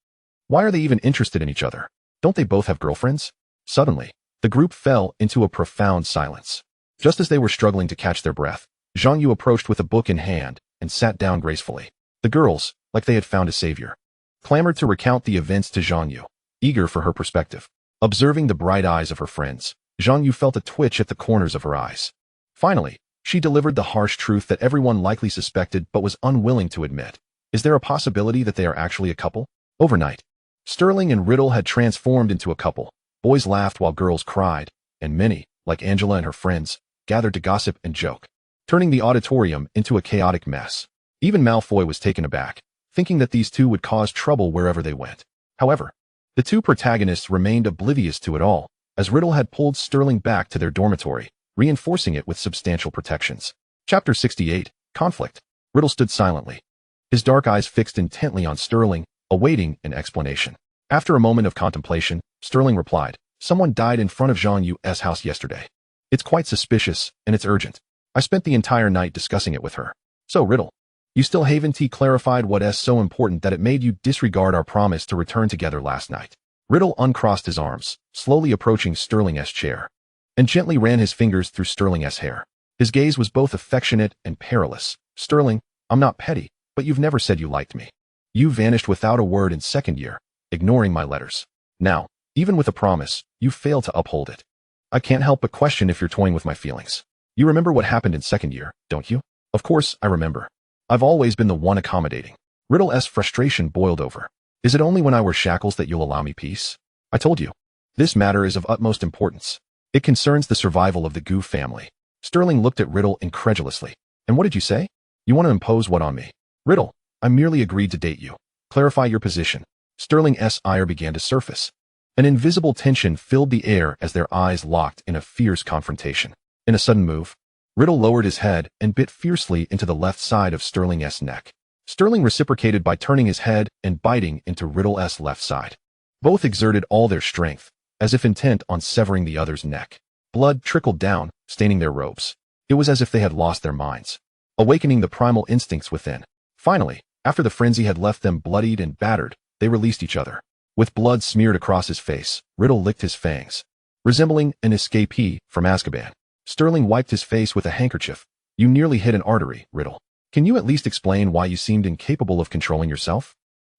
why are they even interested in each other? Don't they both have girlfriends? Suddenly, the group fell into a profound silence. Just as they were struggling to catch their breath, Zhang Yu approached with a book in hand and sat down gracefully. The girls, like they had found a savior, clamored to recount the events to Zhang Yu, eager for her perspective. Observing the bright eyes of her friends, Zhang Yu felt a twitch at the corners of her eyes. Finally, she delivered the harsh truth that everyone likely suspected but was unwilling to admit. Is there a possibility that they are actually a couple? Overnight, Sterling and Riddle had transformed into a couple. Boys laughed while girls cried, and many, like Angela and her friends, gathered to gossip and joke, turning the auditorium into a chaotic mess. Even Malfoy was taken aback, thinking that these two would cause trouble wherever they went. However, the two protagonists remained oblivious to it all, as Riddle had pulled Sterling back to their dormitory, reinforcing it with substantial protections. Chapter 68, Conflict. Riddle stood silently, his dark eyes fixed intently on Sterling, awaiting an explanation. After a moment of contemplation, Sterling replied, "Someone died in front of Zhang Yu's house yesterday. It's quite suspicious, and it's urgent. I spent the entire night discussing it with her. So, Riddle, you still haven't clarified what's so important that it made you disregard our promise to return together last night." Riddle uncrossed his arms, slowly approaching Sterling's chair, and gently ran his fingers through Sterling's hair. His gaze was both affectionate and perilous. "Sterling, I'm not petty, but you've never said you liked me. You vanished without a word in second year, ignoring my letters. Now, even with a promise, you failed to uphold it. I can't help but question if you're toying with my feelings. You remember what happened in second year, don't you? Of course, I remember. I've always been the one accommodating. Riddle's frustration boiled over. Is it only when I wear shackles that you'll allow me peace? I told you. This matter is of utmost importance. It concerns the survival of the Goo family. Sterling looked at Riddle incredulously. And what did you say? You want to impose what on me? Riddle, I merely agreed to date you. Clarify your position. Sterling's ire began to surface. An invisible tension filled the air as their eyes locked in a fierce confrontation. In a sudden move, Riddle lowered his head and bit fiercely into the left side of Sterling's neck. Sterling reciprocated by turning his head and biting into Riddle's left side. Both exerted all their strength, as if intent on severing the other's neck. Blood trickled down, staining their robes. It was as if they had lost their minds, awakening the primal instincts within. Finally, after the frenzy had left them bloodied and battered, they released each other. With blood smeared across his face, Riddle licked his fangs. Resembling an escapee from Azkaban, Sterling wiped his face with a handkerchief. You nearly hit an artery, Riddle. Can you at least explain why you seemed incapable of controlling yourself?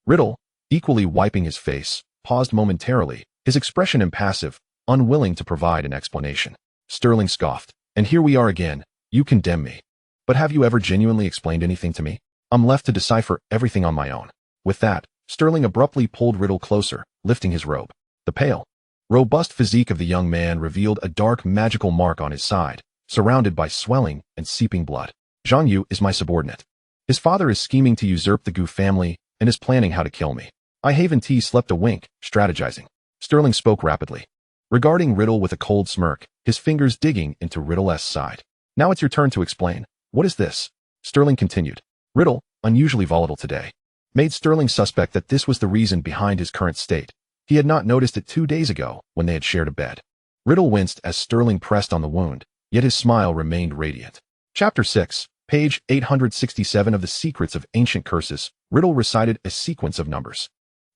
Riddle, equally wiping his face, paused momentarily, his expression impassive, unwilling to provide an explanation. Sterling scoffed. And here we are again. You condemn me. But have you ever genuinely explained anything to me? I'm left to decipher everything on my own. With that, Sterling abruptly pulled Riddle closer, lifting his robe. The pale, robust physique of the young man revealed a dark magical mark on his side, surrounded by swelling and seeping blood. Zhang Yu is my subordinate. His father is scheming to usurp the Gu family and is planning how to kill me. I Haven T slept a wink, strategizing. Sterling spoke rapidly, regarding Riddle with a cold smirk, his fingers digging into Riddle's side. Now it's your turn to explain. What is this? Sterling continued. Riddle, unusually volatile today, made Sterling suspect that this was the reason behind his current state. He had not noticed it 2 days ago when they had shared a bed. Riddle winced as Sterling pressed on the wound, yet his smile remained radiant. Chapter 6, page 867 of The Secrets of Ancient Curses. Riddle recited a sequence of numbers.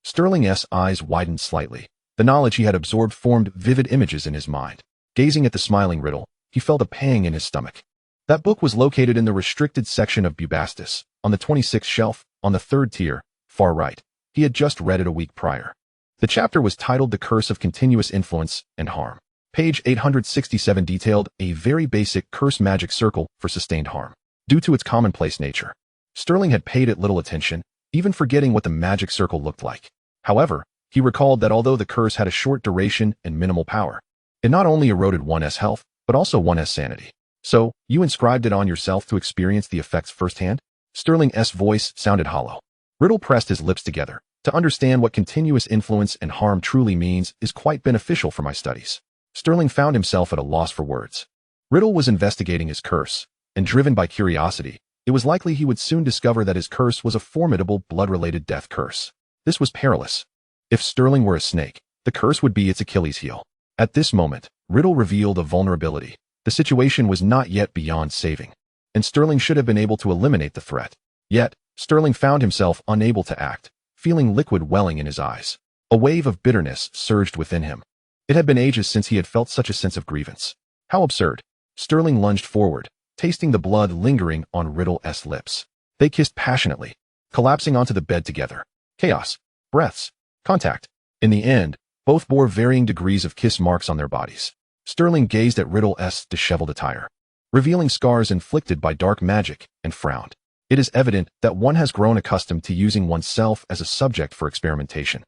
Sterling's eyes widened slightly. The knowledge he had absorbed formed vivid images in his mind. Gazing at the smiling Riddle, he felt a pang in his stomach. That book was located in the restricted section of Bubastis, on the 26th shelf, on the 3rd tier, far right. He had just read it a week prior. The chapter was titled The Curse of Continuous Influence and Harm. Page 867 detailed a very basic curse magic circle for sustained harm. Due to its commonplace nature, Sterling had paid it little attention, even forgetting what the magic circle looked like. However, he recalled that although the curse had a short duration and minimal power, it not only eroded one's health, but also one's sanity. So, you inscribed it on yourself to experience the effects firsthand? Sterling's voice sounded hollow. Riddle pressed his lips together. To understand what continuous influence and harm truly means is quite beneficial for my studies. Sterling found himself at a loss for words. Riddle was investigating his curse, and driven by curiosity, it was likely he would soon discover that his curse was a formidable blood-related death curse. This was perilous. If Sterling were a snake, the curse would be its Achilles heel. At this moment, Riddle revealed a vulnerability. The situation was not yet beyond saving, and Sterling should have been able to eliminate the threat. Yet, Sterling found himself unable to act, feeling liquid welling in his eyes. A wave of bitterness surged within him. It had been ages since he had felt such a sense of grievance. How absurd. Sterling lunged forward, tasting the blood lingering on Riddle's lips. They kissed passionately, collapsing onto the bed together. Chaos, breaths, contact. In the end, both bore varying degrees of kiss marks on their bodies. Sterling gazed at Riddle's disheveled attire, revealing scars inflicted by dark magic, and frowned. It is evident that one has grown accustomed to using oneself as a subject for experimentation.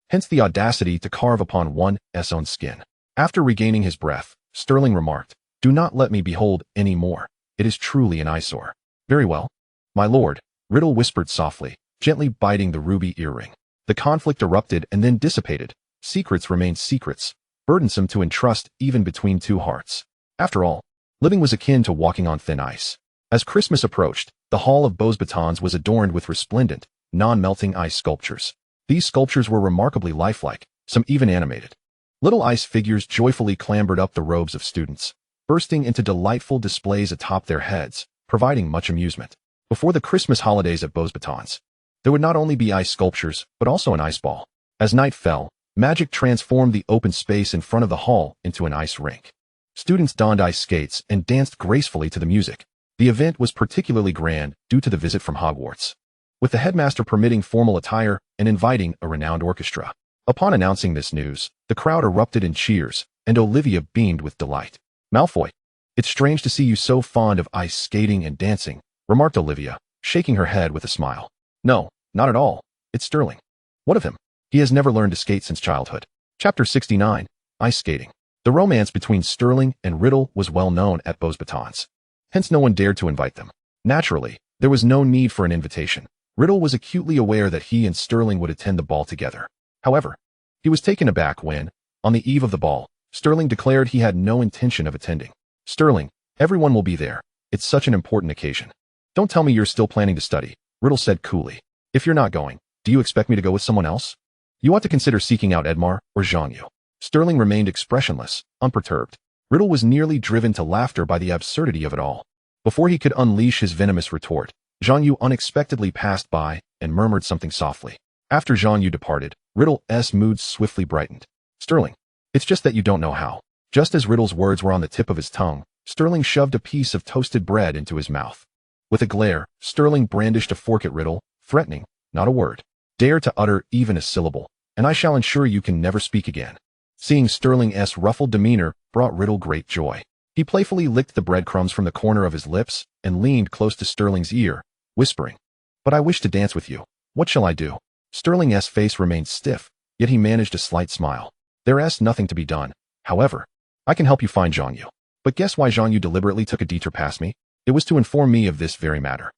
Hence the audacity to carve upon one's own skin. After regaining his breath, Sterling remarked, "Do not let me behold any more. It is truly an eyesore." "Very well, my lord," Riddle whispered softly, gently biting the ruby earring. The conflict erupted and then dissipated. Secrets remained secrets, burdensome to entrust even between two hearts. After all, living was akin to walking on thin ice. As Christmas approached, the Hall of Beauxbatons was adorned with resplendent, non-melting ice sculptures. These sculptures were remarkably lifelike, some even animated. Little ice figures joyfully clambered up the robes of students, bursting into delightful displays atop their heads, providing much amusement. Before the Christmas holidays at Beauxbatons, there would not only be ice sculptures, but also an ice ball. As night fell, magic transformed the open space in front of the hall into an ice rink. Students donned ice skates and danced gracefully to the music. The event was particularly grand due to the visit from Hogwarts, with the headmaster permitting formal attire and inviting a renowned orchestra. Upon announcing this news, the crowd erupted in cheers, and Olivia beamed with delight. Malfoy, it's strange to see you so fond of ice skating and dancing, remarked Olivia, shaking her head with a smile. No, not at all. It's Sterling. What of him? He has never learned to skate since childhood. Chapter 69, Ice Skating. The romance between Sterling and Riddle was well known at Beaux Batons. Hence no one dared to invite them. Naturally, there was no need for an invitation. Riddle was acutely aware that he and Sterling would attend the ball together. However, he was taken aback when, on the eve of the ball, Sterling declared he had no intention of attending. Sterling, everyone will be there. It's such an important occasion. Don't tell me you're still planning to study, Riddle said coolly. If you're not going, do you expect me to go with someone else? You ought to consider seeking out Edmar or Jean-Yu. Sterling remained expressionless, unperturbed. Riddle was nearly driven to laughter by the absurdity of it all. Before he could unleash his venomous retort, Jean-Yu unexpectedly passed by and murmured something softly. After Jean-Yu departed, Riddle's mood swiftly brightened. Sterling, it's just that you don't know how. Just as Riddle's words were on the tip of his tongue, Sterling shoved a piece of toasted bread into his mouth. With a glare, Sterling brandished a fork at Riddle, threatening, not a word. Dare to utter even a syllable, and I shall ensure you can never speak again. Seeing Sterling's ruffled demeanor brought Riddle great joy. He playfully licked the breadcrumbs from the corner of his lips and leaned close to Sterling's ear, whispering, But I wish to dance with you. What shall I do? Sterling's face remained stiff, yet he managed a slight smile. There's nothing to be done. However, I can help you find Jean-Yu. But guess why Jean-Yu deliberately took a detour past me? It was to inform me of this very matter.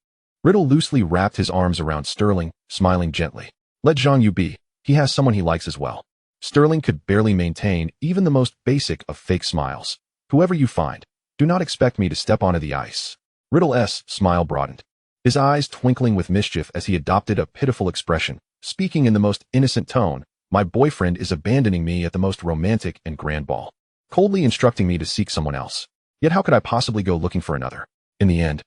Riddle loosely wrapped his arms around Sterling, smiling gently. Let Jean-Yu be. He has someone he likes as well. Sterling could barely maintain even the most basic of fake smiles. Whoever you find, do not expect me to step onto the ice. Riddle's smile broadened, his eyes twinkling with mischief as he adopted a pitiful expression, speaking in the most innocent tone. My boyfriend is abandoning me at the most romantic and grand ball, coldly instructing me to seek someone else. Yet how could I possibly go looking for another? In the end,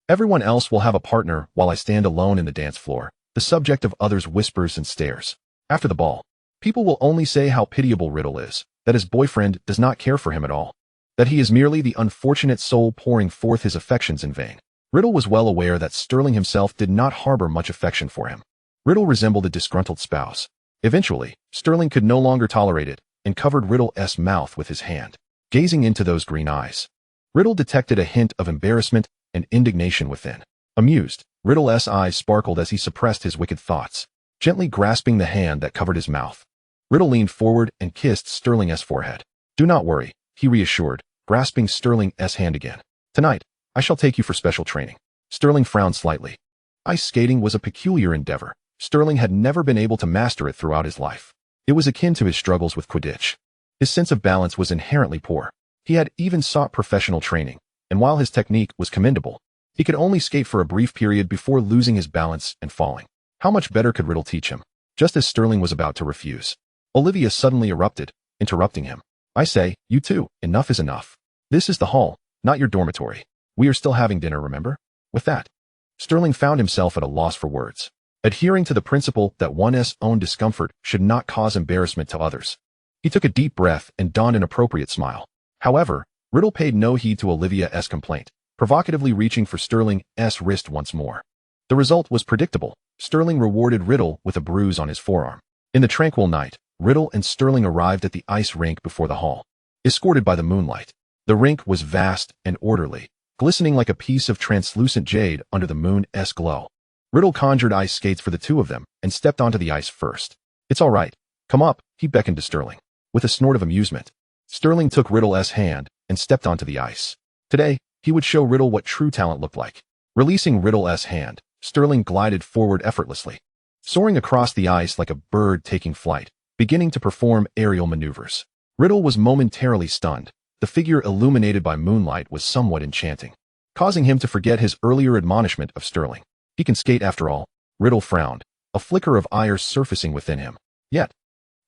everyone else will have a partner while I stand alone in the dance floor, the subject of others' whispers and stares. After the ball, people will only say how pitiable Riddle is, that his boyfriend does not care for him at all, that he is merely the unfortunate soul pouring forth his affections in vain. Riddle was well aware that Sterling himself did not harbor much affection for him. Riddle resembled a disgruntled spouse. Eventually, Sterling could no longer tolerate it and covered Riddle's mouth with his hand, gazing into those green eyes. Riddle detected a hint of embarrassment and indignation within. Amused, Riddle's eyes sparkled as he suppressed his wicked thoughts, gently grasping the hand that covered his mouth. Riddle leaned forward and kissed Sterling's forehead. Do not worry, he reassured, grasping Sterling's hand again. Tonight, I shall take you for special training. Sterling frowned slightly. Ice skating was a peculiar endeavor. Sterling had never been able to master it throughout his life. It was akin to his struggles with Quidditch. His sense of balance was inherently poor. He had even sought professional training, and while his technique was commendable, he could only skate for a brief period before losing his balance and falling. How much better could Riddle teach him? Just as Sterling was about to refuse, Olivia suddenly erupted, interrupting him. I say, you two, enough is enough. This is the hall, not your dormitory. We are still having dinner, remember? With that, Sterling found himself at a loss for words. Adhering to the principle that one's own discomfort should not cause embarrassment to others, he took a deep breath and donned an appropriate smile. However, Riddle paid no heed to Olivia's complaint, provocatively reaching for Sterling's wrist once more. The result was predictable. Sterling rewarded Riddle with a bruise on his forearm. In the tranquil night, Riddle and Sterling arrived at the ice rink before the hall, escorted by the moonlight. The rink was vast and orderly, glistening like a piece of translucent jade under the moon's glow. Riddle conjured ice skates for the two of them and stepped onto the ice first. It's all right. Come up, he beckoned to Sterling. With a snort of amusement, Sterling took Riddle's hand and stepped onto the ice. Today, he would show Riddle what true talent looked like. Releasing Riddle's hand, Sterling glided forward effortlessly, soaring across the ice like a bird taking flight, beginning to perform aerial maneuvers. Riddle was momentarily stunned. The figure illuminated by moonlight was somewhat enchanting, causing him to forget his earlier admonishment of Sterling. He can skate after all. Riddle frowned, a flicker of ire surfacing within him. Yet,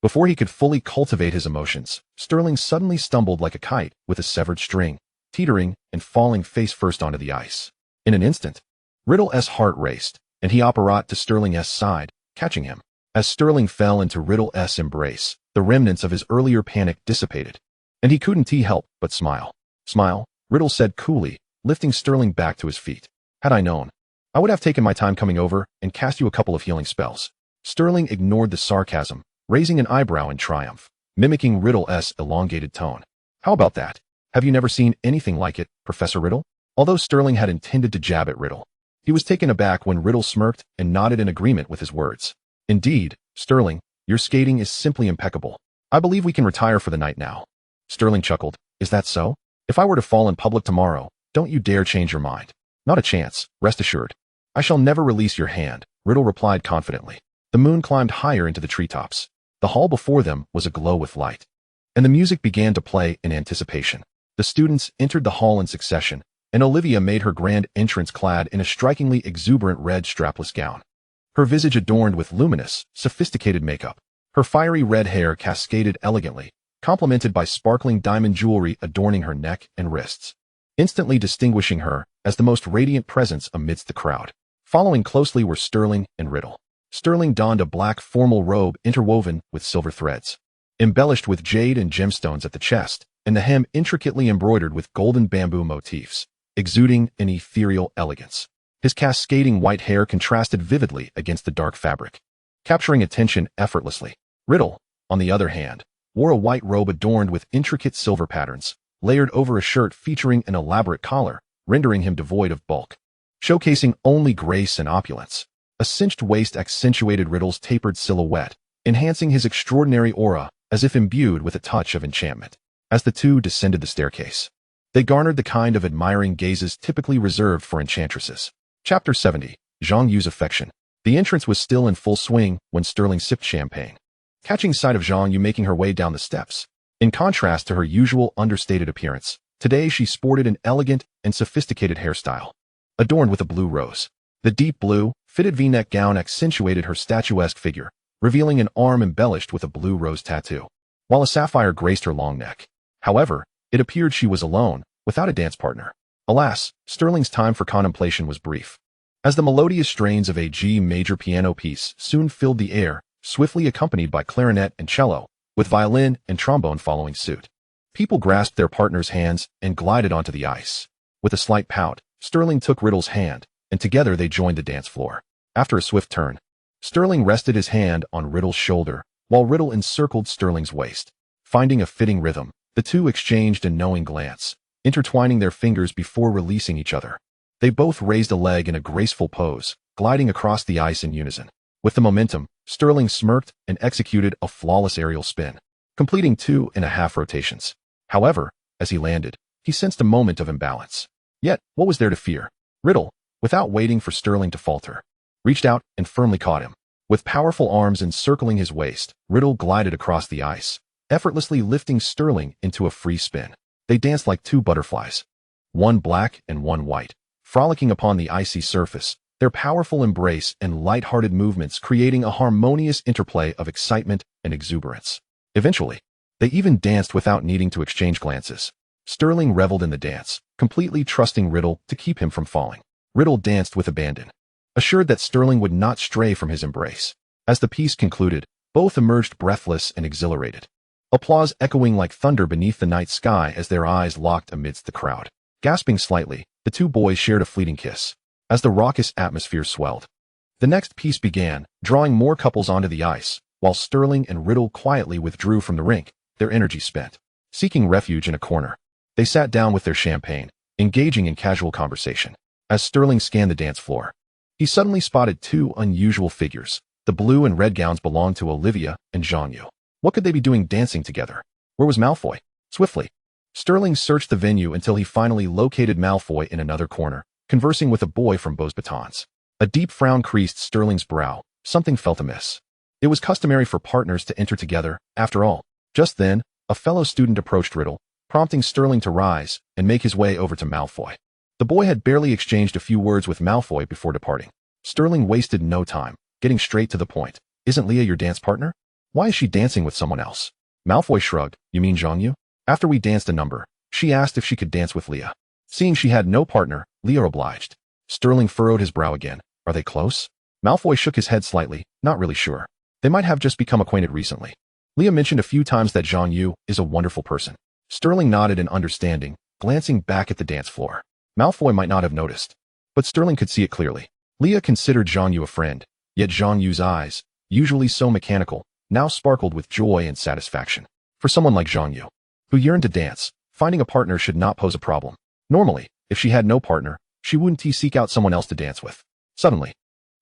before he could fully cultivate his emotions, Sterling suddenly stumbled like a kite with a severed string, teetering and falling face first onto the ice. In an instant, Riddle's heart raced, and he apparat to Sterling's side, catching him. As Sterling fell into Riddle's embrace, the remnants of his earlier panic dissipated, and he couldn't help but smile. Smile, Riddle said coolly, lifting Sterling back to his feet. Had I known, I would have taken my time coming over and cast you a couple of healing spells. Sterling ignored the sarcasm, raising an eyebrow in triumph. mimicking Riddle's elongated tone. How about that? Have you never seen anything like it, Professor Riddle? Although Sterling had intended to jab at Riddle, he was taken aback when Riddle smirked and nodded in agreement with his words. Indeed, Sterling, your skating is simply impeccable. I believe we can retire for the night now. Sterling chuckled. Is that so? If I were to fall in public tomorrow, don't you dare change your mind. Not a chance, rest assured. I shall never release your hand, Riddle replied confidently. The moon climbed higher into the treetops. The hall before them was aglow with light, and the music began to play in anticipation. The students entered the hall in succession, and Olivia made her grand entrance clad in a strikingly exuberant red strapless gown. Her visage adorned with luminous, sophisticated makeup. Her fiery red hair cascaded elegantly, complemented by sparkling diamond jewelry adorning her neck and wrists, instantly distinguishing her as the most radiant presence amidst the crowd. Following closely were Sterling and Riddle. Sterling donned a black formal robe interwoven with silver threads, embellished with jade and gemstones at the chest, and the hem intricately embroidered with golden bamboo motifs, exuding an ethereal elegance. His cascading white hair contrasted vividly against the dark fabric, capturing attention effortlessly. Riddle, on the other hand, wore a white robe adorned with intricate silver patterns, layered over a shirt featuring an elaborate collar, rendering him devoid of bulk, showcasing only grace and opulence. A cinched waist accentuated Riddle's tapered silhouette, enhancing his extraordinary aura as if imbued with a touch of enchantment. As the two descended the staircase, they garnered the kind of admiring gazes typically reserved for enchantresses. Chapter 70. Zhang Yu's Affection. The entrance was still in full swing when Sterling sipped champagne, catching sight of Zhang Yu making her way down the steps. In contrast to her usual understated appearance, today she sported an elegant and sophisticated hairstyle, adorned with a blue rose. The deep blue, fitted V-neck gown accentuated her statuesque figure, revealing an arm embellished with a blue rose tattoo, while a sapphire graced her long neck. However, it appeared she was alone, without a dance partner. Alas, Sterling's time for contemplation was brief, as the melodious strains of a G major piano piece soon filled the air, swiftly accompanied by clarinet and cello, with violin and trombone following suit. People grasped their partners' hands and glided onto the ice. With a slight pout, Sterling took Riddle's hand, and together they joined the dance floor. After a swift turn, Sterling rested his hand on Riddle's shoulder, while Riddle encircled Sterling's waist. Finding a fitting rhythm, the two exchanged a knowing glance, intertwining their fingers before releasing each other. They both raised a leg in a graceful pose, gliding across the ice in unison. With the momentum, Sterling smirked and executed a flawless aerial spin, completing 2.5 rotations. However, as he landed, he sensed a moment of imbalance. Yet, what was there to fear? Riddle, without waiting for Sterling to falter, reached out and firmly caught him. With powerful arms encircling his waist, Riddle glided across the ice, effortlessly lifting Sterling into a free spin. They danced like two butterflies, one black and one white, frolicking upon the icy surface, their powerful embrace and light-hearted movements creating a harmonious interplay of excitement and exuberance. Eventually, they even danced without needing to exchange glances. Sterling reveled in the dance, completely trusting Riddle to keep him from falling. Riddle danced with abandon, assured that Sterling would not stray from his embrace. As the piece concluded, both emerged breathless and exhilarated, applause echoing like thunder beneath the night sky as their eyes locked amidst the crowd. Gasping slightly, the two boys shared a fleeting kiss, as the raucous atmosphere swelled. The next piece began, drawing more couples onto the ice, while Sterling and Riddle quietly withdrew from the rink, their energy spent. Seeking refuge in a corner, they sat down with their champagne, engaging in casual conversation. As Sterling scanned the dance floor, he suddenly spotted two unusual figures. The blue and red gowns belonged to Olivia and Zhang Yu. What could they be doing dancing together? Where was Malfoy? Swiftly, Sterling searched the venue until he finally located Malfoy in another corner, conversing with a boy from Beau's Batons. A deep frown creased Sterling's brow. Something felt amiss. It was customary for partners to enter together, after all. Just then, a fellow student approached Riddle, prompting Sterling to rise and make his way over to Malfoy. The boy had barely exchanged a few words with Malfoy before departing. Sterling wasted no time, getting straight to the point. Isn't Leah your dance partner? Why is she dancing with someone else? Malfoy shrugged. You mean Zhang Yu? After we danced a number, she asked if she could dance with Leah. Seeing she had no partner, Leah obliged. Sterling furrowed his brow again. Are they close? Malfoy shook his head slightly, not really sure. They might have just become acquainted recently. Leah mentioned a few times that Zhang Yu is a wonderful person. Sterling nodded in understanding, glancing back at the dance floor. Malfoy might not have noticed, but Sterling could see it clearly. Leah considered Zhang Yu a friend, yet Zhang Yu's eyes, usually so mechanical, now sparkled with joy and satisfaction. For someone like Zhang Yu, who yearned to dance, finding a partner should not pose a problem. Normally, if she had no partner, she wouldn't seek out someone else to dance with. Suddenly,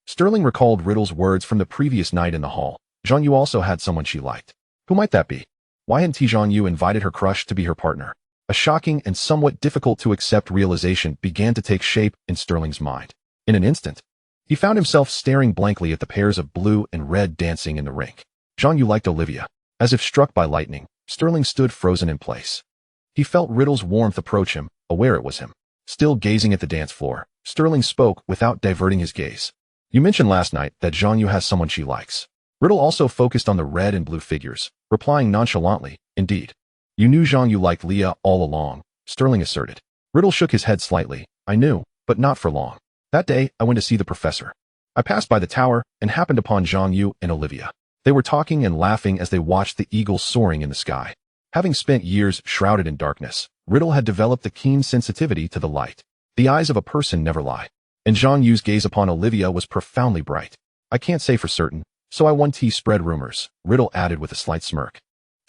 Sterling recalled Riddle's words from the previous night in the hall. Zhang Yu also had someone she liked. Who might that be? Why hadn't Zhang Yu invited her crush to be her partner? A shocking and somewhat difficult to accept realization began to take shape in Sterling's mind. In an instant, he found himself staring blankly at the pairs of blue and red dancing in the rink. Zhang Yu liked Olivia. As if struck by lightning, Sterling stood frozen in place. He felt Riddle's warmth approach him, aware it was him. Still gazing at the dance floor, Sterling spoke without diverting his gaze. You mentioned last night that Zhang Yu has someone she likes. Riddle also focused on the red and blue figures, replying nonchalantly, indeed. You knew Zhang Yu liked Leah all along, Sterling asserted. Riddle shook his head slightly. I knew, but not for long. That day, I went to see the professor. I passed by the tower and happened upon Zhang Yu and Olivia. They were talking and laughing as they watched the eagles soaring in the sky. Having spent years shrouded in darkness, Riddle had developed a keen sensitivity to the light. The eyes of a person never lie. And Zhang Yu's gaze upon Olivia was profoundly bright. I can't say for certain, so I won't spread rumors, Riddle added with a slight smirk.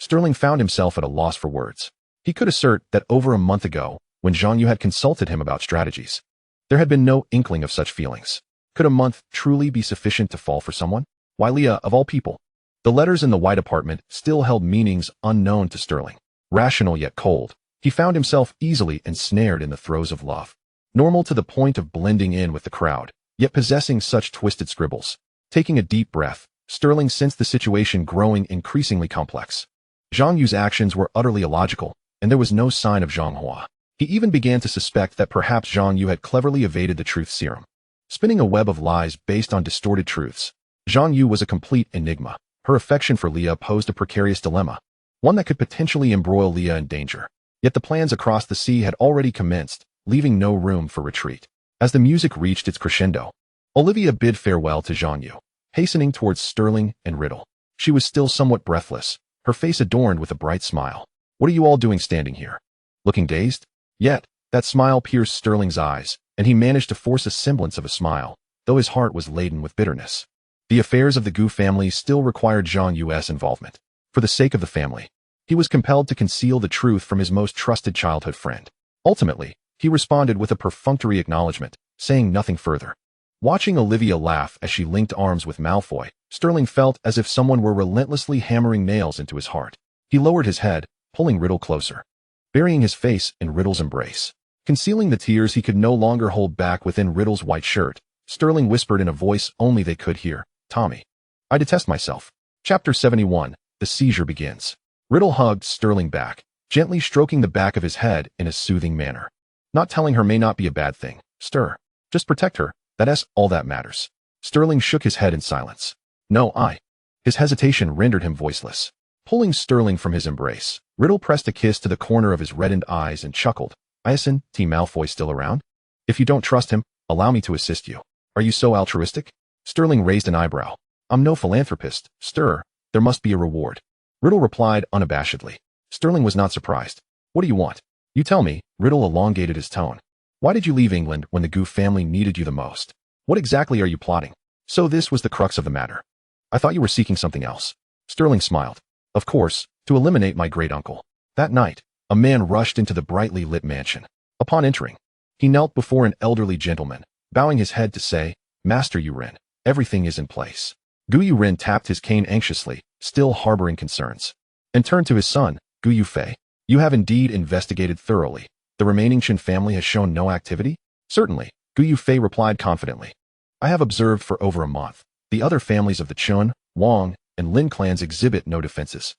Sterling found himself at a loss for words. He could assert that over a month ago, when Zhang Yu had consulted him about strategies, there had been no inkling of such feelings. Could a month truly be sufficient to fall for someone? Why Leah, of all people? The letters in the white apartment still held meanings unknown to Sterling. Rational yet cold, he found himself easily ensnared in the throes of love. Normal to the point of blending in with the crowd, yet possessing such twisted scribbles. Taking a deep breath, Sterling sensed the situation growing increasingly complex. Zhang Yu's actions were utterly illogical, and there was no sign of Zhang Hua. He even began to suspect that perhaps Zhang Yu had cleverly evaded the truth serum. Spinning a web of lies based on distorted truths, Zhang Yu was a complete enigma. Her affection for Leah posed a precarious dilemma, one that could potentially embroil Leah in danger. Yet the plans across the sea had already commenced, leaving no room for retreat. As the music reached its crescendo, Olivia bid farewell to Zhang Yu, hastening towards Sterling and Riddle. She was still somewhat breathless, her face adorned with a bright smile. What are you all doing standing here? Looking dazed? Yet, that smile pierced Sterling's eyes, and he managed to force a semblance of a smile, though his heart was laden with bitterness. The affairs of the Gu family still required Zhang Yu's involvement. For the sake of the family, he was compelled to conceal the truth from his most trusted childhood friend. Ultimately, he responded with a perfunctory acknowledgement, saying nothing further. Watching Olivia laugh as she linked arms with Malfoy, Sterling felt as if someone were relentlessly hammering nails into his heart. He lowered his head, pulling Riddle closer, burying his face in Riddle's embrace. Concealing the tears he could no longer hold back within Riddle's white shirt, Sterling whispered in a voice only they could hear, Tommy. I detest myself. Chapter 71, The Seizure Begins. Riddle hugged Sterling back, gently stroking the back of his head in a soothing manner. Not telling her may not be a bad thing. Just protect her, that's all that matters. Sterling shook his head in silence. No, His hesitation rendered him voiceless. Pulling Sterling from his embrace, Riddle pressed a kiss to the corner of his reddened eyes and chuckled. Isn't Malfoy still around? If you don't trust him, allow me to assist you. Are you so altruistic? Sterling raised an eyebrow. I'm no philanthropist, There must be a reward. Riddle replied unabashedly. Sterling was not surprised. What do you want? You tell me, Riddle elongated his tone. Why did you leave England when the Gu family needed you the most? What exactly are you plotting? So this was the crux of the matter. I thought you were seeking something else. Sterling smiled. Of course, to eliminate my great-uncle. That night, a man rushed into the brightly lit mansion. Upon entering, he knelt before an elderly gentleman, bowing his head to say, Master Yuren, everything is in place. Gu Yuren tapped his cane anxiously, still harboring concerns, and turned to his son, Gu Yufei. You have indeed investigated thoroughly. The remaining Chen family has shown no activity? Certainly, Gu Yufei replied confidently. I have observed for over a month. The other families of the Chun, Wang, and Lin clans exhibit no defenses,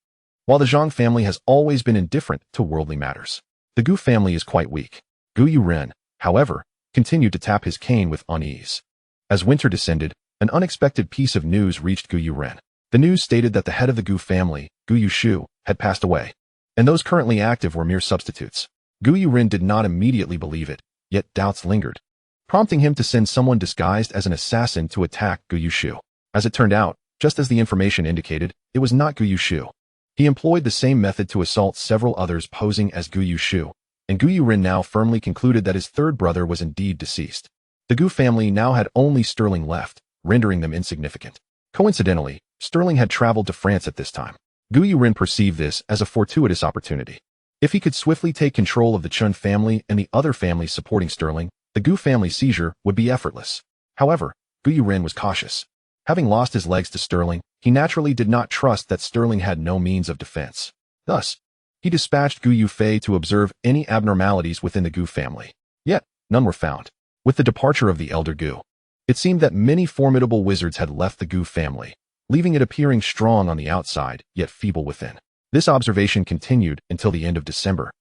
while the Zhang family has always been indifferent to worldly matters. The Gu family is quite weak. Gu Yuren, however, continued to tap his cane with unease. As winter descended, an unexpected piece of news reached Gu Yuren. The news stated that the head of the Gu family, Gu Yushu, had passed away, and those currently active were mere substitutes. Gu Yuren did not immediately believe it, yet doubts lingered, prompting him to send someone disguised as an assassin to attack Gu Yushu. As it turned out, just as the information indicated, it was not Gu Yushu. He employed the same method to assault several others posing as Gu Yushu, and Gu Yuren now firmly concluded that his third brother was indeed deceased. The Gu family now had only Sterling left, rendering them insignificant. Coincidentally, Sterling had traveled to France at this time. Gu Yuren perceived this as a fortuitous opportunity. If he could swiftly take control of the Chun family and the other families supporting Sterling, the Gu family seizure would be effortless. However, Gu Yuren was cautious. Having lost his legs to Sterling, he naturally did not trust that Sterling had no means of defense. Thus, he dispatched Gu Yufei to observe any abnormalities within the Gu family. Yet, none were found. With the departure of the elder Gu, it seemed that many formidable wizards had left the Gu family, leaving it appearing strong on the outside, yet feeble within. This observation continued until the end of December.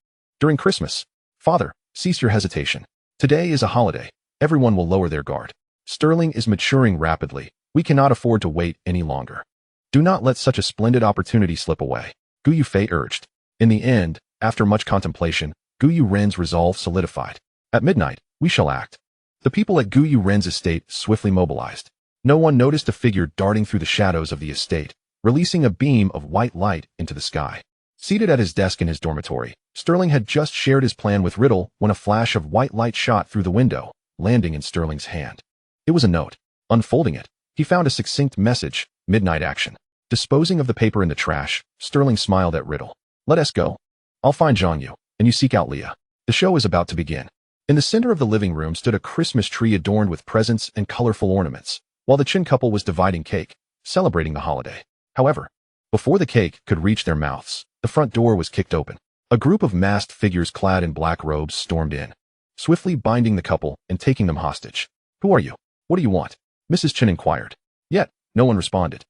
During Christmas, "Father, cease your hesitation. Today is a holiday. Everyone will lower their guard. Sterling is maturing rapidly. We cannot afford to wait any longer. Do not let such a splendid opportunity slip away," Gu Yufei urged. In the end, after much contemplation, Gu Yuren's resolve solidified. "At midnight, we shall act." The people at Gu Yuren's estate swiftly mobilized. No one noticed a figure darting through the shadows of the estate, releasing a beam of white light into the sky. Seated at his desk in his dormitory, Sterling had just shared his plan with Riddle when a flash of white light shot through the window, landing in Sterling's hand. It was a note. Unfolding it, he found a succinct message: "Midnight action." Disposing of the paper in the trash, Sterling smiled at Riddle. "Let us go. I'll find Zhang and you seek out Leah. The show is about to begin." In the center of the living room stood a Christmas tree adorned with presents and colorful ornaments, while the Chin couple was dividing cake, celebrating the holiday. However, before the cake could reach their mouths, the front door was kicked open. A group of masked figures clad in black robes stormed in, swiftly binding the couple and taking them hostage. "Who are you? What do you want?" Mrs. Chin inquired. Yet, no one responded.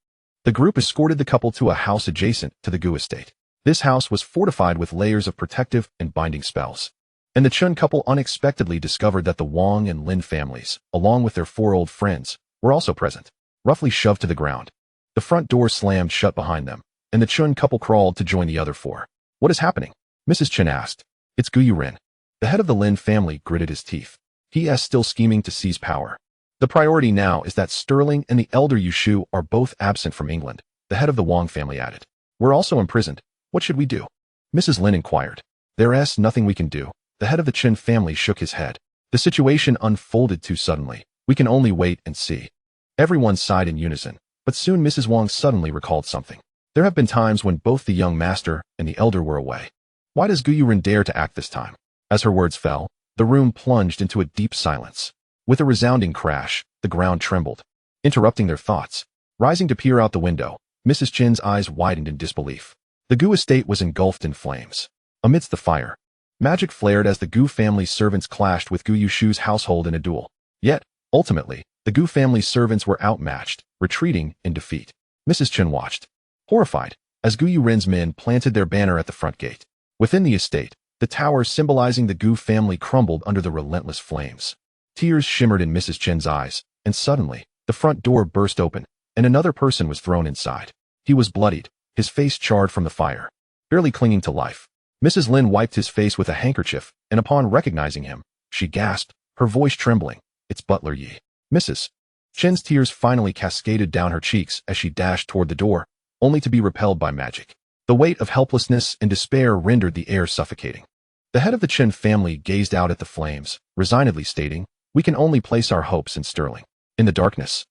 The group escorted the couple to a house adjacent to the Gu estate. This house was fortified with layers of protective and binding spells. And the Chun couple unexpectedly discovered that the Wang and Lin families, along with their 4 old friends, were also present. Roughly shoved to the ground, the front door slammed shut behind them, and the Chun couple crawled to join the other 4. "What is happening?" Mrs. Chin asked. "It's Gu Yuren." The head of the Lin family gritted his teeth. He is still scheming to seize power. "The priority now is that Sterling and the elder Yushu are both absent from England," the head of the Wang family added. "We're also imprisoned. What should we do?" Mrs. Lin inquired. "There's nothing we can do." The head of the Chin family shook his head. "The situation unfolded too suddenly. We can only wait and see." Everyone sighed in unison, but soon Mrs. Wang suddenly recalled something. There have been times when both the young master and the elder were away. Why does Gu Yuren dare to act this time? As her words fell, the room plunged into a deep silence. With a resounding crash, the ground trembled, interrupting their thoughts. Rising to peer out the window, Mrs. Chin's eyes widened in disbelief. The Gu estate was engulfed in flames. Amidst the fire, magic flared as the Gu family's servants clashed with Gu Yushu's household in a duel. Yet, ultimately, the Gu family's servants were outmatched, retreating in defeat. Mrs. Chin watched, horrified, as Gu Yuren's men planted their banner at the front gate. Within the estate, the tower symbolizing the Gu family crumbled under the relentless flames. Tears shimmered in Mrs. Chin's eyes, and suddenly, the front door burst open, and another person was thrown inside. He was bloodied, his face charred from the fire, barely clinging to life. Mrs. Lin wiped his face with a handkerchief, and upon recognizing him, she gasped, her voice trembling. "It's Butler Yi." Mrs. Chin's tears finally cascaded down her cheeks as she dashed toward the door, only to be repelled by magic. The weight of helplessness and despair rendered the air suffocating. The head of the Chin family gazed out at the flames, resignedly stating, "We can only place our hopes in Sterling." In the darkness,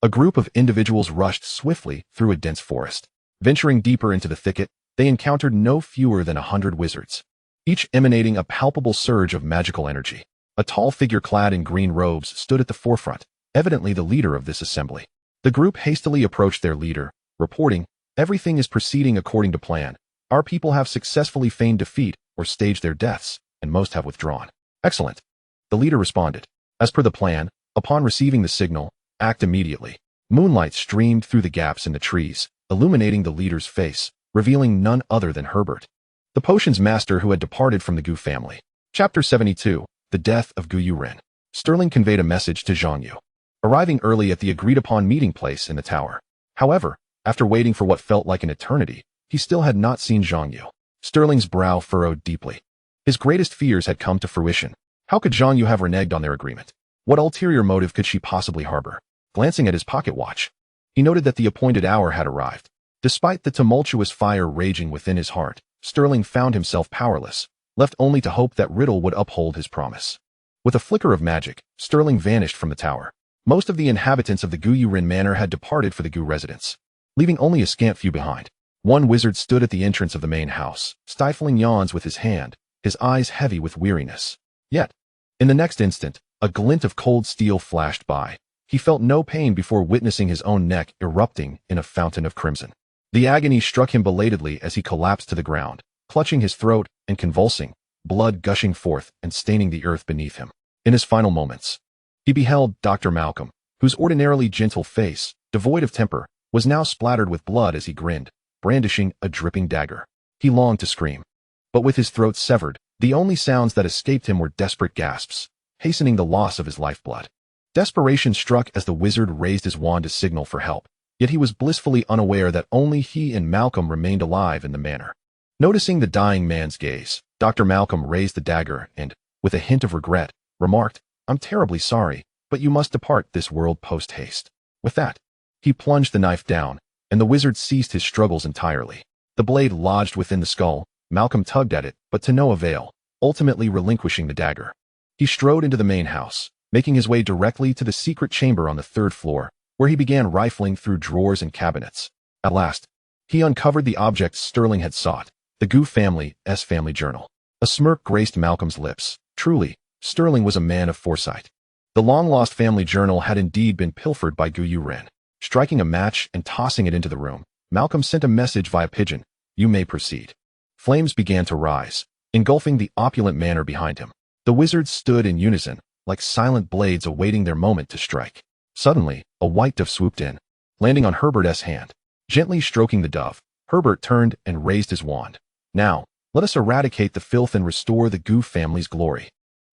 a group of individuals rushed swiftly through a dense forest. Venturing deeper into the thicket, they encountered no fewer than 100 wizards, each emanating a palpable surge of magical energy. A tall figure clad in green robes stood at the forefront, evidently the leader of this assembly. The group hastily approached their leader, reporting, "Everything is proceeding according to plan. Our people have successfully feigned defeat or staged their deaths, and most have withdrawn." "Excellent," the leader responded. "As per the plan, upon receiving the signal, act immediately." Moonlight streamed through the gaps in the trees, illuminating the leader's face, revealing none other than Herbert, the potions master who had departed from the Gu family. Chapter 72, The Death of Gu Yuren. Sterling conveyed a message to Zhang Yu, arriving early at the agreed-upon meeting place in the tower. However, after waiting for what felt like an eternity, he still had not seen Zhang Yu. Sterling's brow furrowed deeply. His greatest fears had come to fruition. How could Zhang Yu have reneged on their agreement? What ulterior motive could she possibly harbor? Glancing at his pocket watch, he noted that the appointed hour had arrived. Despite the tumultuous fire raging within his heart, Sterling found himself powerless, left only to hope that Riddle would uphold his promise. With a flicker of magic, Sterling vanished from the tower. Most of the inhabitants of the Gu Yuren manor had departed for the Gu residence, leaving only a scant few behind. One wizard stood at the entrance of the main house, stifling yawns with his hand, his eyes heavy with weariness. Yet, in the next instant, a glint of cold steel flashed by. He felt no pain before witnessing his own neck erupting in a fountain of crimson. The agony struck him belatedly as he collapsed to the ground, clutching his throat and convulsing, blood gushing forth and staining the earth beneath him. In his final moments, he beheld Dr. Malcolm, whose ordinarily gentle face, devoid of temper, was now splattered with blood as he grinned, brandishing a dripping dagger. He longed to scream, but with his throat severed, the only sounds that escaped him were desperate gasps, hastening the loss of his lifeblood. Desperation struck as the wizard raised his wand to signal for help, yet he was blissfully unaware that only he and Malcolm remained alive in the manor. Noticing the dying man's gaze, Dr. Malcolm raised the dagger and, with a hint of regret, remarked, "I'm terribly sorry, but you must depart this world post-haste." With that, he plunged the knife down, and the wizard ceased his struggles entirely. The blade lodged within the skull. Malcolm tugged at it, but to no avail, ultimately relinquishing the dagger. He strode into the main house, making his way directly to the secret chamber on the 3rd floor, where he began rifling through drawers and cabinets. At last, he uncovered the object Sterling had sought, the Gu family's family journal. A smirk graced Malcolm's lips. Truly, Sterling was a man of foresight. The long-lost family journal had indeed been pilfered by Gu Ren. Striking a match and tossing it into the room, Malcolm sent a message via pigeon. "You may proceed." Flames began to rise, engulfing the opulent manor behind him. The wizards stood in unison, like silent blades awaiting their moment to strike. Suddenly, a white dove swooped in, landing on Herbert's hand. Gently stroking the dove, Herbert turned and raised his wand. "Now, let us eradicate the filth and restore the Gu family's glory."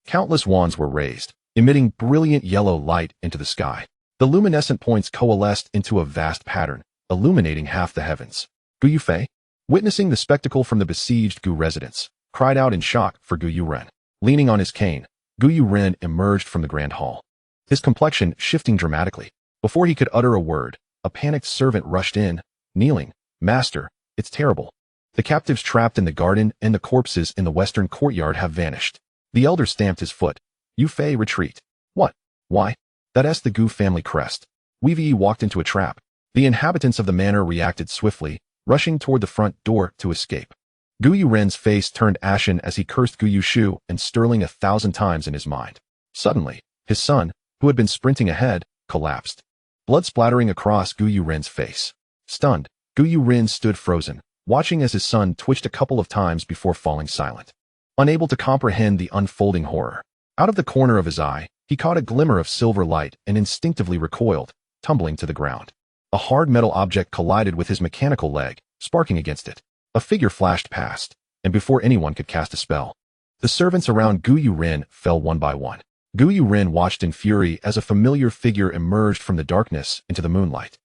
Countless wands were raised, emitting brilliant yellow light into the sky. The luminescent points coalesced into a vast pattern, illuminating half the heavens. Gu Yufei, witnessing the spectacle from the besieged Gu residence, cried out in shock for Gu Ren. Leaning on his cane, Gu Ren emerged from the grand hall, his complexion shifting dramatically. Before he could utter a word, a panicked servant rushed in, kneeling. "Master, it's terrible. The captives trapped in the garden and the corpses in the western courtyard have vanished." The elder stamped his foot. "Yufei, retreat." "What? Why? That's the Gu family crest." Weevee walked into a trap. The inhabitants of the manor reacted swiftly, rushing toward the front door to escape. Gu Ren's face turned ashen as he cursed Gu Yushu and Sterling 1,000 times in his mind. Suddenly, his son, who had been sprinting ahead, collapsed, blood splattering across Gu Ren's face. Stunned, Gu Ren stood frozen, watching as his son twitched a couple of times before falling silent. Unable to comprehend the unfolding horror, out of the corner of his eye, he caught a glimmer of silver light and instinctively recoiled, tumbling to the ground. A hard metal object collided with his mechanical leg, sparking against it. A figure flashed past, and before anyone could cast a spell, the servants around Gu Ren fell one by one. Gu Ren watched in fury as a familiar figure emerged from the darkness into the moonlight,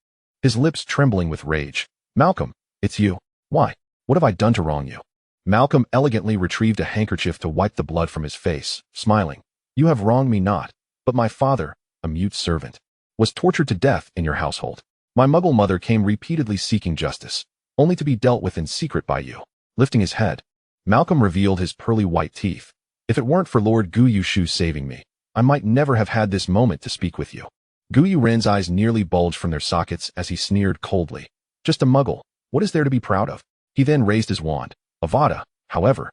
his lips trembling with rage. "Malcolm, it's you. Why? What have I done to wrong you?" Malcolm elegantly retrieved a handkerchief to wipe the blood from his face, smiling. "You have wronged me not, but my father, a mute servant, was tortured to death in your household. My Muggle mother came repeatedly seeking justice, only to be dealt with in secret by you." Lifting his head, Malcolm revealed his pearly white teeth. "If it weren't for Lord Gu Yushu saving me, I might never have had this moment to speak with you." Gu Ren's eyes nearly bulged from their sockets as he sneered coldly. "Just a Muggle. What is there to be proud of?" He then raised his wand. Avada, however.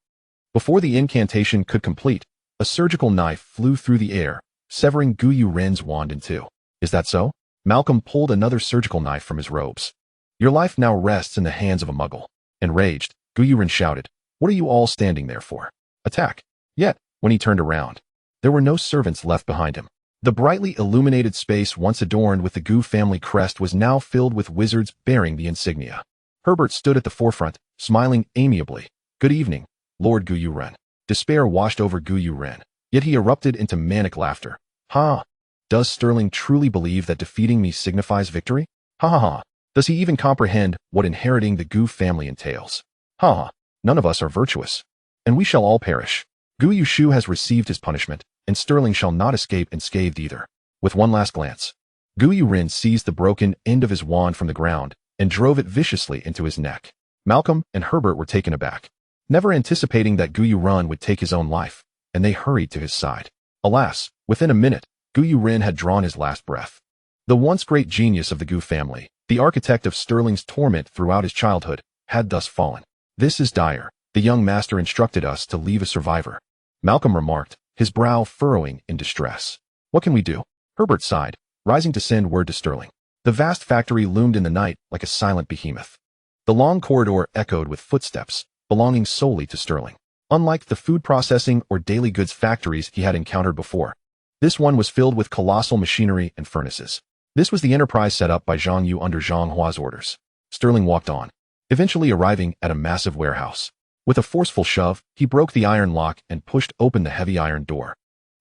Before the incantation could complete, a surgical knife flew through the air, severing Gu Ren's wand in two. "Is that so?" Malcolm pulled another surgical knife from his robes. "Your life now rests in the hands of a Muggle." Enraged, Gu Ren shouted, "What are you all standing there for? Attack!" Yet, when he turned around, there were no servants left behind him. The brightly illuminated space once adorned with the Gu family crest was now filled with wizards bearing the insignia. Herbert stood at the forefront, smiling amiably. "Good evening, Lord Gu Ren." Despair washed over Gu Ren, yet he erupted into manic laughter. "Ha! Does Sterling truly believe that defeating me signifies victory? Ha ha ha! Does he even comprehend what inheriting the Gu family entails? Ha ha! None of us are virtuous, and we shall all perish. Gu Yushu has received his punishment, and Sterling shall not escape unscathed either." With one last glance, Gu Ren seized the broken end of his wand from the ground and drove it viciously into his neck. Malcolm and Herbert were taken aback, never anticipating that Gu Ren would take his own life, and they hurried to his side. Alas, within a minute, Gu Ren had drawn his last breath. The once great genius of the Gu family, the architect of Sterling's torment throughout his childhood, had thus fallen. This is dire. The young master instructed us to leave a survivor. Malcolm remarked, his brow furrowing in distress. What can we do? Herbert sighed, rising to send word to Sterling. The vast factory loomed in the night like a silent behemoth. The long corridor echoed with footsteps, belonging solely to Sterling. Unlike the food processing or daily goods factories he had encountered before, this one was filled with colossal machinery and furnaces. This was the enterprise set up by Zhang Yu under Zhang Hua's orders. Sterling walked on, eventually arriving at a massive warehouse. With a forceful shove, he broke the iron lock and pushed open the heavy iron door,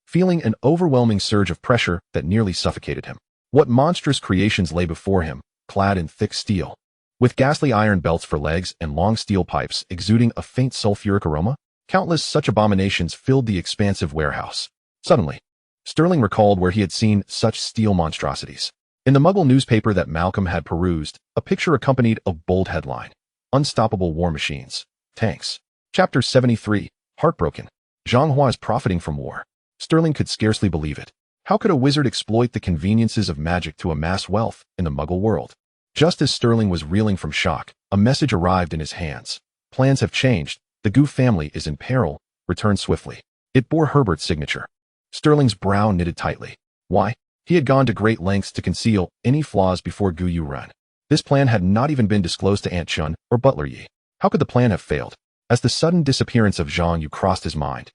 feeling an overwhelming surge of pressure that nearly suffocated him. What monstrous creations lay before him, clad in thick steel, with ghastly iron belts for legs and long steel pipes exuding a faint sulfuric aroma? Countless such abominations filled the expansive warehouse. Suddenly, Sterling recalled where he had seen such steel monstrosities. In the Muggle newspaper that Malcolm had perused, a picture accompanied a bold headline: Unstoppable War Machines. Tanks. Chapter 73. Heartbroken. Zhang Hua is profiting from war. Sterling could scarcely believe it. How could a wizard exploit the conveniences of magic to amass wealth in the Muggle world? Just as Sterling was reeling from shock, a message arrived in his hands. Plans have changed. The Gu family is in peril. Return swiftly. It bore Herbert's signature. Sterling's brow knitted tightly. Why? He had gone to great lengths to conceal any flaws before Gu Yu ran. This plan had not even been disclosed to Aunt Chun or Butler Yi. How could the plan have failed? As the sudden disappearance of Zhang Yu crossed his mind,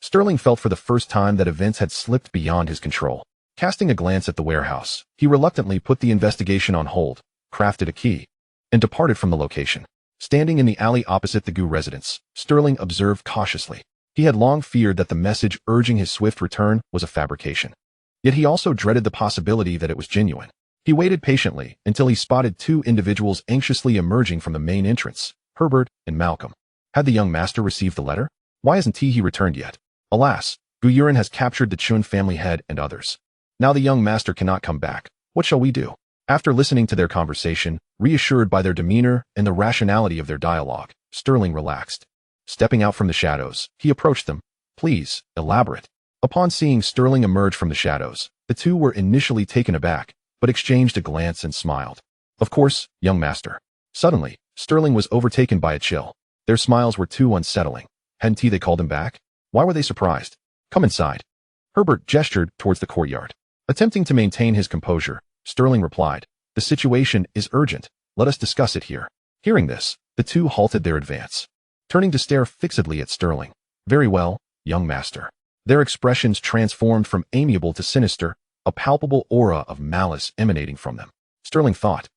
Sterling felt for the first time that events had slipped beyond his control. Casting a glance at the warehouse, he reluctantly put the investigation on hold, crafted a key, and departed from the location. Standing in the alley opposite the Gu residence, Sterling observed cautiously. He had long feared that the message urging his swift return was a fabrication. Yet he also dreaded the possibility that it was genuine. He waited patiently until he spotted two individuals anxiously emerging from the main entrance, Herbert and Malcolm. Had the young master received the letter? Why hasn't he returned yet? Alas, Gu Yuren has captured the Chun family head and others. Now the young master cannot come back. What shall we do? After listening to their conversation, reassured by their demeanor and the rationality of their dialogue, Sterling relaxed. Stepping out from the shadows, he approached them. Please, elaborate. Upon seeing Sterling emerge from the shadows, the two were initially taken aback, but exchanged a glance and smiled. Of course, young master. Suddenly, Sterling was overtaken by a chill. Their smiles were too unsettling. Hadn't they called him back? Why were they surprised? Come inside. Herbert gestured towards the courtyard. Attempting to maintain his composure, Sterling replied, The situation is urgent. Let us discuss it here. Hearing this, the two halted their advance, turning to stare fixedly at Sterling. Very well, young master. Their expressions transformed from amiable to sinister, a palpable aura of malice emanating from them. Sterling thought,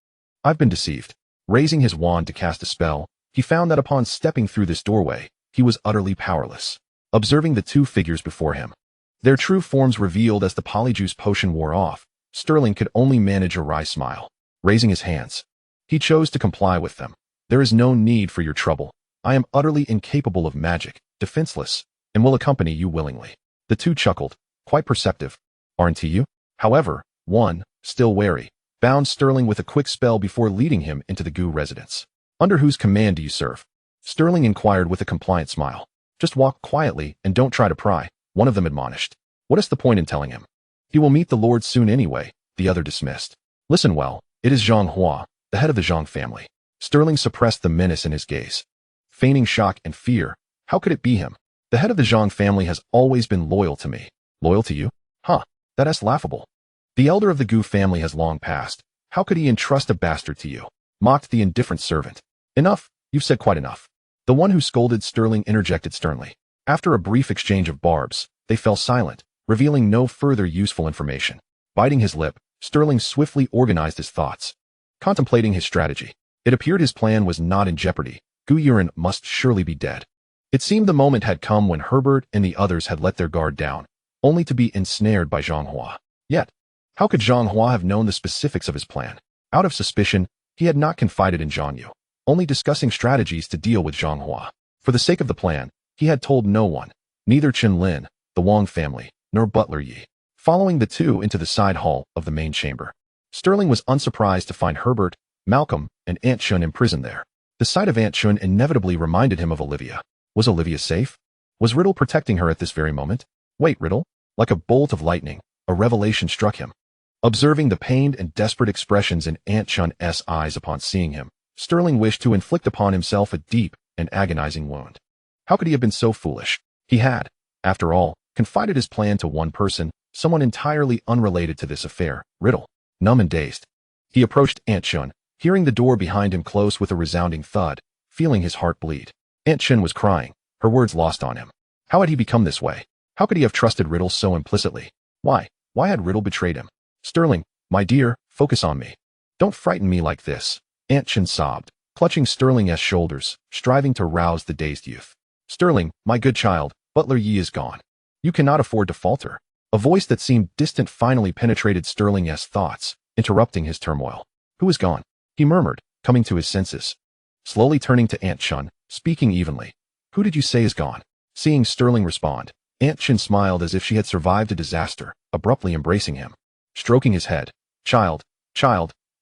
I've been deceived. Raising his wand to cast a spell, he found that upon stepping through this doorway, he was utterly powerless. Observing the two figures before him, their true forms revealed as the polyjuice potion wore off, Sterling could only manage a wry smile. Raising his hands, he chose to comply with them. There is no need for your trouble. I am utterly incapable of magic, defenseless, and will accompany you willingly. The two chuckled, quite perceptive. Aren't you? However, one, still wary, bound Sterling with a quick spell before leading him into the Gu residence. Under whose command do you serve? Sterling inquired with a compliant smile. Just walk quietly and don't try to pry, one of them admonished. What is the point in telling him? He will meet the Lord soon anyway, the other dismissed. Listen well, it is Zhang Hua, the head of the Zhang family. Sterling suppressed the menace in his gaze. Feigning shock and fear, how could it be him? The head of the Zhang family has always been loyal to me. Loyal to you? Huh, that is laughable. The elder of the Gu family has long passed. How could he entrust a bastard to you? Mocked the indifferent servant. Enough, you've said quite enough. The one who scolded Sterling interjected sternly. After a brief exchange of barbs, they fell silent, revealing no further useful information. Biting his lip, Sterling swiftly organized his thoughts. Contemplating his strategy, it appeared his plan was not in jeopardy. Gu Yuren must surely be dead. It seemed the moment had come when Herbert and the others had let their guard down, only to be ensnared by Zhang Hua. Yet, how could Zhang Hua have known the specifics of his plan? Out of suspicion, he had not confided in Zhang Yu, only discussing strategies to deal with Zhang Hua. For the sake of the plan, he had told no one, neither Chen Lin, the Wang family, nor Butler Yi. Following the two into the side hall of the main chamber, Sterling was unsurprised to find Herbert, Malcolm, and Aunt Chun imprisoned there. The sight of Aunt Chun inevitably reminded him of Olivia. Was Olivia safe? Was Riddle protecting her at this very moment? Wait, Riddle? Like a bolt of lightning, a revelation struck him. Observing the pained and desperate expressions in Aunt Chun's eyes upon seeing him, Sterling wished to inflict upon himself a deep and agonizing wound. How could he have been so foolish? He had, after all, confided his plan to one person, someone entirely unrelated to this affair, Riddle. Numb and dazed, he approached Aunt Chun, hearing the door behind him close with a resounding thud, feeling his heart bleed. Aunt Chun was crying, her words lost on him. How had he become this way? How could he have trusted Riddle so implicitly? Why? Why had Riddle betrayed him? Sterling, my dear, focus on me. Don't frighten me like this. Aunt Chun sobbed, clutching Sterling's shoulders, striving to rouse the dazed youth. Sterling, my good child, Butler Yi is gone. You cannot afford to falter. A voice that seemed distant finally penetrated Sterling's thoughts, interrupting his turmoil. Who is gone? He murmured, coming to his senses. Slowly turning to Aunt Chun, speaking evenly. Who did you say is gone? Seeing Sterling respond, Aunt Chun smiled as if she had survived a disaster, abruptly embracing him. Stroking his head. Child,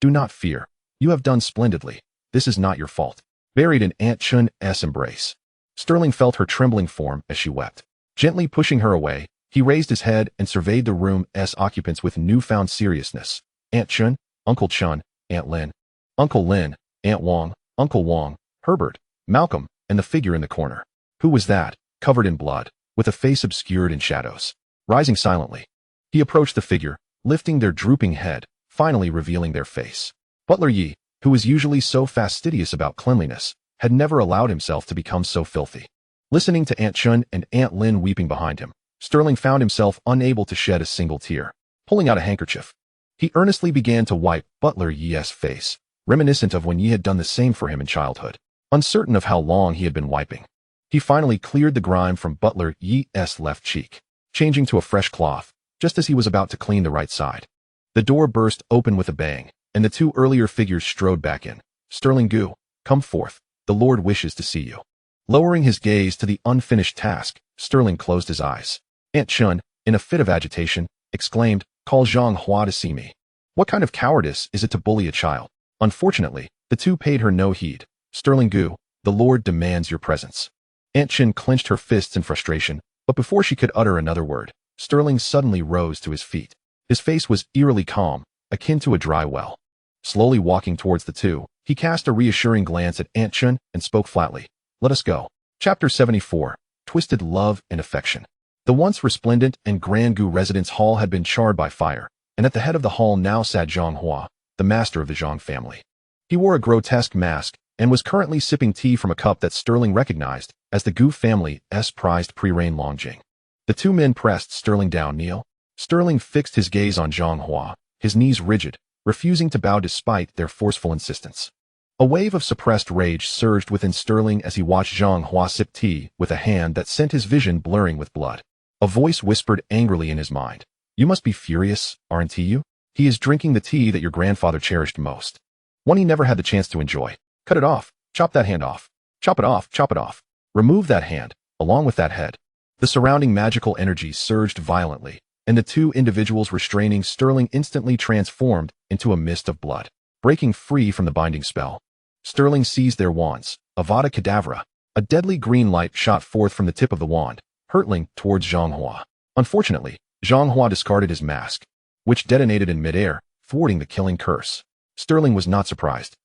do not fear. You have done splendidly. This is not your fault. Buried in Aunt Chun's embrace, Sterling felt her trembling form as she wept. Gently pushing her away, he raised his head and surveyed the room's occupants with newfound seriousness. Aunt Chun, Uncle Chun, Aunt Lin, Uncle Lin, Aunt Wong, Uncle Wong, Herbert, Malcolm, and the figure in the corner. Who was that, covered in blood, with a face obscured in shadows? Rising silently, he approached the figure, lifting their drooping head, finally revealing their face. Butler Yi, who was usually so fastidious about cleanliness, had never allowed himself to become so filthy. Listening to Aunt Chun and Aunt Lin weeping behind him, Sterling found himself unable to shed a single tear. Pulling out a handkerchief, he earnestly began to wipe Butler Yi's face, reminiscent of when Yi had done the same for him in childhood. Uncertain of how long he had been wiping, he finally cleared the grime from Butler Yi's left cheek, changing to a fresh cloth, just as he was about to clean the right side. The door burst open with a bang, and the two earlier figures strode back in. Sterling Gu, come forth. The Lord wishes to see you. Lowering his gaze to the unfinished task, Sterling closed his eyes. Aunt Chun, in a fit of agitation, exclaimed, call Zhang Hua to see me. What kind of cowardice is it to bully a child? Unfortunately, the two paid her no heed. Sterling Gu, the Lord demands your presence. Aunt Chun clenched her fists in frustration, but before she could utter another word, Sterling suddenly rose to his feet. His face was eerily calm, akin to a dry well. Slowly walking towards the two, he cast a reassuring glance at Aunt Chun and spoke flatly. Let us go. Chapter 74. Twisted Love and Affection. The once resplendent and grand Gu residence hall had been charred by fire, and at the head of the hall now sat Zhang Hua, the master of the Zhang family. He wore a grotesque mask and was currently sipping tea from a cup that Sterling recognized as the Gu family's prized pre-rain Longjing. The two men pressed Sterling down. Kneel. Sterling fixed his gaze on Zhang Hua, his knees rigid, refusing to bow despite their forceful insistence. A wave of suppressed rage surged within Sterling as he watched Zhang Hua sip tea with a hand that sent his vision blurring with blood. A voice whispered angrily in his mind. You must be furious, aren't you? He is drinking the tea that your grandfather cherished most. One he never had the chance to enjoy. Cut it off. Chop that hand off. Chop it off. Chop it off. Remove that hand, along with that head. The surrounding magical energy surged violently, and the two individuals restraining Sterling instantly transformed into a mist of blood. Breaking free from the binding spell, Sterling seized their wands. Avada Kedavra. A deadly green light shot forth from the tip of the wand, hurtling towards Zhang Hua. Unfortunately, Zhang Hua discarded his mask, which detonated in midair, thwarting the killing curse. Sterling was not surprised.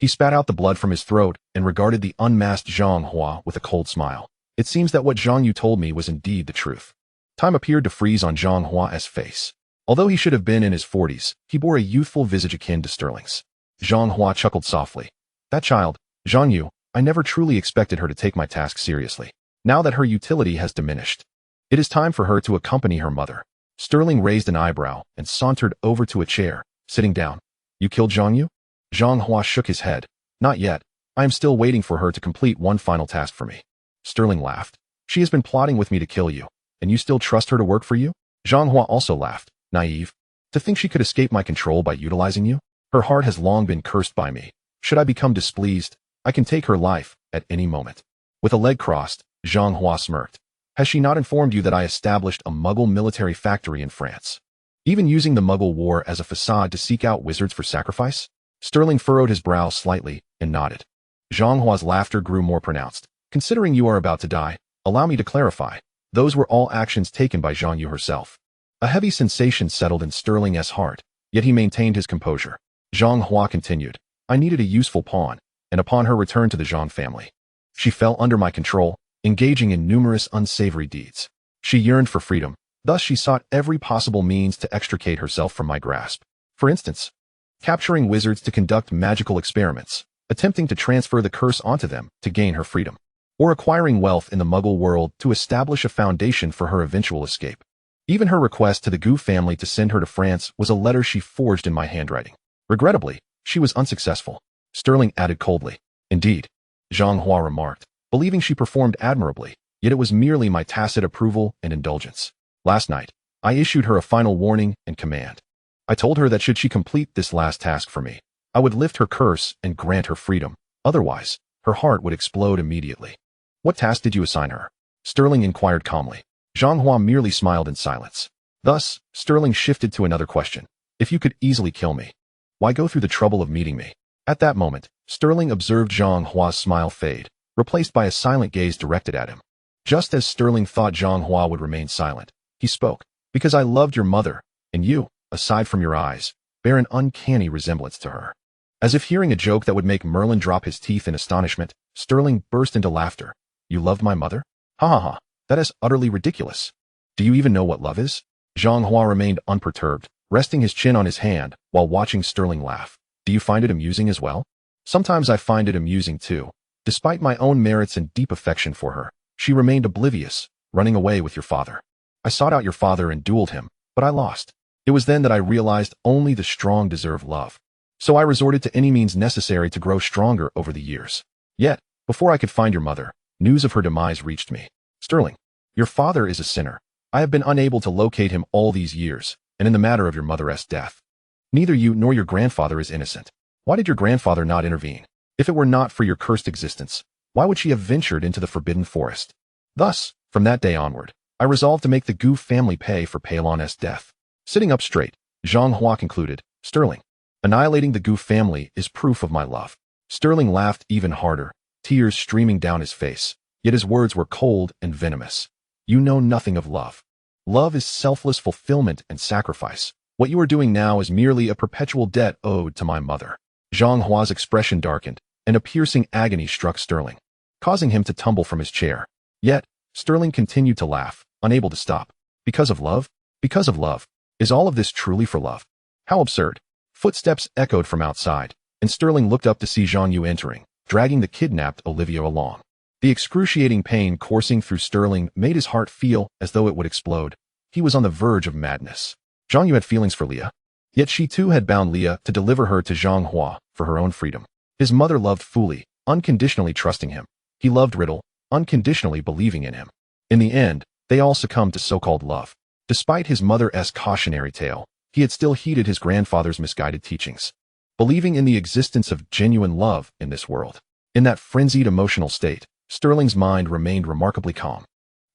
He spat out the blood from his throat and regarded the unmasked Zhang Hua with a cold smile. It seems that what Zhang Yu told me was indeed the truth. Time appeared to freeze on Zhang Hua's face. Although he should have been in his 40s, he bore a youthful visage akin to Sterling's. Zhang Hua chuckled softly. That child, Zhang Yu, I never truly expected her to take my task seriously. Now that her utility has diminished, it is time for her to accompany her mother. Sterling raised an eyebrow and sauntered over to a chair, sitting down. You killed Zhang Yu? Zhang Hua shook his head. Not yet. I am still waiting for her to complete one final task for me. Sterling laughed. She has been plotting with me to kill you, and you still trust her to work for you? Zhang Hua also laughed. Naive. To think she could escape my control by utilizing you? Her heart has long been cursed by me. Should I become displeased, I can take her life at any moment. With a leg crossed, Zhang Hua smirked. Has she not informed you that I established a Muggle military factory in France? Even using the Muggle war as a facade to seek out wizards for sacrifice? Sterling furrowed his brow slightly and nodded. Zhang Hua's laughter grew more pronounced. Considering you are about to die, allow me to clarify. Those were all actions taken by Zhang Yu herself. A heavy sensation settled in Sterling's heart, yet he maintained his composure. Zhang Hua continued. I needed a useful pawn, and upon her return to the Zhang family, she fell under my control, engaging in numerous unsavory deeds. She yearned for freedom, thus she sought every possible means to extricate herself from my grasp. For instance, capturing wizards to conduct magical experiments, attempting to transfer the curse onto them to gain her freedom, or acquiring wealth in the Muggle world to establish a foundation for her eventual escape. Even her request to the Gu family to send her to France was a letter she forged in my handwriting. Regrettably, she was unsuccessful. Sterling added coldly. Indeed, Zhang Hua remarked, believing she performed admirably, yet it was merely my tacit approval and indulgence. Last night, I issued her a final warning and command. I told her that should she complete this last task for me, I would lift her curse and grant her freedom. Otherwise, her heart would explode immediately. What task did you assign her? Sterling inquired calmly. Zhang Hua merely smiled in silence. Thus, Sterling shifted to another question. If you could easily kill me, why go through the trouble of meeting me? At that moment, Sterling observed Zhang Hua's smile fade, replaced by a silent gaze directed at him. Just as Sterling thought Zhang Hua would remain silent, he spoke. Because I loved your mother, and you, aside from your eyes, bear an uncanny resemblance to her. As if hearing a joke that would make Merlin drop his teeth in astonishment, Sterling burst into laughter. You loved my mother? Ha ha ha, that is utterly ridiculous. Do you even know what love is? Zhang Hua remained unperturbed, resting his chin on his hand while watching Sterling laugh. Do you find it amusing as well? Sometimes I find it amusing too. Despite my own merits and deep affection for her, she remained oblivious, running away with your father. I sought out your father and dueled him, but I lost. It was then that I realized only the strong deserve love. So I resorted to any means necessary to grow stronger over the years. Yet, before I could find your mother, news of her demise reached me. Sterling, your father is a sinner. I have been unable to locate him all these years, and in the matter of your mother's death, neither you nor your grandfather is innocent. Why did your grandfather not intervene? If it were not for your cursed existence, why would she have ventured into the forbidden forest? Thus, from that day onward, I resolved to make the Gu family pay for Peilon's death. Sitting up straight, Zhang Hua concluded, Sterling, annihilating the Gu family is proof of my love. Sterling laughed even harder, tears streaming down his face, yet his words were cold and venomous. You know nothing of love. Love is selfless fulfillment and sacrifice. What you are doing now is merely a perpetual debt owed to my mother. Zhang Hua's expression darkened, and a piercing agony struck Sterling, causing him to tumble from his chair. Yet, Sterling continued to laugh, unable to stop. Because of love? Because of love. Is all of this truly for love? How absurd. Footsteps echoed from outside, and Sterling looked up to see Zhang Yu entering, dragging the kidnapped Olivia along. The excruciating pain coursing through Sterling made his heart feel as though it would explode. He was on the verge of madness. Zhang Yu had feelings for Leah, yet she too had bound Leah to deliver her to Zhang Hua for her own freedom. His mother loved Fuli, unconditionally trusting him. He loved Riddle, unconditionally believing in him. In the end, they all succumbed to so-called love. Despite his mother's cautionary tale, he had still heeded his grandfather's misguided teachings, believing in the existence of genuine love in this world. In that frenzied emotional state, Sterling's mind remained remarkably calm.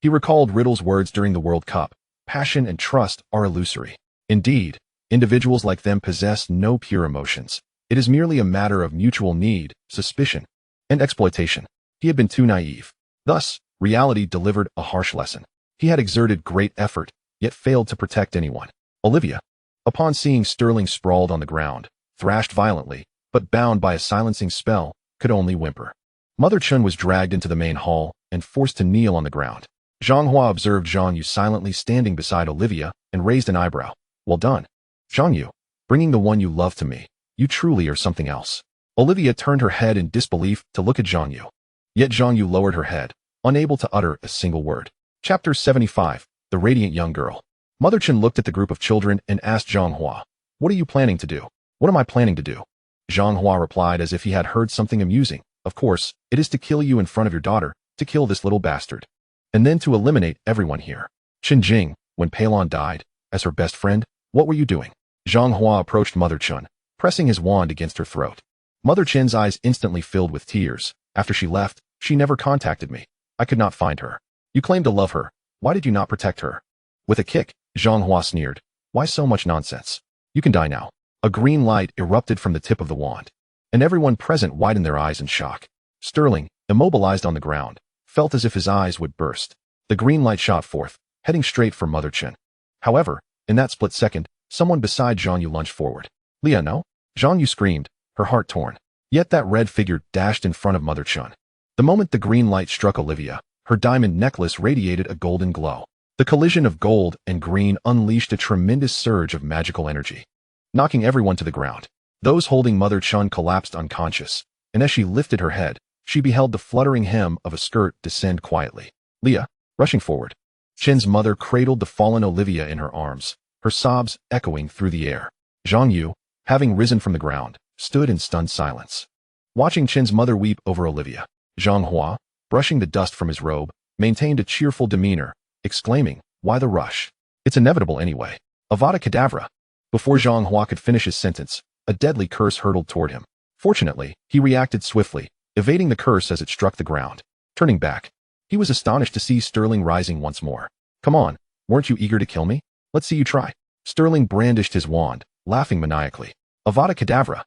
He recalled Riddle's words during the World Cup, passion and trust are illusory. Indeed, individuals like them possess no pure emotions. It is merely a matter of mutual need, suspicion, and exploitation. He had been too naive. Thus, reality delivered a harsh lesson. He had exerted great effort, yet failed to protect anyone. Olivia, upon seeing Sterling sprawled on the ground, thrashed violently, but bound by a silencing spell, could only whimper. Mother Chun was dragged into the main hall and forced to kneel on the ground. Zhang Hua observed Zhang Yu silently standing beside Olivia and raised an eyebrow. Well done, Zhang Yu, bringing the one you love to me. You truly are something else. Olivia turned her head in disbelief to look at Zhang Yu. Yet Zhang Yu lowered her head, unable to utter a single word. Chapter 75, The Radiant Young Girl. Mother Chun looked at the group of children and asked Zhang Hua, What are you planning to do? What am I planning to do? Zhang Hua replied as if he had heard something amusing. Of course, it is to kill you in front of your daughter, to kill this little bastard. And then to eliminate everyone here. Qin Jing, when Peilon died, as her best friend, what were you doing? Zhang Hua approached Mother Chun, pressing his wand against her throat. Mother Chin's eyes instantly filled with tears. After she left, she never contacted me. I could not find her. You claim to love her. Why did you not protect her? With a kick, Zhang Hua sneered. Why so much nonsense? You can die now. A green light erupted from the tip of the wand, and everyone present widened their eyes in shock. Sterling, immobilized on the ground, felt as if his eyes would burst. The green light shot forth, heading straight for Mother Chun. However, in that split second, someone beside Zhang Yu lunged forward. Leah, no? Zhang Yu screamed, her heart torn. Yet that red figure dashed in front of Mother Chun. The moment the green light struck Olivia, her diamond necklace radiated a golden glow. The collision of gold and green unleashed a tremendous surge of magical energy, knocking everyone to the ground. Those holding Mother Chun collapsed unconscious, and as she lifted her head, she beheld the fluttering hem of a skirt descend quietly. Leah, rushing forward. Chen's mother cradled the fallen Olivia in her arms, her sobs echoing through the air. Zhang Yu, having risen from the ground, stood in stunned silence, watching Chen's mother weep over Olivia. Zhang Hua, brushing the dust from his robe, maintained a cheerful demeanor, exclaiming, "Why the rush? It's inevitable anyway. Avada Kedavra." Before Zhang Hua could finish his sentence, a deadly curse hurtled toward him. Fortunately, he reacted swiftly, evading the curse as it struck the ground. Turning back, he was astonished to see Sterling rising once more. "Come on, weren't you eager to kill me? Let's see you try." Sterling brandished his wand, laughing maniacally. Avada Kedavra.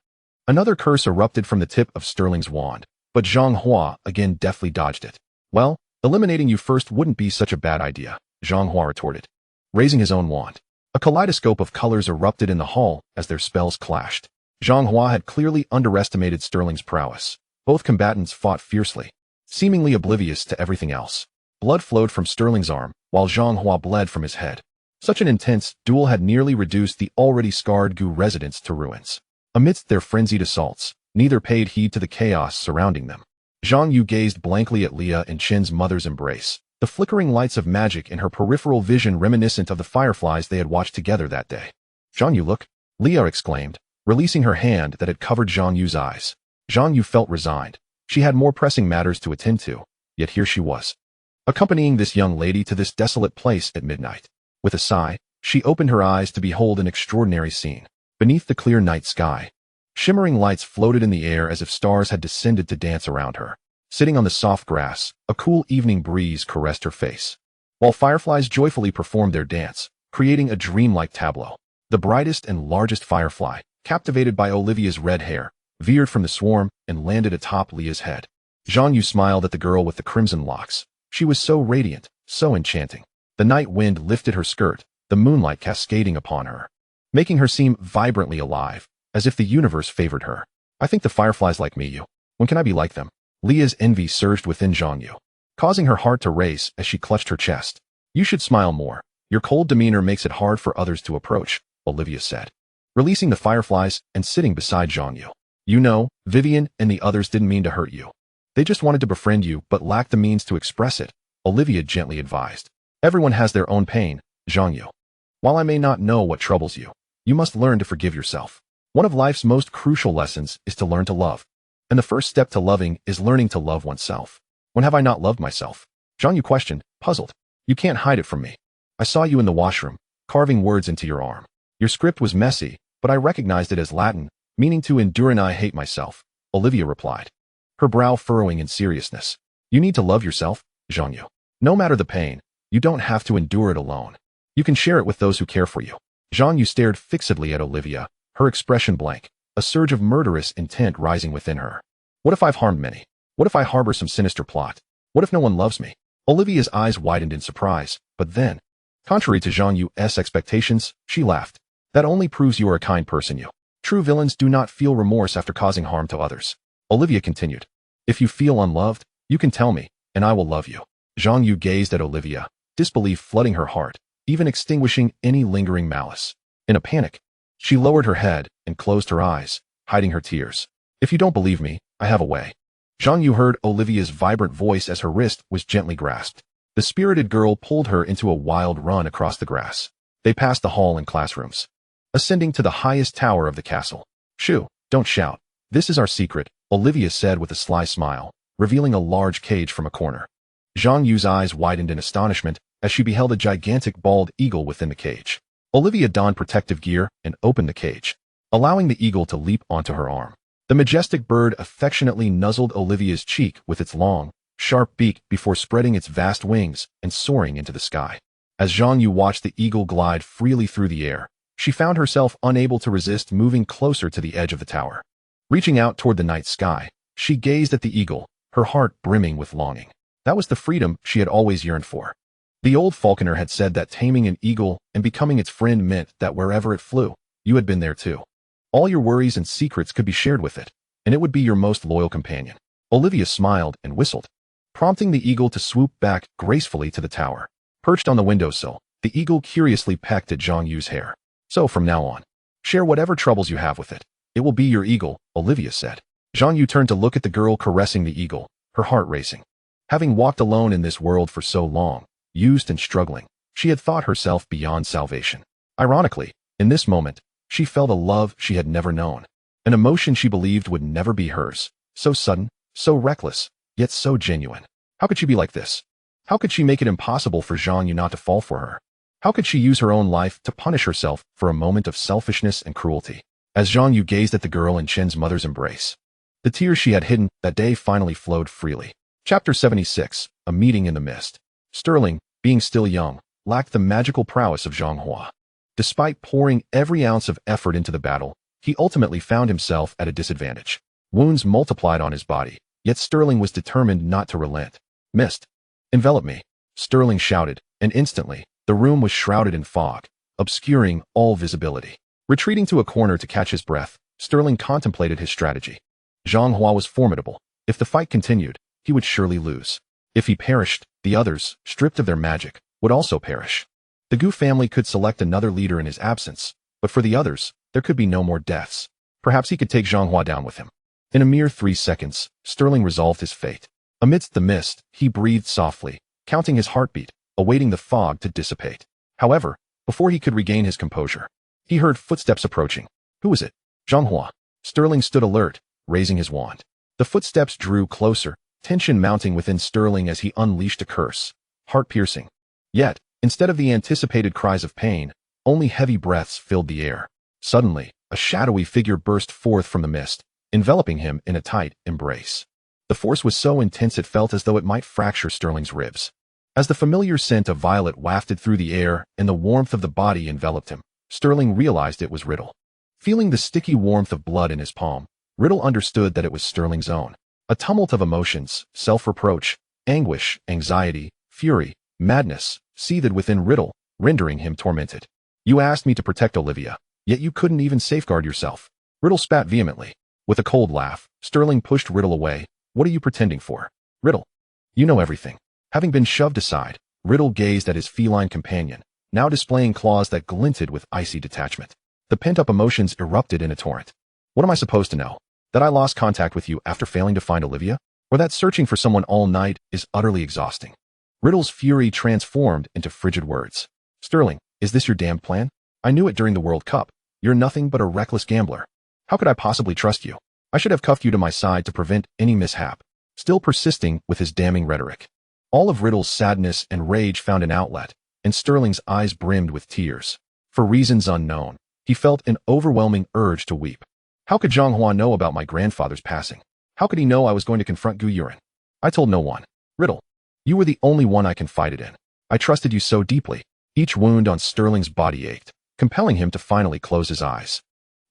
Another curse erupted from the tip of Sterling's wand, but Zhang Hua again deftly dodged it. "Well, eliminating you first wouldn't be such a bad idea," Zhang Hua retorted, raising his own wand. A kaleidoscope of colors erupted in the hall as their spells clashed. Zhang Hua had clearly underestimated Sterling's prowess. Both combatants fought fiercely, seemingly oblivious to everything else. Blood flowed from Sterling's arm, while Zhang Hua bled from his head. Such an intense duel had nearly reduced the already scarred Gu residents to ruins. Amidst their frenzied assaults, neither paid heed to the chaos surrounding them. Zhang Yu gazed blankly at Leah in Chen's mother's embrace, the flickering lights of magic in her peripheral vision reminiscent of the fireflies they had watched together that day. "Zhang Yu, look!" Leah exclaimed, releasing her hand that had covered Zhang Yu's eyes. Zhang Yu felt resigned. She had more pressing matters to attend to, yet here she was, accompanying this young lady to this desolate place at midnight. With a sigh, she opened her eyes to behold an extraordinary scene. Beneath the clear night sky, shimmering lights floated in the air as if stars had descended to dance around her. Sitting on the soft grass, a cool evening breeze caressed her face, while fireflies joyfully performed their dance, creating a dreamlike tableau. The brightest and largest firefly, captivated by Olivia's red hair, veered from the swarm and landed atop Leah's head. Zhang Yu smiled at the girl with the crimson locks. She was so radiant, so enchanting. The night wind lifted her skirt, the moonlight cascading upon her, making her seem vibrantly alive, as if the universe favored her. "I think the fireflies like me, you. When can I be like them?" Leah's envy surged within Zhang Yu, causing her heart to race as she clutched her chest. "You should smile more. Your cold demeanor makes it hard for others to approach," Olivia said, releasing the fireflies and sitting beside Zhang Yu. "You know, Vivian and the others didn't mean to hurt you. They just wanted to befriend you but lacked the means to express it," Olivia gently advised. "Everyone has their own pain, Zhang Yu. While I may not know what troubles you, you must learn to forgive yourself. One of life's most crucial lessons is to learn to love. And the first step to loving is learning to love oneself. When have I not loved myself?" Zhang Yu questioned, puzzled. "You can't hide it from me. I saw you in the washroom, carving words into your arm. Your script was messy, but I recognized it as Latin, meaning to endure, and I hate myself," Olivia replied, her brow furrowing in seriousness. "You need to love yourself, Zhang Yu. No matter the pain, you don't have to endure it alone. You can share it with those who care for you." Zhang Yu stared fixedly at Olivia, her expression blank, a surge of murderous intent rising within her. "What if I've harmed many? What if I harbor some sinister plot? What if no one loves me?" Olivia's eyes widened in surprise, but then, contrary to Zhang Yu's expectations, she laughed. "That only proves you are a kind person, you. True villains do not feel remorse after causing harm to others." Olivia continued, "If you feel unloved, you can tell me, and I will love you." Zhang Yu gazed at Olivia, disbelief flooding her heart, even extinguishing any lingering malice. In a panic, she lowered her head and closed her eyes, hiding her tears. "If you don't believe me, I have a way." Zhang Yu heard Olivia's vibrant voice as her wrist was gently grasped. The spirited girl pulled her into a wild run across the grass. They passed the hall and classrooms, ascending to the highest tower of the castle. "Shoo, don't shout. This is our secret," Olivia said with a sly smile, revealing a large cage from a corner. Zhang Yu's eyes widened in astonishment as she beheld a gigantic bald eagle within the cage. Olivia donned protective gear and opened the cage, allowing the eagle to leap onto her arm. The majestic bird affectionately nuzzled Olivia's cheek with its long, sharp beak before spreading its vast wings and soaring into the sky. As Zhang Yu watched the eagle glide freely through the air, she found herself unable to resist moving closer to the edge of the tower. Reaching out toward the night sky, she gazed at the eagle, her heart brimming with longing. That was the freedom she had always yearned for. The old falconer had said that taming an eagle and becoming its friend meant that wherever it flew, you had been there too. All your worries and secrets could be shared with it. and it would be your most loyal companion. Olivia smiled and whistled, prompting the eagle to swoop back gracefully to the tower. Perched on the windowsill, the eagle curiously pecked at Zhang Yu's hair. So from now on, share whatever troubles you have with it. It will be your eagle, Olivia said. Zhang Yu turned to look at the girl caressing the eagle, her heart racing. Having walked alone in this world for so long, used and struggling, she had thought herself beyond salvation. Ironically, in this moment, she felt a love she had never known, an emotion she believed would never be hers, so sudden, so reckless, yet so genuine. How could she be like this? How could she make it impossible for Zhang Yu not to fall for her? How could she use her own life to punish herself for a moment of selfishness and cruelty? As Zhang Yu gazed at the girl in Chen's mother's embrace, the tears she had hidden that day finally flowed freely. Chapter 76, A Meeting in the Mist. Sterling, being still young, lacked the magical prowess of Zhang Hua. Despite pouring every ounce of effort into the battle, he ultimately found himself at a disadvantage. Wounds multiplied on his body, yet Sterling was determined not to relent. Mist, envelop me, Sterling shouted, and instantly, the room was shrouded in fog, obscuring all visibility. Retreating to a corner to catch his breath, Sterling contemplated his strategy. Zhang Hua was formidable. If the fight continued, he would surely lose. If he perished, the others, stripped of their magic, would also perish. The Gu family could select another leader in his absence, but for the others, there could be no more deaths. Perhaps he could take Zhang Hua down with him. In a mere 3 seconds, Sterling resolved his fate. Amidst the mist, he breathed softly, counting his heartbeat, awaiting the fog to dissipate. However, before he could regain his composure, he heard footsteps approaching. Who was it? Zhang Hua. Sterling stood alert, raising his wand. The footsteps drew closer, tension mounting within Sterling as he unleashed a curse, heart-piercing. Yet, instead of the anticipated cries of pain, only heavy breaths filled the air. Suddenly, a shadowy figure burst forth from the mist, enveloping him in a tight embrace. The force was so intense it felt as though it might fracture Sterling's ribs. As the familiar scent of violet wafted through the air and the warmth of the body enveloped him, Sterling realized it was Riddle. Feeling the sticky warmth of blood in his palm, Riddle understood that it was Sterling's own. A tumult of emotions, self-reproach, anguish, anxiety, fury, madness, seethed within Riddle, rendering him tormented. You asked me to protect Olivia, yet you couldn't even safeguard yourself. Riddle spat vehemently. With a cold laugh, Sterling pushed Riddle away. What are you pretending for? Riddle. You know everything. Having been shoved aside, Riddle gazed at his feline companion, now displaying claws that glinted with icy detachment. The pent-up emotions erupted in a torrent. What am I supposed to know? That I lost contact with you after failing to find Olivia? Or that searching for someone all night is utterly exhausting? Riddle's fury transformed into frigid words. Sterling, is this your damned plan? I knew it during the World Cup. You're nothing but a reckless gambler. How could I possibly trust you? I should have cuffed you to my side to prevent any mishap. Still persisting with his damning rhetoric. All of Riddle's sadness and rage found an outlet, and Sterling's eyes brimmed with tears. For reasons unknown, he felt an overwhelming urge to weep. How could Zhang Hua know about my grandfather's passing? How could he know I was going to confront Gu Yuren? I told no one. Riddle, you were the only one I confided in. I trusted you so deeply. Each wound on Sterling's body ached, compelling him to finally close his eyes.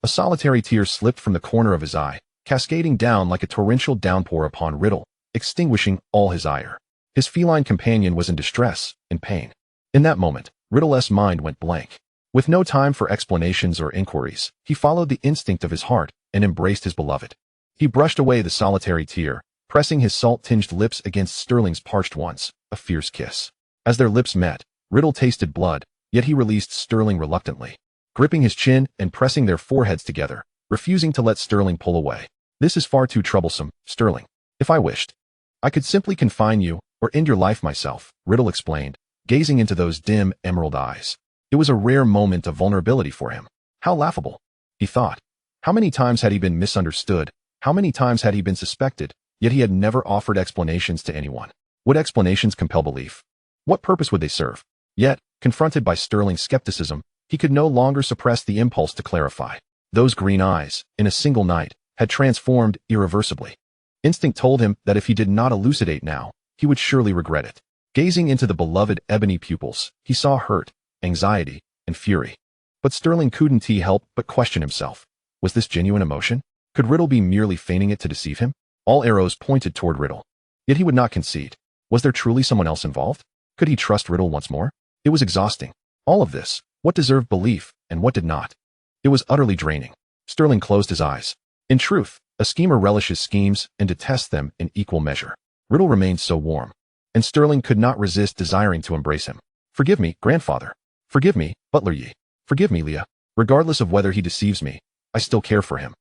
A solitary tear slipped from the corner of his eye, cascading down like a torrential downpour upon Riddle, extinguishing all his ire. His feline companion was in distress, in pain. In that moment, Riddle's mind went blank. With no time for explanations or inquiries, he followed the instinct of his heart and embraced his beloved. He brushed away the solitary tear, pressing his salt-tinged lips against Sterling's parched ones, a fierce kiss. As their lips met, Riddle tasted blood, yet he released Sterling reluctantly, gripping his chin and pressing their foreheads together, refusing to let Sterling pull away. This is far too troublesome, Sterling. If I wished, I could simply confine you or end your life myself, Riddle explained, gazing into those dim emerald eyes. It was a rare moment of vulnerability for him. How laughable, he thought. How many times had he been misunderstood? How many times had he been suspected? Yet he had never offered explanations to anyone. Would explanations compel belief? What purpose would they serve? Yet, confronted by Sterling's skepticism, he could no longer suppress the impulse to clarify. Those green eyes, in a single night, had transformed irreversibly. Instinct told him that if he did not elucidate now, he would surely regret it. Gazing into the beloved ebony pupils, he saw hurt, anxiety, and fury. But Sterling couldn't help but question himself. Was this genuine emotion? Could Riddle be merely feigning it to deceive him? All arrows pointed toward Riddle. Yet he would not concede. Was there truly someone else involved? Could he trust Riddle once more? It was exhausting. All of this, what deserved belief and what did not. It was utterly draining. Sterling closed his eyes. In truth, A schemer relishes schemes and detests them in equal measure. Riddle remained so warm, and Sterling could not resist desiring to embrace him. Forgive me, grandfather. Forgive me, Butler Yi. Forgive me, Leah. Regardless of whether he deceives me, I still care for him.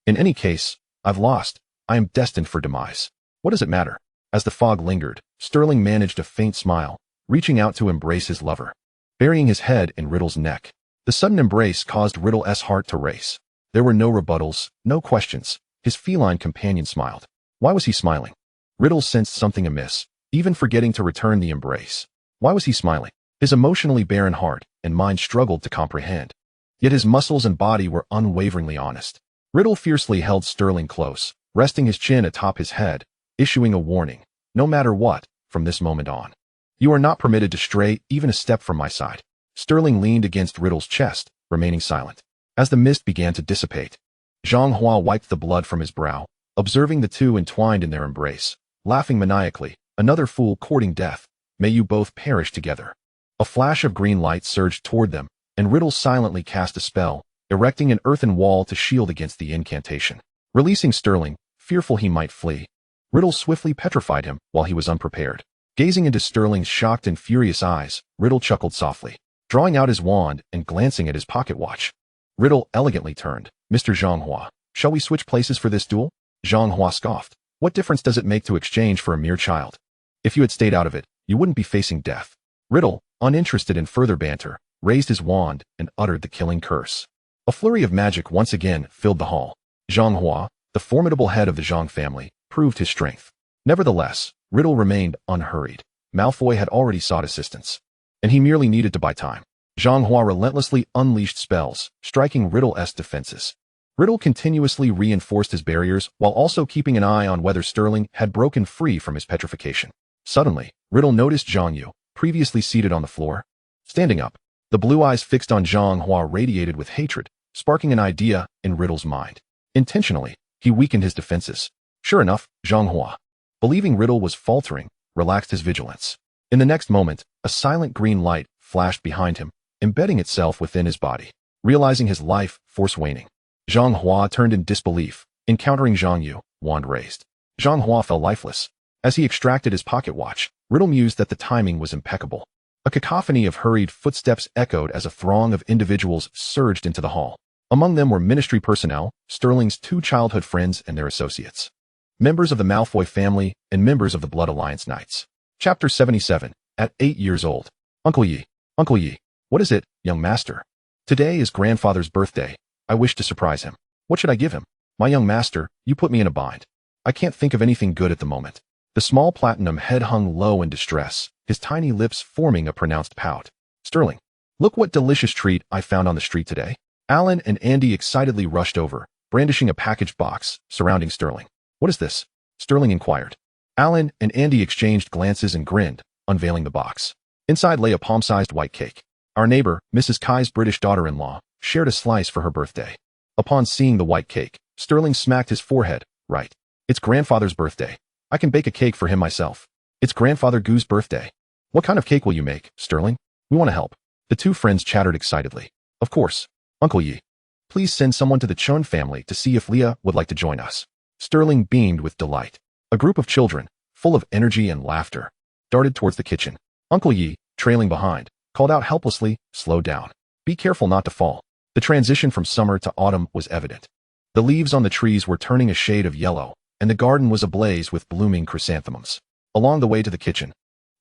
In any case, I've lost. I am destined for demise. What does it matter? As the fog lingered, Sterling managed a faint smile, reaching out to embrace his lover, burying his head in Riddle's neck. The sudden embrace caused Riddle's heart to race. There were no rebuttals, no questions. His feline companion smiled. Why was he smiling? Riddle sensed something amiss, even forgetting to return the embrace. Why was he smiling? His emotionally barren heart and mind struggled to comprehend. Yet his muscles and body were unwaveringly honest. Riddle fiercely held Sterling close, resting his chin atop his head, issuing a warning. No matter what, from this moment on, you are not permitted to stray even a step from my side. Sterling leaned against Riddle's chest, remaining silent. As the mist began to dissipate, Zhang Hua wiped the blood from his brow, observing the two entwined in their embrace, laughing maniacally. Another fool courting death. May you both perish together. A flash of green light surged toward them, and Riddle silently cast a spell, erecting an earthen wall to shield against the incantation. Releasing Sterling, fearful he might flee, Riddle swiftly petrified him while he was unprepared. Gazing into Sterling's shocked and furious eyes, Riddle chuckled softly, drawing out his wand and glancing at his pocket watch. Riddle elegantly turned. Mr. Zhang Hua, shall we switch places for this duel? Zhang Hua scoffed. What difference does it make to exchange for a mere child? If you had stayed out of it, you wouldn't be facing death. Riddle, uninterested in further banter, raised his wand and uttered the killing curse. A flurry of magic once again filled the hall. Zhang Hua, the formidable head of the Zhang family, proved his strength. Nevertheless, Riddle remained unhurried. Malfoy had already sought assistance, and he merely needed to buy time. Zhang Hua relentlessly unleashed spells, striking Riddle's defenses. Riddle continuously reinforced his barriers while also keeping an eye on whether Sterling had broken free from his petrification. Suddenly, Riddle noticed Zhang Yu, previously seated on the floor, standing up. The blue eyes fixed on Zhang Hua radiated with hatred, sparking an idea in Riddle's mind. Intentionally, he weakened his defenses. Sure enough, Zhang Hua, believing Riddle was faltering, relaxed his vigilance. In the next moment, a silent green light flashed behind him, embedding itself within his body. Realizing his life force waning, Zhang Hua turned in disbelief, encountering Zhang Yu, wand raised. Zhang Hua fell lifeless. As he extracted his pocket watch, Riddle mused that the timing was impeccable. A cacophony of hurried footsteps echoed as a throng of individuals surged into the hall. Among them were ministry personnel, Sterling's two childhood friends and their associates, members of the Malfoy family, and members of the Blood Alliance Knights. Chapter 77. At 8 years old. Uncle Yi. Uncle Yi. What is it, young master? Today is grandfather's birthday. I wish to surprise him. What should I give him? My young master, you put me in a bind. I can't think of anything good at the moment. The small platinum head hung low in distress, his tiny lips forming a pronounced pout. Sterling, look what delicious treat I found on the street today. Alan and Andy excitedly rushed over, brandishing a packaged box surrounding Sterling. What is this? Sterling inquired. Alan and Andy exchanged glances and grinned, unveiling the box. Inside lay a palm-sized white cake. Our neighbor, Mrs. Kai's British daughter-in-law, shared a slice for her birthday. Upon seeing the white cake, Sterling smacked his forehead. Right. It's grandfather's birthday. I can bake a cake for him myself. It's Grandfather Goo's birthday. What kind of cake will you make, Sterling? We want to help. The two friends chattered excitedly. Of course. Uncle Yi. Please send someone to the Chun family to see if Leah would like to join us. Sterling beamed with delight. A group of children, full of energy and laughter, darted towards the kitchen. Uncle Yi, trailing behind, called out helplessly, slow down. Be careful not to fall. The transition from summer to autumn was evident. The leaves on the trees were turning a shade of yellow, and the garden was ablaze with blooming chrysanthemums. Along the way to the kitchen,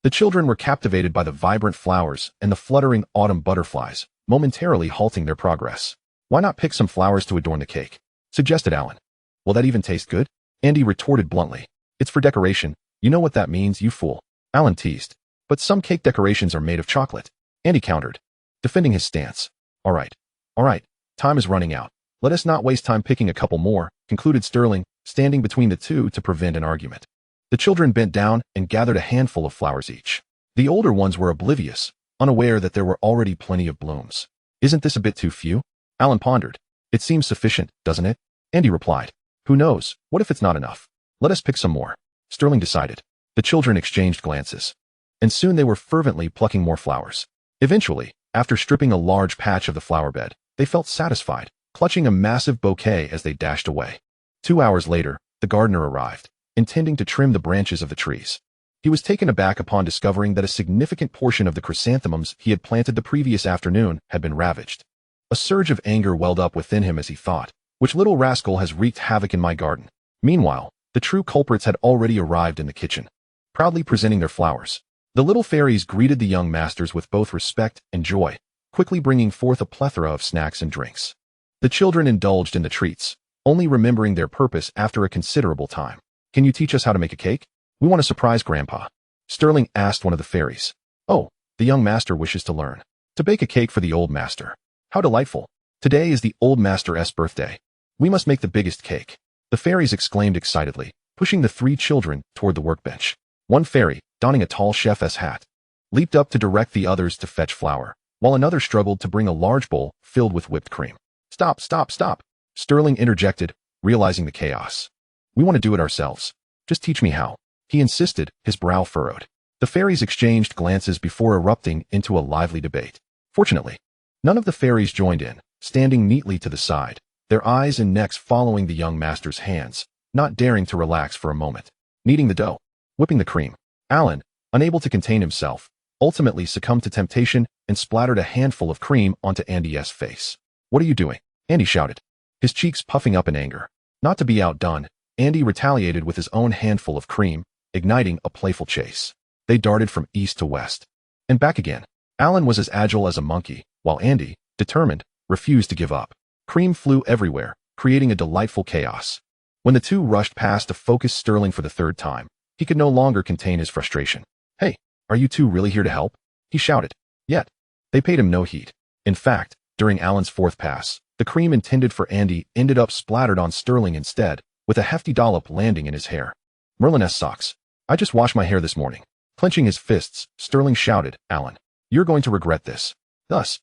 the children were captivated by the vibrant flowers and the fluttering autumn butterflies, momentarily halting their progress. Why not pick some flowers to adorn the cake? Suggested Alan. Will that even taste good? Andy retorted bluntly. It's for decoration. You know what that means, you fool. Alan teased. But some cake decorations are made of chocolate. Andy countered, defending his stance. All right. Time is running out. Let us not waste time picking a couple more, concluded Sterling, standing between the two to prevent an argument. The children bent down and gathered a handful of flowers each. The older ones were oblivious, unaware that there were already plenty of blooms. Isn't this a bit too few? Alan pondered. It seems sufficient, doesn't it? Andy replied. Who knows? What if it's not enough? Let us pick some more. Sterling decided. The children exchanged glances, and soon they were fervently plucking more flowers. Eventually, after stripping a large patch of the flower bed, they felt satisfied, clutching a massive bouquet as they dashed away. 2 hours later, the gardener arrived, intending to trim the branches of the trees. He was taken aback upon discovering that a significant portion of the chrysanthemums he had planted the previous afternoon had been ravaged. A surge of anger welled up within him as he thought, "Which little rascal has wreaked havoc in my garden?" Meanwhile, the true culprits had already arrived in the kitchen, proudly presenting their flowers. The little fairies greeted the young masters with both respect and joy, quickly bringing forth a plethora of snacks and drinks. The children indulged in the treats, only remembering their purpose after a considerable time. "Can you teach us how to make a cake? We want to surprise Grandpa," Sterling asked one of the fairies. "Oh, the young master wishes to learn. To bake a cake for the old master. How delightful. Today is the old master's birthday. We must make the biggest cake," the fairies exclaimed excitedly, pushing the 3 children toward the workbench. One fairy, donning a tall chef's hat, leaped up to direct the others to fetch flour, while another struggled to bring a large bowl filled with whipped cream. "Stop, stop, stop," Sterling interjected, realizing the chaos. "We want to do it ourselves. Just teach me how," he insisted, his brow furrowed. The fairies exchanged glances before erupting into a lively debate. Fortunately, none of the fairies joined in, standing neatly to the side, their eyes and necks following the young master's hands, not daring to relax for a moment. Kneading the dough, whipping the cream, Alan, unable to contain himself, ultimately succumbed to temptation and splattered a handful of cream onto Andy's face. "What are you doing?" Andy shouted, his cheeks puffing up in anger. Not to be outdone, Andy retaliated with his own handful of cream, igniting a playful chase. They darted from east to west and back again. Alan was as agile as a monkey, while Andy, determined, refused to give up. Cream flew everywhere, creating a delightful chaos. When the two rushed past to focus Sterling for the 3rd time, he could no longer contain his frustration. "Hey, are you two really here to help?" he shouted. Yet, they paid him no heed. In fact, during Alan's 4th pass, the cream intended for Andy ended up splattered on Sterling instead, with a hefty dollop landing in his hair. "Merlin's socks. I just washed my hair this morning." Clenching his fists, Sterling shouted, "Alan, you're going to regret this." Thus,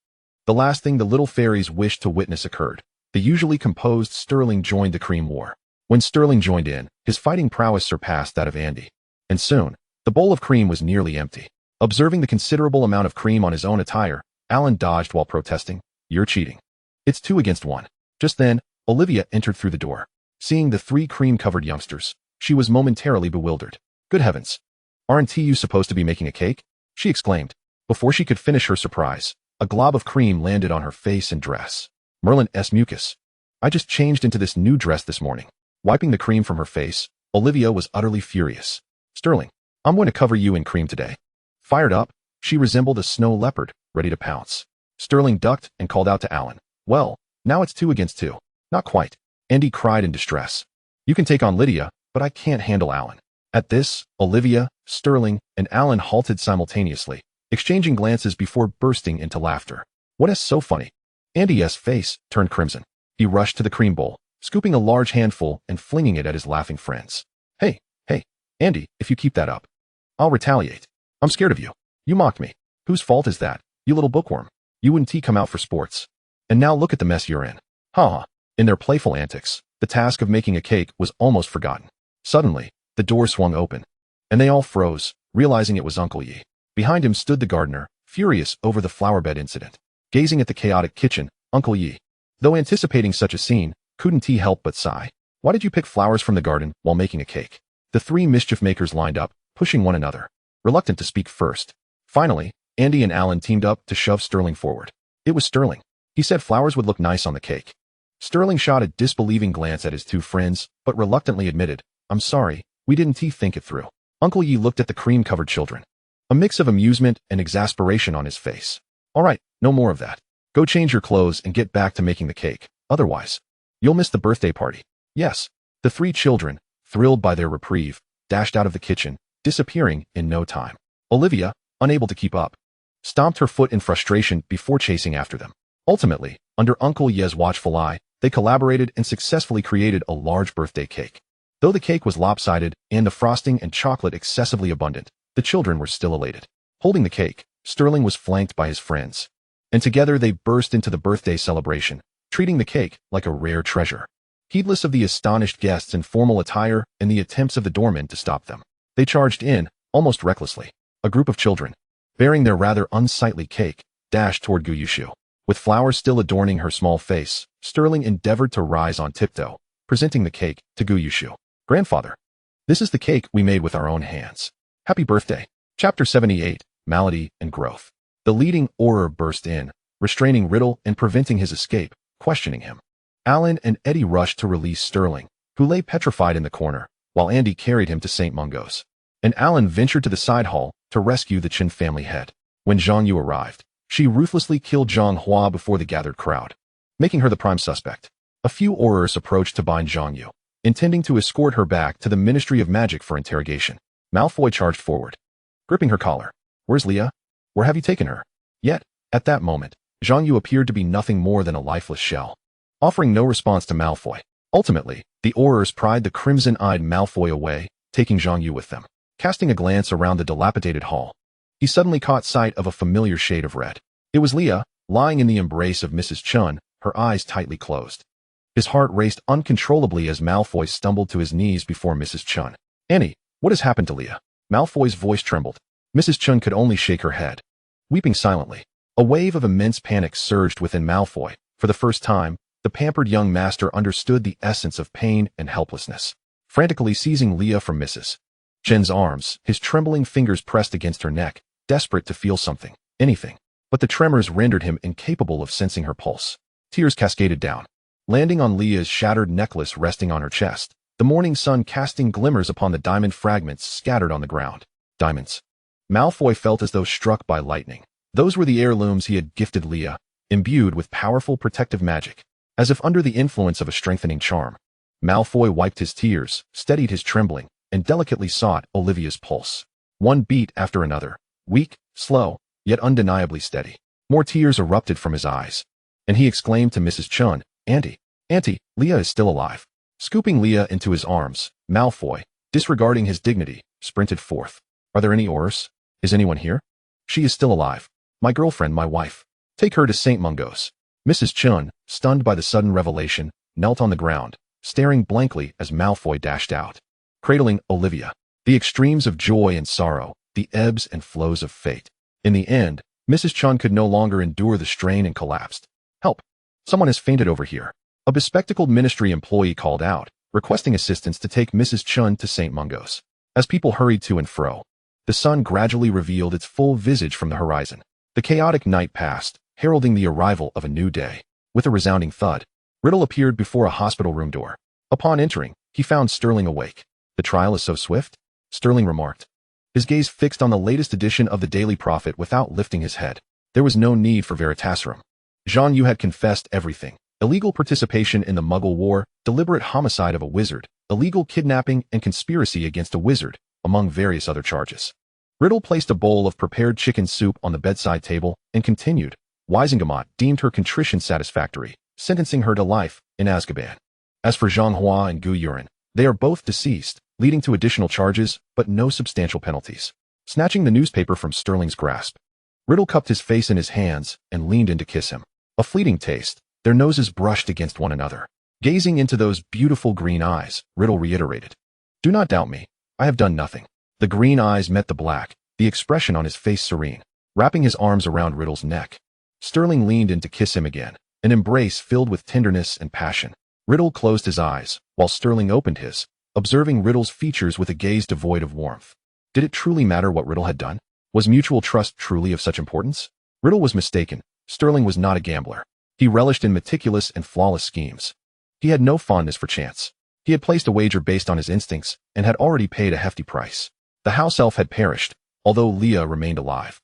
the last thing the little fairies wished to witness occurred. The usually composed Sterling joined the cream war. When Sterling joined in, his fighting prowess surpassed that of Andy. And soon, the bowl of cream was nearly empty. Observing the considerable amount of cream on his own attire, Alan dodged while protesting, "You're cheating. It's 2 against 1. Just then, Olivia entered through the door. Seeing the 3 cream-covered youngsters, she was momentarily bewildered. "Good heavens. Aren't you supposed to be making a cake?" she exclaimed. Before she could finish her surprise, a glob of cream landed on her face and dress. "Merlin's mucus. I just changed into this new dress this morning." Wiping the cream from her face, Olivia was utterly furious. "Sterling, I'm going to cover you in cream today." Fired up, she resembled a snow leopard, ready to pounce. Sterling ducked and called out to Alan. "Well, now it's 2 against 2. "Not quite," Andy cried in distress. "You can take on Lydia, but I can't handle Alan." At this, Olivia, Sterling, and Alan halted simultaneously, exchanging glances before bursting into laughter. "What is so funny?" Andy's face turned crimson. He rushed to the cream bowl, scooping a large handful and flinging it at his laughing friends. Hey, Andy, if you keep that up, I'll retaliate. I'm scared of you. You mocked me. Whose fault is that, you little bookworm? You wouldn't come out for sports. And now look at the mess you're in." Ha! In their playful antics, the task of making a cake was almost forgotten. Suddenly, the door swung open, and they all froze, realizing it was Uncle Yi. Behind him stood the gardener, furious over the flower bed incident. Gazing at the chaotic kitchen, Uncle Yi, though anticipating such a scene, couldn't he help but sigh. "Why did you pick flowers from the garden while making a cake?" The 3 mischief makers lined up, pushing one another, reluctant to speak first. Finally, Andy and Alan teamed up to shove Sterling forward. It was Sterling. He said flowers would look nice on the cake. Sterling shot a disbelieving glance at his 2 friends, but reluctantly admitted, "I'm sorry, we didn't think it through." Uncle Yi looked at the cream-covered children, a mix of amusement and exasperation on his face. "All right, no more of that. Go change your clothes and get back to making the cake. Otherwise, you'll miss the birthday party." Yes, the 3 children, thrilled by their reprieve, dashed out of the kitchen, disappearing in no time. Olivia, unable to keep up, stomped her foot in frustration before chasing after them. Ultimately, under Uncle Ye's watchful eye, they collaborated and successfully created a large birthday cake. Though the cake was lopsided and the frosting and chocolate excessively abundant, the children were still elated. Holding the cake, Sterling was flanked by his friends, and together they burst into the birthday celebration, treating the cake like a rare treasure. Heedless of the astonished guests in formal attire and the attempts of the doormen to stop them, they charged in, almost recklessly. A group of children, bearing their rather unsightly cake, dashed toward Yushu. With flowers still adorning her small face, Sterling endeavored to rise on tiptoe, presenting the cake to Yushu. Grandfather, this is the cake we made with our own hands. Happy birthday. Chapter 78, Malady and Growth. The leading Auror burst in, restraining Riddle and preventing his escape, questioning him. Alan and Eddie rushed to release Sterling, who lay petrified in the corner, while Andy carried him to St. Mungo's. And Alan ventured to the side hall to rescue the Chen family head. When Zhang Yu arrived, she ruthlessly killed Zhang Hua before the gathered crowd, making her the prime suspect. A few Aurors approached to bind Zhang Yu, intending to escort her back to the Ministry of Magic for interrogation. Malfoy charged forward, gripping her collar. Where's Leah? Where have you taken her? Yet, at that moment, Zhang Yu appeared to be nothing more than a lifeless shell, offering no response to Malfoy. Ultimately, the Aurors pried the crimson-eyed Malfoy away, taking Zhang Yu with them. Casting a glance around the dilapidated hall, he suddenly caught sight of a familiar shade of red. It was Leah, lying in the embrace of Mrs. Chun, her eyes tightly closed. His heart raced uncontrollably as Malfoy stumbled to his knees before Mrs. Chun. Annie, what has happened to Leah? Malfoy's voice trembled. Mrs. Chun could only shake her head, weeping silently. A wave of immense panic surged within Malfoy. For the first time, the pampered young master understood the essence of pain and helplessness. Frantically seizing Leah from Mrs. Chen's arms, his trembling fingers pressed against her neck, desperate to feel something, anything. But the tremors rendered him incapable of sensing her pulse. Tears cascaded down, landing on Leah's shattered necklace resting on her chest, the morning sun casting glimmers upon the diamond fragments scattered on the ground. Diamonds. Malfoy felt as though struck by lightning. Those were the heirlooms he had gifted Leah, imbued with powerful protective magic. As if under the influence of a strengthening charm, Malfoy wiped his tears, steadied his trembling, and delicately sought Olivia's pulse. One beat after another, weak, slow, yet undeniably steady. More tears erupted from his eyes, and he exclaimed to Mrs. Chun, Auntie, Leah is still alive. Scooping Leah into his arms, Malfoy, disregarding his dignity, sprinted forth. Are there any Aurors? Is anyone here? She is still alive. My girlfriend, my wife. Take her to St. Mungo's. Mrs. Chun, stunned by the sudden revelation, knelt on the ground, staring blankly as Malfoy dashed out, cradling Olivia. The extremes of joy and sorrow, the ebbs and flows of fate. In the end, Mrs. Chun could no longer endure the strain and collapsed. Help! Someone has fainted over here. A bespectacled ministry employee called out, requesting assistance to take Mrs. Chun to St. Mungo's. As people hurried to and fro, the sun gradually revealed its full visage from the horizon. The chaotic night passed, heralding the arrival of a new day. With a resounding thud, Riddle appeared before a hospital room door. Upon entering, he found Sterling awake. The trial is so swift? Sterling remarked, his gaze fixed on the latest edition of the Daily Prophet without lifting his head. There was no need for Veritaserum. Zhang Yu had confessed everything. Illegal participation in the Muggle War, deliberate homicide of a wizard, illegal kidnapping and conspiracy against a wizard, among various other charges. Riddle placed a bowl of prepared chicken soup on the bedside table and continued. Wisengamot deemed her contrition satisfactory, sentencing her to life in Azkaban. As for Zhang Hua and Gu Yurin, they are both deceased, leading to additional charges, but no substantial penalties. Snatching the newspaper from Sterling's grasp, Riddle cupped his face in his hands and leaned in to kiss him. A fleeting taste, their noses brushed against one another. Gazing into those beautiful green eyes, Riddle reiterated, Do not doubt me, I have done nothing. The green eyes met the black, the expression on his face serene. Wrapping his arms around Riddle's neck, Sterling leaned in to kiss him again, an embrace filled with tenderness and passion. Riddle closed his eyes, while Sterling opened his, observing Riddle's features with a gaze devoid of warmth. Did it truly matter what Riddle had done? Was mutual trust truly of such importance? Riddle was mistaken. Sterling was not a gambler. He relished in meticulous and flawless schemes. He had no fondness for chance. He had placed a wager based on his instincts and had already paid a hefty price. The house elf had perished, although Leah remained alive.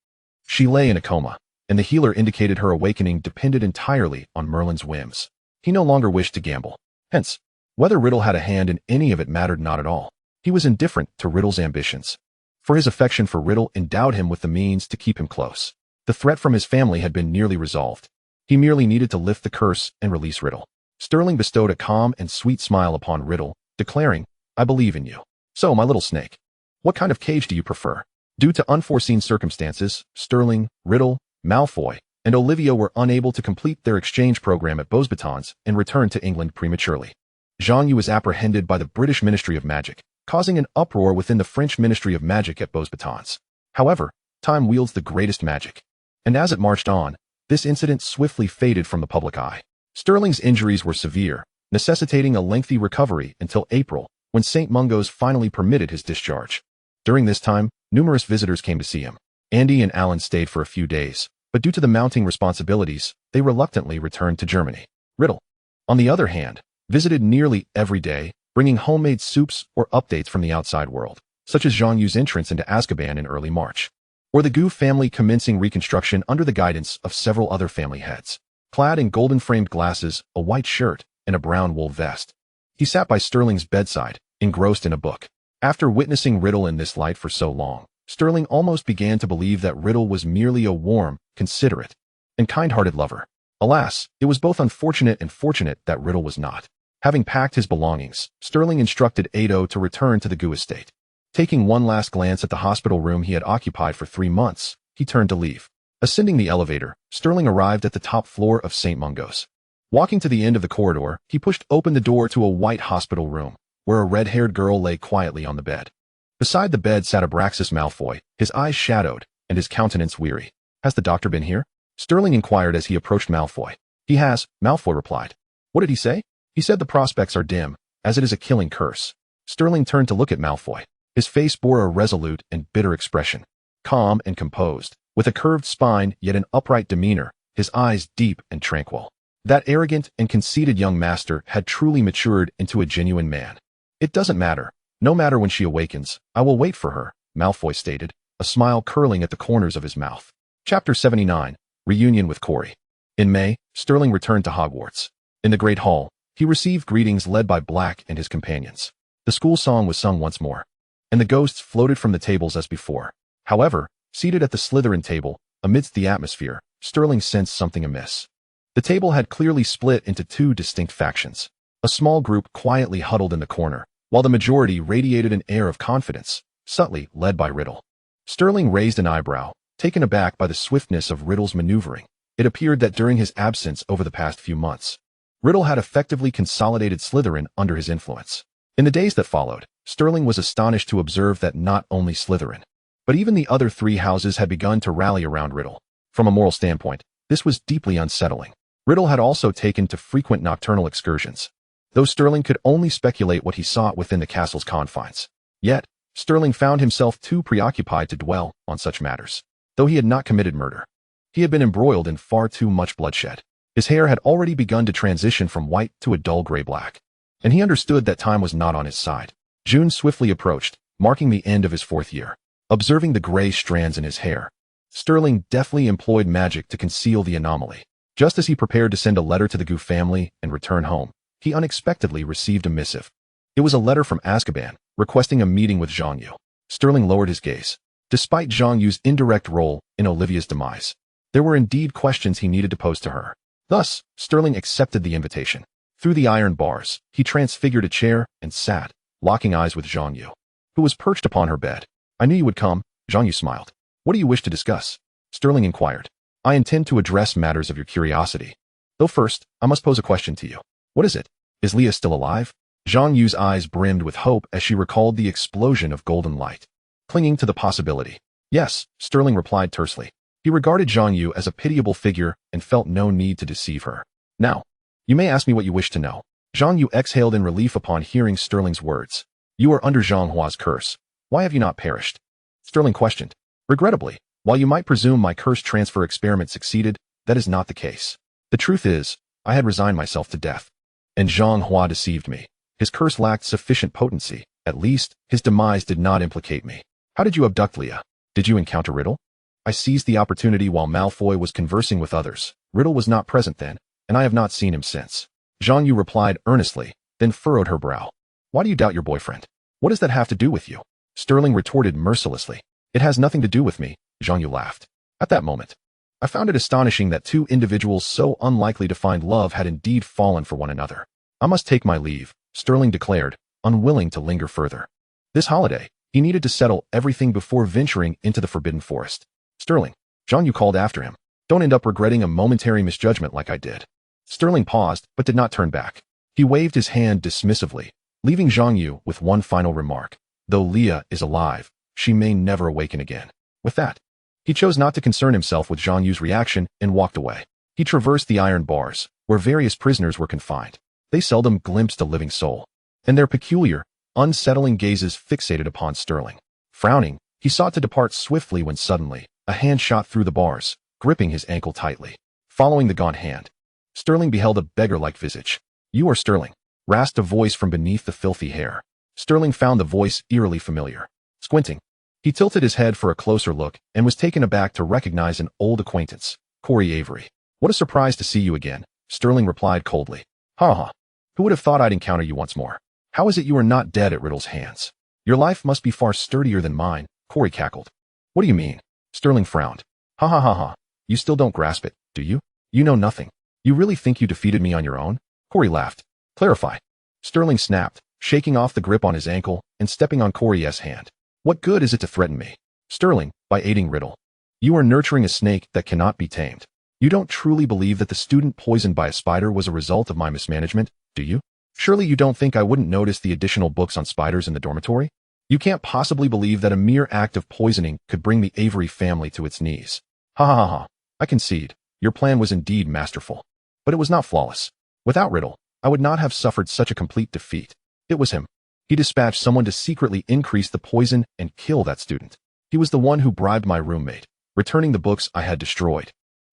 She lay in a coma, and the healer indicated her awakening depended entirely on Merlin's whims. He no longer wished to gamble. Hence, whether Riddle had a hand in any of it mattered not at all. He was indifferent to Riddle's ambitions, for his affection for Riddle endowed him with the means to keep him close. The threat from his family had been nearly resolved. He merely needed to lift the curse and release Riddle. Sterling bestowed a calm and sweet smile upon Riddle, declaring, I believe in you. So, my little snake, what kind of cage do you prefer? Due to unforeseen circumstances, Sterling, Riddle, Malfoy, and Olivia were unable to complete their exchange program at Beauxbatons and returned to England prematurely. Zhang Yu was apprehended by the British Ministry of Magic, causing an uproar within the French Ministry of Magic at Beauxbatons. However, time wields the greatest magic, and as it marched on, this incident swiftly faded from the public eye. Sterling's injuries were severe, necessitating a lengthy recovery until April, when St. Mungo's finally permitted his discharge. During this time, numerous visitors came to see him. Andy and Alan stayed for a few days, but due to the mounting responsibilities, they reluctantly returned to Germany. Riddle, on the other hand, visited nearly every day, bringing homemade soups or updates from the outside world, such as Zhang Yu's entrance into Azkaban in early March, or the Gu family commencing reconstruction under the guidance of several other family heads. Clad in golden-framed glasses, a white shirt, and a brown wool vest, he sat by Sterling's bedside, engrossed in a book. After witnessing Riddle in this light for so long, Sterling almost began to believe that Riddle was merely a warm, considerate, and kind-hearted lover. Alas, it was both unfortunate and fortunate that Riddle was not. Having packed his belongings, Sterling instructed Ado to return to the Gu estate. Taking one last glance at the hospital room he had occupied for 3 months, he turned to leave. Ascending the elevator, Sterling arrived at the top floor of St. Mungo's. Walking to the end of the corridor, he pushed open the door to a white hospital room, where a red-haired girl lay quietly on the bed. Beside the bed sat Abraxas Malfoy, his eyes shadowed, and his countenance weary. "Has the doctor been here?" Sterling inquired as he approached Malfoy. "He has," Malfoy replied. "What did he say?" "He said the prospects are dim, as it is a killing curse." Sterling turned to look at Malfoy. His face bore a resolute and bitter expression. Calm and composed, with a curved spine yet an upright demeanor, his eyes deep and tranquil. That arrogant and conceited young master had truly matured into a genuine man. "It doesn't matter. No matter when she awakens, I will wait for her," Malfoy stated, a smile curling at the corners of his mouth. Chapter 79. Reunion with Corey. In May, Sterling returned to Hogwarts. In the Great Hall, he received greetings led by Black and his companions. The school song was sung once more, and the ghosts floated from the tables as before. However, seated at the Slytherin table, amidst the atmosphere, Sterling sensed something amiss. The table had clearly split into 2 distinct factions. A small group quietly huddled in the corner, while the majority radiated an air of confidence, subtly led by Riddle. Sterling raised an eyebrow, taken aback by the swiftness of Riddle's maneuvering. It appeared that during his absence over the past few months, Riddle had effectively consolidated Slytherin under his influence. In the days that followed, Sterling was astonished to observe that not only Slytherin, but even the other 3 houses had begun to rally around Riddle. From a moral standpoint, this was deeply unsettling. Riddle had also taken to frequent nocturnal excursions, though Sterling could only speculate what he sought within the castle's confines. Yet, Sterling found himself too preoccupied to dwell on such matters. Though he had not committed murder, he had been embroiled in far too much bloodshed. His hair had already begun to transition from white to a dull gray-black, and he understood that time was not on his side. June swiftly approached, marking the end of his 4th year. Observing the gray strands in his hair, Sterling deftly employed magic to conceal the anomaly. Just as he prepared to send a letter to the Gu family and return home, he unexpectedly received a missive. It was a letter from Azkaban, requesting a meeting with Zhang Yu. Sterling lowered his gaze. Despite Zhang Yu's indirect role in Olivia's demise, there were indeed questions he needed to pose to her. Thus, Sterling accepted the invitation. Through the iron bars, he transfigured a chair and sat, locking eyes with Zhang Yu, who was perched upon her bed. "I knew you would come," Zhang Yu smiled. "What do you wish to discuss?" Sterling inquired. "I intend to address matters of your curiosity. Though first, I must pose a question to you." "What is it? Is Leah still alive?" Zhang Yu's eyes brimmed with hope as she recalled the explosion of golden light, clinging to the possibility. "Yes," Sterling replied tersely. He regarded Zhang Yu as a pitiable figure and felt no need to deceive her. "Now, you may ask me what you wish to know." Zhang Yu exhaled in relief upon hearing Sterling's words. "You are under Zhang Hua's curse. Why have you not perished?" Sterling questioned. "Regrettably, while you might presume my curse transfer experiment succeeded, that is not the case. The truth is, I had resigned myself to death, and Zhang Hua deceived me. His curse lacked sufficient potency. At least, his demise did not implicate me." "How did you abduct Leah? Did you encounter Riddle?" "I seized the opportunity while Malfoy was conversing with others. Riddle was not present then, and I have not seen him since." Zhang Yu replied earnestly, then furrowed her brow. "Why do you doubt your boyfriend? What does that have to do with you?" Sterling retorted mercilessly. "It has nothing to do with me," Zhang Yu laughed. At that moment, I found it astonishing that 2 individuals so unlikely to find love had indeed fallen for one another. "I must take my leave," Sterling declared, unwilling to linger further. This holiday, he needed to settle everything before venturing into the Forbidden Forest. "Sterling," Zhang Yu called after him. "Don't end up regretting a momentary misjudgment like I did." Sterling paused, but did not turn back. He waved his hand dismissively, leaving Zhang Yu with one final remark. "Though Leah is alive, she may never awaken again." With that, he chose not to concern himself with Zhang Yu's reaction and walked away. He traversed the iron bars, where various prisoners were confined. They seldom glimpsed a living soul, and their peculiar, unsettling gazes fixated upon Sterling. Frowning, he sought to depart swiftly when suddenly, a hand shot through the bars, gripping his ankle tightly. Following the gaunt hand, Sterling beheld a beggar-like visage. "You are Sterling," rasped a voice from beneath the filthy hair. Sterling found the voice eerily familiar. Squinting, he tilted his head for a closer look and was taken aback to recognize an old acquaintance, Corey Avery. "What a surprise to see you again," Sterling replied coldly. "Ha ha. Who would have thought I'd encounter you once more? How is it you are not dead at Riddle's hands? Your life must be far sturdier than mine," Corey cackled. "What do you mean?" Sterling frowned. "Ha ha ha ha. You still don't grasp it, do you? You know nothing. You really think you defeated me on your own?" Corey laughed. "Clarify." Sterling snapped, shaking off the grip on his ankle and stepping on Corey's hand. "What good is it to threaten me, Sterling, by aiding Riddle? You are nurturing a snake that cannot be tamed. You don't truly believe that the student poisoned by a spider was a result of my mismanagement, do you? Surely you don't think I wouldn't notice the additional books on spiders in the dormitory? You can't possibly believe that a mere act of poisoning could bring the Avery family to its knees. Ha ha ha ha. I concede, your plan was indeed masterful. But it was not flawless. Without Riddle, I would not have suffered such a complete defeat. It was him. He dispatched someone to secretly increase the poison and kill that student. He was the one who bribed my roommate, returning the books I had destroyed.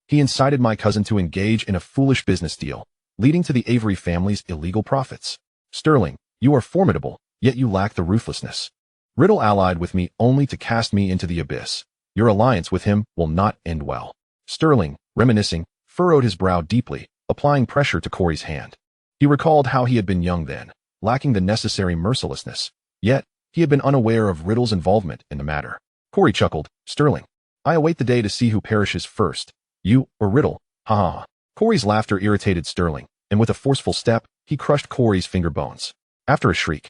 He incited my cousin to engage in a foolish business deal, leading to the Avery family's illegal profits. Sterling, you are formidable, yet you lack the ruthlessness. Riddle allied with me only to cast me into the abyss. Your alliance with him will not end well." Sterling, reminiscing, furrowed his brow deeply, applying pressure to Corey's hand. He recalled how he had been young then, lacking the necessary mercilessness, yet he had been unaware of Riddle's involvement in the matter. Corey chuckled. "Sterling, I await the day to see who perishes first, you or Riddle. Ha ha ha." Corey's laughter irritated Sterling, and with a forceful step, he crushed Corey's finger bones. After a shriek,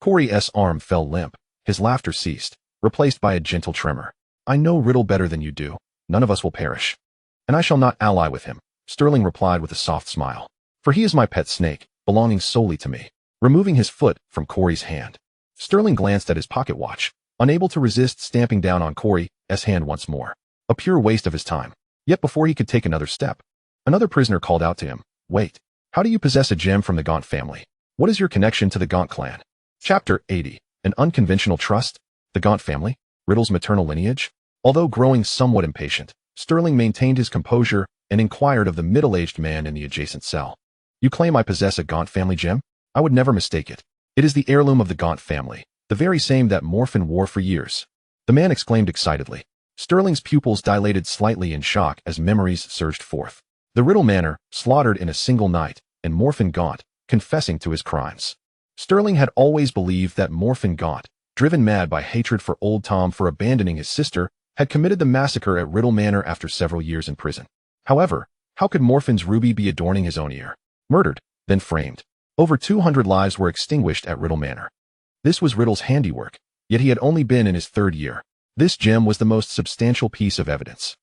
Corey's arm fell limp. His laughter ceased, replaced by a gentle tremor. "I know Riddle better than you do. None of us will perish. And I shall not ally with him," Sterling replied with a soft smile. "For he is my pet snake, belonging solely to me." Removing his foot from Corey's hand, Sterling glanced at his pocket watch, unable to resist stamping down on Corey's hand once more. A pure waste of his time. Yet before he could take another step, another prisoner called out to him. "Wait. How do you possess a gem from the Gaunt family? What is your connection to the Gaunt clan?" Chapter 80. An unconventional trust? The Gaunt family? Riddle's maternal lineage? Although growing somewhat impatient, Sterling maintained his composure and inquired of the middle-aged man in the adjacent cell. "You claim I possess a Gaunt family gem? I would never mistake it. It is the heirloom of the Gaunt family, the very same that Morphin wore for years." The man exclaimed excitedly. Sterling's pupils dilated slightly in shock as memories surged forth. The Riddle Manor, slaughtered in a single night, and Morphin Gaunt, confessing to his crimes. Sterling had always believed that Morphin Gaunt, driven mad by hatred for Old Tom for abandoning his sister, had committed the massacre at Riddle Manor after several years in prison. However, how could Morphin's ruby be adorning his own ear? Murdered, then framed. Over 200 lives were extinguished at Riddle Manor. This was Riddle's handiwork, yet he had only been in his third year. This gem was the most substantial piece of evidence.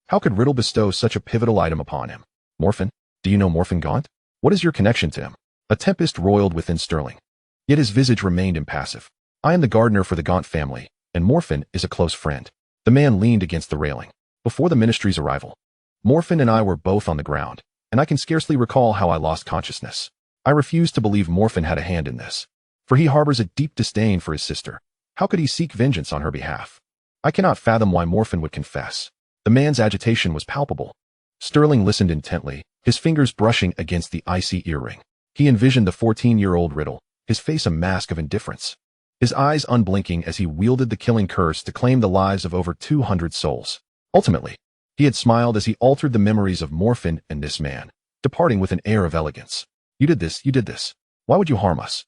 How could Riddle bestow such a pivotal item upon him? "Morphin, do you know Morphin Gaunt? What is your connection to him?" A tempest roiled within Sterling. Yet his visage remained impassive. "I am the gardener for the Gaunt family, and Morphin is a close friend." The man leaned against the railing. "Before the ministry's arrival, Morphin and I were both on the ground, and I can scarcely recall how I lost consciousness. I refuse to believe Morphin had a hand in this, for he harbors a deep disdain for his sister. How could he seek vengeance on her behalf? I cannot fathom why Morphin would confess." The man's agitation was palpable. Sterling listened intently, his fingers brushing against the icy earring. He envisioned the 14-year-old Riddle, his face a mask of indifference, his eyes unblinking as he wielded the killing curse to claim the lives of over 200 souls. Ultimately, he had smiled as he altered the memories of Morphin and this man, departing with an air of elegance. You did this. Why would you harm us?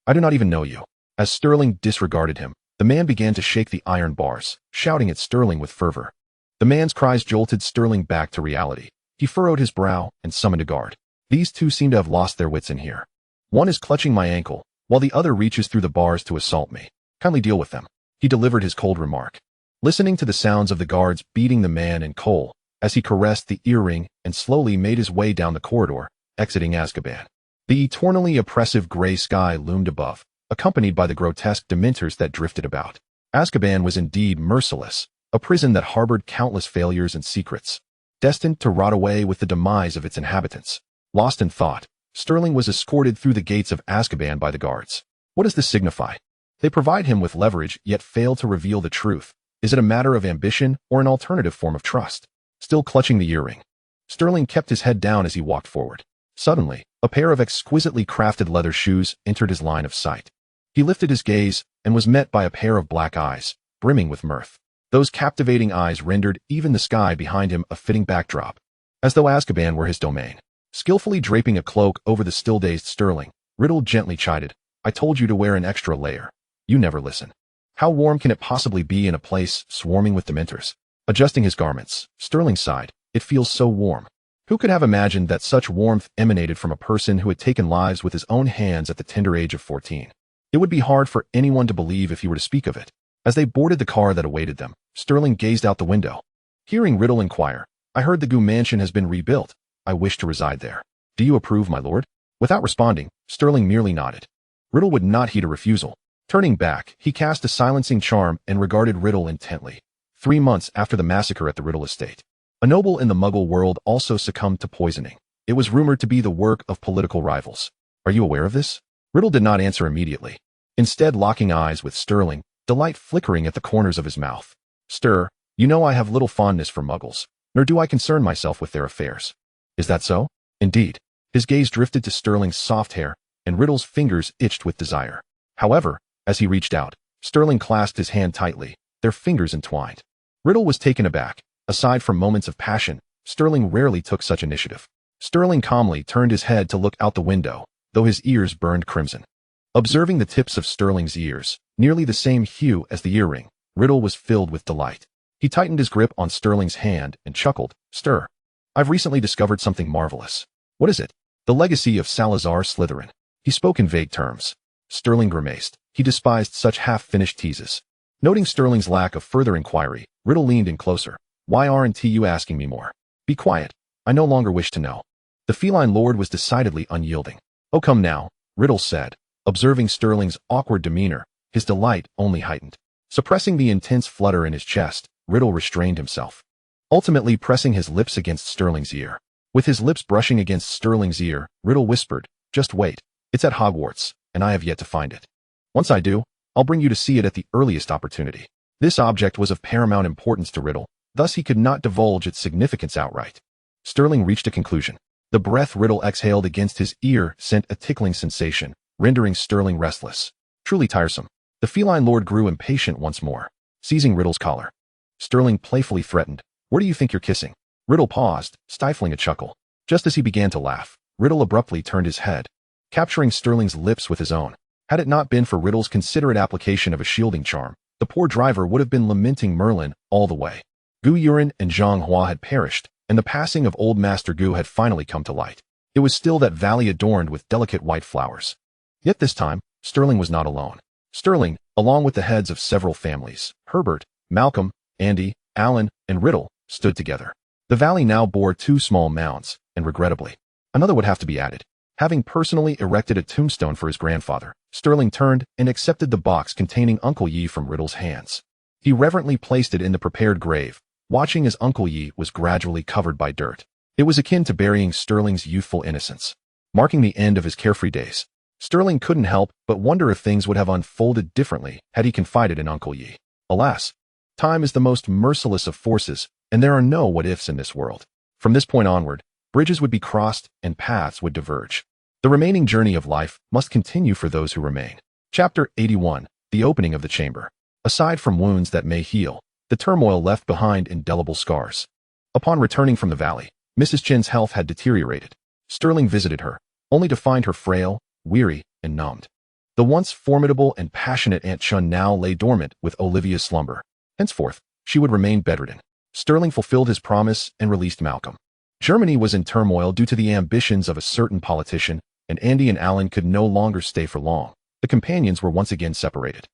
I do not even know you." As Sterling disregarded him, the man began to shake the iron bars, shouting at Sterling with fervor. The man's cries jolted Sterling back to reality. He furrowed his brow and summoned a guard. "These two seem to have lost their wits in here. One is clutching my ankle, while the other reaches through the bars to assault me. Kindly deal with them." He delivered his cold remark, listening to the sounds of the guards beating the man and Cole as he caressed the earring and slowly made his way down the corridor, exiting Azkaban. The eternally oppressive gray sky loomed above, accompanied by the grotesque dementors that drifted about. Azkaban was indeed merciless, a prison that harbored countless failures and secrets, destined to rot away with the demise of its inhabitants. Lost in thought, Sterling was escorted through the gates of Azkaban by the guards. What does this signify? They provide him with leverage, yet fail to reveal the truth. Is it a matter of ambition or an alternative form of trust? Still clutching the earring, Sterling kept his head down as he walked forward. Suddenly, a pair of exquisitely crafted leather shoes entered his line of sight. He lifted his gaze and was met by a pair of black eyes, brimming with mirth. Those captivating eyes rendered even the sky behind him a fitting backdrop, as though Azkaban were his domain. Skillfully draping a cloak over the still-dazed Sterling, Riddle gently chided, "I told you to wear an extra layer. You never listen. How warm can it possibly be in a place swarming with Dementors?" Adjusting his garments, Sterling sighed. "It feels so warm." Who could have imagined that such warmth emanated from a person who had taken lives with his own hands at the tender age of 14? It would be hard for anyone to believe if he were to speak of it. As they boarded the car that awaited them, Sterling gazed out the window. Hearing Riddle inquire, "I heard the Goo Mansion has been rebuilt. I wish to reside there. Do you approve, my lord?" Without responding, Sterling merely nodded. Riddle would not heed a refusal. Turning back, he cast a silencing charm and regarded Riddle intently. 3 months after the massacre at the Riddle estate, a noble in the Muggle world also succumbed to poisoning. It was rumored to be the work of political rivals. "Are you aware of this?" Riddle did not answer immediately, instead locking eyes with Sterling, delight flickering at the corners of his mouth. You know I have little fondness for Muggles, nor do I concern myself with their affairs." "Is that so?" "Indeed." His gaze drifted to Sterling's soft hair, and Riddle's fingers itched with desire. However, as he reached out, Sterling clasped his hand tightly, their fingers entwined. Riddle was taken aback. Aside from moments of passion, Sterling rarely took such initiative. Sterling calmly turned his head to look out the window, though his ears burned crimson. Observing the tips of Sterling's ears, nearly the same hue as the earring, Riddle was filled with delight. He tightened his grip on Sterling's hand and chuckled, "I've recently discovered something marvelous." "What is it?" "The legacy of Salazar Slytherin." He spoke in vague terms. Sterling grimaced. He despised such half-finished teases. Noting Sterling's lack of further inquiry, Riddle leaned in closer. "Why aren't you asking me more?" "Be quiet. I no longer wish to know." The feline lord was decidedly unyielding. "Oh, come now," Riddle said. Observing Sterling's awkward demeanor, his delight only heightened. Suppressing the intense flutter in his chest, Riddle restrained himself, ultimately pressing his lips against Sterling's ear. With his lips brushing against Sterling's ear, Riddle whispered, "Just wait. It's at Hogwarts, and I have yet to find it. Once I do, I'll bring you to see it at the earliest opportunity." This object was of paramount importance to Riddle, thus he could not divulge its significance outright. Sterling reached a conclusion. The breath Riddle exhaled against his ear sent a tickling sensation, rendering Sterling restless. Truly tiresome. The feline lord grew impatient once more, seizing Riddle's collar. Sterling playfully threatened, "Where do you think you're kissing?" Riddle paused, stifling a chuckle. Just as he began to laugh, Riddle abruptly turned his head, capturing Sterling's lips with his own. Had it not been for Riddle's considerate application of a shielding charm, the poor driver would have been lamenting Merlin all the way. Gu Yurin and Zhang Hua had perished, and the passing of old Master Gu had finally come to light. It was still that valley adorned with delicate white flowers. Yet this time, Sterling was not alone. Sterling, along with the heads of several families, Herbert, Malcolm, Andy, Alan, and Riddle, stood together. The valley now bore 2 small mounds, and regrettably, another would have to be added. Having personally erected a tombstone for his grandfather, Sterling turned and accepted the box containing Uncle Yi from Riddle's hands. He reverently placed it in the prepared grave, watching as Uncle Yi was gradually covered by dirt. It was akin to burying Sterling's youthful innocence, marking the end of his carefree days. Sterling couldn't help but wonder if things would have unfolded differently had he confided in Uncle Yi. Alas, time is the most merciless of forces, and there are no what-ifs in this world. From this point onward, bridges would be crossed and paths would diverge. The remaining journey of life must continue for those who remain. Chapter 81, The Opening of the Chamber. Aside from wounds that may heal, the turmoil left behind indelible scars. Upon returning from the valley, Mrs. Chen's health had deteriorated. Sterling visited her, only to find her frail, weary, and numbed. The once formidable and passionate Aunt Chun now lay dormant with Olivia's slumber. Henceforth, she would remain bedridden. Sterling fulfilled his promise and released Malcolm. Germany was in turmoil due to the ambitions of a certain politician, and Andy and Alan could no longer stay for long. The companions were once again separated.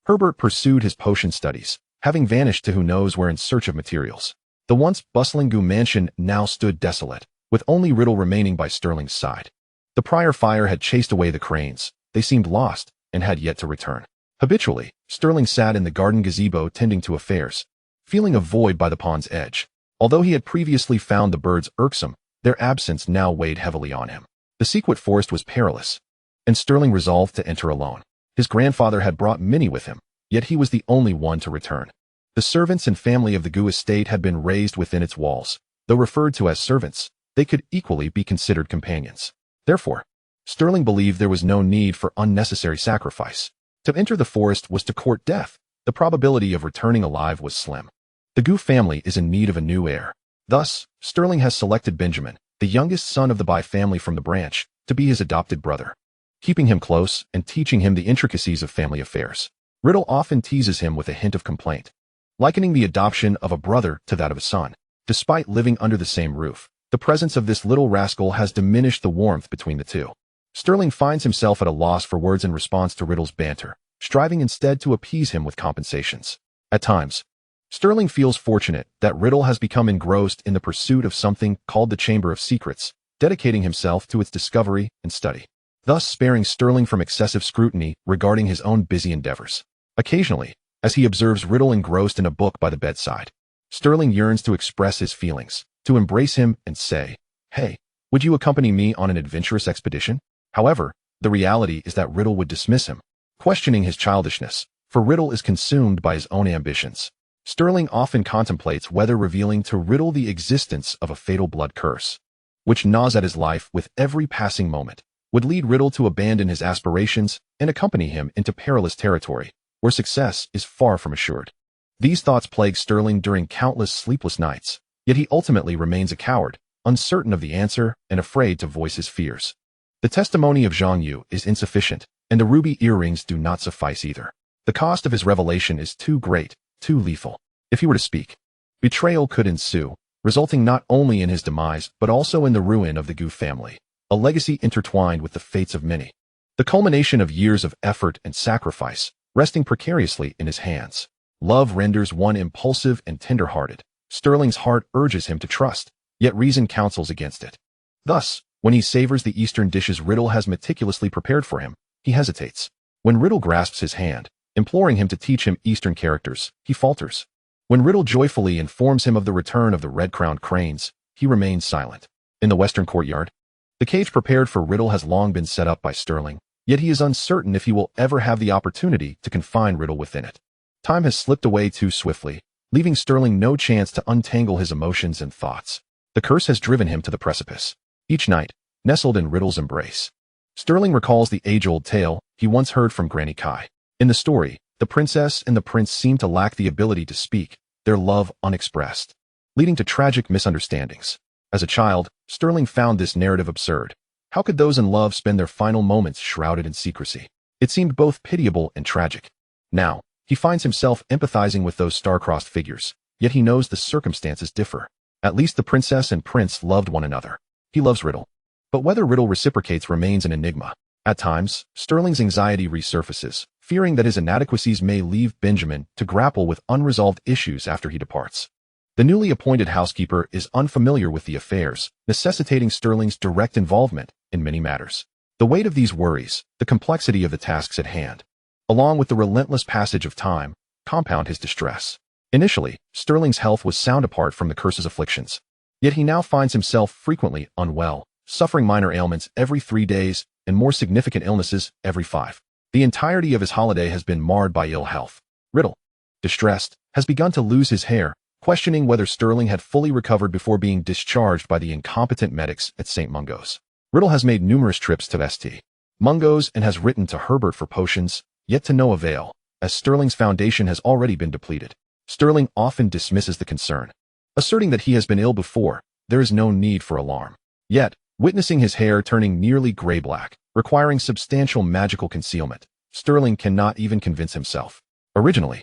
Herbert pursued his potion studies, having vanished to who knows where in search of materials. The once bustling Gu Mansion now stood desolate, with only Riddle remaining by Sterling's side. The prior fire had chased away the cranes. They seemed lost and had yet to return. Habitually, Sterling sat in the garden gazebo tending to affairs, feeling a void by the pond's edge. Although he had previously found the birds irksome, their absence now weighed heavily on him. The secret forest was perilous, and Sterling resolved to enter alone. His grandfather had brought Minnie with him, yet he was the only one to return. The servants and family of the Gu estate had been raised within its walls. Though referred to as servants, they could equally be considered companions. Therefore, Sterling believed there was no need for unnecessary sacrifice. To enter the forest was to court death. The probability of returning alive was slim. The Gu family is in need of a new heir. Thus, Sterling has selected Benjamin, the youngest son of the Bai family from the branch, to be his adopted brother, keeping him close and teaching him the intricacies of family affairs. Riddle often teases him with a hint of complaint, likening the adoption of a brother to that of a son. Despite living under the same roof, the presence of this little rascal has diminished the warmth between the two. Sterling finds himself at a loss for words in response to Riddle's banter, striving instead to appease him with compensations. At times, Sterling feels fortunate that Riddle has become engrossed in the pursuit of something called the Chamber of Secrets, dedicating himself to its discovery and study, thus sparing Sterling from excessive scrutiny regarding his own busy endeavors. Occasionally, as he observes Riddle engrossed in a book by the bedside, Sterling yearns to express his feelings, to embrace him and say, "Hey, would you accompany me on an adventurous expedition?" However, the reality is that Riddle would dismiss him, questioning his childishness, for Riddle is consumed by his own ambitions. Sterling often contemplates whether revealing to Riddle the existence of a fatal blood curse, which gnaws at his life with every passing moment, would lead Riddle to abandon his aspirations and accompany him into perilous territory, where success is far from assured. These thoughts plague Sterling during countless sleepless nights, yet he ultimately remains a coward, uncertain of the answer and afraid to voice his fears. The testimony of Zhang Yu is insufficient, and the ruby earrings do not suffice either. The cost of his revelation is too great, too lethal. If he were to speak, betrayal could ensue, resulting not only in his demise but also in the ruin of the Gu family, a legacy intertwined with the fates of many. The culmination of years of effort and sacrifice, resting precariously in his hands. Love renders one impulsive and tender-hearted. Sterling's heart urges him to trust, yet reason counsels against it. Thus, when he savors the Eastern dishes Riddle has meticulously prepared for him, he hesitates. When Riddle grasps his hand, imploring him to teach him Eastern characters, he falters. When Riddle joyfully informs him of the return of the red-crowned cranes, he remains silent. In the western courtyard, the cage prepared for Riddle has long been set up by Sterling, yet he is uncertain if he will ever have the opportunity to confine Riddle within it. Time has slipped away too swiftly, leaving Sterling no chance to untangle his emotions and thoughts. The curse has driven him to the precipice. Each night, nestled in Riddle's embrace, Sterling recalls the age-old tale he once heard from Granny Kai. In the story, the princess and the prince seem to lack the ability to speak, their love unexpressed, leading to tragic misunderstandings. As a child, Sterling found this narrative absurd. How could those in love spend their final moments shrouded in secrecy? It seemed both pitiable and tragic. Now, he finds himself empathizing with those star-crossed figures, yet he knows the circumstances differ. At least the princess and prince loved one another. He loves Riddle. But whether Riddle reciprocates remains an enigma. At times, Sterling's anxiety resurfaces, fearing that his inadequacies may leave Benjamin to grapple with unresolved issues after he departs. The newly appointed housekeeper is unfamiliar with the affairs, necessitating Sterling's direct involvement in many matters. The weight of these worries, the complexity of the tasks at hand, along with the relentless passage of time, compound his distress. Initially, Sterling's health was sound apart from the curse's afflictions. Yet he now finds himself frequently unwell, suffering minor ailments every 3 days and more significant illnesses every 5. The entirety of his holiday has been marred by ill health. Riddle, distressed, has begun to lose his hair, questioning whether Sterling had fully recovered before being discharged by the incompetent medics at St. Mungo's. Riddle has made numerous trips to St. Mungo's and has written to Herbert for potions, yet to no avail, as Sterling's foundation has already been depleted. Sterling often dismisses the concern, asserting that he has been ill before, there is no need for alarm. Yet, witnessing his hair turning nearly gray-black, requiring substantial magical concealment, Sterling cannot even convince himself. Originally,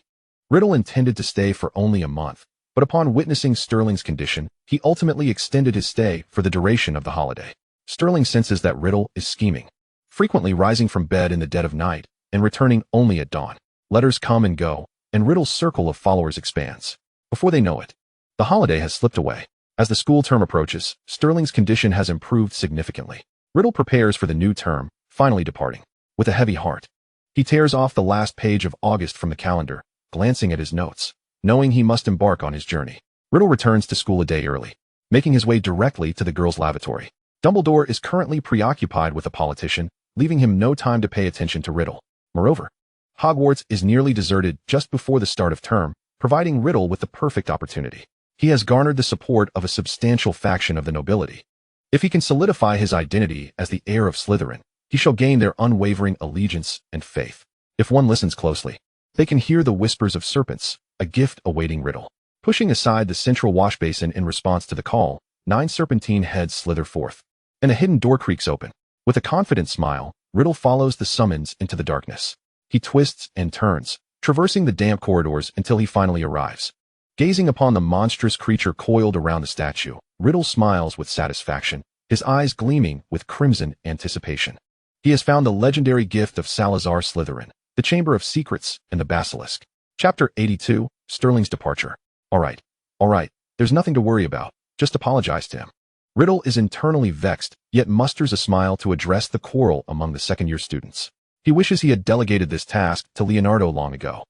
Riddle intended to stay for only a month, but upon witnessing Sterling's condition, he ultimately extended his stay for the duration of the holiday. Sterling senses that Riddle is scheming, frequently rising from bed in the dead of night and returning only at dawn. Letters come and go, and Riddle's circle of followers expands. Before they know it, the holiday has slipped away. As the school term approaches, Sterling's condition has improved significantly. Riddle prepares for the new term, finally departing. With a heavy heart, he tears off the last page of August from the calendar, glancing at his notes, knowing he must embark on his journey. Riddle returns to school a day early, making his way directly to the girls' lavatory. Dumbledore is currently preoccupied with a politician, leaving him no time to pay attention to Riddle. Moreover, Hogwarts is nearly deserted just before the start of term, providing Riddle with the perfect opportunity. He has garnered the support of a substantial faction of the nobility. If he can solidify his identity as the heir of Slytherin, he shall gain their unwavering allegiance and faith. If one listens closely, they can hear the whispers of serpents, a gift awaiting Riddle. Pushing aside the central wash basin in response to the call, 9 serpentine heads slither forth, and a hidden door creaks open. With a confident smile, Riddle follows the summons into the darkness. He twists and turns, traversing the damp corridors until he finally arrives. Gazing upon the monstrous creature coiled around the statue, Riddle smiles with satisfaction, his eyes gleaming with crimson anticipation. He has found the legendary gift of Salazar Slytherin, the Chamber of Secrets and the Basilisk. Chapter 82, Sterling's Departure. All right, there's nothing to worry about. Just apologize to him. Riddle is internally vexed, yet musters a smile to address the quarrel among the second-year students. He wishes he had delegated this task to Leonardo long ago.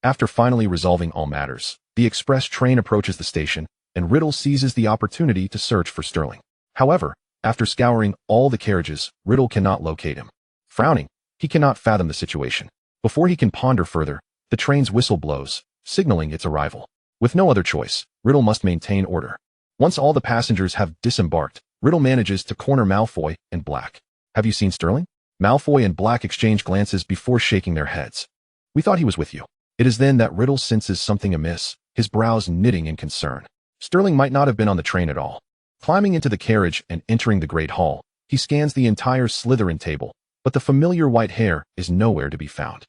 After finally resolving all matters, the express train approaches the station, and Riddle seizes the opportunity to search for Sterling. However, after scouring all the carriages, Riddle cannot locate him. Frowning, he cannot fathom the situation. Before he can ponder further, the train's whistle blows, signaling its arrival. With no other choice, Riddle must maintain order. Once all the passengers have disembarked, Riddle manages to corner Malfoy and Black. "Have you seen Sterling?" Malfoy and Black exchange glances before shaking their heads. "We thought he was with you." It is then that Riddle senses something amiss, his brows knitting in concern. Sterling might not have been on the train at all. Climbing into the carriage and entering the Great Hall, he scans the entire Slytherin table, but the familiar white hair is nowhere to be found.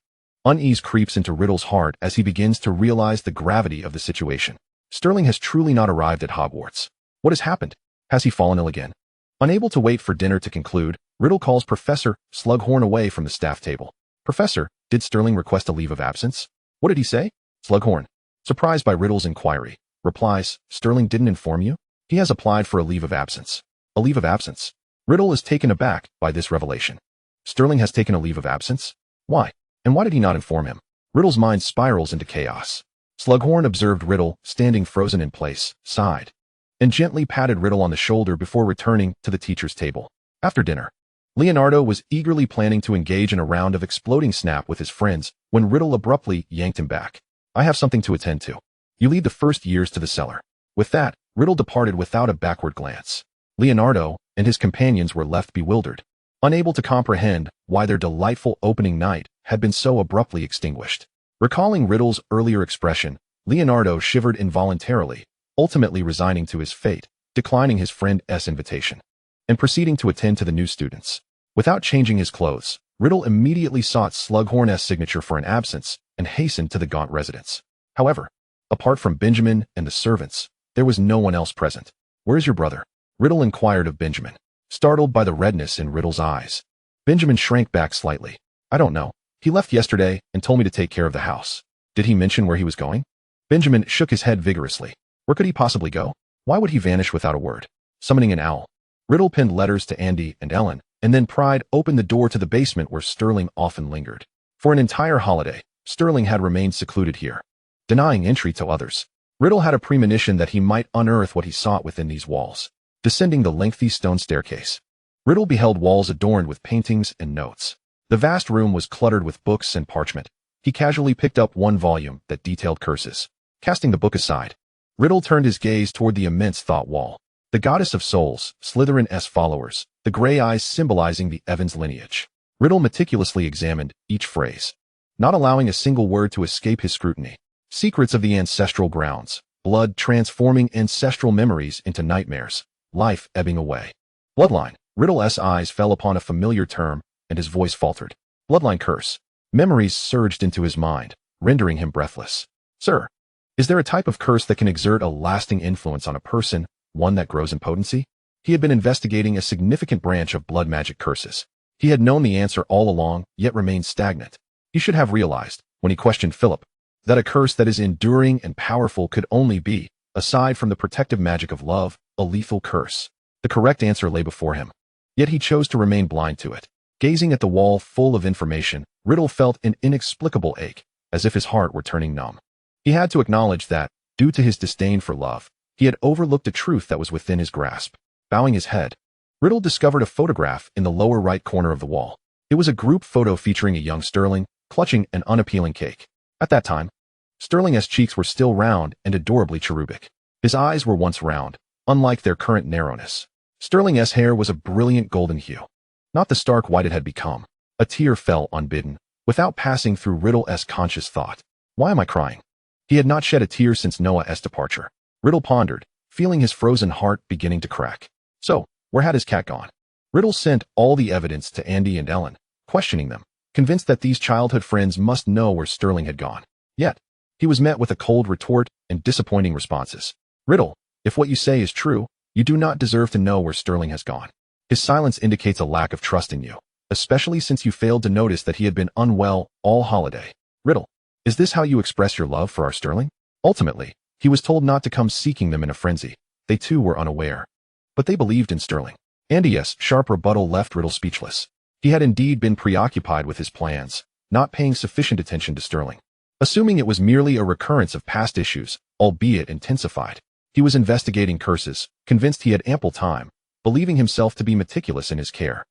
Unease creeps into Riddle's heart as he begins to realize the gravity of the situation. Sterling has truly not arrived at Hogwarts. What has happened? Has he fallen ill again? Unable to wait for dinner to conclude, Riddle calls Professor Slughorn away from the staff table. "Professor, did Sterling request a leave of absence?" "What did he say?" Slughorn, surprised by Riddle's inquiry, replies, "Sterling didn't inform you? He has applied for a leave of absence." "A leave of absence?" Riddle is taken aback by this revelation. Sterling has taken a leave of absence? Why? And why did he not inform him? Riddle's mind spirals into chaos. Slughorn observed Riddle standing frozen in place, sighed, and gently patted Riddle on the shoulder before returning to the teacher's table. After dinner, Leonardo was eagerly planning to engage in a round of exploding snap with his friends when Riddle abruptly yanked him back. "I have something to attend to. You lead the first years to the cellar." With that, Riddle departed without a backward glance. Leonardo and his companions were left bewildered, unable to comprehend why their delightful opening night had been so abruptly extinguished. Recalling Riddle's earlier expression, Leonardo shivered involuntarily, ultimately resigning to his fate, declining his friend's invitation, and proceeding to attend to the new students. Without changing his clothes, Riddle immediately sought Slughorn's signature for an absence and hastened to the Gaunt residence. However, apart from Benjamin and the servants, there was no one else present. "Where's your brother?" Riddle inquired of Benjamin, startled by the redness in Riddle's eyes. Benjamin shrank back slightly. "I don't know. He left yesterday and told me to take care of the house." "Did he mention where he was going?" Benjamin shook his head vigorously. "Where could he possibly go? Why would he vanish without a word?" Summoning an owl, Riddle pinned letters to Andy and Ellen, and then pried open the door to the basement where Sterling often lingered. For an entire holiday, Sterling had remained secluded here, denying entry to others. Riddle had a premonition that he might unearth what he sought within these walls. Descending the lengthy stone staircase, Riddle beheld walls adorned with paintings and notes. The vast room was cluttered with books and parchment. He casually picked up one volume that detailed curses. Casting the book aside, Riddle turned his gaze toward the immense thought wall. The goddess of souls, Slytherin's followers, the gray eyes symbolizing the Evans lineage. Riddle meticulously examined each phrase, not allowing a single word to escape his scrutiny. Secrets of the ancestral grounds, blood transforming ancestral memories into nightmares, life ebbing away. Bloodline. Riddle's eyes fell upon a familiar term, and his voice faltered. Bloodline curse. Memories surged into his mind, rendering him breathless. "Sir, is there a type of curse that can exert a lasting influence on a person, one that grows in potency?" He had been investigating a significant branch of blood magic curses. He had known the answer all along, yet remained stagnant. He should have realized, when he questioned Philip, that a curse that is enduring and powerful could only be, aside from the protective magic of love, a lethal curse. The correct answer lay before him, yet he chose to remain blind to it. Gazing at the wall full of information, Riddle felt an inexplicable ache, as if his heart were turning numb. He had to acknowledge that, due to his disdain for love, he had overlooked a truth that was within his grasp. Bowing his head, Riddle discovered a photograph in the lower right corner of the wall. It was a group photo featuring a young Sterling, clutching an unappealing cake. At that time, Sterling's cheeks were still round and adorably cherubic. His eyes were once round, unlike their current narrowness. Sterling's hair was a brilliant golden hue, not the stark white it had become. A tear fell unbidden, without passing through Riddle's conscious thought. Why am I crying? He had not shed a tear since Noah's departure. Riddle pondered, feeling his frozen heart beginning to crack. So, where had his cat gone? Riddle sent all the evidence to Andy and Ellen, questioning them, convinced that these childhood friends must know where Sterling had gone. Yet, he was met with a cold retort and disappointing responses. Riddle, if what you say is true, you do not deserve to know where Sterling has gone. His silence indicates a lack of trust in you, especially since you failed to notice that he had been unwell all holiday. Riddle, is this how you express your love for our Sterling? Ultimately, he was told not to come seeking them in a frenzy. They too were unaware. But they believed in Sterling. Andy's sharp rebuttal left Riddle speechless. He had indeed been preoccupied with his plans, not paying sufficient attention to Sterling. Assuming it was merely a recurrence of past issues, albeit intensified, he was investigating curses, convinced he had ample time, believing himself to be meticulous in his care.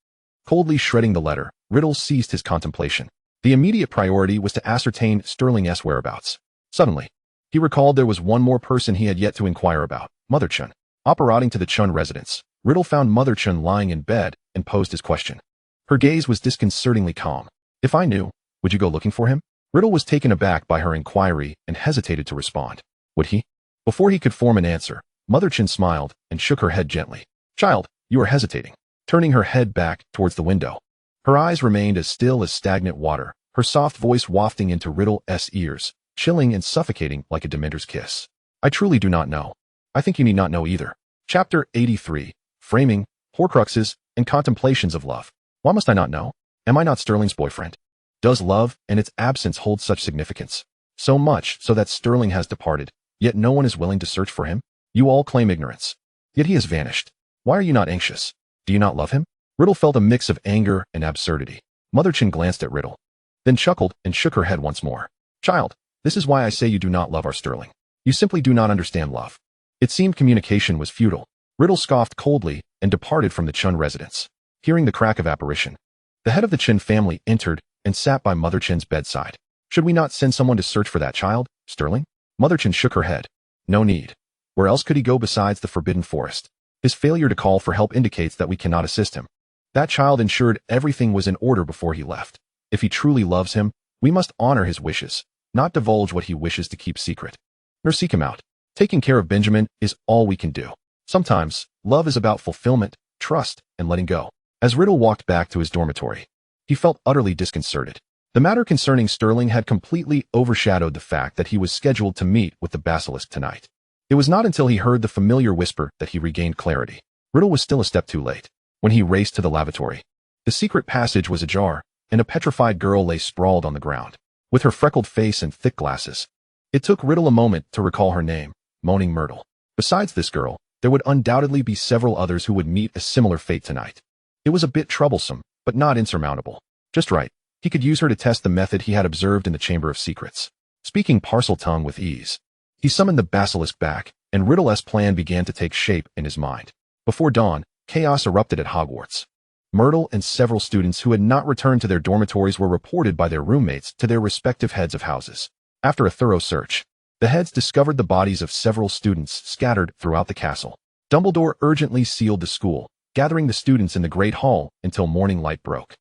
Coldly shredding the letter, Riddle ceased his contemplation. The immediate priority was to ascertain Sterling's whereabouts. Suddenly, he recalled there was one more person he had yet to inquire about, Mother Chun. Operating to the Chun residence, Riddle found Mother Chun lying in bed and posed his question. Her gaze was disconcertingly calm. If I knew, would you go looking for him? Riddle was taken aback by her inquiry and hesitated to respond. Would he? Before he could form an answer, Mother Chun smiled and shook her head gently. Child, you are hesitating. Turning her head back towards the window. Her eyes remained as still as stagnant water, her soft voice wafting into Riddle's ears, chilling and suffocating like a Dementor's kiss. I truly do not know. I think you need not know either. Chapter 83. Framing, Horcruxes, and Contemplations of Love. Why must I not know? Am I not Sterling's boyfriend? Does love and its absence hold such significance? So much so that Sterling has departed, yet no one is willing to search for him? You all claim ignorance. Yet he has vanished. Why are you not anxious? Do you not love him? Riddle felt a mix of anger and absurdity. Mother Chun glanced at Riddle, then chuckled and shook her head once more. Child, this is why I say you do not love our Sterling. You simply do not understand love. It seemed communication was futile. Riddle scoffed coldly and departed from the Chun residence. Hearing the crack of apparition, the head of the Chun family entered and sat by Mother Chun's bedside. Should we not send someone to search for that child, Sterling? Mother Chun shook her head. No need. Where else could he go besides the Forbidden Forest? His failure to call for help indicates that we cannot assist him. That child ensured everything was in order before he left. If he truly loves him, we must honor his wishes, not divulge what he wishes to keep secret. Nor seek him out. Taking care of Benjamin is all we can do. Sometimes, love is about fulfillment, trust, and letting go. As Riddle walked back to his dormitory, he felt utterly disconcerted. The matter concerning Sterling had completely overshadowed the fact that he was scheduled to meet with the Basilisk tonight. It was not until he heard the familiar whisper that he regained clarity. Riddle was still a step too late. When he raced to the lavatory, the secret passage was ajar, and a petrified girl lay sprawled on the ground, with her freckled face and thick glasses. It took Riddle a moment to recall her name, Moaning Myrtle. Besides this girl, there would undoubtedly be several others who would meet a similar fate tonight. It was a bit troublesome, but not insurmountable. Just right, he could use her to test the method he had observed in the Chamber of Secrets. Speaking parcel tongue with ease, he summoned the Basilisk back, and Riddle's plan began to take shape in his mind. Before dawn, chaos erupted at Hogwarts. Myrtle and several students who had not returned to their dormitories were reported by their roommates to their respective heads of houses. After a thorough search, the heads discovered the bodies of several students scattered throughout the castle. Dumbledore urgently sealed the school, gathering the students in the Great Hall until morning light broke.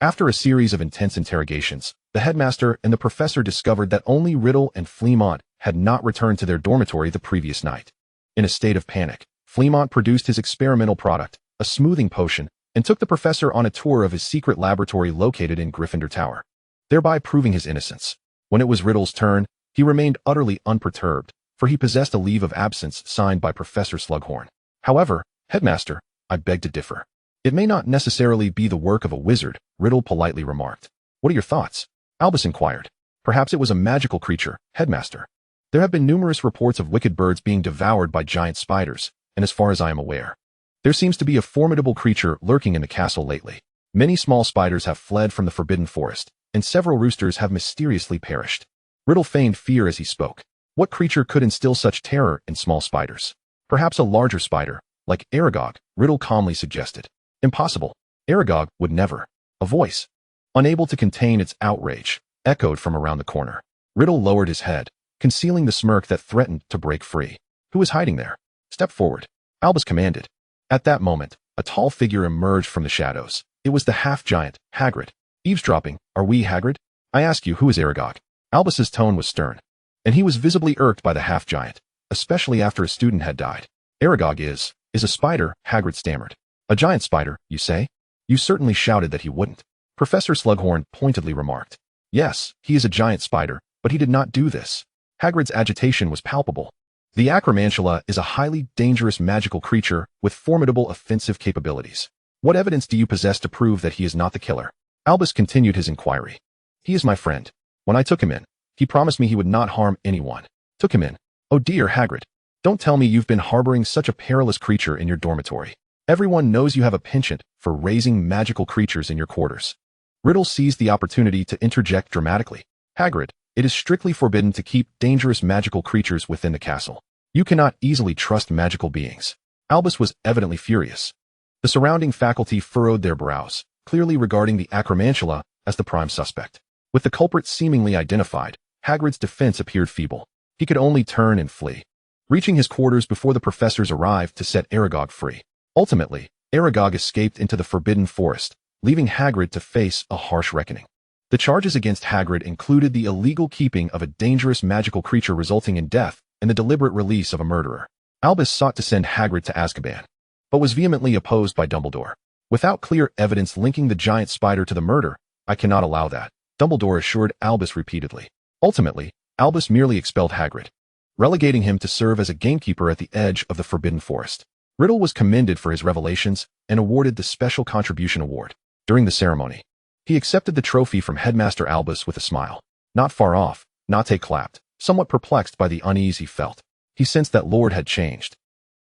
After a series of intense interrogations, the headmaster and the professor discovered that only Riddle and Fleamont had not returned to their dormitory the previous night. In a state of panic, Fleamont produced his experimental product, a smoothing potion, and took the professor on a tour of his secret laboratory located in Gryffindor Tower, thereby proving his innocence. When it was Riddle's turn, he remained utterly unperturbed, for he possessed a leave of absence signed by Professor Slughorn. However, Headmaster, I beg to differ. It may not necessarily be the work of a wizard, Riddle politely remarked. What are your thoughts? Albus inquired. Perhaps it was a magical creature, Headmaster. There have been numerous reports of wicked birds being devoured by giant spiders, and as far as I am aware, there seems to be a formidable creature lurking in the castle lately. Many small spiders have fled from the Forbidden Forest, and several roosters have mysteriously perished. Riddle feigned fear as he spoke. What creature could instill such terror in small spiders? Perhaps a larger spider, Like Aragog, Riddle calmly suggested. Impossible. Aragog would never. A voice, unable to contain its outrage, echoed from around the corner. Riddle lowered his head, concealing the smirk that threatened to break free. Who is hiding there? Step forward, Albus commanded. At that moment, a tall figure emerged from the shadows. It was the half-giant, Hagrid. Eavesdropping, are we, Hagrid? I ask you, who is Aragog? Albus's tone was stern, and he was visibly irked by the half-giant, especially after a student had died. Aragog is a spider, Hagrid stammered. A giant spider, you say? You certainly shouted that he wouldn't. Professor Slughorn pointedly remarked. Yes, he is a giant spider, but he did not do this. Hagrid's agitation was palpable. The Acromantula is a highly dangerous magical creature with formidable offensive capabilities. What evidence do you possess to prove that he is not the killer? Albus continued his inquiry. He is my friend. When I took him in, he promised me he would not harm anyone. Took him in. Oh dear, Hagrid. Don't tell me you've been harboring such a perilous creature in your dormitory. Everyone knows you have a penchant for raising magical creatures in your quarters. Riddle seized the opportunity to interject dramatically. Hagrid, it is strictly forbidden to keep dangerous magical creatures within the castle. You cannot easily trust magical beings. Albus was evidently furious. The surrounding faculty furrowed their brows, clearly regarding the Acromantula as the prime suspect. With the culprit seemingly identified, Hagrid's defense appeared feeble. He could only turn and flee, reaching his quarters before the professors arrived to set Aragog free. Ultimately, Aragog escaped into the Forbidden Forest, leaving Hagrid to face a harsh reckoning. The charges against Hagrid included the illegal keeping of a dangerous magical creature resulting in death and the deliberate release of a murderer. Albus sought to send Hagrid to Azkaban, but was vehemently opposed by Dumbledore. Without clear evidence linking the giant spider to the murder, I cannot allow that, Dumbledore assured Albus repeatedly. Ultimately, Albus merely expelled Hagrid, relegating him to serve as a gamekeeper at the edge of the Forbidden Forest. Riddle was commended for his revelations and awarded the Special Contribution Award. During the ceremony, he accepted the trophy from Headmaster Albus with a smile. Not far off, Nate clapped, somewhat perplexed by the unease he felt. He sensed that Lord had changed,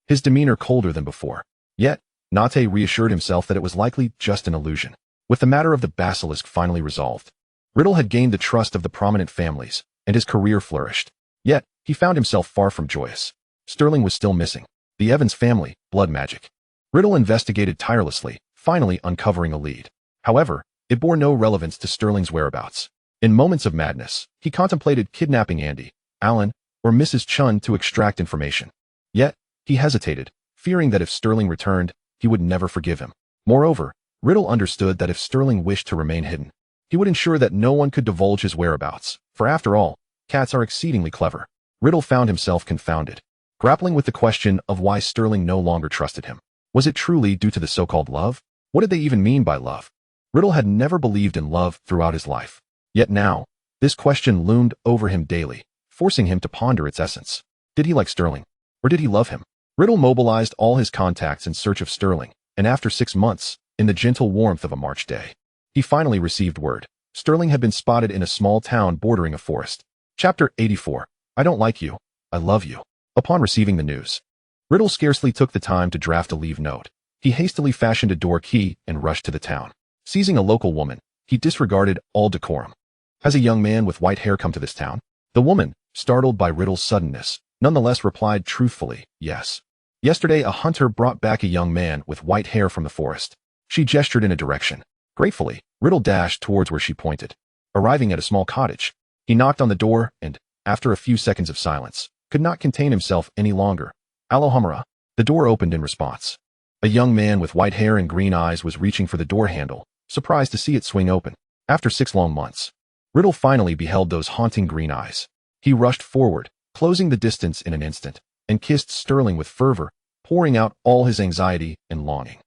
his demeanor colder than before. Yet, Nate reassured himself that it was likely just an illusion. With the matter of the basilisk finally resolved, Riddle had gained the trust of the prominent families, and his career flourished. Yet, he found himself far from joyous. Sterling was still missing. The Evans family, blood magic. Riddle investigated tirelessly, finally uncovering a lead. However, it bore no relevance to Sterling's whereabouts. In moments of madness, he contemplated kidnapping Andy, Alan, or Mrs. Chun to extract information. Yet, he hesitated, fearing that if Sterling returned, he would never forgive him. Moreover, Riddle understood that if Sterling wished to remain hidden, he would ensure that no one could divulge his whereabouts, for after all, cats are exceedingly clever. Riddle found himself confounded, grappling with the question of why Sterling no longer trusted him. Was it truly due to the so-called love? What did they even mean by love? Riddle had never believed in love throughout his life. Yet now, this question loomed over him daily, forcing him to ponder its essence. Did he like Sterling? Or did he love him? Riddle mobilized all his contacts in search of Sterling, and after 6 months, in the gentle warmth of a March day, he finally received word. Sterling had been spotted in a small town bordering a forest. Chapter 84. I don't like you. I love you. Upon receiving the news, Riddle scarcely took the time to draft a leave note. He hastily fashioned a door key and rushed to the town. Seizing a local woman, he disregarded all decorum. Has a young man with white hair come to this town? The woman, startled by Riddle's suddenness, nonetheless replied truthfully, yes. Yesterday a hunter brought back a young man with white hair from the forest. She gestured in a direction. Gratefully, Riddle dashed towards where she pointed. Arriving at a small cottage, he knocked on the door and, after a few seconds of silence, could not contain himself any longer. Alohomora. The door opened in response. A young man with white hair and green eyes was reaching for the door handle, surprised to see it swing open. After 6 long months, Riddle finally beheld those haunting green eyes. He rushed forward, closing the distance in an instant, and kissed Sterling with fervor, pouring out all his anxiety and longing.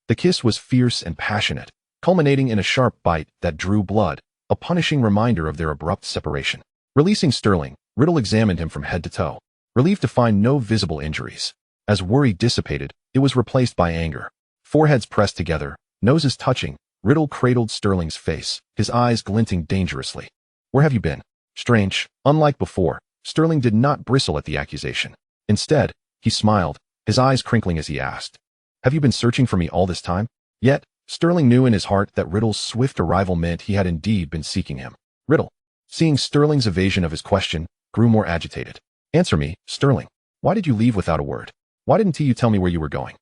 The kiss was fierce and passionate, culminating in a sharp bite that drew blood, a punishing reminder of their abrupt separation. Releasing Sterling, Riddle examined him from head to toe, relieved to find no visible injuries. As worry dissipated, it was replaced by anger. Foreheads pressed together, noses touching, Riddle cradled Sterling's face, his eyes glinting dangerously. Where have you been? Strange, unlike before, Sterling did not bristle at the accusation. Instead, he smiled, his eyes crinkling as he asked, have you been searching for me all this time? Yet, Sterling knew in his heart that Riddle's swift arrival meant he had indeed been seeking him. Riddle, seeing Sterling's evasion of his question, grew more agitated. Answer me, Sterling. Why did you leave without a word? Why didn't you tell me where you were going?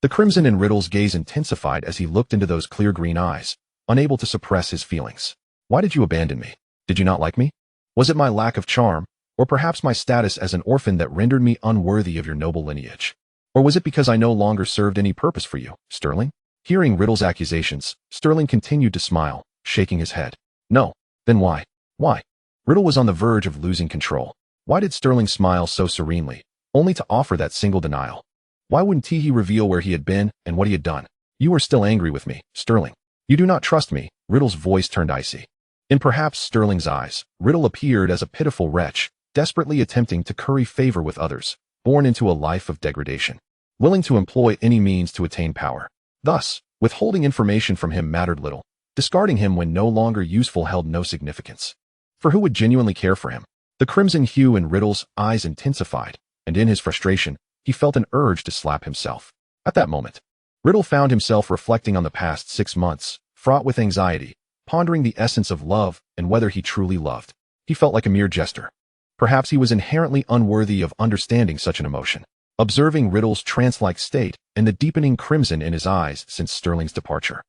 The crimson in Riddle's gaze intensified as he looked into those clear green eyes, unable to suppress his feelings. Why did you abandon me? Did you not like me? Was it my lack of charm, or perhaps my status as an orphan that rendered me unworthy of your noble lineage? Or was it because I no longer served any purpose for you, Sterling? Hearing Riddle's accusations, Sterling continued to smile, shaking his head. No. Then why? Why? Riddle was on the verge of losing control. Why did Sterling smile so serenely, only to offer that single denial? Why wouldn't he reveal where he had been and what he had done? You are still angry with me, Sterling. You do not trust me. Riddle's voice turned icy. In perhaps Sterling's eyes, Riddle appeared as a pitiful wretch, desperately attempting to curry favor with others, born into a life of degradation, willing to employ any means to attain power. Thus, withholding information from him mattered little. Discarding him when no longer useful held no significance. For who would genuinely care for him? The crimson hue in Riddle's eyes intensified, and in his frustration, he felt an urge to slap himself. At that moment, Riddle found himself reflecting on the past 6 months, fraught with anxiety, pondering the essence of love and whether he truly loved. He felt like a mere jester. Perhaps he was inherently unworthy of understanding such an emotion. Observing Riddle's trance-like state and the deepening crimson in his eyes since Sterling's departure,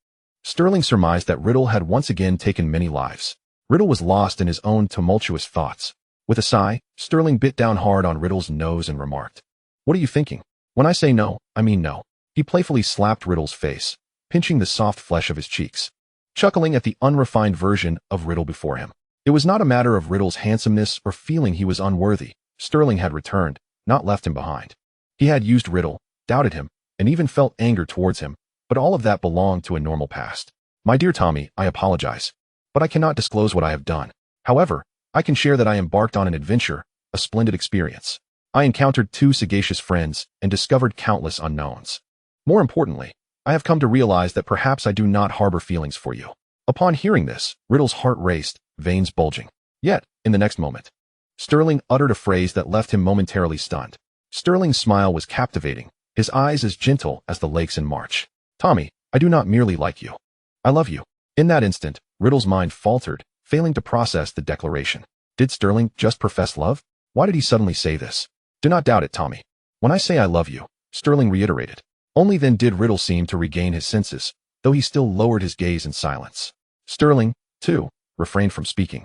Sterling surmised that Riddle had once again taken many lives. Riddle was lost in his own tumultuous thoughts. With a sigh, Sterling bit down hard on Riddle's nose and remarked, "What are you thinking? When I say no, I mean no." He playfully slapped Riddle's face, pinching the soft flesh of his cheeks, chuckling at the unrefined version of Riddle before him. It was not a matter of Riddle's handsomeness or feeling he was unworthy. Sterling had returned, not left him behind. He had used Riddle, doubted him, and even felt anger towards him, but all of that belonged to a normal past. My dear Tommy, I apologize, but I cannot disclose what I have done. However, I can share that I embarked on an adventure, a splendid experience. I encountered 2 sagacious friends and discovered countless unknowns. More importantly, I have come to realize that perhaps I do not harbor feelings for you. Upon hearing this, Riddle's heart raced, veins bulging. Yet, in the next moment, Sterling uttered a phrase that left him momentarily stunned. Sterling's smile was captivating, his eyes as gentle as the lakes in March. Tommy, I do not merely like you. I love you. In that instant, Riddle's mind faltered, failing to process the declaration. Did Sterling just profess love? Why did he suddenly say this? Do not doubt it, Tommy. When I say I love you, Sterling reiterated. Only then did Riddle seem to regain his senses, though he still lowered his gaze in silence. Sterling, too, refrained from speaking,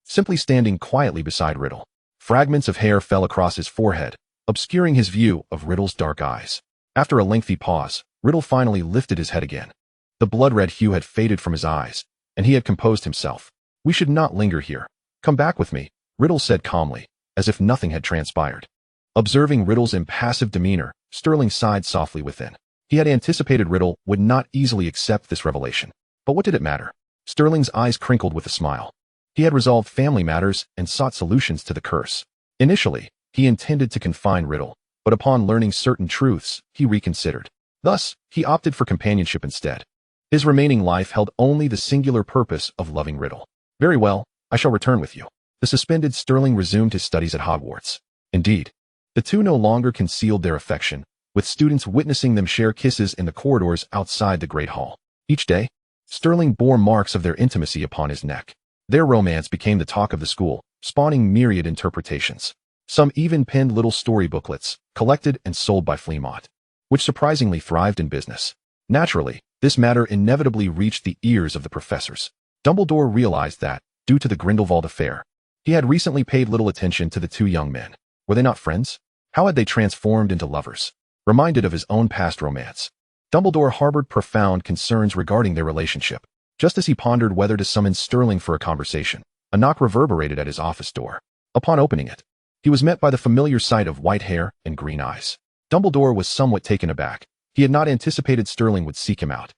simply standing quietly beside Riddle. Fragments of hair fell across his forehead, obscuring his view of Riddle's dark eyes. After a lengthy pause, Riddle finally lifted his head again. The blood-red hue had faded from his eyes, and he had composed himself. We should not linger here. Come back with me, Riddle said calmly, as if nothing had transpired. Observing Riddle's impassive demeanor, Sterling sighed softly within. He had anticipated Riddle would not easily accept this revelation. But what did it matter? Sterling's eyes crinkled with a smile. He had resolved family matters and sought solutions to the curse. Initially, he intended to confine Riddle, but upon learning certain truths, he reconsidered. Thus, he opted for companionship instead. His remaining life held only the singular purpose of loving Riddle. Very well, I shall return with you. The suspended Sterling resumed his studies at Hogwarts. Indeed, the two no longer concealed their affection, with students witnessing them share kisses in the corridors outside the Great Hall. Each day, Sterling bore marks of their intimacy upon his neck. Their romance became the talk of the school, spawning myriad interpretations. Some even penned little story booklets, collected and sold by Fleamont, which surprisingly thrived in business. Naturally, this matter inevitably reached the ears of the professors. Dumbledore realized that, due to the Grindelwald affair, he had recently paid little attention to the two young men. Were they not friends? How had they transformed into lovers? Reminded of his own past romance, Dumbledore harbored profound concerns regarding their relationship. Just as he pondered whether to summon Sterling for a conversation, a knock reverberated at his office door. Upon opening it, he was met by the familiar sight of white hair and green eyes. Dumbledore was somewhat taken aback. He had not anticipated Sterling would seek him out.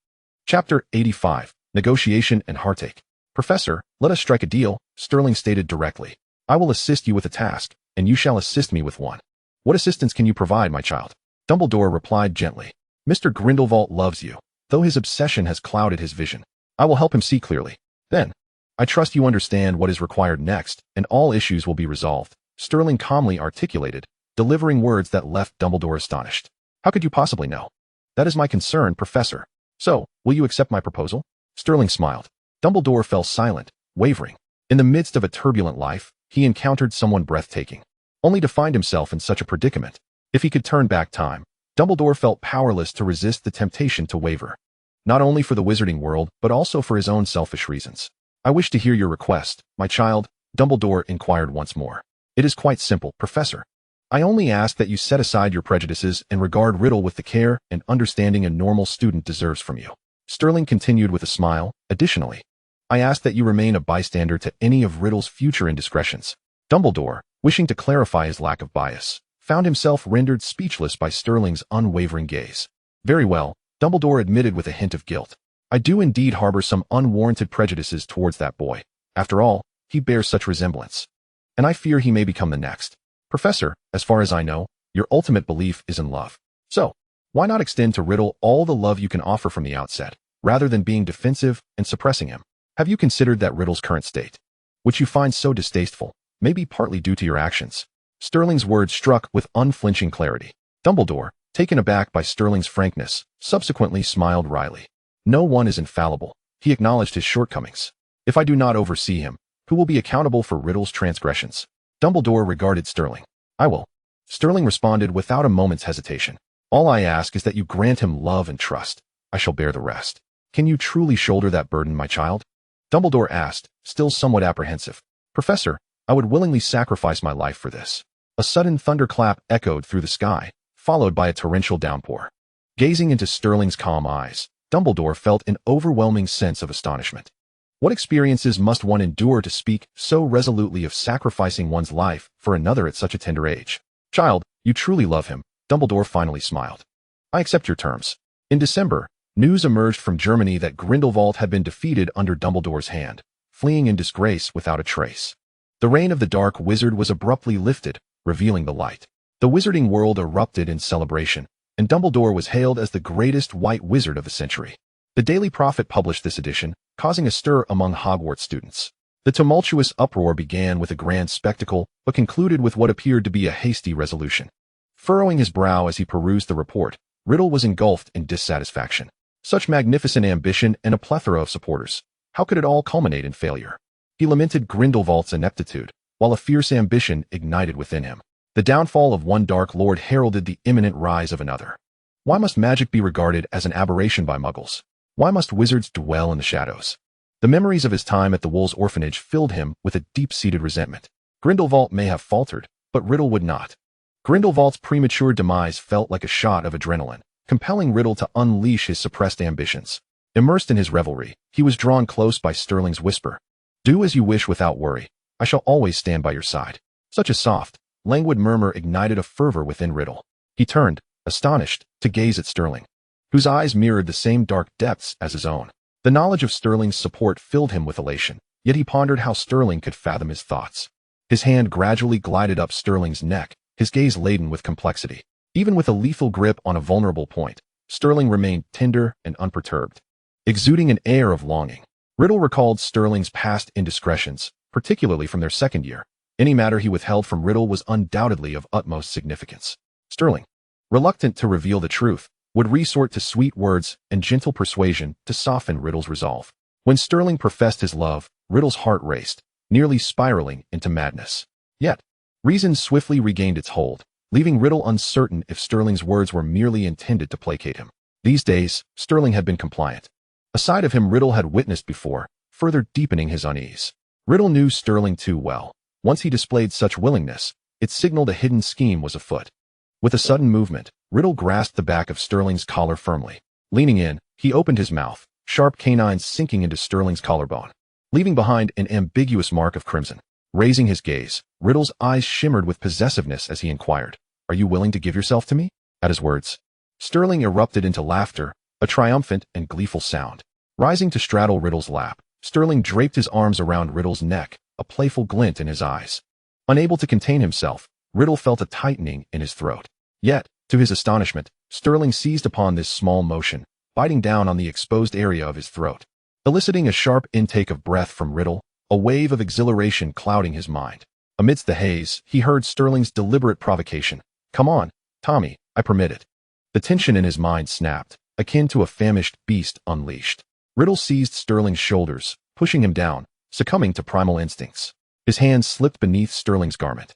Chapter 85, Negotiation and Heartache. Professor, let us strike a deal, Sterling stated directly. I will assist you with a task, and you shall assist me with one. What assistance can you provide, my child? Dumbledore replied gently. Mr. Grindelwald loves you, though his obsession has clouded his vision. I will help him see clearly. Then, I trust you understand what is required next, and all issues will be resolved, Sterling calmly articulated, delivering words that left Dumbledore astonished. How could you possibly know? That is my concern, Professor. So, will you accept my proposal? Sterling smiled. Dumbledore fell silent, wavering. In the midst of a turbulent life, he encountered someone breathtaking, only to find himself in such a predicament. If he could turn back time, Dumbledore felt powerless to resist the temptation to waver. Not only for the wizarding world, but also for his own selfish reasons. I wish to hear your request, my child, Dumbledore inquired once more. It is quite simple, Professor. I only ask that you set aside your prejudices and regard Riddle with the care and understanding a normal student deserves from you. Sterling continued with a smile. Additionally, I ask that you remain a bystander to any of Riddle's future indiscretions. Dumbledore, wishing to clarify his lack of bias, found himself rendered speechless by Sterling's unwavering gaze. Very well, Dumbledore admitted with a hint of guilt. I do indeed harbor some unwarranted prejudices towards that boy. After all, he bears such resemblance. And I fear he may become the next. Professor, as far as I know, your ultimate belief is in love. So, why not extend to Riddle all the love you can offer from the outset, rather than being defensive and suppressing him? Have you considered that Riddle's current state, which you find so distasteful, may be partly due to your actions? Sterling's words struck with unflinching clarity. Dumbledore, taken aback by Sterling's frankness, subsequently smiled wryly. No one is infallible. He acknowledged his shortcomings. If I do not oversee him, who will be accountable for Riddle's transgressions? Dumbledore regarded Sterling. I will. Sterling responded without a moment's hesitation. All I ask is that you grant him love and trust. I shall bear the rest. Can you truly shoulder that burden, my child? Dumbledore asked, still somewhat apprehensive. Professor, I would willingly sacrifice my life for this. A sudden thunderclap echoed through the sky, followed by a torrential downpour. Gazing into Sterling's calm eyes, Dumbledore felt an overwhelming sense of astonishment. What experiences must one endure to speak so resolutely of sacrificing one's life for another at such a tender age? Child, you truly love him, Dumbledore finally smiled. I accept your terms. In December, news emerged from Germany that Grindelwald had been defeated under Dumbledore's hand, fleeing in disgrace without a trace. The reign of the Dark Wizard was abruptly lifted, revealing the light. The wizarding world erupted in celebration, and Dumbledore was hailed as the greatest white wizard of the century. The Daily Prophet published this edition, causing a stir among Hogwarts students. The tumultuous uproar began with a grand spectacle, but concluded with what appeared to be a hasty resolution. Furrowing his brow as he perused the report, Riddle was engulfed in dissatisfaction. Such magnificent ambition and a plethora of supporters. How could it all culminate in failure? He lamented Grindelwald's ineptitude, while a fierce ambition ignited within him. The downfall of one Dark Lord heralded the imminent rise of another. Why must magic be regarded as an aberration by muggles? Why must wizards dwell in the shadows? The memories of his time at the Wolves' Orphanage filled him with a deep-seated resentment. Grindelwald may have faltered, but Riddle would not. Grindelwald's premature demise felt like a shot of adrenaline, compelling Riddle to unleash his suppressed ambitions. Immersed in his revelry, he was drawn close by Sterling's whisper. Do as you wish without worry. I shall always stand by your side. Such a soft, languid murmur ignited a fervor within Riddle. He turned, astonished, to gaze at Sterling, whose eyes mirrored the same dark depths as his own. The knowledge of Sterling's support filled him with elation, yet he pondered how Sterling could fathom his thoughts. His hand gradually glided up Sterling's neck, his gaze laden with complexity. Even with a lethal grip on a vulnerable point, Sterling remained tender and unperturbed, exuding an air of longing. Riddle recalled Sterling's past indiscretions, particularly from their second year. Any matter he withheld from Riddle was undoubtedly of utmost significance. Sterling, reluctant to reveal the truth, would resort to sweet words and gentle persuasion to soften Riddle's resolve. When Sterling professed his love, Riddle's heart raced, nearly spiraling into madness. Yet, reason swiftly regained its hold, leaving Riddle uncertain if Sterling's words were merely intended to placate him. These days, Sterling had been compliant. A side of him Riddle had witnessed before, further deepening his unease. Riddle knew Sterling too well. Once he displayed such willingness, it signaled a hidden scheme was afoot. With a sudden movement, Riddle grasped the back of Sterling's collar firmly. Leaning in, he opened his mouth, sharp canines sinking into Sterling's collarbone, leaving behind an ambiguous mark of crimson. Raising his gaze, Riddle's eyes shimmered with possessiveness as he inquired, "Are you willing to give yourself to me?" At his words, Sterling erupted into laughter, a triumphant and gleeful sound. Rising to straddle Riddle's lap, Sterling draped his arms around Riddle's neck, a playful glint in his eyes. Unable to contain himself, Riddle felt a tightening in his throat. Yet, to his astonishment, Sterling seized upon this small motion, biting down on the exposed area of his throat, eliciting a sharp intake of breath from Riddle, a wave of exhilaration clouding his mind. Amidst the haze, he heard Sterling's deliberate provocation. "Come on, Tommy, I permit it." The tension in his mind snapped, akin to a famished beast unleashed. Riddle seized Sterling's shoulders, pushing him down, succumbing to primal instincts. His hand slipped beneath Sterling's garment,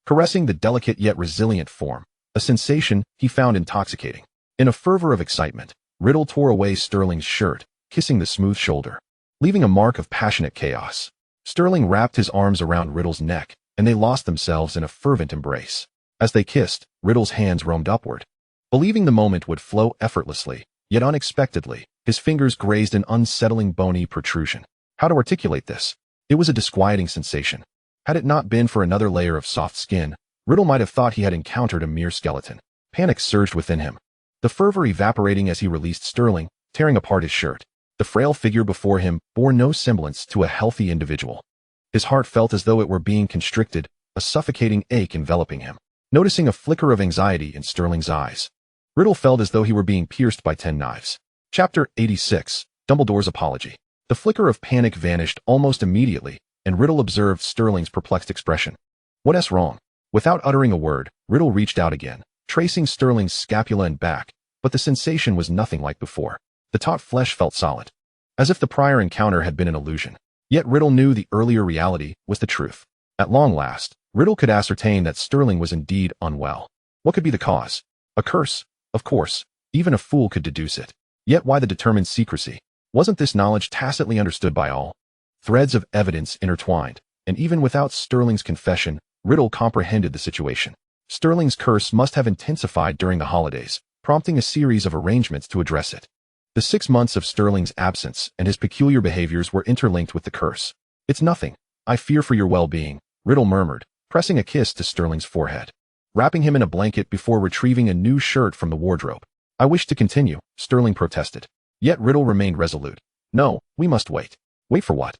caressing the delicate yet resilient form. a sensation he found intoxicating. In a fervor of excitement, Riddle tore away Sterling's shirt, kissing the smooth shoulder, leaving a mark of passionate chaos. Sterling wrapped his arms around Riddle's neck, and they lost themselves in a fervent embrace. As they kissed, Riddle's hands roamed upward. Believing the moment would flow effortlessly, yet unexpectedly, his fingers grazed an unsettling bony protrusion. How to articulate this? It was a disquieting sensation. Had it not been for another layer of soft skin, Riddle might have thought he had encountered a mere skeleton. Panic surged within him, the fervor evaporating as he released Sterling, tearing apart his shirt. The frail figure before him bore no semblance to a healthy individual. His heart felt as though it were being constricted, a suffocating ache enveloping him. Noticing a flicker of anxiety in Sterling's eyes, Riddle felt as though he were being pierced by 10 knives. Chapter 86, Dumbledore's Apology. The flicker of panic vanished almost immediately, and Riddle observed Sterling's perplexed expression. What's wrong? Without uttering a word, Riddle reached out again, tracing Sterling's scapula and back, but the sensation was nothing like before. The taut flesh felt solid, as if the prior encounter had been an illusion. Yet Riddle knew the earlier reality was the truth. At long last, Riddle could ascertain that Sterling was indeed unwell. What could be the cause? A curse? Of course, even a fool could deduce it. Yet why the determined secrecy? Wasn't this knowledge tacitly understood by all? Threads of evidence intertwined, and even without Sterling's confession, Riddle comprehended the situation. Sterling's curse must have intensified during the holidays, prompting a series of arrangements to address it. The 6 months of Sterling's absence and his peculiar behaviors were interlinked with the curse. It's nothing. I fear for your well-being, Riddle murmured, pressing a kiss to Sterling's forehead, wrapping him in a blanket before retrieving a new shirt from the wardrobe. I wish to continue, Sterling protested. Yet Riddle remained resolute. No, we must wait. Wait for what?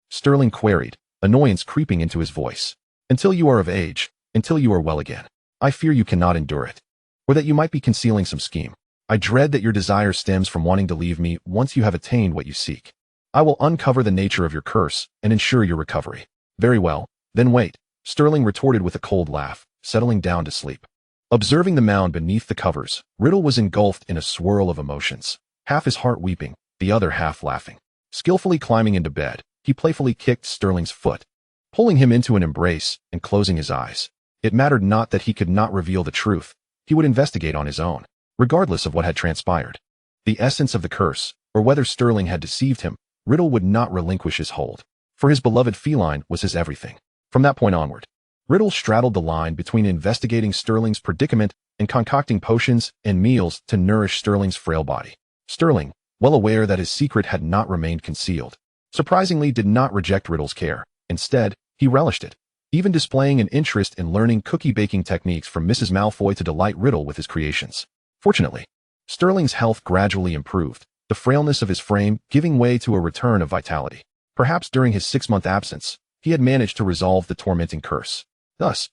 Sterling queried, annoyance creeping into his voice. Until you are of age, until you are well again. I fear you cannot endure it. Or that you might be concealing some scheme. I dread that your desire stems from wanting to leave me once you have attained what you seek. I will uncover the nature of your curse and ensure your recovery. Very well, then wait, Sterling retorted with a cold laugh, settling down to sleep. Observing the mound beneath the covers, Riddle was engulfed in a swirl of emotions, half his heart weeping, the other half laughing. Skillfully climbing into bed, he playfully kicked Sterling's foot, pulling him into an embrace and closing his eyes. It mattered not that he could not reveal the truth. He would investigate on his own, regardless of what had transpired. The essence of the curse, or whether Sterling had deceived him, Riddle would not relinquish his hold, for his beloved feline was his everything. From that point onward, Riddle straddled the line between investigating Sterling's predicament and concocting potions and meals to nourish Sterling's frail body. Sterling, well aware that his secret had not remained concealed, surprisingly did not reject Riddle's care. Instead, he relished it, even displaying an interest in learning cookie-baking techniques from Mrs. Malfoy to delight Riddle with his creations. Fortunately, Sterling's health gradually improved, the frailness of his frame giving way to a return of vitality. Perhaps during his 6-month absence, he had managed to resolve the tormenting curse. Thus,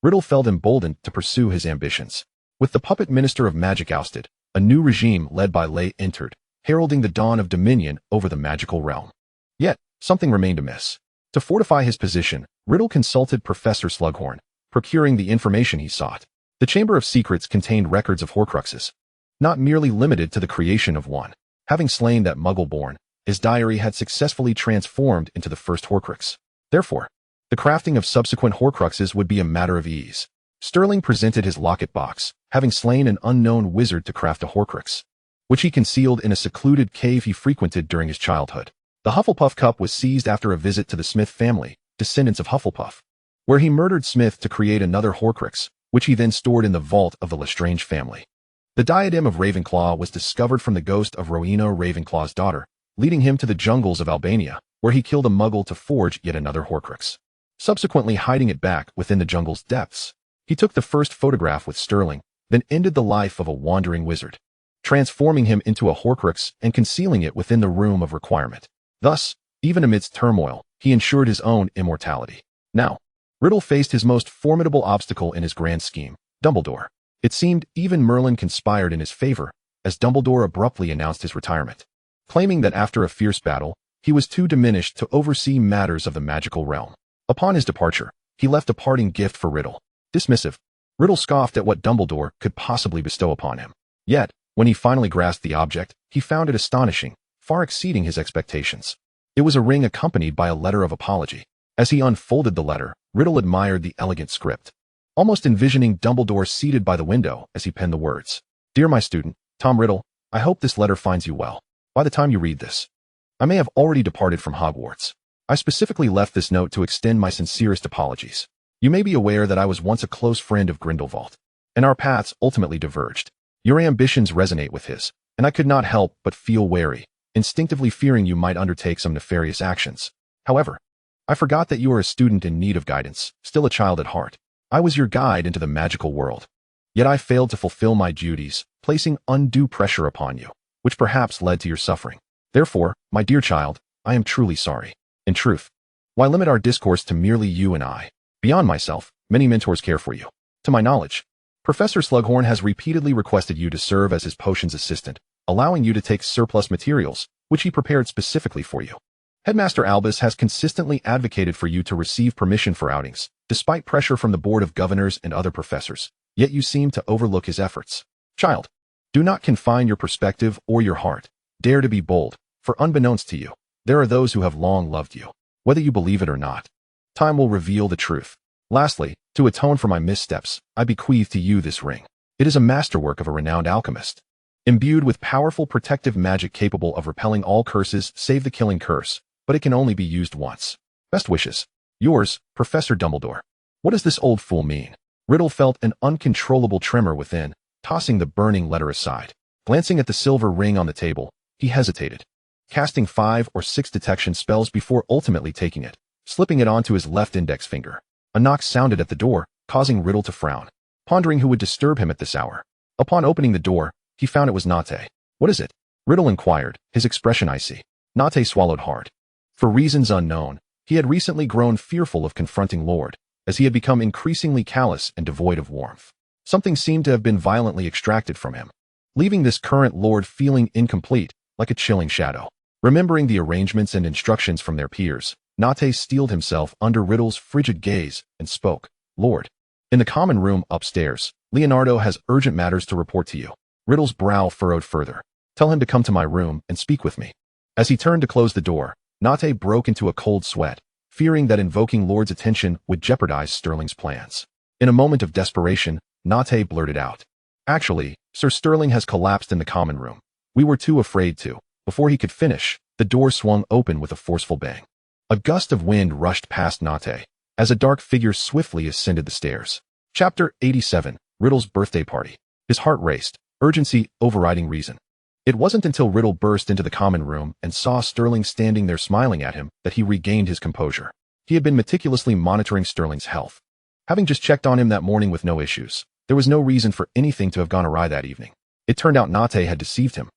Riddle felt emboldened to pursue his ambitions. With the puppet minister of magic ousted, a new regime led by Lay entered, heralding the dawn of dominion over the magical realm. Yet, something remained amiss. To fortify his position, Riddle consulted Professor Slughorn, procuring the information he sought. The Chamber of Secrets contained records of Horcruxes, not merely limited to the creation of one. Having slain that Muggle-born, his diary had successfully transformed into the first Horcrux. Therefore, the crafting of subsequent Horcruxes would be a matter of ease. Sterling presented his locket box, having slain an unknown wizard to craft a Horcrux, which he concealed in a secluded cave he frequented during his childhood. The Hufflepuff cup was seized after a visit to the Smith family, descendants of Hufflepuff, where he murdered Smith to create another Horcrux, which he then stored in the vault of the Lestrange family. The diadem of Ravenclaw was discovered from the ghost of Rowena Ravenclaw's daughter, leading him to the jungles of Albania, where he killed a Muggle to forge yet another Horcrux. Subsequently hiding it back within the jungle's depths, he took the first photograph with Sterling, then ended the life of a wandering wizard, transforming him into a Horcrux and concealing it within the room of requirement. Thus, even amidst turmoil, he ensured his own immortality. Now, Riddle faced his most formidable obstacle in his grand scheme, Dumbledore. It seemed even Merlin conspired in his favor, as Dumbledore abruptly announced his retirement, claiming that after a fierce battle, he was too diminished to oversee matters of the magical realm. Upon his departure, he left a parting gift for Riddle. Dismissive, Riddle scoffed at what Dumbledore could possibly bestow upon him. Yet, when he finally grasped the object, he found it astonishing, far exceeding his expectations. It was a ring accompanied by a letter of apology. As he unfolded the letter, Riddle admired the elegant script, almost envisioning Dumbledore seated by the window as he penned the words. Dear my student, Tom Riddle, I hope this letter finds you well. By the time you read this, I may have already departed from Hogwarts. I specifically left this note to extend my sincerest apologies. You may be aware that I was once a close friend of Grindelwald, and our paths ultimately diverged. Your ambitions resonate with his, and I could not help but feel wary, instinctively fearing you might undertake some nefarious actions. However, I forgot that you are a student in need of guidance, still a child at heart. I was your guide into the magical world. Yet I failed to fulfill my duties, placing undue pressure upon you, which perhaps led to your suffering. Therefore, my dear child, I am truly sorry. In truth, why limit our discourse to merely you and I? Beyond myself, many mentors care for you. To my knowledge, Professor Slughorn has repeatedly requested you to serve as his potions assistant, allowing you to take surplus materials, which he prepared specifically for you. Headmaster Albus has consistently advocated for you to receive permission for outings, despite pressure from the Board of Governors and other professors, yet you seem to overlook his efforts. Child, do not confine your perspective or your heart. Dare to be bold, for unbeknownst to you, there are those who have long loved you, whether you believe it or not. Time will reveal the truth. Lastly, to atone for my missteps, I bequeath to you this ring. It is a masterwork of a renowned alchemist, imbued with powerful protective magic capable of repelling all curses save the killing curse, but it can only be used once. Best wishes. Yours, Professor Dumbledore. What does this old fool mean? Riddle felt an uncontrollable tremor within, tossing the burning letter aside. Glancing at the silver ring on the table, he hesitated, casting 5 or 6 detection spells before ultimately taking it, slipping it onto his left index finger. A knock sounded at the door, causing Riddle to frown, pondering who would disturb him at this hour. Upon opening the door, he found it was Nate. What is it? Riddle inquired, his expression icy. Nate swallowed hard. For reasons unknown, he had recently grown fearful of confronting Lord, as he had become increasingly callous and devoid of warmth. Something seemed to have been violently extracted from him, leaving this current Lord feeling incomplete, like a chilling shadow. Remembering the arrangements and instructions from their peers, Nate steeled himself under Riddle's frigid gaze and spoke. Lord. In the common room upstairs, Leonardo has urgent matters to report to you. Riddle's brow furrowed further. Tell him to come to my room and speak with me. As he turned to close the door, Nate broke into a cold sweat, fearing that invoking Lord's attention would jeopardize Sterling's plans. In a moment of desperation, Nate blurted out. Actually, Sir Sterling has collapsed in the common room. We were too afraid to. Before he could finish, the door swung open with a forceful bang. A gust of wind rushed past Nate, as a dark figure swiftly ascended the stairs. Chapter 87, Riddle's Birthday Party. His heart raced, urgency overriding reason. It wasn't until Riddle burst into the common room and saw Sterling standing there smiling at him that he regained his composure. He had been meticulously monitoring Sterling's health. Having just checked on him that morning with no issues, there was no reason for anything to have gone awry that evening. It turned out Nate had deceived him.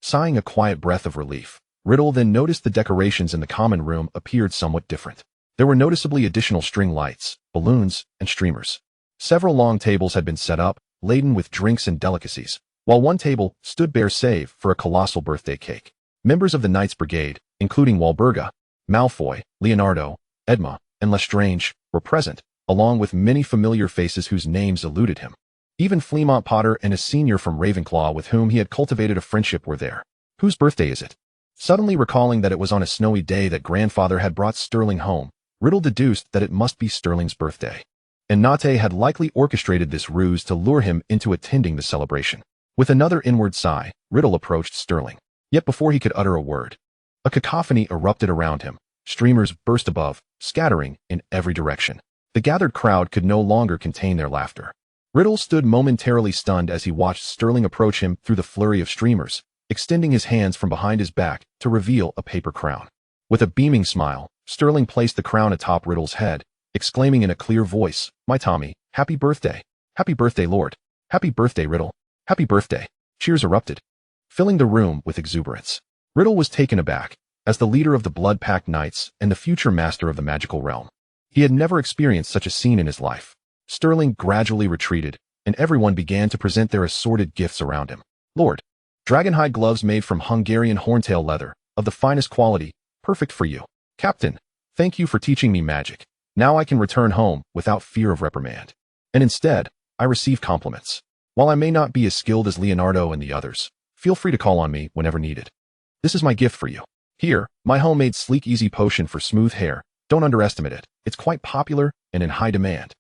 Sighing a quiet breath of relief, Riddle then noticed the decorations in the common room appeared somewhat different. There were noticeably additional string lights, balloons, and streamers. Several long tables had been set up, laden with drinks and delicacies, while one table stood bare save for a colossal birthday cake. Members of the Knights Brigade, including Walburga, Malfoy, Leonardo, Edma, and Lestrange, were present, along with many familiar faces whose names eluded him. Even Fleamont Potter and a senior from Ravenclaw with whom he had cultivated a friendship were there. Whose birthday is it? Suddenly recalling that it was on a snowy day that grandfather had brought Sterling home, Riddle deduced that it must be Sterling's birthday. And Nate had likely orchestrated this ruse to lure him into attending the celebration. With another inward sigh, Riddle approached Sterling. Yet before he could utter a word, a cacophony erupted around him. Streamers burst above, scattering in every direction. The gathered crowd could no longer contain their laughter. Riddle stood momentarily stunned as he watched Sterling approach him through the flurry of streamers, extending his hands from behind his back to reveal a paper crown. With a beaming smile, Sterling placed the crown atop Riddle's head, exclaiming in a clear voice, "My Tommy, happy birthday. Happy birthday, Lord. Happy birthday, Riddle. Happy birthday." Cheers erupted, filling the room with exuberance. Riddle was taken aback. As the leader of the Blood-Pact Knights and the future master of the magical realm, he had never experienced such a scene in his life. Sterling gradually retreated, and everyone began to present their assorted gifts around him. Lord, dragonhide gloves made from Hungarian horntail leather, of the finest quality, perfect for you. Captain, thank you for teaching me magic. Now I can return home without fear of reprimand. And instead, I receive compliments. While I may not be as skilled as Leonardo and the others, feel free to call on me whenever needed. This is my gift for you. Here, my homemade sleek easy potion for smooth hair. Don't underestimate it. It's quite popular and in high demand.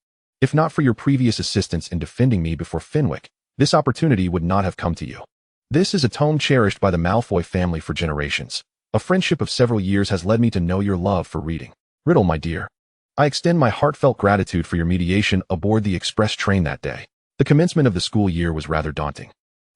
If not for your previous assistance in defending me before Fenwick, this opportunity would not have come to you. This is a tome cherished by the Malfoy family for generations. A friendship of several years has led me to know your love for reading. Riddle, my dear. I extend my heartfelt gratitude for your mediation aboard the express train that day. The commencement of the school year was rather daunting,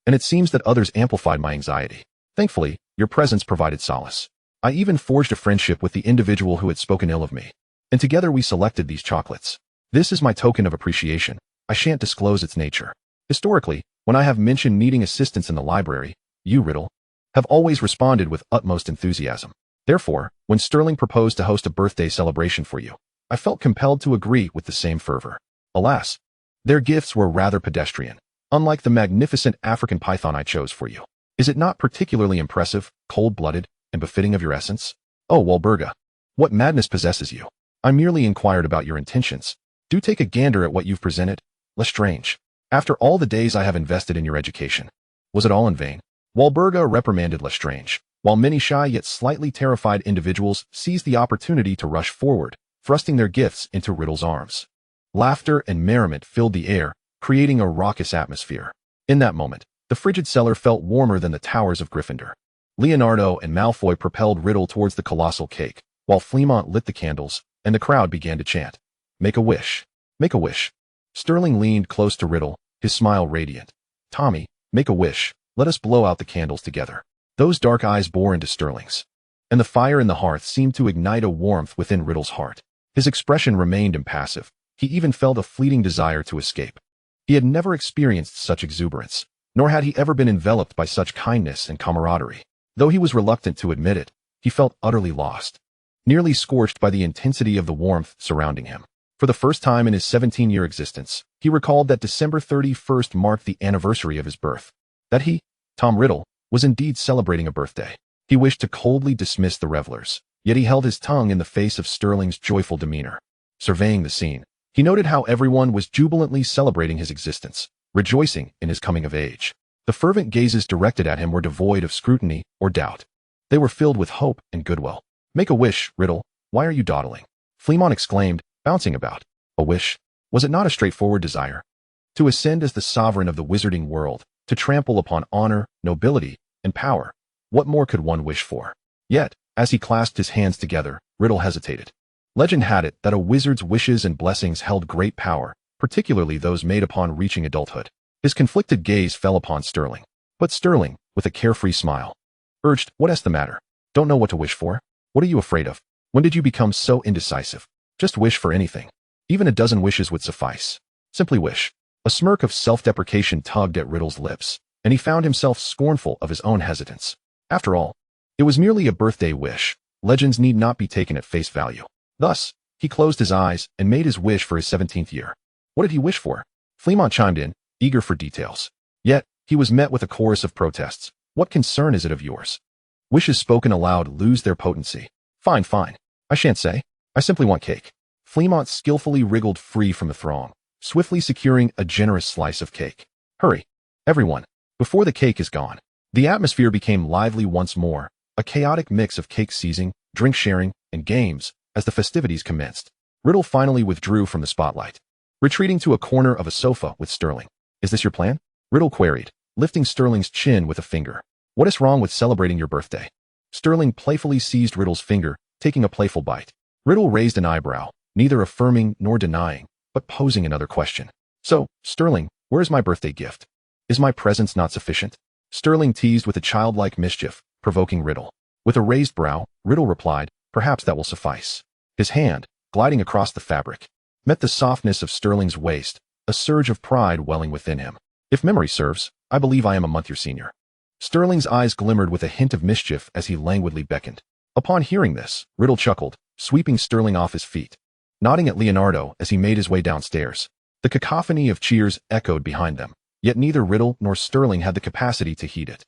and it seems that others amplified my anxiety. Thankfully, your presence provided solace. I even forged a friendship with the individual who had spoken ill of me, and together we selected these chocolates. This is my token of appreciation. I shan't disclose its nature. Historically, when I have mentioned needing assistance in the library, you, Riddle, have always responded with utmost enthusiasm. Therefore, when Sterling proposed to host a birthday celebration for you, I felt compelled to agree with the same fervor. Alas, their gifts were rather pedestrian, unlike the magnificent African python I chose for you. Is it not particularly impressive, cold-blooded, and befitting of your essence? Oh, Walburga, what madness possesses you? I merely inquired about your intentions. Do take a gander at what you've presented, Lestrange. After all the days I have invested in your education, was it all in vain? Walburga reprimanded Lestrange, while many shy yet slightly terrified individuals seized the opportunity to rush forward, thrusting their gifts into Riddle's arms. Laughter and merriment filled the air, creating a raucous atmosphere. In that moment, the frigid cellar felt warmer than the towers of Gryffindor. Leonardo and Malfoy propelled Riddle towards the colossal cake, while Fleamont lit the candles, and the crowd began to chant, "Make a wish. Make a wish." Sterling leaned close to Riddle, his smile radiant. "Tommy, make a wish. Let us blow out the candles together." Those dark eyes bore into Sterling's, and the fire in the hearth seemed to ignite a warmth within Riddle's heart. His expression remained impassive. He even felt a fleeting desire to escape. He had never experienced such exuberance, nor had he ever been enveloped by such kindness and camaraderie. Though he was reluctant to admit it, he felt utterly lost, nearly scorched by the intensity of the warmth surrounding him. For the first time in his 17-year existence, he recalled that December 31st marked the anniversary of his birth, that he, Tom Riddle, was indeed celebrating a birthday. He wished to coldly dismiss the revelers, yet he held his tongue in the face of Sterling's joyful demeanor. Surveying the scene, he noted how everyone was jubilantly celebrating his existence, rejoicing in his coming of age. The fervent gazes directed at him were devoid of scrutiny or doubt. They were filled with hope and goodwill. "Make a wish, Riddle. Why are you dawdling?" Fleamont exclaimed, bouncing about. A wish? Was it not a straightforward desire? To ascend as the sovereign of the wizarding world, to trample upon honor, nobility, and power. What more could one wish for? Yet, as he clasped his hands together, Riddle hesitated. Legend had it that a wizard's wishes and blessings held great power, particularly those made upon reaching adulthood. His conflicted gaze fell upon Sterling. But Sterling, with a carefree smile, urged, "What's the matter? Don't know what to wish for? What are you afraid of? When did you become so indecisive? Just wish for anything. Even a dozen wishes would suffice. Simply wish." A smirk of self-deprecation tugged at Riddle's lips, and he found himself scornful of his own hesitance. After all, it was merely a birthday wish. Legends need not be taken at face value. Thus, he closed his eyes and made his wish for his 17th year. What did he wish for? Fleamont chimed in, eager for details. Yet, he was met with a chorus of protests. "What concern is it of yours? Wishes spoken aloud lose their potency." Fine. I shan't say. I simply want cake." Fleamont skillfully wriggled free from the throng, swiftly securing a generous slice of cake. "Hurry, everyone, before the cake is gone." The atmosphere became lively once more, a chaotic mix of cake seizing, drink sharing, and games, as the festivities commenced. Riddle finally withdrew from the spotlight, retreating to a corner of a sofa with Sterling. "Is this your plan?" Riddle queried, lifting Sterling's chin with a finger. "What is wrong with celebrating your birthday?" Sterling playfully seized Riddle's finger, taking a playful bite. Riddle raised an eyebrow, neither affirming nor denying, but posing another question. "So, Sterling, where is my birthday gift? Is my presence not sufficient?" Sterling teased with a childlike mischief, provoking Riddle. With a raised brow, Riddle replied, "Perhaps that will suffice." His hand, gliding across the fabric, met the softness of Sterling's waist, a surge of pride welling within him. "If memory serves, I believe I am a month your senior." Sterling's eyes glimmered with a hint of mischief as he languidly beckoned. Upon hearing this, Riddle chuckled, sweeping Sterling off his feet, nodding at Leonardo as he made his way downstairs. The cacophony of cheers echoed behind them, yet neither Riddle nor Sterling had the capacity to heed it.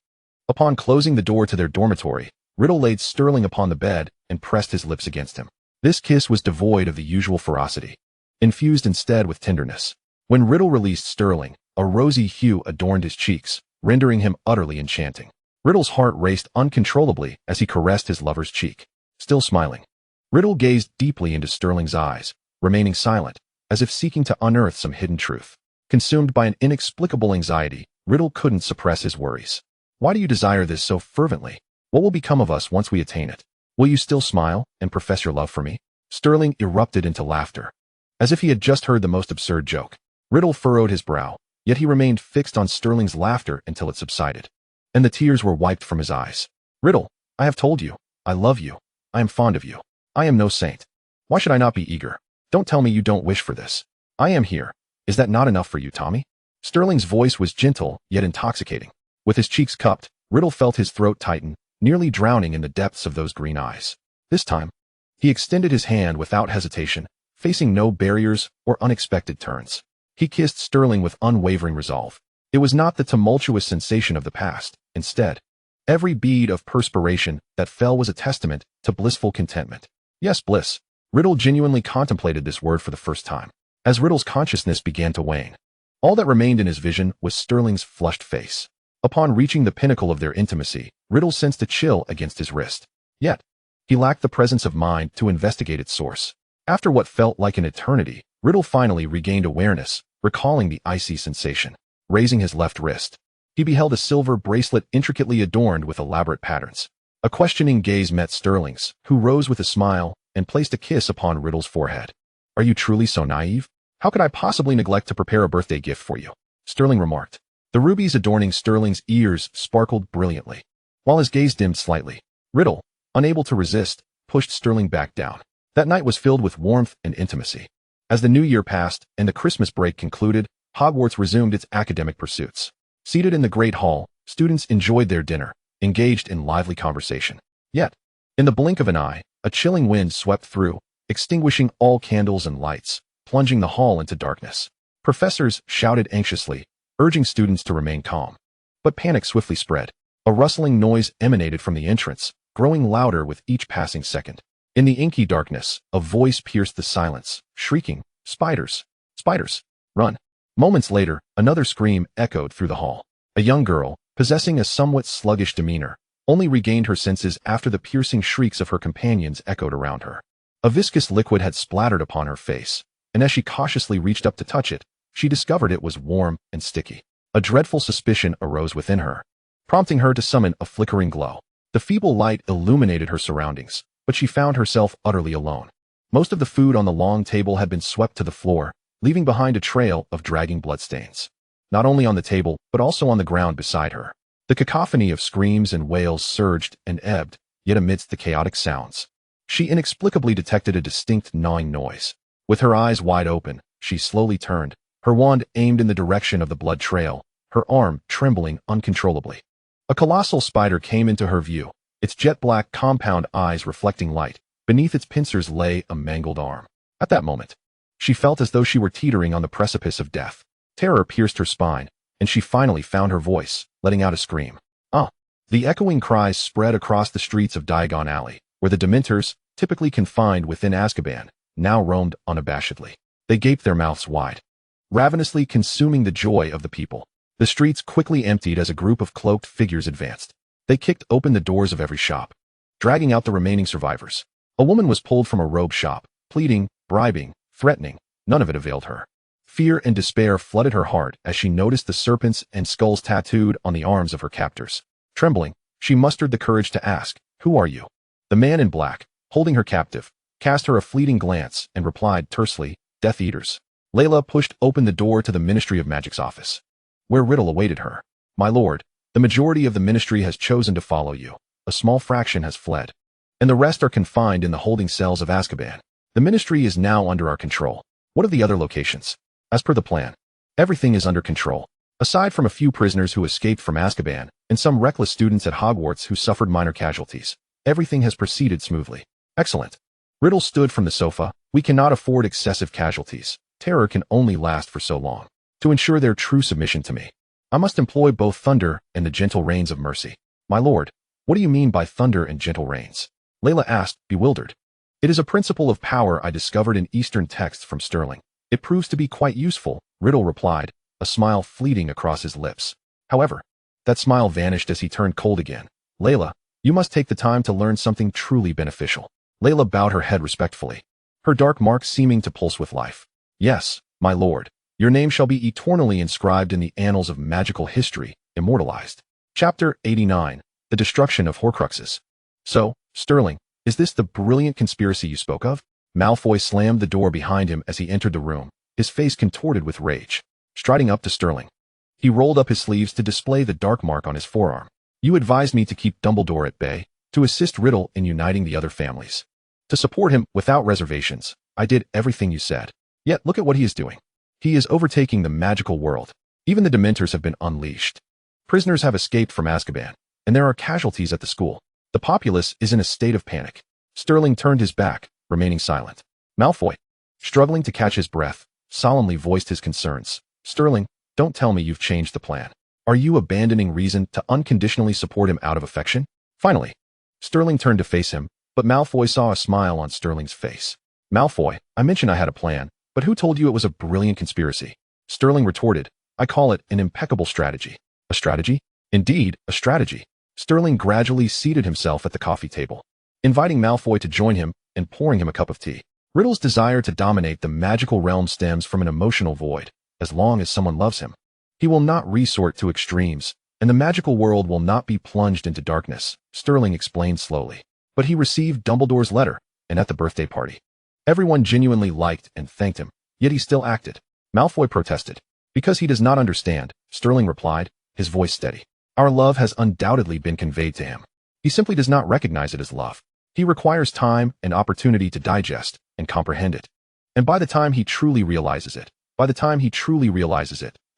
Upon closing the door to their dormitory, Riddle laid Sterling upon the bed and pressed his lips against him. This kiss was devoid of the usual ferocity, infused instead with tenderness. When Riddle released Sterling, a rosy hue adorned his cheeks, rendering him utterly enchanting. Riddle's heart raced uncontrollably as he caressed his lover's cheek. Still smiling, Riddle gazed deeply into Sterling's eyes, remaining silent, as if seeking to unearth some hidden truth. Consumed by an inexplicable anxiety, Riddle couldn't suppress his worries. Why do you desire this so fervently? What will become of us once we attain it? Will you still smile and profess your love for me? Sterling erupted into laughter, as if he had just heard the most absurd joke. Riddle furrowed his brow, yet he remained fixed on Sterling's laughter until it subsided, and the tears were wiped from his eyes. Riddle, I have told you. I love you. I am fond of you. I am no saint. Why should I not be eager? Don't tell me you don't wish for this. I am here. Is that not enough for you, Tommy? Sterling's voice was gentle, yet intoxicating. With his cheeks cupped, Riddle felt his throat tighten, nearly drowning in the depths of those green eyes. This time, he extended his hand without hesitation, facing no barriers or unexpected turns. He kissed Sterling with unwavering resolve. It was not the tumultuous sensation of the past. Instead, every bead of perspiration that fell was a testament to blissful contentment. Yes, bliss. Riddle genuinely contemplated this word for the first time. As Riddle's consciousness began to wane, all that remained in his vision was Sterling's flushed face. Upon reaching the pinnacle of their intimacy, Riddle sensed a chill against his wrist. Yet, he lacked the presence of mind to investigate its source. After what felt like an eternity, Riddle finally regained awareness, recalling the icy sensation. Raising his left wrist, he beheld a silver bracelet intricately adorned with elaborate patterns. A questioning gaze met Sterling's, who rose with a smile and placed a kiss upon Riddle's forehead. Are you truly so naive? How could I possibly neglect to prepare a birthday gift for you? Sterling remarked. The rubies adorning Sterling's ears sparkled brilliantly, while his gaze dimmed slightly. Riddle, unable to resist, pushed Sterling back down. That night was filled with warmth and intimacy. As the new year passed and the Christmas break concluded, Hogwarts resumed its academic pursuits. Seated in the Great Hall, students enjoyed their dinner, engaged in lively conversation. Yet, in the blink of an eye, a chilling wind swept through, extinguishing all candles and lights, plunging the hall into darkness. Professors shouted anxiously, urging students to remain calm. But panic swiftly spread. A rustling noise emanated from the entrance, growing louder with each passing second. In the inky darkness, a voice pierced the silence, shrieking, "Spiders! Spiders! Run!" Moments later, another scream echoed through the hall. A young girl, possessing a somewhat sluggish demeanor, only regained her senses after the piercing shrieks of her companions echoed around her. A viscous liquid had splattered upon her face, and as she cautiously reached up to touch it, she discovered it was warm and sticky. A dreadful suspicion arose within her, prompting her to summon a flickering glow. The feeble light illuminated her surroundings, but she found herself utterly alone. Most of the food on the long table had been swept to the floor, leaving behind a trail of dragging bloodstains. Not only on the table, but also on the ground beside her. The cacophony of screams and wails surged and ebbed, yet amidst the chaotic sounds, she inexplicably detected a distinct gnawing noise. With her eyes wide open, she slowly turned, her wand aimed in the direction of the blood trail, her arm trembling uncontrollably. A colossal spider came into her view, its jet-black compound eyes reflecting light. Beneath its pincers lay a mangled arm. At that moment, she felt as though she were teetering on the precipice of death. Terror pierced her spine, and she finally found her voice, letting out a scream. Ah! The echoing cries spread across the streets of Diagon Alley, where the Dementors, typically confined within Azkaban, now roamed unabashedly. They gaped their mouths wide, ravenously consuming the joy of the people. The streets quickly emptied as a group of cloaked figures advanced. They kicked open the doors of every shop, dragging out the remaining survivors. A woman was pulled from a robe shop, pleading, bribing, threatening. None of it availed her. Fear and despair flooded her heart as she noticed the serpents and skulls tattooed on the arms of her captors. Trembling, she mustered the courage to ask, "Who are you?" The man in black, holding her captive, cast her a fleeting glance and replied tersely, "Death Eaters." Layla pushed open the door to the Ministry of Magic's office, where Riddle awaited her. "My lord, the majority of the ministry has chosen to follow you. A small fraction has fled, and the rest are confined in the holding cells of Azkaban. The ministry is now under our control. What of the other locations?" "As per the plan, everything is under control. Aside from a few prisoners who escaped from Azkaban, and some reckless students at Hogwarts who suffered minor casualties, everything has proceeded smoothly." "Excellent." Riddle stood from the sofa. "We cannot afford excessive casualties. Terror can only last for so long. To ensure their true submission to me, I must employ both thunder and the gentle rains of mercy." "My lord, what do you mean by thunder and gentle rains?" Layla asked, bewildered. "It is a principle of power I discovered in Eastern texts from Sterling. It proves to be quite useful," Riddle replied, a smile fleeting across his lips. However, that smile vanished as he turned cold again. "Layla, you must take the time to learn something truly beneficial." Layla bowed her head respectfully, her dark marks seeming to pulse with life. Yes, my lord. Your name shall be eternally inscribed in the annals of magical history, immortalized. Chapter 89. The Destruction of Horcruxes. So, Sterling, is this the brilliant conspiracy you spoke of? Malfoy slammed the door behind him as he entered the room, his face contorted with rage. Striding up to Sterling, he rolled up his sleeves to display the dark mark on his forearm. You advised me to keep Dumbledore at bay, to assist Riddle in uniting the other families. To support him without reservations, I did everything you said. Yet look at what he is doing. He is overtaking the magical world. Even the Dementors have been unleashed. Prisoners have escaped from Azkaban, and there are casualties at the school. The populace is in a state of panic. Sterling turned his back, remaining silent. Malfoy, struggling to catch his breath, solemnly voiced his concerns. Sterling, don't tell me you've changed the plan. Are you abandoning reason to unconditionally support him out of affection? Finally, Sterling turned to face him, but Malfoy saw a smile on Sterling's face. Malfoy, I mentioned I had a plan, but who told you it was a brilliant conspiracy? Sterling retorted, I call it an impeccable strategy. A strategy? Indeed, a strategy. Sterling gradually seated himself at the coffee table, inviting Malfoy to join him and pouring him a cup of tea. Riddle's desire to dominate the magical realm stems from an emotional void. As long as someone loves him, he will not resort to extremes, and the magical world will not be plunged into darkness, Sterling explained slowly. But he received Dumbledore's letter, and at the birthday party, everyone genuinely liked and thanked him, yet he still acted. Malfoy protested. Because he does not understand, Sterling replied, his voice steady. Our love has undoubtedly been conveyed to him. He simply does not recognize it as love. He requires time and opportunity to digest and comprehend it. And by the time he truly realizes it,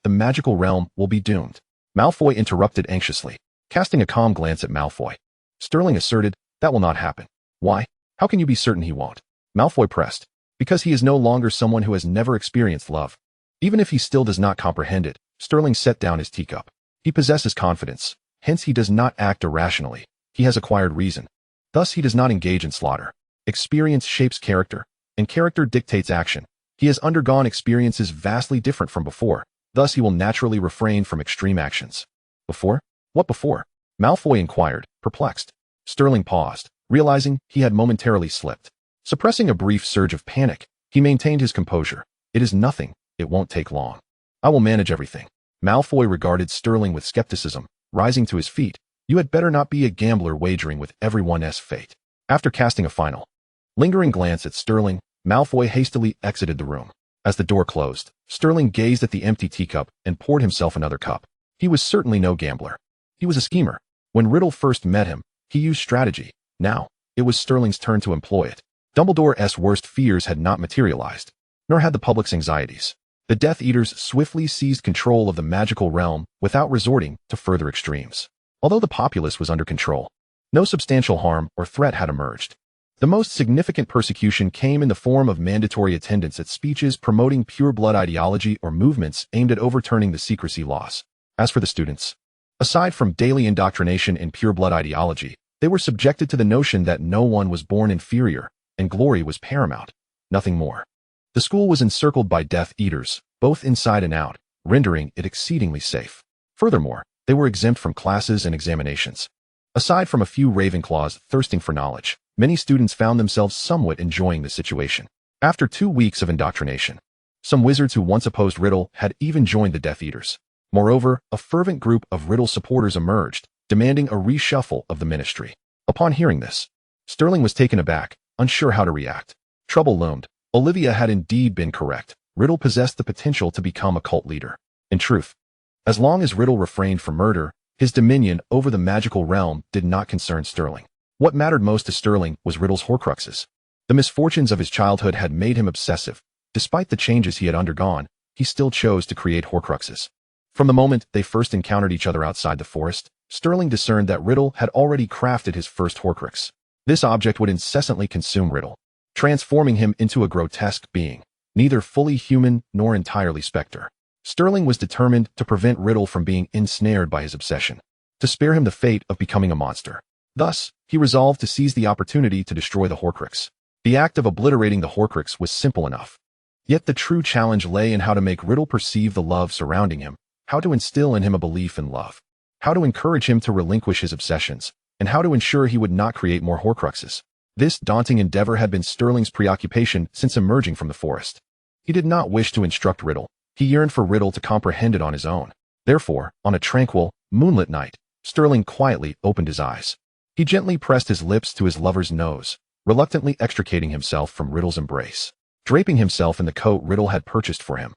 the magical realm will be doomed. Malfoy interrupted anxiously, casting a calm glance at Malfoy. Sterling asserted, that will not happen. Why? How can you be certain he won't? Malfoy pressed. Because he is no longer someone who has never experienced love. Even if he still does not comprehend it, Sterling set down his teacup. He possesses confidence, hence he does not act irrationally. He has acquired reason. Thus he does not engage in slaughter. Experience shapes character, and character dictates action. He has undergone experiences vastly different from before, thus he will naturally refrain from extreme actions. Before? What before? Malfoy inquired, perplexed. Sterling paused, realizing he had momentarily slipped. Suppressing a brief surge of panic, he maintained his composure. It is nothing, it won't take long. I will manage everything. Malfoy regarded Sterling with skepticism, rising to his feet. You had better not be a gambler wagering with everyone's fate. After casting a final, lingering glance at Sterling, Malfoy hastily exited the room. As the door closed, Sterling gazed at the empty teacup and poured himself another cup. He was certainly no gambler. He was a schemer. When Riddle first met him, he used strategy. Now, it was Sterling's turn to employ it. Dumbledore's worst fears had not materialized, nor had the public's anxieties. The Death Eaters swiftly seized control of the magical realm without resorting to further extremes. Although the populace was under control, no substantial harm or threat had emerged. The most significant persecution came in the form of mandatory attendance at speeches promoting pure-blood ideology or movements aimed at overturning the secrecy laws. As for the students, aside from daily indoctrination in pure-blood ideology, they were subjected to the notion that no one was born inferior, and glory was paramount. Nothing more. The school was encircled by Death Eaters, both inside and out, rendering it exceedingly safe. Furthermore, they were exempt from classes and examinations. Aside from a few Ravenclaws thirsting for knowledge, many students found themselves somewhat enjoying the situation. After 2 weeks of indoctrination, some wizards who once opposed Riddle had even joined the Death Eaters. Moreover, a fervent group of Riddle supporters emerged, demanding a reshuffle of the ministry. Upon hearing this, Sterling was taken aback, unsure how to react. Trouble loomed. Olivia had indeed been correct. Riddle possessed the potential to become a cult leader. In truth, as long as Riddle refrained from murder, his dominion over the magical realm did not concern Sterling. What mattered most to Sterling was Riddle's Horcruxes. The misfortunes of his childhood had made him obsessive. Despite the changes he had undergone, he still chose to create Horcruxes. From the moment they first encountered each other outside the forest, Sterling discerned that Riddle had already crafted his first Horcrux. This object would incessantly consume Riddle, transforming him into a grotesque being, neither fully human nor entirely specter. Sterling was determined to prevent Riddle from being ensnared by his obsession, to spare him the fate of becoming a monster. Thus, he resolved to seize the opportunity to destroy the Horcrux. The act of obliterating the Horcrux was simple enough. Yet the true challenge lay in how to make Riddle perceive the love surrounding him, how to instill in him a belief in love, how to encourage him to relinquish his obsessions, and how to ensure he would not create more Horcruxes. This daunting endeavor had been Sterling's preoccupation since emerging from the forest. He did not wish to instruct Riddle. He yearned for Riddle to comprehend it on his own. Therefore, on a tranquil, moonlit night, Sterling quietly opened his eyes. He gently pressed his lips to his lover's nose, reluctantly extricating himself from Riddle's embrace, draping himself in the coat Riddle had purchased for him,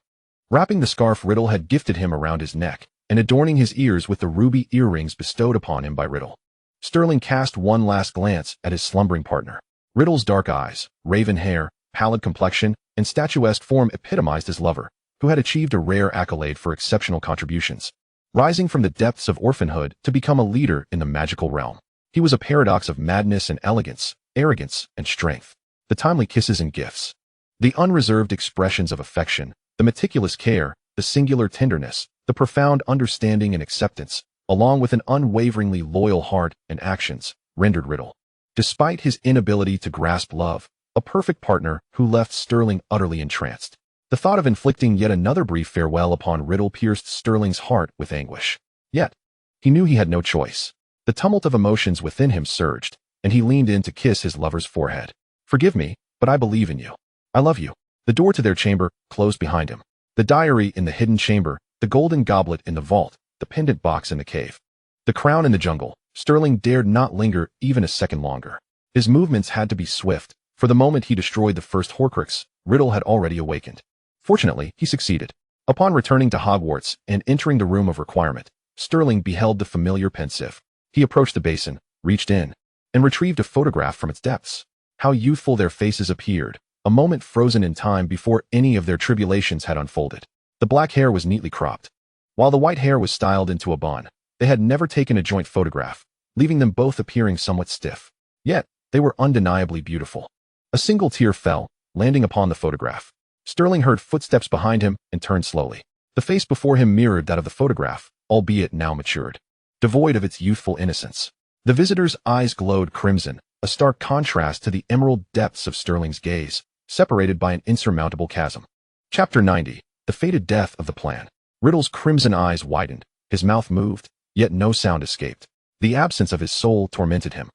wrapping the scarf Riddle had gifted him around his neck, and adorning his ears with the ruby earrings bestowed upon him by Riddle. Sterling cast one last glance at his slumbering partner. Riddle's dark eyes, raven hair, pallid complexion, and statuesque form epitomized his lover, who had achieved a rare accolade for exceptional contributions, rising from the depths of orphanhood to become a leader in the magical realm. He was a paradox of madness and elegance, arrogance and strength. The timely kisses and gifts, the unreserved expressions of affection, the meticulous care, the singular tenderness, the profound understanding and acceptance, along with an unwaveringly loyal heart and actions, rendered Riddle, despite his inability to grasp love, a perfect partner who left Sterling utterly entranced. The thought of inflicting yet another brief farewell upon Riddle pierced Sterling's heart with anguish. Yet, he knew he had no choice. The tumult of emotions within him surged, and he leaned in to kiss his lover's forehead. "Forgive me, but I believe in you. I love you." The door to their chamber closed behind him. The diary in the hidden chamber, the golden goblet in the vault, the pendant box in the cave, the crown in the jungle. Sterling dared not linger even a second longer. His movements had to be swift, for the moment he destroyed the first Horcrux, Riddle had already awakened. Fortunately, he succeeded. Upon returning to Hogwarts and entering the room of requirement, Sterling beheld the familiar pensieve. He approached the basin, reached in, and retrieved a photograph from its depths. How youthful their faces appeared, a moment frozen in time before any of their tribulations had unfolded. The black hair was neatly cropped, while the white hair was styled into a bun. They had never taken a joint photograph, leaving them both appearing somewhat stiff. Yet, they were undeniably beautiful. A single tear fell, landing upon the photograph. Sterling heard footsteps behind him and turned slowly. The face before him mirrored that of the photograph, albeit now matured, devoid of its youthful innocence. The visitor's eyes glowed crimson, a stark contrast to the emerald depths of Sterling's gaze, separated by an insurmountable chasm. Chapter 90. The fated death of the plan. Riddle's crimson eyes widened, his mouth moved, yet no sound escaped. The absence of his soul tormented him,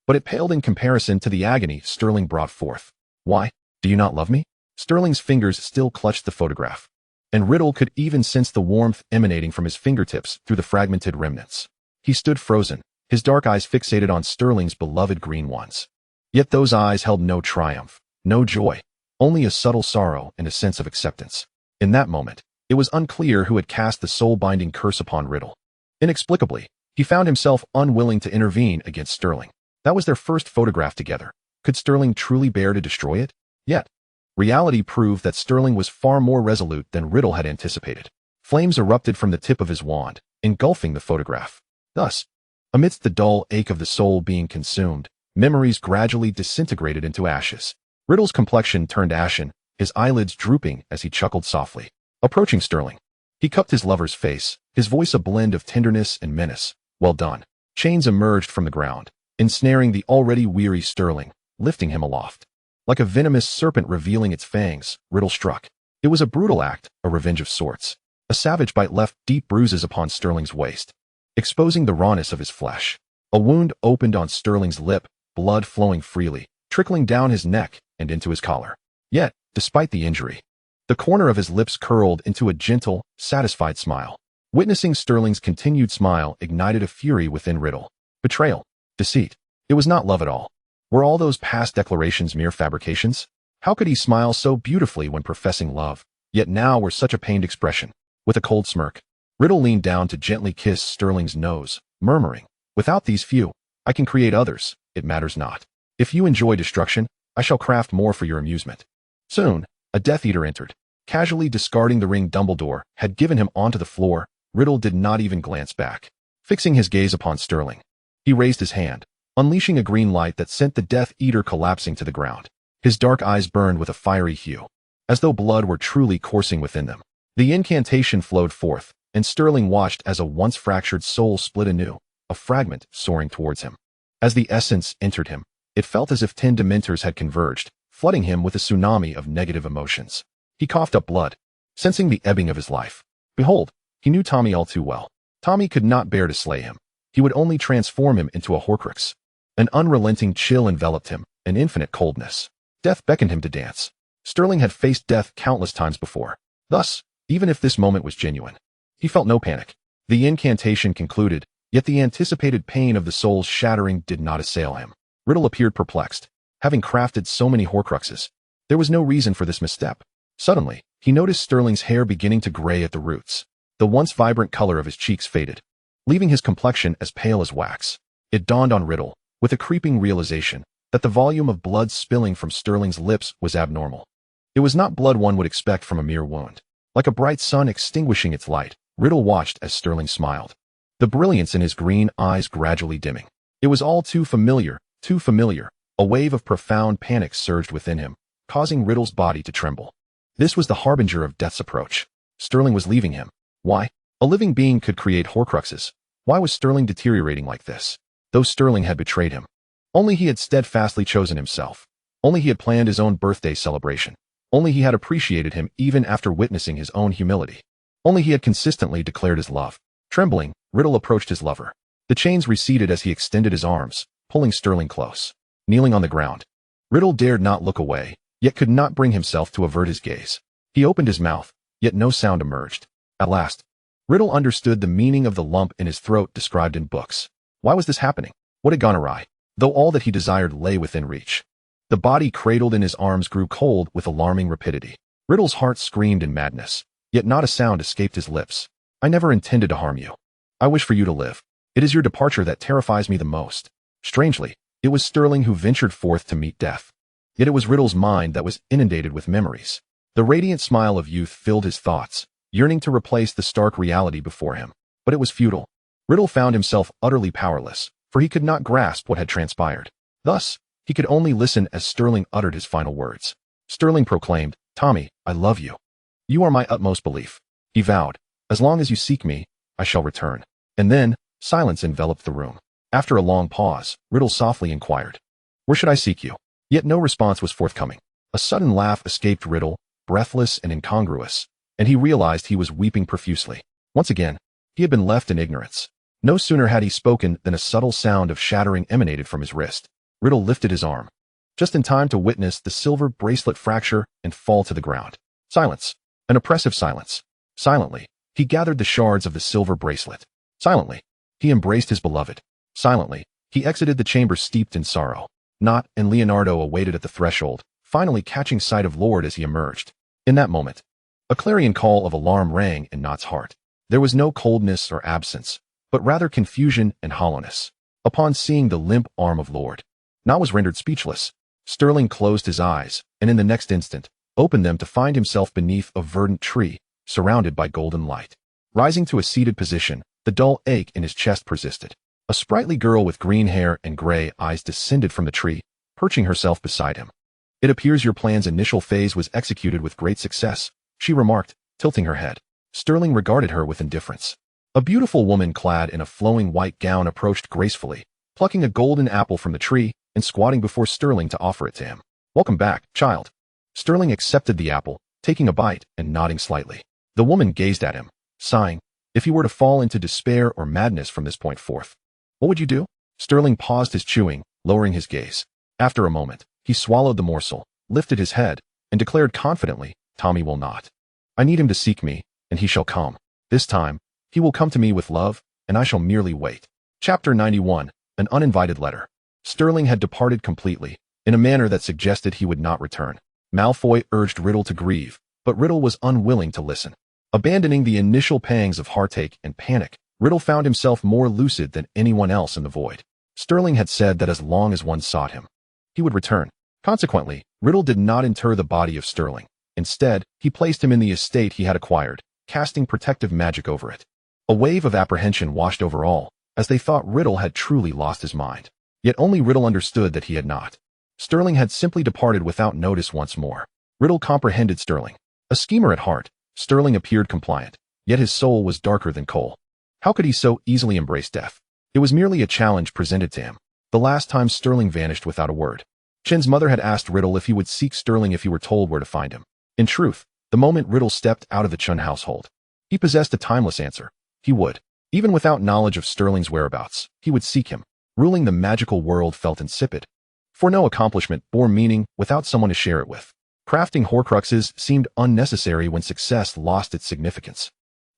but it paled in comparison to the agony Sterling brought forth. "Why, do you not love me?" Sterling's fingers still clutched the photograph, and Riddle could even sense the warmth emanating from his fingertips through the fragmented remnants. He stood frozen, his dark eyes fixated on Sterling's beloved green ones. Yet those eyes held no triumph, no joy, only a subtle sorrow and a sense of acceptance. In that moment, it was unclear who had cast the soul-binding curse upon Riddle. Inexplicably, he found himself unwilling to intervene against Sterling. That was their first photograph together. Could Sterling truly bear to destroy it? Yet, reality proved that Sterling was far more resolute than Riddle had anticipated. Flames erupted from the tip of his wand, engulfing the photograph. Thus, amidst the dull ache of the soul being consumed, memories gradually disintegrated into ashes. Riddle's complexion turned ashen, his eyelids drooping as he chuckled softly. Approaching Sterling, he cupped his lover's face, his voice a blend of tenderness and menace. "Well done." Chains emerged from the ground, ensnaring the already weary Sterling, lifting him aloft. Like a venomous serpent revealing its fangs, Riddle struck. It was a brutal act, a revenge of sorts. A savage bite left deep bruises upon Sterling's waist, exposing the rawness of his flesh. A wound opened on Sterling's lip, blood flowing freely, trickling down his neck and into his collar. Yet, despite the injury, the corner of his lips curled into a gentle, satisfied smile. Witnessing Sterling's continued smile ignited a fury within Riddle. Betrayal. Deceit. It was not love at all. Were all those past declarations mere fabrications? How could he smile so beautifully when professing love, yet now wear such a pained expression? With a cold smirk, Riddle leaned down to gently kiss Sterling's nose, murmuring, "Without these few, I can create others, it matters not. If you enjoy destruction, I shall craft more for your amusement." Soon, a Death Eater entered. Casually discarding the ring Dumbledore had given him onto the floor, Riddle did not even glance back. Fixing his gaze upon Sterling, he raised his hand, unleashing a green light that sent the Death Eater collapsing to the ground. His dark eyes burned with a fiery hue, as though blood were truly coursing within them. The incantation flowed forth, and Sterling watched as a once fractured soul split anew, a fragment soaring towards him. As the essence entered him, it felt as if 10 Dementors had converged, flooding him with a tsunami of negative emotions. He coughed up blood, sensing the ebbing of his life. Behold, he knew Tommy all too well. Tommy could not bear to slay him. He would only transform him into a Horcrux. An unrelenting chill enveloped him, an infinite coldness. Death beckoned him to dance. Sterling had faced death countless times before. Thus, even if this moment was genuine, he felt no panic. The incantation concluded, yet the anticipated pain of the soul's shattering did not assail him. Riddle appeared perplexed. Having crafted so many Horcruxes, there was no reason for this misstep. Suddenly, he noticed Sterling's hair beginning to gray at the roots. The once vibrant color of his cheeks faded, leaving his complexion as pale as wax. It dawned on Riddle, with a creeping realization, that the volume of blood spilling from Sterling's lips was abnormal. It was not blood one would expect from a mere wound. Like a bright sun extinguishing its light, Riddle watched as Sterling smiled, the brilliance in his green eyes gradually dimming. It was all too familiar, too familiar. A wave of profound panic surged within him, causing Riddle's body to tremble. This was the harbinger of death's approach. Sterling was leaving him. Why? A living being could create Horcruxes. Why was Sterling deteriorating like this? Though Sterling had betrayed him. Only he had steadfastly chosen himself. Only he had planned his own birthday celebration. Only he had appreciated him even after witnessing his own humility. Only he had consistently declared his love. Trembling, Riddle approached his lover. The chains receded as he extended his arms, pulling Sterling close. Kneeling on the ground, Riddle dared not look away, yet could not bring himself to avert his gaze. He opened his mouth, yet no sound emerged. At last, Riddle understood the meaning of the lump in his throat described in books. Why was this happening? What had gone awry? Though all that he desired lay within reach. The body cradled in his arms grew cold with alarming rapidity. Riddle's heart screamed in madness, yet not a sound escaped his lips. I never intended to harm you. I wish for you to live. It is your departure that terrifies me the most. Strangely, it was Sterling who ventured forth to meet death. Yet it was Riddle's mind that was inundated with memories. The radiant smile of youth filled his thoughts, yearning to replace the stark reality before him. But it was futile. Riddle found himself utterly powerless, for he could not grasp what had transpired. Thus, he could only listen as Sterling uttered his final words. Sterling proclaimed, Tommy, I love you. You are my utmost belief. He vowed, as long as you seek me, I shall return. And then, silence enveloped the room. After a long pause, Riddle softly inquired, where should I seek you? Yet no response was forthcoming. A sudden laugh escaped Riddle, breathless and incongruous, and he realized he was weeping profusely. Once again, he had been left in ignorance. No sooner had he spoken than a subtle sound of shattering emanated from his wrist. Riddle lifted his arm, just in time to witness the silver bracelet fracture and fall to the ground. Silence. An oppressive silence. Silently, he gathered the shards of the silver bracelet. Silently, he embraced his beloved. Silently, he exited the chamber steeped in sorrow. Not and Leonardo awaited at the threshold, finally catching sight of Lord as he emerged. In that moment, a clarion call of alarm rang in Not's heart. There was no coldness or absence, but rather confusion and hollowness. Upon seeing the limp arm of Lord, Not was rendered speechless. Sterling closed his eyes, and in the next instant, opened them to find himself beneath a verdant tree, surrounded by golden light. Rising to a seated position, the dull ache in his chest persisted. A sprightly girl with green hair and gray eyes descended from the tree, perching herself beside him. It appears your plan's initial phase was executed with great success, she remarked, tilting her head. Sterling regarded her with indifference. A beautiful woman clad in a flowing white gown approached gracefully, plucking a golden apple from the tree and squatting before Sterling to offer it to him. Welcome back, child. Sterling accepted the apple, taking a bite and nodding slightly. The woman gazed at him, sighing. If he were to fall into despair or madness from this point forth, what would you do? Sterling paused his chewing, lowering his gaze. After a moment, he swallowed the morsel, lifted his head, and declared confidently, Tommy will not. I need him to seek me, and he shall come. This time, he will come to me with love, and I shall merely wait. Chapter 91, An Uninvited Letter. Sterling had departed completely, in a manner that suggested he would not return. Malfoy urged Riddle to grieve, but Riddle was unwilling to listen. Abandoning the initial pangs of heartache and panic, Riddle found himself more lucid than anyone else in the void. Sterling had said that as long as one sought him, he would return. Consequently, Riddle did not inter the body of Sterling. Instead, he placed him in the estate he had acquired, casting protective magic over it. A wave of apprehension washed over all, as they thought Riddle had truly lost his mind. Yet only Riddle understood that he had not. Sterling had simply departed without notice once more. Riddle comprehended Sterling. A schemer at heart, Sterling appeared compliant, yet his soul was darker than coal. How could he so easily embrace death? It was merely a challenge presented to him. The last time Sterling vanished without a word. Chen's mother had asked Riddle if he would seek Sterling if he were told where to find him. In truth, the moment Riddle stepped out of the Chun household, he possessed a timeless answer. He would. Even without knowledge of Sterling's whereabouts, he would seek him. Ruling the magical world felt insipid. For no accomplishment bore meaning without someone to share it with. Crafting Horcruxes seemed unnecessary when success lost its significance.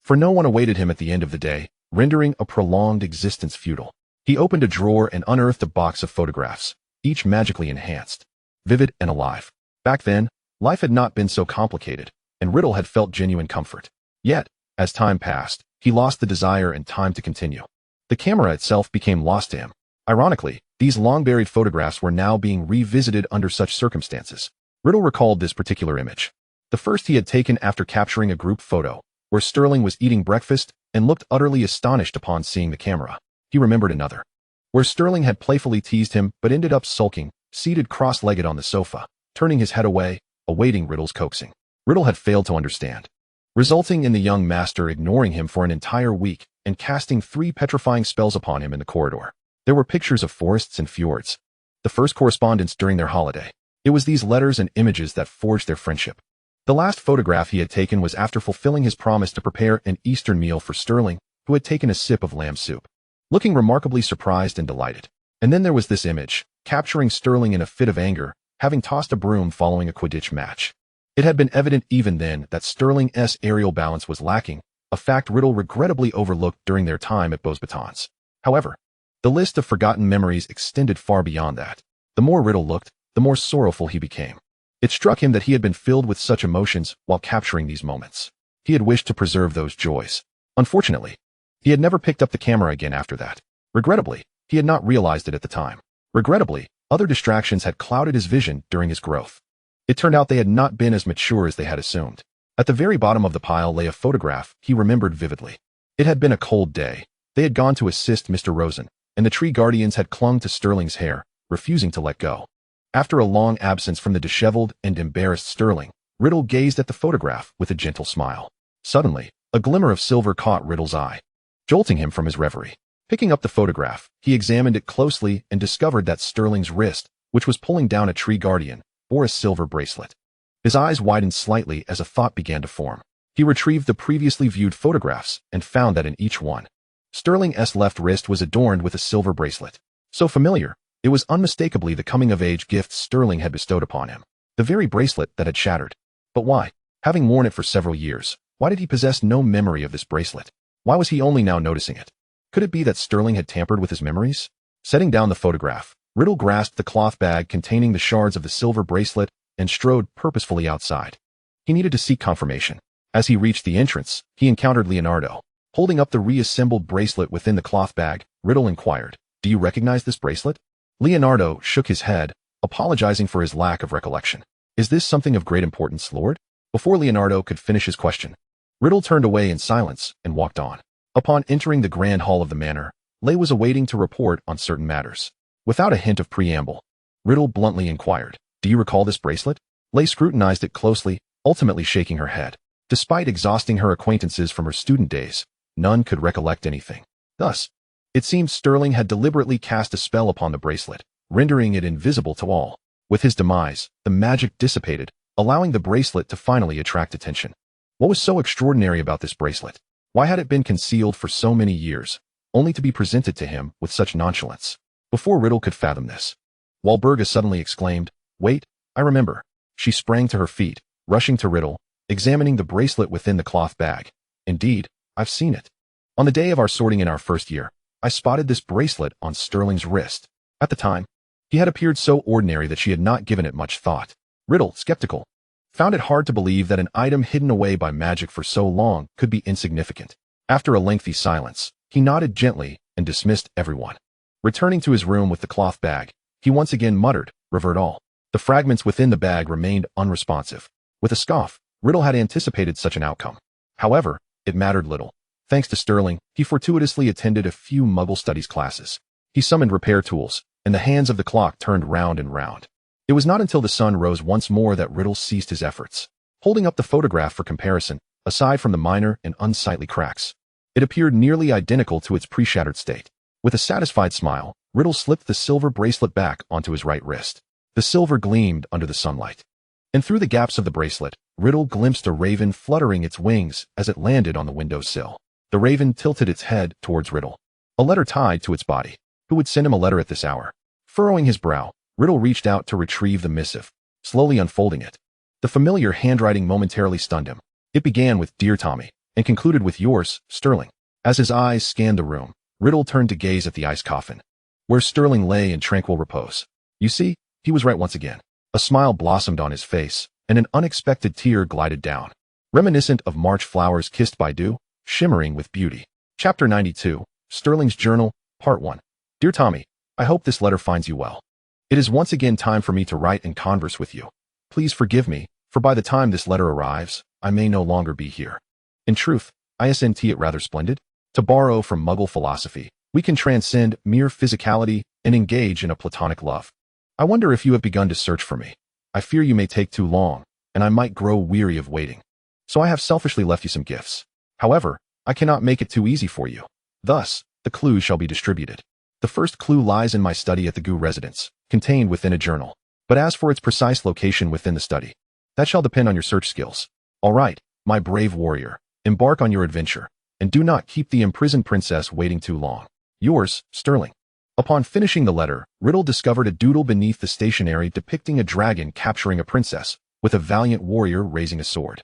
For no one awaited him at the end of the day, rendering a prolonged existence futile. He opened a drawer and unearthed a box of photographs, each magically enhanced, vivid and alive. Back then, life had not been so complicated, and Riddle had felt genuine comfort. Yet, as time passed, he lost the desire and time to continue. The camera itself became lost to him. Ironically, these long-buried photographs were now being revisited under such circumstances. Riddle recalled this particular image. The first he had taken after capturing a group photo, where Sterling was eating breakfast and looked utterly astonished upon seeing the camera. He remembered another, where Sterling had playfully teased him but ended up sulking, seated cross-legged on the sofa, turning his head away, awaiting Riddle's coaxing. Riddle had failed to understand, resulting in the young master ignoring him for an entire week and casting 3 petrifying spells upon him in the corridor. There were pictures of forests and fjords, the first correspondence during their holiday. It was these letters and images that forged their friendship. The last photograph he had taken was after fulfilling his promise to prepare an Eastern meal for Sterling, who had taken a sip of lamb soup, looking remarkably surprised and delighted. And then there was this image, capturing Sterling in a fit of anger, having tossed a broom following a Quidditch match. It had been evident even then that Sterling's aerial balance was lacking, a fact Riddle regrettably overlooked during their time at Beauxbatons. However, the list of forgotten memories extended far beyond that. The more Riddle looked, the more sorrowful he became. It struck him that he had been filled with such emotions while capturing these moments. He had wished to preserve those joys. Unfortunately, he had never picked up the camera again after that. Regrettably, he had not realized it at the time. Regrettably, other distractions had clouded his vision during his growth. It turned out they had not been as mature as they had assumed. At the very bottom of the pile lay a photograph he remembered vividly. It had been a cold day. They had gone to assist Mr. Rosen, and the tree guardians had clung to Sterling's hair, refusing to let go. After a long absence from the disheveled and embarrassed Sterling, Riddle gazed at the photograph with a gentle smile. Suddenly, a glimmer of silver caught Riddle's eye, jolting him from his reverie. Picking up the photograph, he examined it closely and discovered that Sterling's wrist, which was pulling down a tree guardian, bore a silver bracelet. His eyes widened slightly as a thought began to form. He retrieved the previously viewed photographs and found that in each one, Sterling's left wrist was adorned with a silver bracelet. So familiar, it was unmistakably the coming-of-age gift Sterling had bestowed upon him. The very bracelet that had shattered. But why? Having worn it for several years, why did he possess no memory of this bracelet? Why was he only now noticing it? Could it be that Sterling had tampered with his memories? Setting down the photograph, Riddle grasped the cloth bag containing the shards of the silver bracelet and strode purposefully outside. He needed to seek confirmation. As he reached the entrance, he encountered Leonardo. Holding up the reassembled bracelet within the cloth bag, Riddle inquired, "Do you recognize this bracelet?" Leonardo shook his head, apologizing for his lack of recollection. "Is this something of great importance, Lord?" Before Leonardo could finish his question, Riddle turned away in silence and walked on. Upon entering the grand hall of the manor, Lay was awaiting to report on certain matters. Without a hint of preamble, Riddle bluntly inquired, "Do you recall this bracelet?" Lay scrutinized it closely, ultimately shaking her head. Despite exhausting her acquaintances from her student days, none could recollect anything. Thus, it seemed Sterling had deliberately cast a spell upon the bracelet, rendering it invisible to all. With his demise, the magic dissipated, allowing the bracelet to finally attract attention. What was so extraordinary about this bracelet? Why had it been concealed for so many years, only to be presented to him with such nonchalance? Before Riddle could fathom this, Walburga suddenly exclaimed, "Wait, I remember." She sprang to her feet, rushing to Riddle, examining the bracelet within the cloth bag. "Indeed, I've seen it. On the day of our sorting in our first year, I spotted this bracelet on Sterling's wrist. At the time, he had appeared so ordinary that she had not given it much thought." Riddle, skeptical, found it hard to believe that an item hidden away by magic for so long could be insignificant. After a lengthy silence, he nodded gently and dismissed everyone. Returning to his room with the cloth bag, he once again muttered, "Revert all." The fragments within the bag remained unresponsive. With a scoff, Riddle had anticipated such an outcome. However, it mattered little. Thanks to Sterling, he fortuitously attended a few Muggle studies classes. He summoned repair tools, and the hands of the clock turned round and round. It was not until the sun rose once more that Riddle ceased his efforts. Holding up the photograph for comparison, aside from the minor and unsightly cracks, it appeared nearly identical to its pre-shattered state. With a satisfied smile, Riddle slipped the silver bracelet back onto his right wrist. The silver gleamed under the sunlight. And through the gaps of the bracelet, Riddle glimpsed a raven fluttering its wings as it landed on the windowsill. The raven tilted its head towards Riddle, a letter tied to its body. Who would send him a letter at this hour? Furrowing his brow, Riddle reached out to retrieve the missive, slowly unfolding it. The The familiar handwriting momentarily stunned him. It began with "Dear Tommy" and concluded with "Yours, Sterling." As his eyes scanned the room, Riddle turned to gaze at the ice coffin, where Sterling lay in tranquil repose. You see, he was right once again. A smile blossomed on his face, and an unexpected tear glided down, reminiscent of March flowers kissed by dew, shimmering with beauty. Chapter 92, Sterling's Journal, Part 1. Dear Tommy, I hope this letter finds you well. It is once again time for me to write and converse with you. Please forgive me, for by the time this letter arrives, I may no longer be here. In truth, isn't it rather splendid? To borrow from Muggle philosophy, we can transcend mere physicality and engage in a platonic love. I wonder if you have begun to search for me. I fear you may take too long, and I might grow weary of waiting. So I have selfishly left you some gifts. However, I cannot make it too easy for you. Thus, the clues shall be distributed. The first clue lies in my study at the Goo residence, contained within a journal. But as for its precise location within the study, that shall depend on your search skills. All right, my brave warrior, embark on your adventure, and do not keep the imprisoned princess waiting too long. Yours, Sterling. Upon finishing the letter, Riddle discovered a doodle beneath the stationery depicting a dragon capturing a princess, with a valiant warrior raising a sword.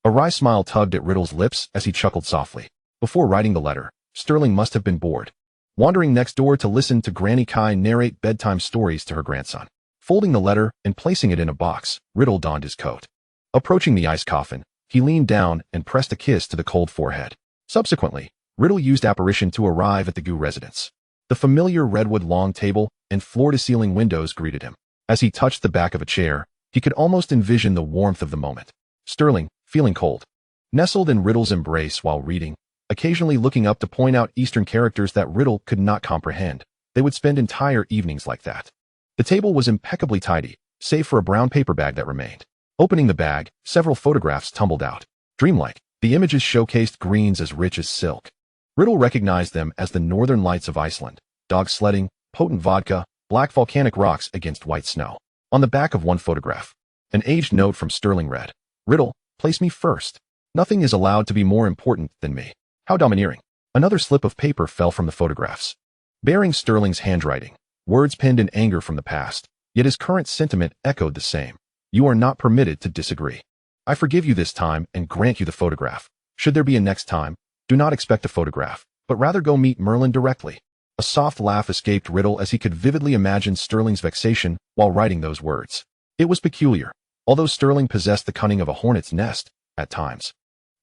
A wry smile tugged at Riddle's lips as he chuckled softly. Before writing the letter, Sterling must have been bored, wandering next door to listen to Granny Kai narrate bedtime stories to her grandson. Folding the letter and placing it in a box, Riddle donned his coat. Approaching the ice coffin, he leaned down and pressed a kiss to the cold forehead. Subsequently, Riddle used apparition to arrive at the Goo residence. The familiar redwood long table and floor-to-ceiling windows greeted him. As he touched the back of a chair, he could almost envision the warmth of the moment. Sterling, feeling cold, nestled in Riddle's embrace while reading, occasionally looking up to point out Eastern characters that Riddle could not comprehend. They would spend entire evenings like that. The table was impeccably tidy, save for a brown paper bag that remained. Opening the bag, several photographs tumbled out. Dreamlike, the images showcased greens as rich as silk. Riddle recognized them as the northern lights of Iceland, dog sledding, potent vodka, black volcanic rocks against white snow. On the back of one photograph, an aged note from Sterling read, Riddle, place me first. Nothing is allowed to be more important than me. How domineering. Another slip of paper fell from the photographs, bearing Sterling's handwriting, words penned in anger from the past, yet his current sentiment echoed the same. You are not permitted to disagree. I forgive you this time and grant you the photograph. Should there be a next time, do not expect a photograph, but rather go meet Merlin directly. A soft laugh escaped Riddle as he could vividly imagine Sterling's vexation while writing those words. It was peculiar. Although Sterling possessed the cunning of a hornet's nest, at times,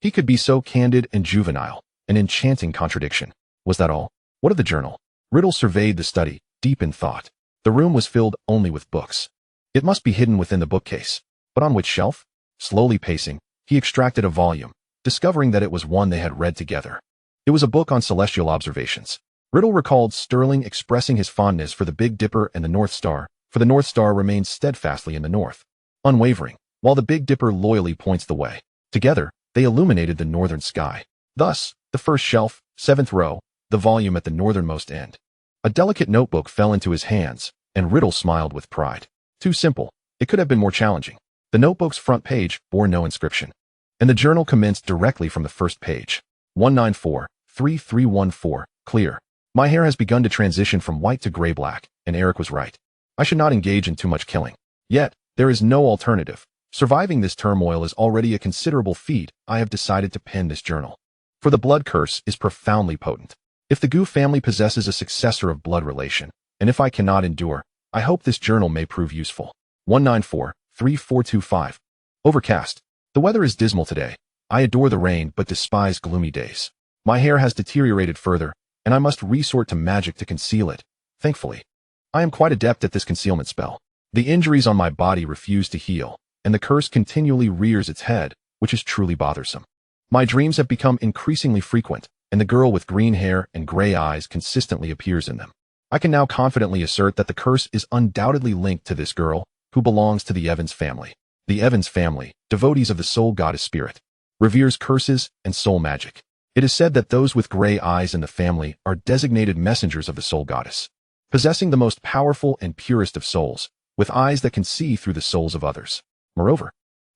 he could be so candid and juvenile, an enchanting contradiction. Was that all? What of the journal? Riddle surveyed the study, deep in thought. The room was filled only with books. It must be hidden within the bookcase. But on which shelf? Slowly pacing, he extracted a volume, discovering that it was one they had read together. It was a book on celestial observations. Riddle recalled Sterling expressing his fondness for the Big Dipper and the North Star, for the North Star remains steadfastly in the north, unwavering, while the Big Dipper loyally points the way. Together, they illuminated the northern sky. Thus, the first shelf, 7th row, the volume at the northernmost end. A delicate notebook fell into his hands, and Riddle smiled with pride. Too simple. It could have been more challenging. The notebook's front page bore no inscription, and the journal commenced directly from the first page. 194-3314, clear. My hair has begun to transition from white to gray-black, and Eric was right. I should not engage in too much killing. Yet, there is no alternative. Surviving this turmoil is already a considerable feat. I have decided to pen this journal. For the blood curse is profoundly potent. If the Goo family possesses a successor of blood relation, and if I cannot endure, I hope this journal may prove useful. 194-3425. Overcast. The weather is dismal today. I adore the rain but despise gloomy days. My hair has deteriorated further, and I must resort to magic to conceal it. Thankfully, I am quite adept at this concealment spell. The injuries on my body refuse to heal, and the curse continually rears its head, which is truly bothersome. My dreams have become increasingly frequent, and the girl with green hair and gray eyes consistently appears in them. I can now confidently assert that the curse is undoubtedly linked to this girl, who belongs to the Evans family. The Evans family, devotees of the soul goddess spirit, reveres curses and soul magic. It is said that those with gray eyes in the family are designated messengers of the soul goddess, possessing the most powerful and purest of souls, with eyes that can see through the souls of others. Moreover,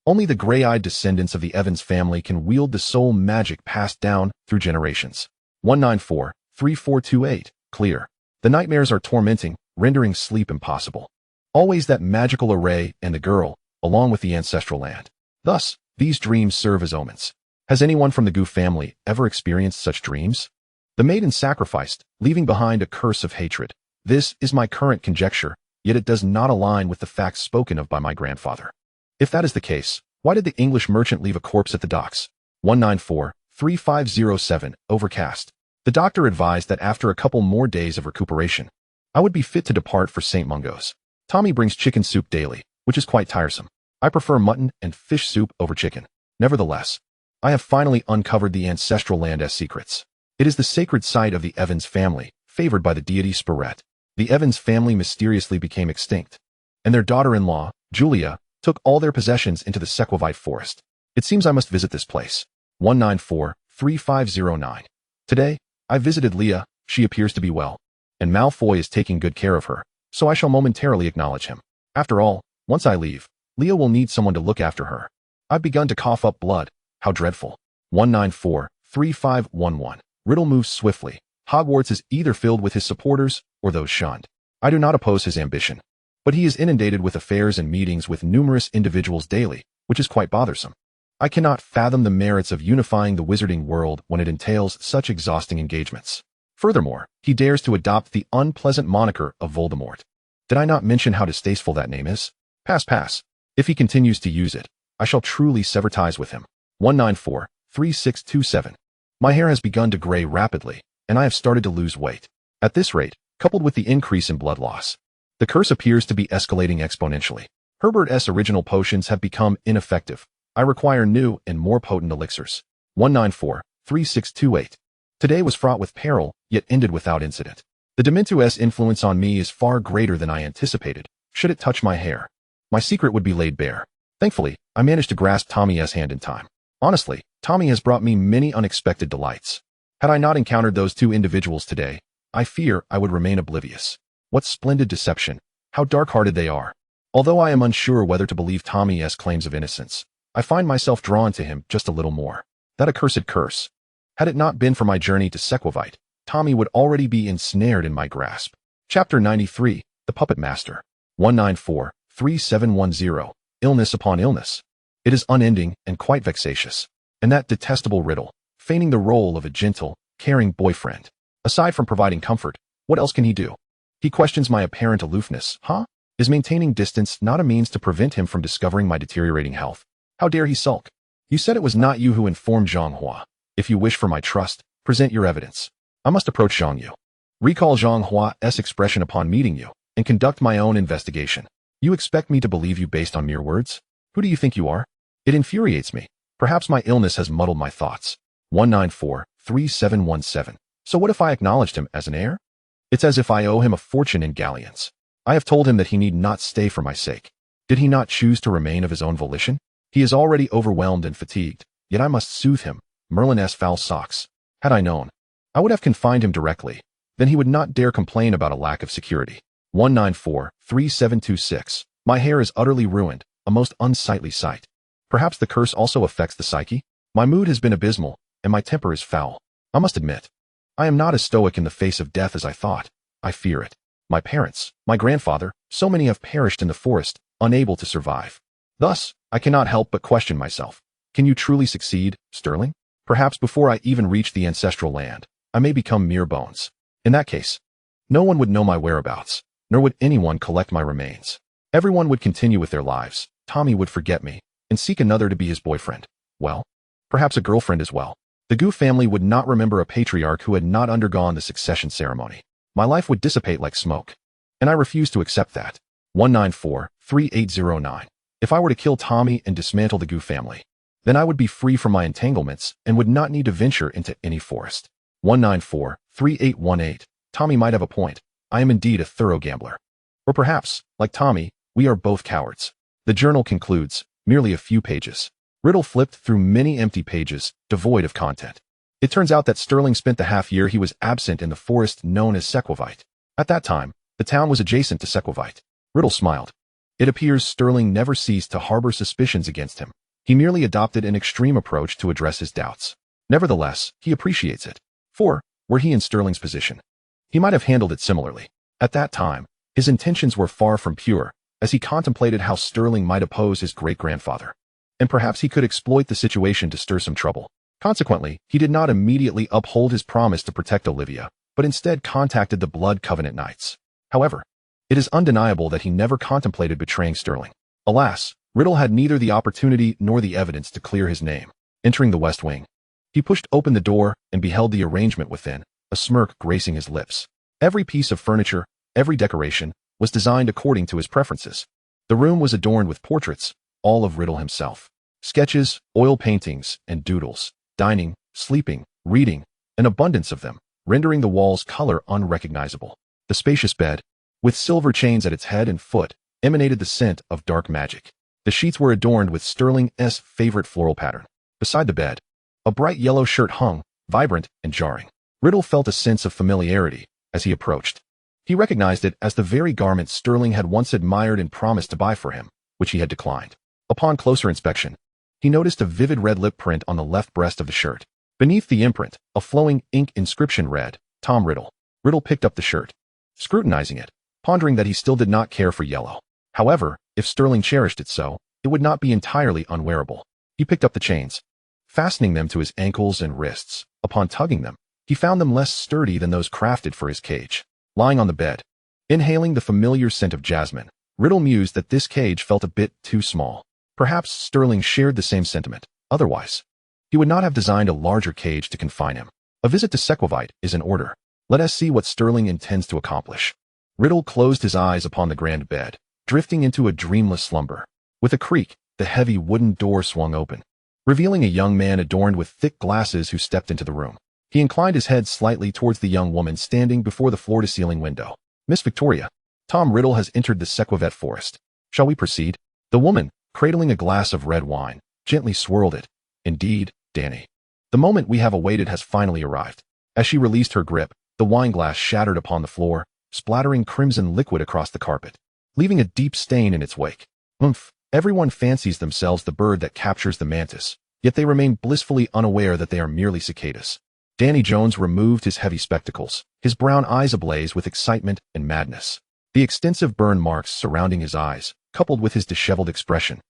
only the gray-eyed descendants of the Evans family can wield the soul magic passed down through generations. 194-3428, clear. The nightmares are tormenting, rendering sleep impossible. Always that magical array and the girl, along with the ancestral land. Thus, these dreams serve as omens. Has anyone from the Gu family ever experienced such dreams? The maiden sacrificed, leaving behind a curse of hatred. This is my current conjecture, yet it does not align with the facts spoken of by my grandfather. If that is the case, why did the English merchant leave a corpse at the docks? 194-3507, overcast. The doctor advised that after a couple more days of recuperation, I would be fit to depart for St. Mungo's. Tommy brings chicken soup daily, which is quite tiresome. I prefer mutton and fish soup over chicken. Nevertheless, I have finally uncovered the ancestral land as secrets. It is the sacred site of the Evans family, favored by the deity Spirit. The Evans family mysteriously became extinct, and their daughter-in-law, Julia, took all their possessions into the Sequoia forest. It seems I must visit this place. 194-3509. Today, I visited Leah. She appears to be well, and Malfoy is taking good care of her, so I shall momentarily acknowledge him. After all, once I leave, Leah will need someone to look after her. I've begun to cough up blood. How dreadful. 194-3511. Riddle moves swiftly. Hogwarts is either filled with his supporters or those shunned. I do not oppose his ambition, but he is inundated with affairs and meetings with numerous individuals daily, which is quite bothersome. I cannot fathom the merits of unifying the wizarding world when it entails such exhausting engagements. Furthermore, he dares to adopt the unpleasant moniker of Voldemort. Did I not mention how distasteful that name is? Pass. If he continues to use it, I shall truly sever ties with him. 194-3627. My hair has begun to gray rapidly, and I have started to lose weight. At this rate, coupled with the increase in blood loss, the curse appears to be escalating exponentially. Herbert's original potions have become ineffective. I require new and more potent elixirs. 194-3628. Today was fraught with peril, yet ended without incident. The Dementu's influence on me is far greater than I anticipated. Should it touch my hair, my secret would be laid bare. Thankfully, I managed to grasp Tommy's hand in time. Honestly, Tommy has brought me many unexpected delights. Had I not encountered those two individuals today, I fear I would remain oblivious. What splendid deception. How dark-hearted they are. Although I am unsure whether to believe Tommy's claims of innocence, I find myself drawn to him just a little more. That accursed curse. Had it not been for my journey to Sequoia, Tommy would already be ensnared in my grasp. Chapter 93, The Puppet Master. 194-3710. Illness upon illness. It is unending and quite vexatious. And that detestable Riddle, feigning the role of a gentle, caring boyfriend. Aside from providing comfort, what else can he do? He questions my apparent aloofness. Is maintaining distance not a means to prevent him from discovering my deteriorating health? How dare he sulk? You said it was not you who informed Zhang Hua. If you wish for my trust, present your evidence. I must approach Zhang Yu. Recall Zhang Hua's expression upon meeting you, and conduct my own investigation. You expect me to believe you based on mere words? Who do you think you are? It infuriates me. Perhaps my illness has muddled my thoughts. 194-3717. So what if I acknowledged him as an heir? It's as if I owe him a fortune in galleons. I have told him that he need not stay for my sake. Did he not choose to remain of his own volition? He is already overwhelmed and fatigued, yet I must soothe him. Merlin's foul socks. Had I known, I would have confined him directly. Then he would not dare complain about a lack of security. 194-3726. My hair is utterly ruined, a most unsightly sight. Perhaps the curse also affects the psyche? My mood has been abysmal, and my temper is foul. I must admit, I am not as stoic in the face of death as I thought. I fear it. My parents, my grandfather, so many have perished in the forest, unable to survive. Thus, I cannot help but question myself. Can you truly succeed, Sterling? Perhaps before I even reach the ancestral land, I may become mere bones. In that case, no one would know my whereabouts, nor would anyone collect my remains. Everyone would continue with their lives. Tommy would forget me, and seek another to be his boyfriend. Well, perhaps a girlfriend as well. The Gu family would not remember a patriarch who had not undergone the succession ceremony. My life would dissipate like smoke. And I refuse to accept that. 194-3809. If I were to kill Tommy and dismantle the Gu family, then I would be free from my entanglements and would not need to venture into any forest. 194-3818. Tommy might have a point. I am indeed a thorough gambler. Or perhaps, like Tommy, we are both cowards. The journal concludes, merely a few pages. Riddle flipped through many empty pages, devoid of content. It turns out that Sterling spent the half year he was absent in the forest known as Sequoia. At that time, the town was adjacent to Sequoia. Riddle smiled. It appears Sterling never ceased to harbor suspicions against him. He merely adopted an extreme approach to address his doubts. Nevertheless, he appreciates it. For, were he in Sterling's position, he might have handled it similarly. At that time, his intentions were far from pure, as he contemplated how Sterling might oppose his great-grandfather. And perhaps he could exploit the situation to stir some trouble. Consequently, he did not immediately uphold his promise to protect Olivia, but instead contacted the Blood Covenant Knights. However, it is undeniable that he never contemplated betraying Sterling. Alas, Riddle had neither the opportunity nor the evidence to clear his name. Entering the West Wing, he pushed open the door and beheld the arrangement within, a smirk gracing his lips. Every piece of furniture, every decoration, was designed according to his preferences. The room was adorned with portraits, all of Riddle himself. Sketches, oil paintings, and doodles. Dining, sleeping, reading, an abundance of them, rendering the walls color unrecognizable. The spacious bed, with silver chains at its head and foot, emanated the scent of dark magic. The sheets were adorned with Sterling's favorite floral pattern. Beside the bed, a bright yellow shirt hung, vibrant and jarring. Riddle felt a sense of familiarity as he approached. He recognized it as the very garment Sterling had once admired and promised to buy for him, which he had declined. Upon closer inspection, he noticed a vivid red lip print on the left breast of the shirt. Beneath the imprint, a flowing ink inscription read, Tom Riddle. Riddle picked up the shirt, scrutinizing it, pondering that he still did not care for yellow. However, if Sterling cherished it so, it would not be entirely unwearable. He picked up the chains, fastening them to his ankles and wrists. Upon tugging them, he found them less sturdy than those crafted for his cage. Lying on the bed, inhaling the familiar scent of jasmine, Riddle mused that this cage felt a bit too small. Perhaps Sterling shared the same sentiment. Otherwise, he would not have designed a larger cage to confine him. A visit to Sequovite is in order. Let us see what Sterling intends to accomplish. Riddle closed his eyes upon the grand bed, drifting into a dreamless slumber. With a creak, the heavy wooden door swung open, revealing a young man adorned with thick glasses who stepped into the room. He inclined his head slightly towards the young woman standing before the floor-to-ceiling window. Miss Victoria, Tom Riddle has entered the Sequovet forest. Shall we proceed? The woman, cradling a glass of red wine, gently swirled it. Indeed, Danny. The moment we have awaited has finally arrived. As she released her grip, the wineglass shattered upon the floor, splattering crimson liquid across the carpet, leaving a deep stain in its wake. Oomph! Everyone fancies themselves the bird that captures the mantis, yet they remain blissfully unaware that they are merely cicadas. Danny Jones removed his heavy spectacles, his brown eyes ablaze with excitement and madness. The extensive burn marks surrounding his eyes, coupled with his disheveled expression,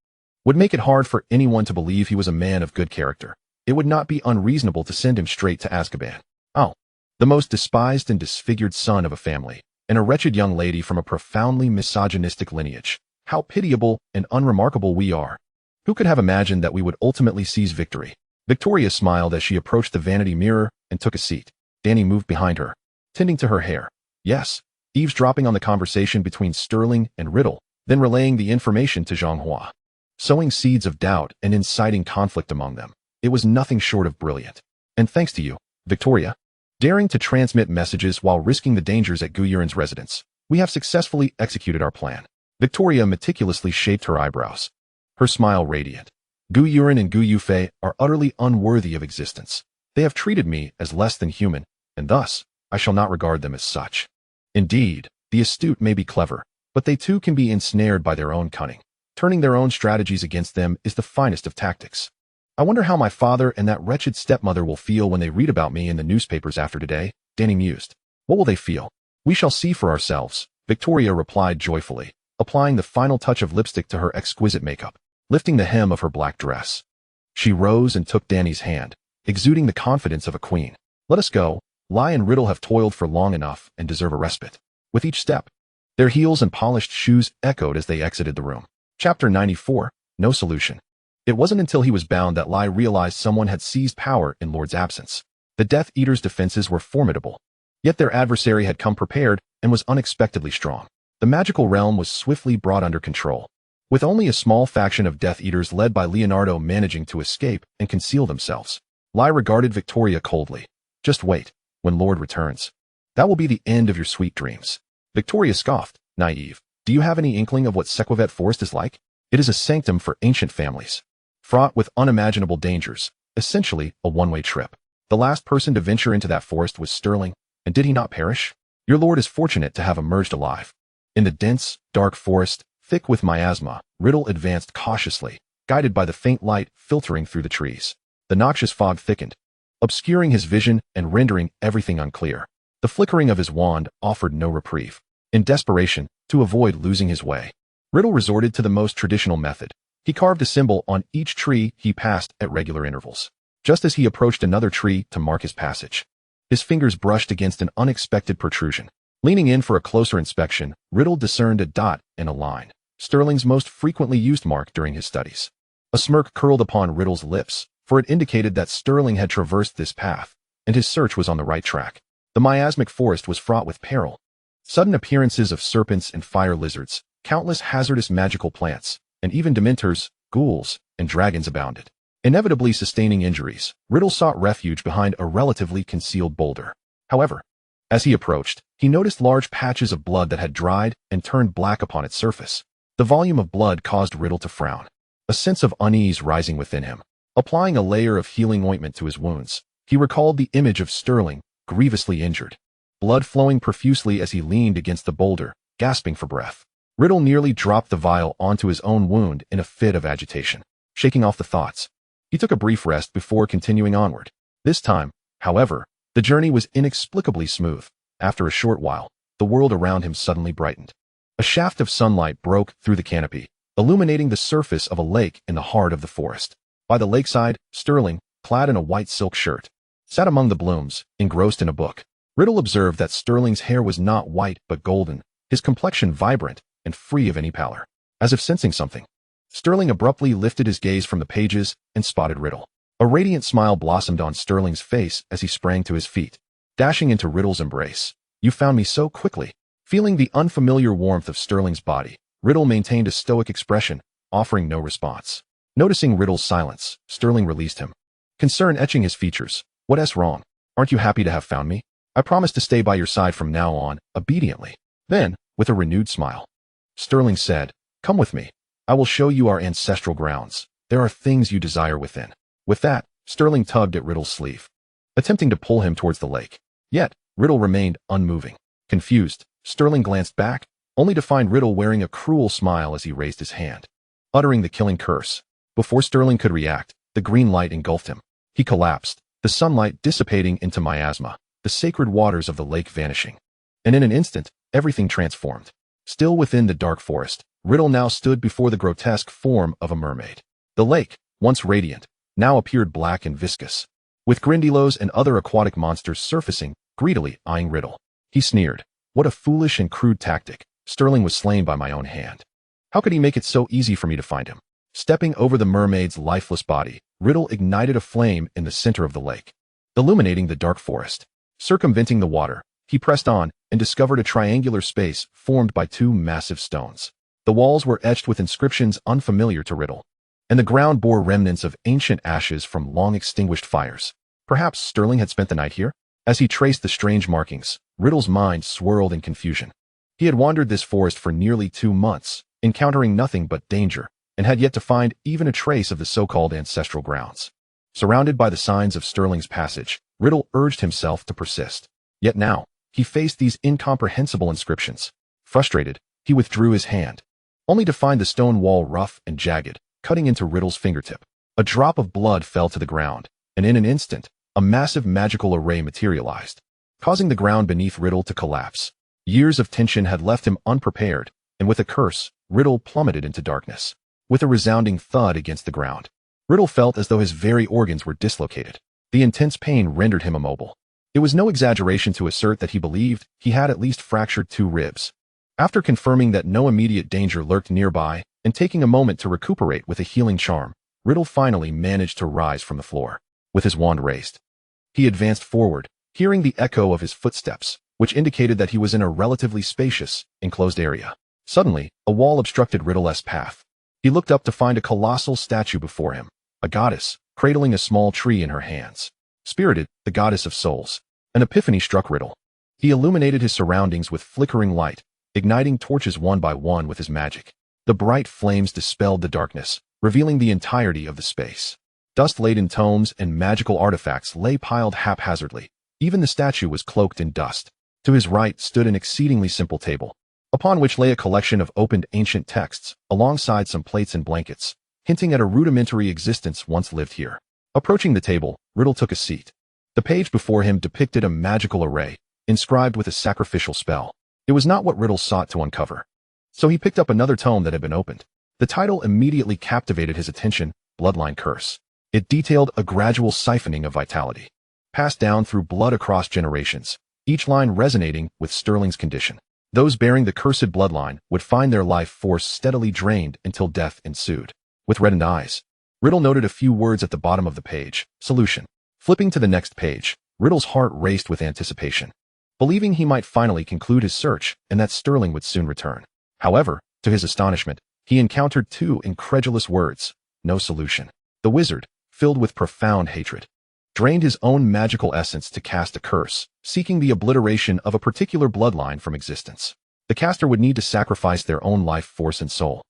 would make it hard for anyone to believe he was a man of good character. It would not be unreasonable to send him straight to Azkaban. Oh, the most despised and disfigured son of a family, and a wretched young lady from a profoundly misogynistic lineage. How pitiable and unremarkable we are. Who could have imagined that we would ultimately seize victory? Victoria smiled as she approached the vanity mirror and took a seat. Danny moved behind her, tending to her hair. Yes, eavesdropping on the conversation between Sterling and Riddle, then relaying the information to Zhonghua, sowing seeds of doubt and inciting conflict among them. It was nothing short of brilliant. And thanks to you, Victoria, daring to transmit messages while risking the dangers at Gu Yuren's residence, we have successfully executed our plan. Victoria meticulously shaped her eyebrows, her smile radiant. Gu Yuren and Gu Yufei are utterly unworthy of existence. They have treated me as less than human, and thus, I shall not regard them as such. Indeed, the astute may be clever, but they too can be ensnared by their own cunning. Turning their own strategies against them is the finest of tactics. I wonder how my father and that wretched stepmother will feel when they read about me in the newspapers after today, Danny mused. What will they feel? We shall see for ourselves, Victoria replied joyfully, applying the final touch of lipstick to her exquisite makeup, lifting the hem of her black dress. She rose and took Danny's hand, exuding the confidence of a queen. Let us go. Lai and Riddle have toiled for long enough and deserve a respite. With each step, their heels and polished shoes echoed as they exited the room. Chapter 94, No Solution. It wasn't until he was bound that Lai realized someone had seized power in Lord's absence. The Death Eater's defenses were formidable, yet their adversary had come prepared and was unexpectedly strong. The magical realm was swiftly brought under control, with only a small faction of Death Eaters led by Leonardo managing to escape and conceal themselves. Lai regarded Victoria coldly. Just wait. When Lord returns, that will be the end of your sweet dreams. Victoria scoffed, naive. Do you have any inkling of what Sequovet Forest is like? It is a sanctum for ancient families, fraught with unimaginable dangers, essentially a one-way trip. The last person to venture into that forest was Sterling, and did he not perish? Your lord is fortunate to have emerged alive. In the dense, dark forest, thick with miasma, Riddle advanced cautiously, guided by the faint light filtering through the trees. The noxious fog thickened, obscuring his vision and rendering everything unclear. The flickering of his wand offered no reprieve. In desperation, to avoid losing his way, Riddle resorted to the most traditional method. He carved a symbol on each tree he passed at regular intervals. Just as he approached another tree to mark his passage, his fingers brushed against an unexpected protrusion. Leaning in for a closer inspection, Riddle discerned a dot and a line, Sterling's most frequently used mark during his studies. A smirk curled upon Riddle's lips, for it indicated that Sterling had traversed this path, and his search was on the right track. The miasmic forest was fraught with peril. Sudden appearances of serpents and fire lizards, countless hazardous magical plants, and even dementors, ghouls, and dragons abounded. Inevitably sustaining injuries, Riddle sought refuge behind a relatively concealed boulder. However, as he approached, he noticed large patches of blood that had dried and turned black upon its surface. The volume of blood caused Riddle to frown, a sense of unease rising within him. Applying a layer of healing ointment to his wounds, he recalled the image of Sterling, grievously injured, blood flowing profusely as he leaned against the boulder, gasping for breath. Riddle nearly dropped the vial onto his own wound in a fit of agitation. Shaking off the thoughts, he took a brief rest before continuing onward. This time, however, the journey was inexplicably smooth. After a short while, the world around him suddenly brightened. A shaft of sunlight broke through the canopy, illuminating the surface of a lake in the heart of the forest. By the lakeside, Sterling, clad in a white silk shirt, sat among the blooms, engrossed in a book. Riddle observed that Sterling's hair was not white but golden, his complexion vibrant and free of any pallor. As if sensing something, Sterling abruptly lifted his gaze from the pages and spotted Riddle. A radiant smile blossomed on Sterling's face as he sprang to his feet, dashing into Riddle's embrace. "You found me so quickly." Feeling the unfamiliar warmth of Sterling's body, Riddle maintained a stoic expression, offering no response. Noticing Riddle's silence, Sterling released him, concern etching his features. "What's wrong? Aren't you happy to have found me? I promise to stay by your side from now on," obediently. Then, with a renewed smile, Sterling said, "Come with me. I will show you our ancestral grounds. There are things you desire within." With that, Sterling tugged at Riddle's sleeve, attempting to pull him towards the lake. Yet, Riddle remained unmoving. Confused, Sterling glanced back, only to find Riddle wearing a cruel smile as he raised his hand, uttering the killing curse. Before Sterling could react, the green light engulfed him. He collapsed, the sunlight dissipating into miasma, the sacred waters of the lake vanishing. And in an instant, everything transformed. Still within the dark forest, Riddle now stood before the grotesque form of a mermaid. The lake, once radiant, now appeared black and viscous, with Grindylows and other aquatic monsters surfacing, greedily eyeing Riddle. He sneered. "What a foolish and crude tactic. Sterling was slain by my own hand. How could he make it so easy for me to find him?" Stepping over the mermaid's lifeless body, Riddle ignited a flame in the center of the lake, illuminating the dark forest. Circumventing the water, he pressed on and discovered a triangular space formed by two massive stones. The walls were etched with inscriptions unfamiliar to Riddle, and the ground bore remnants of ancient ashes from long-extinguished fires. Perhaps Sterling had spent the night here? As he traced the strange markings, Riddle's mind swirled in confusion. He had wandered this forest for nearly 2 months, encountering nothing but danger, and had yet to find even a trace of the so-called ancestral grounds. Surrounded by the signs of Sterling's passage, Riddle urged himself to persist. Yet now, he faced these incomprehensible inscriptions. Frustrated, he withdrew his hand, only to find the stone wall rough and jagged, cutting into Riddle's fingertip. A drop of blood fell to the ground, and in an instant, a massive magical array materialized, causing the ground beneath Riddle to collapse. Years of tension had left him unprepared, and with a curse, Riddle plummeted into darkness. With a resounding thud against the ground, Riddle felt as though his very organs were dislocated. The intense pain rendered him immobile. It was no exaggeration to assert that he believed he had at least fractured 2 ribs. After confirming that no immediate danger lurked nearby, and taking a moment to recuperate with a healing charm, Riddle finally managed to rise from the floor. With his wand raised, he advanced forward, hearing the echo of his footsteps, which indicated that he was in a relatively spacious, enclosed area. Suddenly, a wall obstructed Riddle's path. He looked up to find a colossal statue before him, a goddess, cradling a small tree in her hands. Spirited, the goddess of souls. An epiphany struck Riddle. He illuminated his surroundings with flickering light, igniting torches one by one with his magic. The bright flames dispelled the darkness, revealing the entirety of the space. Dust-laden tomes and magical artifacts lay piled haphazardly. Even the statue was cloaked in dust. To his right stood an exceedingly simple table, upon which lay a collection of opened ancient texts, alongside some plates and blankets, hinting at a rudimentary existence once lived here. Approaching the table, Riddle took a seat. The page before him depicted a magical array, inscribed with a sacrificial spell. It was not what Riddle sought to uncover. So he picked up another tome that had been opened. The title immediately captivated his attention, Bloodline Curse. It detailed a gradual siphoning of vitality, passed down through blood across generations, each line resonating with Sterling's condition. Those bearing the cursed bloodline would find their life force steadily drained until death ensued. With reddened eyes, Riddle noted a few words at the bottom of the page. Solution. Flipping to the next page, Riddle's heart raced with anticipation, believing he might finally conclude his search and that Sterling would soon return. However, to his astonishment, he encountered two incredulous words: no solution. The wizard, filled with profound hatred, drained his own magical essence to cast a curse, seeking the obliteration of a particular bloodline from existence. The caster would need to sacrifice their own life force and soul,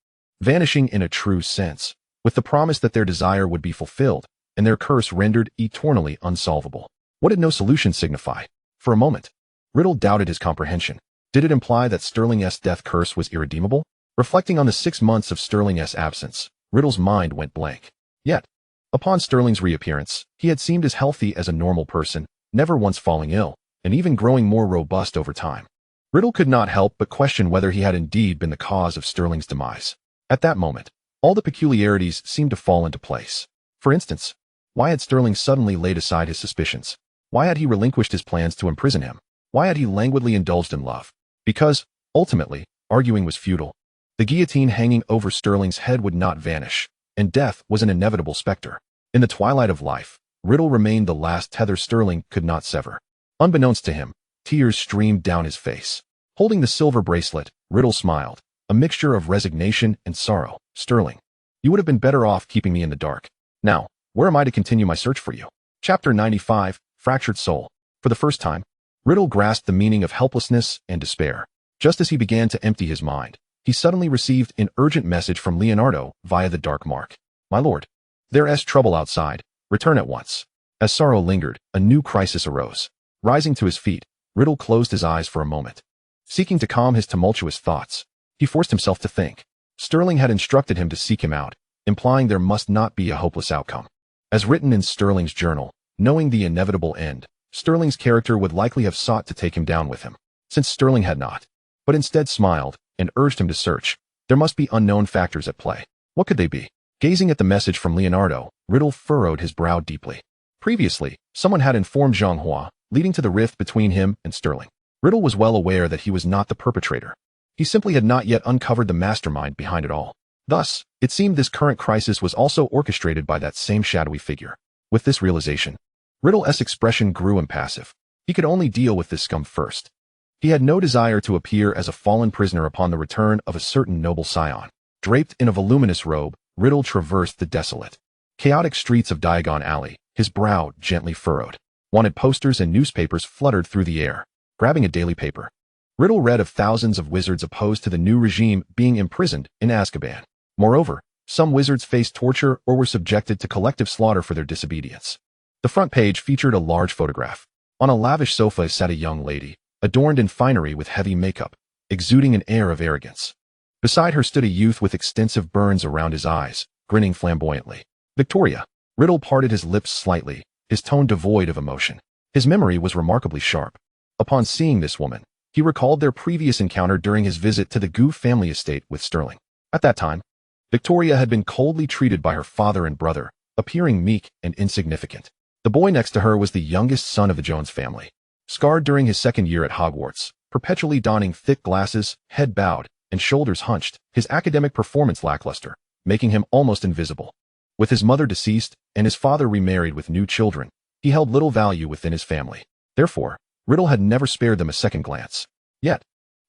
vanishing in a true sense, with the promise that their desire would be fulfilled and their curse rendered eternally unsolvable. What did no solution signify? For a moment, Riddle doubted his comprehension. Did it imply that Sterling's death curse was irredeemable? Reflecting on the 6 months of Sterling's absence, Riddle's mind went blank. Yet, upon Sterling's reappearance, he had seemed as healthy as a normal person, never once falling ill, and even growing more robust over time. Riddle could not help but question whether he had indeed been the cause of Sterling's demise. At that moment, all the peculiarities seemed to fall into place. For instance, why had Sterling suddenly laid aside his suspicions? Why had he relinquished his plans to imprison him? Why had he languidly indulged in love? Because, ultimately, arguing was futile. The guillotine hanging over Sterling's head would not vanish, and death was an inevitable specter. In the twilight of life, Riddle remained the last tether Sterling could not sever. Unbeknownst to him, tears streamed down his face. Holding the silver bracelet, Riddle smiled, a mixture of resignation and sorrow. Sterling, you would have been better off keeping me in the dark. Now, where am I to continue my search for you? Chapter 95, Fractured Soul. For the first time, Riddle grasped the meaning of helplessness and despair. Just as he began to empty his mind, he suddenly received an urgent message from Leonardo via the dark mark. My lord, there's trouble outside. Return at once. As sorrow lingered, a new crisis arose. Rising to his feet, Riddle closed his eyes for a moment. Seeking to calm his tumultuous thoughts, he forced himself to think. Sterling had instructed him to seek him out, implying there must not be a hopeless outcome. As written in Sterling's journal, knowing the inevitable end, Sterling's character would likely have sought to take him down with him. Since Sterling had not, but instead smiled and urged him to search, there must be unknown factors at play. What could they be? Gazing at the message from Leonardo, Riddle furrowed his brow deeply. Previously, someone had informed Zhang Hua, leading to the rift between him and Sterling. Riddle was well aware that he was not the perpetrator. He simply had not yet uncovered the mastermind behind it all. Thus, it seemed this current crisis was also orchestrated by that same shadowy figure. With this realization, Riddle's expression grew impassive. He could only deal with this scum first. He had no desire to appear as a fallen prisoner upon the return of a certain noble scion. Draped in a voluminous robe, Riddle traversed the desolate, chaotic streets of Diagon Alley, his brow gently furrowed. Wanted posters and newspapers fluttered through the air. Grabbing a daily paper, Riddle read of thousands of wizards opposed to the new regime being imprisoned in Azkaban. Moreover, some wizards faced torture or were subjected to collective slaughter for their disobedience. The front page featured a large photograph. On a lavish sofa sat a young lady, adorned in finery with heavy makeup, exuding an air of arrogance. Beside her stood a youth with extensive burns around his eyes, grinning flamboyantly. Victoria. Riddle parted his lips slightly, his tone devoid of emotion. His memory was remarkably sharp. Upon seeing this woman, he recalled their previous encounter during his visit to the Gu family estate with Sterling. At that time, Victoria had been coldly treated by her father and brother, appearing meek and insignificant. The boy next to her was the youngest son of the Jones family. Scarred during his second year at Hogwarts, perpetually donning thick glasses, head bowed, and shoulders hunched, his academic performance lackluster, making him almost invisible. With his mother deceased and his father remarried with new children, he held little value within his family. Therefore, Riddle had never spared them a second glance. Yet,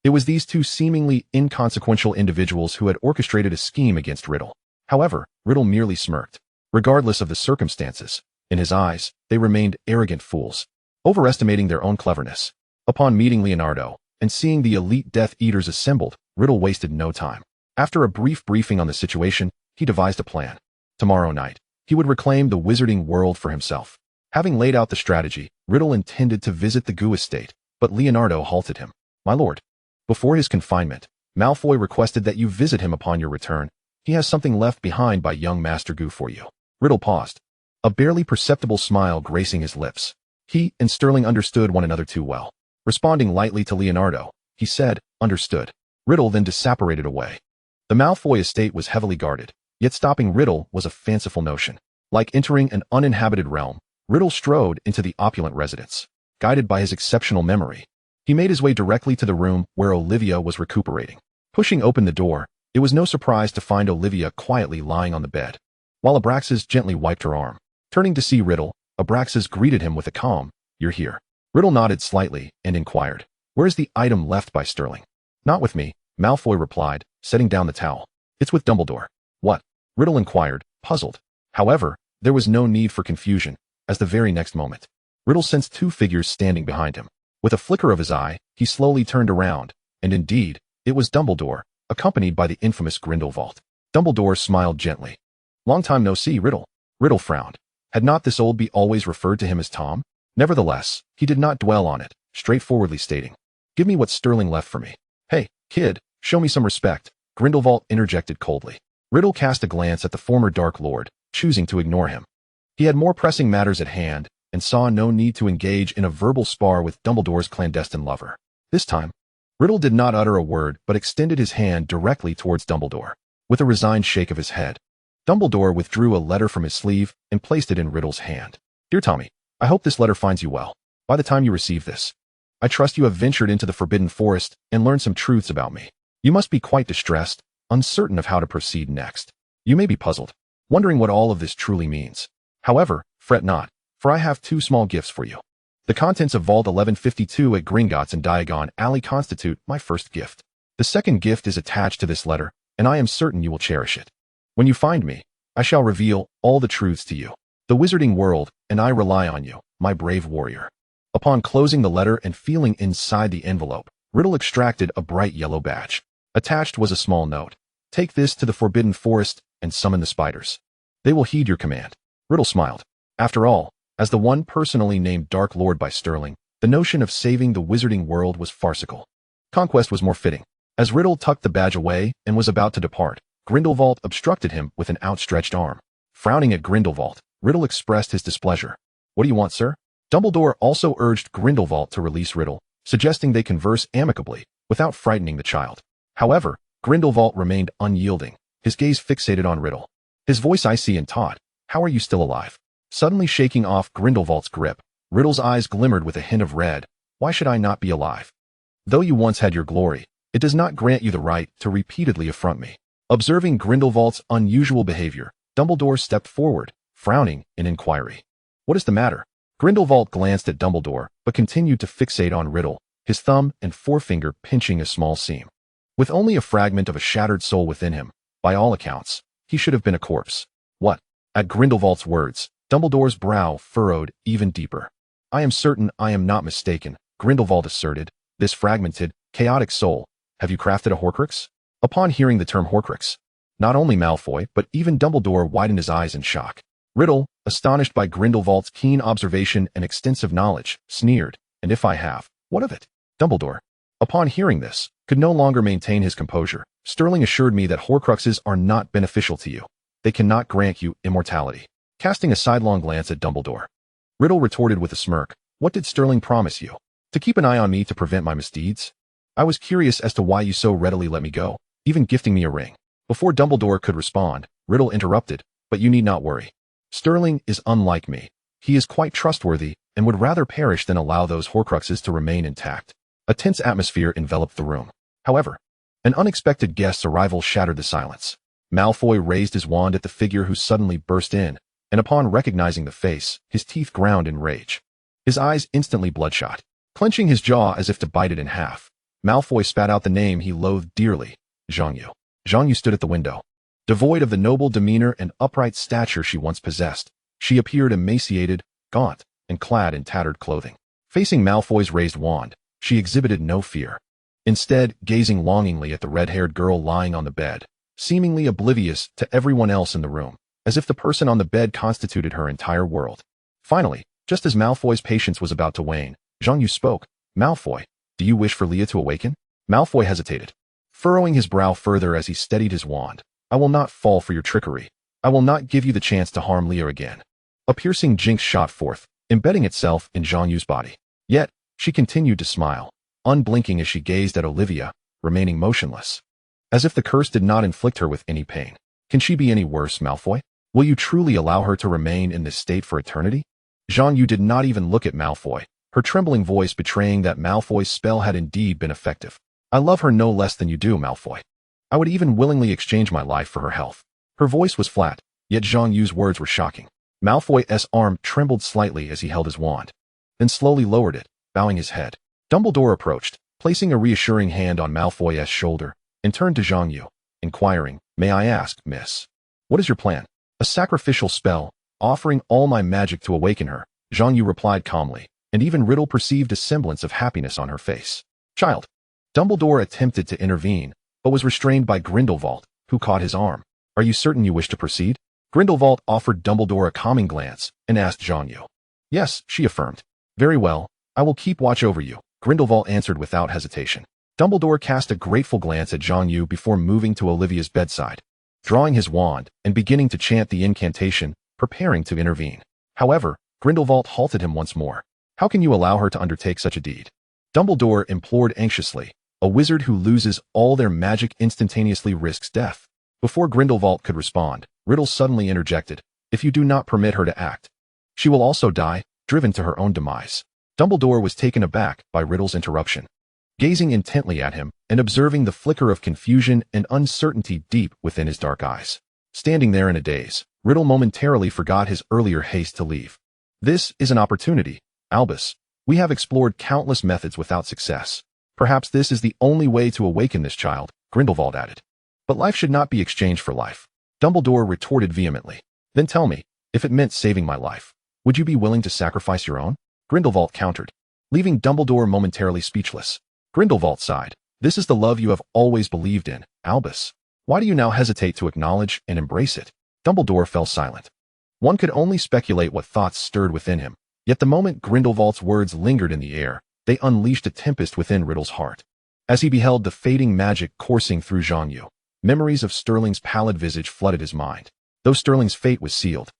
it was these two seemingly inconsequential individuals who had orchestrated a scheme against Riddle. However, Riddle merely smirked. Regardless of the circumstances, in his eyes, they remained arrogant fools, overestimating their own cleverness. Upon meeting Leonardo and seeing the elite Death Eaters assembled, Riddle wasted no time. After a brief briefing on the situation, he devised a plan. Tomorrow night, he would reclaim the wizarding world for himself. Having laid out the strategy, Riddle intended to visit the Gu estate, but Leonardo halted him. My lord, before his confinement, Malfoy requested that you visit him upon your return. He has something left behind by young Master Gu for you. Riddle paused, a barely perceptible smile gracing his lips. He and Sterling understood one another too well. Responding lightly to Leonardo, he said, understood. Riddle then disapparated away. The Malfoy estate was heavily guarded, yet stopping Riddle was a fanciful notion. Like entering an uninhabited realm, Riddle strode into the opulent residence. Guided by his exceptional memory, he made his way directly to the room where Olivia was recuperating. Pushing open the door, it was no surprise to find Olivia quietly lying on the bed, while Abraxas gently wiped her arm. Turning to see Riddle, Abraxas greeted him with a calm, "You're here." Riddle nodded slightly and inquired, "Where's the item left by Sterling?" "Not with me," Malfoy replied, setting down the towel. "It's with Dumbledore." "What?" Riddle inquired, puzzled. However, there was no need for confusion, as the very next moment, Riddle sensed two figures standing behind him. With a flicker of his eye, he slowly turned around, and indeed, it was Dumbledore, accompanied by the infamous Grindelwald. Dumbledore smiled gently. "Long time no see, Riddle." Riddle frowned. Had not this old be always referred to him as Tom? Nevertheless, he did not dwell on it, straightforwardly stating, "Give me what Sterling left for me." "Hey, kid, show me some respect," Grindelwald interjected coldly. Riddle cast a glance at the former Dark Lord, choosing to ignore him. He had more pressing matters at hand, and saw no need to engage in a verbal spar with Dumbledore's clandestine lover. This time, Riddle did not utter a word but extended his hand directly towards Dumbledore. With a resigned shake of his head, Dumbledore withdrew a letter from his sleeve and placed it in Riddle's hand. "Dear Tommy, I hope this letter finds you well. By the time you receive this, I trust you have ventured into the Forbidden Forest and learned some truths about me. You must be quite distressed, uncertain of how to proceed next. You may be puzzled, wondering what all of this truly means. However, fret not, for I have two small gifts for you. The contents of Vault 1152 at Gringotts and Diagon Alley constitute my first gift. The second gift is attached to this letter, and I am certain you will cherish it. When you find me, I shall reveal all the truths to you. The wizarding world, and I rely on you, my brave warrior." Upon closing the letter and feeling inside the envelope, Riddle extracted a bright yellow badge. Attached was a small note. "Take this to the Forbidden Forest and summon the spiders. They will heed your command." Riddle smiled. After all, as the one personally named Dark Lord by Sterling, the notion of saving the wizarding world was farcical. Conquest was more fitting. As Riddle tucked the badge away and was about to depart, Grindelwald obstructed him with an outstretched arm. Frowning at Grindelwald, Riddle expressed his displeasure. "What do you want, sir?" Dumbledore also urged Grindelwald to release Riddle, suggesting they converse amicably, without frightening the child. However, Grindelwald remained unyielding, his gaze fixated on Riddle. His voice icy and taut. "How are you still alive?" Suddenly shaking off Grindelwald's grip, Riddle's eyes glimmered with a hint of red. "Why should I not be alive? Though you once had your glory, it does not grant you the right to repeatedly affront me." Observing Grindelwald's unusual behavior, Dumbledore stepped forward, frowning in inquiry. "What is the matter?" Grindelwald glanced at Dumbledore, but continued to fixate on Riddle, his thumb and forefinger pinching a small seam. With only a fragment of a shattered soul within him, by all accounts, he should have been a corpse. "What?" At Grindelwald's words, Dumbledore's brow furrowed even deeper. "I am certain I am not mistaken," Grindelwald asserted. "This fragmented, chaotic soul, have you crafted a Horcrux?" Upon hearing the term Horcrux, not only Malfoy but even Dumbledore widened his eyes in shock. Riddle, astonished by Grindelwald's keen observation and extensive knowledge, sneered, "And if I have, what of it?" Dumbledore, upon hearing this, could no longer maintain his composure. "Sterling assured me that Horcruxes are not beneficial to you. They cannot grant you immortality." Casting a sidelong glance at Dumbledore, Riddle retorted with a smirk, "What did Sterling promise you? To keep an eye on me to prevent my misdeeds? I was curious as to why you so readily let me go, even gifting me a ring." Before Dumbledore could respond, Riddle interrupted, "But you need not worry. Sterling is unlike me. He is quite trustworthy and would rather perish than allow those Horcruxes to remain intact." A tense atmosphere enveloped the room. However, an unexpected guest's arrival shattered the silence. Malfoy raised his wand at the figure who suddenly burst in, and upon recognizing the face, his teeth ground in rage. His eyes instantly bloodshot. Clenching his jaw as if to bite it in half, Malfoy spat out the name he loathed dearly, Zhang. Zhang stood at the window. Devoid of the noble demeanor and upright stature she once possessed, she appeared emaciated, gaunt, and clad in tattered clothing. Facing Malfoy's raised wand, she exhibited no fear. Instead, gazing longingly at the red-haired girl lying on the bed, seemingly oblivious to everyone else in the room, as if the person on the bed constituted her entire world. Finally, just as Malfoy's patience was about to wane, Zhang spoke. "Malfoy, do you wish for Leah to awaken?" Malfoy hesitated, furrowing his brow further as he steadied his wand. "I will not fall for your trickery. I will not give you the chance to harm Leah again." A piercing jinx shot forth, embedding itself in Zhang Yu's body. Yet, she continued to smile, unblinking as she gazed at Olivia, remaining motionless. As if the curse did not inflict her with any pain. Can she be any worse, Malfoy? Will you truly allow her to remain in this state for eternity? Zhang Yu did not even look at Malfoy, her trembling voice betraying that Malfoy's spell had indeed been effective. I love her no less than you do, Malfoy. I would even willingly exchange my life for her health. Her voice was flat, yet Zhang Yu's words were shocking. Malfoy's arm trembled slightly as he held his wand, then slowly lowered it, bowing his head. Dumbledore approached, placing a reassuring hand on Malfoy's shoulder, and turned to Zhang Yu, inquiring, "May I ask, miss, what is your plan?" "A sacrificial spell, offering all my magic to awaken her," Zhang Yu replied calmly, and even Riddle perceived a semblance of happiness on her face. "Child." Dumbledore attempted to intervene, but was restrained by Grindelwald, who caught his arm. "Are you certain you wish to proceed?" Grindelwald offered Dumbledore a calming glance and asked Zhang Yu. "Yes," she affirmed. "Very well, I will keep watch over you," Grindelwald answered without hesitation. Dumbledore cast a grateful glance at Zhang Yu before moving to Olivia's bedside, drawing his wand and beginning to chant the incantation, preparing to intervene. However, Grindelwald halted him once more. "How can you allow her to undertake such a deed?" Dumbledore implored anxiously. "A wizard who loses all their magic instantaneously risks death." Before Grindelwald could respond, Riddle suddenly interjected, "If you do not permit her to act, she will also die, driven to her own demise." Dumbledore was taken aback by Riddle's interruption. Gazing intently at him and observing the flicker of confusion and uncertainty deep within his dark eyes. Standing there in a daze, Riddle momentarily forgot his earlier haste to leave. "This is an opportunity, Albus. We have explored countless methods without success. Perhaps this is the only way to awaken this child," Grindelwald added. "But life should not be exchanged for life," Dumbledore retorted vehemently. "Then tell me, if it meant saving my life, would you be willing to sacrifice your own?" Grindelwald countered, leaving Dumbledore momentarily speechless. Grindelwald sighed. "This is the love you have always believed in, Albus. Why do you now hesitate to acknowledge and embrace it?" Dumbledore fell silent. One could only speculate what thoughts stirred within him, yet the moment Grindelwald's words lingered in the air, they unleashed a tempest within Riddle's heart. As he beheld the fading magic coursing through Zhang Yu, memories of Sterling's pallid visage flooded his mind. Though Sterling's fate was sealed,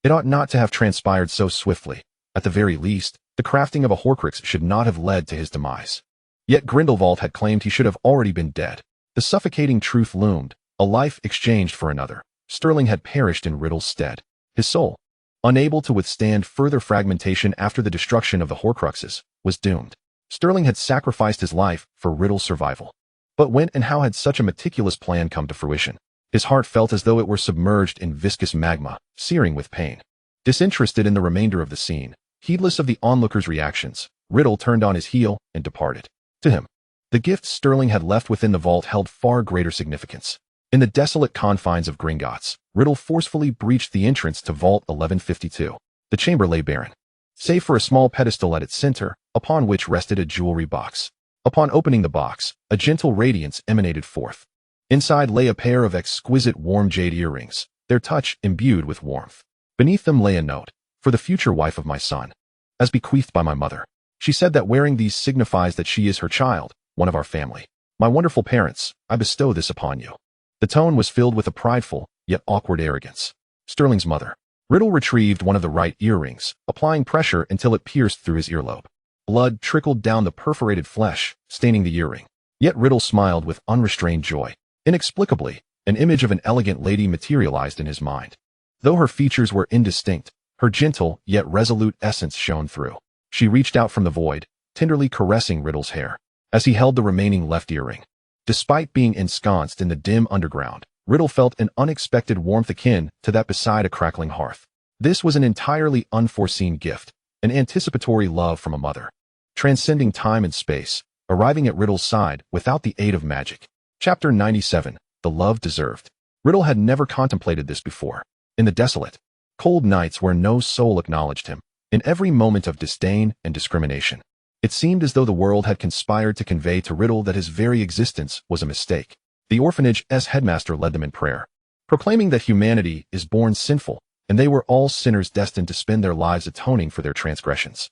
it ought not to have transpired so swiftly. At the very least, the crafting of a Horcrux should not have led to his demise. Yet Grindelwald had claimed he should have already been dead. The suffocating truth loomed, a life exchanged for another. Sterling had perished in Riddle's stead. His soul, unable to withstand further fragmentation after the destruction of the Horcruxes, was doomed. Sterling had sacrificed his life for Riddle's survival. But when and how had such a meticulous plan come to fruition? His heart felt as though it were submerged in viscous magma, searing with pain. Disinterested in the remainder of the scene, heedless of the onlookers' reactions, Riddle turned on his heel and departed. To him, the gifts Sterling had left within the vault held far greater significance. In the desolate confines of Gringotts, Riddle forcefully breached the entrance to Vault 1152. The chamber lay barren, save for a small pedestal at its center, upon which rested a jewelry box. Upon opening the box, a gentle radiance emanated forth. Inside lay a pair of exquisite warm jade earrings, their touch imbued with warmth. Beneath them lay a note, "For the future wife of my son, as bequeathed by my mother. She said that wearing these signifies that she is her child, one of our family. My wonderful parents, I bestow this upon you." The tone was filled with a prideful, yet awkward arrogance. Sterling's mother. Riddle retrieved one of the right earrings, applying pressure until it pierced through his earlobe. Blood trickled down the perforated flesh, staining the earring. Yet Riddle smiled with unrestrained joy. Inexplicably, an image of an elegant lady materialized in his mind. Though her features were indistinct, her gentle yet resolute essence shone through. She reached out from the void, tenderly caressing Riddle's hair, as he held the remaining left earring. Despite being ensconced in the dim underground, Riddle felt an unexpected warmth akin to that beside a crackling hearth. This was an entirely unforeseen gift, an anticipatory love from a mother, transcending time and space, arriving at Riddle's side without the aid of magic. Chapter 97, The Love Deserved. Riddle had never contemplated this before. In the desolate, cold nights where no soul acknowledged him, in every moment of disdain and discrimination, it seemed as though the world had conspired to convey to Riddle that his very existence was a mistake. The orphanage's headmaster led them in prayer, proclaiming that humanity is born sinful, and they were all sinners destined to spend their lives atoning for their transgressions.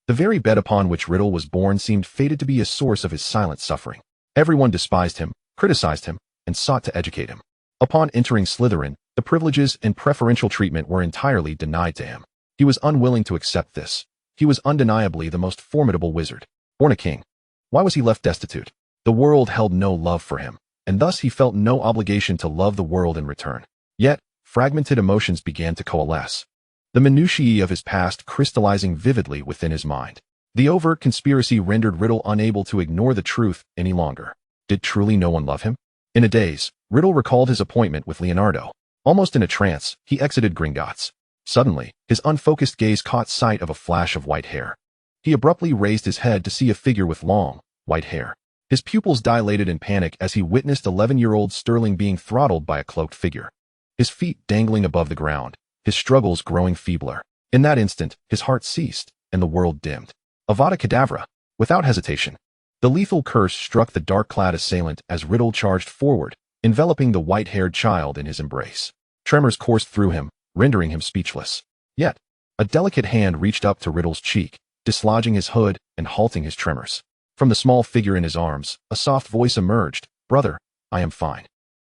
The very bed upon which Riddle was born seemed fated to be a source of his silent suffering. Everyone despised him, criticized him, and sought to educate him. Upon entering Slytherin, the privileges and preferential treatment were entirely denied to him. He was unwilling to accept this. He was undeniably the most formidable wizard, born a king. Why was he left destitute? The world held no love for him, and thus he felt no obligation to love the world in return. Yet, fragmented emotions began to coalesce, the minutiae of his past crystallizing vividly within his mind. The overt conspiracy rendered Riddle unable to ignore the truth any longer. Did truly no one love him? In a daze, Riddle recalled his appointment with Leonardo. Almost in a trance, he exited Gringotts. Suddenly, his unfocused gaze caught sight of a flash of white hair. He abruptly raised his head to see a figure with long, white hair. His pupils dilated in panic as he witnessed 11-year-old Sterling being throttled by a cloaked figure. His feet dangling above the ground, his struggles growing feebler. In that instant, his heart ceased, and the world dimmed. Avada Kedavra! Without hesitation, the lethal curse struck the dark-clad assailant as Riddle charged forward, enveloping the white-haired child in his embrace. Tremors coursed through him, rendering him speechless. Yet, a delicate hand reached up to Riddle's cheek, dislodging his hood and halting his tremors. From the small figure in his arms, a soft voice emerged. "Brother, I am fine.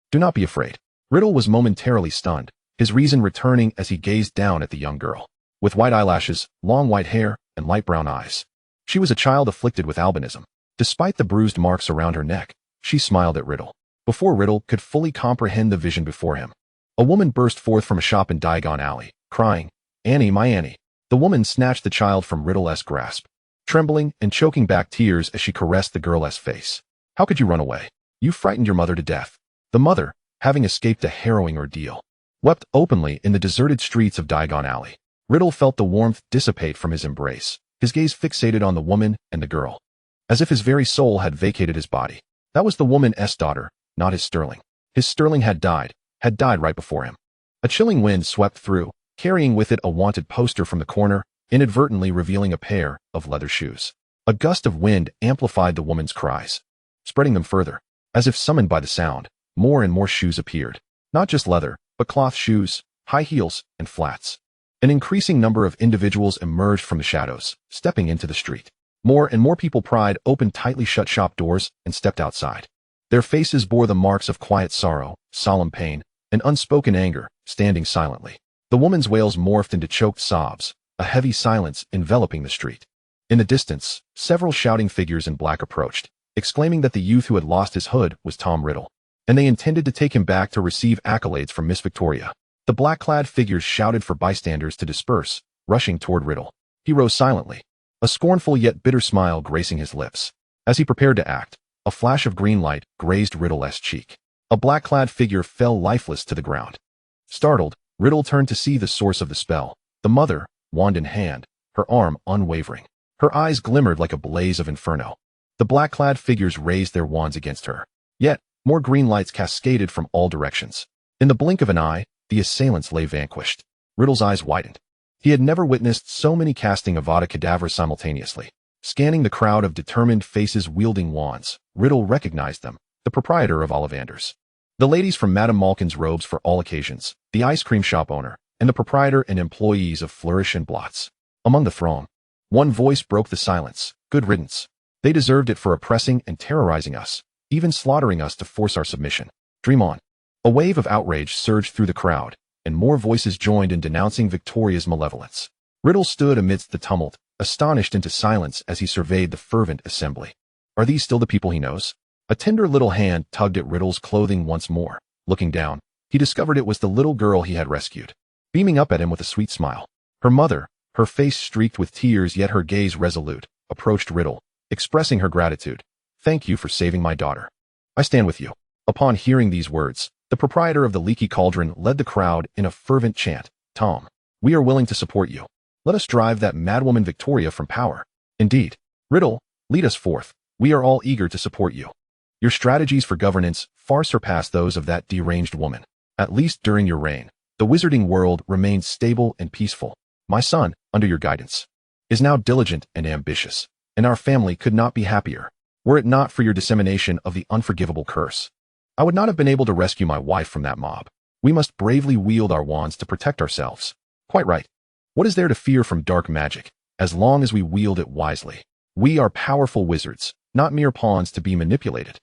Do not be afraid." Riddle was momentarily stunned, his reason returning as he gazed down at the young girl. With white eyelashes, long white hair, and light brown eyes. She was a child afflicted with albinism. Despite the bruised marks around her neck, she smiled at Riddle. Before Riddle could fully comprehend the vision before him, a woman burst forth from a shop in Diagon Alley, crying, "Annie, my Annie." The woman snatched the child from Riddle's grasp, trembling and choking back tears as she caressed the girl's face. "How could you run away? You frightened your mother to death." The mother, having escaped a harrowing ordeal, wept openly in the deserted streets of Diagon Alley. Riddle felt the warmth dissipate from his embrace, his gaze fixated on the woman and the girl, as if his very soul had vacated his body. That was the woman's daughter, not his Sterling. His Sterling had died right before him. A chilling wind swept through, carrying with it a wanted poster from the corner, inadvertently revealing a pair of leather shoes. A gust of wind amplified the woman's cries, spreading them further. As if summoned by the sound, more and more shoes appeared. Not just leather, but cloth shoes, high heels, and flats. An increasing number of individuals emerged from the shadows, stepping into the street. More and more people pried open tightly shut shop doors and stepped outside. Their faces bore the marks of quiet sorrow, solemn pain, and unspoken anger, standing silently. The woman's wails morphed into choked sobs, a heavy silence enveloping the street. In the distance, several shouting figures in black approached, exclaiming that the youth who had lost his hood was Tom Riddle, and they intended to take him back to receive accolades from Miss Victoria. The black-clad figures shouted for bystanders to disperse, rushing toward Riddle. He rose silently, a scornful yet bitter smile gracing his lips. As he prepared to act, a flash of green light grazed Riddle's cheek. A black-clad figure fell lifeless to the ground. Startled, Riddle turned to see the source of the spell, the mother, wand in hand, her arm unwavering. Her eyes glimmered like a blaze of inferno. The black-clad figures raised their wands against her. Yet, more green lights cascaded from all directions. In the blink of an eye, the assailants lay vanquished. Riddle's eyes widened. He had never witnessed so many casting Avada Kedavra simultaneously. Scanning the crowd of determined faces wielding wands, Riddle recognized them, the proprietor of Ollivander's. The ladies from Madame Malkin's robes for all occasions, the ice cream shop owner, and the proprietor and employees of Flourish and Blots. Among the throng, one voice broke the silence. "Good riddance. They deserved it for oppressing and terrorizing us, even slaughtering us to force our submission. Dream on." A wave of outrage surged through the crowd, and more voices joined in denouncing Victoria's malevolence. Riddle stood amidst the tumult, astonished into silence as he surveyed the fervent assembly. Are these still the people he knows? A tender little hand tugged at Riddle's clothing once more. Looking down, he discovered it was the little girl he had rescued, beaming up at him with a sweet smile. Her mother, her face streaked with tears yet her gaze resolute, approached Riddle, expressing her gratitude. "Thank you for saving my daughter. I stand with you." Upon hearing these words, the proprietor of the Leaky Cauldron led the crowd in a fervent chant. "Tom, we are willing to support you. Let us drive that madwoman Victoria from power." "Indeed. Riddle, lead us forth. We are all eager to support you. Your strategies for governance far surpass those of that deranged woman. At least during your reign, the wizarding world remained stable and peaceful. My son, under your guidance, is now diligent and ambitious, and our family could not be happier. Were it not for your dissemination of the unforgivable curse, I would not have been able to rescue my wife from that mob. We must bravely wield our wands to protect ourselves." "Quite right. What is there to fear from dark magic, as long as we wield it wisely? We are powerful wizards, not mere pawns to be manipulated.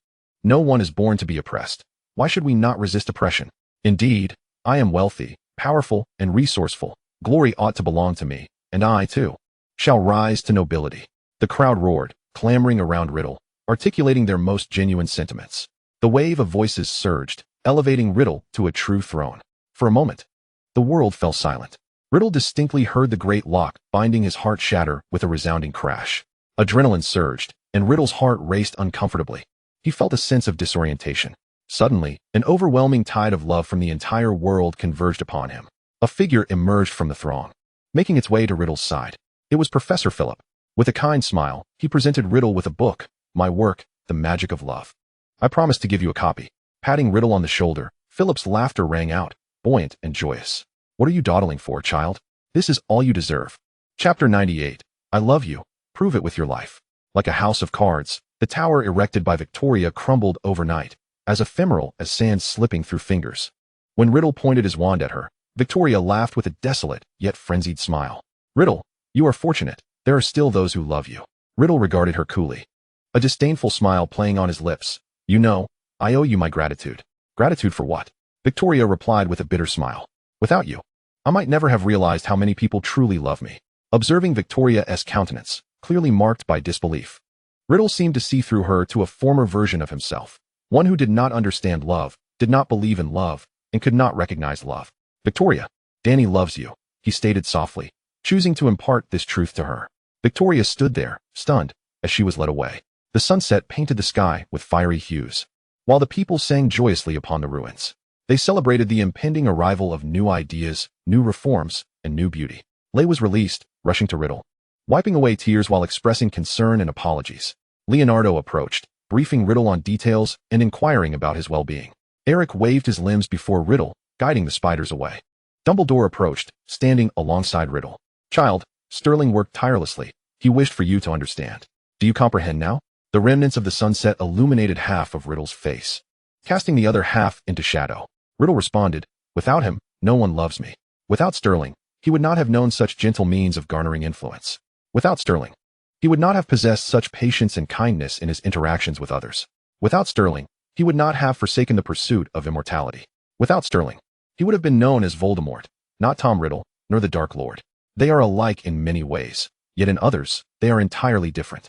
No one is born to be oppressed. Why should we not resist oppression? Indeed, I am wealthy, powerful, and resourceful. Glory ought to belong to me, and I, too, shall rise to nobility." The crowd roared, clamoring around Riddle, articulating their most genuine sentiments. The wave of voices surged, elevating Riddle to a true throne. For a moment, the world fell silent. Riddle distinctly heard the great lock binding his heart shatter with a resounding crash. Adrenaline surged, and Riddle's heart raced uncomfortably. He felt a sense of disorientation. Suddenly, an overwhelming tide of love from the entire world converged upon him. A figure emerged from the throng, making its way to Riddle's side. It was Professor Philip. With a kind smile, he presented Riddle with a book, My Work, The Magic of Love. I promise to give you a copy. Patting Riddle on the shoulder, Philip's laughter rang out, buoyant and joyous. What are you dawdling for, child? This is all you deserve. Chapter 98. I love you. Prove it with your life. Like a house of cards, the tower erected by Victoria crumbled overnight, as ephemeral as sand slipping through fingers. When Riddle pointed his wand at her, Victoria laughed with a desolate yet frenzied smile. Riddle, you are fortunate. There are still those who love you. Riddle regarded her coolly, a disdainful smile playing on his lips. You know, I owe you my gratitude. Gratitude for what? Victoria replied with a bitter smile. Without you, I might never have realized how many people truly love me. Observing Victoria's countenance, clearly marked by disbelief, Riddle seemed to see through her to a former version of himself, one who did not understand love, did not believe in love, and could not recognize love. Victoria, Danny loves you, he stated softly, choosing to impart this truth to her. Victoria stood there, stunned, as she was led away. The sunset painted the sky with fiery hues, while the people sang joyously upon the ruins. They celebrated the impending arrival of new ideas, new reforms, and new beauty. Lay was released, rushing to Riddle, wiping away tears while expressing concern and apologies. Leonardo approached, briefing Riddle on details and inquiring about his well-being. Eric waved his limbs before Riddle, guiding the spiders away. Dumbledore approached, standing alongside Riddle. Child, Sterling worked tirelessly. He wished for you to understand. Do you comprehend now? The remnants of the sunset illuminated half of Riddle's face, casting the other half into shadow. Riddle responded, without him, no one loves me. Without Sterling, he would not have known such gentle means of garnering influence. Without Sterling, he would not have possessed such patience and kindness in his interactions with others. Without Sterling, he would not have forsaken the pursuit of immortality. Without Sterling, he would have been known as Voldemort, not Tom Riddle, nor the Dark Lord. They are alike in many ways, yet in others, they are entirely different.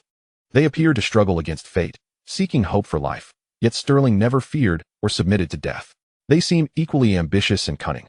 They appear to struggle against fate, seeking hope for life, yet Sterling never feared or submitted to death. They seem equally ambitious and cunning,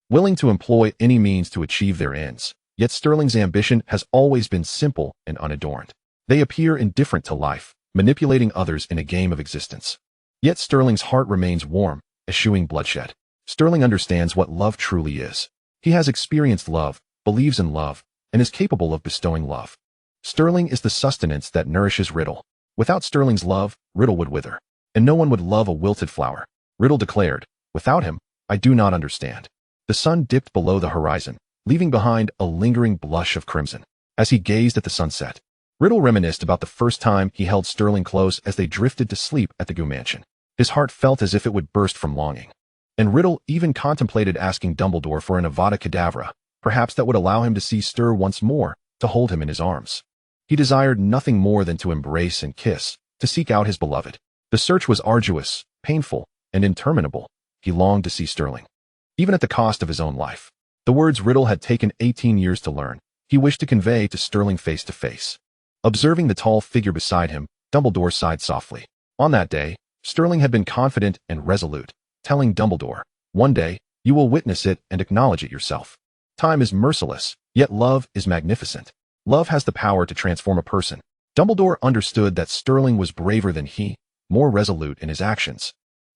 willing to employ any means to achieve their ends, yet Sterling's ambition has always been simple and unadorned. They appear indifferent to life, manipulating others in a game of existence. Yet Sterling's heart remains warm, eschewing bloodshed. Sterling understands what love truly is. He has experienced love, believes in love, and is capable of bestowing love. Sterling is the sustenance that nourishes Riddle. Without Sterling's love, Riddle would wither, and no one would love a wilted flower. Riddle declared, without him, I do not understand. The sun dipped below the horizon, leaving behind a lingering blush of crimson. As he gazed at the sunset, Riddle reminisced about the first time he held Sterling close as they drifted to sleep at the Goo Mansion. His heart felt as if it would burst from longing. And Riddle even contemplated asking Dumbledore for an Avada Kedavra. Perhaps that would allow him to see Stir once more, to hold him in his arms. He desired nothing more than to embrace and kiss, to seek out his beloved. The search was arduous, painful, and interminable. He longed to see Sterling, even at the cost of his own life. The words Riddle had taken 18 years to learn, he wished to convey to Sterling face to face. Observing the tall figure beside him, Dumbledore sighed softly. On that day, Sterling had been confident and resolute, telling Dumbledore, one day, you will witness it and acknowledge it yourself. Time is merciless, yet love is magnificent. Love has the power to transform a person. Dumbledore understood that Sterling was braver than he, more resolute in his actions,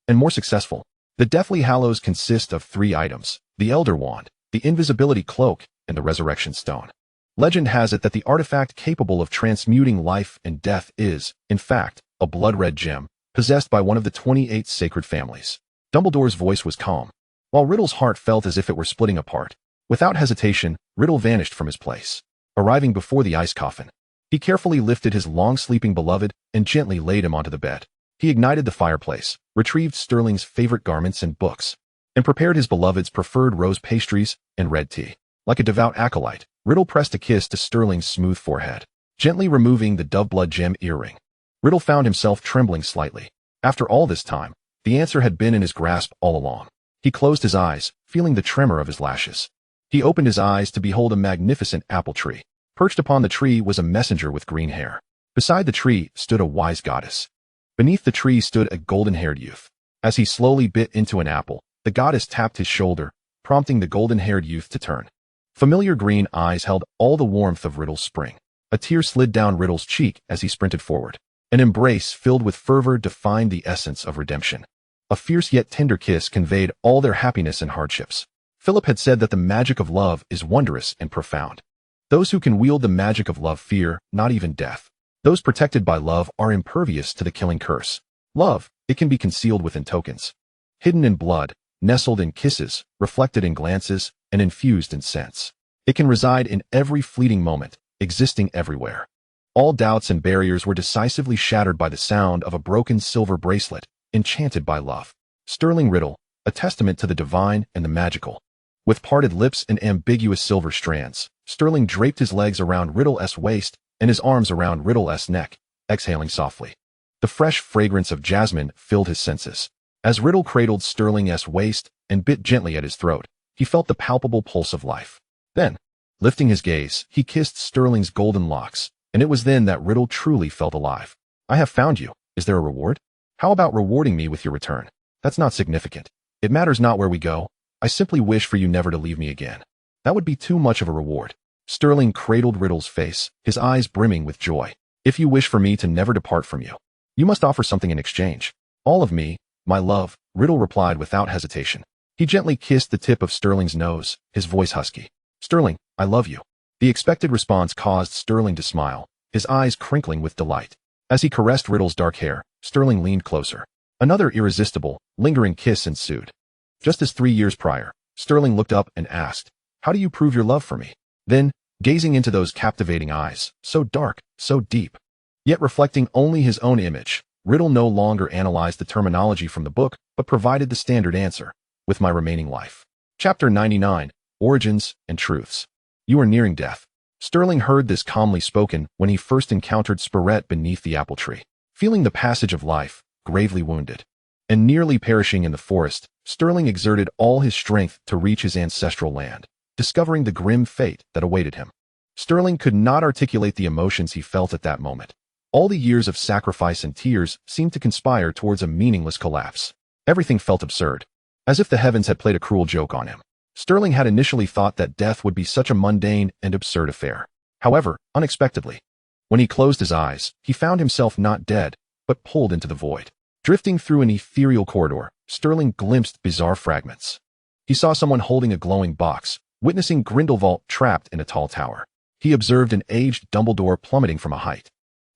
and more successful. The Deathly Hallows consist of 3 items: the Elder Wand, the Invisibility Cloak, and the Resurrection Stone. Legend has it that the artifact capable of transmuting life and death is, in fact, a blood-red gem, possessed by one of the 28 sacred families. Dumbledore's voice was calm, while Riddle's heart felt as if it were splitting apart. Without hesitation, Riddle vanished from his place. Arriving before the ice coffin, he carefully lifted his long-sleeping beloved and gently laid him onto the bed. He ignited the fireplace, retrieved Sterling's favorite garments and books, and prepared his beloved's preferred rose pastries and red tea. Like a devout acolyte, Riddle pressed a kiss to Sterling's smooth forehead, gently removing the dove-blood gem earring. Riddle found himself trembling slightly. After all this time, the answer had been in his grasp all along. He closed his eyes, feeling the tremor of his lashes. He opened his eyes to behold a magnificent apple tree. Perched upon the tree was a messenger with green hair. Beside the tree stood a wise goddess. Beneath the tree stood a golden-haired youth. As he slowly bit into an apple, the goddess tapped his shoulder, prompting the golden-haired youth to turn. Familiar green eyes held all the warmth of Riddle's spring. A tear slid down Riddle's cheek as he sprinted forward. An embrace filled with fervor defined the essence of redemption. A fierce yet tender kiss conveyed all their happiness and hardships. Philip had said that the magic of love is wondrous and profound. Those who can wield the magic of love fear not even death. Those protected by love are impervious to the killing curse. Love, it can be concealed within tokens. Hidden in blood, nestled in kisses, reflected in glances, and infused in scents. It can reside in every fleeting moment, existing everywhere. All doubts and barriers were decisively shattered by the sound of a broken silver bracelet, enchanted by love. Sterling Riddle, a testament to the divine and the magical. With parted lips and ambiguous silver strands, Sterling draped his legs around Riddle's waist and his arms around Riddle's neck, exhaling softly. The fresh fragrance of jasmine filled his senses. As Riddle cradled Sterling's waist and bit gently at his throat, he felt the palpable pulse of life. Then, lifting his gaze, he kissed Sterling's golden locks, and it was then that Riddle truly felt alive. I have found you. Is there a reward? How about rewarding me with your return? That's not significant. It matters not where we go. I simply wish for you never to leave me again. That would be too much of a reward. Sterling cradled Riddle's face, his eyes brimming with joy. If you wish for me to never depart from you, you must offer something in exchange. All of me, my love, Riddle replied without hesitation. He gently kissed the tip of Sterling's nose, his voice husky. Sterling, I love you. The expected response caused Sterling to smile, his eyes crinkling with delight. As he caressed Riddle's dark hair, Sterling leaned closer. Another irresistible, lingering kiss ensued. Just as 3 years prior, Sterling looked up and asked, "How do you prove your love for me?" Then, gazing into those captivating eyes, so dark, so deep, yet reflecting only his own image, Riddle no longer analyzed the terminology from the book, but provided the standard answer, "With my remaining life." Chapter 99, Origins and Truths. You are nearing death. Sterling heard this calmly spoken when he first encountered Spirette beneath the apple tree. Feeling the passage of life, gravely wounded, and nearly perishing in the forest, Sterling exerted all his strength to reach his ancestral land, discovering the grim fate that awaited him. Sterling could not articulate the emotions he felt at that moment. All the years of sacrifice and tears seemed to conspire towards a meaningless collapse. Everything felt absurd, as if the heavens had played a cruel joke on him. Sterling had initially thought that death would be such a mundane and absurd affair. However, unexpectedly, when he closed his eyes, he found himself not dead, but pulled into the void. Drifting through an ethereal corridor, Sterling glimpsed bizarre fragments. He saw someone holding a glowing box, witnessing Grindelwald trapped in a tall tower. He observed an aged Dumbledore plummeting from a height,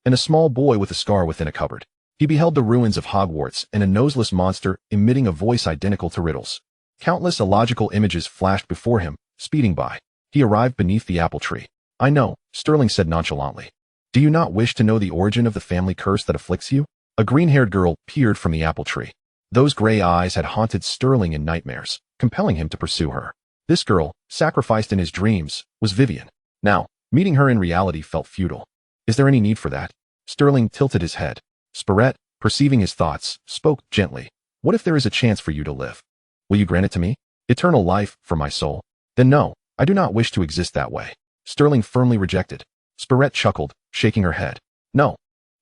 and a small boy with a scar within a cupboard. He beheld the ruins of Hogwarts and a noseless monster emitting a voice identical to Riddle's. Countless illogical images flashed before him, speeding by. He arrived beneath the apple tree. "I know," Sterling said nonchalantly. "Do you not wish to know the origin of the family curse that afflicts you?" A green-haired girl peered from the apple tree. Those gray eyes had haunted Sterling in nightmares, compelling him to pursue her. This girl, sacrificed in his dreams, was Vivian. Now, meeting her in reality felt futile. Is there any need for that? Sterling tilted his head. Spirette, perceiving his thoughts, spoke gently. What if there is a chance for you to live? Will you grant it to me? Eternal life for my soul? Then no, I do not wish to exist that way. Sterling firmly rejected. Spirette chuckled, shaking her head. No,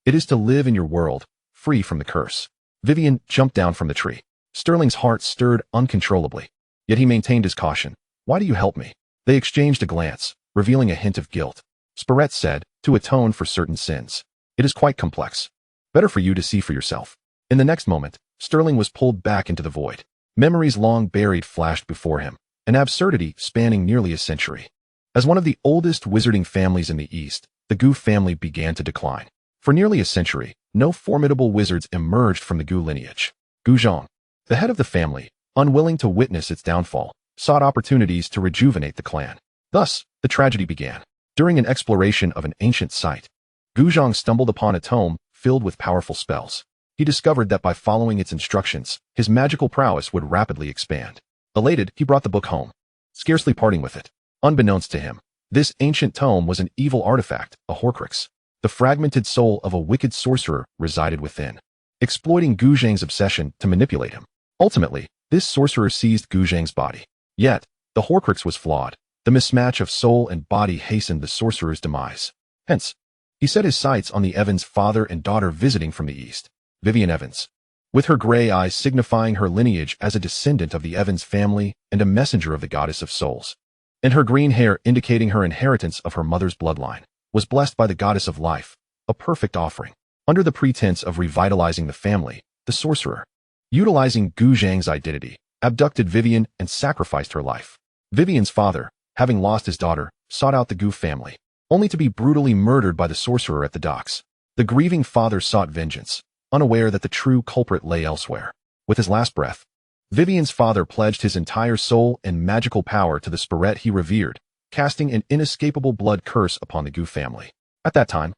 it is to live in your world, free from the curse. Vivian jumped down from the tree. Sterling's heart stirred uncontrollably, yet he maintained his caution. Why do you help me? They exchanged a glance, revealing a hint of guilt. Spirette said, to atone for certain sins. It is quite complex. Better for you to see for yourself. In the next moment, Sterling was pulled back into the void. Memories long buried flashed before him, an absurdity spanning nearly a century. As one of the oldest wizarding families in the East, the Gu family began to decline. For nearly a century, no formidable wizards emerged from the Gu lineage. Gu Zhang, the head of the family, unwilling to witness its downfall, sought opportunities to rejuvenate the clan. Thus, the tragedy began. During an exploration of an ancient site, Gu Zhang stumbled upon a tome filled with powerful spells. He discovered that by following its instructions, his magical prowess would rapidly expand. Elated, he brought the book home, scarcely parting with it. Unbeknownst to him, this ancient tome was an evil artifact, a Horcrux. The fragmented soul of a wicked sorcerer resided within, exploiting Gu Zhang's obsession to manipulate him. Ultimately, this sorcerer seized Gu Zhang's body. Yet, the Horcrux was flawed. The mismatch of soul and body hastened the sorcerer's demise. Hence, He set his sights on the Evans father and daughter visiting from the east, Vivian Evans, with her gray eyes signifying her lineage as a descendant of the Evans family and a messenger of the goddess of souls, and her green hair indicating her inheritance of her mother's bloodline, was blessed by the goddess of life, a perfect offering. Under the pretense of revitalizing the family, the sorcerer, utilizing Gu Zhang's identity, abducted Vivian and sacrificed her life. Vivian's father, having lost his daughter, sought out the Gu family, only to be brutally murdered by the sorcerer at the docks. The grieving father sought vengeance, unaware that the true culprit lay elsewhere. With his last breath, Vivian's father pledged his entire soul and magical power to the spirit he revered, casting an inescapable blood curse upon the Gu family. At that time,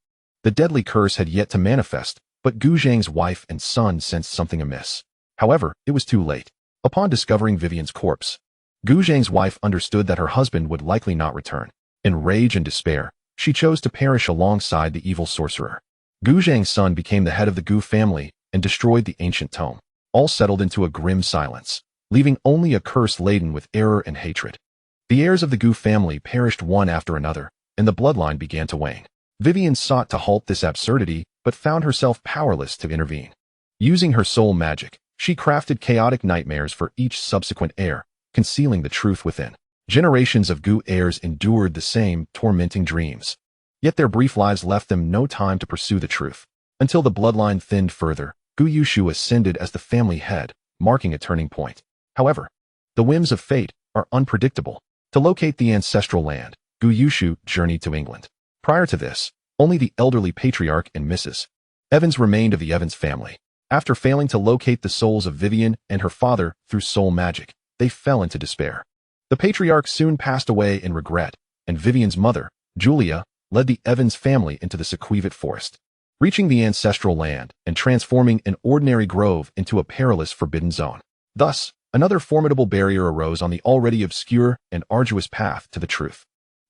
the deadly curse had yet to manifest, but Gu Zhang's wife and son sensed something amiss. However, it was too late. Upon discovering Vivian's corpse, Gu Zhang's wife understood that her husband would likely not return. In rage and despair, she chose to perish alongside the evil sorcerer. Gu Zhang's son became the head of the Gu family and destroyed the ancient tome. All settled into a grim silence, leaving only a curse laden with error and hatred. The heirs of the Gu family perished one after another, and the bloodline began to wane. Vivian sought to halt this absurdity, but found herself powerless to intervene. Using her soul magic, she crafted chaotic nightmares for each subsequent heir, concealing the truth within. Generations of Gu heirs endured the same tormenting dreams. Yet their brief lives left them no time to pursue the truth. Until the bloodline thinned further, Gu Yushu ascended as the family head, marking a turning point. However, the whims of fate are unpredictable. To locate the ancestral land, Gu Yushu journeyed to England. Prior to this, only the elderly patriarch and Mrs. Evans remained of the Evans family. After failing to locate the souls of Vivian and her father through soul magic, they fell into despair. The patriarch soon passed away in regret, and Vivian's mother, Julia, led the Evans family into the Sequivit forest, reaching the ancestral land and transforming an ordinary grove into a perilous forbidden zone. Thus, another formidable barrier arose on the already obscure and arduous path to the truth.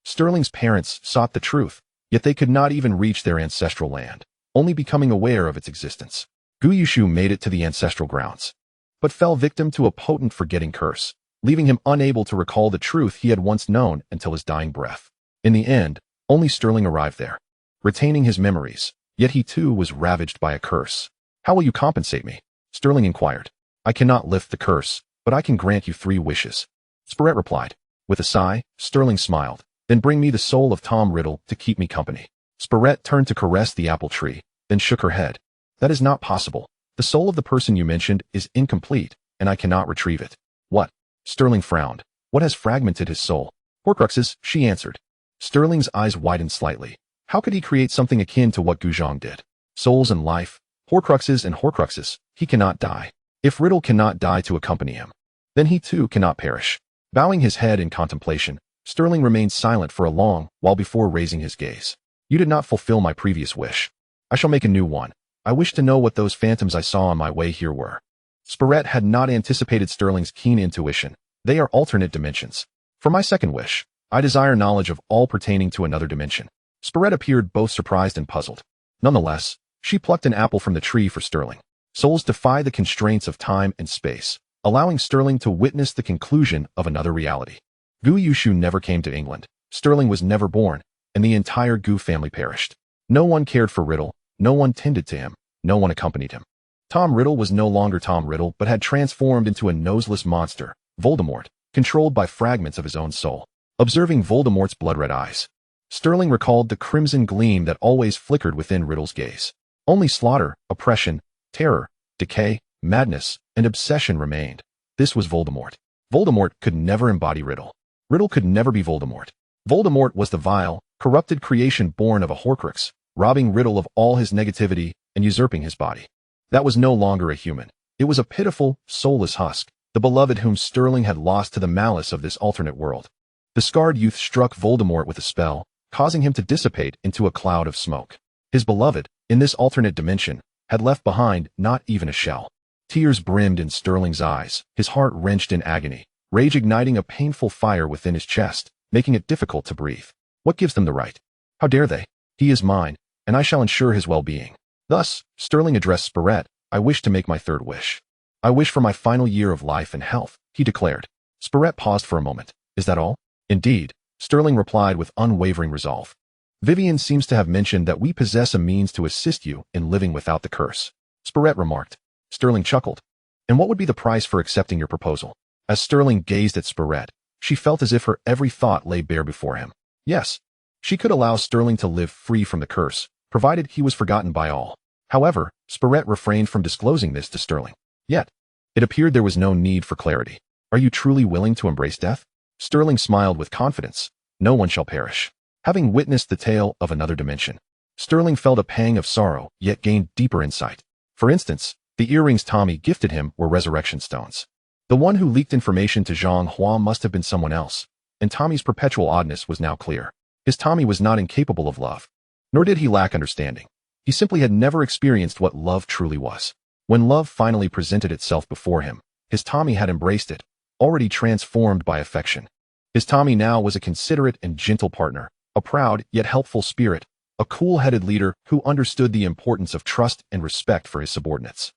Sterling's parents sought the truth, yet they could not even reach their ancestral land, only becoming aware of its existence. Gu Yushu made it to the ancestral grounds, but fell victim to a potent forgetting curse, leaving him unable to recall the truth he had once known until his dying breath. In the end, only Sterling arrived there, retaining his memories, yet he too was ravaged by a curse. "How will you compensate me?" Sterling inquired. "I cannot lift the curse, but I can grant you 3 wishes." Spirit replied. With a sigh, Sterling smiled. "Then bring me the soul of Tom Riddle to keep me company." Spirit turned to caress the apple tree, then shook her head. "That is not possible. The soul of the person you mentioned is incomplete, and I cannot retrieve it." "What?" Sterling frowned. "What has fragmented his soul?" "Horcruxes," she answered. Sterling's eyes widened slightly. How could he create something akin to what Gu Zhang did? Souls and life, Horcruxes and Horcruxes, he cannot die. If Riddle cannot die to accompany him, then he too cannot perish. Bowing his head in contemplation, Sterling remained silent for a long while before raising his gaze. "You did not fulfill my previous wish. I shall make a new one. I wish to know what those phantoms I saw on my way here were." Spirit had not anticipated Sterling's keen intuition. "They are alternate dimensions. For my second wish, I desire knowledge of all pertaining to another dimension." Spirit appeared both surprised and puzzled. Nonetheless, she plucked an apple from the tree for Sterling. Souls defy the constraints of time and space, allowing Sterling to witness the conclusion of another reality. Gu Yushu never came to England. Sterling was never born, and the entire Gu family perished. No one cared for Riddle, no one tended to him, no one accompanied him. Tom Riddle was no longer Tom Riddle, but had transformed into a noseless monster, Voldemort, controlled by fragments of his own soul. Observing Voldemort's blood-red eyes, Sterling recalled the crimson gleam that always flickered within Riddle's gaze. Only slaughter, oppression, terror, decay, madness, and obsession remained. This was Voldemort. Voldemort could never embody Riddle. Riddle could never be Voldemort. Voldemort was the vile, corrupted creation born of a Horcrux, robbing Riddle of all his negativity and usurping his body. That was no longer a human. It was a pitiful, soulless husk, the beloved whom Sterling had lost to the malice of this alternate world. The scarred youth struck Voldemort with a spell, causing him to dissipate into a cloud of smoke. His beloved, in this alternate dimension, had left behind not even a shell. Tears brimmed in Sterling's eyes, his heart wrenched in agony, rage igniting a painful fire within his chest, making it difficult to breathe. What gives them the right? How dare they? He is mine, and I shall ensure his well-being. Thus, Sterling addressed Spirit. "I wish to make my third wish. I wish for my final year of life and health," he declared. Spirit paused for a moment. "Is that all?" "Indeed," Sterling replied with unwavering resolve. Vivian seems to have mentioned that we possess a means to assist you in living without the curse, Spirette remarked. Sterling chuckled. And what would be the price for accepting your proposal? As Sterling gazed at Spirette, she felt as if her every thought lay bare before him. Yes, she could allow Sterling to live free from the curse, provided he was forgotten by all. However, Spirette refrained from disclosing this to Sterling. Yet, it appeared there was no need for clarity. Are you truly willing to embrace death? Sterling smiled with confidence. No one shall perish. Having witnessed the tale of another dimension, Sterling felt a pang of sorrow, yet gained deeper insight. For instance, the earrings Tommy gifted him were resurrection stones. The one who leaked information to Zhang Hua must have been someone else, and Tommy's perpetual oddness was now clear. His Tommy was not incapable of love, nor did he lack understanding. He simply had never experienced what love truly was. When love finally presented itself before him, his Tommy had embraced it, already transformed by affection. His Tommy now was a considerate and gentle partner, a proud yet helpful spirit, a cool-headed leader who understood the importance of trust and respect for his subordinates.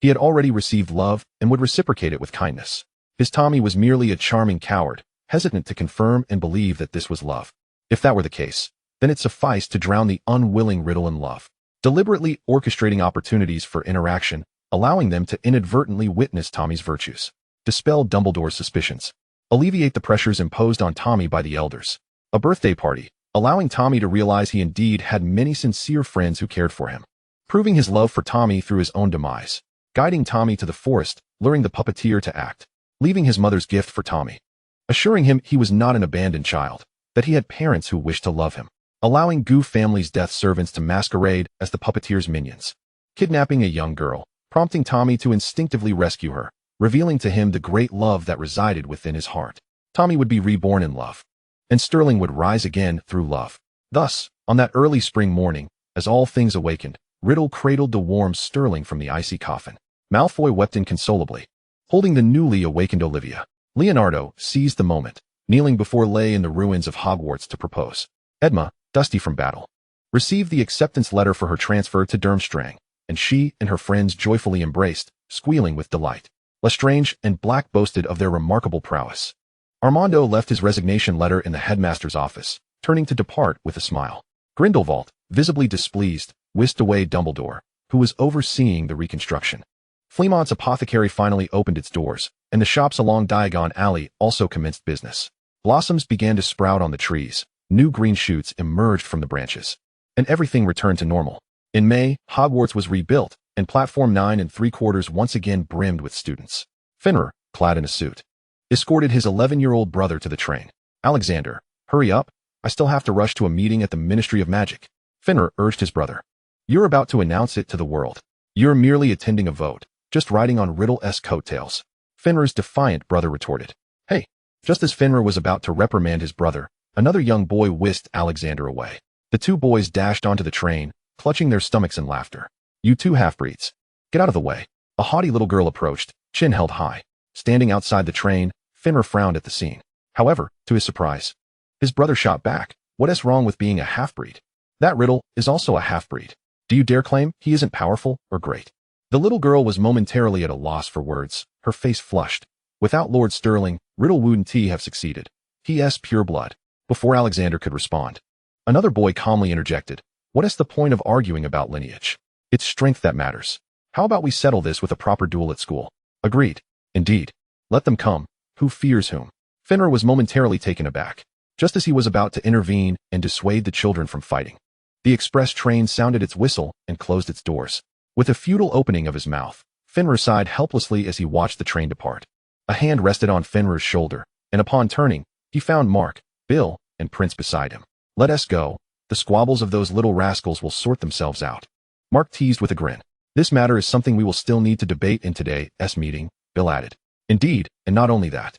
He had already received love and would reciprocate it with kindness. His Tommy was merely a charming coward, hesitant to confirm and believe that this was love. If that were the case, then it sufficed to drown the unwilling Riddle in love, deliberately orchestrating opportunities for interaction, allowing them to inadvertently witness Tommy's virtues, dispel Dumbledore's suspicions, alleviate the pressures imposed on Tommy by the elders, a birthday party, allowing Tommy to realize he indeed had many sincere friends who cared for him, proving his love for Tommy through his own demise, guiding Tommy to the forest, luring the puppeteer to act, leaving his mother's gift for Tommy, assuring him he was not an abandoned child, that he had parents who wished to love him, allowing Goo family's death servants to masquerade as the puppeteer's minions, kidnapping a young girl, prompting Tommy to instinctively rescue her, revealing to him the great love that resided within his heart. Tommy would be reborn in love, and Sterling would rise again through love. Thus, on that early spring morning, as all things awakened, Riddle cradled the warm Sterling from the icy coffin. Malfoy wept inconsolably, holding the newly awakened Olivia. Leonardo seized the moment, kneeling before Lay in the ruins of Hogwarts to propose. Edma, dusty from battle, received the acceptance letter for her transfer to Durmstrang, and she and her friends joyfully embraced, squealing with delight. Lestrange and Black boasted of their remarkable prowess. Armando left his resignation letter in the headmaster's office, turning to depart with a smile. Grindelwald, visibly displeased, whisked away Dumbledore, who was overseeing the reconstruction. Fleamont's apothecary finally opened its doors, and the shops along Diagon Alley also commenced business. Blossoms began to sprout on the trees, new green shoots emerged from the branches, and everything returned to normal. In May, Hogwarts was rebuilt, and Platform 9 3/4 once again brimmed with students. Fenrir, clad in a suit, escorted his 11-year-old brother to the train. Alexander, hurry up, I still have to rush to a meeting at the Ministry of Magic. Fenrir urged his brother. You're about to announce it to the world. You're merely attending a vote, just riding on Riddle-esque coattails. Fenrir's defiant brother retorted. Hey, just as Fenrir was about to reprimand his brother, another young boy whisked Alexander away. The two boys dashed onto the train, clutching their stomachs in laughter. You two half-breeds. Get out of the way. A haughty little girl approached, chin held high. Standing outside the train, Fenrir frowned at the scene. However, to his surprise, his brother shot back. What is wrong with being a half-breed? That Riddle is also a half-breed. Do you dare claim he isn't powerful or great? The little girl was momentarily at a loss for words, her face flushed. Without Lord Sterling, Riddle wouldn't have succeeded. He.S. pure blood. Before Alexander could respond, another boy calmly interjected. What is the point of arguing about lineage? It's strength that matters. How about we settle this with a proper duel at school? Agreed. Indeed. Let them come. Who fears whom? Fenrir was momentarily taken aback, just as he was about to intervene and dissuade the children from fighting. The express train sounded its whistle and closed its doors. With a futile opening of his mouth, Fenrir sighed helplessly as he watched the train depart. A hand rested on Fenrir's shoulder, and upon turning, he found Mark, Bill, and Prince beside him. Let us go. The squabbles of those little rascals will sort themselves out. Mark teased with a grin. This matter is something we will still need to debate in today's meeting, Bill added. Indeed, and not only that,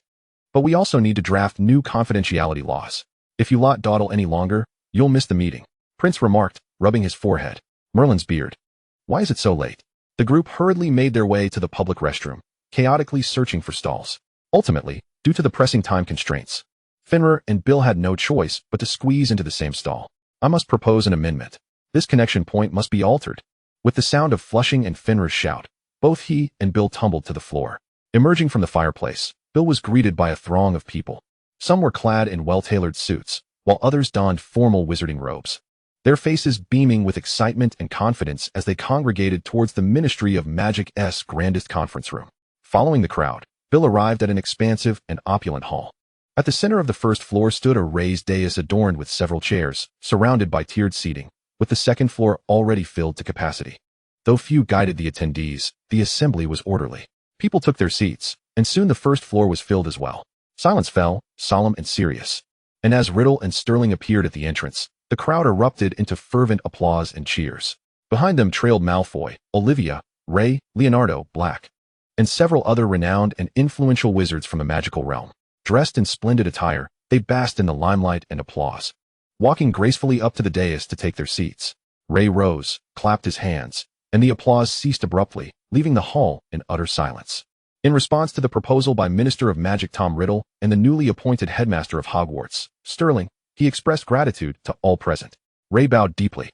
but we also need to draft new confidentiality laws. If you lot dawdle any longer, you'll miss the meeting, Prince remarked, rubbing his forehead. Merlin's beard. Why is it so late? The group hurriedly made their way to the public restroom, chaotically searching for stalls. Ultimately, due to the pressing time constraints, Fenrir and Bill had no choice but to squeeze into the same stall. I must propose an amendment. This connection point must be altered. With the sound of flushing and Fenrir's shout, both he and Bill tumbled to the floor. Emerging from the fireplace, Bill was greeted by a throng of people. Some were clad in well-tailored suits, while others donned formal wizarding robes. their faces beaming with excitement and confidence as they congregated towards the Ministry of Magic's grandest conference room. Following the crowd, Bill arrived at an expansive and opulent hall. At the center of the first floor stood a raised dais adorned with several chairs, surrounded by tiered seating, with the second floor already filled to capacity. Though few guided the attendees, the assembly was orderly. People took their seats, and soon the first floor was filled as well. Silence fell, solemn and serious. And as Riddle and Sterling appeared at the entrance, the crowd erupted into fervent applause and cheers. Behind them trailed Malfoy, Olivia, Ray, Leonardo, Black, and several other renowned and influential wizards from the magical realm. Dressed in splendid attire, they basked in the limelight and applause. Walking gracefully up to the dais to take their seats, Ray rose, clapped his hands, and the applause ceased abruptly, leaving the hall in utter silence. In response to the proposal by Minister of Magic Tom Riddle and the newly appointed headmaster of Hogwarts, Sterling, he expressed gratitude to all present. Ray bowed deeply.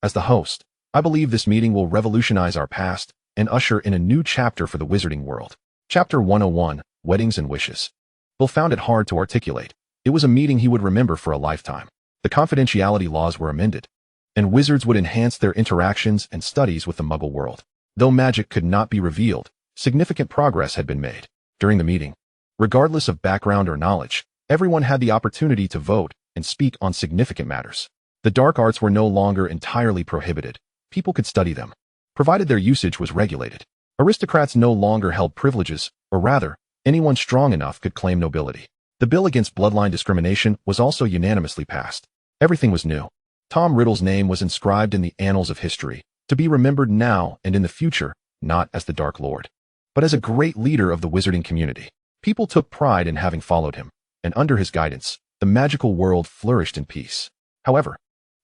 As the host, I believe this meeting will revolutionize our past and usher in a new chapter for the wizarding world. Chapter 101, Weddings and Wishes. Bill found it hard to articulate. It was a meeting he would remember for a lifetime. The confidentiality laws were amended, and wizards would enhance their interactions and studies with the Muggle world. Though magic could not be revealed, significant progress had been made. During the meeting, regardless of background or knowledge, everyone had the opportunity to vote and speak on significant matters. The dark arts were no longer entirely prohibited. People could study them, provided their usage was regulated. Aristocrats no longer held privileges, or rather, anyone strong enough could claim nobility. The bill against bloodline discrimination was also unanimously passed. Everything was new. Tom Riddle's name was inscribed in the annals of history, to be remembered now and in the future, not as the Dark Lord, but as a great leader of the wizarding community. People took pride in having followed him, and under his guidance, the magical world flourished in peace. However,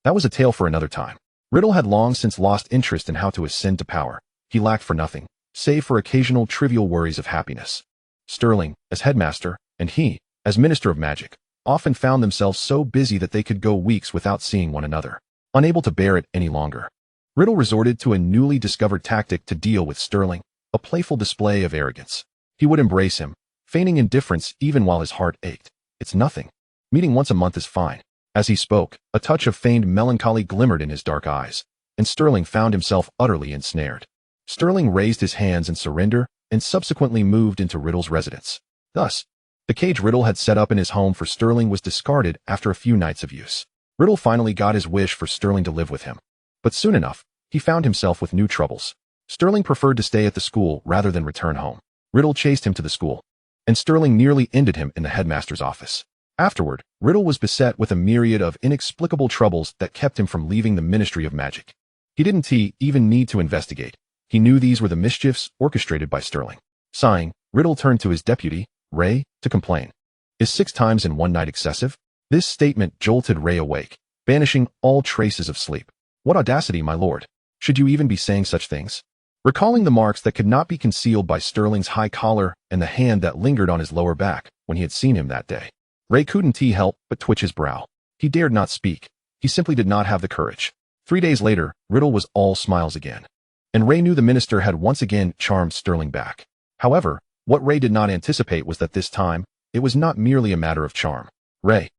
that was a tale for another time. Riddle had long since lost interest in how to ascend to power. He lacked for nothing, save for occasional trivial worries of happiness. Sterling, as headmaster, and he, as Minister of Magic, often found themselves so busy that they could go weeks without seeing one another. Unable to bear it any longer, Riddle resorted to a newly discovered tactic to deal with Sterling, a playful display of arrogance. He would embrace him, feigning indifference even while his heart ached. It's nothing. Meeting once a month is fine. As he spoke, a touch of feigned melancholy glimmered in his dark eyes, and Sterling found himself utterly ensnared. Sterling raised his hands in surrender and subsequently moved into Riddle's residence. Thus, the cage Riddle had set up in his home for Sterling was discarded after a few nights of use. Riddle finally got his wish for Sterling to live with him. But soon enough, he found himself with new troubles. Sterling preferred to stay at the school rather than return home. Riddle chased him to the school, and Sterling nearly ended him in the headmaster's office. Afterward, Riddle was beset with a myriad of inexplicable troubles that kept him from leaving the Ministry of Magic. He didn't even need to investigate. He knew these were the mischiefs orchestrated by Sterling. Sighing, Riddle turned to his deputy, Ray, to complain. Is 6 times in one night excessive? This statement jolted Ray awake, banishing all traces of sleep. What audacity, my lord. Should you even be saying such things? Recalling the marks that could not be concealed by Sterling's high collar and the hand that lingered on his lower back when he had seen him that day, Ray couldn't help but twitch his brow. He dared not speak. He simply did not have the courage. 3 days later, Riddle was all smiles again, and Ray knew the minister had once again charmed Sterling back. However, what Ray did not anticipate was that this time, it was not merely a matter of charm. Ray,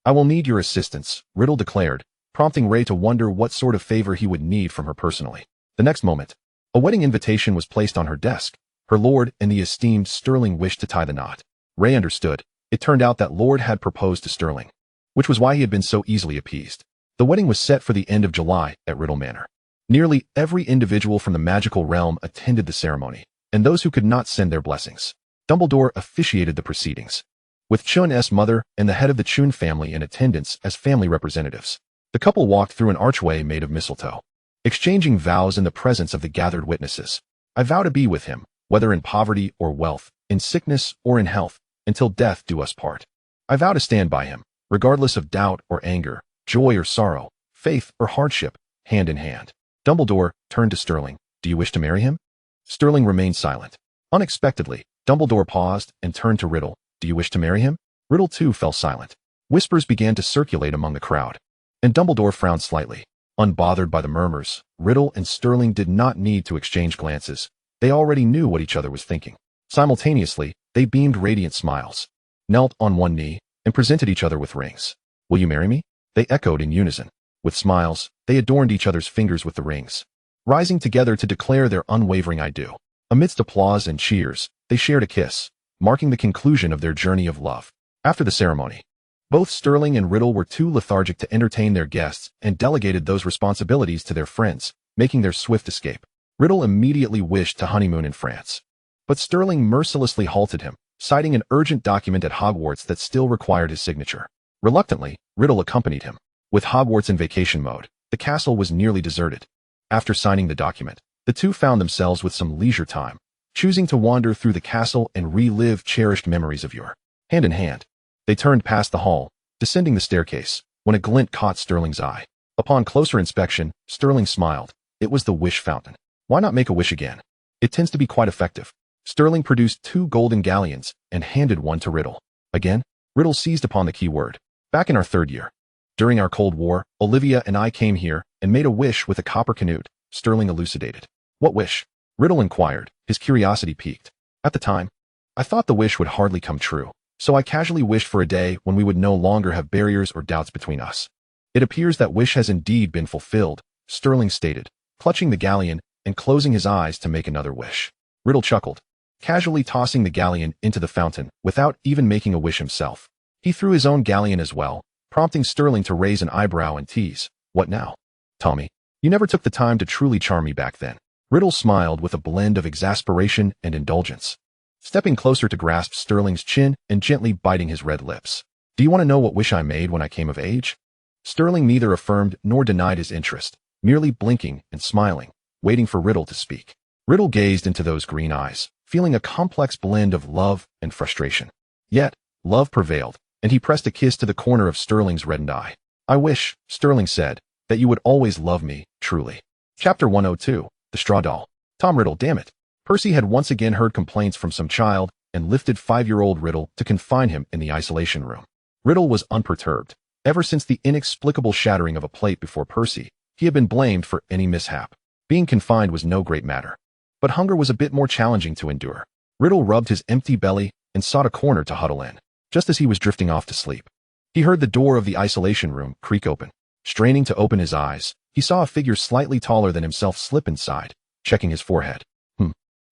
I will need your assistance, Riddle declared, prompting Ray to wonder what sort of favor he would need from her personally. The next moment, a wedding invitation was placed on her desk. Her lord and the esteemed Sterling wished to tie the knot. Ray understood. It turned out that Lord had proposed to Sterling, which was why he had been so easily appeased. The wedding was set for the end of July at Riddle Manor. Nearly every individual from the magical realm attended the ceremony, and those who could not send their blessings. Dumbledore officiated the proceedings, with Chun's mother and the head of the Chun family in attendance as family representatives. The couple walked through an archway made of mistletoe, exchanging vows in the presence of the gathered witnesses. I vow to be with him, whether in poverty or wealth, in sickness or in health, until death do us part. I vow to stand by him, regardless of doubt or anger, joy or sorrow, faith or hardship, hand in hand. Dumbledore turned to Sterling. Do you wish to marry him? Sterling remained silent. Unexpectedly, Dumbledore paused and turned to Riddle. Do you wish to marry him? Riddle too fell silent. Whispers began to circulate among the crowd, and Dumbledore frowned slightly. Unbothered by the murmurs, Riddle and Sterling did not need to exchange glances. They already knew what each other was thinking. Simultaneously, they beamed radiant smiles, knelt on one knee, and presented each other with rings. Will you marry me? They echoed in unison. With smiles, they adorned each other's fingers with the rings, rising together to declare their unwavering I do. Amidst applause and cheers, they shared a kiss, marking the conclusion of their journey of love. After the ceremony, both Sterling and Riddle were too lethargic to entertain their guests and delegated those responsibilities to their friends, making their swift escape. Riddle immediately wished to honeymoon in France, but Sterling mercilessly halted him, citing an urgent document at Hogwarts that still required his signature. Reluctantly, Riddle accompanied him. With Hogwarts in vacation mode, the castle was nearly deserted. After signing the document, the two found themselves with some leisure time, choosing to wander through the castle and relive cherished memories of yore. Hand in hand, they turned past the hall, descending the staircase, when a glint caught Sterling's eye. Upon closer inspection, Sterling smiled. It was the wish fountain. Why not make a wish again? It tends to be quite effective. Sterling produced 2 golden galleons and handed one to Riddle. Again, Riddle seized upon the key word. Back in our 3rd year, during our Cold War, Olivia and I came here and made a wish with a copper canute, Sterling elucidated. What wish? Riddle inquired, his curiosity piqued. At the time, I thought the wish would hardly come true, so I casually wished for a day when we would no longer have barriers or doubts between us. It appears that wish has indeed been fulfilled, Sterling stated, clutching the galleon and closing his eyes to make another wish. Riddle chuckled, casually tossing the galleon into the fountain without even making a wish himself. He threw his own galleon as well, prompting Sterling to raise an eyebrow and tease. What now? Tommy, you never took the time to truly charm me back then. Riddle smiled with a blend of exasperation and indulgence, stepping closer to grasp Sterling's chin and gently biting his red lips. Do you want to know what wish I made when I came of age? Sterling neither affirmed nor denied his interest, merely blinking and smiling, waiting for Riddle to speak. Riddle gazed into those green eyes, feeling a complex blend of love and frustration. Yet, love prevailed, and he pressed a kiss to the corner of Sterling's reddened eye. I wish, Sterling said, that you would always love me, truly. Chapter 102, The Straw Doll. Tom Riddle, damn it. Percy had once again heard complaints from some child and lifted 5-year-old Riddle to confine him in the isolation room. Riddle was unperturbed. Ever since the inexplicable shattering of a plate before Percy, he had been blamed for any mishap. Being confined was no great matter, but hunger was a bit more challenging to endure. Riddle rubbed his empty belly and sought a corner to huddle in. Just as he was drifting off to sleep, he heard the door of the isolation room creak open. Straining to open his eyes, he saw a figure slightly taller than himself slip inside, checking his forehead.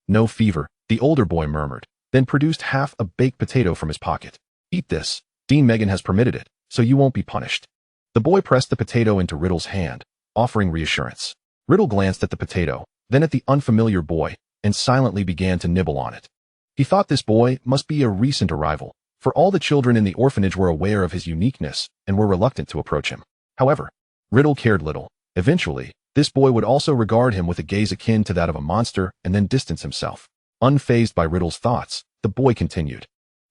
No fever, the older boy murmured, then produced half a baked potato from his pocket. Eat this. Dean Megan has permitted it, so you won't be punished. The boy pressed the potato into Riddle's hand, offering reassurance. Riddle glanced at the potato, then at the unfamiliar boy, and silently began to nibble on it. He thought this boy must be a recent arrival, for all the children in the orphanage were aware of his uniqueness and were reluctant to approach him. However, Riddle cared little. Eventually, this boy would also regard him with a gaze akin to that of a monster and then distance himself. Unfazed by Riddle's thoughts, the boy continued.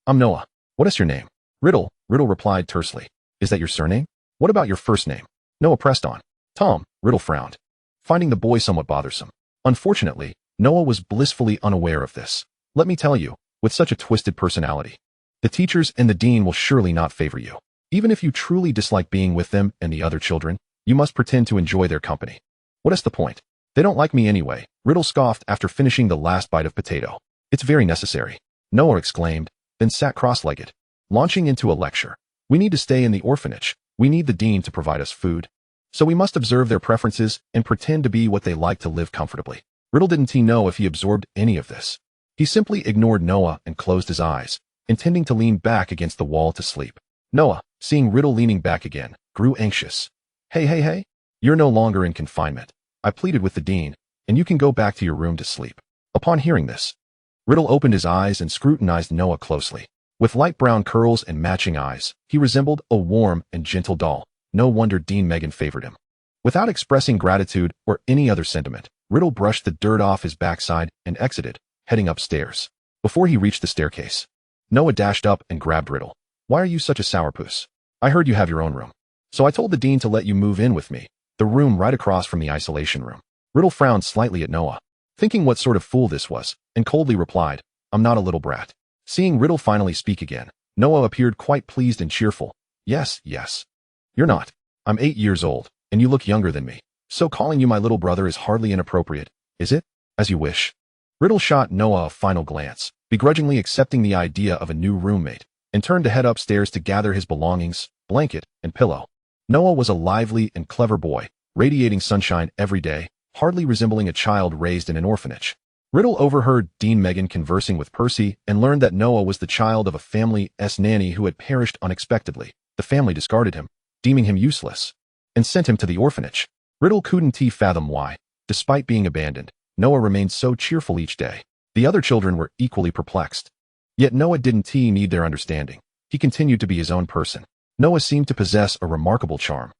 I'm Noah. What is your name? Riddle replied tersely. Is that your surname? What about your first name? Noah pressed on. Tom, Riddle frowned, finding the boy somewhat bothersome. Unfortunately, Noah was blissfully unaware of this. Let me tell you, with such a twisted personality, the teachers and the dean will surely not favor you. Even if you truly dislike being with them and the other children, you must pretend to enjoy their company. What is the point? They don't like me anyway, Riddle scoffed after finishing the last bite of potato. It's very necessary, Noah exclaimed, then sat cross-legged, launching into a lecture. We need to stay in the orphanage. We need the dean to provide us food. So we must observe their preferences and pretend to be what they like to live comfortably. Riddle didn't know if he absorbed any of this. He simply ignored Noah and closed his eyes, intending to lean back against the wall to sleep. Noah, seeing Riddle leaning back again, grew anxious. Hey, you're no longer in confinement. I pleaded with the dean, and you can go back to your room to sleep. Upon hearing this, Riddle opened his eyes and scrutinized Noah closely. With light brown curls and matching eyes, he resembled a warm and gentle doll. No wonder Dean Megan favored him. Without expressing gratitude or any other sentiment, Riddle brushed the dirt off his backside and exited, heading upstairs. Before he reached the staircase, Noah dashed up and grabbed Riddle. Why are you such a sourpuss? I heard you have your own room. So I told the dean to let you move in with me, the room right across from the isolation room. Riddle frowned slightly at Noah, thinking what sort of fool this was, and coldly replied, I'm not a little brat. Seeing Riddle finally speak again, Noah appeared quite pleased and cheerful. Yes. You're not. I'm 8 years old, and you look younger than me. So calling you my little brother is hardly inappropriate, is it? As you wish. Riddle shot Noah a final glance, begrudgingly accepting the idea of a new roommate, and turned to head upstairs to gather his belongings, blanket, and pillow. Noah was a lively and clever boy, radiating sunshine every day, hardly resembling a child raised in an orphanage. Riddle overheard Dean Megan conversing with Percy and learned that Noah was the child of a family's nanny who had perished unexpectedly. The family discarded him, deeming him useless, and sent him to the orphanage. Riddle couldn't fathom why, despite being abandoned, Noah remained so cheerful each day. The other children were equally perplexed. Yet Noah didn't need their understanding. He continued to be his own person. Noah seemed to possess a remarkable charm,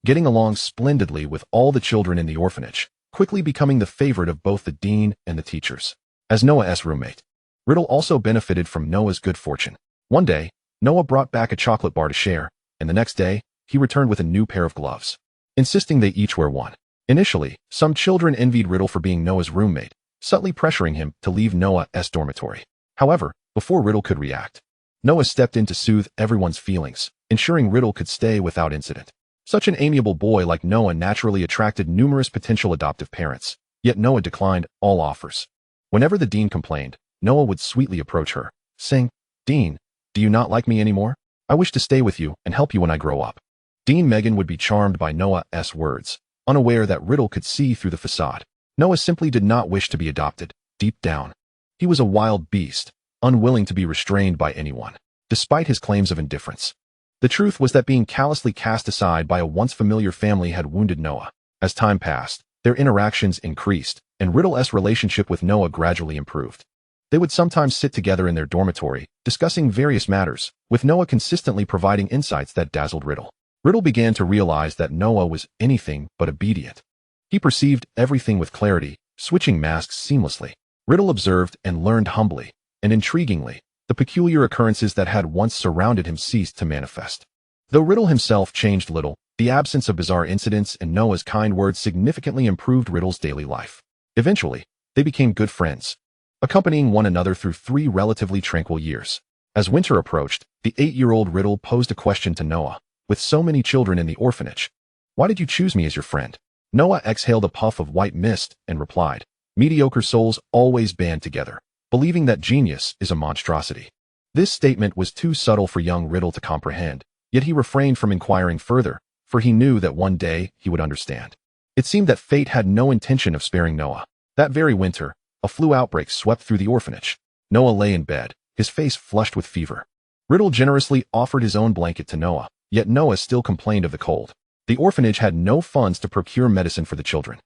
getting along splendidly with all the children in the orphanage, quickly becoming the favorite of both the dean and the teachers. As Noah's roommate, Riddle also benefited from Noah's good fortune. One day, Noah brought back a chocolate bar to share, and the next day, he returned with a new pair of gloves, insisting they each wear one. Initially, some children envied Riddle for being Noah's roommate, subtly pressuring him to leave Noah's dormitory. However, before Riddle could react, Noah stepped in to soothe everyone's feelings, ensuring Riddle could stay without incident. Such an amiable boy like Noah naturally attracted numerous potential adoptive parents, yet Noah declined all offers. Whenever the dean complained, Noah would sweetly approach her, saying, "Dean, do you not like me anymore? I wish to stay with you and help you when I grow up." Dean Megan would be charmed by Noah's words, unaware that Riddle could see through the facade. Noah simply did not wish to be adopted. Deep down, he was a wild beast, unwilling to be restrained by anyone, despite his claims of indifference. The truth was that being callously cast aside by a once familiar family had wounded Noah. As time passed, their interactions increased, and Riddle's relationship with Noah gradually improved. They would sometimes sit together in their dormitory, discussing various matters, with Noah consistently providing insights that dazzled Riddle. Riddle began to realize that Noah was anything but obedient. He perceived everything with clarity, switching masks seamlessly. Riddle observed and learned humbly, and intriguingly, the peculiar occurrences that had once surrounded him ceased to manifest. Though Riddle himself changed little, the absence of bizarre incidents and Noah's kind words significantly improved Riddle's daily life. Eventually, they became good friends, accompanying one another through 3 relatively tranquil years. As winter approached, the 8-year-old Riddle posed a question to Noah. "With so many children in the orphanage, why did you choose me as your friend?" Noah exhaled a puff of white mist and replied, "Mediocre souls always band together, believing that genius is a monstrosity." This statement was too subtle for young Riddle to comprehend, yet he refrained from inquiring further, for he knew that one day he would understand. It seemed that fate had no intention of sparing Noah. That very winter, a flu outbreak swept through the orphanage. Noah lay in bed, his face flushed with fever. Riddle generously offered his own blanket to Noah, yet Noah still complained of the cold. The orphanage had no funds to procure medicine for the children.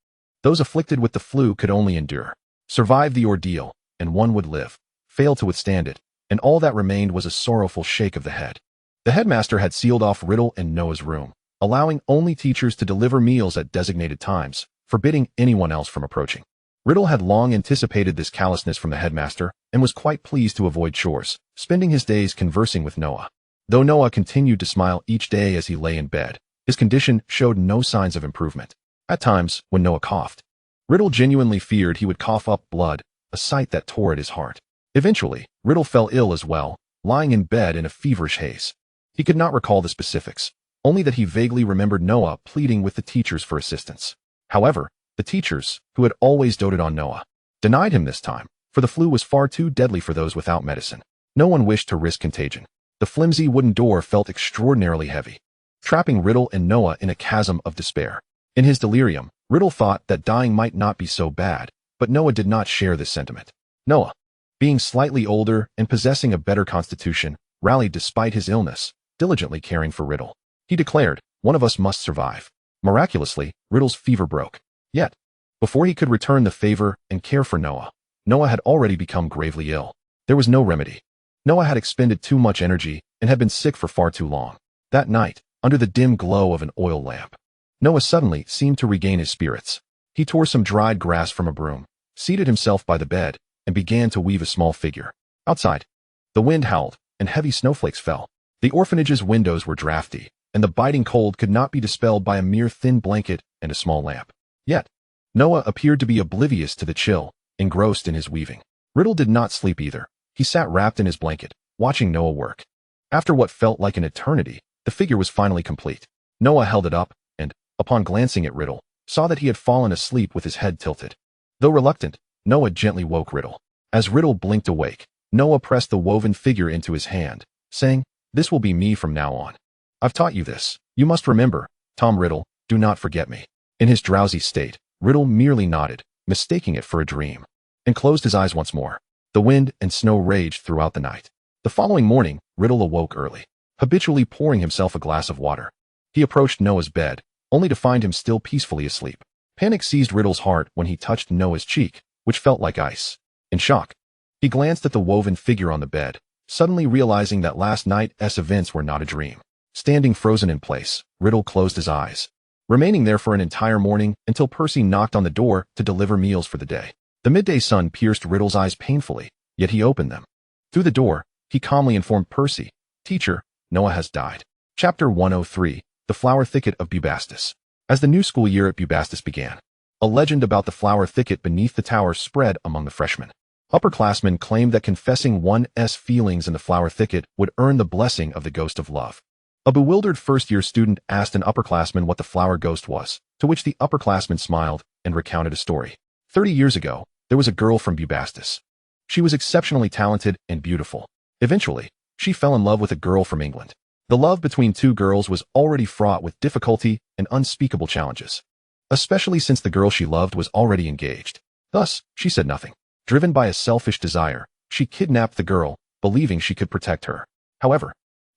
Those afflicted with the flu could only endure, survive the ordeal, and one would live, fail to withstand it, and all that remained was a sorrowful shake of the head. The headmaster had sealed off Riddle and Noah's room, allowing only teachers to deliver meals at designated times, forbidding anyone else from approaching. Riddle had long anticipated this callousness from the headmaster and was quite pleased to avoid chores, spending his days conversing with Noah. Though Noah continued to smile each day as he lay in bed, his condition showed no signs of improvement. At times, when Noah coughed, Riddle genuinely feared he would cough up blood, a sight that tore at his heart. Eventually, Riddle fell ill as well, lying in bed in a feverish haze. He could not recall the specifics, only that he vaguely remembered Noah pleading with the teachers for assistance. However, the teachers, who had always doted on Noah, denied him this time, for the flu was far too deadly for those without medicine. No one wished to risk contagion. The flimsy wooden door felt extraordinarily heavy, trapping Riddle and Noah in a chasm of despair. In his delirium, Riddle thought that dying might not be so bad, but Noah did not share this sentiment. Noah, being slightly older and possessing a better constitution, rallied despite his illness, diligently caring for Riddle. He declared, "One of us must survive." Miraculously, Riddle's fever broke. Yet, before he could return the favor and care for Noah, Noah had already become gravely ill. There was no remedy. Noah had expended too much energy and had been sick for far too long. That night, under the dim glow of an oil lamp, Noah suddenly seemed to regain his spirits. He tore some dried grass from a broom, seated himself by the bed, and began to weave a small figure. Outside, the wind howled, and heavy snowflakes fell. The orphanage's windows were drafty, and the biting cold could not be dispelled by a mere thin blanket and a small lamp. Yet, Noah appeared to be oblivious to the chill, engrossed in his weaving. Riddle did not sleep either. He sat wrapped in his blanket, watching Noah work. After what felt like an eternity, the figure was finally complete. Noah held it up, and, upon glancing at Riddle, saw that he had fallen asleep with his head tilted. Though reluctant, Noah gently woke Riddle. As Riddle blinked awake, Noah pressed the woven figure into his hand, saying, "This will be me from now on. I've taught you this. You must remember, Tom Riddle, do not forget me. In his drowsy state, Riddle merely nodded, mistaking it for a dream, and closed his eyes once more. The wind and snow raged throughout the night. The following morning, Riddle awoke early, habitually pouring himself a glass of water. He approached Noah's bed, only to find him still peacefully asleep. Panic seized Riddle's heart when he touched Noah's cheek, which felt like ice. In shock, he glanced at the woven figure on the bed, suddenly realizing that last night's events were not a dream. Standing frozen in place, Riddle closed his eyes, remaining there for an entire morning until Percy knocked on the door to deliver meals for the day. The midday sun pierced Riddle's eyes painfully, yet he opened them. Through the door, he calmly informed Percy, "Teacher, Noah has died." Chapter 103, The Flower Thicket of Bubastis. As the new school year at Bubastis began, a legend about the flower thicket beneath the tower spread among the freshmen. Upperclassmen claimed that confessing one's feelings in the flower thicket would earn the blessing of the ghost of love. A bewildered first-year student asked an upperclassman what the flower ghost was, to which the upperclassman smiled and recounted a story. 30 years ago, there was a girl from Bubastis. She was exceptionally talented and beautiful. Eventually, she fell in love with a girl from England. The love between two girls was already fraught with difficulty and unspeakable challenges, especially since the girl she loved was already engaged. Thus, she said nothing. Driven by a selfish desire, she kidnapped the girl, believing she could protect her. However,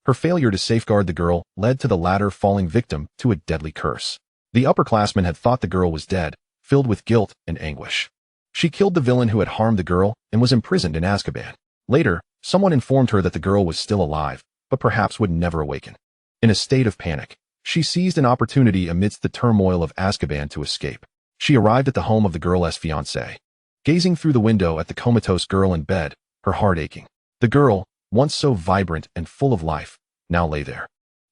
her failure to safeguard the girl led to the latter falling victim to a deadly curse. The upperclassman had thought the girl was dead, filled with guilt and anguish. She killed the villain who had harmed the girl and was imprisoned in Azkaban. Later, someone informed her that the girl was still alive, but perhaps would never awaken. In a state of panic, she seized an opportunity amidst the turmoil of Azkaban to escape. She arrived at the home of the girl's fiancé. Gazing through the window at the comatose girl in bed, her heart aching. The girl, once so vibrant and full of life, now lay there,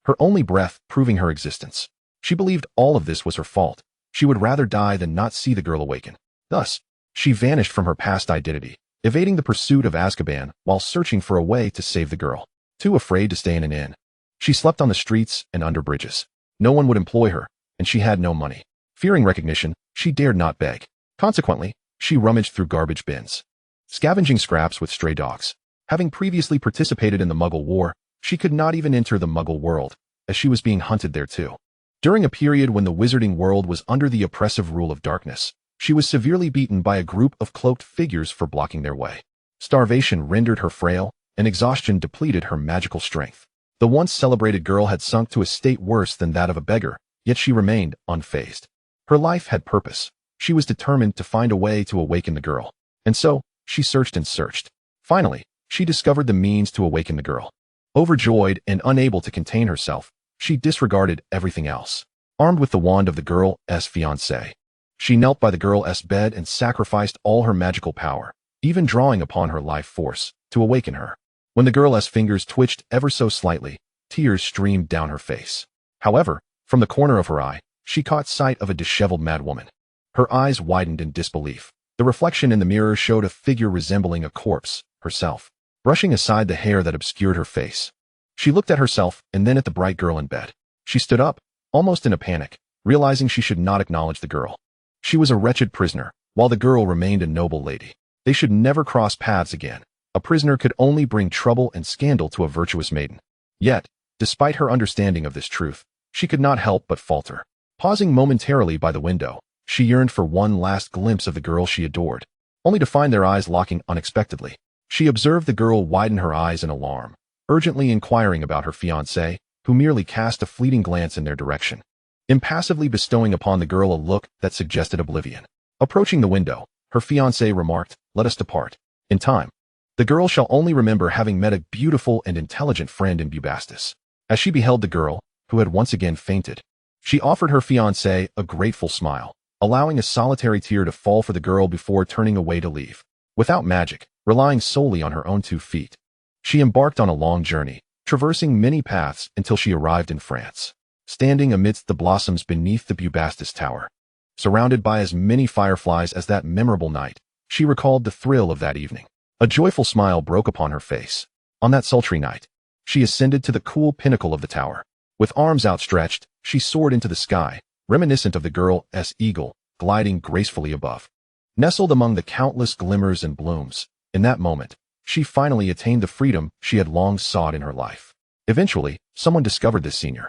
her only breath proving her existence. She believed all of this was her fault. She would rather die than not see the girl awaken. Thus, she vanished from her past identity, evading the pursuit of Azkaban while searching for a way to save the girl. Too afraid to stay in an inn, she slept on the streets and under bridges. No one would employ her, and she had no money. Fearing recognition, she dared not beg. Consequently, she rummaged through garbage bins, scavenging scraps with stray dogs. Having previously participated in the Muggle War, she could not even enter the Muggle world, as she was being hunted there too. During a period when the wizarding world was under the oppressive rule of darkness, she was severely beaten by a group of cloaked figures for blocking their way. Starvation rendered her frail, and exhaustion depleted her magical strength. The once celebrated girl had sunk to a state worse than that of a beggar, yet she remained unfazed. Her life had purpose. She was determined to find a way to awaken the girl. And so, she searched and searched. Finally, she discovered the means to awaken the girl. Overjoyed and unable to contain herself, she disregarded everything else. Armed with the wand of the girl's fiancé, she knelt by the girl's bed and sacrificed all her magical power, even drawing upon her life force, to awaken her. When the girl's fingers twitched ever so slightly, tears streamed down her face. However, from the corner of her eye, she caught sight of a disheveled madwoman. Her eyes widened in disbelief. The reflection in the mirror showed a figure resembling a corpse, herself, brushing aside the hair that obscured her face. She looked at herself and then at the bright girl in bed. She stood up, almost in a panic, realizing she should not acknowledge the girl. She was a wretched prisoner, while the girl remained a noble lady. They should never cross paths again. A prisoner could only bring trouble and scandal to a virtuous maiden. Yet, despite her understanding of this truth, she could not help but falter. Pausing momentarily by the window, she yearned for one last glimpse of the girl she adored, only to find their eyes locking unexpectedly. She observed the girl widen her eyes in alarm, urgently inquiring about her fiancé, who merely cast a fleeting glance in their direction, impassively bestowing upon the girl a look that suggested oblivion. Approaching the window, her fiancé remarked, "Let us depart. In time, the girl shall only remember having met a beautiful and intelligent friend in Bubastis." As she beheld the girl, who had once again fainted, she offered her fiancé a grateful smile, allowing a solitary tear to fall for the girl before turning away to leave. Without magic, relying solely on her own 2 feet, she embarked on a long journey, traversing many paths until she arrived in France. Standing amidst the blossoms beneath the Bubastis Tower, surrounded by as many fireflies as that memorable night, she recalled the thrill of that evening. A joyful smile broke upon her face. On that sultry night, she ascended to the cool pinnacle of the tower. With arms outstretched, she soared into the sky, reminiscent of the girl's eagle, gliding gracefully above. Nestled among the countless glimmers and blooms, in that moment, she finally attained the freedom she had long sought in her life. Eventually, someone discovered this senior.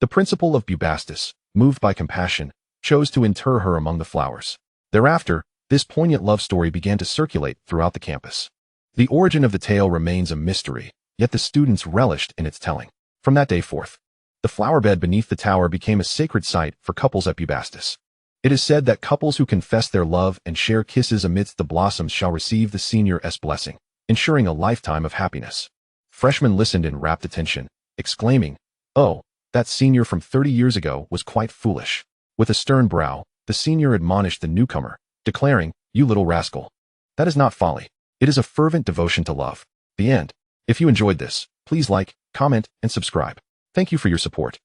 The principal of Bubastis, moved by compassion, chose to inter her among the flowers. Thereafter, this poignant love story began to circulate throughout the campus. The origin of the tale remains a mystery, yet the students relished in its telling. From that day forth, the flower bed beneath the tower became a sacred site for couples at Bubastis. It is said that couples who confess their love and share kisses amidst the blossoms shall receive the senior's blessing, ensuring a lifetime of happiness. Freshmen listened in rapt attention, exclaiming, "Oh, that senior from 30 years ago was quite foolish." With a stern brow, the senior admonished the newcomer, declaring, "You little rascal. That is not folly. It is a fervent devotion to love." The end. If you enjoyed this, please like, comment, and subscribe. Thank you for your support.